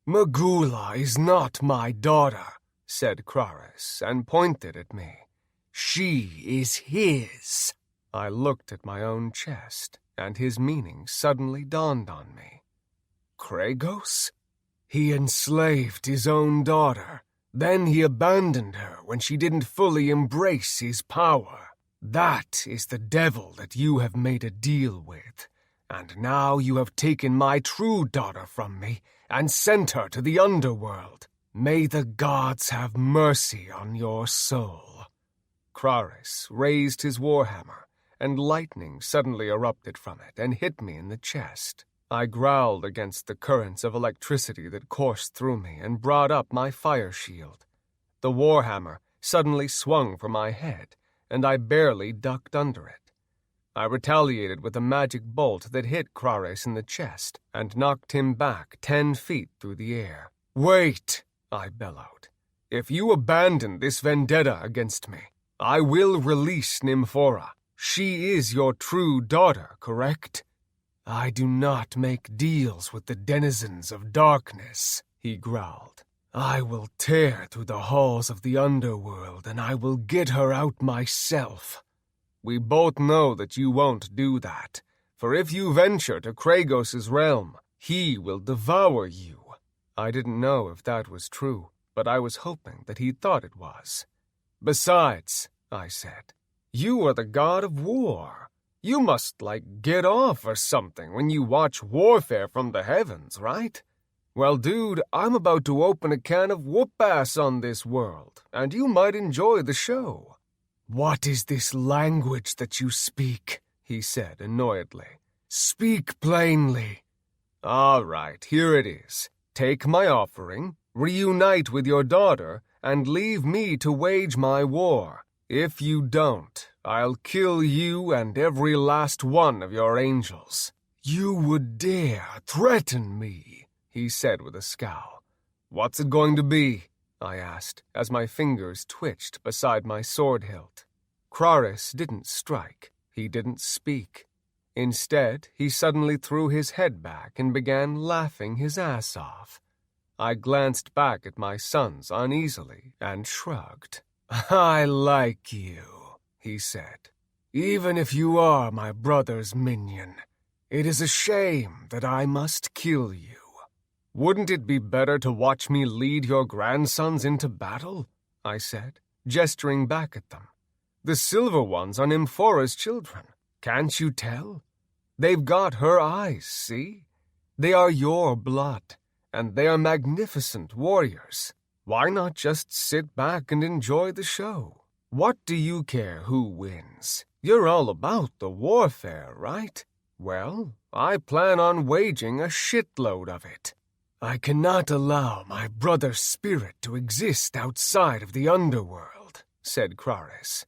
"Magula is not my daughter," said Kraris, and pointed at me. "She is his." I looked at my own chest, and his meaning suddenly dawned on me. Kragos? He enslaved his own daughter. Then he abandoned her when she didn't fully embrace his power. That is the devil that you have made a deal with. And now you have taken my true daughter from me and sent her to the underworld. May the gods have mercy on your soul." Kraris raised his warhammer, and lightning suddenly erupted from it and hit me in the chest. I growled against the currents of electricity that coursed through me and brought up my fire shield. The warhammer suddenly swung for my head, and I barely ducked under it. I retaliated with a magic bolt that hit Kraris in the chest and knocked him back 10 feet through the air. "Wait!" I bellowed. "If you abandon this vendetta against me, I will release Nymphora. She is your true daughter, correct?" "I do not make deals with the denizens of darkness," he growled. "I will tear through the halls of the underworld, and I will get her out myself." "We both know that you won't do that, for if you venture to Kragos' realm, he will devour you." I didn't know if that was true, but I was hoping that he thought it was. "Besides," I said, "you are the god of war. You must, get off or something when you watch warfare from the heavens, right? Well, dude, I'm about to open a can of whoop-ass on this world, and you might enjoy the show." "What is this language that you speak?" he said annoyedly. "Speak plainly." "All right, here it is. Take my offering, reunite with your daughter, and leave me to wage my war. If you don't, I'll kill you and every last one of your angels." "You would dare threaten me?" he said with a scowl. "What's it going to be?" I asked, as my fingers twitched beside my sword hilt. Kraris didn't strike. He didn't speak. Instead, he suddenly threw his head back and began laughing his ass off. I glanced back at my sons uneasily and shrugged. "I like you," he said. "Even if you are my brother's minion, it is a shame that I must kill you." "Wouldn't it be better to watch me lead your grandsons into battle?" I said, gesturing back at them. "The silver ones are Nymphora's children. Can't you tell? They've got her eyes, see? They are your blood, and they are magnificent warriors. Why not just sit back and enjoy the show? What do you care who wins? You're all about the warfare, right? Well, I plan on waging a shitload of it." "I cannot allow my brother's spirit to exist outside of the underworld," said Kraris.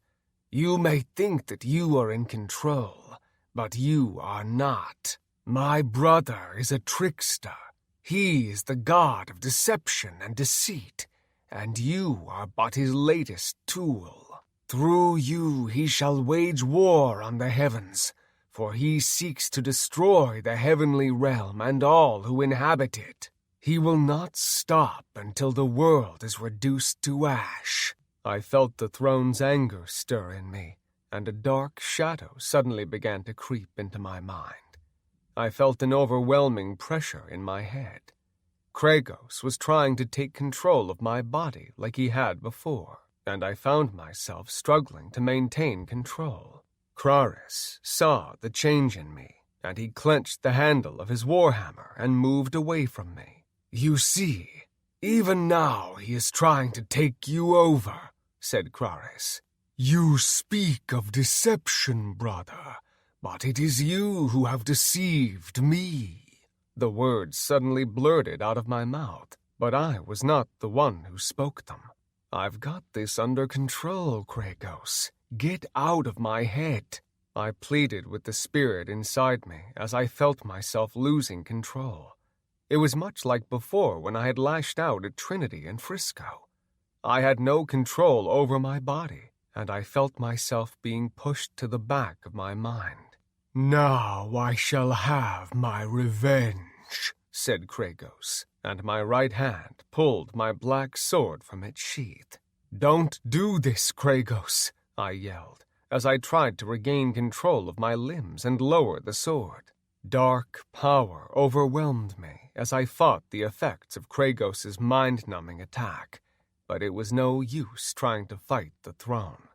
"You may think that you are in control, but you are not. My brother is a trickster. He is the god of deception and deceit, and you are but his latest tool. Through you he shall wage war on the heavens, for he seeks to destroy the heavenly realm and all who inhabit it. He will not stop until the world is reduced to ash." I felt the throne's anger stir in me, and a dark shadow suddenly began to creep into my mind. I felt an overwhelming pressure in my head. Kragos was trying to take control of my body like he had before, and I found myself struggling to maintain control. Kraris saw the change in me, and he clenched the handle of his warhammer and moved away from me. "You see, even now he is trying to take you over," said Kraris. "You speak of deception, brother, But it is you who have deceived me." The words suddenly blurted out of my mouth, but I was not the one who spoke them. "I've got this under control, Kragos. Get out of my head." I pleaded with the spirit inside me as I felt myself losing control. It was much like before when I had lashed out at Trinity and Frisco. I had no control over my body, and I felt myself being pushed to the back of my mind. "Now I shall have my revenge," said Kragos, and my right hand pulled my black sword from its sheath. "Don't do this, Kragos," I yelled, as I tried to regain control of my limbs and lower the sword. Dark power overwhelmed me as I fought the effects of Kragos's mind-numbing attack, but it was no use trying to fight the throne.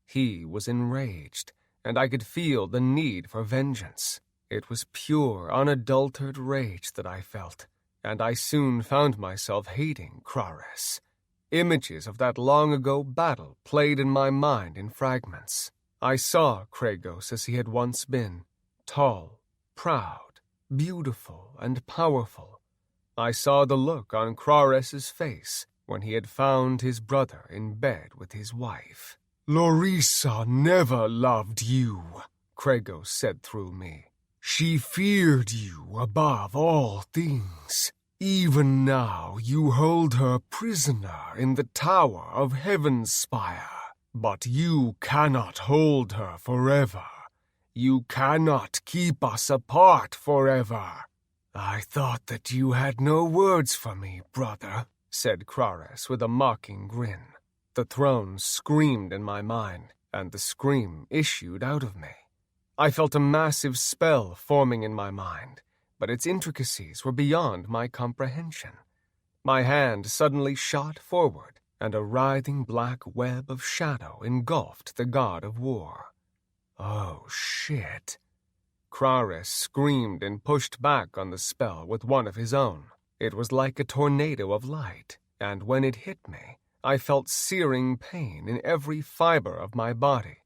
He was enraged, and I could feel the need for vengeance. It was pure, unadulterated rage that I felt, and I soon found myself hating Kraris. Images of that long-ago battle played in my mind in fragments. I saw Kragos as he had once been, tall, proud, beautiful, and powerful. I saw the look on Kraris's face when he had found his brother in bed with his wife. "Lorisa never loved you," Kragos said through me. "She feared you above all things. Even now you hold her prisoner in the Tower of Heavenspire. But you cannot hold her forever. You cannot keep us apart forever." "I thought that you had no words for me, brother," said Kraris with a mocking grin. The throne screamed in my mind, and the scream issued out of me. I felt a massive spell forming in my mind, but its intricacies were beyond my comprehension. My hand suddenly shot forward, and a writhing black web of shadow engulfed the god of war. "Oh, shit." Kraris screamed and pushed back on the spell with one of his own. It was like a tornado of light, and when it hit me, I felt searing pain in every fiber of my body.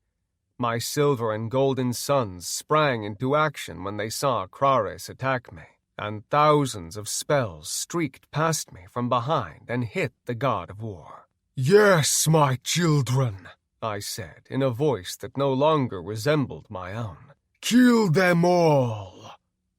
My silver and golden suns sprang into action when they saw Kraris attack me, and thousands of spells streaked past me from behind and hit the god of war. "Yes, my children," I said in a voice that no longer resembled my own. "Kill them all."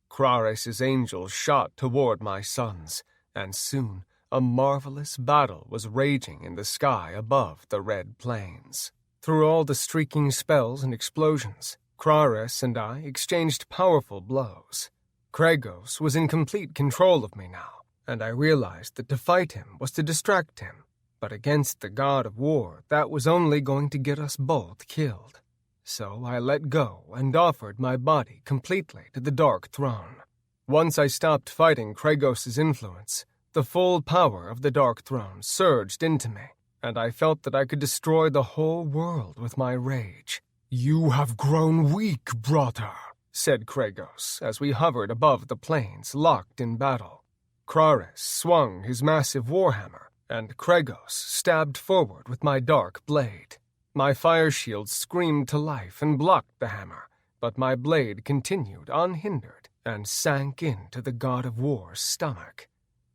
Kraris's angels shot toward my sons, and soon a marvelous battle was raging in the sky above the red plains. Through all the streaking spells and explosions, Kraris and I exchanged powerful blows. Kragos was in complete control of me now, and I realized that to fight him was to distract him. But against the god of war, that was only going to get us both killed. So I let go and offered my body completely to the Dark Throne. Once I stopped fighting Kragos's influence, the full power of the Dark Throne surged into me, and I felt that I could destroy the whole world with my rage. "You have grown weak, brother," said Kragos as we hovered above the plains, locked in battle. Kraris swung his massive warhammer, and Kragos stabbed forward with my dark blade. My fire shield screamed to life and blocked the hammer, but my blade continued unhindered and sank into the god of war's stomach.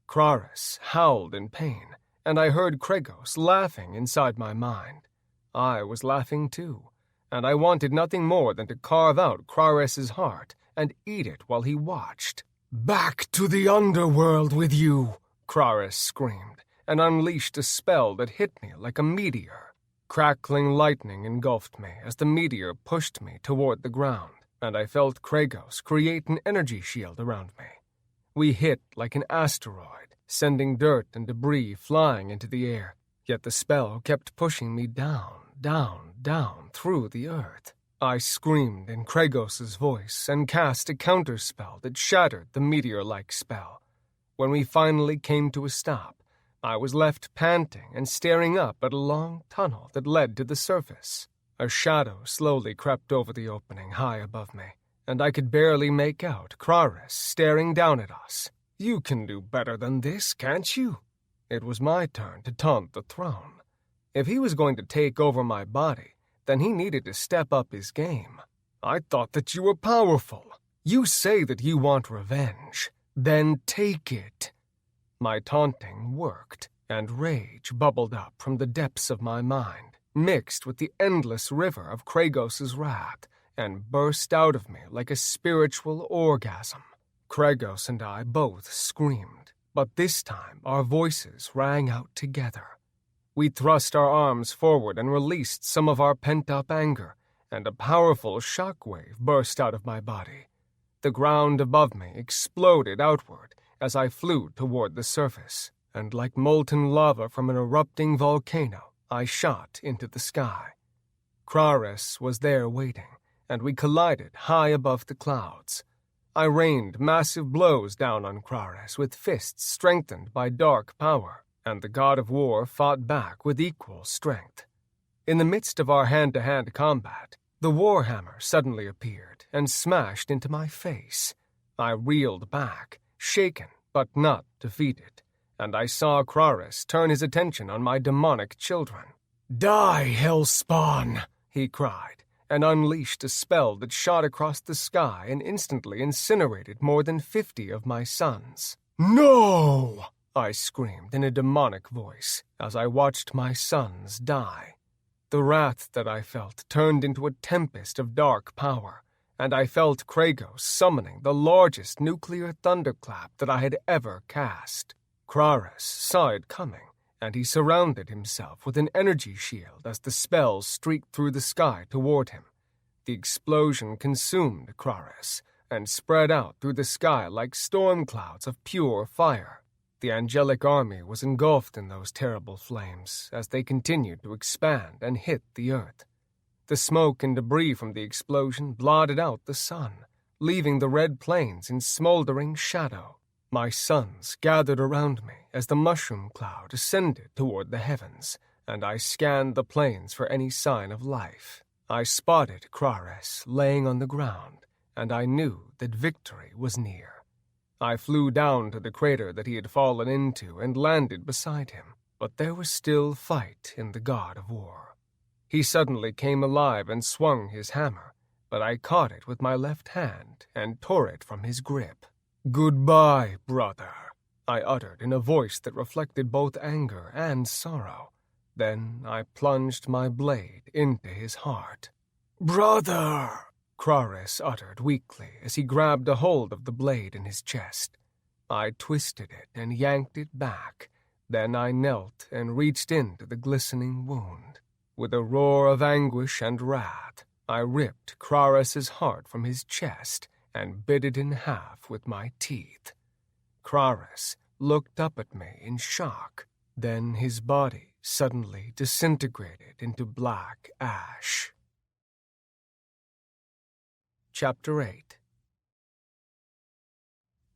Kraris howled in pain, and I heard Kragos laughing inside my mind. I was laughing too, and I wanted nothing more than to carve out Kraris's heart and eat it while he watched. "Back to the underworld with you!" Kraris screamed, and unleashed a spell that hit me like a meteor. Crackling lightning engulfed me as the meteor pushed me toward the ground, and I felt Kragos create an energy shield around me. We hit like an asteroid, sending dirt and debris flying into the air, yet the spell kept pushing me down, down, down through the earth. I screamed in Kragos's voice and cast a counterspell that shattered the meteor-like spell. When we finally came to a stop, I was left panting and staring up at a long tunnel that led to the surface. A shadow slowly crept over the opening high above me, and I could barely make out Kraris staring down at us. "You can do better than this, can't you?" It was my turn to taunt the throne. If he was going to take over my body, then he needed to step up his game. I thought that you were powerful. You say that you want revenge. Then take it." My taunting worked, and rage bubbled up from the depths of my mind, mixed with the endless river of Kragos' wrath, and burst out of me like a spiritual orgasm. Kragos and I both screamed, but this time our voices rang out together. We thrust our arms forward and released some of our pent-up anger, and a powerful shockwave burst out of my body. The ground above me exploded outward as I flew toward the surface, and like molten lava from an erupting volcano, I shot into the sky. Kraris was there waiting, and we collided high above the clouds. I rained massive blows down on Kraris with fists strengthened by dark power, and the god of war fought back with equal strength. In the midst of our hand-to-hand combat, the warhammer suddenly appeared and smashed into my face. I reeled back, shaken but not defeated, and I saw Kraris turn his attention on my demonic children. "Die, hellspawn!" he cried, and unleashed a spell that shot across the sky and instantly incinerated more than 50 of my sons. "No!" I screamed in a demonic voice as I watched my sons die. The wrath that I felt turned into a tempest of dark power, and I felt Kragos summoning the largest nuclear thunderclap that I had ever cast. Kraris saw it coming, and he surrounded himself with an energy shield as the spell streaked through the sky toward him. The explosion consumed Kraris and spread out through the sky like storm clouds of pure fire. The angelic army was engulfed in those terrible flames as they continued to expand and hit the earth. The smoke and debris from the explosion blotted out the sun, leaving the red plains in smoldering shadow. My sons gathered around me as the mushroom cloud ascended toward the heavens, and I scanned the plains for any sign of life. I spotted Kraris laying on the ground, and I knew that victory was near. I flew down to the crater that he had fallen into and landed beside him, but there was still fight in the god of war. He suddenly came alive and swung his hammer, but I caught it with my left hand and tore it from his grip. "Goodbye, brother," I uttered in a voice that reflected both anger and sorrow. Then I plunged my blade into his heart. "Brother!" Kraris uttered weakly as he grabbed a hold of the blade in his chest. I twisted it and yanked it back. Then I knelt and reached into the glistening wound. With a roar of anguish and wrath, I ripped Kraris's heart from his chest and bit it in half with my teeth. Kraris looked up at me in shock. Then his body suddenly disintegrated into black ash. Chapter 8.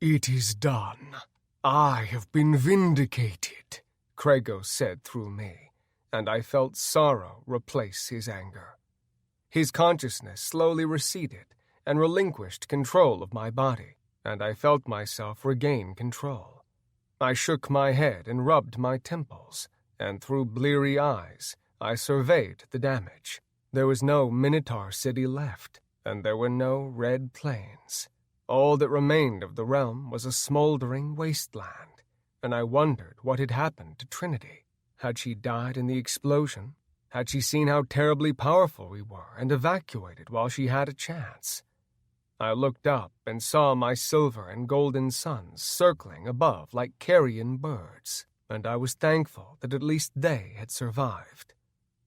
"It is done. I have been vindicated," Kragos said through me, and I felt sorrow replace his anger. His consciousness slowly receded and relinquished control of my body, and I felt myself regain control. I shook my head and rubbed my temples, and through bleary eyes, I surveyed the damage. There was no Minotaur city left, and there were no red plains. All that remained of the realm was a smoldering wasteland, and I wondered what had happened to Trinity. Had she died in the explosion? Had she seen how terribly powerful we were and evacuated while she had a chance? I looked up and saw my silver and golden sons circling above like carrion birds, and I was thankful that at least they had survived.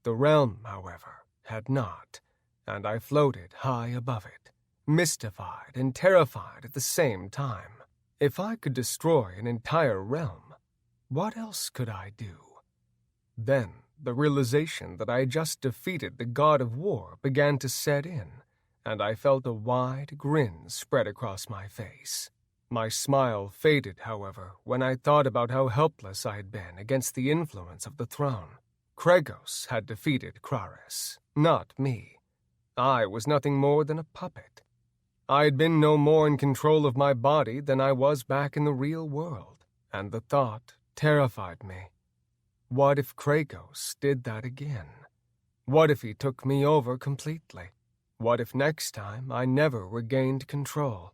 The realm, however, had not, and I floated high above it, mystified and terrified at the same time. If I could destroy an entire realm, what else could I do? Then the realization that I had just defeated the god of war began to set in, and I felt a wide grin spread across my face. My smile faded, however, when I thought about how helpless I had been against the influence of the throne. Kragos had defeated Kraris, not me. I was nothing more than a puppet. I had been no more in control of my body than I was back in the real world, and the thought terrified me. What if Kragos did that again? What if he took me over completely? What if next time I never regained control?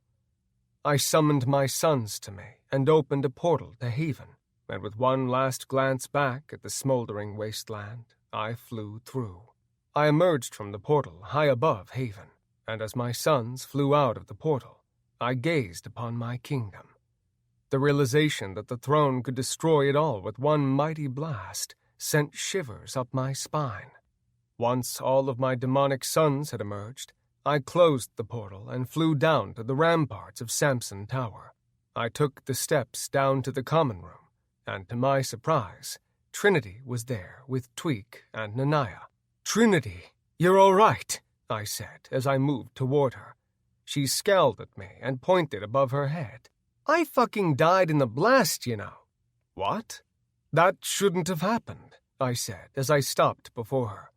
I summoned my sons to me and opened a portal to Haven, and with one last glance back at the smoldering wasteland, I flew through. I emerged from the portal high above Haven, and as my sons flew out of the portal, I gazed upon my kingdom. The realization that the throne could destroy it all with one mighty blast sent shivers up my spine. Once all of my demonic sons had emerged, I closed the portal and flew down to the ramparts of Samson Tower. I took the steps down to the common room, and to my surprise, Trinity was there with Tweak and Nanaya. "Trinity, you're all right," I said as I moved toward her. She scowled at me and pointed above her head. "I fucking died in the blast, you know." "What? That shouldn't have happened," I said as I stopped before her.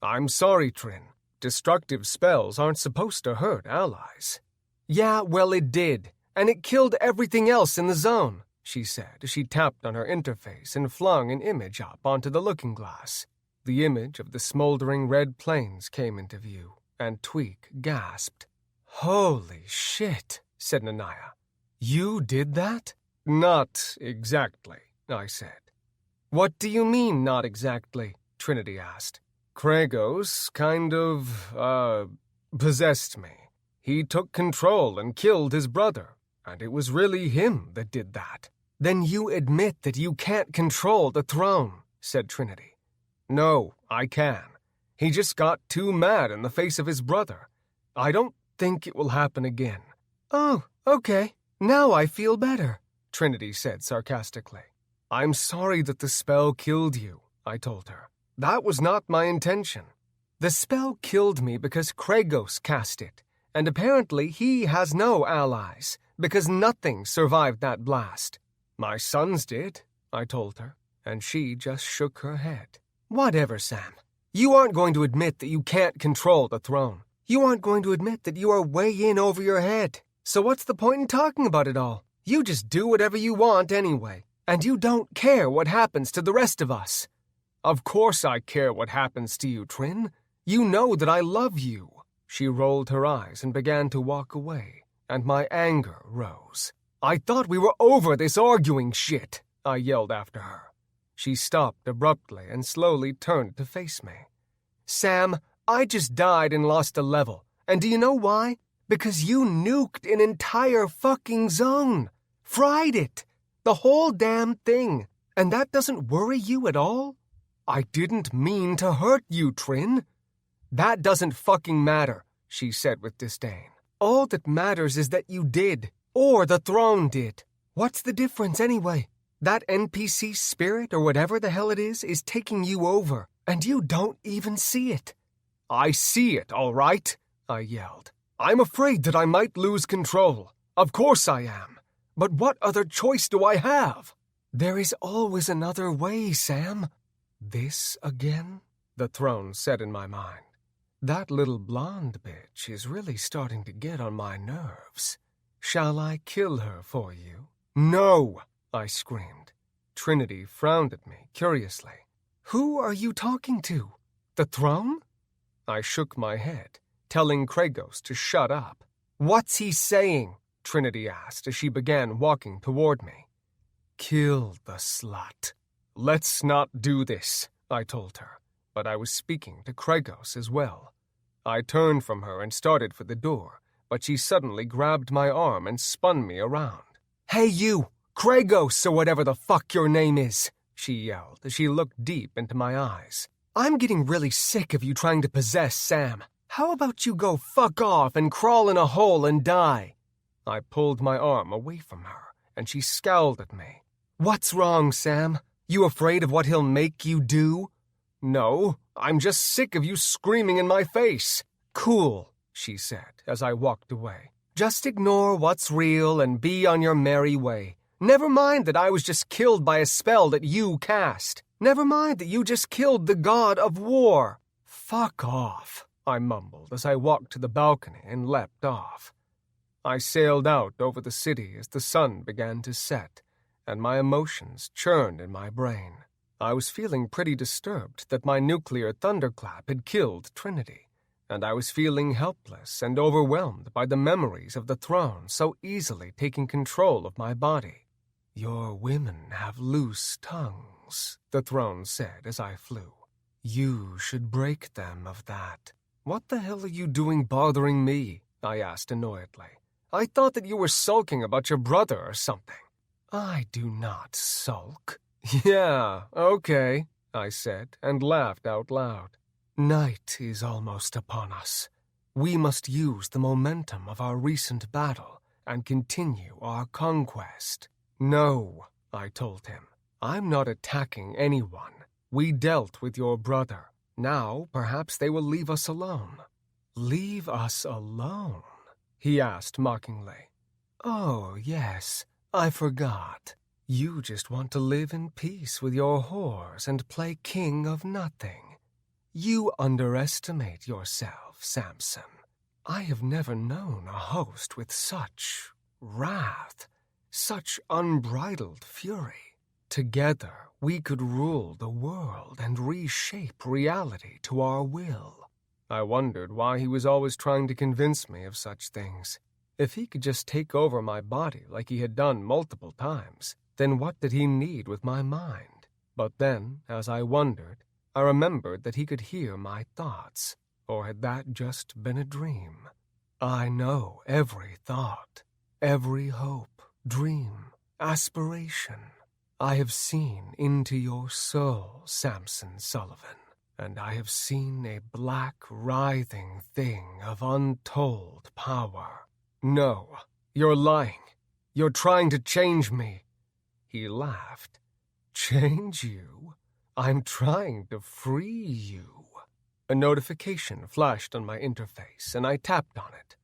"I'm sorry, Trin. Destructive spells aren't supposed to hurt allies." "Yeah, well, it did, and it killed everything else in the zone," she said as she tapped on her interface and flung an image up onto the looking glass. The image of the smoldering red plains came into view, and Tweak gasped. "Holy shit," said Nanaya. "You did that?" "Not exactly," I said. "What do you mean, not exactly?" Trinity asked. "Kragos kind of, possessed me. He took control and killed his brother, and it was really him that did that." "Then you admit that you can't control the throne," said Trinity. "No, I can. He just got too mad in the face of his brother. I don't think it will happen again." "Oh, okay. Now I feel better," Trinity said sarcastically. "I'm sorry that the spell killed you," I told her. "That was not my intention. The spell killed me because Kragos cast it, and apparently he has no allies, because nothing survived that blast. My sons did," I told her, and she just shook her head. "Whatever, Sam. You aren't going to admit that you can't control the throne. You aren't going to admit that you are way in over your head. So what's the point in talking about it all? You just do whatever you want anyway, and you don't care what happens to the rest of us." "Of course I care what happens to you, Trin. You know that I love you." She rolled her eyes and began to walk away, and my anger rose. "I thought we were over this arguing shit," I yelled after her. She stopped abruptly and slowly turned to face me. "Sam, I just died and lost a level, and do you know why? Because you nuked an entire fucking zone. Fried it. The whole damn thing. And that doesn't worry you at all? I didn't mean to hurt you, Trin." "That doesn't fucking matter," she said with disdain. "All that matters is that you did, or the throne did. What's the difference anyway? That NPC spirit, or whatever the hell it is taking you over, and you don't even see it." "I see it, all right," I yelled. "I'm afraid that I might lose control. Of course I am. But what other choice do I have?" "There is always another way, Sam." "This again?" the throne said in my mind. "That little blonde bitch is really starting to get on my nerves. Shall I kill her for you?" "No!" I screamed. Trinity frowned at me curiously. "Who are you talking to? The throne?" I shook my head, telling Kragos to shut up. "What's he saying?" Trinity asked as she began walking toward me. "Kill the slut." "Let's not do this," I told her, but I was speaking to Kragos as well. I turned from her and started for the door, but she suddenly grabbed my arm and spun me around. "Hey you, Kragos or whatever the fuck your name is," she yelled as she looked deep into my eyes. "I'm getting really sick of you trying to possess Sam. How about you go fuck off and crawl in a hole and die?" I pulled my arm away from her, and she scowled at me. "What's wrong, Sam? You afraid of what he'll make you do?" "No, I'm just sick of you screaming in my face." "Cool," she said as I walked away. "Just ignore what's real and be on your merry way. Never mind that I was just killed by a spell that you cast. Never mind that you just killed the god of war." "Fuck off," I mumbled as I walked to the balcony and leapt off. I sailed out over the city as the sun began to set, and my emotions churned in my brain. I was feeling pretty disturbed that my nuclear thunderclap had killed Trinity, and I was feeling helpless and overwhelmed by the memories of the throne so easily taking control of my body. "Your women have loose tongues," the throne said as I flew. "You should break them of that." "What the hell are you doing bothering me?" I asked annoyedly. "I thought that you were sulking about your brother or something." "I do not sulk." "Yeah, okay," I said, and laughed out loud. "Night is almost upon us. We must use the momentum of our recent battle and continue our conquest." "No," I told him. "I'm not attacking anyone. We dealt with your brother. Now perhaps they will leave us alone." "Leave us alone?" he asked mockingly. "Oh, yes, I forgot. You just want to live in peace with your whores and play king of nothing. You underestimate yourself, Samson. I have never known a host with such wrath, such unbridled fury. Together, we could rule the world and reshape reality to our will." I wondered why he was always trying to convince me of such things. If he could just take over my body like he had done multiple times, then what did he need with my mind? But then, as I wondered, I remembered that he could hear my thoughts, or had that just been a dream? I know every thought, every hope, dream, aspiration. I have seen into your soul, Samson Sullivan, and I have seen a black, writhing thing of untold power. No, you're lying. You're trying to change me. He laughed. Change you? I'm trying to free you. A notification flashed on my interface, and I tapped on it.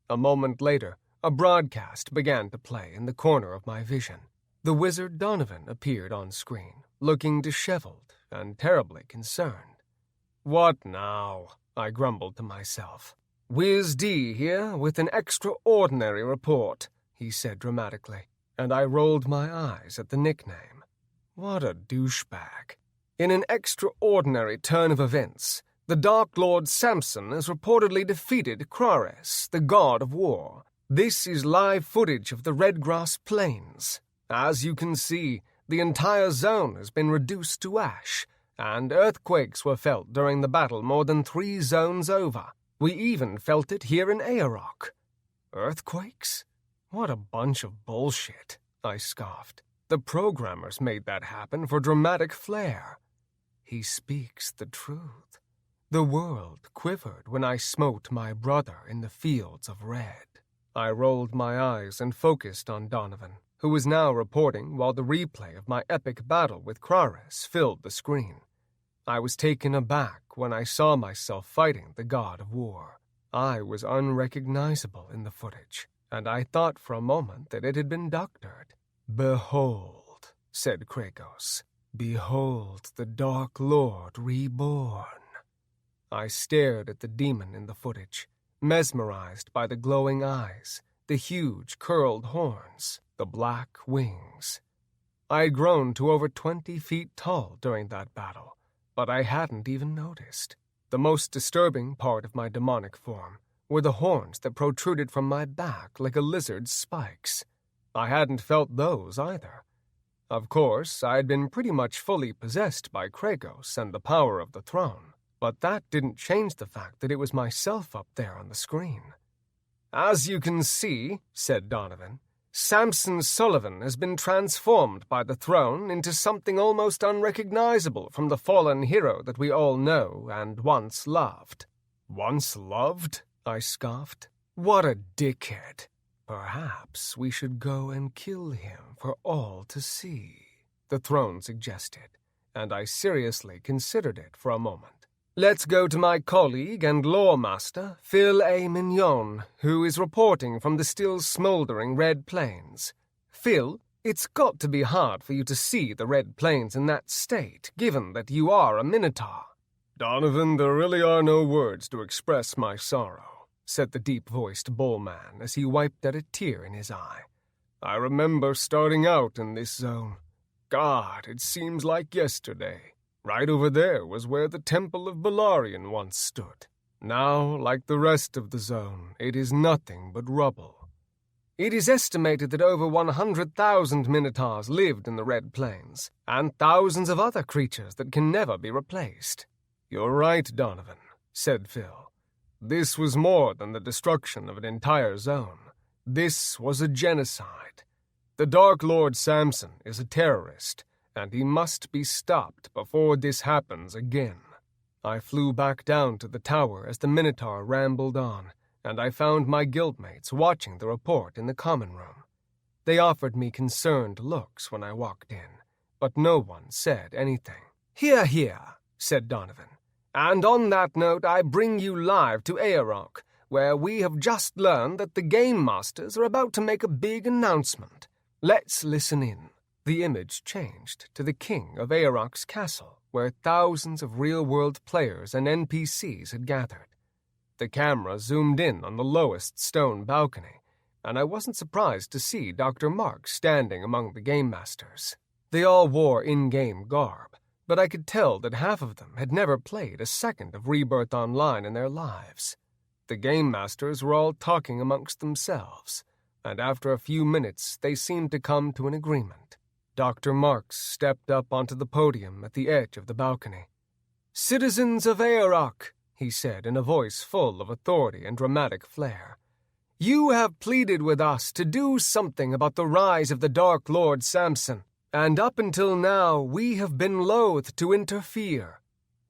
A moment later, a broadcast began to play in the corner of my vision. The wizard Donovan appeared on screen, looking disheveled and terribly concerned. "What now?" I grumbled to myself. "Wiz D here with an extraordinary report," he said dramatically, and I rolled my eyes at the nickname. What a douchebag. In an extraordinary turn of events, the Dark Lord Samson has reportedly defeated Krares, the god of war. This is live footage of the Redgrass Plains. As you can see, the entire zone has been reduced to ash, and earthquakes were felt during the battle more than 3 zones over. We even felt it here in Aerok. Earthquakes? What a bunch of bullshit, I scoffed. The programmers made that happen for dramatic flair. He speaks the truth. The world quivered when I smote my brother in the fields of red. I rolled my eyes and focused on Donovan, who was now reporting while the replay of my epic battle with Krares filled the screen. I was taken aback when I saw myself fighting the god of war. I was unrecognizable in the footage, and I thought for a moment that it had been doctored. "Behold," said Kragos, "behold the Dark Lord reborn." I stared at the demon in the footage, mesmerized by the glowing eyes, the huge curled horns, the black wings. I had grown to over 20 feet tall during that battle, but I hadn't even noticed. The most disturbing part of my demonic form were the horns that protruded from my back like a lizard's spikes. I hadn't felt those either. Of course, I had been pretty much fully possessed by Kragos and the power of the throne, but that didn't change the fact that it was myself up there on the screen. "As you can see," said Donovan, "Samson Sullivan has been transformed by the throne into something almost unrecognizable from the fallen hero that we all know and once loved." "Once loved?" I scoffed. "What a dickhead. Perhaps we should go and kill him for all to see," the throne suggested, and I seriously considered it for a moment. "Let's go to my colleague and lore master, Phil A. Mignon, who is reporting from the still smoldering Red Plains. Phil, it's got to be hard for you to see the Red Plains in that state, given that you are a Minotaur." "Donovan, there really are no words to express my sorrow," said the deep-voiced bullman as he wiped at a tear in his eye. "I remember starting out in this zone. God, it seems like yesterday. Right over there was where the Temple of Belarion once stood. Now, like the rest of the zone, it is nothing but rubble. It is estimated that over 100,000 minotaurs lived in the Red Plains, and thousands of other creatures that can never be replaced. You're right, Donovan, said Phil. This was more than the destruction of an entire zone. This was a genocide. The Dark Lord Samson is a terrorist, and he must be stopped before this happens again. I flew back down to the tower as the Minotaur rambled on, and I found my guildmates watching the report in the common room. They offered me concerned looks when I walked in, but no one said anything. "Hear, hear," said Donovan. "And on that note, I bring you live to Aeroc, where we have just learned that the Game Masters are about to make a big announcement. Let's listen in." The image changed to the king of Aeroc's castle, where thousands of real-world players and NPCs had gathered. The camera zoomed in on the lowest stone balcony, and I wasn't surprised to see Dr. Mark standing among the Game Masters. They all wore in-game garb, but I could tell that half of them had never played a second of Rebirth Online in their lives. The Game Masters were all talking amongst themselves, and after a few minutes they seemed to come to an agreement. Dr. Marks stepped up onto the podium at the edge of the balcony. "Citizens of Aeroc," he said in a voice full of authority and dramatic flair, "you have pleaded with us to do something about the rise of the Dark Lord Samson, and up until now we have been loath to interfere."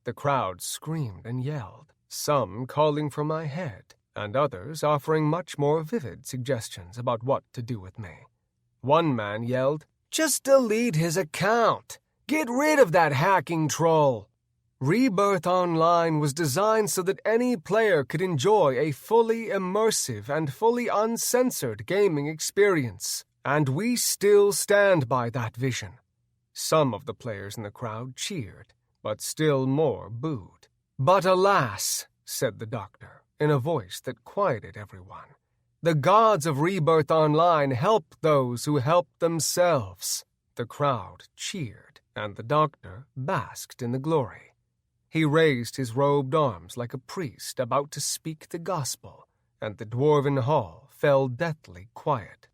The crowd screamed and yelled, some calling for my head, and others offering much more vivid suggestions about what to do with me. One man yelled, "Just delete his account! Get rid of that hacking troll!" Rebirth Online was designed so that any player could enjoy a fully immersive and fully uncensored gaming experience, and we still stand by that vision. Some of the players in the crowd cheered, but still more booed. "But alas," said the doctor, in a voice that quieted everyone, "the gods of Rebirth Online help those who help themselves." The crowd cheered, and the doctor basked in the glory. He raised his robed arms like a priest about to speak the gospel, and the dwarven hall fell deathly quiet.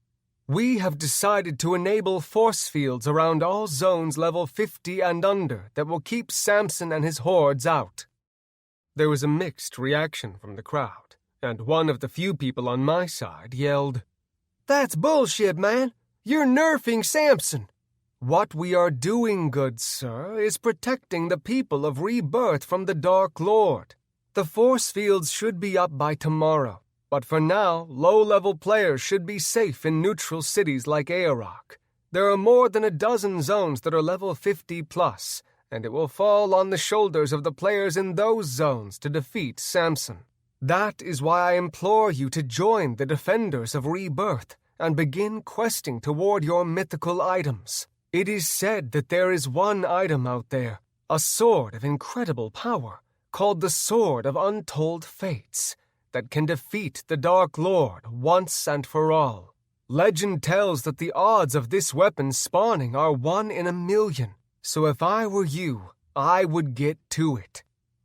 "We have decided to enable force fields around all zones level 50 and under that will keep Samson and his hordes out." There was a mixed reaction from the crowd, and one of the few people on my side yelled, "That's bullshit, man! You're nerfing Samson!" "What we are doing, good sir, is protecting the people of Rebirth from the Dark Lord. The force fields should be up by tomorrow, but for now, low-level players should be safe in neutral cities like Aeroc. There are more than a dozen zones that are level 50+, and it will fall on the shoulders of the players in those zones to defeat Samson. That is why I implore you to join the Defenders of Rebirth and begin questing toward your mythical items. It is said that there is one item out there, a sword of incredible power, called the Sword of Untold Fates, that can defeat the Dark Lord once and for all. Legend tells that the odds of this weapon spawning are 1 in 1,000,000, so if I were you, I would get to it."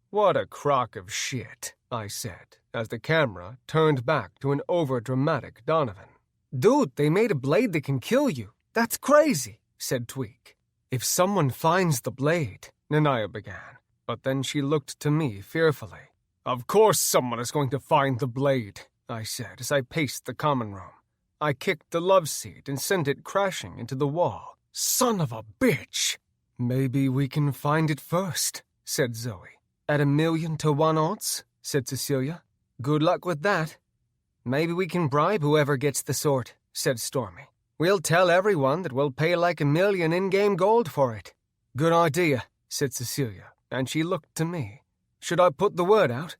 "What a crock of shit," I said, as the camera turned back to an overdramatic Donovan. "Dude, they made a blade that can kill you. That's crazy," said Tweak. "If someone finds the blade," Nanaya began, but then she looked to me fearfully. "Of course someone is going to find the blade," I said as I paced the common room. I kicked the love seat and sent it crashing into the wall. "Son of a bitch!" "Maybe we can find it first," said Zoe. "At 1,000,000 to 1 odds," said Cecilia. "Good luck with that." "Maybe we can bribe whoever gets the sword," said Stormy. "We'll tell everyone that we'll pay like 1,000,000 in-game gold for it." "Good idea," said Cecilia, and she looked to me. "Should I put the word out?"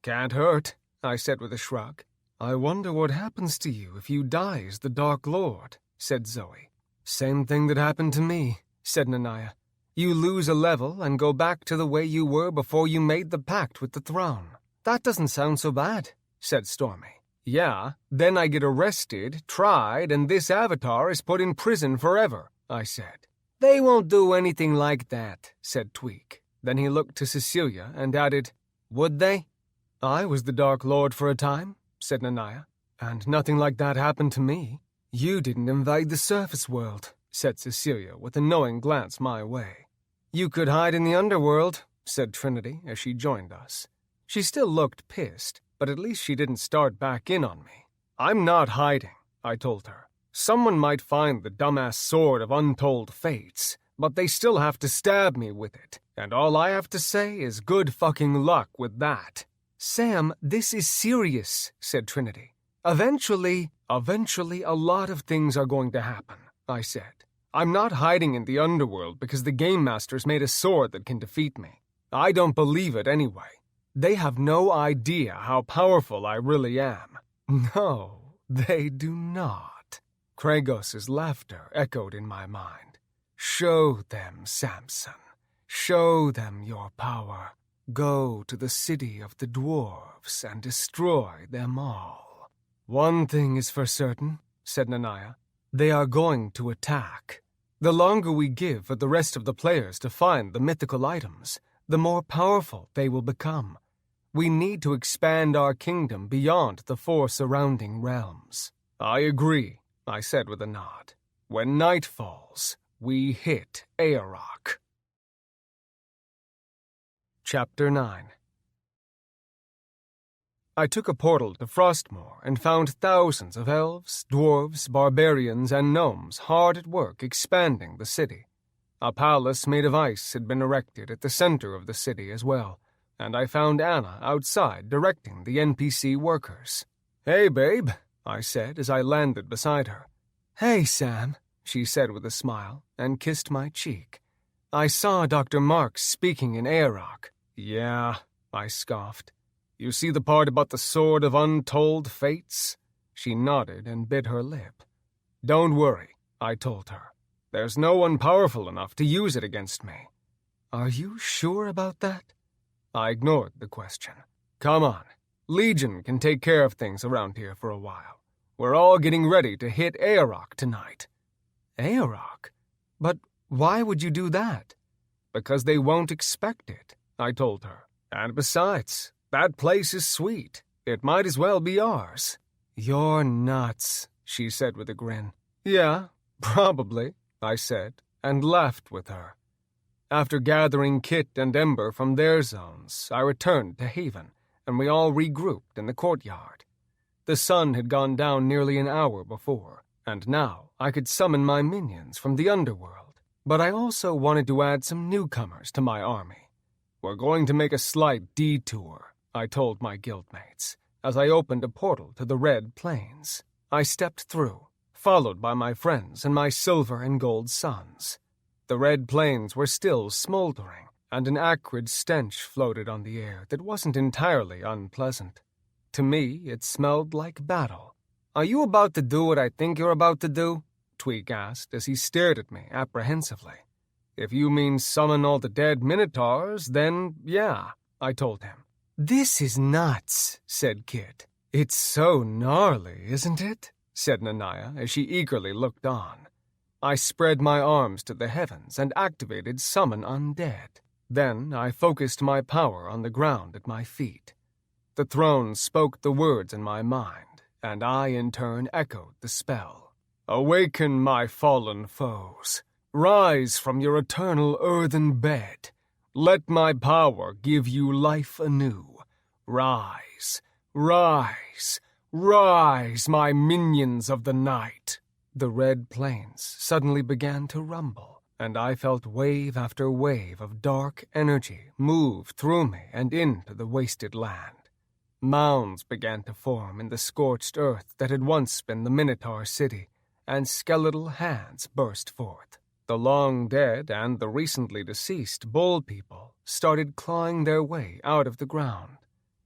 "Can't hurt," I said with a shrug. "I wonder what happens to you if you die as the Dark Lord," said Zoe. "Same thing that happened to me," said Nanaya. "You lose a level and go back to the way you were before you made the pact with the throne." "That doesn't sound so bad," said Stormy. "Yeah, then I get arrested, tried, and this avatar is put in prison forever," I said. "They won't do anything like that," said Tweak. Then he looked to Cecilia and added, "Would they?" I was the Dark Lord for a time, said Nanaya, and nothing like that happened to me. You didn't invade the surface world, said Cecilia with a knowing glance my way. You could hide in the underworld, said Trinity as she joined us. She still looked pissed, but at least she didn't start back in on me. I'm not hiding, I told her. Someone might find the dumbass sword of untold fates, but they still have to stab me with it, and all I have to say is good fucking luck with that. Sam, this is serious, said Trinity. Eventually a lot of things are going to happen, I said. I'm not hiding in the underworld because the Game Masters made a sword that can defeat me. I don't believe it anyway. They have no idea how powerful I really am. No, they do not. Kragos' laughter echoed in my mind. Show them, Samson. Show them your power. Go to the city of the dwarves and destroy them all. One thing is for certain, said Nanaya. They are going to attack. The longer we give for the rest of the players to find the mythical items, the more powerful they will become. We need to expand our kingdom beyond the 4 surrounding realms. I agree, I said with a nod. When night falls, we hit Aorok. Chapter 9. I took a portal to Frostmoor and found thousands of elves, dwarves, barbarians, and gnomes hard at work expanding the city. A palace made of ice had been erected at the center of the city as well, and I found Anna outside directing the NPC workers. Hey, babe, I said as I landed beside her. Hey, Sam, she said with a smile, and kissed my cheek. I saw Dr. Marks speaking in Aorok. Yeah, I scoffed. You see the part about the sword of untold fates? She nodded and bit her lip. Don't worry, I told her. There's no one powerful enough to use it against me. Are you sure about that? I ignored the question. Come on, Legion can take care of things around here for a while. We're all getting ready to hit Aorok tonight. Aorok? But why would you do that? Because they won't expect it, I told her. And besides, that place is sweet. It might as well be ours. You're nuts, she said with a grin. Yeah, probably, I said, and laughed with her. After gathering Kit and Ember from their zones, I returned to Haven, and we all regrouped in the courtyard. The sun had gone down nearly an hour before, and now I could summon my minions from the underworld. But I also wanted to add some newcomers to my army. We're going to make a slight detour, I told my guildmates, as I opened a portal to the Red Plains. I stepped through, followed by my friends and my silver and gold sons. The Red Plains were still smoldering, and an acrid stench floated on the air that wasn't entirely unpleasant. To me, it smelled like battle. Are you about to do what I think you're about to do? Tweak asked as he stared at me apprehensively. If you mean summon all the dead minotaurs, then yeah, I told him. This is nuts, said Kit. It's so gnarly, isn't it? Said Nanaya as she eagerly looked on. I spread my arms to the heavens and activated Summon Undead. Then I focused my power on the ground at my feet. The throne spoke the words in my mind, and I in turn echoed the spell. Awaken, my fallen foes. Rise from your eternal earthen bed. Let my power give you life anew. Rise, rise, rise, my minions of the night. The Red Plains suddenly began to rumble, and I felt wave after wave of dark energy move through me and into the wasted land. Mounds began to form in the scorched earth that had once been the Minotaur city, and skeletal hands burst forth. The long dead and the recently deceased bull people started clawing their way out of the ground.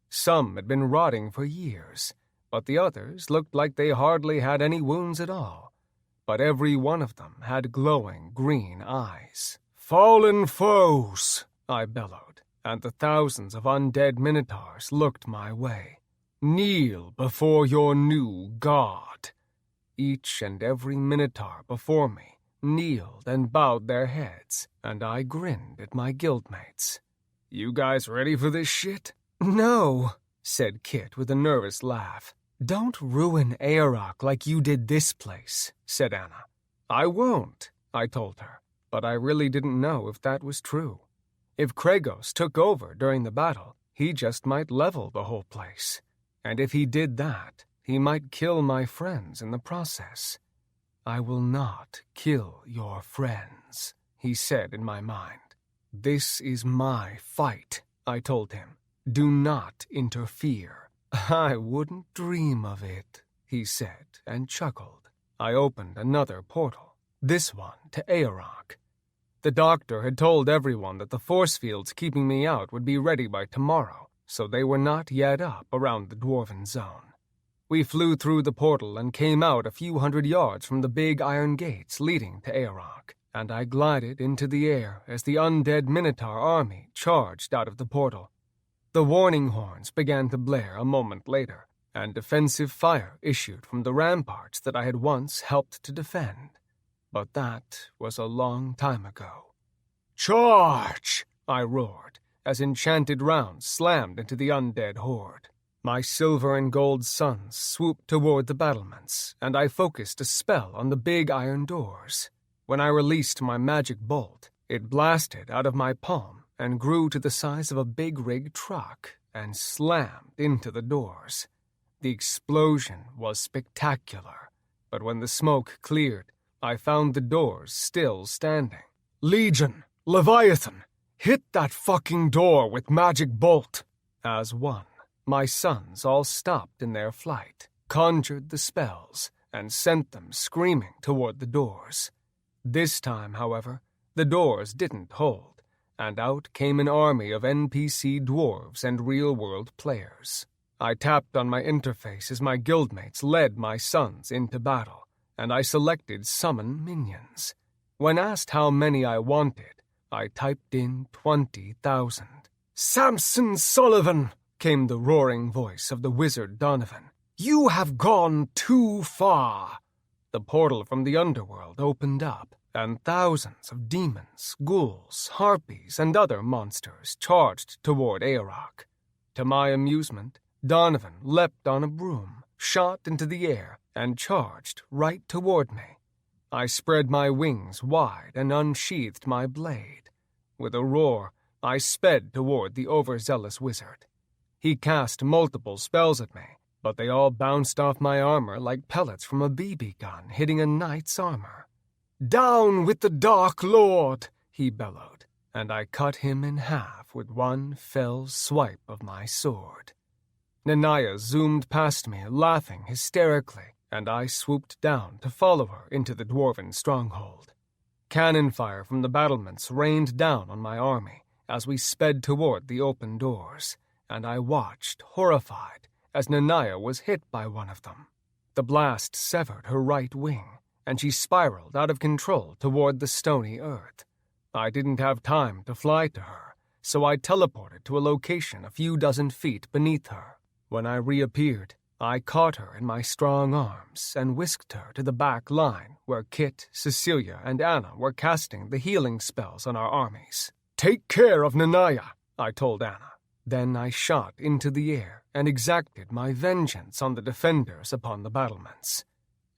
Some had been rotting for years, but the others looked like they hardly had any wounds at all. But every one of them had glowing green eyes. Fallen foes, I bellowed, and the thousands of undead minotaurs looked my way. Kneel before your new god. Each and every minotaur before me kneeled and bowed their heads, and I grinned at my guildmates. You guys ready for this shit? No, said Kit with a nervous laugh. Don't ruin Aorok like you did this place, said Anna. I won't, I told her, but I really didn't know if that was true. If Kregos took over during the battle, he just might level the whole place. And if he did that, he might kill my friends in the process. I will not kill your friends, he said in my mind. This is my fight, I told him. Do not interfere. I wouldn't dream of it, he said and chuckled. I opened another portal, this one to Aorok. The doctor had told everyone that the force fields keeping me out would be ready by tomorrow, so they were not yet up around the Dwarven Zone. We flew through the portal and came out a few hundred yards from the big iron gates leading to Aorok, and I glided into the air as the undead Minotaur army charged out of the portal. The warning horns began to blare a moment later, and defensive fire issued from the ramparts that I had once helped to defend. But that was a long time ago. "Charge!" I roared, as enchanted rounds slammed into the undead horde. My silver and gold suns swooped toward the battlements, and I focused a spell on the big iron doors. When I released my magic bolt, it blasted out of my palm and grew to the size of a big rig truck and slammed into the doors. The explosion was spectacular, but when the smoke cleared, I found the doors still standing. "Legion! Leviathan! Hit that fucking door with magic bolt!" As one, my sons all stopped in their flight, conjured the spells, and sent them screaming toward the doors. This time, however, the doors didn't hold, and out came an army of NPC dwarves and real-world players. I tapped on my interface as my guildmates led my sons into battle, and I selected Summon Minions. When asked how many I wanted, I typed in 20,000. "Samson Sullivan!" came the roaring voice of the wizard Donovan. "You have gone too far!" The portal from the underworld opened up, and thousands of demons, ghouls, harpies, and other monsters charged toward Aorok. To my amusement, Donovan leapt on a broom, shot into the air, and charged right toward me. I spread my wings wide and unsheathed my blade. With a roar, I sped toward the overzealous wizard. He cast multiple spells at me, but they all bounced off my armor like pellets from a BB gun hitting a knight's armor. "Down with the Dark Lord!" he bellowed, and I cut him in half with one fell swipe of my sword. Nanaya zoomed past me, laughing hysterically, and I swooped down to follow her into the dwarven stronghold. Cannon fire from the battlements rained down on my army as we sped toward the open doors, and I watched, horrified, as Nanaya was hit by one of them. The blast severed her right wing, and she spiraled out of control toward the stony earth. I didn't have time to fly to her, so I teleported to a location a few dozen feet beneath her. When I reappeared, I caught her in my strong arms and whisked her to the back line where Kit, Cecilia, and Anna were casting the healing spells on our armies. "Take care of Nanaya," I told Anna. Then I shot into the air and exacted my vengeance on the defenders upon the battlements.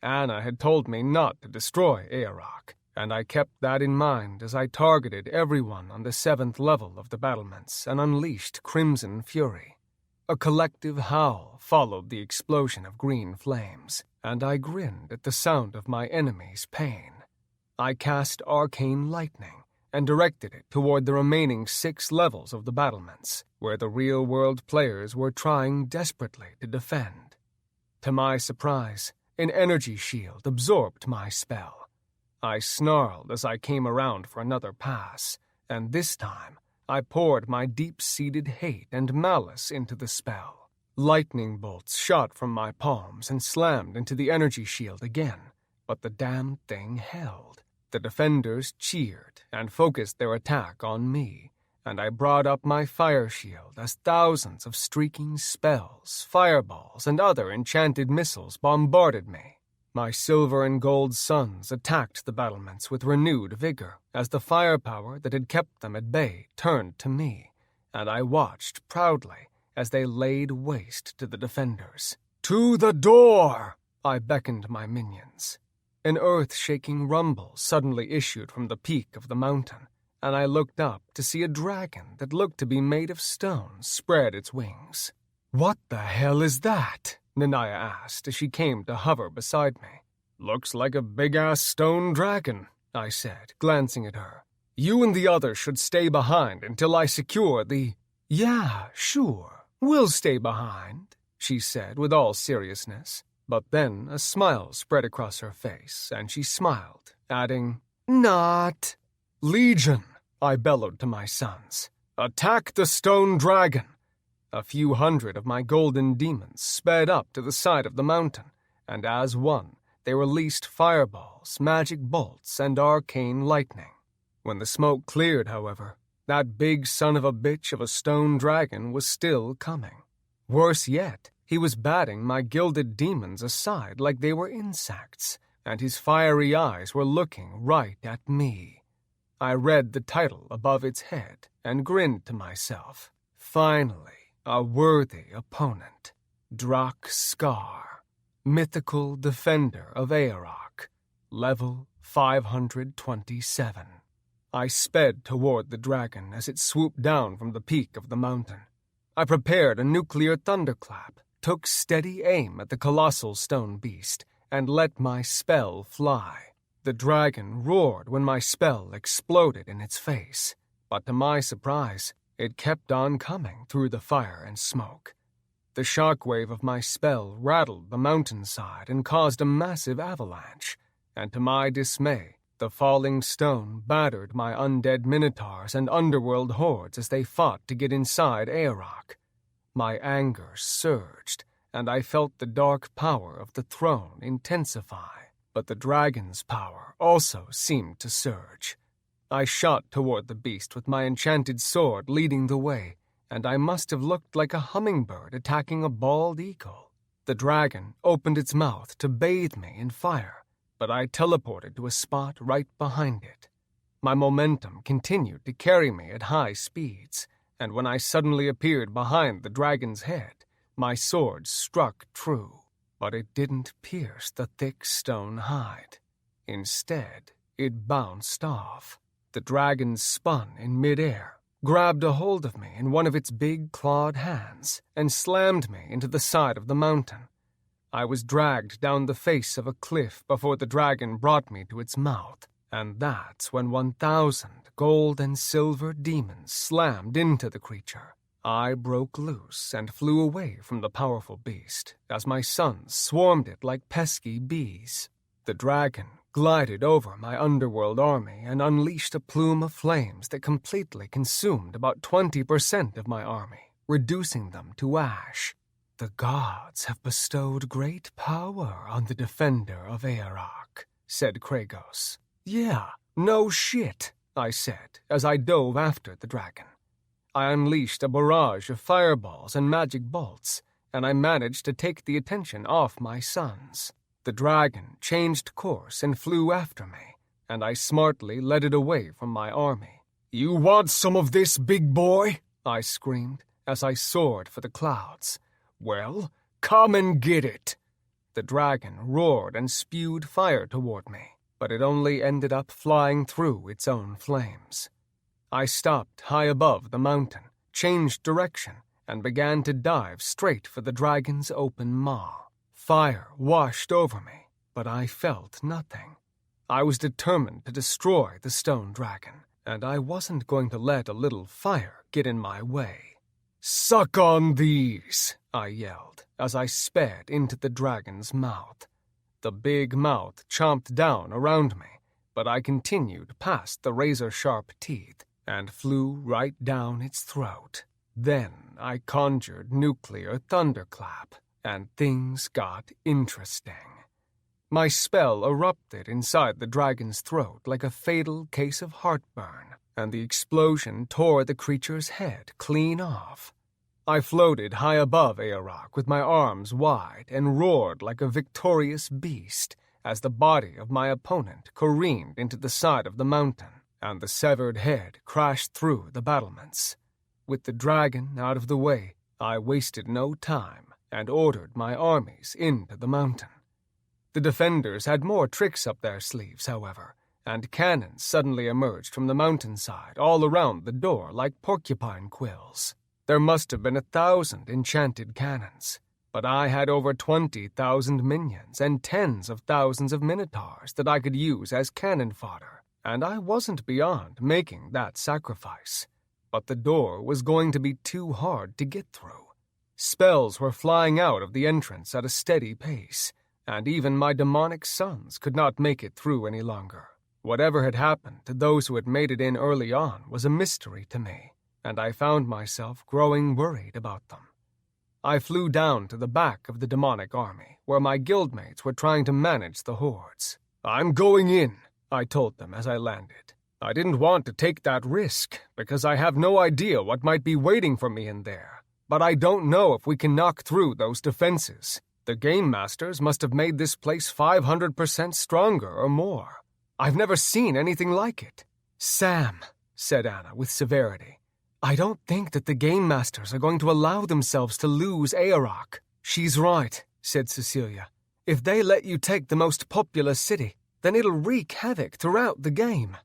Anna had told me not to destroy Aorok, and I kept that in mind as I targeted everyone on the 7th level of the battlements and unleashed Crimson Fury. A collective howl followed the explosion of green flames, and I grinned at the sound of my enemy's pain. I cast Arcane Lightning and directed it toward the remaining 6 levels of the battlements, where the real-world players were trying desperately to defend. To my surprise, an energy shield absorbed my spell. I snarled as I came around for another pass, and this time I poured my deep-seated hate and malice into the spell. Lightning bolts shot from my palms and slammed into the energy shield again, but the damn thing held. The defenders cheered and focused their attack on me, and I brought up my fire shield as thousands of streaking spells, fireballs, and other enchanted missiles bombarded me. My silver and gold suns attacked the battlements with renewed vigor as the firepower that had kept them at bay turned to me, and I watched proudly as they laid waste to the defenders. "To the door!" I beckoned my minions. An earth-shaking rumble suddenly issued from the peak of the mountain, and I looked up to see a dragon that looked to be made of stone spread its wings. "What the hell is that?" Nanaya asked as she came to hover beside me. "Looks like a big-ass stone dragon," I said, glancing at her. "You and the others should stay behind until I secure the—" "Yeah, sure, we'll stay behind," she said with all seriousness. But then a smile spread across her face, and she smiled, adding, "Not." "Legion," I bellowed to my sons. "Attack the stone dragon." A few hundred of my golden demons sped up to the side of the mountain, and as one, they released fireballs, magic bolts, and arcane lightning. When the smoke cleared, however, that big son of a bitch of a stone dragon was still coming. Worse yet, he was batting my gilded demons aside like they were insects, and his fiery eyes were looking right at me. I read the title above its head and grinned to myself. Finally, a worthy opponent. Drak Skar, Mythical Defender of Aeroc, level 527. I sped toward the dragon as it swooped down from the peak of the mountain. I prepared a nuclear thunderclap, took steady aim at the colossal stone beast, and let my spell fly. The dragon roared when my spell exploded in its face, but to my surprise, it kept on coming through the fire and smoke. The shockwave of my spell rattled the mountainside and caused a massive avalanche, and to my dismay, the falling stone battered my undead minotaurs and underworld hordes as they fought to get inside Aeroc. My anger surged, and I felt the dark power of the throne intensify, but the dragon's power also seemed to surge. I shot toward the beast with my enchanted sword leading the way, and I must have looked like a hummingbird attacking a bald eagle. The dragon opened its mouth to bathe me in fire, but I teleported to a spot right behind it. My momentum continued to carry me at high speeds, and when I suddenly appeared behind the dragon's head, my sword struck true, but it didn't pierce the thick stone hide. Instead, it bounced off. The dragon spun in midair, grabbed a hold of me in one of its big clawed hands, and slammed me into the side of the mountain. I was dragged down the face of a cliff before the dragon brought me to its mouth, and that's when 1,000 gold and silver demons slammed into the creature. I broke loose and flew away from the powerful beast as my sons swarmed it like pesky bees. The dragon glided over my underworld army and unleashed a plume of flames that completely consumed about 20% of my army, reducing them to ash. "The gods have bestowed great power on the defender of Aeroc," said Kragos. "Yeah, no shit," I said as I dove after the dragon. I unleashed a barrage of fireballs and magic bolts, and I managed to take the attention off my sons. The dragon changed course and flew after me, and I smartly led it away from my army. "You want some of this, big boy?" I screamed as I soared for the clouds. "Well, come and get it." The dragon roared and spewed fire toward me, but it only ended up flying through its own flames. I stopped high above the mountain, changed direction, and began to dive straight for the dragon's open maw. Fire washed over me, but I felt nothing. I was determined to destroy the stone dragon, and I wasn't going to let a little fire get in my way. "Suck on these," I yelled as I sped into the dragon's mouth. The big mouth chomped down around me, but I continued past the razor-sharp teeth and flew right down its throat. Then I conjured nuclear thunderclap, and things got interesting. My spell erupted inside the dragon's throat like a fatal case of heartburn, and the explosion tore the creature's head clean off. I floated high above Aeroc with my arms wide and roared like a victorious beast as the body of my opponent careened into the side of the mountain, and the severed head crashed through the battlements. With the dragon out of the way, I wasted no time and ordered my armies into the mountain. The defenders had more tricks up their sleeves, however, and cannons suddenly emerged from the mountainside all around the door like porcupine quills. There must have been 1,000 enchanted cannons, but I had over 20,000 minions and tens of thousands of minotaurs that I could use as cannon fodder, and I wasn't beyond making that sacrifice. But the door was going to be too hard to get through. Spells were flying out of the entrance at a steady pace, and even my demonic sons could not make it through any longer. Whatever had happened to those who had made it in early on was a mystery to me, and I found myself growing worried about them. I flew down to the back of the demonic army, where my guildmates were trying to manage the hordes. "I'm going in," I told them as I landed. I didn't want to take that risk, because I have no idea what might be waiting for me in there, but I don't know if we can knock through those defenses. The Game Masters must have made this place 500% stronger or more. I've never seen anything like it. "Sam," said Anna with severity, "I don't think that the Game Masters are going to allow themselves to lose Aorok." "She's right," said Cecilia. "If they let you take the most populous city, then it'll wreak havoc throughout the game."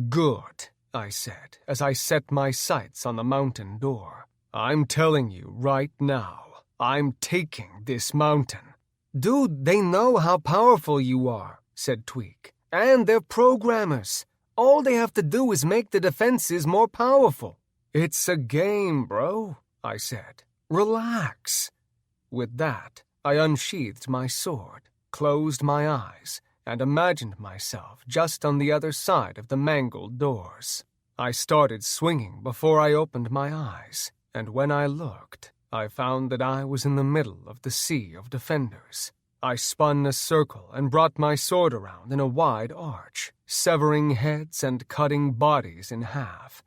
"Good," I said as I set my sights on the mountain door. "I'm telling you right now, I'm taking this mountain." "Dude, they know how powerful you are," said Tweak. "And they're programmers. All they have to do is make the defenses more powerful." "It's a game, bro," I said. "Relax." With that, I unsheathed my sword, closed my eyes, and imagined myself just on the other side of the mangled doors. I started swinging before I opened my eyes, and when I looked, I found that I was in the middle of the sea of defenders. I spun a circle and brought my sword around in a wide arch, severing heads and cutting bodies in half.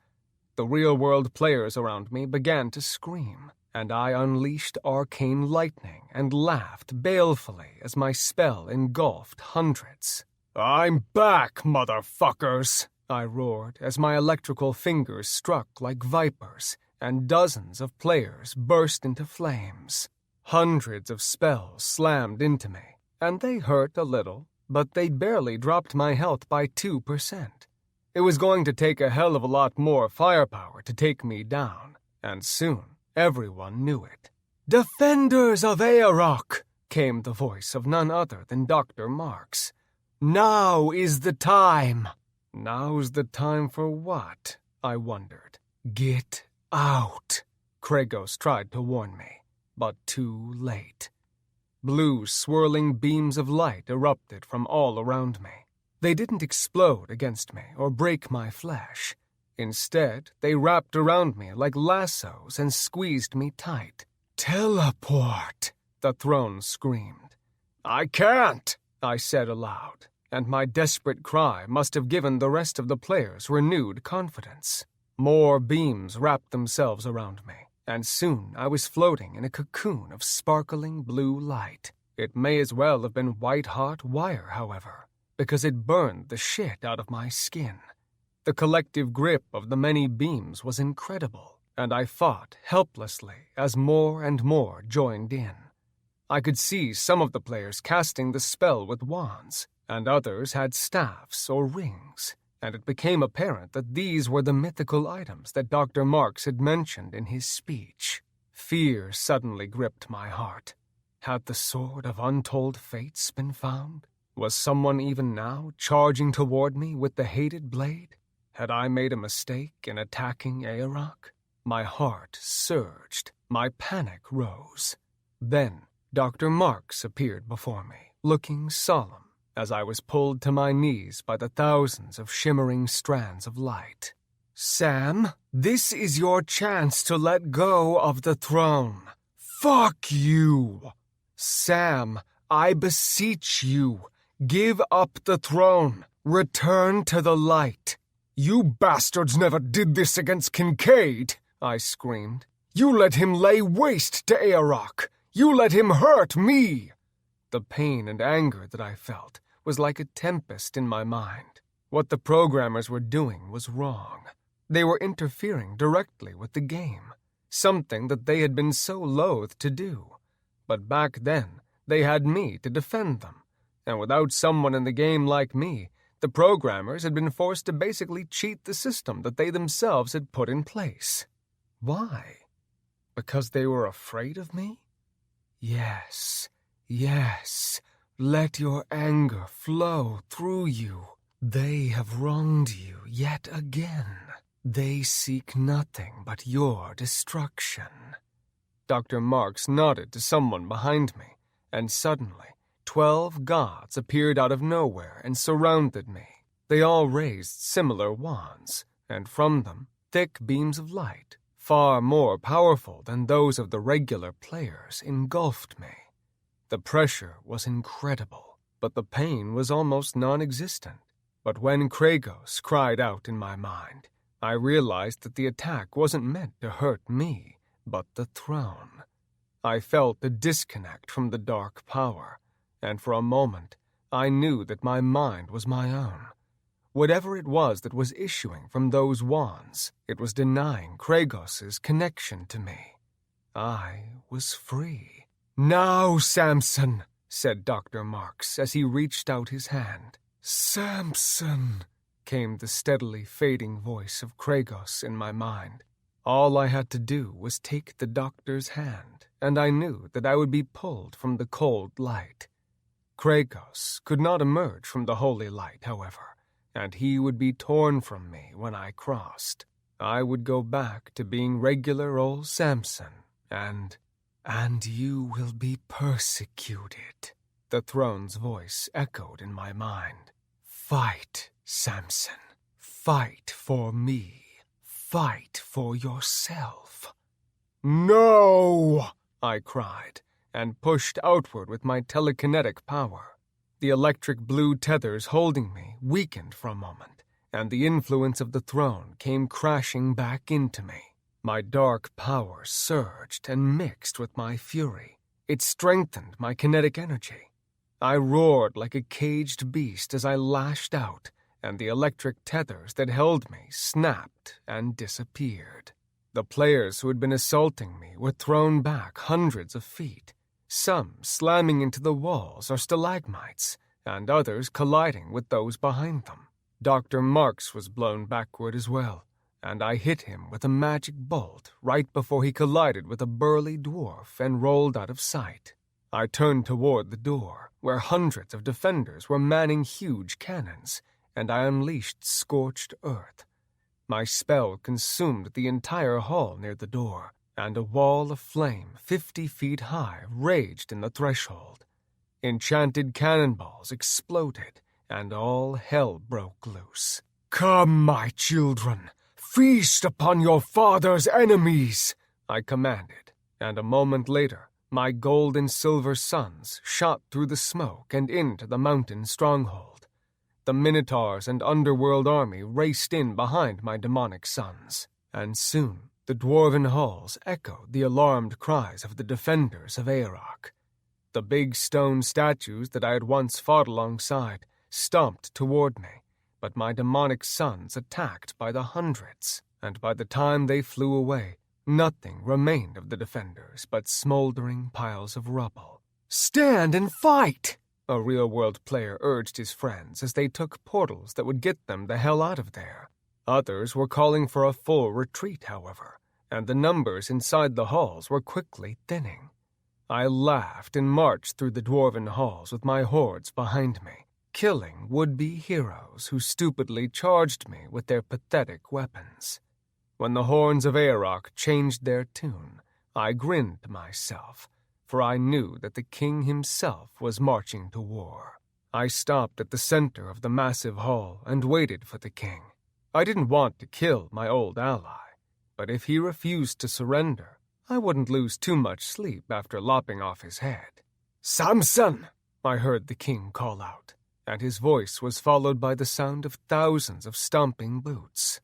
The real-world players around me began to scream, and I unleashed arcane lightning and laughed balefully as my spell engulfed hundreds. "I'm back, motherfuckers!" I roared as my electrical fingers struck like vipers, and dozens of players burst into flames. Hundreds of spells slammed into me, and they hurt a little, but they barely dropped my health by 2%. It was going to take a hell of a lot more firepower to take me down, and soon everyone knew it. "Defenders of Aorok!" came the voice of none other than Dr. Marks. "Now is the time!" Now's the time for what? I wondered. "Get out!" Kragos tried to warn me, but too late. Blue, swirling beams of light erupted from all around me. They didn't explode against me or break my flesh. Instead, they wrapped around me like lassos and squeezed me tight. "Teleport!" the throne screamed. "I can't!" I said aloud, and my desperate cry must have given the rest of the players renewed confidence. More beams wrapped themselves around me, and soon I was floating in a cocoon of sparkling blue light. It may as well have been white-hot wire, however, because it burned the shit out of my skin. The collective grip of the many beams was incredible, and I fought helplessly as more and more joined in. I could see some of the players casting the spell with wands, and others had staffs or rings, and it became apparent that these were the mythical items that Dr. Marks had mentioned in his speech. Fear suddenly gripped my heart. Had the sword of untold fates been found? Was someone even now charging toward me with the hated blade? Had I made a mistake in attacking Aorok? My heart surged. My panic rose. Then Dr. Marks appeared before me, looking solemn, as I was pulled to my knees by the thousands of shimmering strands of light. "Sam, this is your chance to let go of the throne." "Fuck you!" "Sam, I beseech you, give up the throne. Return to the light." "You bastards never did this against Kincaid," I screamed. "You let him lay waste to Aorok. You let him hurt me." The pain and anger that I felt was like a tempest in my mind. What the programmers were doing was wrong. They were interfering directly with the game. something that they had been so loath to do. But back then, they had me to defend them, and without someone in the game like me, the programmers had been forced to basically cheat the system that they themselves had put in place. Why? Because they were afraid of me? Yes, yes, let your anger flow through you. They have wronged you yet again. They seek nothing but your destruction. Dr. Marks nodded to someone behind me, and suddenly 12 gods appeared out of nowhere and surrounded me. They all raised similar wands, and from them, thick beams of light, far more powerful than those of the regular players, engulfed me. The pressure was incredible, but the pain was almost non-existent. But when Kragos cried out in my mind, I realized that the attack wasn't meant to hurt me, but the throne. I felt a disconnect from the dark power, and for a moment, I knew that my mind was my own. Whatever it was that was issuing from those wands, it was denying Kragos's connection to me. I was free. "Now, Samson," said Dr. Marks as he reached out his hand. "Samson," came the steadily fading voice of Kragos in my mind. All I had to do was take the doctor's hand, and I knew that I would be pulled from the cold light. Kragos could not emerge from the holy light, however, and he would be torn from me when I crossed. I would go back to being regular old Samson, and you will be persecuted," the throne's voice echoed in my mind. "Fight, Samson. Fight for me. Fight for yourself." "No!" I cried, and pushed outward with my telekinetic power. The electric blue tethers holding me weakened for a moment, and the influence of the throne came crashing back into me. My dark power surged and mixed with my fury. It strengthened my kinetic energy. I roared like a caged beast as I lashed out, and the electric tethers that held me snapped and disappeared. The players who had been assaulting me were thrown back hundreds of feet, some slamming into the walls or stalagmites, and others colliding with those behind them. Dr. Marks was blown backward as well, and I hit him with a magic bolt right before he collided with a burly dwarf and rolled out of sight. I turned toward the door, where hundreds of defenders were manning huge cannons, and I unleashed scorched earth. My spell consumed the entire hall near the door, and a wall of flame 50 feet high raged in the threshold. Enchanted cannonballs exploded, and all hell broke loose. "Come, my children! Feast upon your father's enemies!" I commanded, and a moment later, my gold and silver suns shot through the smoke and into the mountain stronghold. The Minotaurs and underworld army raced in behind my demonic sons, and soon the dwarven halls echoed the alarmed cries of the defenders of Aeroc. The big stone statues that I had once fought alongside stomped toward me, but my demonic sons attacked by the hundreds, and by the time they flew away, nothing remained of the defenders but smoldering piles of rubble. "Stand and fight!" a real-world player urged his friends as they took portals that would get them the hell out of there. Others were calling for a full retreat, however, and the numbers inside the halls were quickly thinning. I laughed and marched through the dwarven halls with my hordes behind me, killing would-be heroes who stupidly charged me with their pathetic weapons. When the horns of Aeroc changed their tune, I grinned to myself, for I knew that the king himself was marching to war. I stopped at the center of the massive hall and waited for the king. I didn't want to kill my old ally, but if he refused to surrender, I wouldn't lose too much sleep after lopping off his head. "Samson!" I heard the king call out, and his voice was followed by the sound of thousands of stomping boots.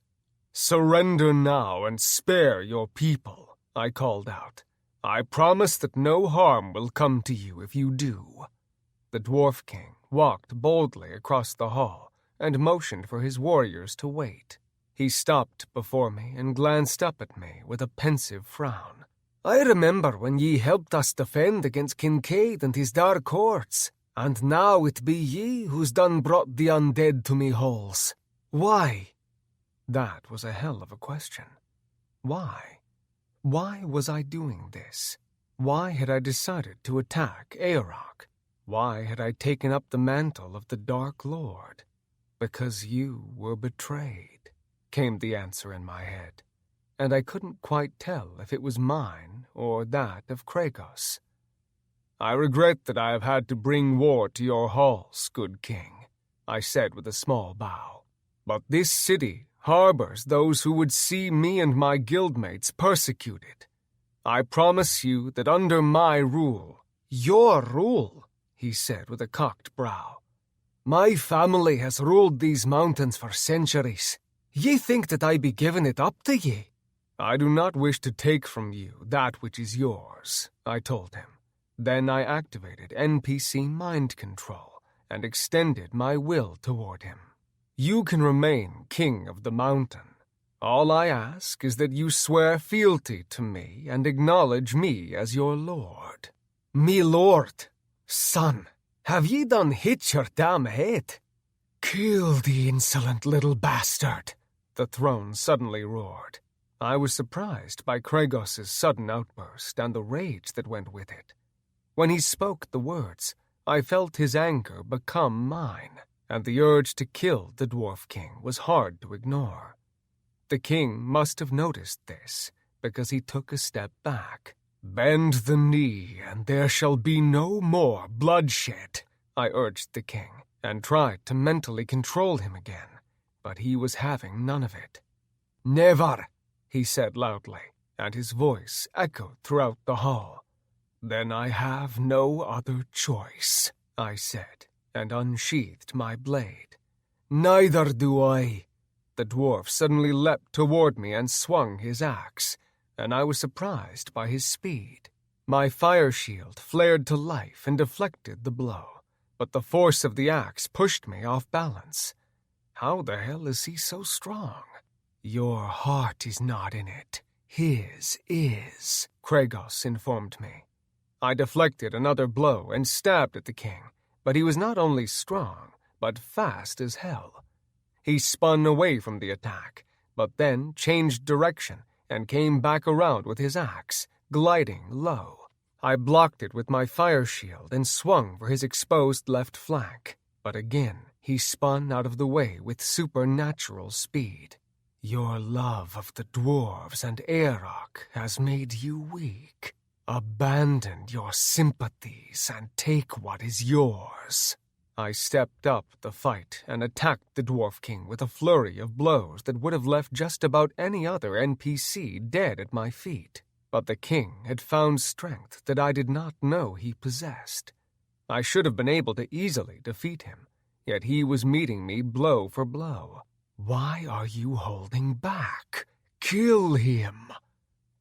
"Surrender now and spare your people," I called out. "I promise that no harm will come to you if you do." The Dwarf King walked boldly across the hall and motioned for his warriors to wait. He stopped before me and glanced up at me with a pensive frown. "I remember when ye helped us defend against Kincaid and his dark hordes, and now it be ye who's done brought the undead to me halls. Why?" That was a hell of a question. Why? Why was I doing this? Why had I decided to attack Aorok? Why had I taken up the mantle of the Dark Lord? "Because you were betrayed," came the answer in my head, and I couldn't quite tell if it was mine or that of Kragos. "I regret that I have had to bring war to your halls, good king," I said with a small bow. "But this city harbors those who would see me and my guildmates persecuted. I promise you that under my rule—" "Your rule?" he said with a cocked brow. "My family has ruled these mountains for centuries. Ye think that I be giving it up to ye?" "I do not wish to take from you that which is yours," I told him. Then I activated NPC mind control and extended my will toward him. "You can remain king of the mountain. All I ask is that you swear fealty to me and acknowledge me as your lord." "Me lord? Son, have ye done hit your damn head?" "Kill the insolent little bastard," the throne suddenly roared. I was surprised by Kragos' sudden outburst and the rage that went with it. When he spoke the words, I felt his anger become mine, and the urge to kill the Dwarf King was hard to ignore. The king must have noticed this, because he took a step back. "Bend the knee, and there shall be no more bloodshed," I urged the king, and tried to mentally control him again, but he was having none of it. "Never," he said loudly, and his voice echoed throughout the hall. "Then I have no other choice," I said, and unsheathed my blade. "Neither do I." The dwarf suddenly leapt toward me and swung his axe, and I was surprised by his speed. My fire shield flared to life and deflected the blow, but the force of the axe pushed me off balance. How the hell is he so strong? "Your heart is not in it. His is," Kragos informed me. I deflected another blow and stabbed at the king, but he was not only strong, but fast as hell. He spun away from the attack, but then changed direction and came back around with his axe, gliding low. I blocked it with my fire shield and swung for his exposed left flank, but again he spun out of the way with supernatural speed. "Your love of the dwarves and Aorok has made you weak. Abandon your sympathies and take what is yours." I stepped up the fight and attacked the Dwarf King with a flurry of blows that would have left just about any other NPC dead at my feet. But the king had found strength that I did not know he possessed. I should have been able to easily defeat him, yet he was meeting me blow for blow. "Why are you holding back? Kill him!"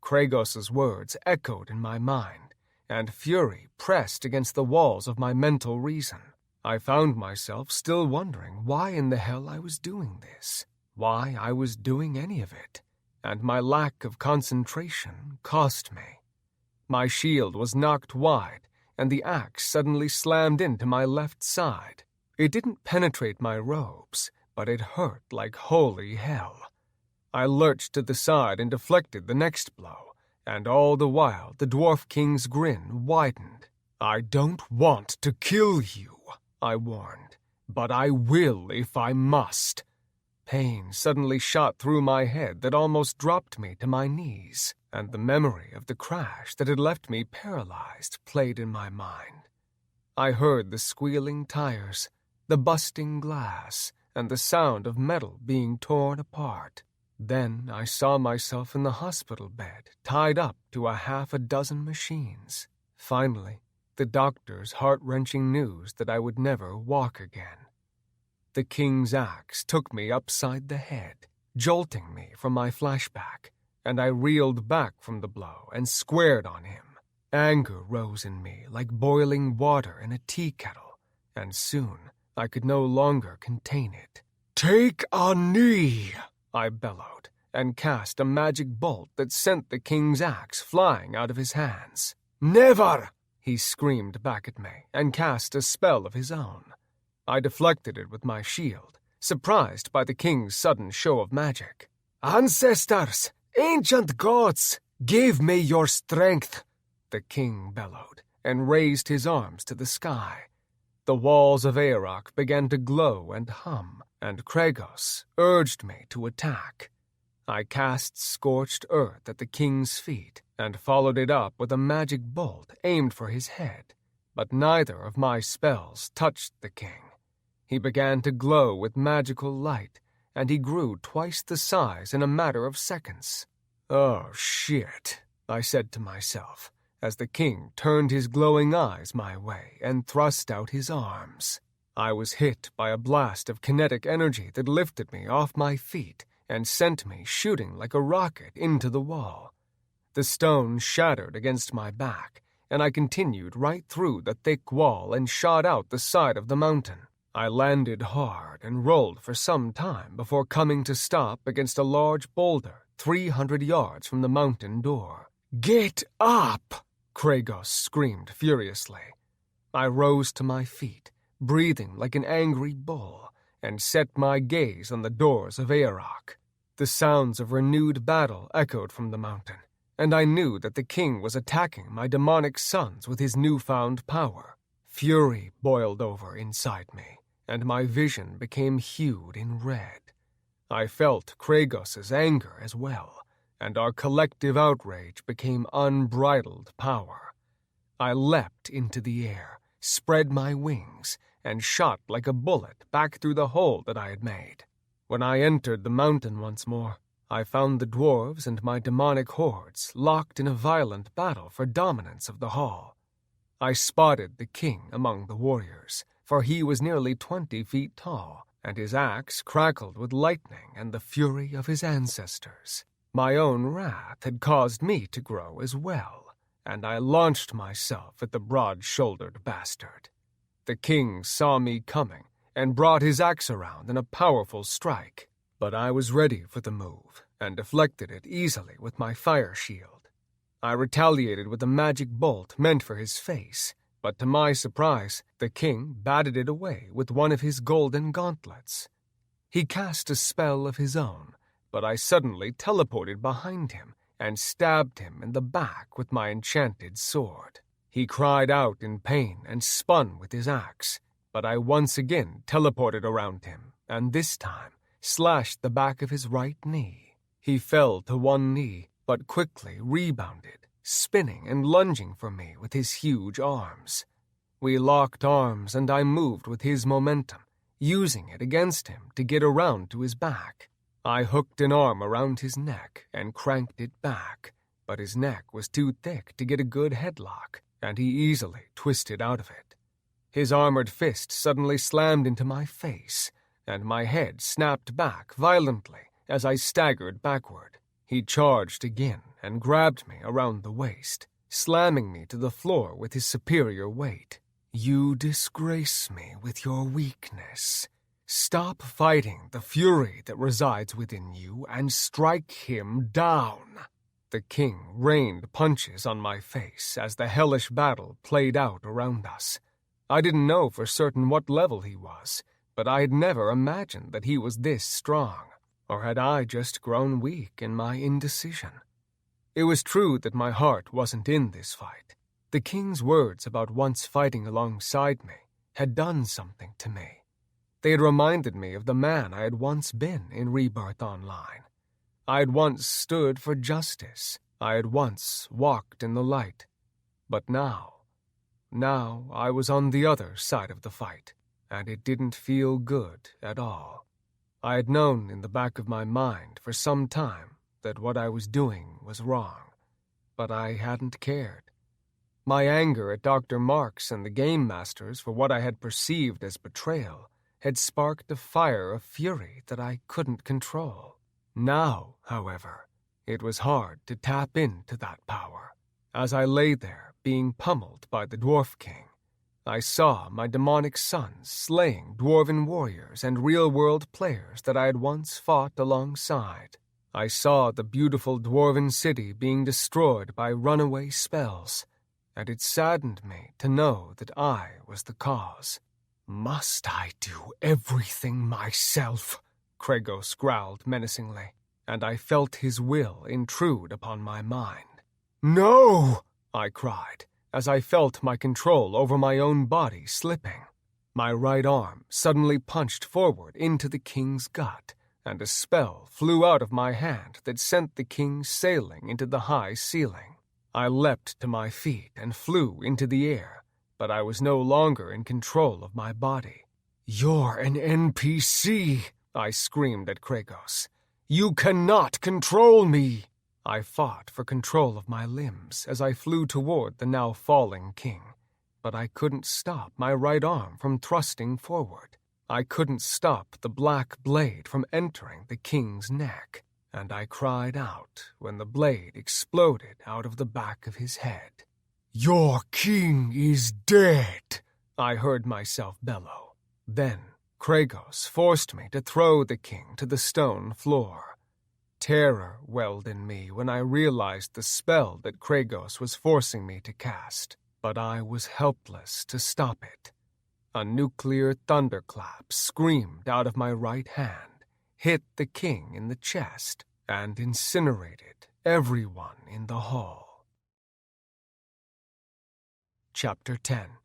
Kragos' words echoed in my mind, and fury pressed against the walls of my mental reason. I found myself still wondering why in the hell I was doing this, why I was doing any of it, and my lack of concentration cost me. My shield was knocked wide, and the axe suddenly slammed into my left side. It didn't penetrate my robes, but it hurt like holy hell. I lurched to the side and deflected the next blow, and all the while the Dwarf King's grin widened. "I don't want to kill you," I warned, "but I will if I must." Pain suddenly shot through my head that almost dropped me to my knees, and the memory of the crash that had left me paralyzed played in my mind. I heard the squealing tires, the busting glass, and the sound of metal being torn apart. Then I saw myself in the hospital bed, tied up to a half a dozen machines. Finally, the doctor's heart-wrenching news that I would never walk again. The king's axe took me upside the head, jolting me from my flashback, and I reeled back from the blow and squared on him. Anger rose in me like boiling water in a tea kettle, and soon I could no longer contain it. "Take a knee!" I bellowed, and cast a magic bolt that sent the king's axe flying out of his hands. "Never!" he screamed back at me, and cast a spell of his own. I deflected it with my shield, surprised by the king's sudden show of magic. "Ancestors! Ancient gods! Give me your strength!" the king bellowed, and raised his arms to the sky. The walls of Aeroc began to glow and hum, and Kregos urged me to attack. I cast scorched earth at the king's feet, and followed it up with a magic bolt aimed for his head, but neither of my spells touched the king. He began to glow with magical light, and he grew twice the size in a matter of seconds. "Oh, shit," I said to myself, as the king turned his glowing eyes my way and thrust out his arms. I was hit by a blast of kinetic energy that lifted me off my feet and sent me shooting like a rocket into the wall. The stone shattered against my back, and I continued right through the thick wall and shot out the side of the mountain. I landed hard and rolled for some time before coming to stop against a large boulder 300 yards from the mountain door. "Get up!" Kregos screamed furiously. I rose to my feet, breathing like an angry bull, and set my gaze on the doors of Aeroc. The sounds of renewed battle echoed from the mountain, and I knew that the king was attacking my demonic sons with his newfound power. Fury boiled over inside me, and my vision became hued in red. I felt Kregos' anger as well, and our collective outrage became unbridled power. I leapt into the air, spread my wings, and shot like a bullet back through the hole that I had made. When I entered the mountain once more, I found the dwarves and my demonic hordes locked in a violent battle for dominance of the hall. I spotted the king among the warriors, for he was nearly 20 feet tall, and his axe crackled with lightning and the fury of his ancestors. My own wrath had caused me to grow as well, and I launched myself at the broad-shouldered bastard. The king saw me coming and brought his axe around in a powerful strike, but I was ready for the move and deflected it easily with my fire shield. I retaliated with a magic bolt meant for his face, but to my surprise, the king batted it away with one of his golden gauntlets. He cast a spell of his own, but I suddenly teleported behind him and stabbed him in the back with my enchanted sword. He cried out in pain and spun with his axe, but I once again teleported around him, and this time slashed the back of his right knee. He fell to one knee, but quickly rebounded, spinning and lunging for me with his huge arms. We locked arms, and I moved with his momentum, using it against him to get around to his back. I hooked an arm around his neck and cranked it back, but his neck was too thick to get a good headlock, and he easily twisted out of it. His armored fist suddenly slammed into my face, and my head snapped back violently as I staggered backward. He charged again and grabbed me around the waist, slamming me to the floor with his superior weight. "You disgrace me with your weakness. Stop fighting the fury that resides within you and strike him down." The king rained punches on my face as the hellish battle played out around us. I didn't know for certain what level he was, but I had never imagined that he was this strong. Or had I just grown weak in my indecision? It was true that my heart wasn't in this fight. The king's words about once fighting alongside me had done something to me. They had reminded me of the man I had once been in Rebirth Online. I had once stood for justice. I had once walked in the light. But now I was on the other side of the fight, and it didn't feel good at all. I had known in the back of my mind for some time that what I was doing was wrong, but I hadn't cared. My anger at Dr. Marks and the Game Masters for what I had perceived as betrayal had sparked a fire of fury that I couldn't control. Now, however, it was hard to tap into that power. As I lay there being pummeled by the Dwarf King, I saw my demonic sons slaying dwarven warriors and real-world players that I had once fought alongside. I saw the beautiful dwarven city being destroyed by runaway spells, and it saddened me to know that I was the cause. "Must I do everything myself?" Kregos growled menacingly, and I felt his will intrude upon my mind. "No!" I cried, as I felt my control over my own body slipping. My right arm suddenly punched forward into the king's gut, and a spell flew out of my hand that sent the king sailing into the high ceiling. I leapt to my feet and flew into the air, but I was no longer in control of my body. "You're an NPC!" I screamed at Kregos. "You cannot control me!" I fought for control of my limbs as I flew toward the now falling king, but I couldn't stop my right arm from thrusting forward. I couldn't stop the black blade from entering the king's neck, and I cried out when the blade exploded out of the back of his head. "Your king is dead!" I heard myself bellow. Then Kregos forced me to throw the king to the stone floor. Terror welled in me when I realized the spell that Kregos was forcing me to cast, but I was helpless to stop it. A nuclear thunderclap screamed out of my right hand, hit the king in the chest, and incinerated everyone in the hall. Chapter 10.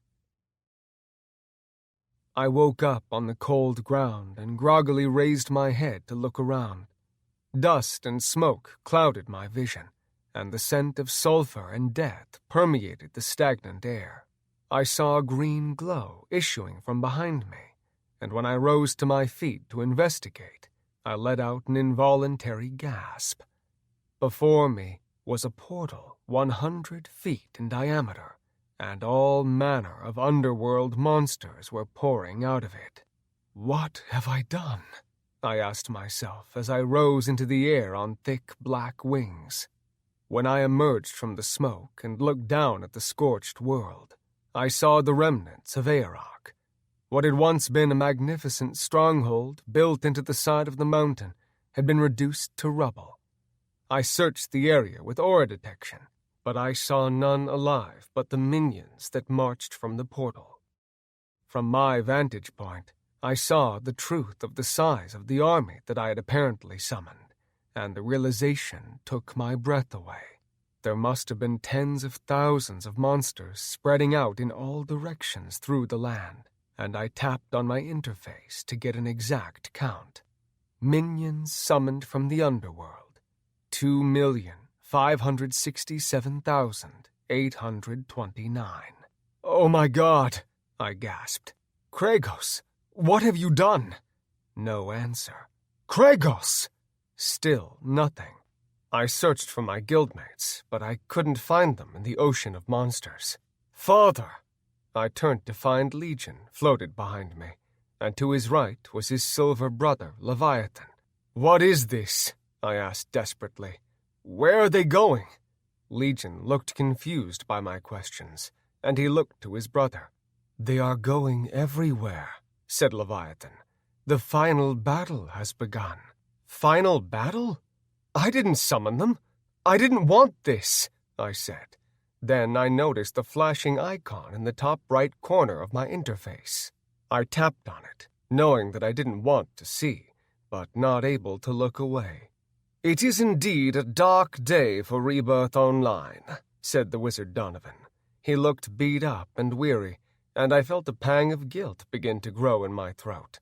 I woke up on the cold ground and groggily raised my head to look around. Dust and smoke clouded my vision, and the scent of sulfur and death permeated the stagnant air. I saw a green glow issuing from behind me, and when I rose to my feet to investigate, I let out an involuntary gasp. Before me was a portal 100 feet in diameter, and all manner of underworld monsters were pouring out of it. "What have I done?" I asked myself as I rose into the air on thick black wings. When I emerged from the smoke and looked down at the scorched world, I saw the remnants of Aerok. What had once been a magnificent stronghold built into the side of the mountain had been reduced to rubble. I searched the area with aura detection, but I saw none alive but the minions that marched from the portal. From my vantage point, I saw the truth of the size of the army that I had apparently summoned, and the realization took my breath away. There must have been tens of thousands of monsters spreading out in all directions through the land, and I tapped on my interface to get an exact count. Minions summoned from the underworld, 2,567,829. "Oh my God!" I gasped. "Kregos! What have you done?" No answer. "Kregos!" Still nothing. I searched for my guildmates, but I couldn't find them in the ocean of monsters. "Father!" I turned to find Legion floated behind me, and to his right was his silver brother, Leviathan. "What is this?" I asked desperately. "Where are they going?" Legion looked confused by my questions, and he looked to his brother. "They are going everywhere," said Leviathan. "The final battle has begun." "Final battle? I didn't summon them. I didn't want this," I said. Then I noticed the flashing icon in the top right corner of my interface. I tapped on it, knowing that I didn't want to see, but not able to look away. "It is indeed a dark day for Rebirth Online," said the wizard Donovan. He looked beat up and weary, and I felt a pang of guilt begin to grow in my throat.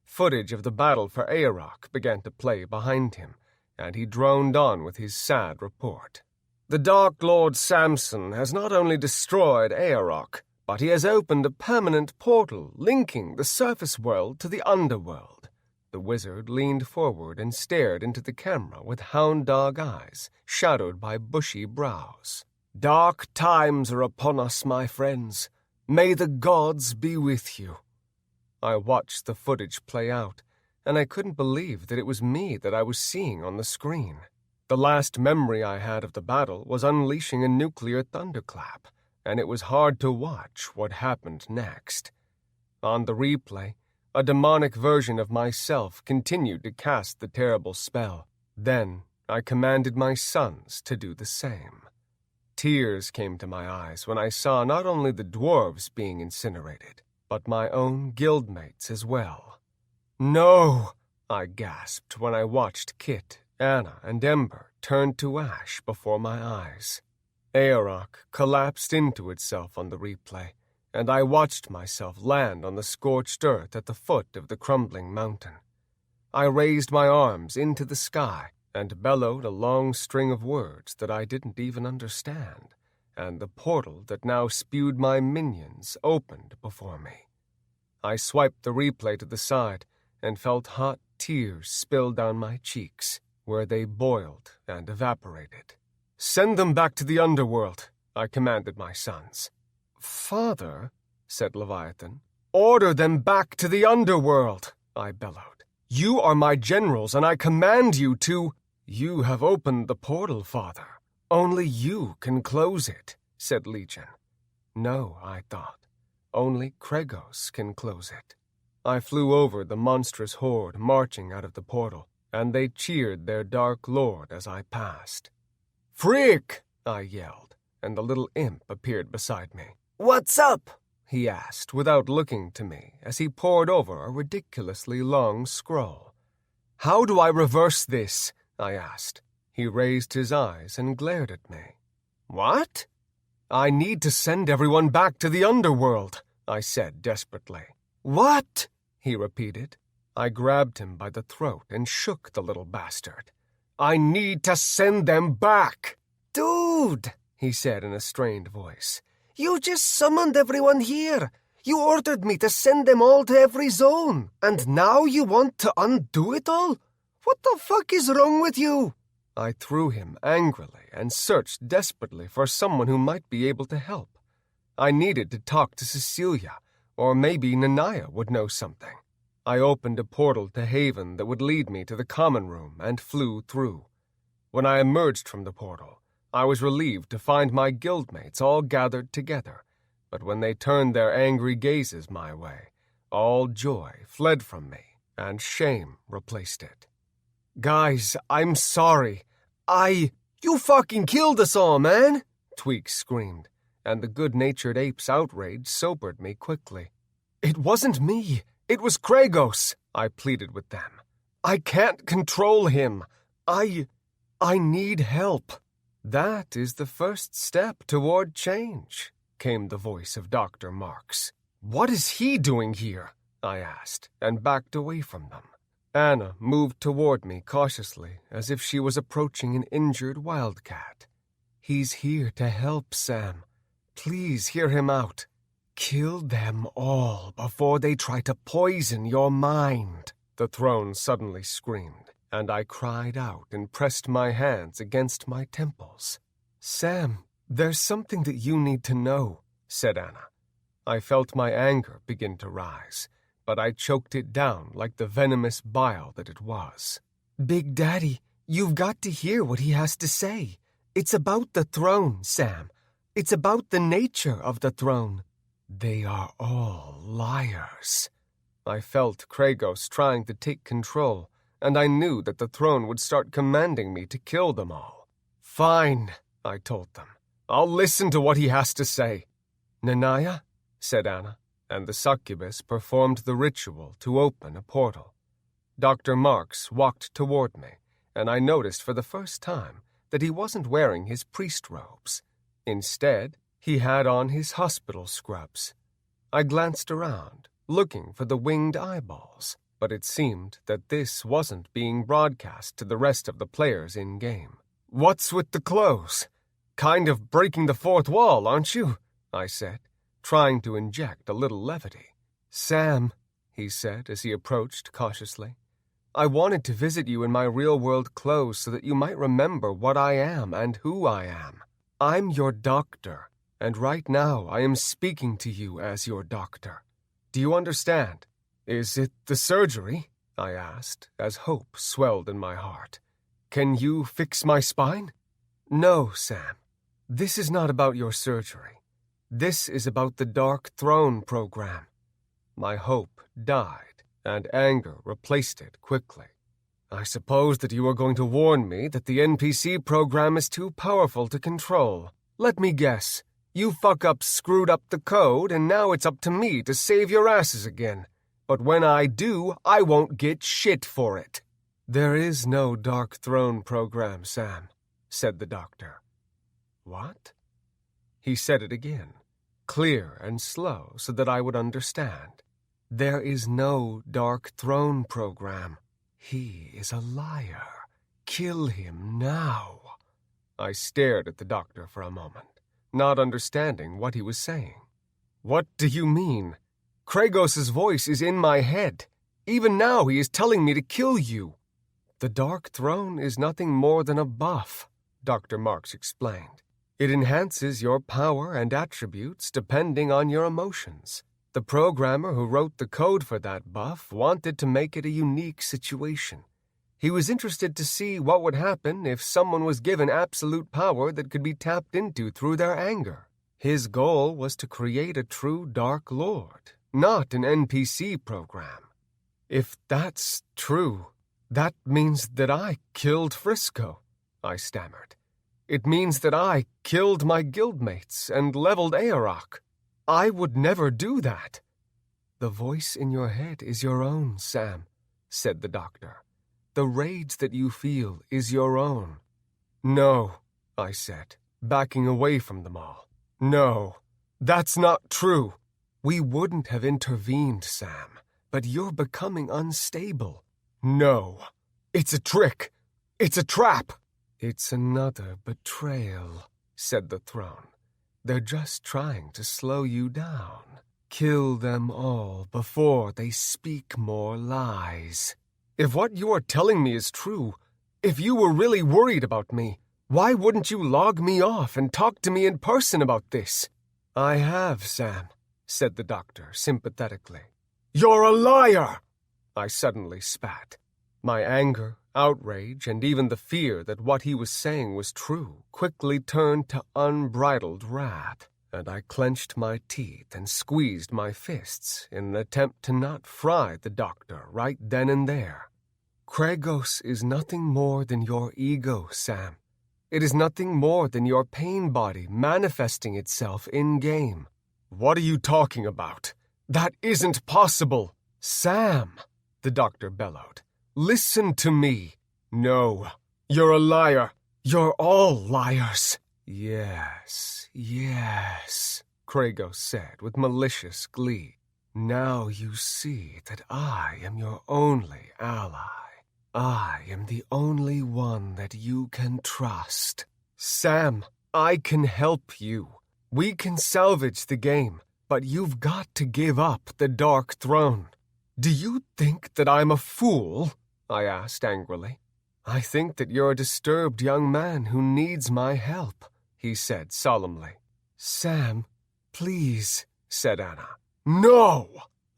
Footage of the battle for Aerok began to play behind him, and he droned on with his sad report. "The Dark Lord Samson has not only destroyed Aerok, but he has opened a permanent portal linking the surface world to the underworld." The wizard leaned forward and stared into the camera with hound-dog eyes, shadowed by bushy brows. "Dark times are upon us, my friends. May the gods be with you." I watched the footage play out, and I couldn't believe that it was me that I was seeing on the screen. The last memory I had of the battle was unleashing a nuclear thunderclap, and it was hard to watch what happened next. On the replay, a demonic version of myself continued to cast the terrible spell. Then I commanded my sons to do the same. Tears came to my eyes when I saw not only the dwarves being incinerated, but my own guildmates as well. "No!" I gasped when I watched Kit, Anna, and Ember turn to ash before my eyes. Aorok collapsed into itself on the replay, and I watched myself land on the scorched earth at the foot of the crumbling mountain. I raised my arms into the sky and bellowed a long string of words that I didn't even understand, and the portal that now spewed my minions opened before me. I swiped the replay to the side and felt hot tears spill down my cheeks, where they boiled and evaporated. "Send them back to the underworld," I commanded my sons. "Father," said Leviathan. "Order them back to the underworld," I bellowed. "You are my generals, and I command you to—" "You have opened the portal, Father. Only you can close it," said Legion. No, I thought. Only Kregos can close it. I flew over the monstrous horde marching out of the portal, and they cheered their dark lord as I passed. "Frick!" I yelled, and the little imp appeared beside me. "What's up?" he asked without looking to me as he pored over a ridiculously long scroll. "How do I reverse this?" I asked. He raised his eyes and glared at me. "What?" "I need to send everyone back to the underworld," I said desperately. "What?" he repeated. I grabbed him by the throat and shook the little bastard. "I need to send them back!" "Dude," he said in a strained voice. "You just summoned everyone here. You ordered me to send them all to every zone, and now you want to undo it all? What the fuck is wrong with you?" I threw him angrily and searched desperately for someone who might be able to help. I needed to talk to Cecilia, or maybe Nanaya would know something. I opened a portal to Haven that would lead me to the common room and flew through. When I emerged from the portal, I was relieved to find my guildmates all gathered together, but when they turned their angry gazes my way, all joy fled from me, and shame replaced it. "Guys, I'm sorry. You fucking killed us all, man!" Tweak screamed, and the good-natured ape's outrage sobered me quickly. "It wasn't me. It was Kregos," I pleaded with them. "I can't control him. I need help." "That is the first step toward change," came the voice of Dr. Marks. "What is he doing here?" I asked, and backed away from them. Anna moved toward me cautiously, as if she was approaching an injured wildcat. "He's here to help, Sam. Please hear him out. Kill them all before they try to poison your mind," the throne suddenly screamed, and I cried out and pressed my hands against my temples. "Sam, there's something that you need to know," said Anna. I felt my anger begin to rise, but I choked it down like the venomous bile that it was. "Big Daddy, you've got to hear what he has to say. It's about the throne, Sam. It's about the nature of the throne. They are all liars." I felt Kregos trying to take control, and I knew that the throne would start commanding me to kill them all. "Fine," I told them. "I'll listen to what he has to say." "Nanaya," said Anna, and the succubus performed the ritual to open a portal. Dr. Marks walked toward me, and I noticed for the first time that he wasn't wearing his priest robes. Instead, he had on his hospital scrubs. I glanced around, looking for the winged eyeballs, but it seemed that this wasn't being broadcast to the rest of the players in-game. "What's with the clothes? Kind of breaking the fourth wall, aren't you?" I said, trying to inject a little levity. "Sam," he said as he approached cautiously, "I wanted to visit you in my real-world clothes so that you might remember what I am and who I am. I'm your doctor, and right now I am speaking to you as your doctor. Do you understand?" "Is it the surgery?" I asked, as hope swelled in my heart. "Can you fix my spine?" "No, Sam. This is not about your surgery. This is about the Dark Throne program. My hope died, and anger replaced it quickly. I suppose that you are going to warn me that the NPC program is too powerful to control. Let me guess. You fuck-ups screwed up the code, and now it's up to me to save your asses again. But when I do, I won't get shit for it. There is no Dark Throne program, Sam, said the doctor. What? He said it again, clear and slow so that I would understand. There is no Dark Throne program. He is a liar. Kill him now. I stared at the doctor for a moment, not understanding what he was saying. What do you mean? Kragos' voice is in my head. Even now he is telling me to kill you. The Dark Throne is nothing more than a buff, Dr. Marks explained. It enhances your power and attributes depending on your emotions. The programmer who wrote the code for that buff wanted to make it a unique situation. He was interested to see what would happen if someone was given absolute power that could be tapped into through their anger. His goal was to create a true Dark Lord, not an NPC program. If that's true, that means that I killed Frisco, I stammered. It means that I killed my guildmates and leveled Aorok. I would never do that. The voice in your head is your own, Sam, said the doctor. The rage that you feel is your own. No, I said, backing away from them all. No, that's not true. We wouldn't have intervened, Sam, but you're becoming unstable. No, it's a trick. It's a trap. It's another betrayal, said the throne. They're just trying to slow you down. Kill them all before they speak more lies. If what you are telling me is true, if you were really worried about me, why wouldn't you log me off and talk to me in person about this? I have, Sam, said the doctor sympathetically. You're a liar! I suddenly spat. My anger, outrage, and even the fear that what he was saying was true quickly turned to unbridled wrath, and I clenched my teeth and squeezed my fists in an attempt to not fry the doctor right then and there. Kragos is nothing more than your ego, Sam. It is nothing more than your pain body manifesting itself in-game. What are you talking about? That isn't possible! Sam, the doctor bellowed. Listen to me. No, you're a liar. You're all liars. Yes, Kragos said with malicious glee. Now you see that I am your only ally. I am the only one that you can trust. Sam, I can help you. We can salvage the game, but you've got to give up the Dark Throne. Do you think that I'm a fool? I asked angrily. I think that you're a disturbed young man who needs my help, he said solemnly. Sam, please, said Anna. No!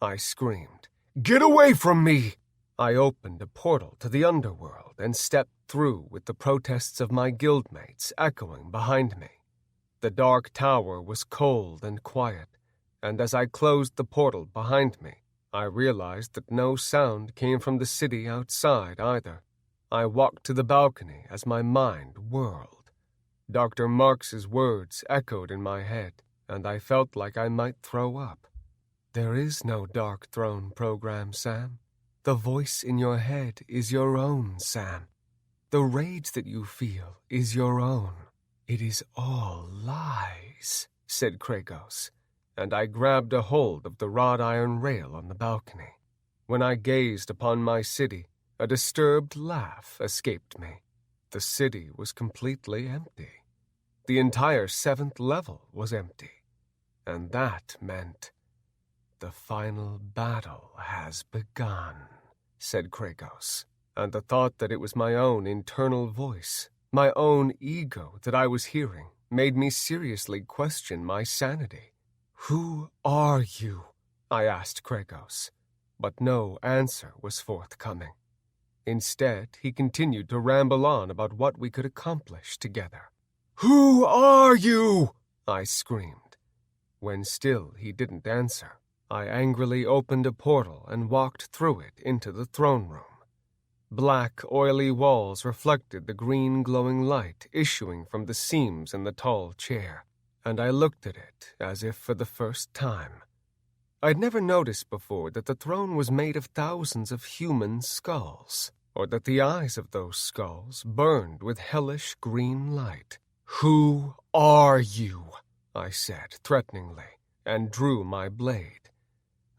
I screamed. Get away from me! I opened a portal to the underworld and stepped through with the protests of my guildmates echoing behind me. The dark tower was cold and quiet, and as I closed the portal behind me, I realized that no sound came from the city outside either. I walked to the balcony as my mind whirled. Dr. Marks's words echoed in my head, and I felt like I might throw up. There is no Dark Throne program, Sam. The voice in your head is your own, Sam. The rage that you feel is your own. It is all lies, said Kragos, and I grabbed a hold of the wrought iron rail on the balcony. When I gazed upon my city, a disturbed laugh escaped me. The city was completely empty. The entire 7th level was empty, and that meant the final battle has begun, said Kragos, and the thought that it was my own internal voice, my own ego that I was hearing, made me seriously question my sanity. Who are you? I asked Kragos, but no answer was forthcoming. Instead, he continued to ramble on about what we could accomplish together. Who are you? I screamed. When still he didn't answer, I angrily opened a portal and walked through it into the throne room. Black, oily walls reflected the green glowing light issuing from the seams in the tall chair, and I looked at it as if for the first time. I'd never noticed before that the throne was made of thousands of human skulls, or that the eyes of those skulls burned with hellish green light. "Who are you?" I said threateningly, and drew my blade.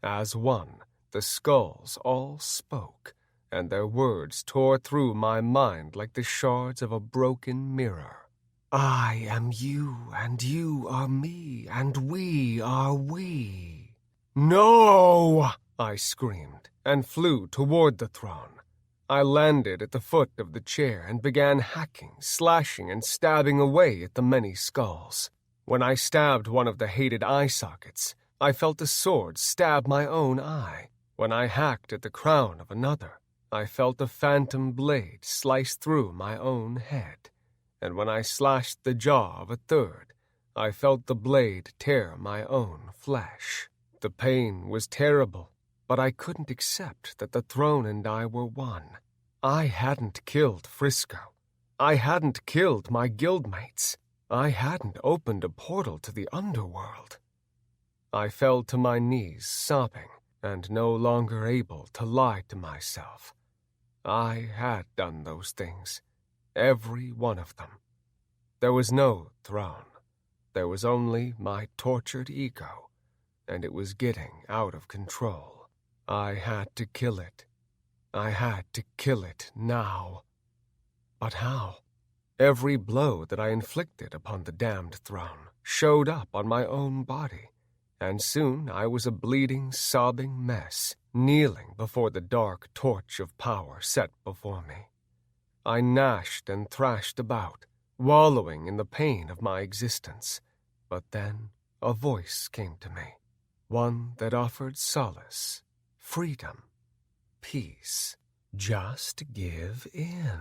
As one, the skulls all spoke, and their words tore through my mind like the shards of a broken mirror. "I am you, and you are me, and we are we." "No!" I screamed, and flew toward the throne. I landed at the foot of the chair and began hacking, slashing, and stabbing away at the many skulls. When I stabbed one of the hated eye sockets, I felt a sword stab my own eye. When I hacked at the crown of another, I felt a phantom blade slice through my own head. And when I slashed the jaw of a third, I felt the blade tear my own flesh. The pain was terrible, but I couldn't accept that the throne and I were one. I hadn't killed Frisco. I hadn't killed my guildmates. I hadn't opened a portal to the underworld. I fell to my knees, sobbing, and no longer able to lie to myself. I had done those things, every one of them. There was no throne. There was only my tortured ego, and it was getting out of control. I had to kill it. I had to kill it now. But how? Every blow that I inflicted upon the damned throne showed up on my own body, and soon I was a bleeding, sobbing mess, kneeling before the dark torch of power set before me. I gnashed and thrashed about, wallowing in the pain of my existence, but then a voice came to me, one that offered solace, freedom, peace. Just give in.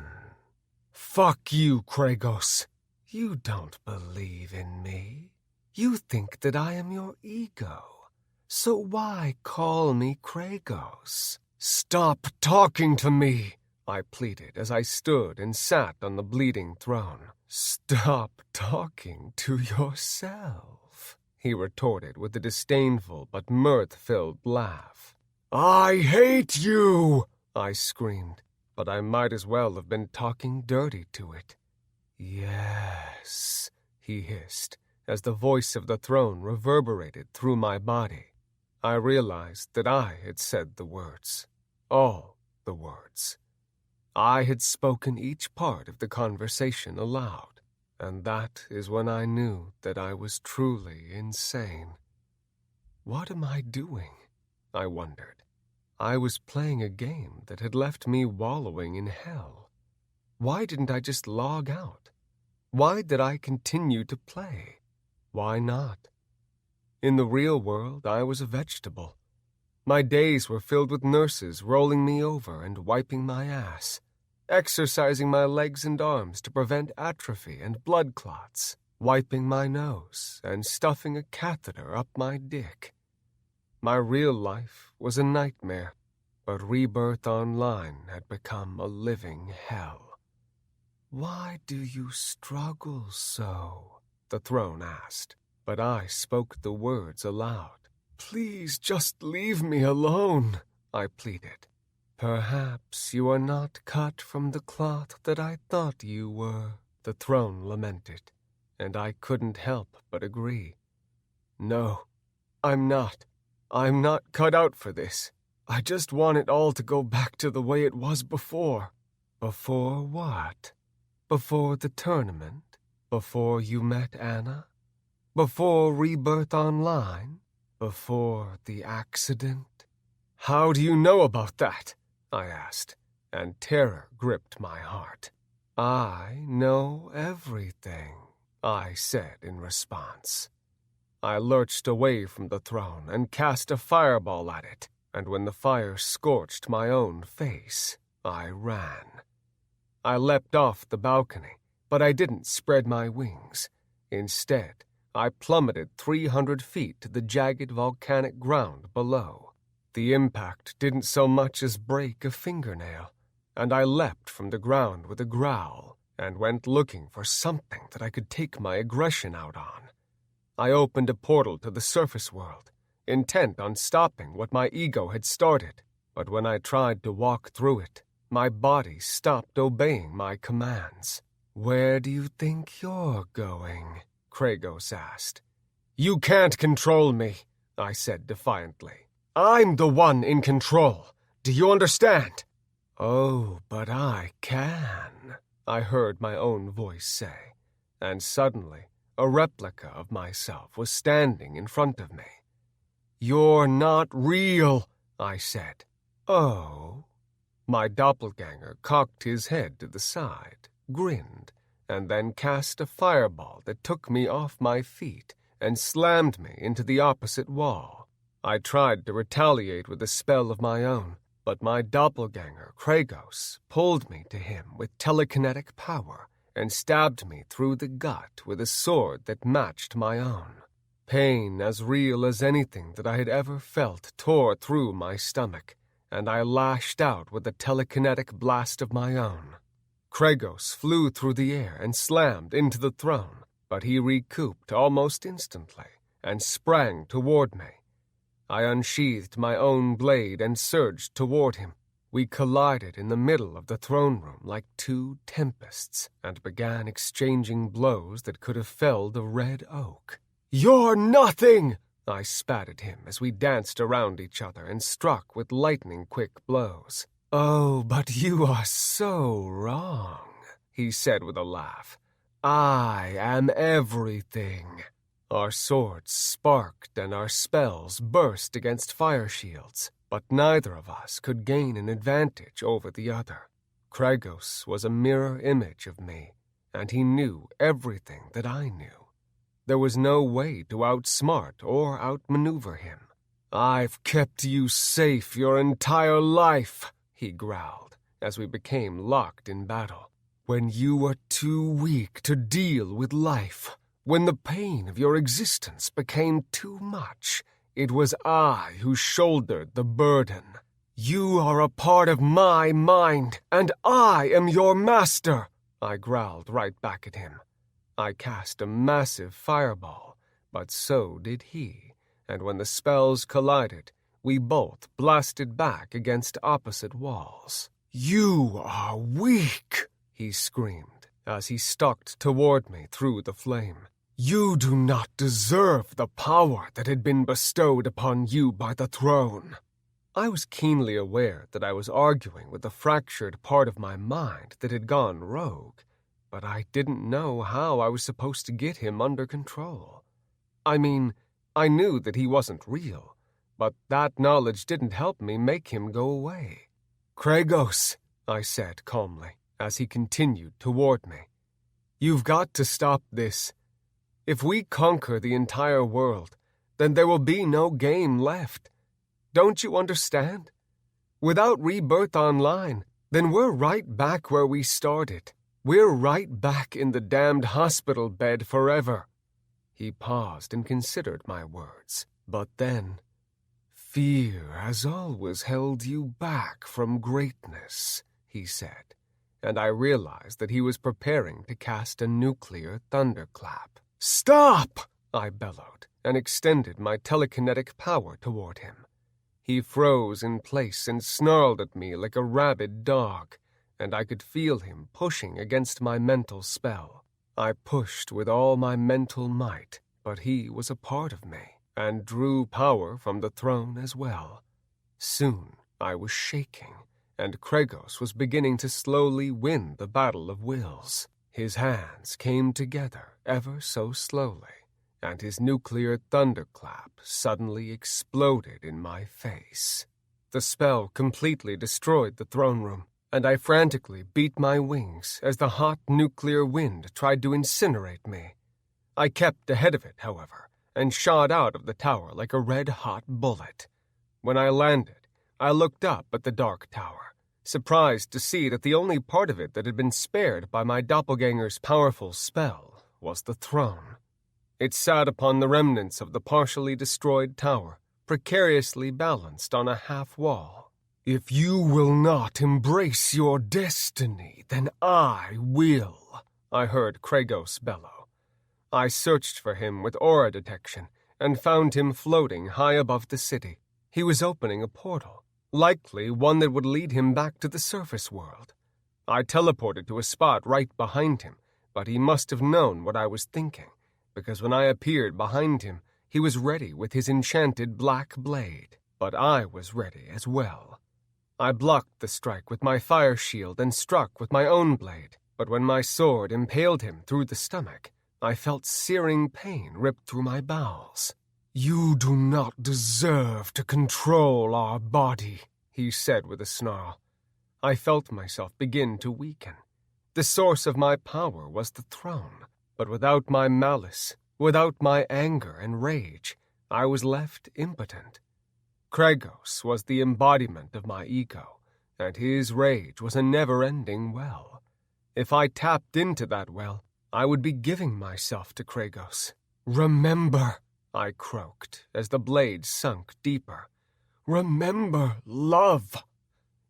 "Fuck you, Kragos. You don't believe in me. You think that I am your ego. So why call me Kragos?" "Stop talking to me," I pleaded as I stood and sat on the bleeding throne. "Stop talking to yourself," he retorted with a disdainful but mirth-filled laugh. "I hate you!" I screamed, but I might as well have been talking dirty to it. "Yes," he hissed, as the voice of the throne reverberated through my body. I realized that I had said the words, all the words. I had spoken each part of the conversation aloud, and that is when I knew that I was truly insane. What am I doing? I wondered. I was playing a game that had left me wallowing in hell. Why didn't I just log out? Why did I continue to play? Why not? In the real world, I was a vegetable. My days were filled with nurses rolling me over and wiping my ass, exercising my legs and arms to prevent atrophy and blood clots, wiping my nose and stuffing a catheter up my dick. My real life was a nightmare, but Rebirth Online had become a living hell. "Why do you struggle so?" the throne asked, but I spoke the words aloud. "Please just leave me alone," I pleaded. "Perhaps you are not cut from the cloth that I thought you were," the throne lamented, and I couldn't help but agree. "No, I'm not. I'm not cut out for this. I just want it all to go back to the way it was before." "Before what? Before the tournament? Before you met Anna? Before Rebirth Online? Before the accident?" "How do you know about that?" I asked, and terror gripped my heart. "I know everything," I said in response. I lurched away from the throne and cast a fireball at it, and when the fire scorched my own face, I ran. I leapt off the balcony, but I didn't spread my wings. Instead, I plummeted 300 feet to the jagged volcanic ground below. The impact didn't so much as break a fingernail, and I leapt from the ground with a growl and went looking for something that I could take my aggression out on. I opened a portal to the surface world, intent on stopping what my ego had started, but when I tried to walk through it, my body stopped obeying my commands. "Where do you think you're going?" Kragos asked. "You can't control me," I said defiantly. "I'm the one in control. Do you understand?" "Oh, but I can," I heard my own voice say, and suddenly a replica of myself was standing in front of me. "You're not real," I said. "Oh?" My doppelganger cocked his head to the side, grinned, and then cast a fireball that took me off my feet and slammed me into the opposite wall. I tried to retaliate with a spell of my own, but my doppelganger, Kragos, pulled me to him with telekinetic power and stabbed me through the gut with a sword that matched my own. Pain as real as anything that I had ever felt tore through my stomach, and I lashed out with a telekinetic blast of my own. Kragos flew through the air and slammed into the throne, but he recouped almost instantly and sprang toward me. I unsheathed my own blade and surged toward him. We collided in the middle of the throne room like two tempests and began exchanging blows that could have felled a red oak. "You're nothing!" I spat at him as we danced around each other and struck with lightning-quick blows. "Oh, but you are so wrong," he said with a laugh. "I am everything." Our swords sparked and our spells burst against fire shields, but neither of us could gain an advantage over the other. Kragos was a mirror image of me, and he knew everything that I knew. There was no way to outsmart or outmaneuver him. "I've kept you safe your entire life," he growled, as we became locked in battle. "When you were too weak to deal with life, when the pain of your existence became too much, it was I who shouldered the burden. You are a part of my mind, and I am your master," I growled right back at him. I cast a massive fireball, but so did he, and when the spells collided, we both blasted back against opposite walls. "You are weak," he screamed as he stalked toward me through the flame. "You do not deserve the power that had been bestowed upon you by the throne." I was keenly aware that I was arguing with a fractured part of my mind that had gone rogue, but I didn't know how I was supposed to get him under control. I mean, I knew that he wasn't real, but that knowledge didn't help me make him go away. "Kragos," I said calmly, as he continued toward me, "you've got to stop this. If we conquer the entire world, then there will be no game left. Don't you understand? Without Rebirth Online, then we're right back where we started. We're right back in the damned hospital bed forever." He paused and considered my words, but then, "Fear has always held you back from greatness," he said, and I realized that he was preparing to cast a nuclear thunderclap. "Stop!" I bellowed, and extended my telekinetic power toward him. He froze in place and snarled at me like a rabid dog, and I could feel him pushing against my mental spell. I pushed with all my mental might, but he was a part of me, and drew power from the throne as well. Soon I was shaking, and Kragos was beginning to slowly win the battle of wills. His hands came together ever so slowly, and his nuclear thunderclap suddenly exploded in my face. The spell completely destroyed the throne room, and I frantically beat my wings as the hot nuclear wind tried to incinerate me. I kept ahead of it, however, and shot out of the tower like a red-hot bullet. When I landed, I looked up at the dark tower, surprised to see that the only part of it that had been spared by my doppelganger's powerful spell was the throne. It sat upon the remnants of the partially destroyed tower, precariously balanced on a half-wall. "If you will not embrace your destiny, then I will," I heard Kragos bellow. I searched for him with aura detection and found him floating high above the city. He was opening a portal, likely one that would lead him back to the surface world. I teleported to a spot right behind him, but he must have known what I was thinking, because when I appeared behind him, he was ready with his enchanted black blade, but I was ready as well. I blocked the strike with my fire shield and struck with my own blade, but when my sword impaled him through the stomach, I felt searing pain rip through my bowels. "You do not deserve to control our body," he said with a snarl. I felt myself begin to weaken. The source of my power was the throne, but without my malice, without my anger and rage, I was left impotent. Kragos was the embodiment of my ego, and his rage was a never-ending well. If I tapped into that well, I would be giving myself to Kragos. "Remember," I croaked as the blade sunk deeper. "Remember love."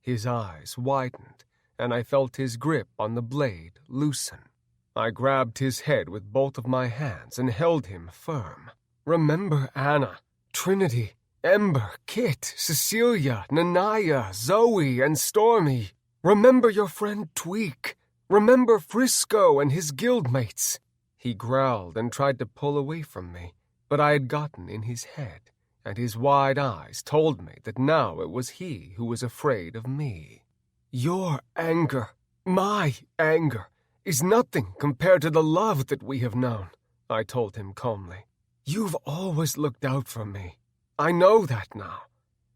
His eyes widened, and I felt his grip on the blade loosen. I grabbed his head with both of my hands and held him firm. "Remember Anna, Trinity, Ember, Kit, Cecilia, Nanaya, Zoe, and Stormy. Remember your friend Tweak. Remember Frisco and his guildmates." He growled and tried to pull away from me, but I had gotten in his head, and his wide eyes told me that now it was he who was afraid of me. "Your anger, my anger, is nothing compared to the love that we have known," I told him calmly. "You've always looked out for me. I know that now.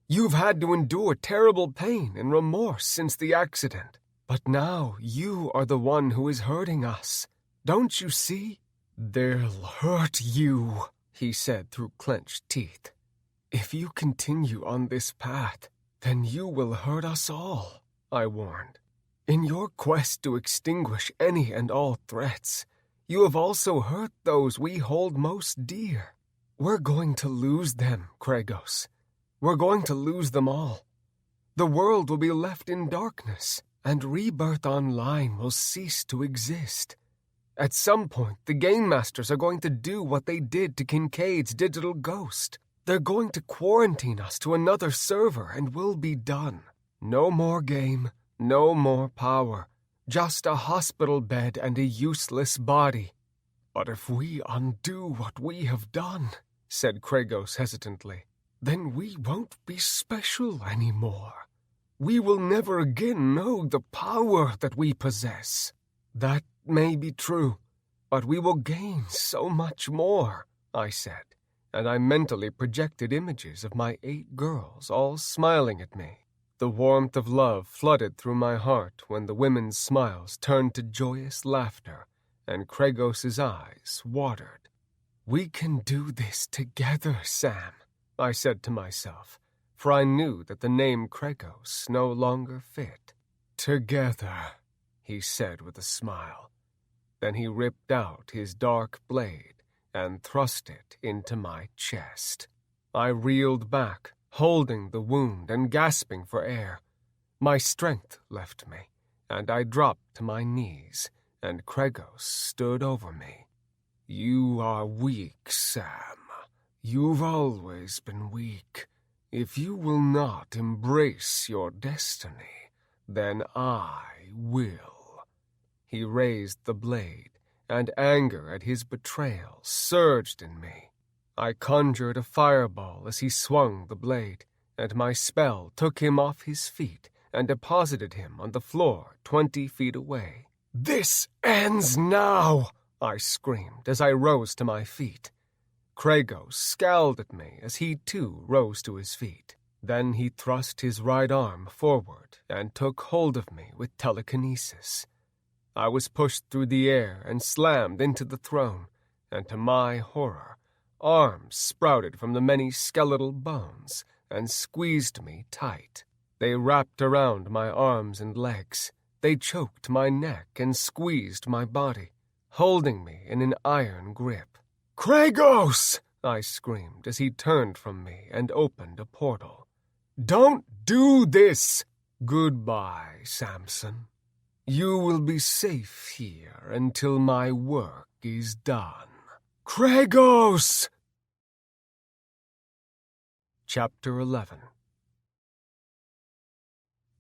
You've had to endure terrible pain and remorse since the accident. But now you are the one who is hurting us. Don't you see?" "They'll hurt you," he said through clenched teeth. "If you continue on this path, then you will hurt us all," I warned. "In your quest to extinguish any and all threats, you have also hurt those we hold most dear. We're going to lose them, Kragos. We're going to lose them all. The world will be left in darkness, and Rebirth Online will cease to exist. At some point, the Game Masters are going to do what they did to Kincaid's digital ghost. They're going to quarantine us to another server and we'll be done. No more game, no more power, just a hospital bed and a useless body." "But if we undo what we have done," said Kragos hesitantly, "then we won't be special anymore. We will never again know the power that we possess." "That may be true, but we will gain so much more," I said, and I mentally projected images of my 8 girls all smiling at me. The warmth of love flooded through my heart when the women's smiles turned to joyous laughter, and Kragos's eyes watered. "We can do this together, Sam," I said to myself, for I knew that the name Kragos no longer fit. "Together," he said with a smile. Then he ripped out his dark blade and thrust it into my chest. I reeled back, holding the wound and gasping for air. My strength left me, and I dropped to my knees, and Kragos stood over me. "You are weak, Sam. You've always been weak. If you will not embrace your destiny, then I will." He raised the blade, and anger at his betrayal surged in me. I conjured a fireball as he swung the blade, and my spell took him off his feet and deposited him on the floor 20 feet away. "This ends now!" I screamed as I rose to my feet. Kragos scowled at me as he too rose to his feet. Then he thrust his right arm forward and took hold of me with telekinesis. I was pushed through the air and slammed into the throne, and to my horror, arms sprouted from the many skeletal bones and squeezed me tight. They wrapped around my arms and legs. They choked my neck and squeezed my body, holding me in an iron grip. Kragos! I screamed as he turned from me and opened a portal. Don't do this! Goodbye, Samson. You will be safe here until my work is done. Kragos! Chapter 11.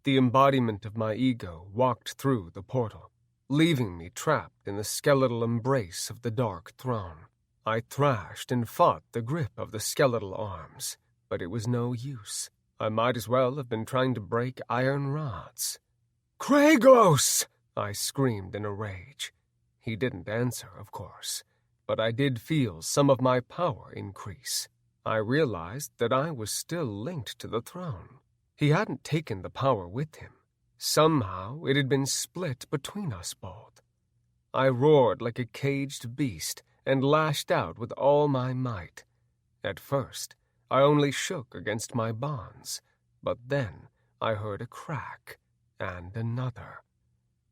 The embodiment of my ego walked through the portal, leaving me trapped in the skeletal embrace of the Dark Throne. I thrashed and fought the grip of the skeletal arms, but it was no use. I might as well have been trying to break iron rods. Kragos! I screamed in a rage. He didn't answer, of course, but I did feel some of my power increase. I realized that I was still linked to the throne. He hadn't taken the power with him. Somehow it had been split between us both. I roared like a caged beast and lashed out with all my might. At first, I only shook against my bonds, but then I heard a crack, and another.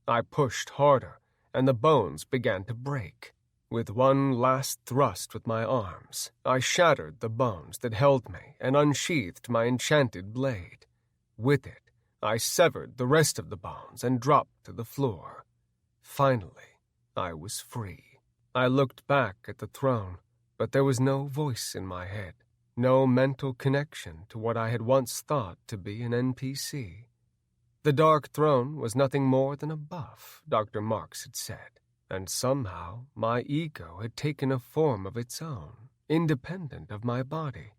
I pushed harder, and the bones began to break. With one last thrust with my arms, I shattered the bones that held me and unsheathed my enchanted blade. With it, I severed the rest of the bones and dropped to the floor. Finally, I was free. I looked back at the throne, but there was no voice in my head, no mental connection to what I had once thought to be an NPC. The Dark Throne was nothing more than a buff, Dr. Marks had said, and somehow my ego had taken a form of its own, independent of my body.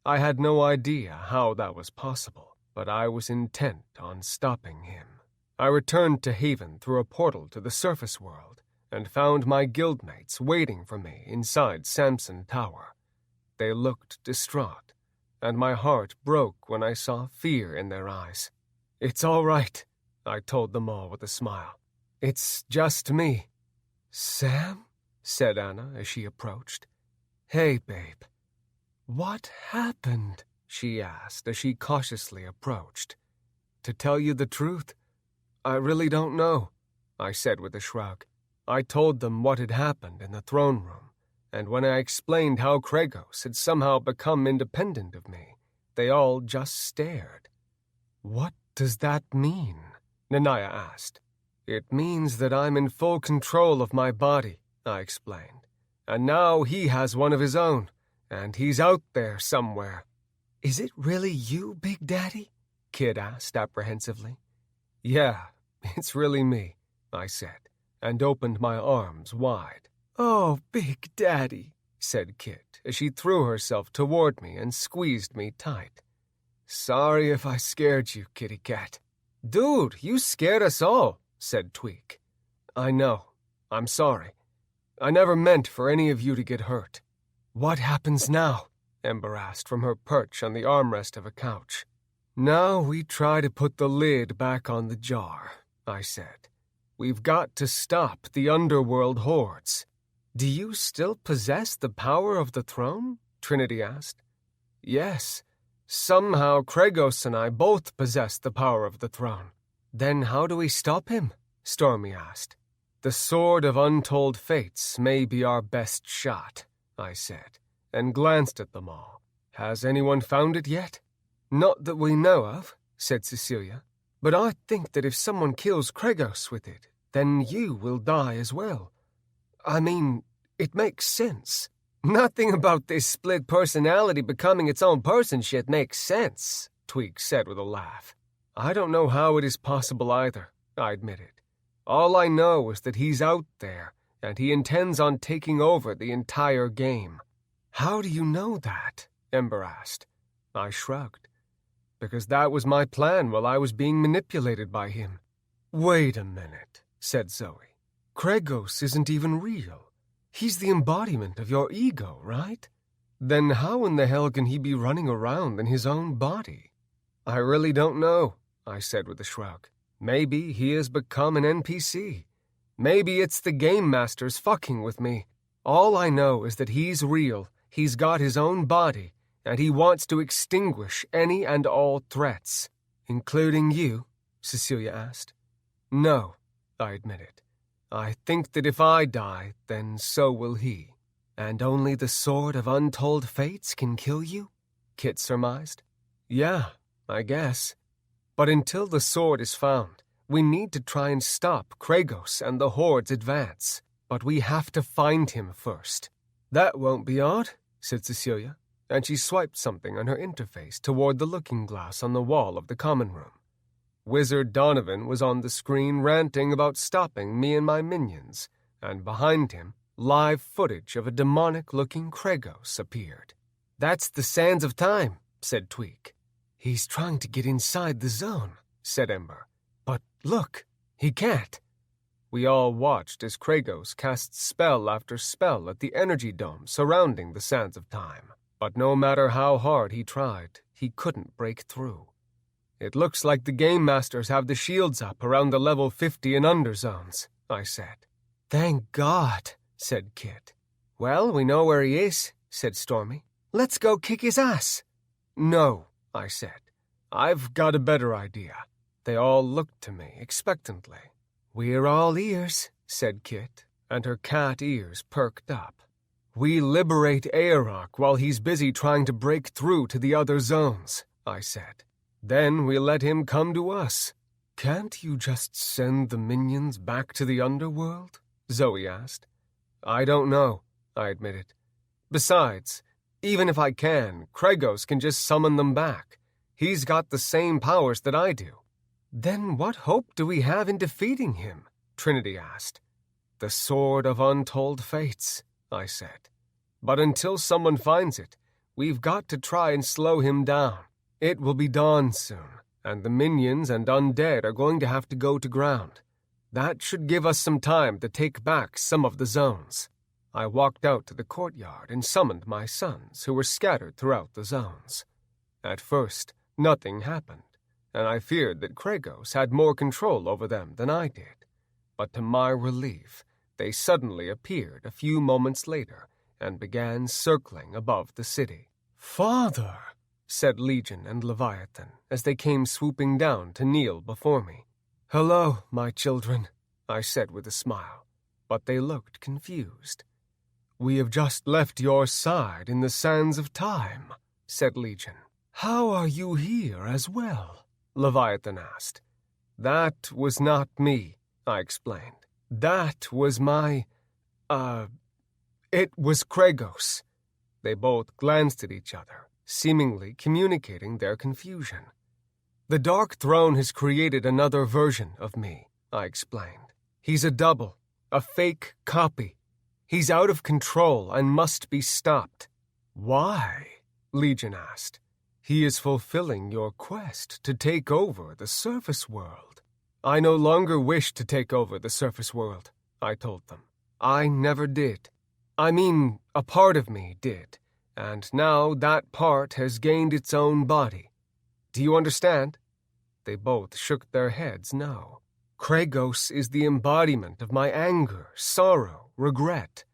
I had no idea how that was possible, but I was intent on stopping him. I returned to Haven through a portal to the surface world, and found my guildmates waiting for me inside Samson Tower. They looked distraught, and my heart broke when I saw fear in their eyes. "It's all right," I told them all with a smile. "It's just me." "Sam?" said Anna as she approached. "Hey, babe. What happened?" she asked as she cautiously approached. "To tell you the truth, I really don't know," I said with a shrug. I told them what had happened in the throne room, and when I explained how Kragos had somehow become independent of me, they all just stared. "What does that mean?" Nanaya asked. "It means that I'm in full control of my body," I explained. "And now he has one of his own, and he's out there somewhere." "Is it really you, Big Daddy?" Kid asked apprehensively. "Yeah, it's really me," I said, and opened my arms wide. "Oh, Big Daddy," said Kit as she threw herself toward me and squeezed me tight. "Sorry if I scared you, kitty cat." "Dude, you scared us all," said Tweak. "I know. I'm sorry. I never meant for any of you to get hurt." "What happens now?" Ember asked from her perch on the armrest of a couch. "Now we try to put the lid back on the jar," I said. "We've got to stop the underworld hordes." "Do you still possess the power of the throne?" Trinity asked. "Yes. Somehow Kragos and I both possess the power of the throne." "Then how do we stop him?" Stormy asked. "The Sword of Untold Fates may be our best shot," I said, and glanced at them all. "Has anyone found it yet?" "Not that we know of," said Cecilia. "But I think that if someone kills Kragos with it, then you will die as well. I mean, it makes sense. Nothing about this split personality becoming its own person shit makes sense," Tweak said with a laugh. "I don't know how it is possible either," I admitted. "All I know is that he's out there, and he intends on taking over the entire game." "How do you know that?" Ember asked. I shrugged. "Because that was my plan while I was being manipulated by him." "Wait a minute," said Zoe. "Kragos isn't even real. He's the embodiment of your ego, right? Then how in the hell can he be running around in his own body?" "I really don't know," I said with a shrug. "Maybe he has become an NPC. Maybe it's the game masters fucking with me. All I know is that he's real, he's got his own body, and he wants to extinguish any and all threats." "Including you?" Cecilia asked. "No," I admitted. "I think that if I die, then so will he." And only the sword of untold fates can kill you? Kit surmised. Yeah, I guess. But until the sword is found, we need to try and stop Kragos and the Horde's advance. But we have to find him first. That won't be odd, said Cecilia, and she swiped something on her interface toward the looking glass on the wall of the common room. Wizard Donovan was on the screen ranting about stopping me and my minions, and behind him, live footage of a demonic-looking Kragos appeared. That's the Sands of Time, said Tweak. He's trying to get inside the zone, said Ember. But look, he can't. We all watched as Kragos cast spell after spell at the energy dome surrounding the Sands of Time. But no matter how hard he tried, he couldn't break through. It looks like the Game Masters have the shields up around the level 50 and under zones, I said. Thank God, said Kit. Well, we know where he is, said Stormy. Let's go kick his ass. No, I said. I've got a better idea. They all looked to me expectantly. We're all ears, said Kit, and her cat ears perked up. We liberate Aerok while he's busy trying to break through to the other zones, I said. Then we let him come to us. Can't you just send the minions back to the underworld? Zoe asked. I don't know, I admitted. Besides, even if I can, Kragos can just summon them back. He's got the same powers that I do. Then what hope do we have in defeating him? Trinity asked. The Sword of Untold Fates, I said. But until someone finds it, we've got to try and slow him down. It will be dawn soon, and the minions and undead are going to have to go to ground. That should give us some time to take back some of the zones. I walked out to the courtyard and summoned my sons, who were scattered throughout the zones. At first, nothing happened, and I feared that Kragos had more control over them than I did. But to my relief, they suddenly appeared a few moments later and began circling above the city. Father, said Legion and Leviathan as they came swooping down to kneel before me. Hello, my children, I said with a smile, but they looked confused. We have just left your side in the Sands of Time, said Legion. How are you here as well? Leviathan asked. That was not me, I explained. That was my, it was Kragos. They both glanced at each other, seemingly communicating their confusion. The Dark Throne has created another version of me, I explained. He's a double, a fake copy. He's out of control and must be stopped. Why? Legion asked. He is fulfilling your quest to take over the surface world. I no longer wish to take over the surface world, I told them. I never did. I mean, a part of me did. And now that part has gained its own body. Do you understand? They both shook their heads no. Kragos is the embodiment of my anger, sorrow, regret.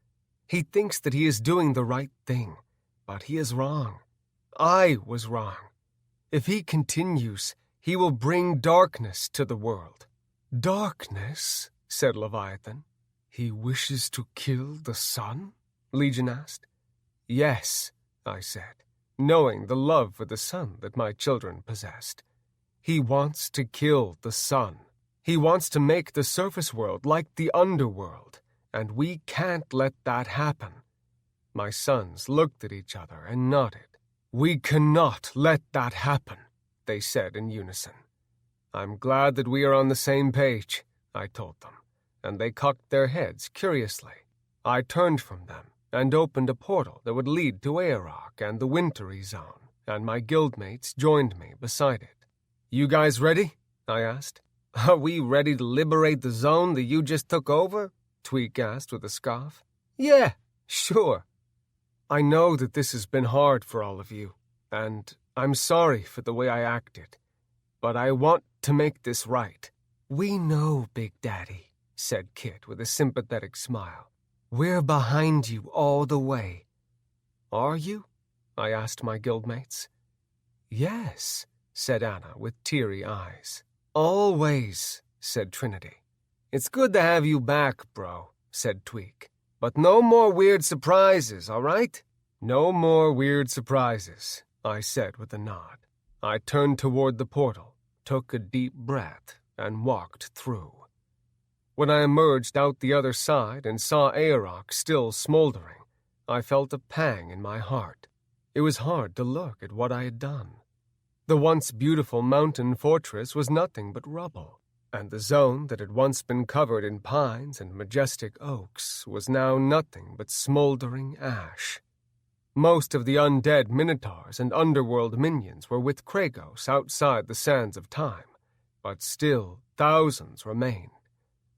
He thinks that he is doing the right thing, but he is wrong. I was wrong. If he continues, he will bring darkness to the world. Darkness, said Leviathan. He wishes to kill the sun? Legion asked. Yes, I said, knowing the love for the sun that my children possessed. He wants to kill the sun. He wants to make the surface world like the underworld, and we can't let that happen. My sons looked at each other and nodded. We cannot let that happen, they said in unison. I'm glad that we are on the same page, I told them, and they cocked their heads curiously. I turned from them and opened a portal that would lead to Aerok and the Wintry Zone, and my guildmates joined me beside it. You guys ready? I asked. Are we ready to liberate the zone that you just took over? Tweak asked with a scoff. Yeah, sure. I know that this has been hard for all of you, and I'm sorry for the way I acted, but I want to make this right. We know, Big Daddy, said Kit with a sympathetic smile. We're behind you all the way. Are you? I asked my guildmates. Yes, said Anna with teary eyes. Always, said Trinity. It's good to have you back, bro, said Tweak, But no more weird surprises, all right? No more weird surprises, I said with a nod. I turned toward the portal, took a deep breath, and walked through. When I emerged out the other side and saw Aerok still smoldering, I felt a pang in my heart. It was hard to look at what I had done. The once beautiful mountain fortress was nothing but rubble, and the zone that had once been covered in pines and majestic oaks was now nothing but smoldering ash. Most of the undead minotaurs and underworld minions were with Kragos outside the sands of time, but still thousands remained.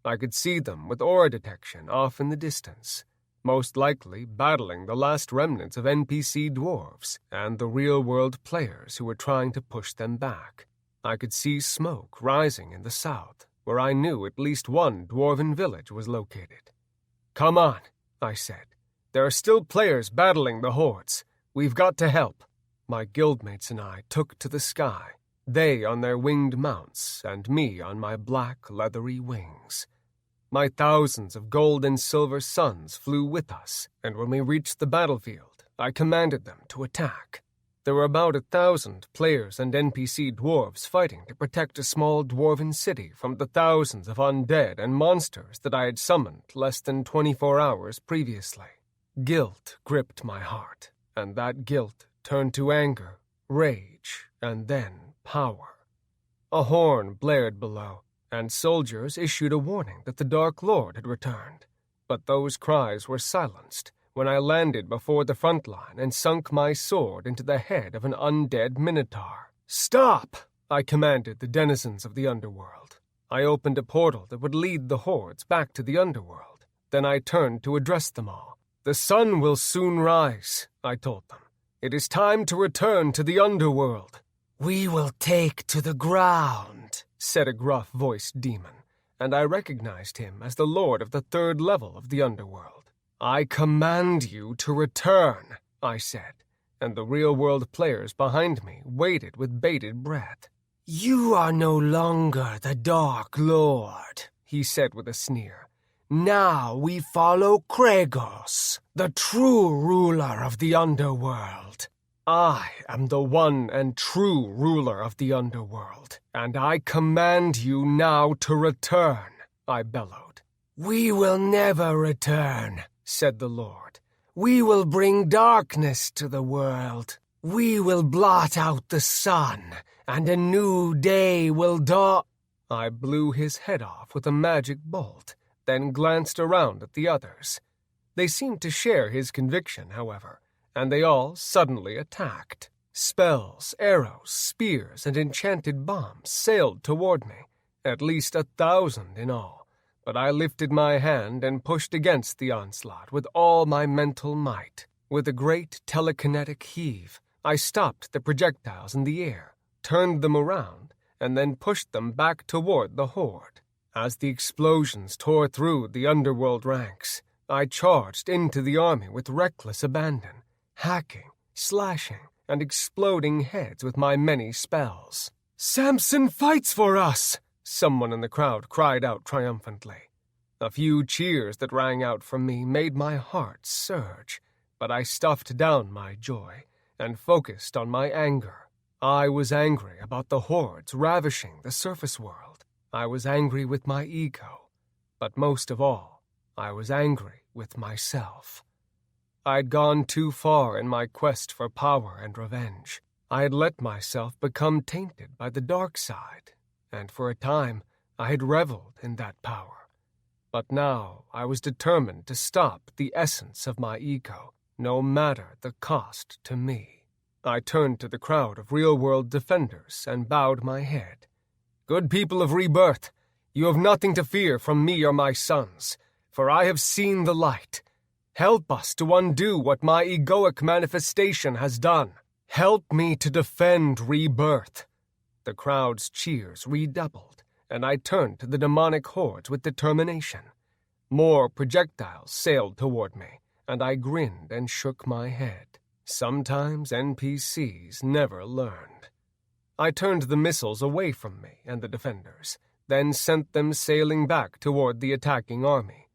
I could see them with aura detection off in the distance, most likely battling the last remnants of NPC dwarves and the real-world players who were trying to push them back. I could see smoke rising in the south, where I knew at least one dwarven village was located. "Come on," I said. "There are still players battling the hordes. We've got to help." My guildmates and I took to the sky, they on their winged mounts and me on my black, leathery wings. My thousands of gold and silver suns flew with us, and when we reached the battlefield, I commanded them to attack. There were about 1,000 players and NPC dwarves fighting to protect a small dwarven city from the thousands of undead and monsters that I had summoned less than 24 hours previously. Guilt gripped my heart, and that guilt turned to anger, rage, and then power. A horn blared below, and soldiers issued a warning that the Dark Lord had returned. But those cries were silenced when I landed before the front line and sunk my sword into the head of an undead minotaur. "Stop!" I commanded the denizens of the underworld. I opened a portal that would lead the hordes back to the underworld. Then I turned to address them all. "The sun will soon rise," I told them. "It is time to return to the underworld." "We will take to the ground," said a gruff-voiced demon, and I recognized him as the lord of the 3rd level of the underworld. "I command you to return," I said, and the real-world players behind me waited with bated breath. "You are no longer the Dark Lord," he said with a sneer. "Now we follow Kragos, the true ruler of the underworld. I am the one and true ruler of the underworld, and I command you now to return," I bellowed. "We will never return," said the Lord. "We will bring darkness to the world. We will blot out the sun, and a new day will dawn." I blew his head off with a magic bolt, then glanced around at the others. They seemed to share his conviction, however, and they all suddenly attacked. Spells, arrows, spears, and enchanted bombs sailed toward me, at least 1,000 in all, but I lifted my hand and pushed against the onslaught with all my mental might. With a great telekinetic heave, I stopped the projectiles in the air, turned them around, and then pushed them back toward the horde. As the explosions tore through the underworld ranks, I charged into the army with reckless abandon, hacking, slashing, and exploding heads with my many spells. "Samson fights for us!" someone in the crowd cried out triumphantly. A few cheers that rang out from me made my heart surge, but I stuffed down my joy and focused on my anger. I was angry about the hordes ravishing the surface world. I was angry with my ego, but most of all, I was angry with myself. I'd gone too far in my quest for power and revenge. I had let myself become tainted by the dark side, and for a time I had reveled in that power. But now I was determined to stop the essence of my ego, no matter the cost to me. I turned to the crowd of real-world defenders and bowed my head. "Good people of Rebirth, you have nothing to fear from me or my sons, for I have seen the light. Help us to undo what my egoic manifestation has done. Help me to defend Rebirth." The crowd's cheers redoubled, and I turned to the demonic hordes with determination. More projectiles sailed toward me, and I grinned and shook my head. Sometimes NPCs never learned. I turned the missiles away from me and the defenders, then sent them sailing back toward the attacking army.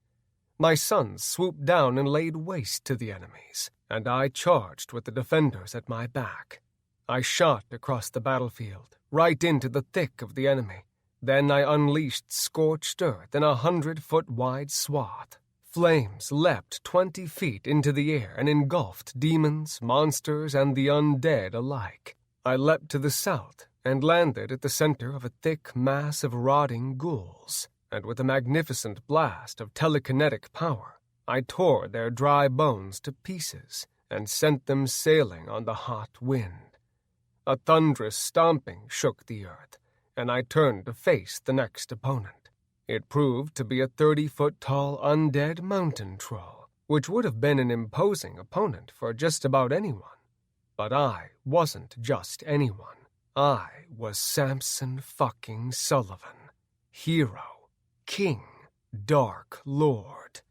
My sons swooped down and laid waste to the enemies, and I charged with the defenders at my back. I shot across the battlefield, right into the thick of the enemy. Then I unleashed scorched earth in a 100-foot-wide swath. Flames leapt 20 feet into the air and engulfed demons, monsters, and the undead alike. I leapt to the south and landed at the center of a thick mass of rotting ghouls, and with a magnificent blast of telekinetic power, I tore their dry bones to pieces and sent them sailing on the hot wind. A thunderous stomping shook the earth, and I turned to face the next opponent. It proved to be a 30-foot-tall undead mountain troll, which would have been an imposing opponent for just about anyone. But I wasn't just anyone. I was Samson fucking Sullivan. Hero, king, dark lord.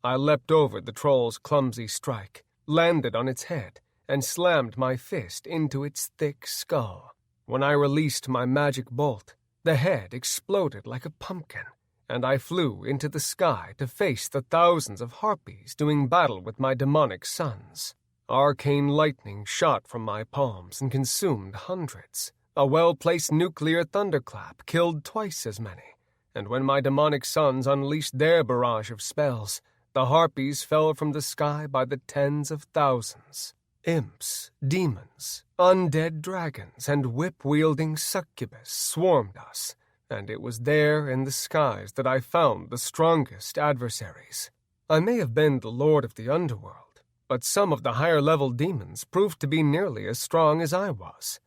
I leapt over the troll's clumsy strike, landed on its head, and slammed my fist into its thick skull. When I released my magic bolt, the head exploded like a pumpkin, and I flew into the sky to face the thousands of harpies doing battle with my demonic sons. Arcane lightning shot from my palms and consumed hundreds. A well-placed nuclear thunderclap killed twice as many, and when my demonic sons unleashed their barrage of spells, the harpies fell from the sky by the tens of thousands. Imps, demons, undead dragons, and whip-wielding succubus swarmed us, and it was there in the skies that I found the strongest adversaries. I may have been the lord of the underworld, but some of the higher-level demons proved to be nearly as strong as I was.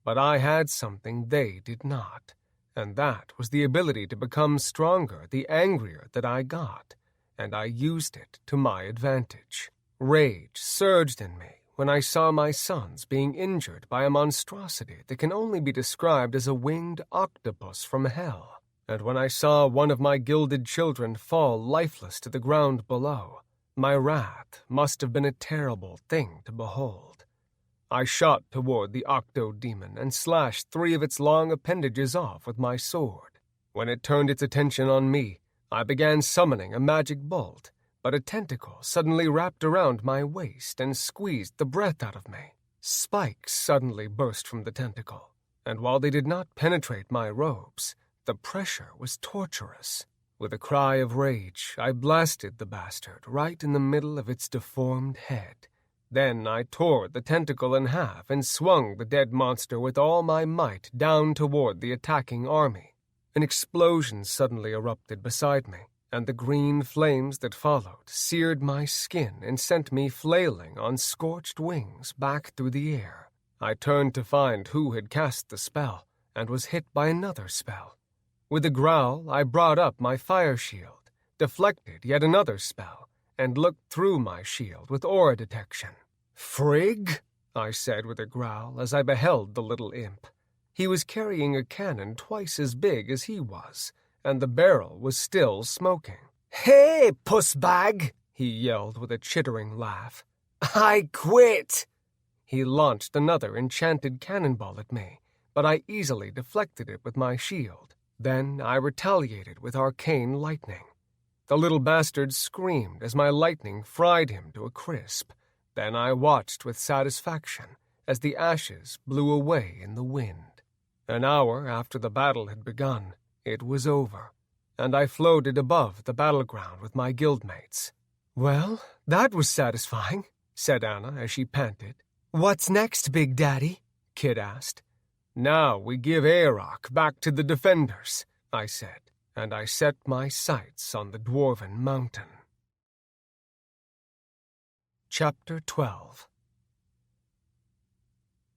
But I had something they did not, and that was the ability to become stronger the angrier that I got, and I used it to my advantage. Rage surged in me when I saw my sons being injured by a monstrosity that can only be described as a winged octopus from hell, and when I saw one of my gilded children fall lifeless to the ground below, my wrath must have been a terrible thing to behold. I shot toward the octo-demon and slashed 3 of its long appendages off with my sword. When it turned its attention on me, I began summoning a magic bolt, but a tentacle suddenly wrapped around my waist and squeezed the breath out of me. Spikes suddenly burst from the tentacle, and while they did not penetrate my robes, the pressure was torturous. With a cry of rage, I blasted the bastard right in the middle of its deformed head. Then I tore the tentacle in half and swung the dead monster with all my might down toward the attacking army. An explosion suddenly erupted beside me, and the green flames that followed seared my skin and sent me flailing on scorched wings back through the air. I turned to find who had cast the spell, and was hit by another spell. With a growl, I brought up my fire shield, deflected yet another spell, and looked through my shield with aura detection. "Frig?" I said with a growl as I beheld the little imp. He was carrying a cannon twice as big as he was, and the barrel was still smoking. "Hey, pussbag!" he yelled with a chittering laugh. "I quit!" He launched another enchanted cannonball at me, but I easily deflected it with my shield. Then I retaliated with arcane lightning. The little bastard screamed as my lightning fried him to a crisp. Then I watched with satisfaction as the ashes blew away in the wind. An hour after the battle had begun, it was over, and I floated above the battleground with my guildmates. "Well, that was satisfying," said Anna as she panted. "What's next, Big Daddy?" Kid asked. "Now we give Aerok back to the defenders," I said, and I set my sights on the Dwarven Mountain. Chapter 12.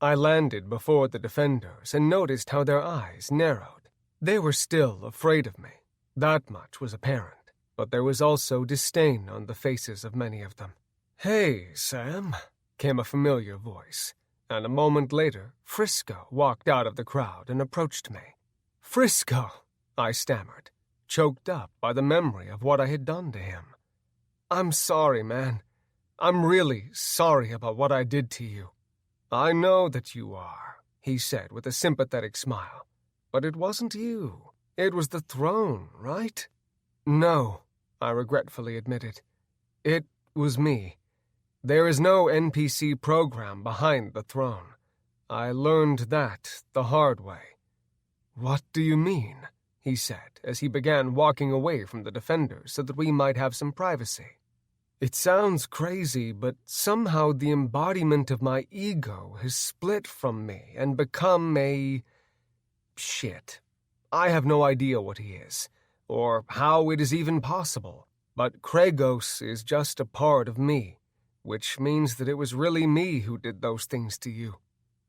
I landed before the defenders and noticed how their eyes narrowed. They were still afraid of me. That much was apparent, but there was also disdain on the faces of many of them. "Hey, Sam," came a familiar voice, and a moment later, Frisco walked out of the crowd and approached me. "Frisco," I stammered, choked up by the memory of what I had done to him. "I'm sorry, man. I'm really sorry about what I did to you." "I know that you are," he said with a sympathetic smile. "But it wasn't you. It was the throne, right?" "No," I regretfully admitted. It was me. There is no NPC program behind the throne. I learned that the hard way. What do you mean? He said, as he began walking away from the defenders so that we might have some privacy. It sounds crazy, but somehow the embodiment of my ego has split from me and become a... shit. I have no idea what he is, or how it is even possible, but Kregos is just a part of me, which means that it was really me who did those things to you.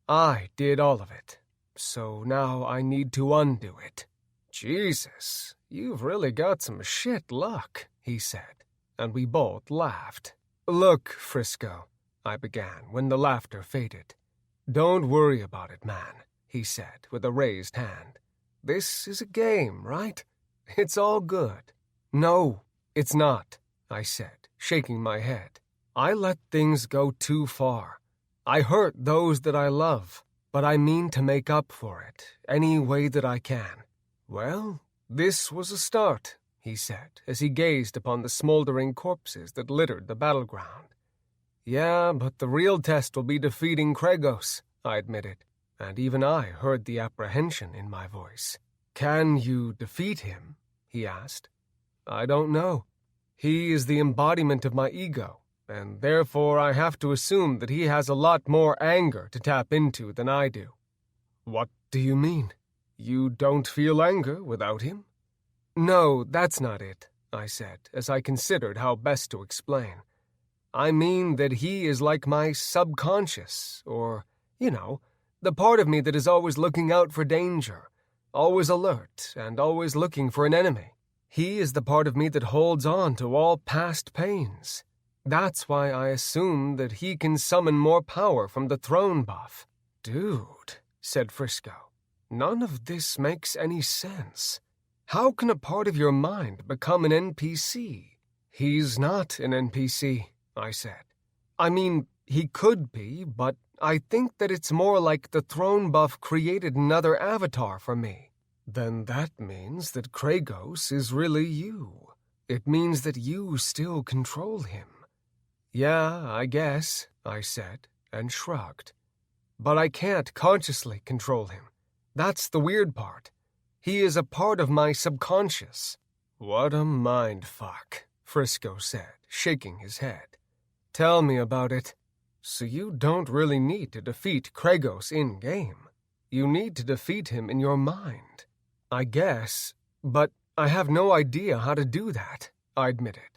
I did all of it, so now I need to undo it. Jesus, you've really got some shit luck, he said, and we both laughed. Look, Frisco, I began when the laughter faded. Don't worry about it, man, he said with a raised hand. This is a game, right? It's all good. No, it's not, I said, shaking my head. I let things go too far. I hurt those that I love, but I mean to make up for it any way that I can. Well, this was a start, he said, as he gazed upon the smoldering corpses that littered the battleground. Yeah, but the real test will be defeating Kregos, I admitted, and even I heard the apprehension in my voice. Can you defeat him? He asked. I don't know. He is the embodiment of my ego, and therefore I have to assume that he has a lot more anger to tap into than I do. What do you mean? You don't feel anger without him? No, that's not it, I said, as I considered how best to explain. I mean that he is like my subconscious, or, the part of me that is always looking out for danger, always alert, and always looking for an enemy. He is the part of me that holds on to all past pains. That's why I assume that he can summon more power from the throne buff. Dude, said Frisco, none of this makes any sense. How can a part of your mind become an NPC? He's not an NPC, I said. I mean, he could be, but I think that it's more like the throne buff created another avatar for me. Then that means that Kregos is really you. It means that you still control him. Yeah, I guess, I said, and shrugged. But I can't consciously control him. That's the weird part. He is a part of my subconscious. What a mind fuck, Frisco said, shaking his head. Tell me about it. So you don't really need to defeat Kregos in-game. You need to defeat him in your mind. I guess, but I have no idea how to do that, I admitted.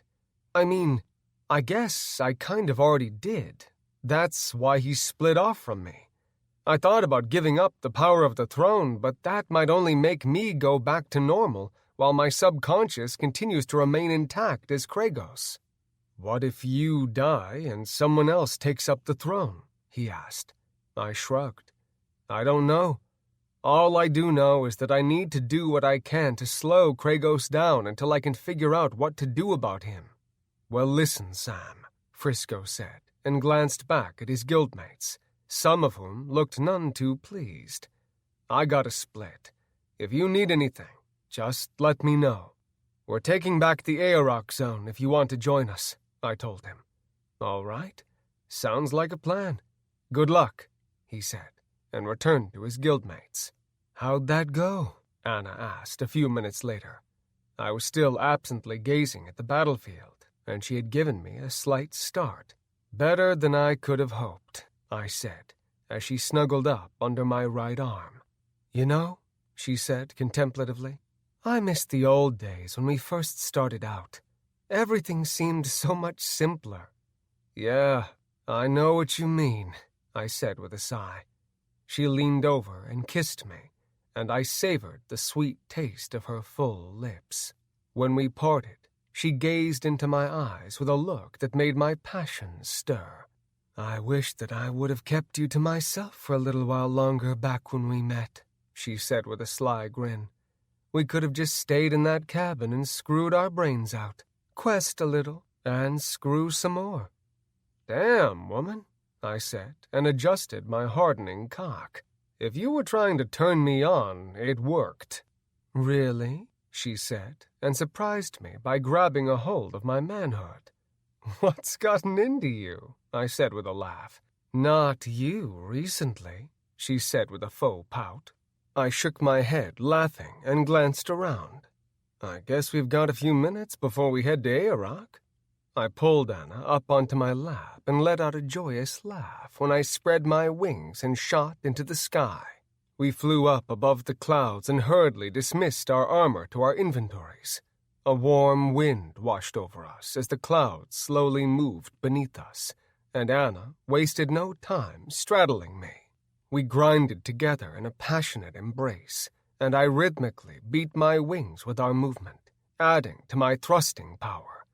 I mean, I guess I kind of already did. That's why he split off from me. I thought about giving up the power of the throne, but that might only make me go back to normal, while my subconscious continues to remain intact as Kregos. What if you die and someone else takes up the throne? He asked. I shrugged. I don't know. All I do know is that I need to do what I can to slow Kregos down until I can figure out what to do about him. Well, listen, Sam, Frisco said, and glanced back at his guildmates, some of whom looked none too pleased. I got a split. If you need anything, just let me know. We're taking back the Aorok zone if you want to join us, I told him. All right. Sounds like a plan. Good luck, he said, and returned to his guildmates. How'd that go? Anna asked a few minutes later. I was still absently gazing at the battlefield, and she had given me a slight start. Better than I could have hoped, I said, as she snuggled up under my right arm. You know, she said contemplatively, I miss the old days when we first started out. Everything seemed so much simpler. Yeah, I know what you mean, I said with a sigh. She leaned over and kissed me, and I savored the sweet taste of her full lips. When we parted, she gazed into my eyes with a look that made my passions stir. I wish that I would have kept you to myself for a little while longer back when we met, she said with a sly grin. We could have just stayed in that cabin and screwed our brains out, quest a little, and screw some more. Damn, woman, I said, and adjusted my hardening cock. If you were trying to turn me on, it worked. Really? she said, and surprised me by grabbing a hold of my manhood. What's gotten into you? I said with a laugh. Not you recently, she said with a faux pout. I shook my head, laughing, and glanced around. I guess we've got a few minutes before we head to Aerock. I pulled Anna up onto my lap and let out a joyous laugh when I spread my wings and shot into the sky. We flew up above the clouds and hurriedly dismissed our armor to our inventories. A warm wind washed over us as the clouds slowly moved beneath us, and Anna wasted no time straddling me. We grinded together in a passionate embrace, and I rhythmically beat my wings with our movement, adding to my thrusting power.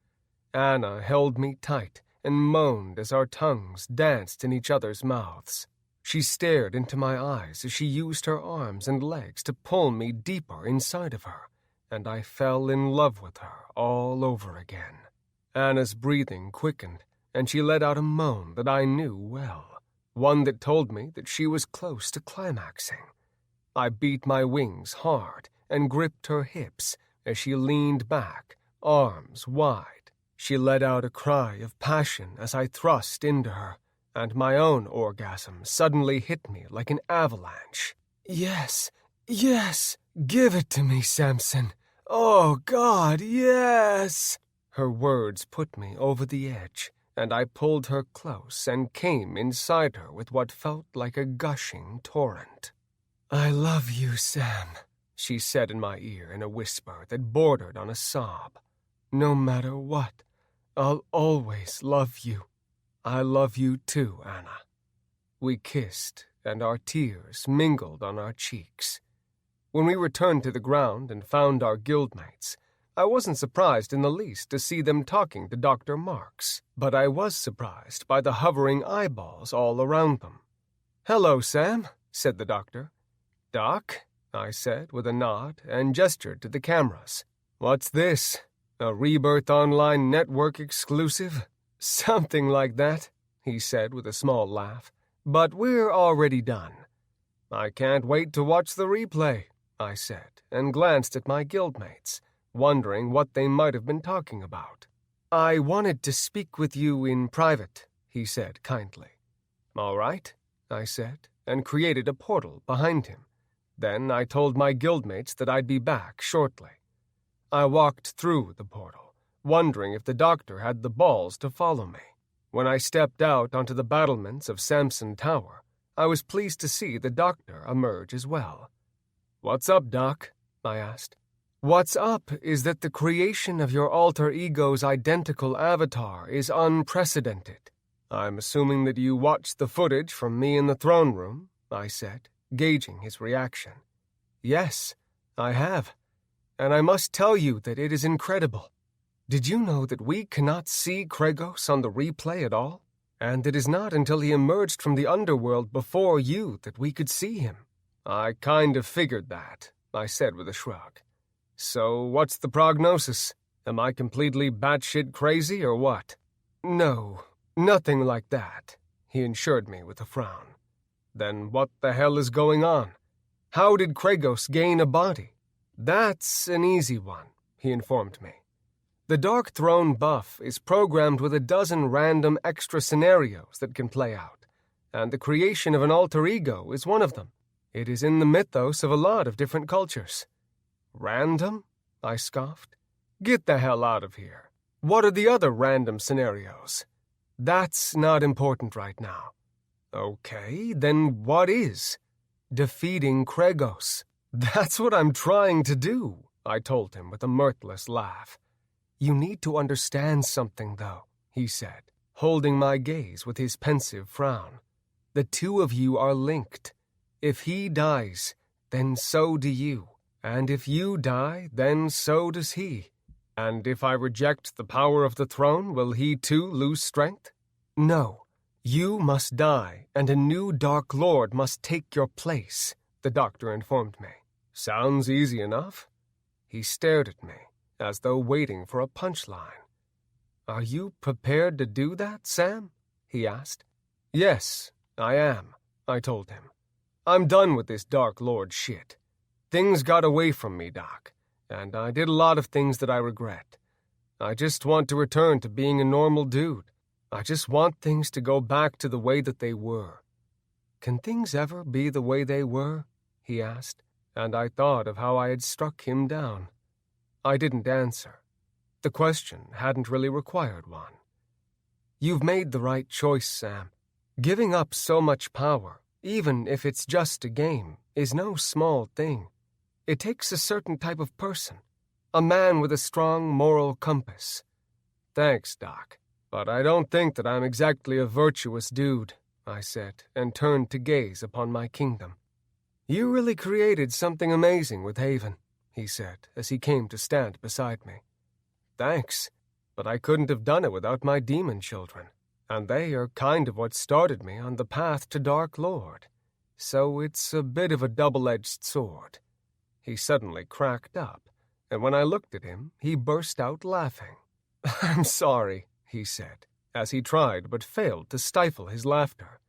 Anna held me tight and moaned as our tongues danced in each other's mouths. She stared into my eyes as she used her arms and legs to pull me deeper inside of her, and I fell in love with her all over again. Anna's breathing quickened, and she let out a moan that I knew well, one that told me that she was close to climaxing. I beat my wings hard and gripped her hips as she leaned back, arms wide. She let out a cry of passion as I thrust into her, and my own orgasm suddenly hit me like an avalanche. Yes, yes, give it to me, Samson. Oh, God, yes! Her words put me over the edge, and I pulled her close and came inside her with what felt like a gushing torrent. I love you, Sam, she said in my ear in a whisper that bordered on a sob. No matter what, I'll always love you. I love you too, Anna. We kissed, and our tears mingled on our cheeks. When we returned to the ground and found our guildmates, I wasn't surprised in the least to see them talking to Dr. Marks, but I was surprised by the hovering eyeballs all around them. Hello, Sam, said the doctor. Doc, I said with a nod and gestured to the cameras. What's this? A Rebirth Online network exclusive? Something like that, he said with a small laugh. But we're already done. I can't wait to watch the replay, I said, and glanced at my guildmates, wondering what they might have been talking about. I wanted to speak with you in private, he said kindly. All right, I said, and created a portal behind him. Then I told my guildmates that I'd be back shortly. I walked through the portal, wondering if the doctor had the balls to follow me. When I stepped out onto the battlements of Samson Tower, I was pleased to see the doctor emerge as well. What's up, Doc? I asked. What's up is that the creation of your alter ego's identical avatar is unprecedented. I'm assuming that you watched the footage from me in the throne room, I said, gauging his reaction. Yes, I have. And I must tell you that it is incredible. Did you know that we cannot see Kregos on the replay at all? And it is not until he emerged from the underworld before you that we could see him. I kind of figured that, I said with a shrug. So what's the prognosis? Am I completely batshit crazy or what? No, nothing like that, he assured me with a frown. Then what the hell is going on? How did Kregos gain a body? That's an easy one, he informed me. The Dark Throne buff is programmed with a dozen random extra scenarios that can play out, and the creation of an alter ego is one of them. It is in the mythos of a lot of different cultures. Random? I scoffed. Get the hell out of here. What are the other random scenarios? That's not important right now. Okay, then what is? Defeating Kregos. That's what I'm trying to do, I told him with a mirthless laugh. You need to understand something, though, he said, holding my gaze with his pensive frown. The two of you are linked. If he dies, then so do you. And if you die, then so does he. And if I reject the power of the throne, will he too lose strength? No. You must die, and a new Dark Lord must take your place, the doctor informed me. Sounds easy enough. He stared at me, as though waiting for a punchline. Are you prepared to do that, Sam? He asked. Yes, I am, I told him. I'm done with this Dark Lord shit. Things got away from me, Doc, and I did a lot of things that I regret. I just want to return to being a normal dude. I just want things to go back to the way that they were." "Can things ever be the way they were?" he asked, and I thought of how I had struck him down. I didn't answer. The question hadn't really required one. "You've made the right choice, Sam. Giving up so much power, even if it's just a game, is no small thing. It takes a certain type of person, a man with a strong moral compass." "Thanks, Doc, but I don't think that I'm exactly a virtuous dude," I said, and turned to gaze upon my kingdom. "You really created something amazing with Haven," he said, as he came to stand beside me. "Thanks, but I couldn't have done it without my demon children, and they are kind of what started me on the path to Dark Lord. So it's a bit of a double-edged sword." He suddenly cracked up, and when I looked at him, he burst out laughing. "I'm sorry," he said, as he tried but failed to stifle his laughter.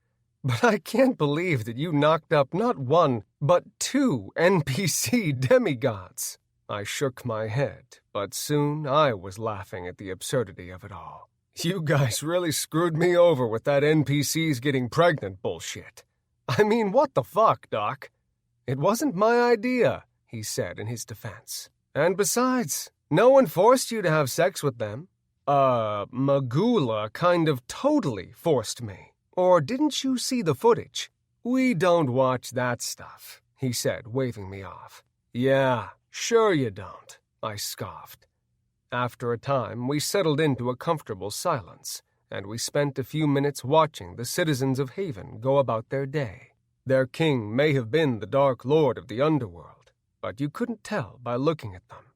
"But I can't believe that you knocked up not one, but 2 NPC demigods." I shook my head, but soon I was laughing at the absurdity of it all. "You guys really screwed me over with that NPCs getting pregnant bullshit. I mean, what the fuck, Doc? It wasn't my idea," he said in his defense. "And besides, no one forced you to have sex with them. Magula kind of totally forced me. Or didn't you see the footage?" "We don't watch that stuff," he said, waving me off. "Yeah, sure you don't," I scoffed. After a time, we settled into a comfortable silence, and we spent a few minutes watching the citizens of Haven go about their day. Their king may have been the Dark Lord of the underworld, but you couldn't tell by looking at them.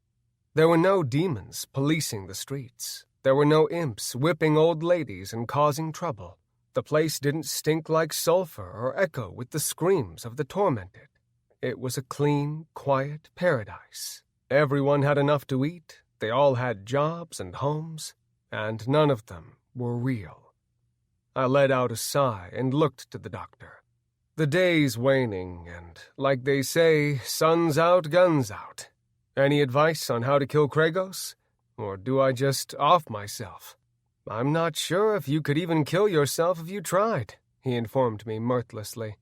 There were no demons policing the streets. There were no imps whipping old ladies and causing trouble. The place didn't stink like sulfur or echo with the screams of the tormented. It was a clean, quiet paradise. Everyone had enough to eat, they all had jobs and homes, and none of them were real. I let out a sigh and looked to the doctor. "The day's waning, and, like they say, sun's out, guns out. Any advice on how to kill Kragos? Or do I just off myself?" "I'm not sure if you could even kill yourself if you tried," he informed me mirthlessly.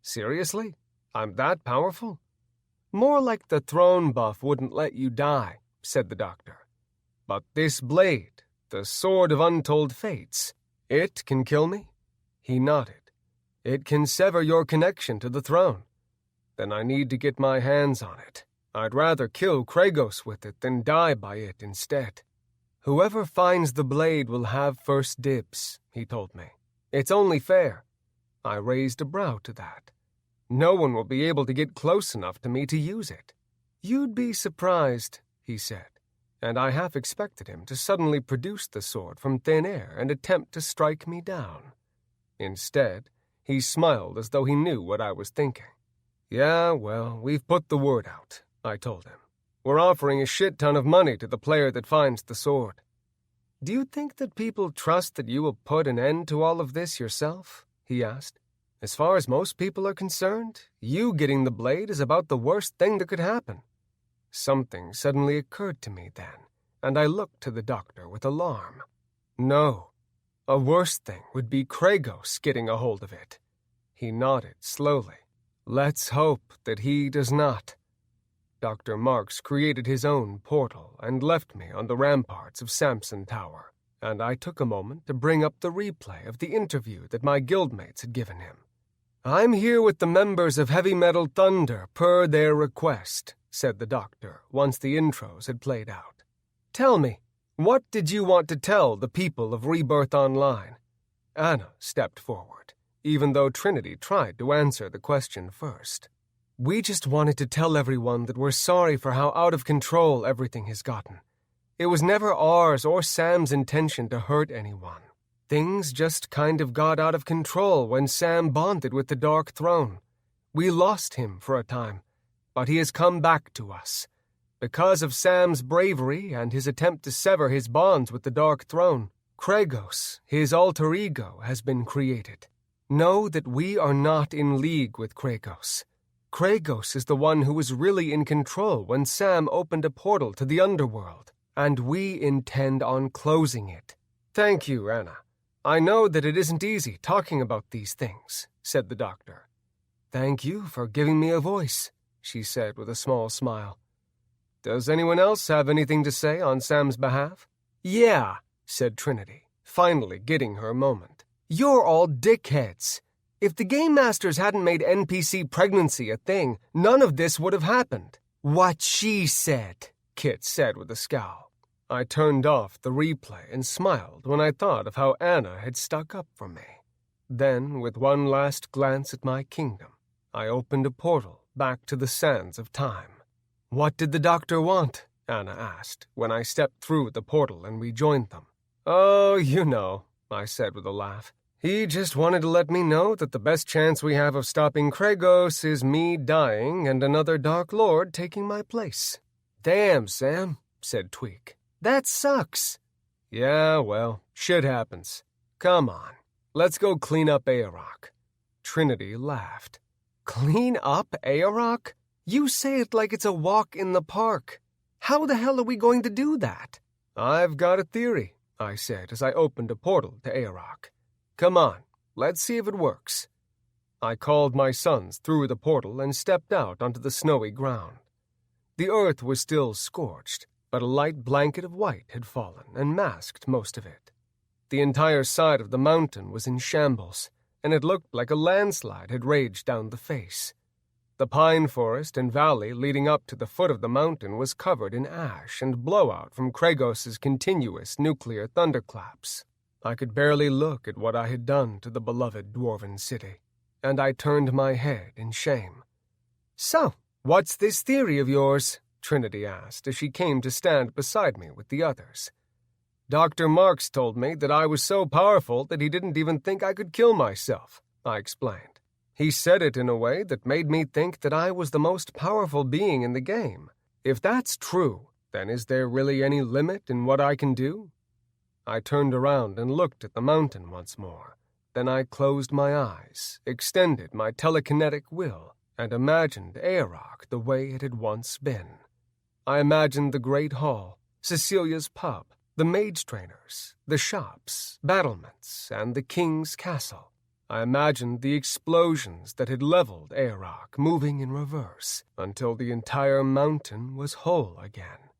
"Seriously? I'm that powerful?" "More like the throne buff wouldn't let you die," said the doctor. "But this blade, the sword of untold fates, it can kill me?" He nodded. "It can sever your connection to the throne. Then I need to get my hands on it. I'd rather kill Kragos with it than die by it instead." "Whoever finds the blade will have first dibs," he told me. "It's only fair." I raised a brow to that. "No one will be able to get close enough to me to use it." "You'd be surprised," he said, and I half expected him to suddenly produce the sword from thin air and attempt to strike me down. Instead, he smiled as though he knew what I was thinking. "Yeah, well, we've put the word out," I told him. "We're offering a shit ton of money to the player that finds the sword." "Do you think that people trust that you will put an end to all of this yourself?" he asked. "As far as most people are concerned, you getting the blade is about the worst thing that could happen." Something suddenly occurred to me then, and I looked to the doctor with alarm. "No, a worse thing would be Kragos getting a hold of it." He nodded slowly. "Let's hope that he does not." Dr. Marks created his own portal and left me on the ramparts of Samson Tower, and I took a moment to bring up the replay of the interview that my guildmates had given him. "I'm here with the members of Heavy Metal Thunder per their request," said the doctor once the intros had played out. "Tell me, what did you want to tell the people of Rebirth Online?" Anna stepped forward, even though Trinity tried to answer the question first. "We just wanted to tell everyone that we're sorry for how out of control everything has gotten. It was never ours or Sam's intention to hurt anyone. Things just kind of got out of control when Sam bonded with the Dark Throne. We lost him for a time, but he has come back to us. Because of Sam's bravery and his attempt to sever his bonds with the Dark Throne, Kragos, his alter ego, has been created. Know that we are not in league with Kragos. Kragos is the one who was really in control when Sam opened a portal to the underworld, and we intend on closing it. Thank you, Anna. I know that it isn't easy talking about these things, said the doctor. Thank you for giving me a voice, she said with a small smile. Does anyone else have anything to say on Sam's behalf? Yeah, said Trinity, finally getting her moment. You're all dickheads. If the Game Masters hadn't made NPC pregnancy a thing, none of this would have happened. What she said, Kit said with a scowl. I turned off the replay and smiled when I thought of how Anna had stuck up for me. Then, with one last glance at my kingdom, I opened a portal back to the sands of time. What did the doctor want? Anna asked when I stepped through the portal and rejoined them. Oh, you know, I said with a laugh. He just wanted to let me know that the best chance we have of stopping Kragos is me dying and another Dark Lord taking my place. Damn, Sam, said Tweak. That sucks. Yeah, well, shit happens. Come on, let's go clean up Aorok. Trinity laughed. Clean up Aorok? You say it like it's a walk in the park. How the hell are we going to do that? I've got a theory, I said as I opened a portal to Aorok. Come on, let's see if it works. I called my sons through the portal and stepped out onto the snowy ground. The earth was still scorched, but a light blanket of white had fallen and masked most of it. The entire side of the mountain was in shambles, and it looked like a landslide had raged down the face. The pine forest and valley leading up to the foot of the mountain was covered in ash and blowout from Kragos's continuous nuclear thunderclaps. I could barely look at what I had done to the beloved dwarven city, and I turned my head in shame. So, what's this theory of yours? Trinity asked as she came to stand beside me with the others. Dr. Marks told me that I was so powerful that he didn't even think I could kill myself, I explained. He said it in a way that made me think that I was the most powerful being in the game. If that's true, then is there really any limit in what I can do? I turned around and looked at the mountain once more. Then I closed my eyes, extended my telekinetic will, and imagined Aorok the way it had once been. I imagined the great hall, Cecilia's pub, the mage trainers, the shops, battlements, and the king's castle. I imagined the explosions that had leveled Aorok moving in reverse until the entire mountain was whole again.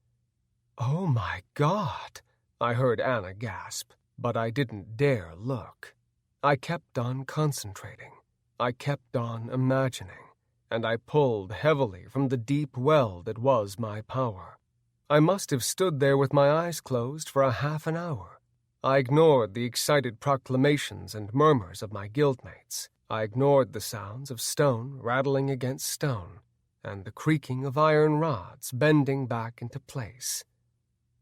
Oh my God! I heard Anna gasp, but I didn't dare look. I kept on concentrating. I kept on imagining, and I pulled heavily from the deep well that was my power. I must have stood there with my eyes closed for a half an hour. I ignored the excited proclamations and murmurs of my guildmates. I ignored the sounds of stone rattling against stone, and the creaking of iron rods bending back into place.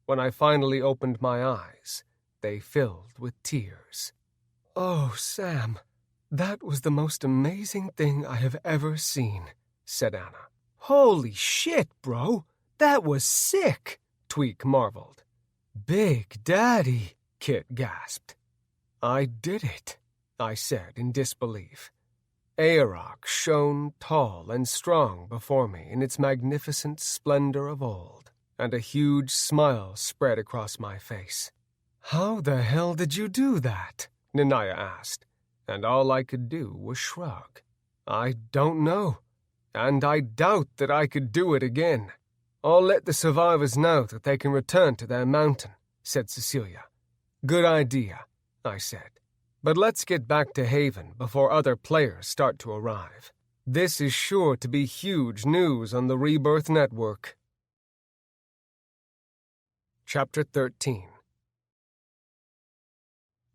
When I finally opened my eyes, they filled with tears. Oh, Sam, that was the most amazing thing I have ever seen, said Anna. Holy shit, bro! That was sick, Tweak marveled. Big Daddy, Kit gasped. I did it, I said in disbelief. Aorok shone tall and strong before me in its magnificent splendor of old, and a huge smile spread across my face. How the hell did you do that? Nanaya asked, and all I could do was shrug. I don't know, and I doubt that I could do it again. I'll let the survivors know that they can return to their mountain, said Cecilia. Good idea, I said. But let's get back to Haven before other players start to arrive. This is sure to be huge news on the Rebirth Network. Chapter 13.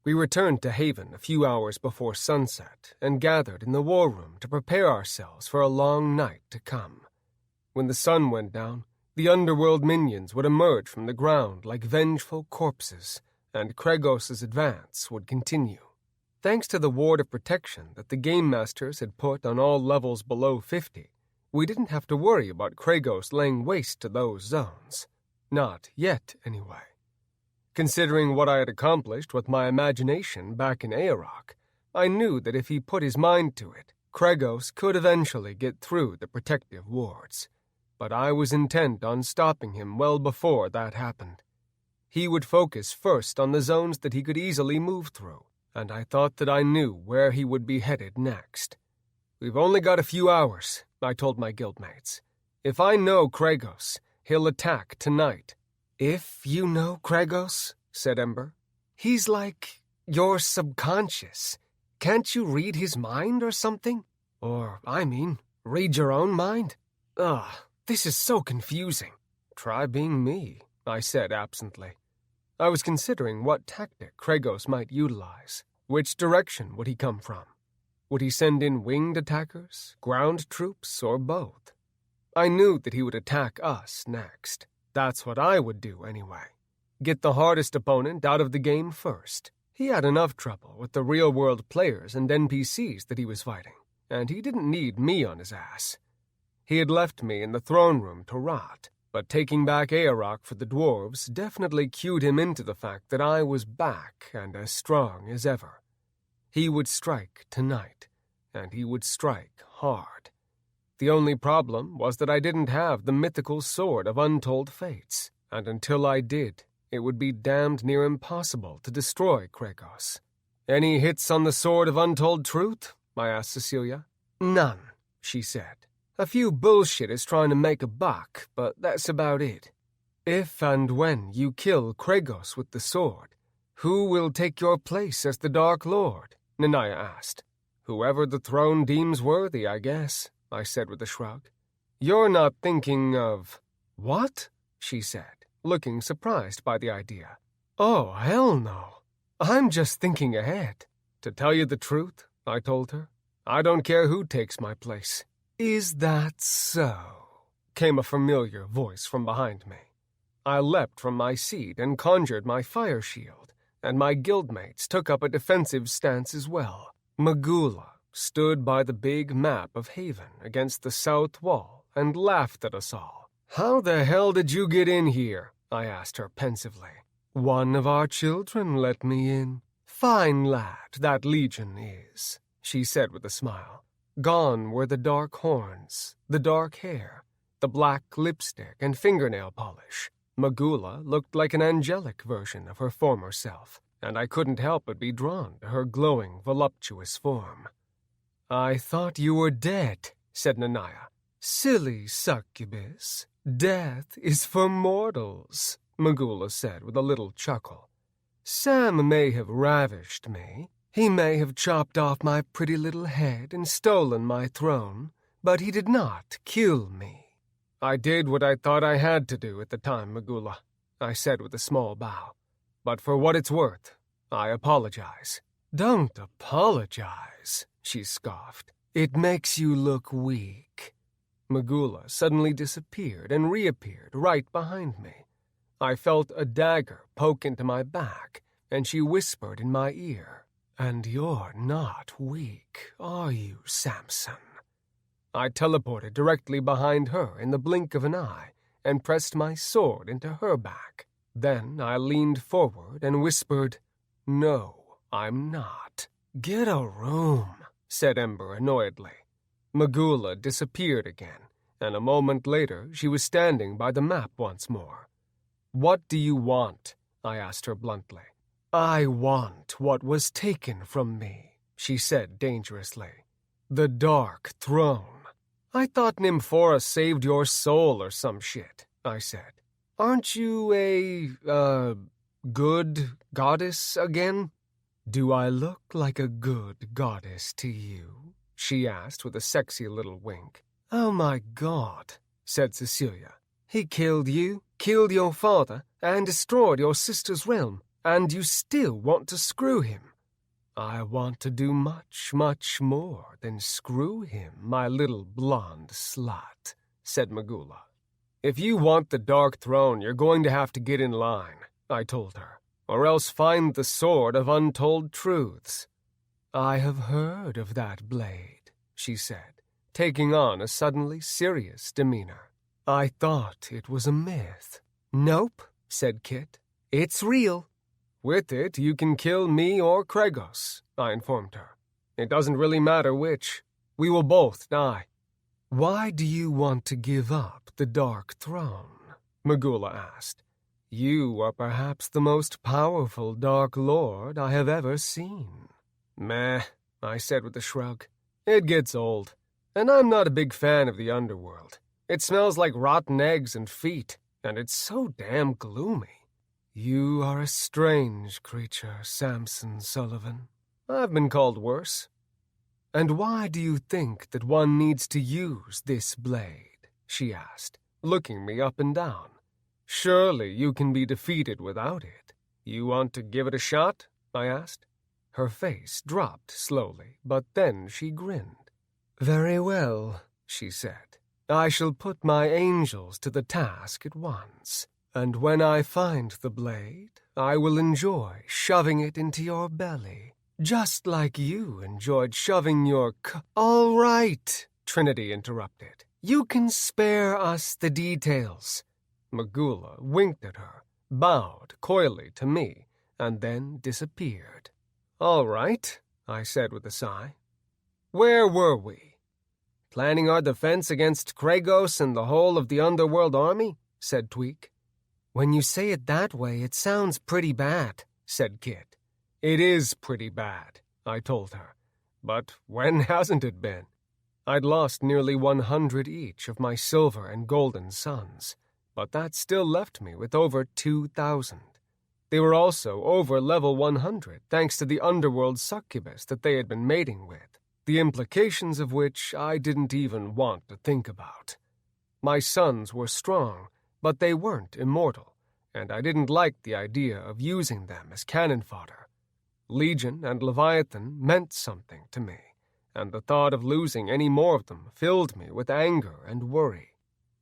We returned to Haven a few hours before sunset and gathered in the war room to prepare ourselves for a long night to come. When the sun went down, the underworld minions would emerge from the ground like vengeful corpses, and Kragos's advance would continue. Thanks to the ward of protection that the Game Masters had put on all levels below 50, we didn't have to worry about Kragos laying waste to those zones. Not yet, anyway. Considering what I had accomplished with my imagination back in Aorok, I knew that if he put his mind to it, Kregos could eventually get through the protective wards, but I was intent on stopping him well before that happened. He would focus first on the zones that he could easily move through, and I thought that I knew where he would be headed next. "We've only got a few hours," I told my guildmates. "If I know Kregos, he'll attack tonight." "If you know Kregos," said Ember, "he's like your subconscious. Can't you read his mind or something? Or, read your own mind? Ugh, this is so confusing." "Try being me," I said absently. I was considering what tactic Kregos might utilize. Which direction would he come from? Would he send in winged attackers, ground troops, or both? I knew that he would attack us next. That's what I would do anyway. Get the hardest opponent out of the game first. He had enough trouble with the real-world players and NPCs that he was fighting, and he didn't need me on his ass. He had left me in the throne room to rot, but taking back Aerok for the dwarves definitely cued him into the fact that I was back and as strong as ever. He would strike tonight, and he would strike hard. The only problem was that I didn't have the mythical sword of untold fates, and until I did, it would be damned near impossible to destroy Kregos. "Any hits on the sword of untold truth?" I asked Cecilia. "None," she said. "A few bullshitters trying to make a buck, but that's about it." "If and when you kill Kregos with the sword, who will take your place as the Dark Lord?" Nanaya asked. "Whoever the throne deems worthy, I guess," I said with a shrug. "You're not thinking of—" "What?" she said, looking surprised by the idea. "Oh, hell no. I'm just thinking ahead." "To tell you the truth," I told her, "I don't care who takes my place." "Is that so?" came a familiar voice from behind me. I leapt from my seat and conjured my fire shield, and my guildmates took up a defensive stance as well. Magula stood by the big map of Haven against the south wall and laughed at us all. "How the hell did you get in here?" I asked her pensively. "One of our children let me in. Fine lad, that Legion is," she said with a smile. Gone were the dark horns, the dark hair, the black lipstick and fingernail polish. Magula looked like an angelic version of her former self, and I couldn't help but be drawn to her glowing, voluptuous form. "I thought you were dead," said Nanaya. "Silly succubus. Death is for mortals," Magula said with a little chuckle. "Sam may have ravished me. He may have chopped off my pretty little head and stolen my throne, but he did not kill me." "I did what I thought I had to do at the time, Magula," I said with a small bow. "But for what it's worth, I apologize." "Don't apologize," she scoffed. "It makes you look weak." Magula suddenly disappeared and reappeared right behind me. I felt a dagger poke into my back, and she whispered in my ear, "And you're not weak, are you, Samson?" I teleported directly behind her in the blink of an eye and pressed my sword into her back. Then I leaned forward and whispered, "No, I'm not." "Get a room," said Ember annoyedly. Magula disappeared again, and a moment later she was standing by the map once more. "What do you want?" I asked her bluntly. "I want what was taken from me," she said dangerously. "The Dark Throne." "I thought Nymphora saved your soul or some shit," I said. "Aren't you a, good goddess again?" "Do I look like a good goddess to you?" she asked with a sexy little wink. "Oh my God," said Cecilia. "He killed you, killed your father, and destroyed your sister's realm. And you still want to screw him." "I want to do much, much more than screw him, my little blonde slut," said Magula. "If you want the Dark Throne, you're going to have to get in line," I told her, "or else find the Sword of Untold Truths." "I have heard of that blade," she said, taking on a suddenly serious demeanor. "I thought it was a myth." "Nope," said Kit. "It's real." "With it, you can kill me or Kregos," I informed her. "It doesn't really matter which." We will both die. Why do you want to give up the Dark Throne? Magula asked. You are perhaps the most powerful Dark Lord I have ever seen. Meh, I said with a shrug. It gets old, and I'm not a big fan of the underworld. It smells like rotten eggs and feet, and it's so damn gloomy. You are a strange creature, Samson Sullivan. I've been called worse. And why do you think that one needs to use this blade? She asked, looking me up and down. Surely you can be defeated without it. You want to give it a shot? I asked. Her face dropped slowly, but then she grinned. Very well, she said. I shall put my angels to the task at once, and when I find the blade, I will enjoy shoving it into your belly, just like you enjoyed shoving your All right, Trinity interrupted. You can spare us the details. Magula winked at her, bowed coyly to me, and then disappeared. All right, I said with a sigh. Where were we? Planning our defense against Kragos and the whole of the underworld army? Said Tweak. When you say it that way, it sounds pretty bad, said Kit. It is pretty bad, I told her. But when hasn't it been? I'd lost nearly 100 each of my silver and golden sons, but that still left me with over 2,000. They were also over level 100 thanks to the underworld succubus that they had been mating with, the implications of which I didn't even want to think about. My sons were strong, but they weren't immortal, and I didn't like the idea of using them as cannon fodder. Legion and Leviathan meant something to me, and the thought of losing any more of them filled me with anger and worry.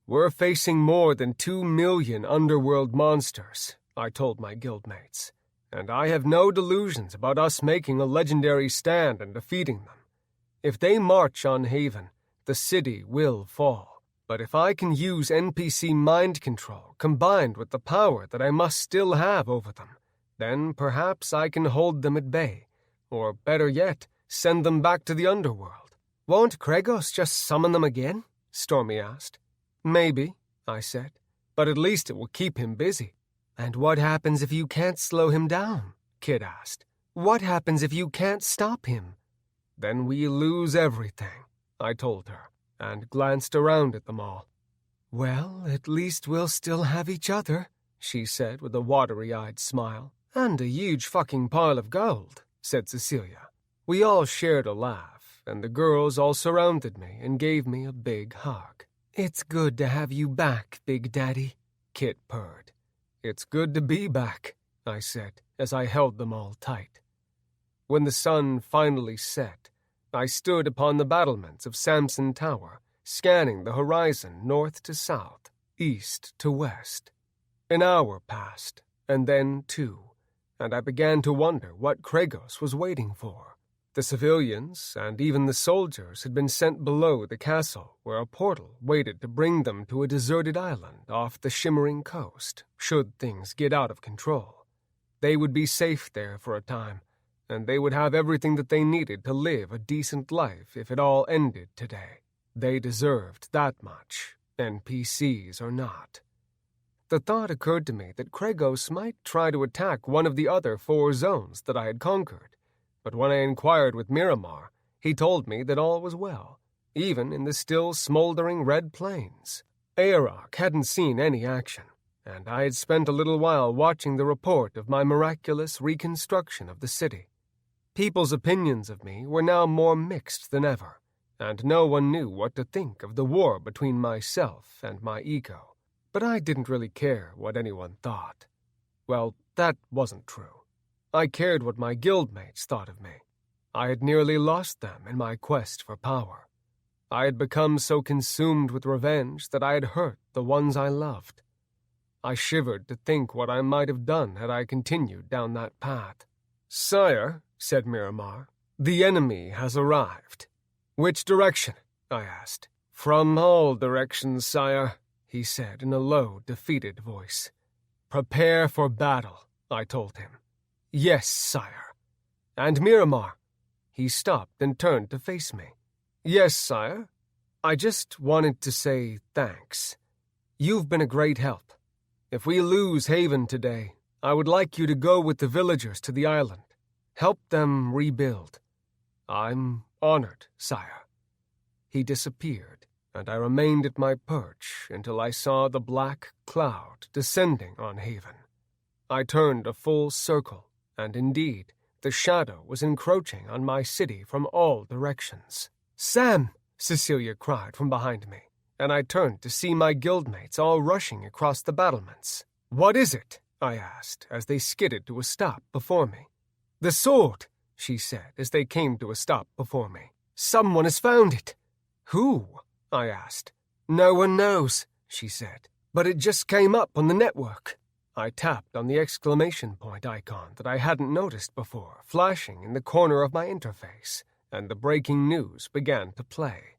We're facing more than 2 million underworld monsters, I told my guildmates, and I have no delusions about us making a legendary stand and defeating them. If they march on Haven, the city will fall. But if I can use NPC mind control combined with the power that I must still have over them, then perhaps I can hold them at bay, or better yet, send them back to the underworld. Won't Kragos just summon them again? Stormy asked. Maybe, I said, but at least it will keep him busy. And what happens if you can't slow him down? Kit asked. What happens if you can't stop him? Then we lose everything, I told her, and glanced around at them all. Well, at least we'll still have each other, she said with a watery-eyed smile. And a huge fucking pile of gold, said Cecilia. We all shared a laugh, and the girls all surrounded me and gave me a big hug. It's good to have you back, Big Daddy, Kit purred. It's good to be back, I said, as I held them all tight. When the sun finally set, I stood upon the battlements of Samson Tower, scanning the horizon north to south, east to west. An hour passed, and then 2, and I began to wonder what Kragos was waiting for. The civilians and even the soldiers had been sent below the castle, where a portal waited to bring them to a deserted island off the shimmering coast, should things get out of control. They would be safe there for a time, and they would have everything that they needed to live a decent life if it all ended today. They deserved that much, NPCs or not. The thought occurred to me that Kragos might try to attack one of the other 4 zones that I had conquered, but when I inquired with Miramar, he told me that all was well, even in the still smoldering Red Plains. Aerok hadn't seen any action, and I had spent a little while watching the report of my miraculous reconstruction of the city. People's opinions of me were now more mixed than ever, and no one knew what to think of the war between myself and my ego. But I didn't really care what anyone thought. Well, that wasn't true. I cared what my guildmates thought of me. I had nearly lost them in my quest for power. I had become so consumed with revenge that I had hurt the ones I loved. I shivered to think what I might have done had I continued down that path. "Sire," said Miramar, "the enemy has arrived." "Which direction?" I asked. "From all directions, sire," he said in a low, defeated voice. "Prepare for battle," I told him. "Yes, sire." "And Miramar?" He stopped and turned to face me. Yes, sire. I just wanted to say thanks. You've been a great help. If we lose Haven today, I would like you to go with the villagers to the island. Help them rebuild. I'm honored, sire. He disappeared, and I remained at my perch until I saw the black cloud descending on Haven. I turned a full circle, and indeed, the shadow was encroaching on my city from all directions. "Sam!" Cecilia cried from behind me, and I turned to see my guildmates all rushing across the battlements. "What is it?" I asked as they skidded to a stop before me. "The sword," she said as they came to a stop before me. "Someone has found it." "Who?" I asked. "No one knows," she said, "but it just came up on the network." I tapped on the exclamation point icon that I hadn't noticed before, flashing in the corner of my interface, and the breaking news began to play.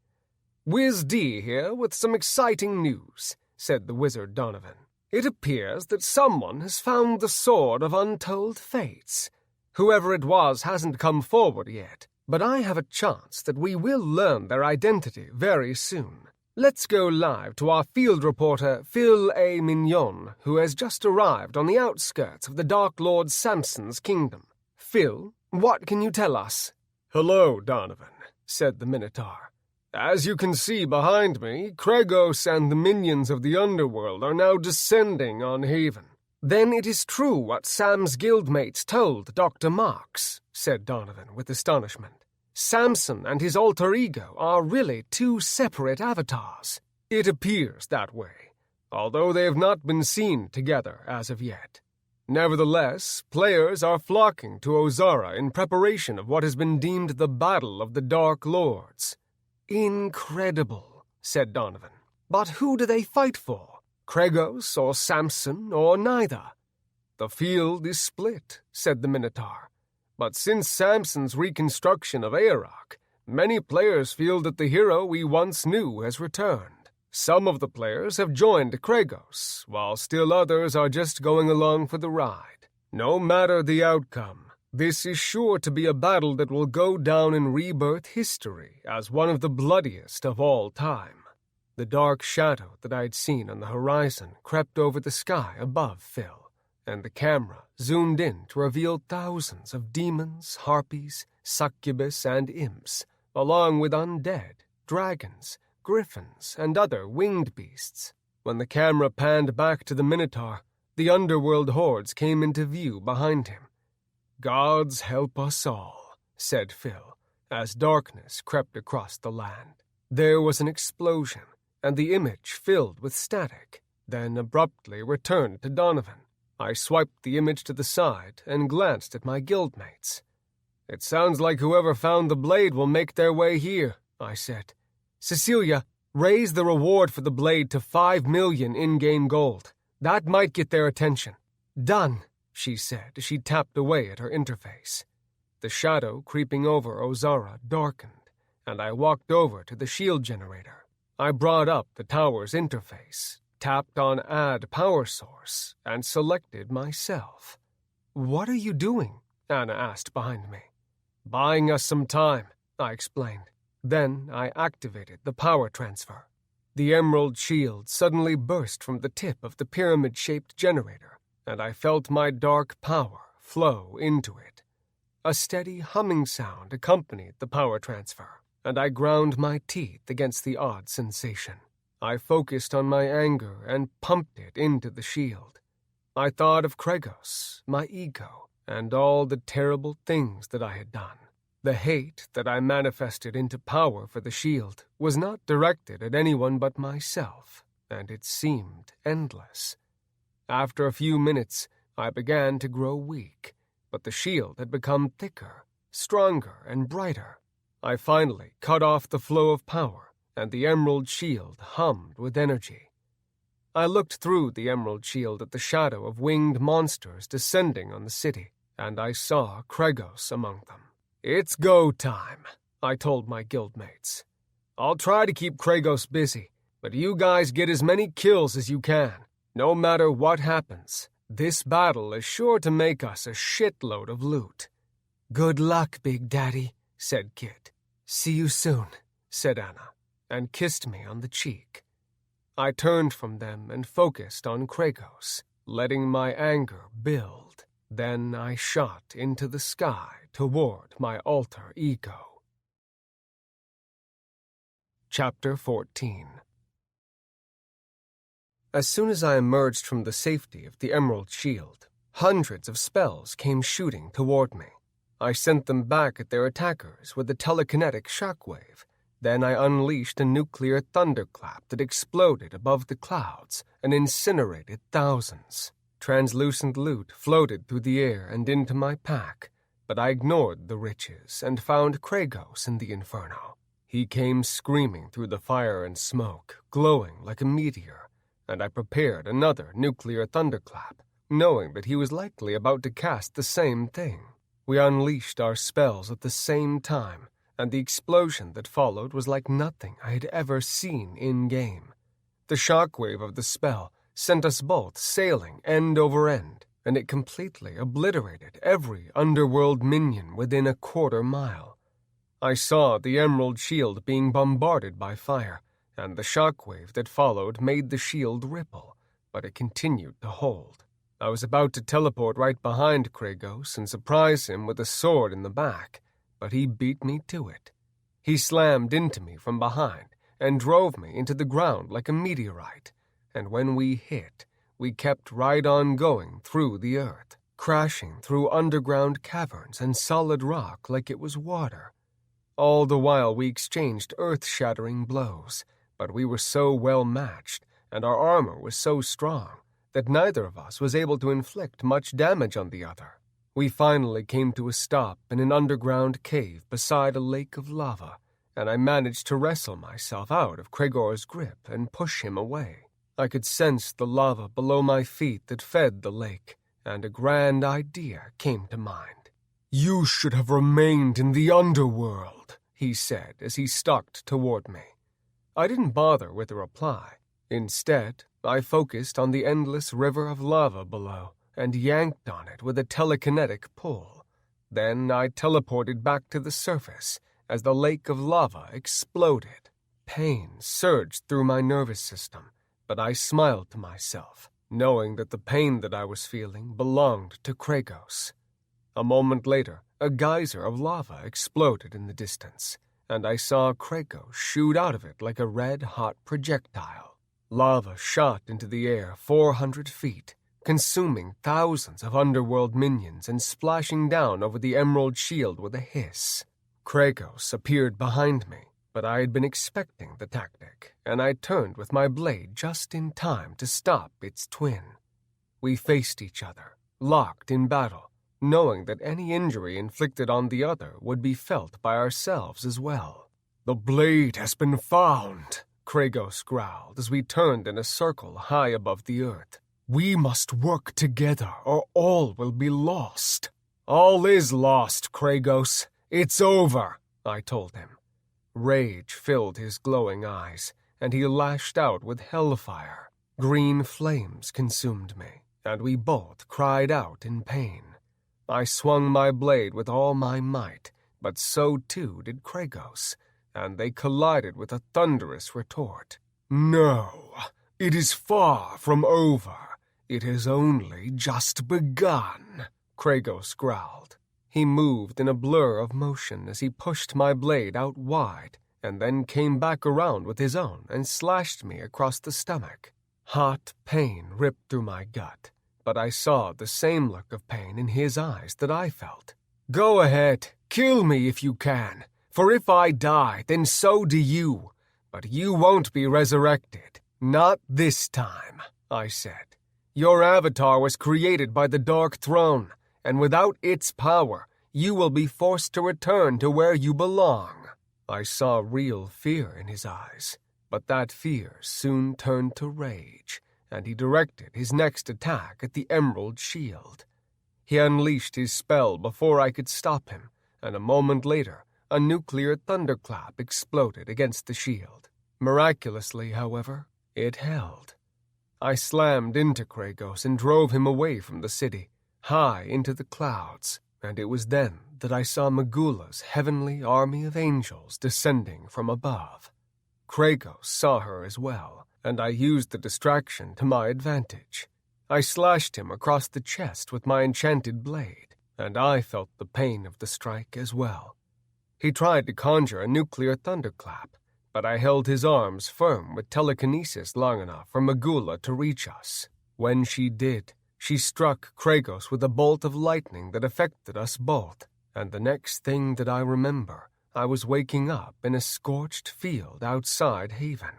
"Wiz D here with some exciting news," said the wizard Donovan. "It appears that someone has found the Sword of Untold Fates. Whoever it was hasn't come forward yet, but I have a chance that we will learn their identity very soon. Let's go live to our field reporter Phil A. Mignon, who has just arrived on the outskirts of the Dark Lord Samson's kingdom. Phil, what can you tell us?" "Hello, Donovan," said the Minotaur. "As you can see behind me, Kregos and the minions of the underworld are now descending on Haven." "Then it is true what Sam's guildmates told Dr. Marks," said Donovan with astonishment. "Samson and his alter ego are really two separate avatars." "It appears that way, although they have not been seen together as of yet. Nevertheless, players are flocking to Ozara in preparation of what has been deemed the Battle of the Dark Lords." "Incredible," said Donovan. "But who do they fight for? Kregos or Samson or neither?" "The field is split," said the Minotaur. "But since Samson's reconstruction of Aeroc, many players feel that the hero we once knew has returned. Some of the players have joined Kregos, while still others are just going along for the ride. No matter the outcome, this is sure to be a battle that will go down in Rebirth history as one of the bloodiest of all time." The dark shadow that I had seen on the horizon crept over the sky above Phil, and the camera zoomed in to reveal thousands of demons, harpies, succubus, and imps, along with undead, dragons, griffins, and other winged beasts. When the camera panned back to the Minotaur, the underworld hordes came into view behind him. "Gods help us all," said Phil, as darkness crept across the land. There was an explosion, and the image filled with static, then abruptly returned to Donovan. I swiped the image to the side and glanced at my guildmates. "It sounds like whoever found the blade will make their way here," I said. "Cecilia, raise the reward for the blade to 5 million in-game gold. That might get their attention." "Done," she said as she tapped away at her interface. The shadow creeping over Ozara darkened, and I walked over to the shield generator. I brought up the tower's interface, tapped on Add Power Source, and selected myself. "What are you doing?" Anna asked behind me. "Buying us some time," I explained. Then I activated the power transfer. The emerald shield suddenly burst from the tip of the pyramid-shaped generator, and I felt my dark power flow into it. A steady humming sound accompanied the power transfer, and I ground my teeth against the odd sensation. I focused on my anger and pumped it into the shield. I thought of Kregos, my ego, and all the terrible things that I had done. The hate that I manifested into power for the shield was not directed at anyone but myself, and it seemed endless. After a few minutes, I began to grow weak, but the shield had become thicker, stronger, and brighter. I finally cut off the flow of power, and the emerald shield hummed with energy. I looked through the emerald shield at the shadow of winged monsters descending on the city, and I saw Kregos among them. "It's go time," I told my guildmates. "I'll try to keep Kregos busy, but you guys get as many kills as you can. No matter what happens, this battle is sure to make us a shitload of loot." "Good luck, Big Daddy," said Kit. "See you soon," said Anna, and kissed me on the cheek. I turned from them and focused on Kragos, letting my anger build. Then I shot into the sky toward my alter ego. Chapter 14. As soon as I emerged from the safety of the Emerald Shield, hundreds of spells came shooting toward me. I sent them back at their attackers with a telekinetic shockwave. Then I unleashed a nuclear thunderclap that exploded above the clouds and incinerated thousands. Translucent loot floated through the air and into my pack, but I ignored the riches and found Kragos in the inferno. He came screaming through the fire and smoke, glowing like a meteor, and I prepared another nuclear thunderclap, knowing that he was likely about to cast the same thing. We unleashed our spells at the same time, and the explosion that followed was like nothing I had ever seen in-game. The shockwave of the spell sent us both sailing end over end, and it completely obliterated every underworld minion within a quarter mile. I saw the Emerald Shield being bombarded by fire, and the shockwave that followed made the shield ripple, but it continued to hold. I was about to teleport right behind Kragos and surprise him with a sword in the back, but he beat me to it. He slammed into me from behind and drove me into the ground like a meteorite, and when we hit, we kept right on going through the earth, crashing through underground caverns and solid rock like it was water. All the while we exchanged earth-shattering blows, but we were so well matched, and our armor was so strong, that neither of us was able to inflict much damage on the other. We finally came to a stop in an underground cave beside a lake of lava, and I managed to wrestle myself out of Kragor's grip and push him away. I could sense the lava below my feet that fed the lake, and a grand idea came to mind. "You should have remained in the underworld," he said as he stalked toward me. I didn't bother with a reply. Instead, I focused on the endless river of lava below and yanked on it with a telekinetic pull. Then I teleported back to the surface as the lake of lava exploded. Pain surged through my nervous system, but I smiled to myself, knowing that the pain that I was feeling belonged to Kragos. A moment later, a geyser of lava exploded in the distance, and I saw Kragos shoot out of it like a red-hot projectile. Lava shot into the air 400 feet, consuming thousands of underworld minions and splashing down over the Emerald Shield with a hiss. Kragos appeared behind me, but I had been expecting the tactic, and I turned with my blade just in time to stop its twin. We faced each other, locked in battle, knowing that any injury inflicted on the other would be felt by ourselves as well. "The blade has been found," Kragos growled as we turned in a circle high above the earth. "We must work together or all will be lost." "All is lost, Kragos. It's over," I told him. Rage filled his glowing eyes, and he lashed out with hellfire. Green flames consumed me, and we both cried out in pain. I swung my blade with all my might, but so too did Kragos, and they collided with a thunderous retort. "No, it is far from over. It has only just begun," Kragos growled. He moved in a blur of motion as he pushed my blade out wide, and then came back around with his own and slashed me across the stomach. Hot pain ripped through my gut, but I saw the same look of pain in his eyes that I felt. "Go ahead, kill me if you can, for if I die, then so do you. But you won't be resurrected. Not this time," I said. "Your avatar was created by the Dark Throne, and without its power, you will be forced to return to where you belong." I saw real fear in his eyes, but that fear soon turned to rage, and he directed his next attack at the Emerald Shield. He unleashed his spell before I could stop him, and a moment later, a nuclear thunderclap exploded against the shield. Miraculously, however, it held. I slammed into Kragos and drove him away from the city, high into the clouds, and it was then that I saw Megula's heavenly army of angels descending from above. Kragos saw her as well, and I used the distraction to my advantage. I slashed him across the chest with my enchanted blade, and I felt the pain of the strike as well. He tried to conjure a nuclear thunderclap, but I held his arms firm with telekinesis long enough for Megula to reach us. When she did, she struck Kragos with a bolt of lightning that affected us both, and the next thing that I remember, I was waking up in a scorched field outside Haven.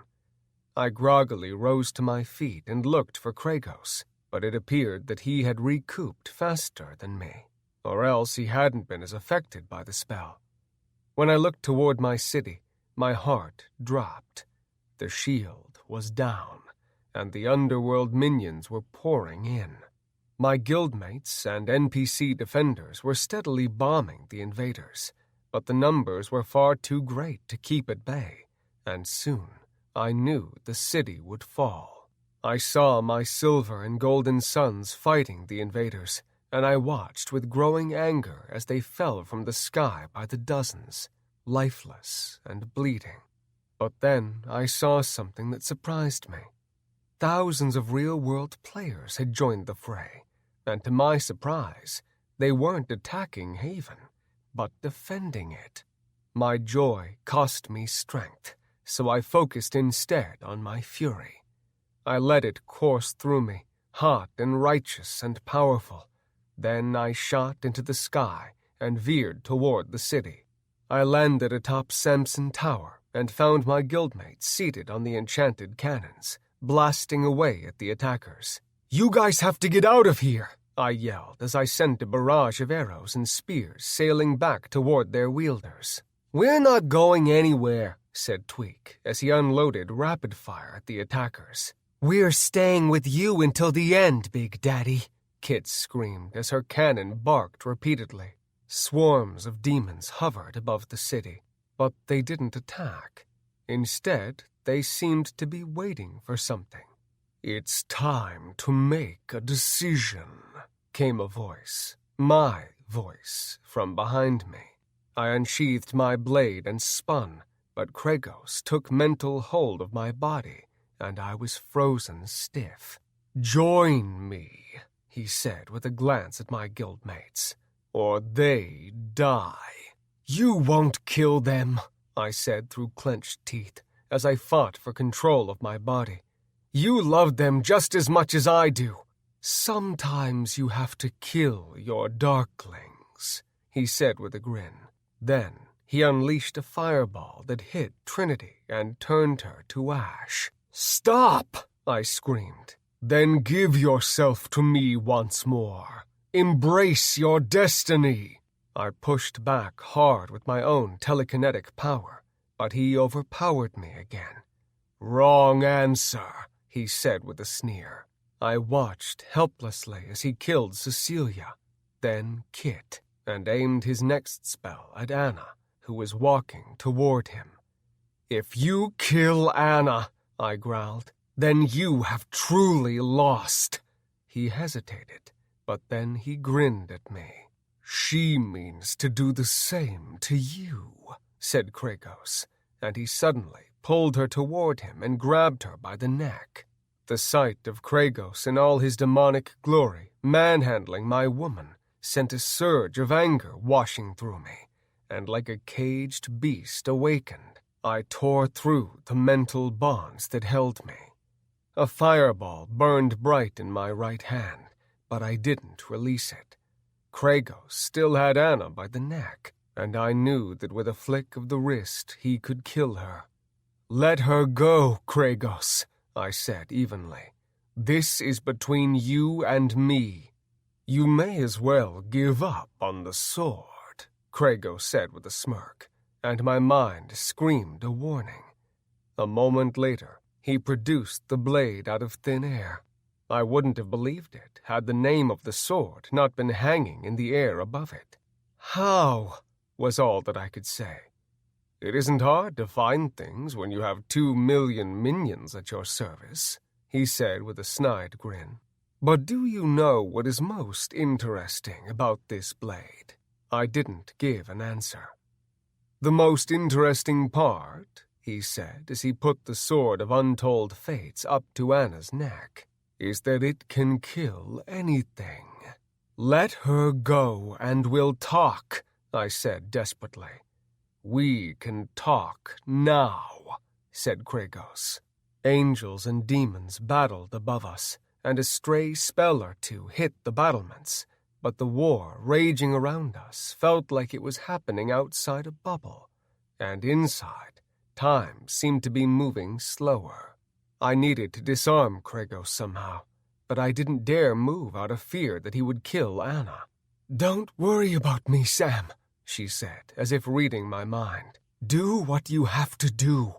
I groggily rose to my feet and looked for Kragos, but it appeared that he had recouped faster than me, or else he hadn't been as affected by the spell. When I looked toward my city, my heart dropped. The shield was down, and the underworld minions were pouring in. My guildmates and NPC defenders were steadily bombing the invaders, but the numbers were far too great to keep at bay, and soon I knew the city would fall. I saw my silver and golden sons fighting the invaders, and I watched with growing anger as they fell from the sky by the dozens, lifeless and bleeding. But then I saw something that surprised me. Thousands of real-world players had joined the fray, and to my surprise, they weren't attacking Haven, but defending it. My joy cost me strength, so I focused instead on my fury. I let it course through me, hot and righteous and powerful. Then I shot into the sky and veered toward the city. I landed atop Samson Tower and found my guildmates seated on the enchanted cannons, blasting away at the attackers. "You guys have to get out of here!" I yelled as I sent a barrage of arrows and spears sailing back toward their wielders. "We're not going anywhere," said Tweak as he unloaded rapid fire at the attackers. "We're staying with you until the end, Big Daddy," Kit screamed as her cannon barked repeatedly. Swarms of demons hovered above the city, but they didn't attack. Instead, they seemed to be waiting for something. "It's time to make a decision," came a voice, my voice, from behind me. I unsheathed my blade and spun, but Kragos took mental hold of my body, and I was frozen stiff. "Join me," he said with a glance at my guildmates, "or they die." "You won't kill them," I said through clenched teeth as I fought for control of my body. "You love them just as much as I do." "Sometimes you have to kill your darklings," he said with a grin. Then he unleashed a fireball that hit Trinity and turned her to ash. "Stop!" I screamed. "Then give yourself to me once more. Embrace your destiny." I pushed back hard with my own telekinetic power, but he overpowered me again. "Wrong answer," he said with a sneer. I watched helplessly as he killed Cecilia, then Kit, and aimed his next spell at Anna, who was walking toward him. "If you kill Anna," I growled, "then you have truly lost." He hesitated, but then he grinned at me. "She means to do the same to you," said Kragos, and he suddenly pulled her toward him and grabbed her by the neck. The sight of Kragos in all his demonic glory, manhandling my woman, sent a surge of anger washing through me, and like a caged beast awakened, I tore through the mental bonds that held me. A fireball burned bright in my right hand, but I didn't release it. Kragos still had Anna by the neck, and I knew that with a flick of the wrist he could kill her. "Let her go, Kragos," I said evenly. "This is between you and me." "You may as well give up on the sword," Kragos said with a smirk, and my mind screamed a warning. A moment later, he produced the blade out of thin air. I wouldn't have believed it had the name of the sword not been hanging in the air above it. "How?" was all that I could say. "It isn't hard to find things when you have 2 million minions at your service," he said with a snide grin. But do you know what is most interesting about this blade? I didn't give an answer. The most interesting part, he said as he put the sword of untold fates up to Anna's neck, is that it can kill anything. Let her go and we'll talk, I said desperately. We can talk now, said Kragos. Angels and demons battled above us, and a stray spell or two hit the battlements, but the war raging around us felt like it was happening outside a bubble, and inside, time seemed to be moving slower. I needed to disarm Kragos somehow, but I didn't dare move out of fear that he would kill Anna. "Don't worry about me, Sam," she said, as if reading my mind. "Do what you have to do."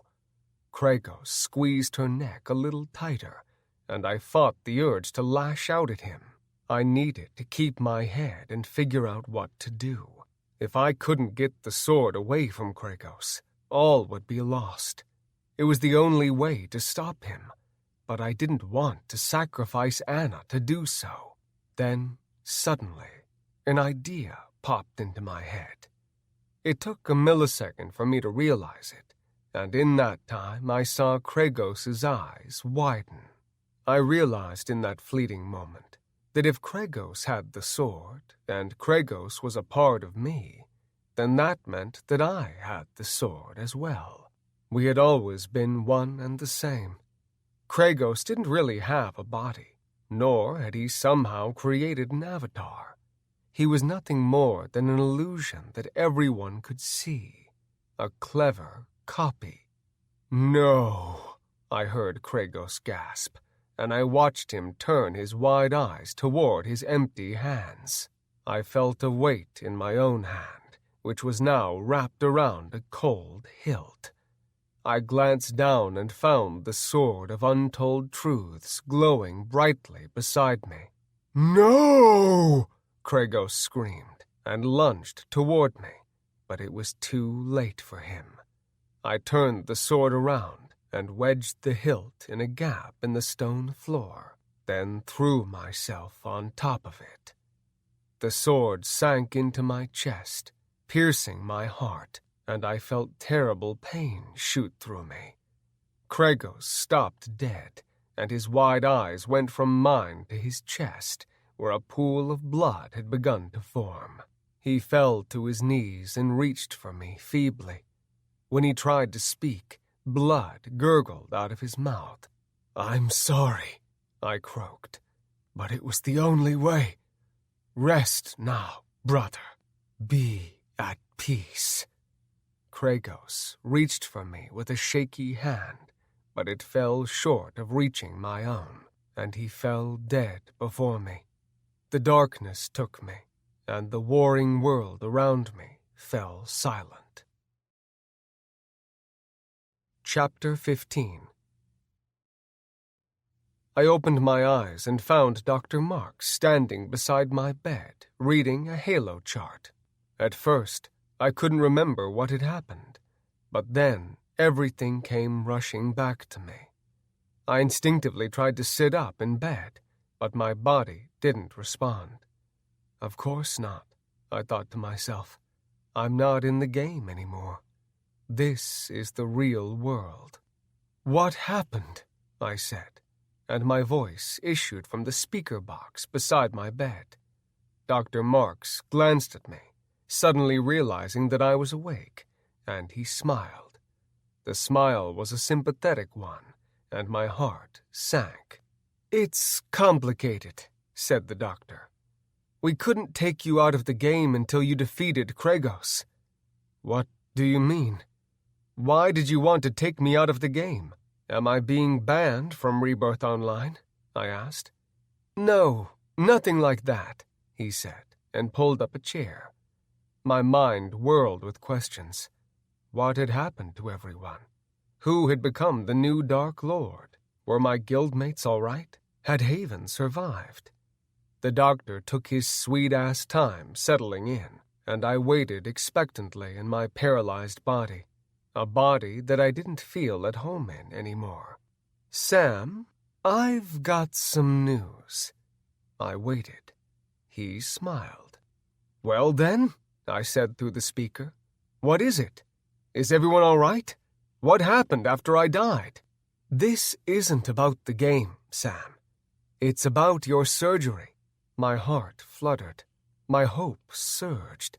Kragos squeezed her neck a little tighter, and I fought the urge to lash out at him. I needed to keep my head and figure out what to do. If I couldn't get the sword away from Kragos, all would be lost. It was the only way to stop him, but I didn't want to sacrifice Anna to do so. Then, suddenly, an idea popped into my head. It took a millisecond for me to realize it, and in that time I saw Kragos' eyes widen. I realized in that fleeting moment that if Kragos had the sword, and Kragos was a part of me, then that meant that I had the sword as well. We had always been one and the same. Kragos didn't really have a body, nor had he somehow created an avatar. He was nothing more than an illusion that everyone could see, a clever copy. "No," I heard Kragos gasp, and I watched him turn his wide eyes toward his empty hands. I felt a weight in my own hand, which was now wrapped around a cold hilt. I glanced down and found the sword of untold truths glowing brightly beside me. "No!" Kragos screamed and lunged toward me, but it was too late for him. I turned the sword around and wedged the hilt in a gap in the stone floor, then threw myself on top of it. The sword sank into my chest, piercing my heart, and I felt terrible pain shoot through me. Kragos stopped dead, and his wide eyes went from mine to his chest, where a pool of blood had begun to form. He fell to his knees and reached for me feebly. When he tried to speak, blood gurgled out of his mouth. "I'm sorry," I croaked, "but it was the only way. Rest now, brother. Be at peace." Kragos reached for me with a shaky hand, but it fell short of reaching my own, and he fell dead before me. The darkness took me, and the warring world around me fell silent. Chapter 15. I opened my eyes and found Dr. Marks standing beside my bed, reading a halo chart. At first, I couldn't remember what had happened, but then everything came rushing back to me. I instinctively tried to sit up in bed, but my body didn't respond. Of course not, I thought to myself. I'm not in the game anymore. This is the real world. "What happened?" I said, and my voice issued from the speaker box beside my bed. Dr. Marks glanced at me, suddenly realizing that I was awake, and he smiled. The smile was a sympathetic one, and my heart sank. "It's complicated," said the doctor. "We couldn't take you out of the game until you defeated Kragos." "What do you mean? Why did you want to take me out of the game? Am I being banned from Rebirth Online?" I asked. "No, nothing like that," he said, and pulled up a chair. My mind whirled with questions. What had happened to everyone? Who had become the new Dark Lord? Were my guildmates all right? Had Haven survived? The doctor took his sweet-ass time settling in, and I waited expectantly in my paralyzed body. A body that I didn't feel at home in anymore. "Sam, I've got some news," I waited. He smiled. "Well then," I said through the speaker, "what is it? Is everyone all right? What happened after I died?" "This isn't about the game, Sam. It's about your surgery." My heart fluttered. My hope surged.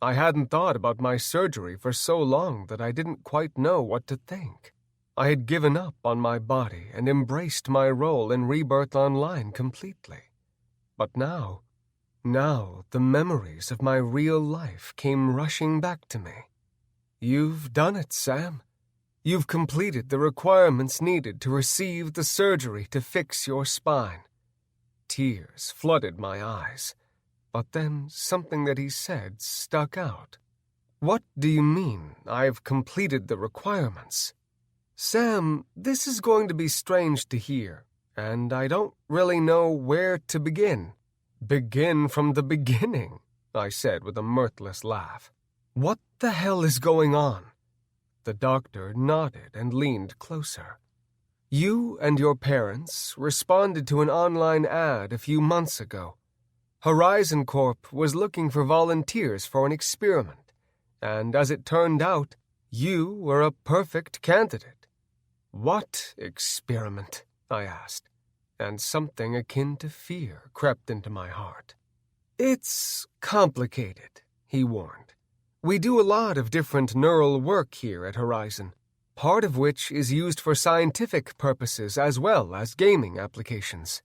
I hadn't thought about my surgery for so long that I didn't quite know what to think. I had given up on my body and embraced my role in Rebirth Online completely. But now the memories of my real life came rushing back to me. "You've done it, Sam. You've completed the requirements needed to receive the surgery to fix your spine." Tears flooded my eyes, but then something that he said stuck out. "What do you mean, I've completed the requirements?" "Sam, this is going to be strange to hear, and I don't really know where to begin." "Begin from the beginning," I said with a mirthless laugh. "What the hell is going on?" The doctor nodded and leaned closer. "You and your parents responded to an online ad a few months ago. Horizon Corp was looking for volunteers for an experiment, and as it turned out, you were a perfect candidate." "What experiment?" I asked, and something akin to fear crept into my heart. "It's complicated," he warned. "We do a lot of different neural work here at Horizon, part of which is used for scientific purposes as well as gaming applications.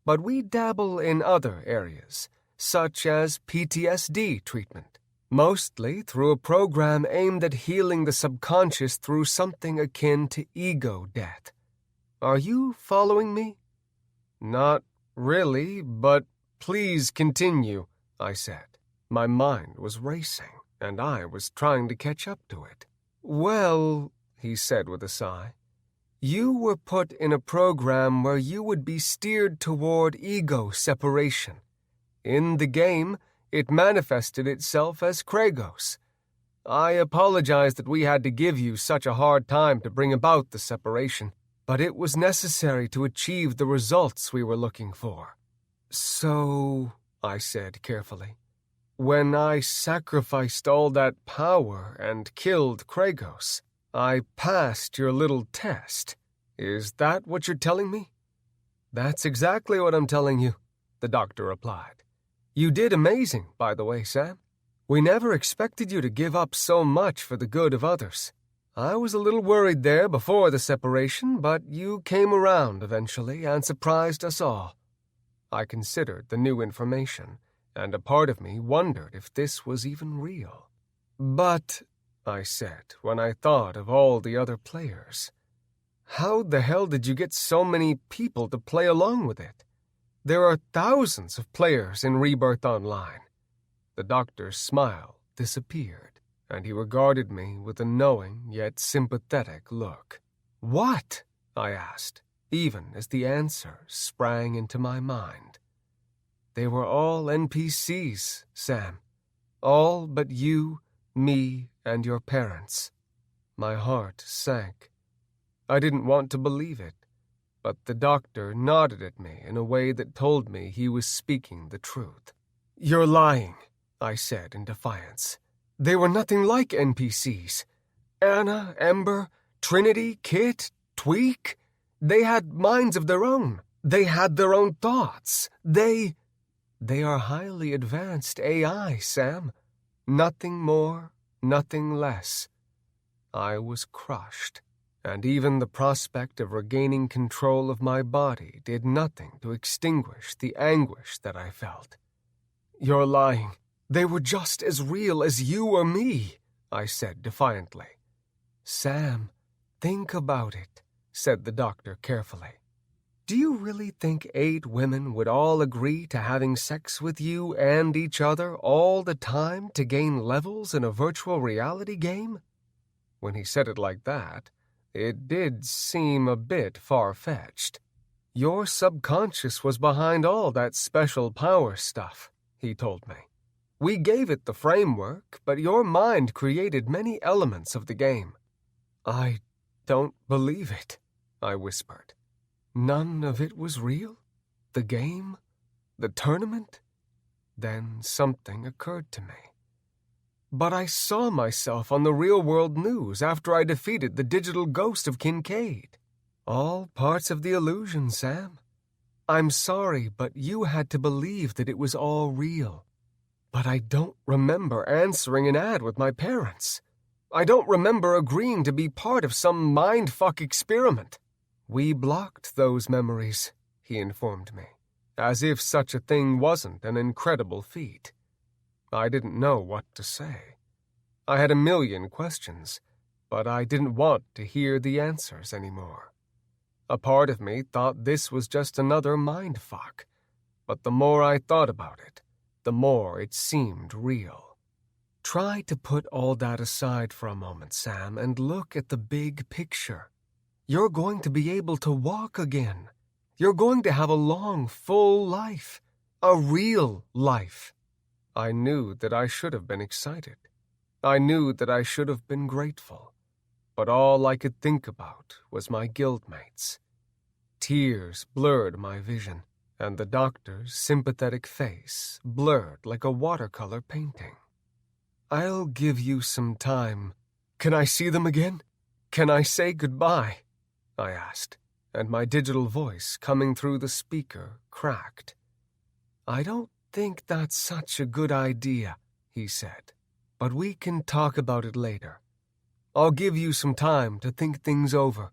But we dabble in other areas, such as PTSD treatment, mostly through a program aimed at healing the subconscious through something akin to ego death. Are you following me?" "Not really, but please continue," I said. My mind was racing, and I was trying to catch up to it. "Well," he said with a sigh, "you were put in a program where you would be steered toward ego separation. In the game, it manifested itself as Kragos. I apologize that we had to give you such a hard time to bring about the separation, but it was necessary to achieve the results we were looking for." "So," I said carefully, "when I sacrificed all that power and killed Kragos, I passed your little test. Is that what you're telling me?" "That's exactly what I'm telling you," the doctor replied. "You did amazing, by the way, Sam. We never expected you to give up so much for the good of others. I was a little worried there before the separation, but you came around eventually and surprised us all." I considered the new information, and a part of me wondered if this was even real. "But," I said when I thought of all the other players, "how the hell did you get so many people to play along with it? There are thousands of players in Rebirth Online." The doctor's smile disappeared, and he regarded me with a knowing yet sympathetic look. "What?" I asked, even as the answer sprang into my mind. "They were all NPCs, Sam. All but you, me, and your parents." My heart sank. I didn't want to believe it, but the doctor nodded at me in a way that told me he was speaking the truth. "You're lying," I said in defiance. "They were nothing like NPCs. Anna, Ember, Trinity, Kit, Tweak, they had minds of their own. They had their own thoughts. They are highly advanced AI, Sam. Nothing more, nothing less." I was crushed, and even the prospect of regaining control of my body did nothing to extinguish the anguish that I felt. "You're lying. They were just as real as you or me," I said defiantly. "Sam, think about it," said the doctor carefully. "Do you really think 8 women would all agree to having sex with you and each other all the time to gain levels in a virtual reality game?" When he said it like that, it did seem a bit far-fetched. "Your subconscious was behind all that special power stuff," he told me. "We gave it the framework, but your mind created many elements of the game." "I don't believe it," I whispered. "None of it was real? The game? The tournament? Then something occurred to me. But I saw myself on the real-world news after I defeated the digital ghost of Kincaid. All parts of the illusion, Sam. I'm sorry, but you had to believe that it was all real. But I don't remember answering an ad with my parents. I don't remember agreeing to be part of some mindfuck experiment. We blocked those memories, he informed me, as if such a thing wasn't an incredible feat. I didn't know what to say. I had a million questions, but I didn't want to hear the answers anymore. A part of me thought this was just another mindfuck, but the more I thought about it, the more it seemed real. Try to put all that aside for a moment, Sam, and look at the big picture. You're going to be able to walk again. You're going to have a long, full life. A real life. I knew that I should have been excited. I knew that I should have been grateful. But all I could think about was my guildmates. Tears blurred my vision, and the doctor's sympathetic face blurred like a watercolor painting. I'll give you some time. Can I see them again? Can I say goodbye? I asked, and my digital voice coming through the speaker cracked. I don't think that's such a good idea, he said, but we can talk about it later. I'll give you some time to think things over.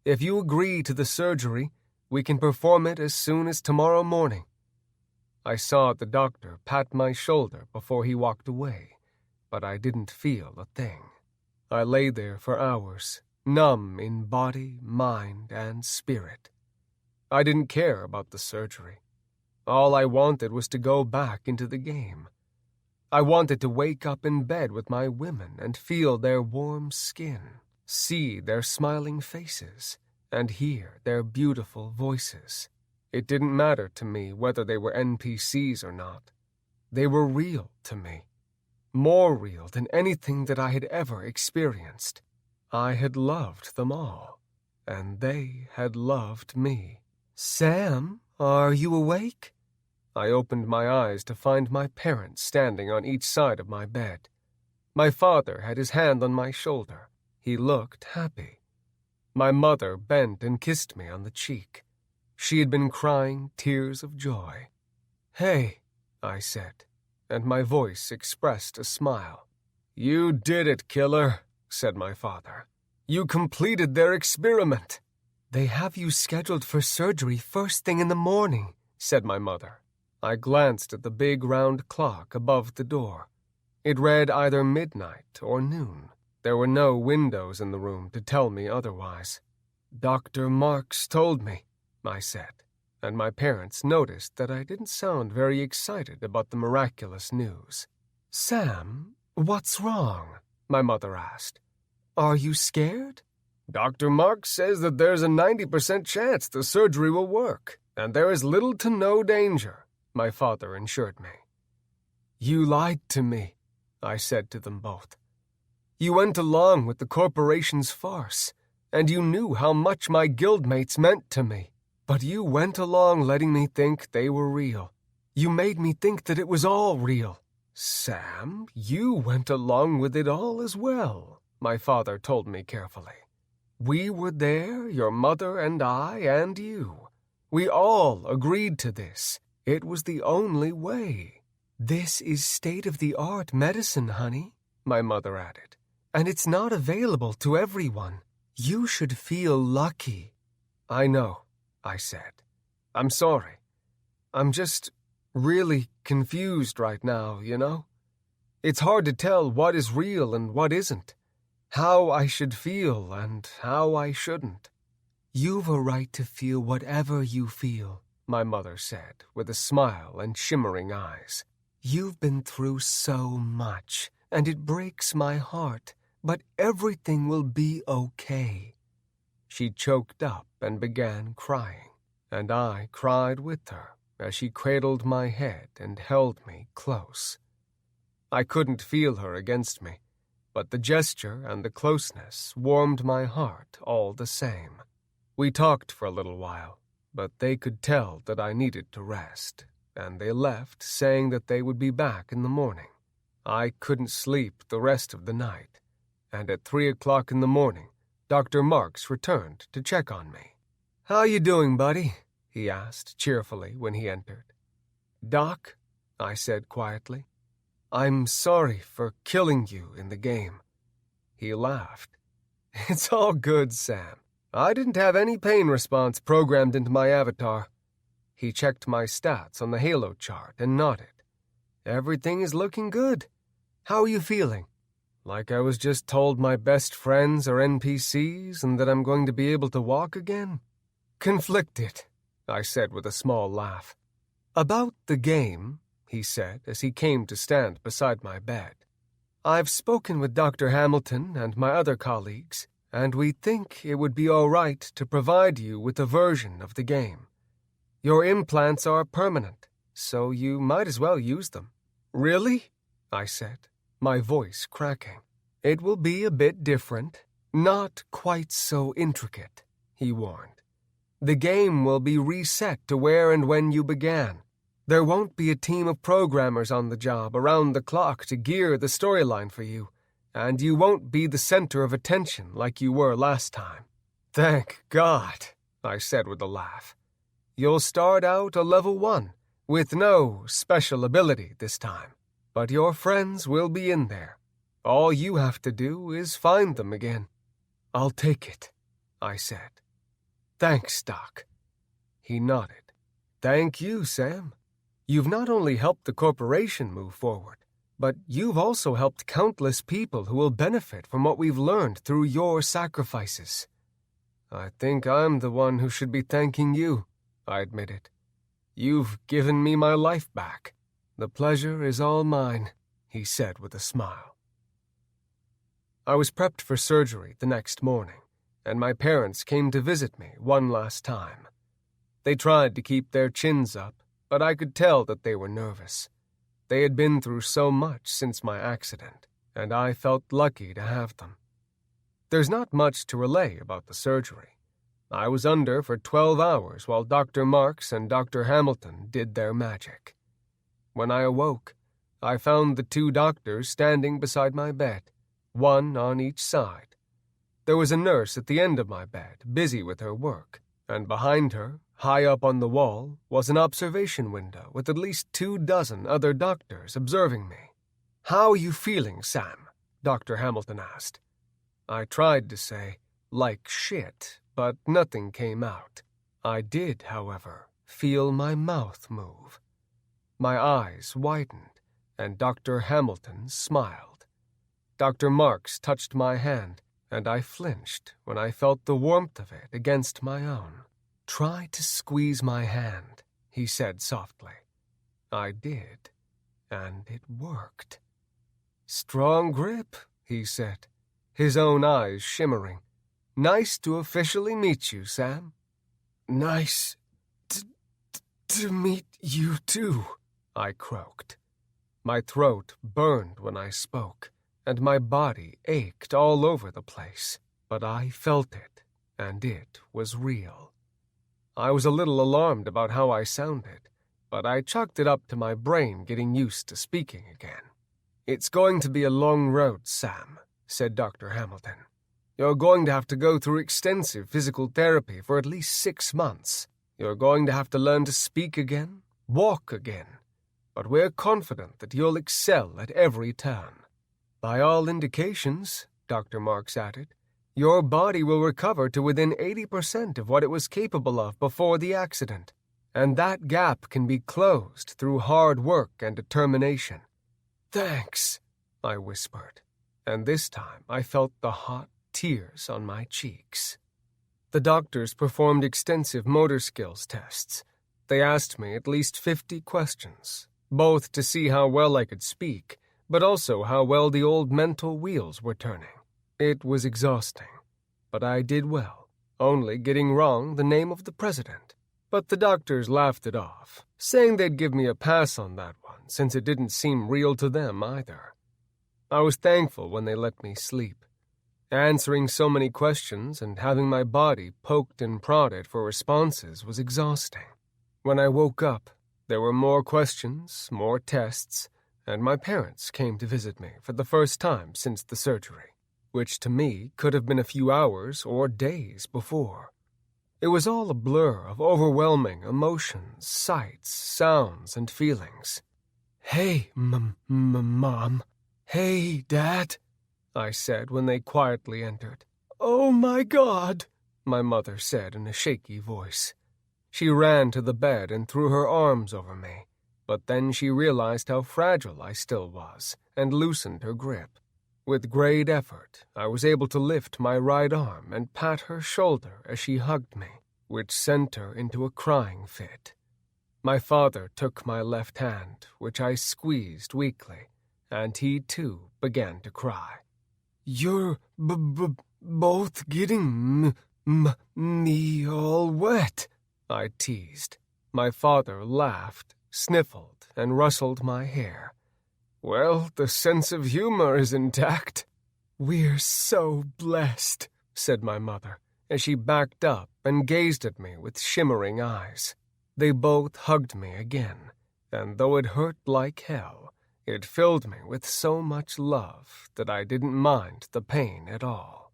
If you agree to the surgery, we can perform it as soon as tomorrow morning. I saw the doctor pat my shoulder before he walked away, but I didn't feel a thing. I lay there for hours, numb in body, mind, and spirit. I didn't care about the surgery. All I wanted was to go back into the game. I wanted to wake up in bed with my women and feel their warm skin, see their smiling faces, and hear their beautiful voices. It didn't matter to me whether they were NPCs or not. They were real to me. More real than anything that I had ever experienced. I had loved them all, and they had loved me. Sam, are you awake? I opened my eyes to find my parents standing on each side of my bed. My father had his hand on my shoulder. He looked happy. My mother bent and kissed me on the cheek. She had been crying tears of joy. Hey, I said, and my voice expressed a smile. You did it, killer, said my father. You completed their experiment. They have you scheduled for surgery first thing in the morning, said my mother. I glanced at the big round clock above the door. It read either midnight or noon. There were no windows in the room to tell me otherwise. Dr. Marks told me, I said, and my parents noticed that I didn't sound very excited about the miraculous news. Sam, what's wrong? My mother asked. Are you scared? Dr. Marks says that there's a 90% chance the surgery will work, and there is little to no danger, my father assured me. You lied to me, I said to them both. You went along with the corporation's farce, and you knew how much my guildmates meant to me. But you went along letting me think they were real. You made me think that it was all real. Sam, you went along with it all as well, my father told me carefully. We were there, your mother and I and you. We all agreed to this. It was the only way. This is state-of-the-art medicine, honey, my mother added, and it's not available to everyone. You should feel lucky. I know, I said. I'm sorry. I'm just really confused right now, you know? It's hard to tell what is real and what isn't, how I should feel and how I shouldn't. You've a right to feel whatever you feel, my mother said, with a smile and shimmering eyes. You've been through so much, and it breaks my heart, but everything will be okay. She choked up and began crying, and I cried with her as she cradled my head and held me close. I couldn't feel her against me, but the gesture and the closeness warmed my heart all the same. We talked for a little while, but they could tell that I needed to rest, and they left, saying that they would be back in the morning. I couldn't sleep the rest of the night, and at 3 o'clock in the morning, Dr. Marks returned to check on me. "How you doing, buddy?" he asked cheerfully when he entered. "Doc," I said quietly, "I'm sorry for killing you in the game." He laughed. "It's all good, Sam. I didn't have any pain response programmed into my avatar." He checked my stats on the Halo chart and nodded. "Everything is looking good. How are you feeling?" "Like I was just told my best friends are NPCs and that I'm going to be able to walk again?" "Conflicted," I said with a small laugh. "About the game," he said as he came to stand beside my bed. "I've spoken with Dr. Hamilton and my other colleagues, and we think it would be all right to provide you with a version of the game. Your implants are permanent, so you might as well use them." "Really?" I said, my voice cracking. "It will be a bit different, not quite so intricate," he warned. "The game will be reset to where and when you began. There won't be a team of programmers on the job around the clock to gear the storyline for you, and you won't be the center of attention like you were last time." "Thank God," I said with a laugh. "You'll start out a level 1, with no special ability this time, but your friends will be in there. All you have to do is find them again." "I'll take it," I said. "Thanks, Doc." He nodded. "Thank you, Sam. You've not only helped the corporation move forward, but you've also helped countless people who will benefit from what we've learned through your sacrifices." "I think I'm the one who should be thanking you," I admitted. "You've given me my life back." "The pleasure is all mine," he said with a smile. I was prepped for surgery the next morning, and my parents came to visit me one last time. They tried to keep their chins up, but I could tell that they were nervous. They had been through so much since my accident, and I felt lucky to have them. There's not much to relay about the surgery. I was under for 12 hours while Dr. Marks and Dr. Hamilton did their magic. When I awoke, I found the 2 doctors standing beside my bed, one on each side. There was a nurse at the end of my bed, busy with her work, and behind her, high up on the wall, was an observation window with at least 24 other doctors observing me. "How are you feeling, Sam?" Dr. Hamilton asked. I tried to say, "like shit," but nothing came out. I did, however, feel my mouth move. My eyes widened, and Dr. Hamilton smiled. Dr. Marks touched my hand, and I flinched when I felt the warmth of it against my own. "Try to squeeze my hand," he said softly. I did, and it worked. "Strong grip," he said, his own eyes shimmering. "Nice to officially meet you, Sam." "Nice to meet you too," I croaked. My throat burned when I spoke, and my body ached all over the place, but I felt it, and it was real. I was a little alarmed about how I sounded, but I chalked it up to my brain getting used to speaking again. "It's going to be a long road, Sam," said Dr. Hamilton. "You're going to have to go through extensive physical therapy for at least 6 months. You're going to have to learn to speak again, walk again, but we're confident that you'll excel at every turn. By all indications," Dr. Marks added, "your body will recover to within 80% of what it was capable of before the accident, and that gap can be closed through hard work and determination." "Thanks," I whispered, and this time I felt the hot tears on my cheeks. The doctors performed extensive motor skills tests. They asked me at least 50 questions, both to see how well I could speak, but also how well the old mental wheels were turning. It was exhausting, but I did well, only getting wrong the name of the president. But the doctors laughed it off, saying they'd give me a pass on that one since it didn't seem real to them either. I was thankful when they let me sleep. Answering so many questions and having my body poked and prodded for responses was exhausting. When I woke up, There were more questions, more tests, and my parents came to visit me for the first time since the surgery, which to me could have been a few hours or days before. It was all a blur of overwhelming emotions, sights, sounds, and feelings. "Hey, Mom. Hey, Dad," I said when they quietly entered. "Oh, my God," my mother said in a shaky voice. She ran to the bed and threw her arms over me, but then she realized how fragile I still was and loosened her grip. With great effort, I was able to lift my right arm and pat her shoulder as she hugged me, which sent her into a crying fit. My father took my left hand, which I squeezed weakly, and he too began to cry. "You're both getting me all wet," I teased. My father laughed, sniffled, and rustled my hair. "Well, the sense of humor is intact." "We're so blessed," said my mother, as she backed up and gazed at me with shimmering eyes. They both hugged me again, and though it hurt like hell, it filled me with so much love that I didn't mind the pain at all.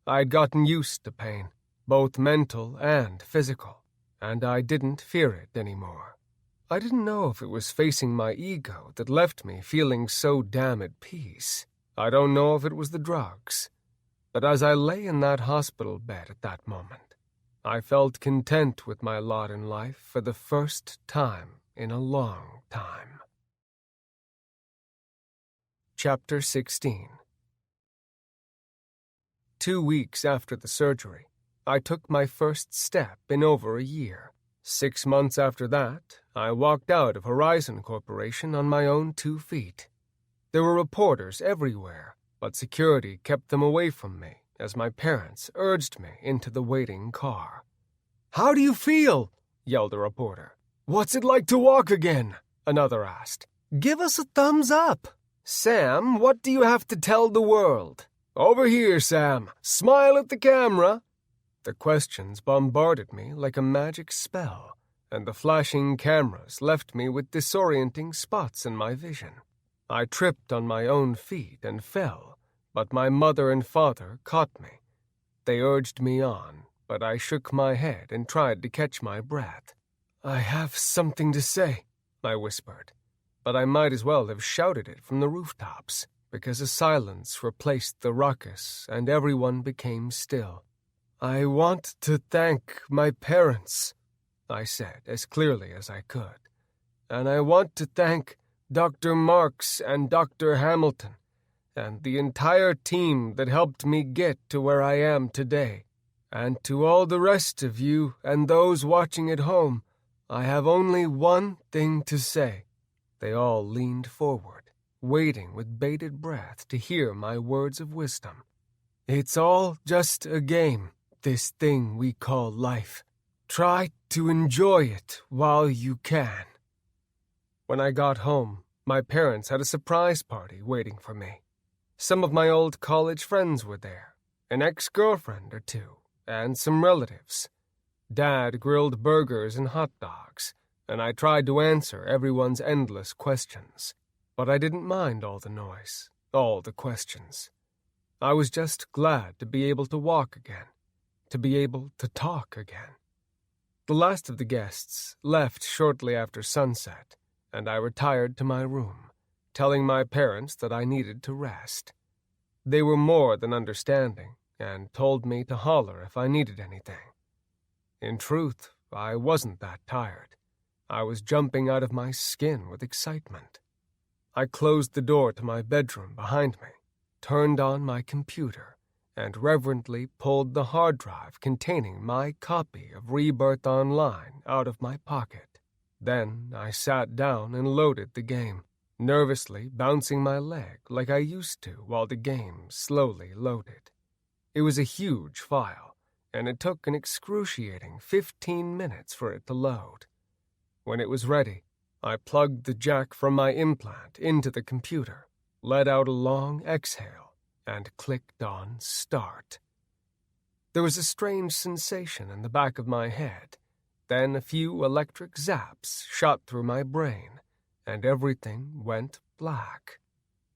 I'd gotten used to pain, both mental and physical, and I didn't fear it anymore. I didn't know if it was facing my ego that left me feeling so damn at peace. I don't know if it was the drugs. But as I lay in that hospital bed at that moment, I felt content with my lot in life for the first time in a long time. Chapter 16. 2 weeks after the surgery, I took my first step in over a year. 6 months after that, I walked out of Horizon Corporation on my own 2 feet. There were reporters everywhere, but security kept them away from me as my parents urged me into the waiting car. "How do you feel?" yelled a reporter. "What's it like to walk again?" another asked. "Give us a thumbs up." "Sam, what do you have to tell the world?" "Over here, Sam. Smile at the camera." The questions bombarded me like a magic spell, and the flashing cameras left me with disorienting spots in my vision. I tripped on my own feet and fell, but my mother and father caught me. They urged me on, but I shook my head and tried to catch my breath. "I have something to say," I whispered, but I might as well have shouted it from the rooftops, because a silence replaced the ruckus and everyone became still. "I want to thank my parents," I said as clearly as I could. "And I want to thank Dr. Marks and Dr. Hamilton, and the entire team that helped me get to where I am today. And to all the rest of you and those watching at home, I have only one thing to say." They all leaned forward, waiting with bated breath to hear my words of wisdom. "It's all just a game, this thing we call life. Try to enjoy it while you can." When I got home, my parents had a surprise party waiting for me. Some of my old college friends were there, an ex-girlfriend or two, and some relatives. Dad grilled burgers and hot dogs, and I tried to answer everyone's endless questions. But I didn't mind all the noise, all the questions. I was just glad to be able to walk again, to be able to talk again. The last of the guests left shortly after sunset, and I retired to my room, telling my parents that I needed to rest. They were more than understanding, and told me to holler if I needed anything. In truth, I wasn't that tired. I was jumping out of my skin with excitement. I closed the door to my bedroom behind me, turned on my computer, and reverently pulled the hard drive containing my copy of Rebirth Online out of my pocket. Then I sat down and loaded the game, nervously bouncing my leg like I used to while the game slowly loaded. It was a huge file, and it took an excruciating 15 minutes for it to load. When it was ready, I plugged the jack from my implant into the computer, let out a long exhale, and clicked on Start. There was a strange sensation in the back of my head, Then a few electric zaps shot through my brain, and everything went black.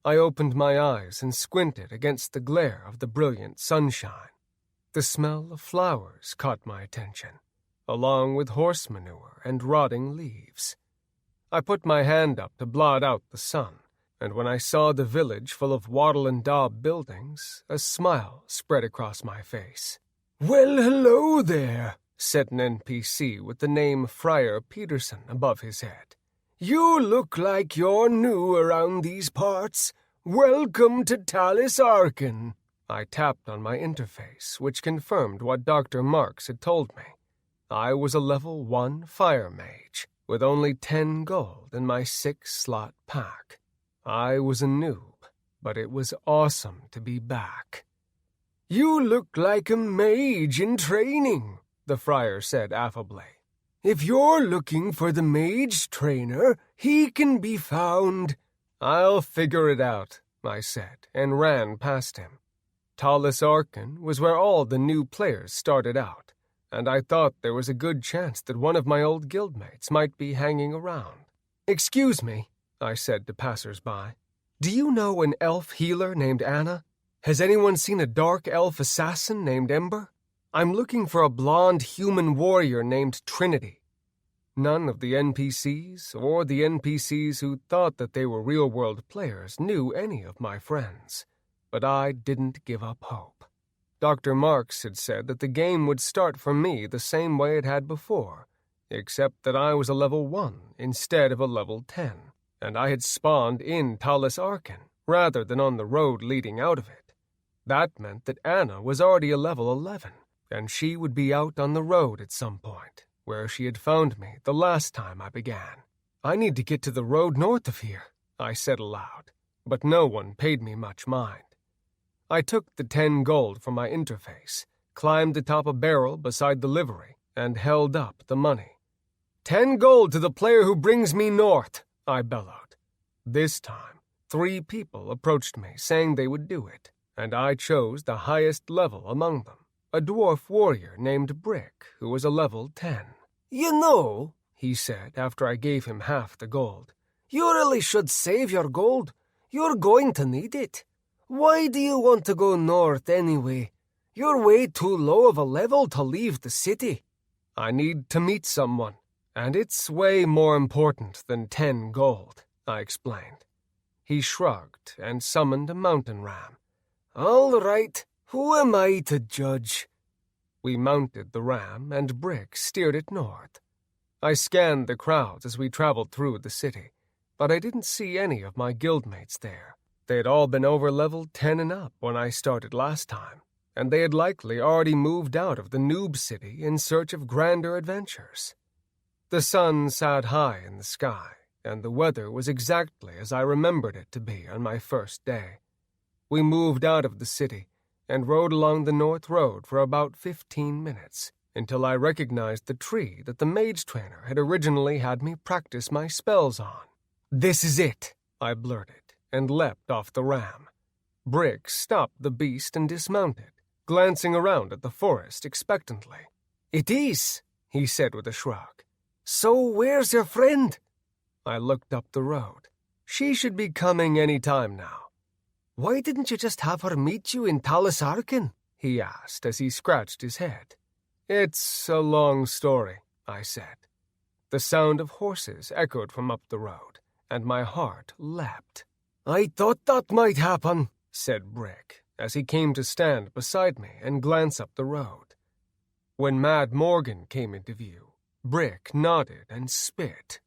I opened my eyes and squinted against the glare of the brilliant sunshine. The smell of flowers caught my attention, along with horse manure and rotting leaves. I put my hand up to blot out the sun, and when I saw the village full of wattle and daub buildings, a smile spread across my face. "Well, hello there," said an NPC with the name Friar Peterson above his head. "You look like you're new around these parts. Welcome to Talis Arkan." I tapped on my interface, which confirmed what Dr. Marks had told me. I was a level 1 fire mage, with only 10 gold in my 6-slot pack. I was a noob, but it was awesome to be back. "You look like a mage in training," the friar said affably. "If you're looking for the mage trainer, he can be found." "I'll figure it out," I said, and ran past him. Talis Arkan was where all the new players started out, and I thought there was a good chance that one of my old guildmates might be hanging around. "Excuse me," I said to passers-by. "Do you know an elf healer named Anna? Has anyone seen a dark elf assassin named Ember? I'm looking for a blonde human warrior named Trinity." None of the NPCs or the NPCs who thought that they were real-world players knew any of my friends, but I didn't give up hope. Dr. Marks had said that the game would start for me the same way it had before, except that I was a level 1 instead of a level 10, and I had spawned in Talis Arkan rather than on the road leading out of it. That meant that Anna was already a level 11, and she would be out on the road at some point, where she had found me the last time I began. "I need to get to the road north of here," I said aloud, but no one paid me much mind. I took the 10 gold from my interface, climbed atop a barrel beside the livery, and held up the money. "10 gold to the player who brings me north," I bellowed. This time, 3 people approached me saying they would do it, and I chose the highest level among them, a dwarf warrior named Brick, who was a level 10. "You know," he said after I gave him half the gold, "you really should save your gold. You're going to need it. Why do you want to go north anyway? You're way too low of a level to leave the city." "I need to meet someone, and it's way more important than 10 gold, I explained. He shrugged and summoned a mountain ram. "All right, who am I to judge?" We mounted the ram, and Brick steered it north. I scanned the crowds as we traveled through the city, but I didn't see any of my guildmates there. They had all been over level 10 and up when I started last time, and they had likely already moved out of the noob city in search of grander adventures. The sun sat high in the sky, and the weather was exactly as I remembered it to be on my first day. We moved out of the city and rode along the north road for about 15 minutes, until I recognized the tree that the mage trainer had originally had me practice my spells on. "This is it," I blurted, and leapt off the ram. Brick stopped the beast and dismounted, glancing around at the forest expectantly. "It is," he said with a shrug. "So where's your friend?" I looked up the road. "She should be coming any time now." "Why didn't you just have her meet you in Talis Arkan?" he asked as he scratched his head. "It's a long story," I said. The sound of horses echoed from up the road, and my heart leapt. "I thought that might happen," said Brick, as he came to stand beside me and glance up the road. When Mad Morgan came into view, Brick nodded and spit.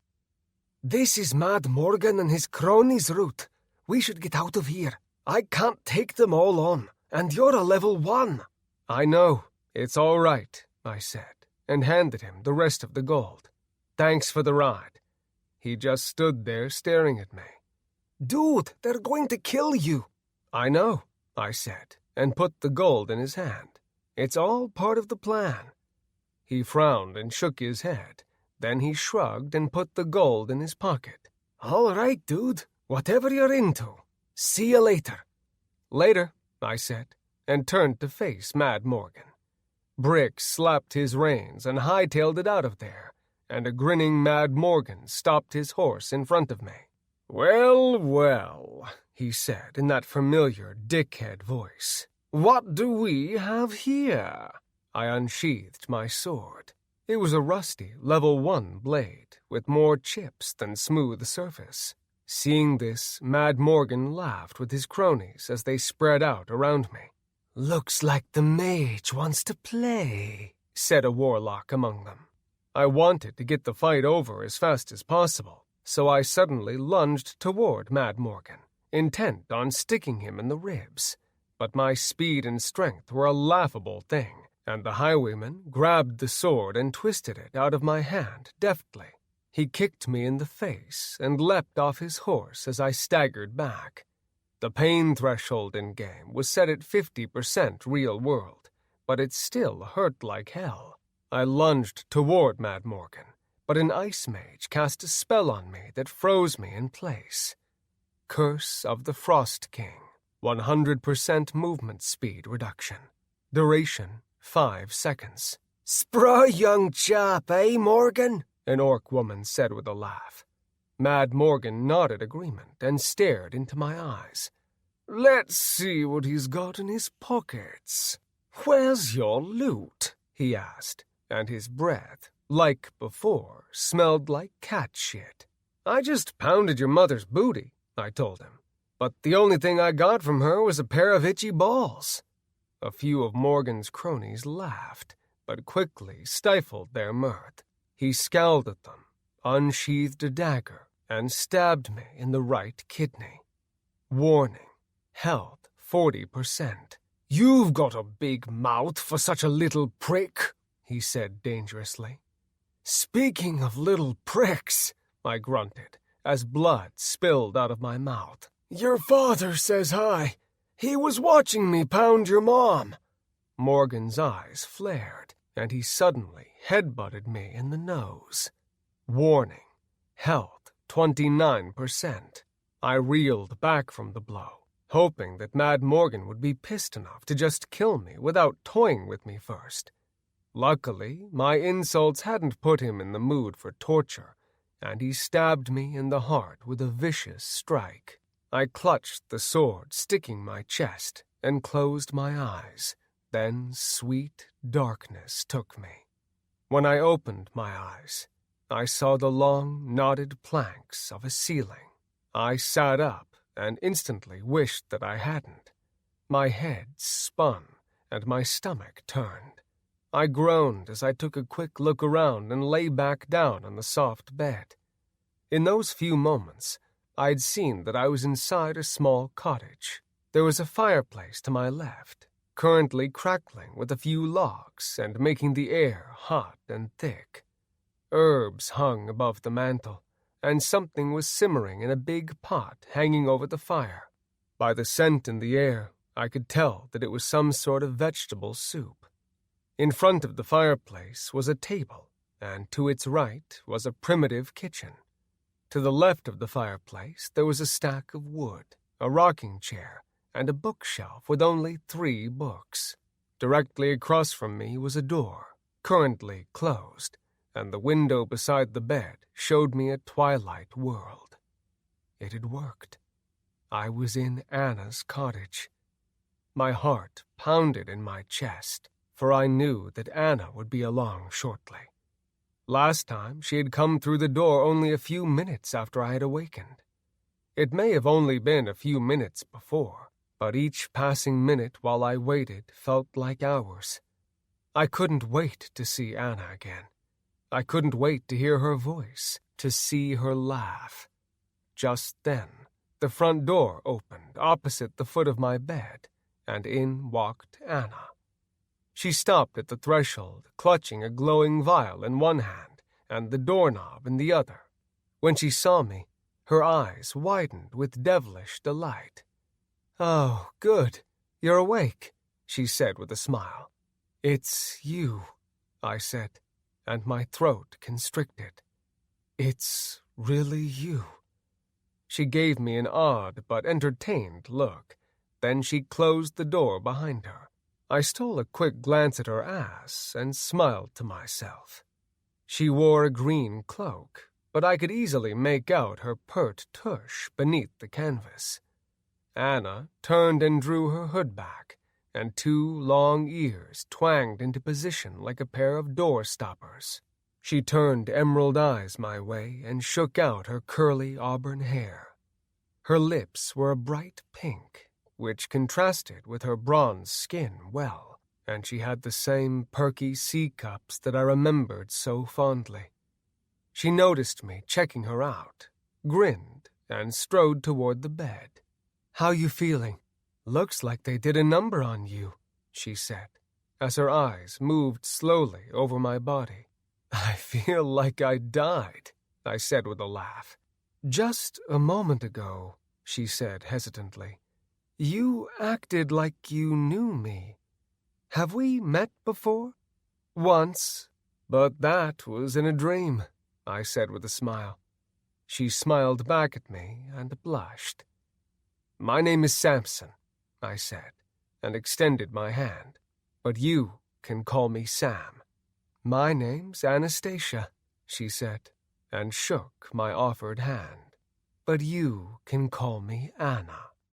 "This is Mad Morgan and his cronies' route. We should get out of here. I can't take them all on, and you're a level 1. "I know. It's all right," I said, and handed him the rest of the gold. "Thanks for the ride." He just stood there staring at me. "Dude, they're going to kill you." "I know," I said, and put the gold in his hand. "It's all part of the plan." He frowned and shook his head. Then he shrugged and put the gold in his pocket. "All right, dude. Whatever you're into. See you later." "Later," I said, and turned to face Mad Morgan. Brick slapped his reins and hightailed it out of there, and a grinning Mad Morgan stopped his horse in front of me. "Well, well," he said in that familiar dickhead voice. "What do we have here?" I unsheathed my sword. It was a rusty level 1 blade with more chips than smooth surface. Seeing this, Mad Morgan laughed with his cronies as they spread out around me. "Looks like the mage wants to play," said a warlock among them. I wanted to get the fight over as fast as possible, so I suddenly lunged toward Mad Morgan, intent on sticking him in the ribs. But my speed and strength were a laughable thing, and the highwayman grabbed the sword and twisted it out of my hand deftly. He kicked me in the face and leapt off his horse as I staggered back. The pain threshold in-game was set at 50% real world, but it still hurt like hell. I lunged toward Mad Morgan, but an ice mage cast a spell on me that froze me in place. Curse of the Frost King, 100% movement speed reduction. Duration, 5 seconds. "Spry young chap, eh, Morgan?" an orc woman said with a laugh. Mad Morgan nodded agreement and stared into my eyes. "Let's see what he's got in his pockets. Where's your loot?" he asked, and his breath, like before, smelled like cat shit. "I just pounded your mother's booty," I told him, "but the only thing I got from her was a pair of itchy balls." A few of Morgan's cronies laughed, but quickly stifled their mirth. He scowled at them, unsheathed a dagger, and stabbed me in the right kidney. Warning: health 40%. "You've got a big mouth for such a little prick," he said dangerously. "Speaking of little pricks," I grunted, as blood spilled out of my mouth. "Your father says hi. He was watching me pound your mom." Morgan's eyes flared, and he suddenly headbutted me in the nose. Warning: health 29%. I reeled back from the blow, hoping that Mad Morgan would be pissed enough to just kill me without toying with me first. Luckily, my insults hadn't put him in the mood for torture, and he stabbed me in the heart with a vicious strike. I clutched the sword sticking my chest and closed my eyes. Then sweet darkness took me. When I opened my eyes, I saw the long, knotted planks of a ceiling. I sat up and instantly wished that I hadn't. My head spun and my stomach turned. I groaned as I took a quick look around and lay back down on the soft bed. In those few moments, I'd seen that I was inside a small cottage. There was a fireplace to my left, currently crackling with a few logs and making the air hot and thick. Herbs hung above the mantel, and something was simmering in a big pot hanging over the fire. By the scent in the air, I could tell that it was some sort of vegetable soup. In front of the fireplace was a table, and to its right was a primitive kitchen. To the left of the fireplace there was a stack of wood, a rocking chair, and a bookshelf with only 3 books. Directly across from me was a door, currently closed, and the window beside the bed showed me a twilight world. It had worked. I was in Anna's cottage. My heart pounded in my chest, for I knew that Anna would be along shortly. Last time, she had come through the door only a few minutes after I had awakened. It may have only been a few minutes before, but each passing minute while I waited felt like hours. I couldn't wait to see Anna again. I couldn't wait to hear her voice, to see her laugh. Just then, the front door opened opposite the foot of my bed, and in walked Anna. She stopped at the threshold, clutching a glowing vial in one hand and the doorknob in the other. When she saw me, her eyes widened with devilish delight. "Oh, good. You're awake," she said with a smile. "It's you," I said, and my throat constricted. "It's really you." She gave me an odd but entertained look. Then she closed the door behind her. I stole a quick glance at her ass and smiled to myself. She wore a green cloak, but I could easily make out her pert tush beneath the canvas. Anna turned and drew her hood back, and 2 long ears twanged into position like a pair of door stoppers. She turned emerald eyes my way and shook out her curly auburn hair. Her lips were a bright pink, which contrasted with her bronze skin well, and she had the same perky sea cups that I remembered so fondly. She noticed me checking her out, grinned, and strode toward the bed. "How you feeling? Looks like they did a number on you," she said, as her eyes moved slowly over my body. "I feel like I died," I said with a laugh. "Just a moment ago," she said hesitantly, "you acted like you knew me. Have we met before?" "Once, but that was in a dream," I said with a smile. She smiled back at me and blushed. "My name is Samson," I said, and extended my hand. "But you can call me Sam." "My name's Anastasia," she said, and shook my offered hand. "But you can call me Anna."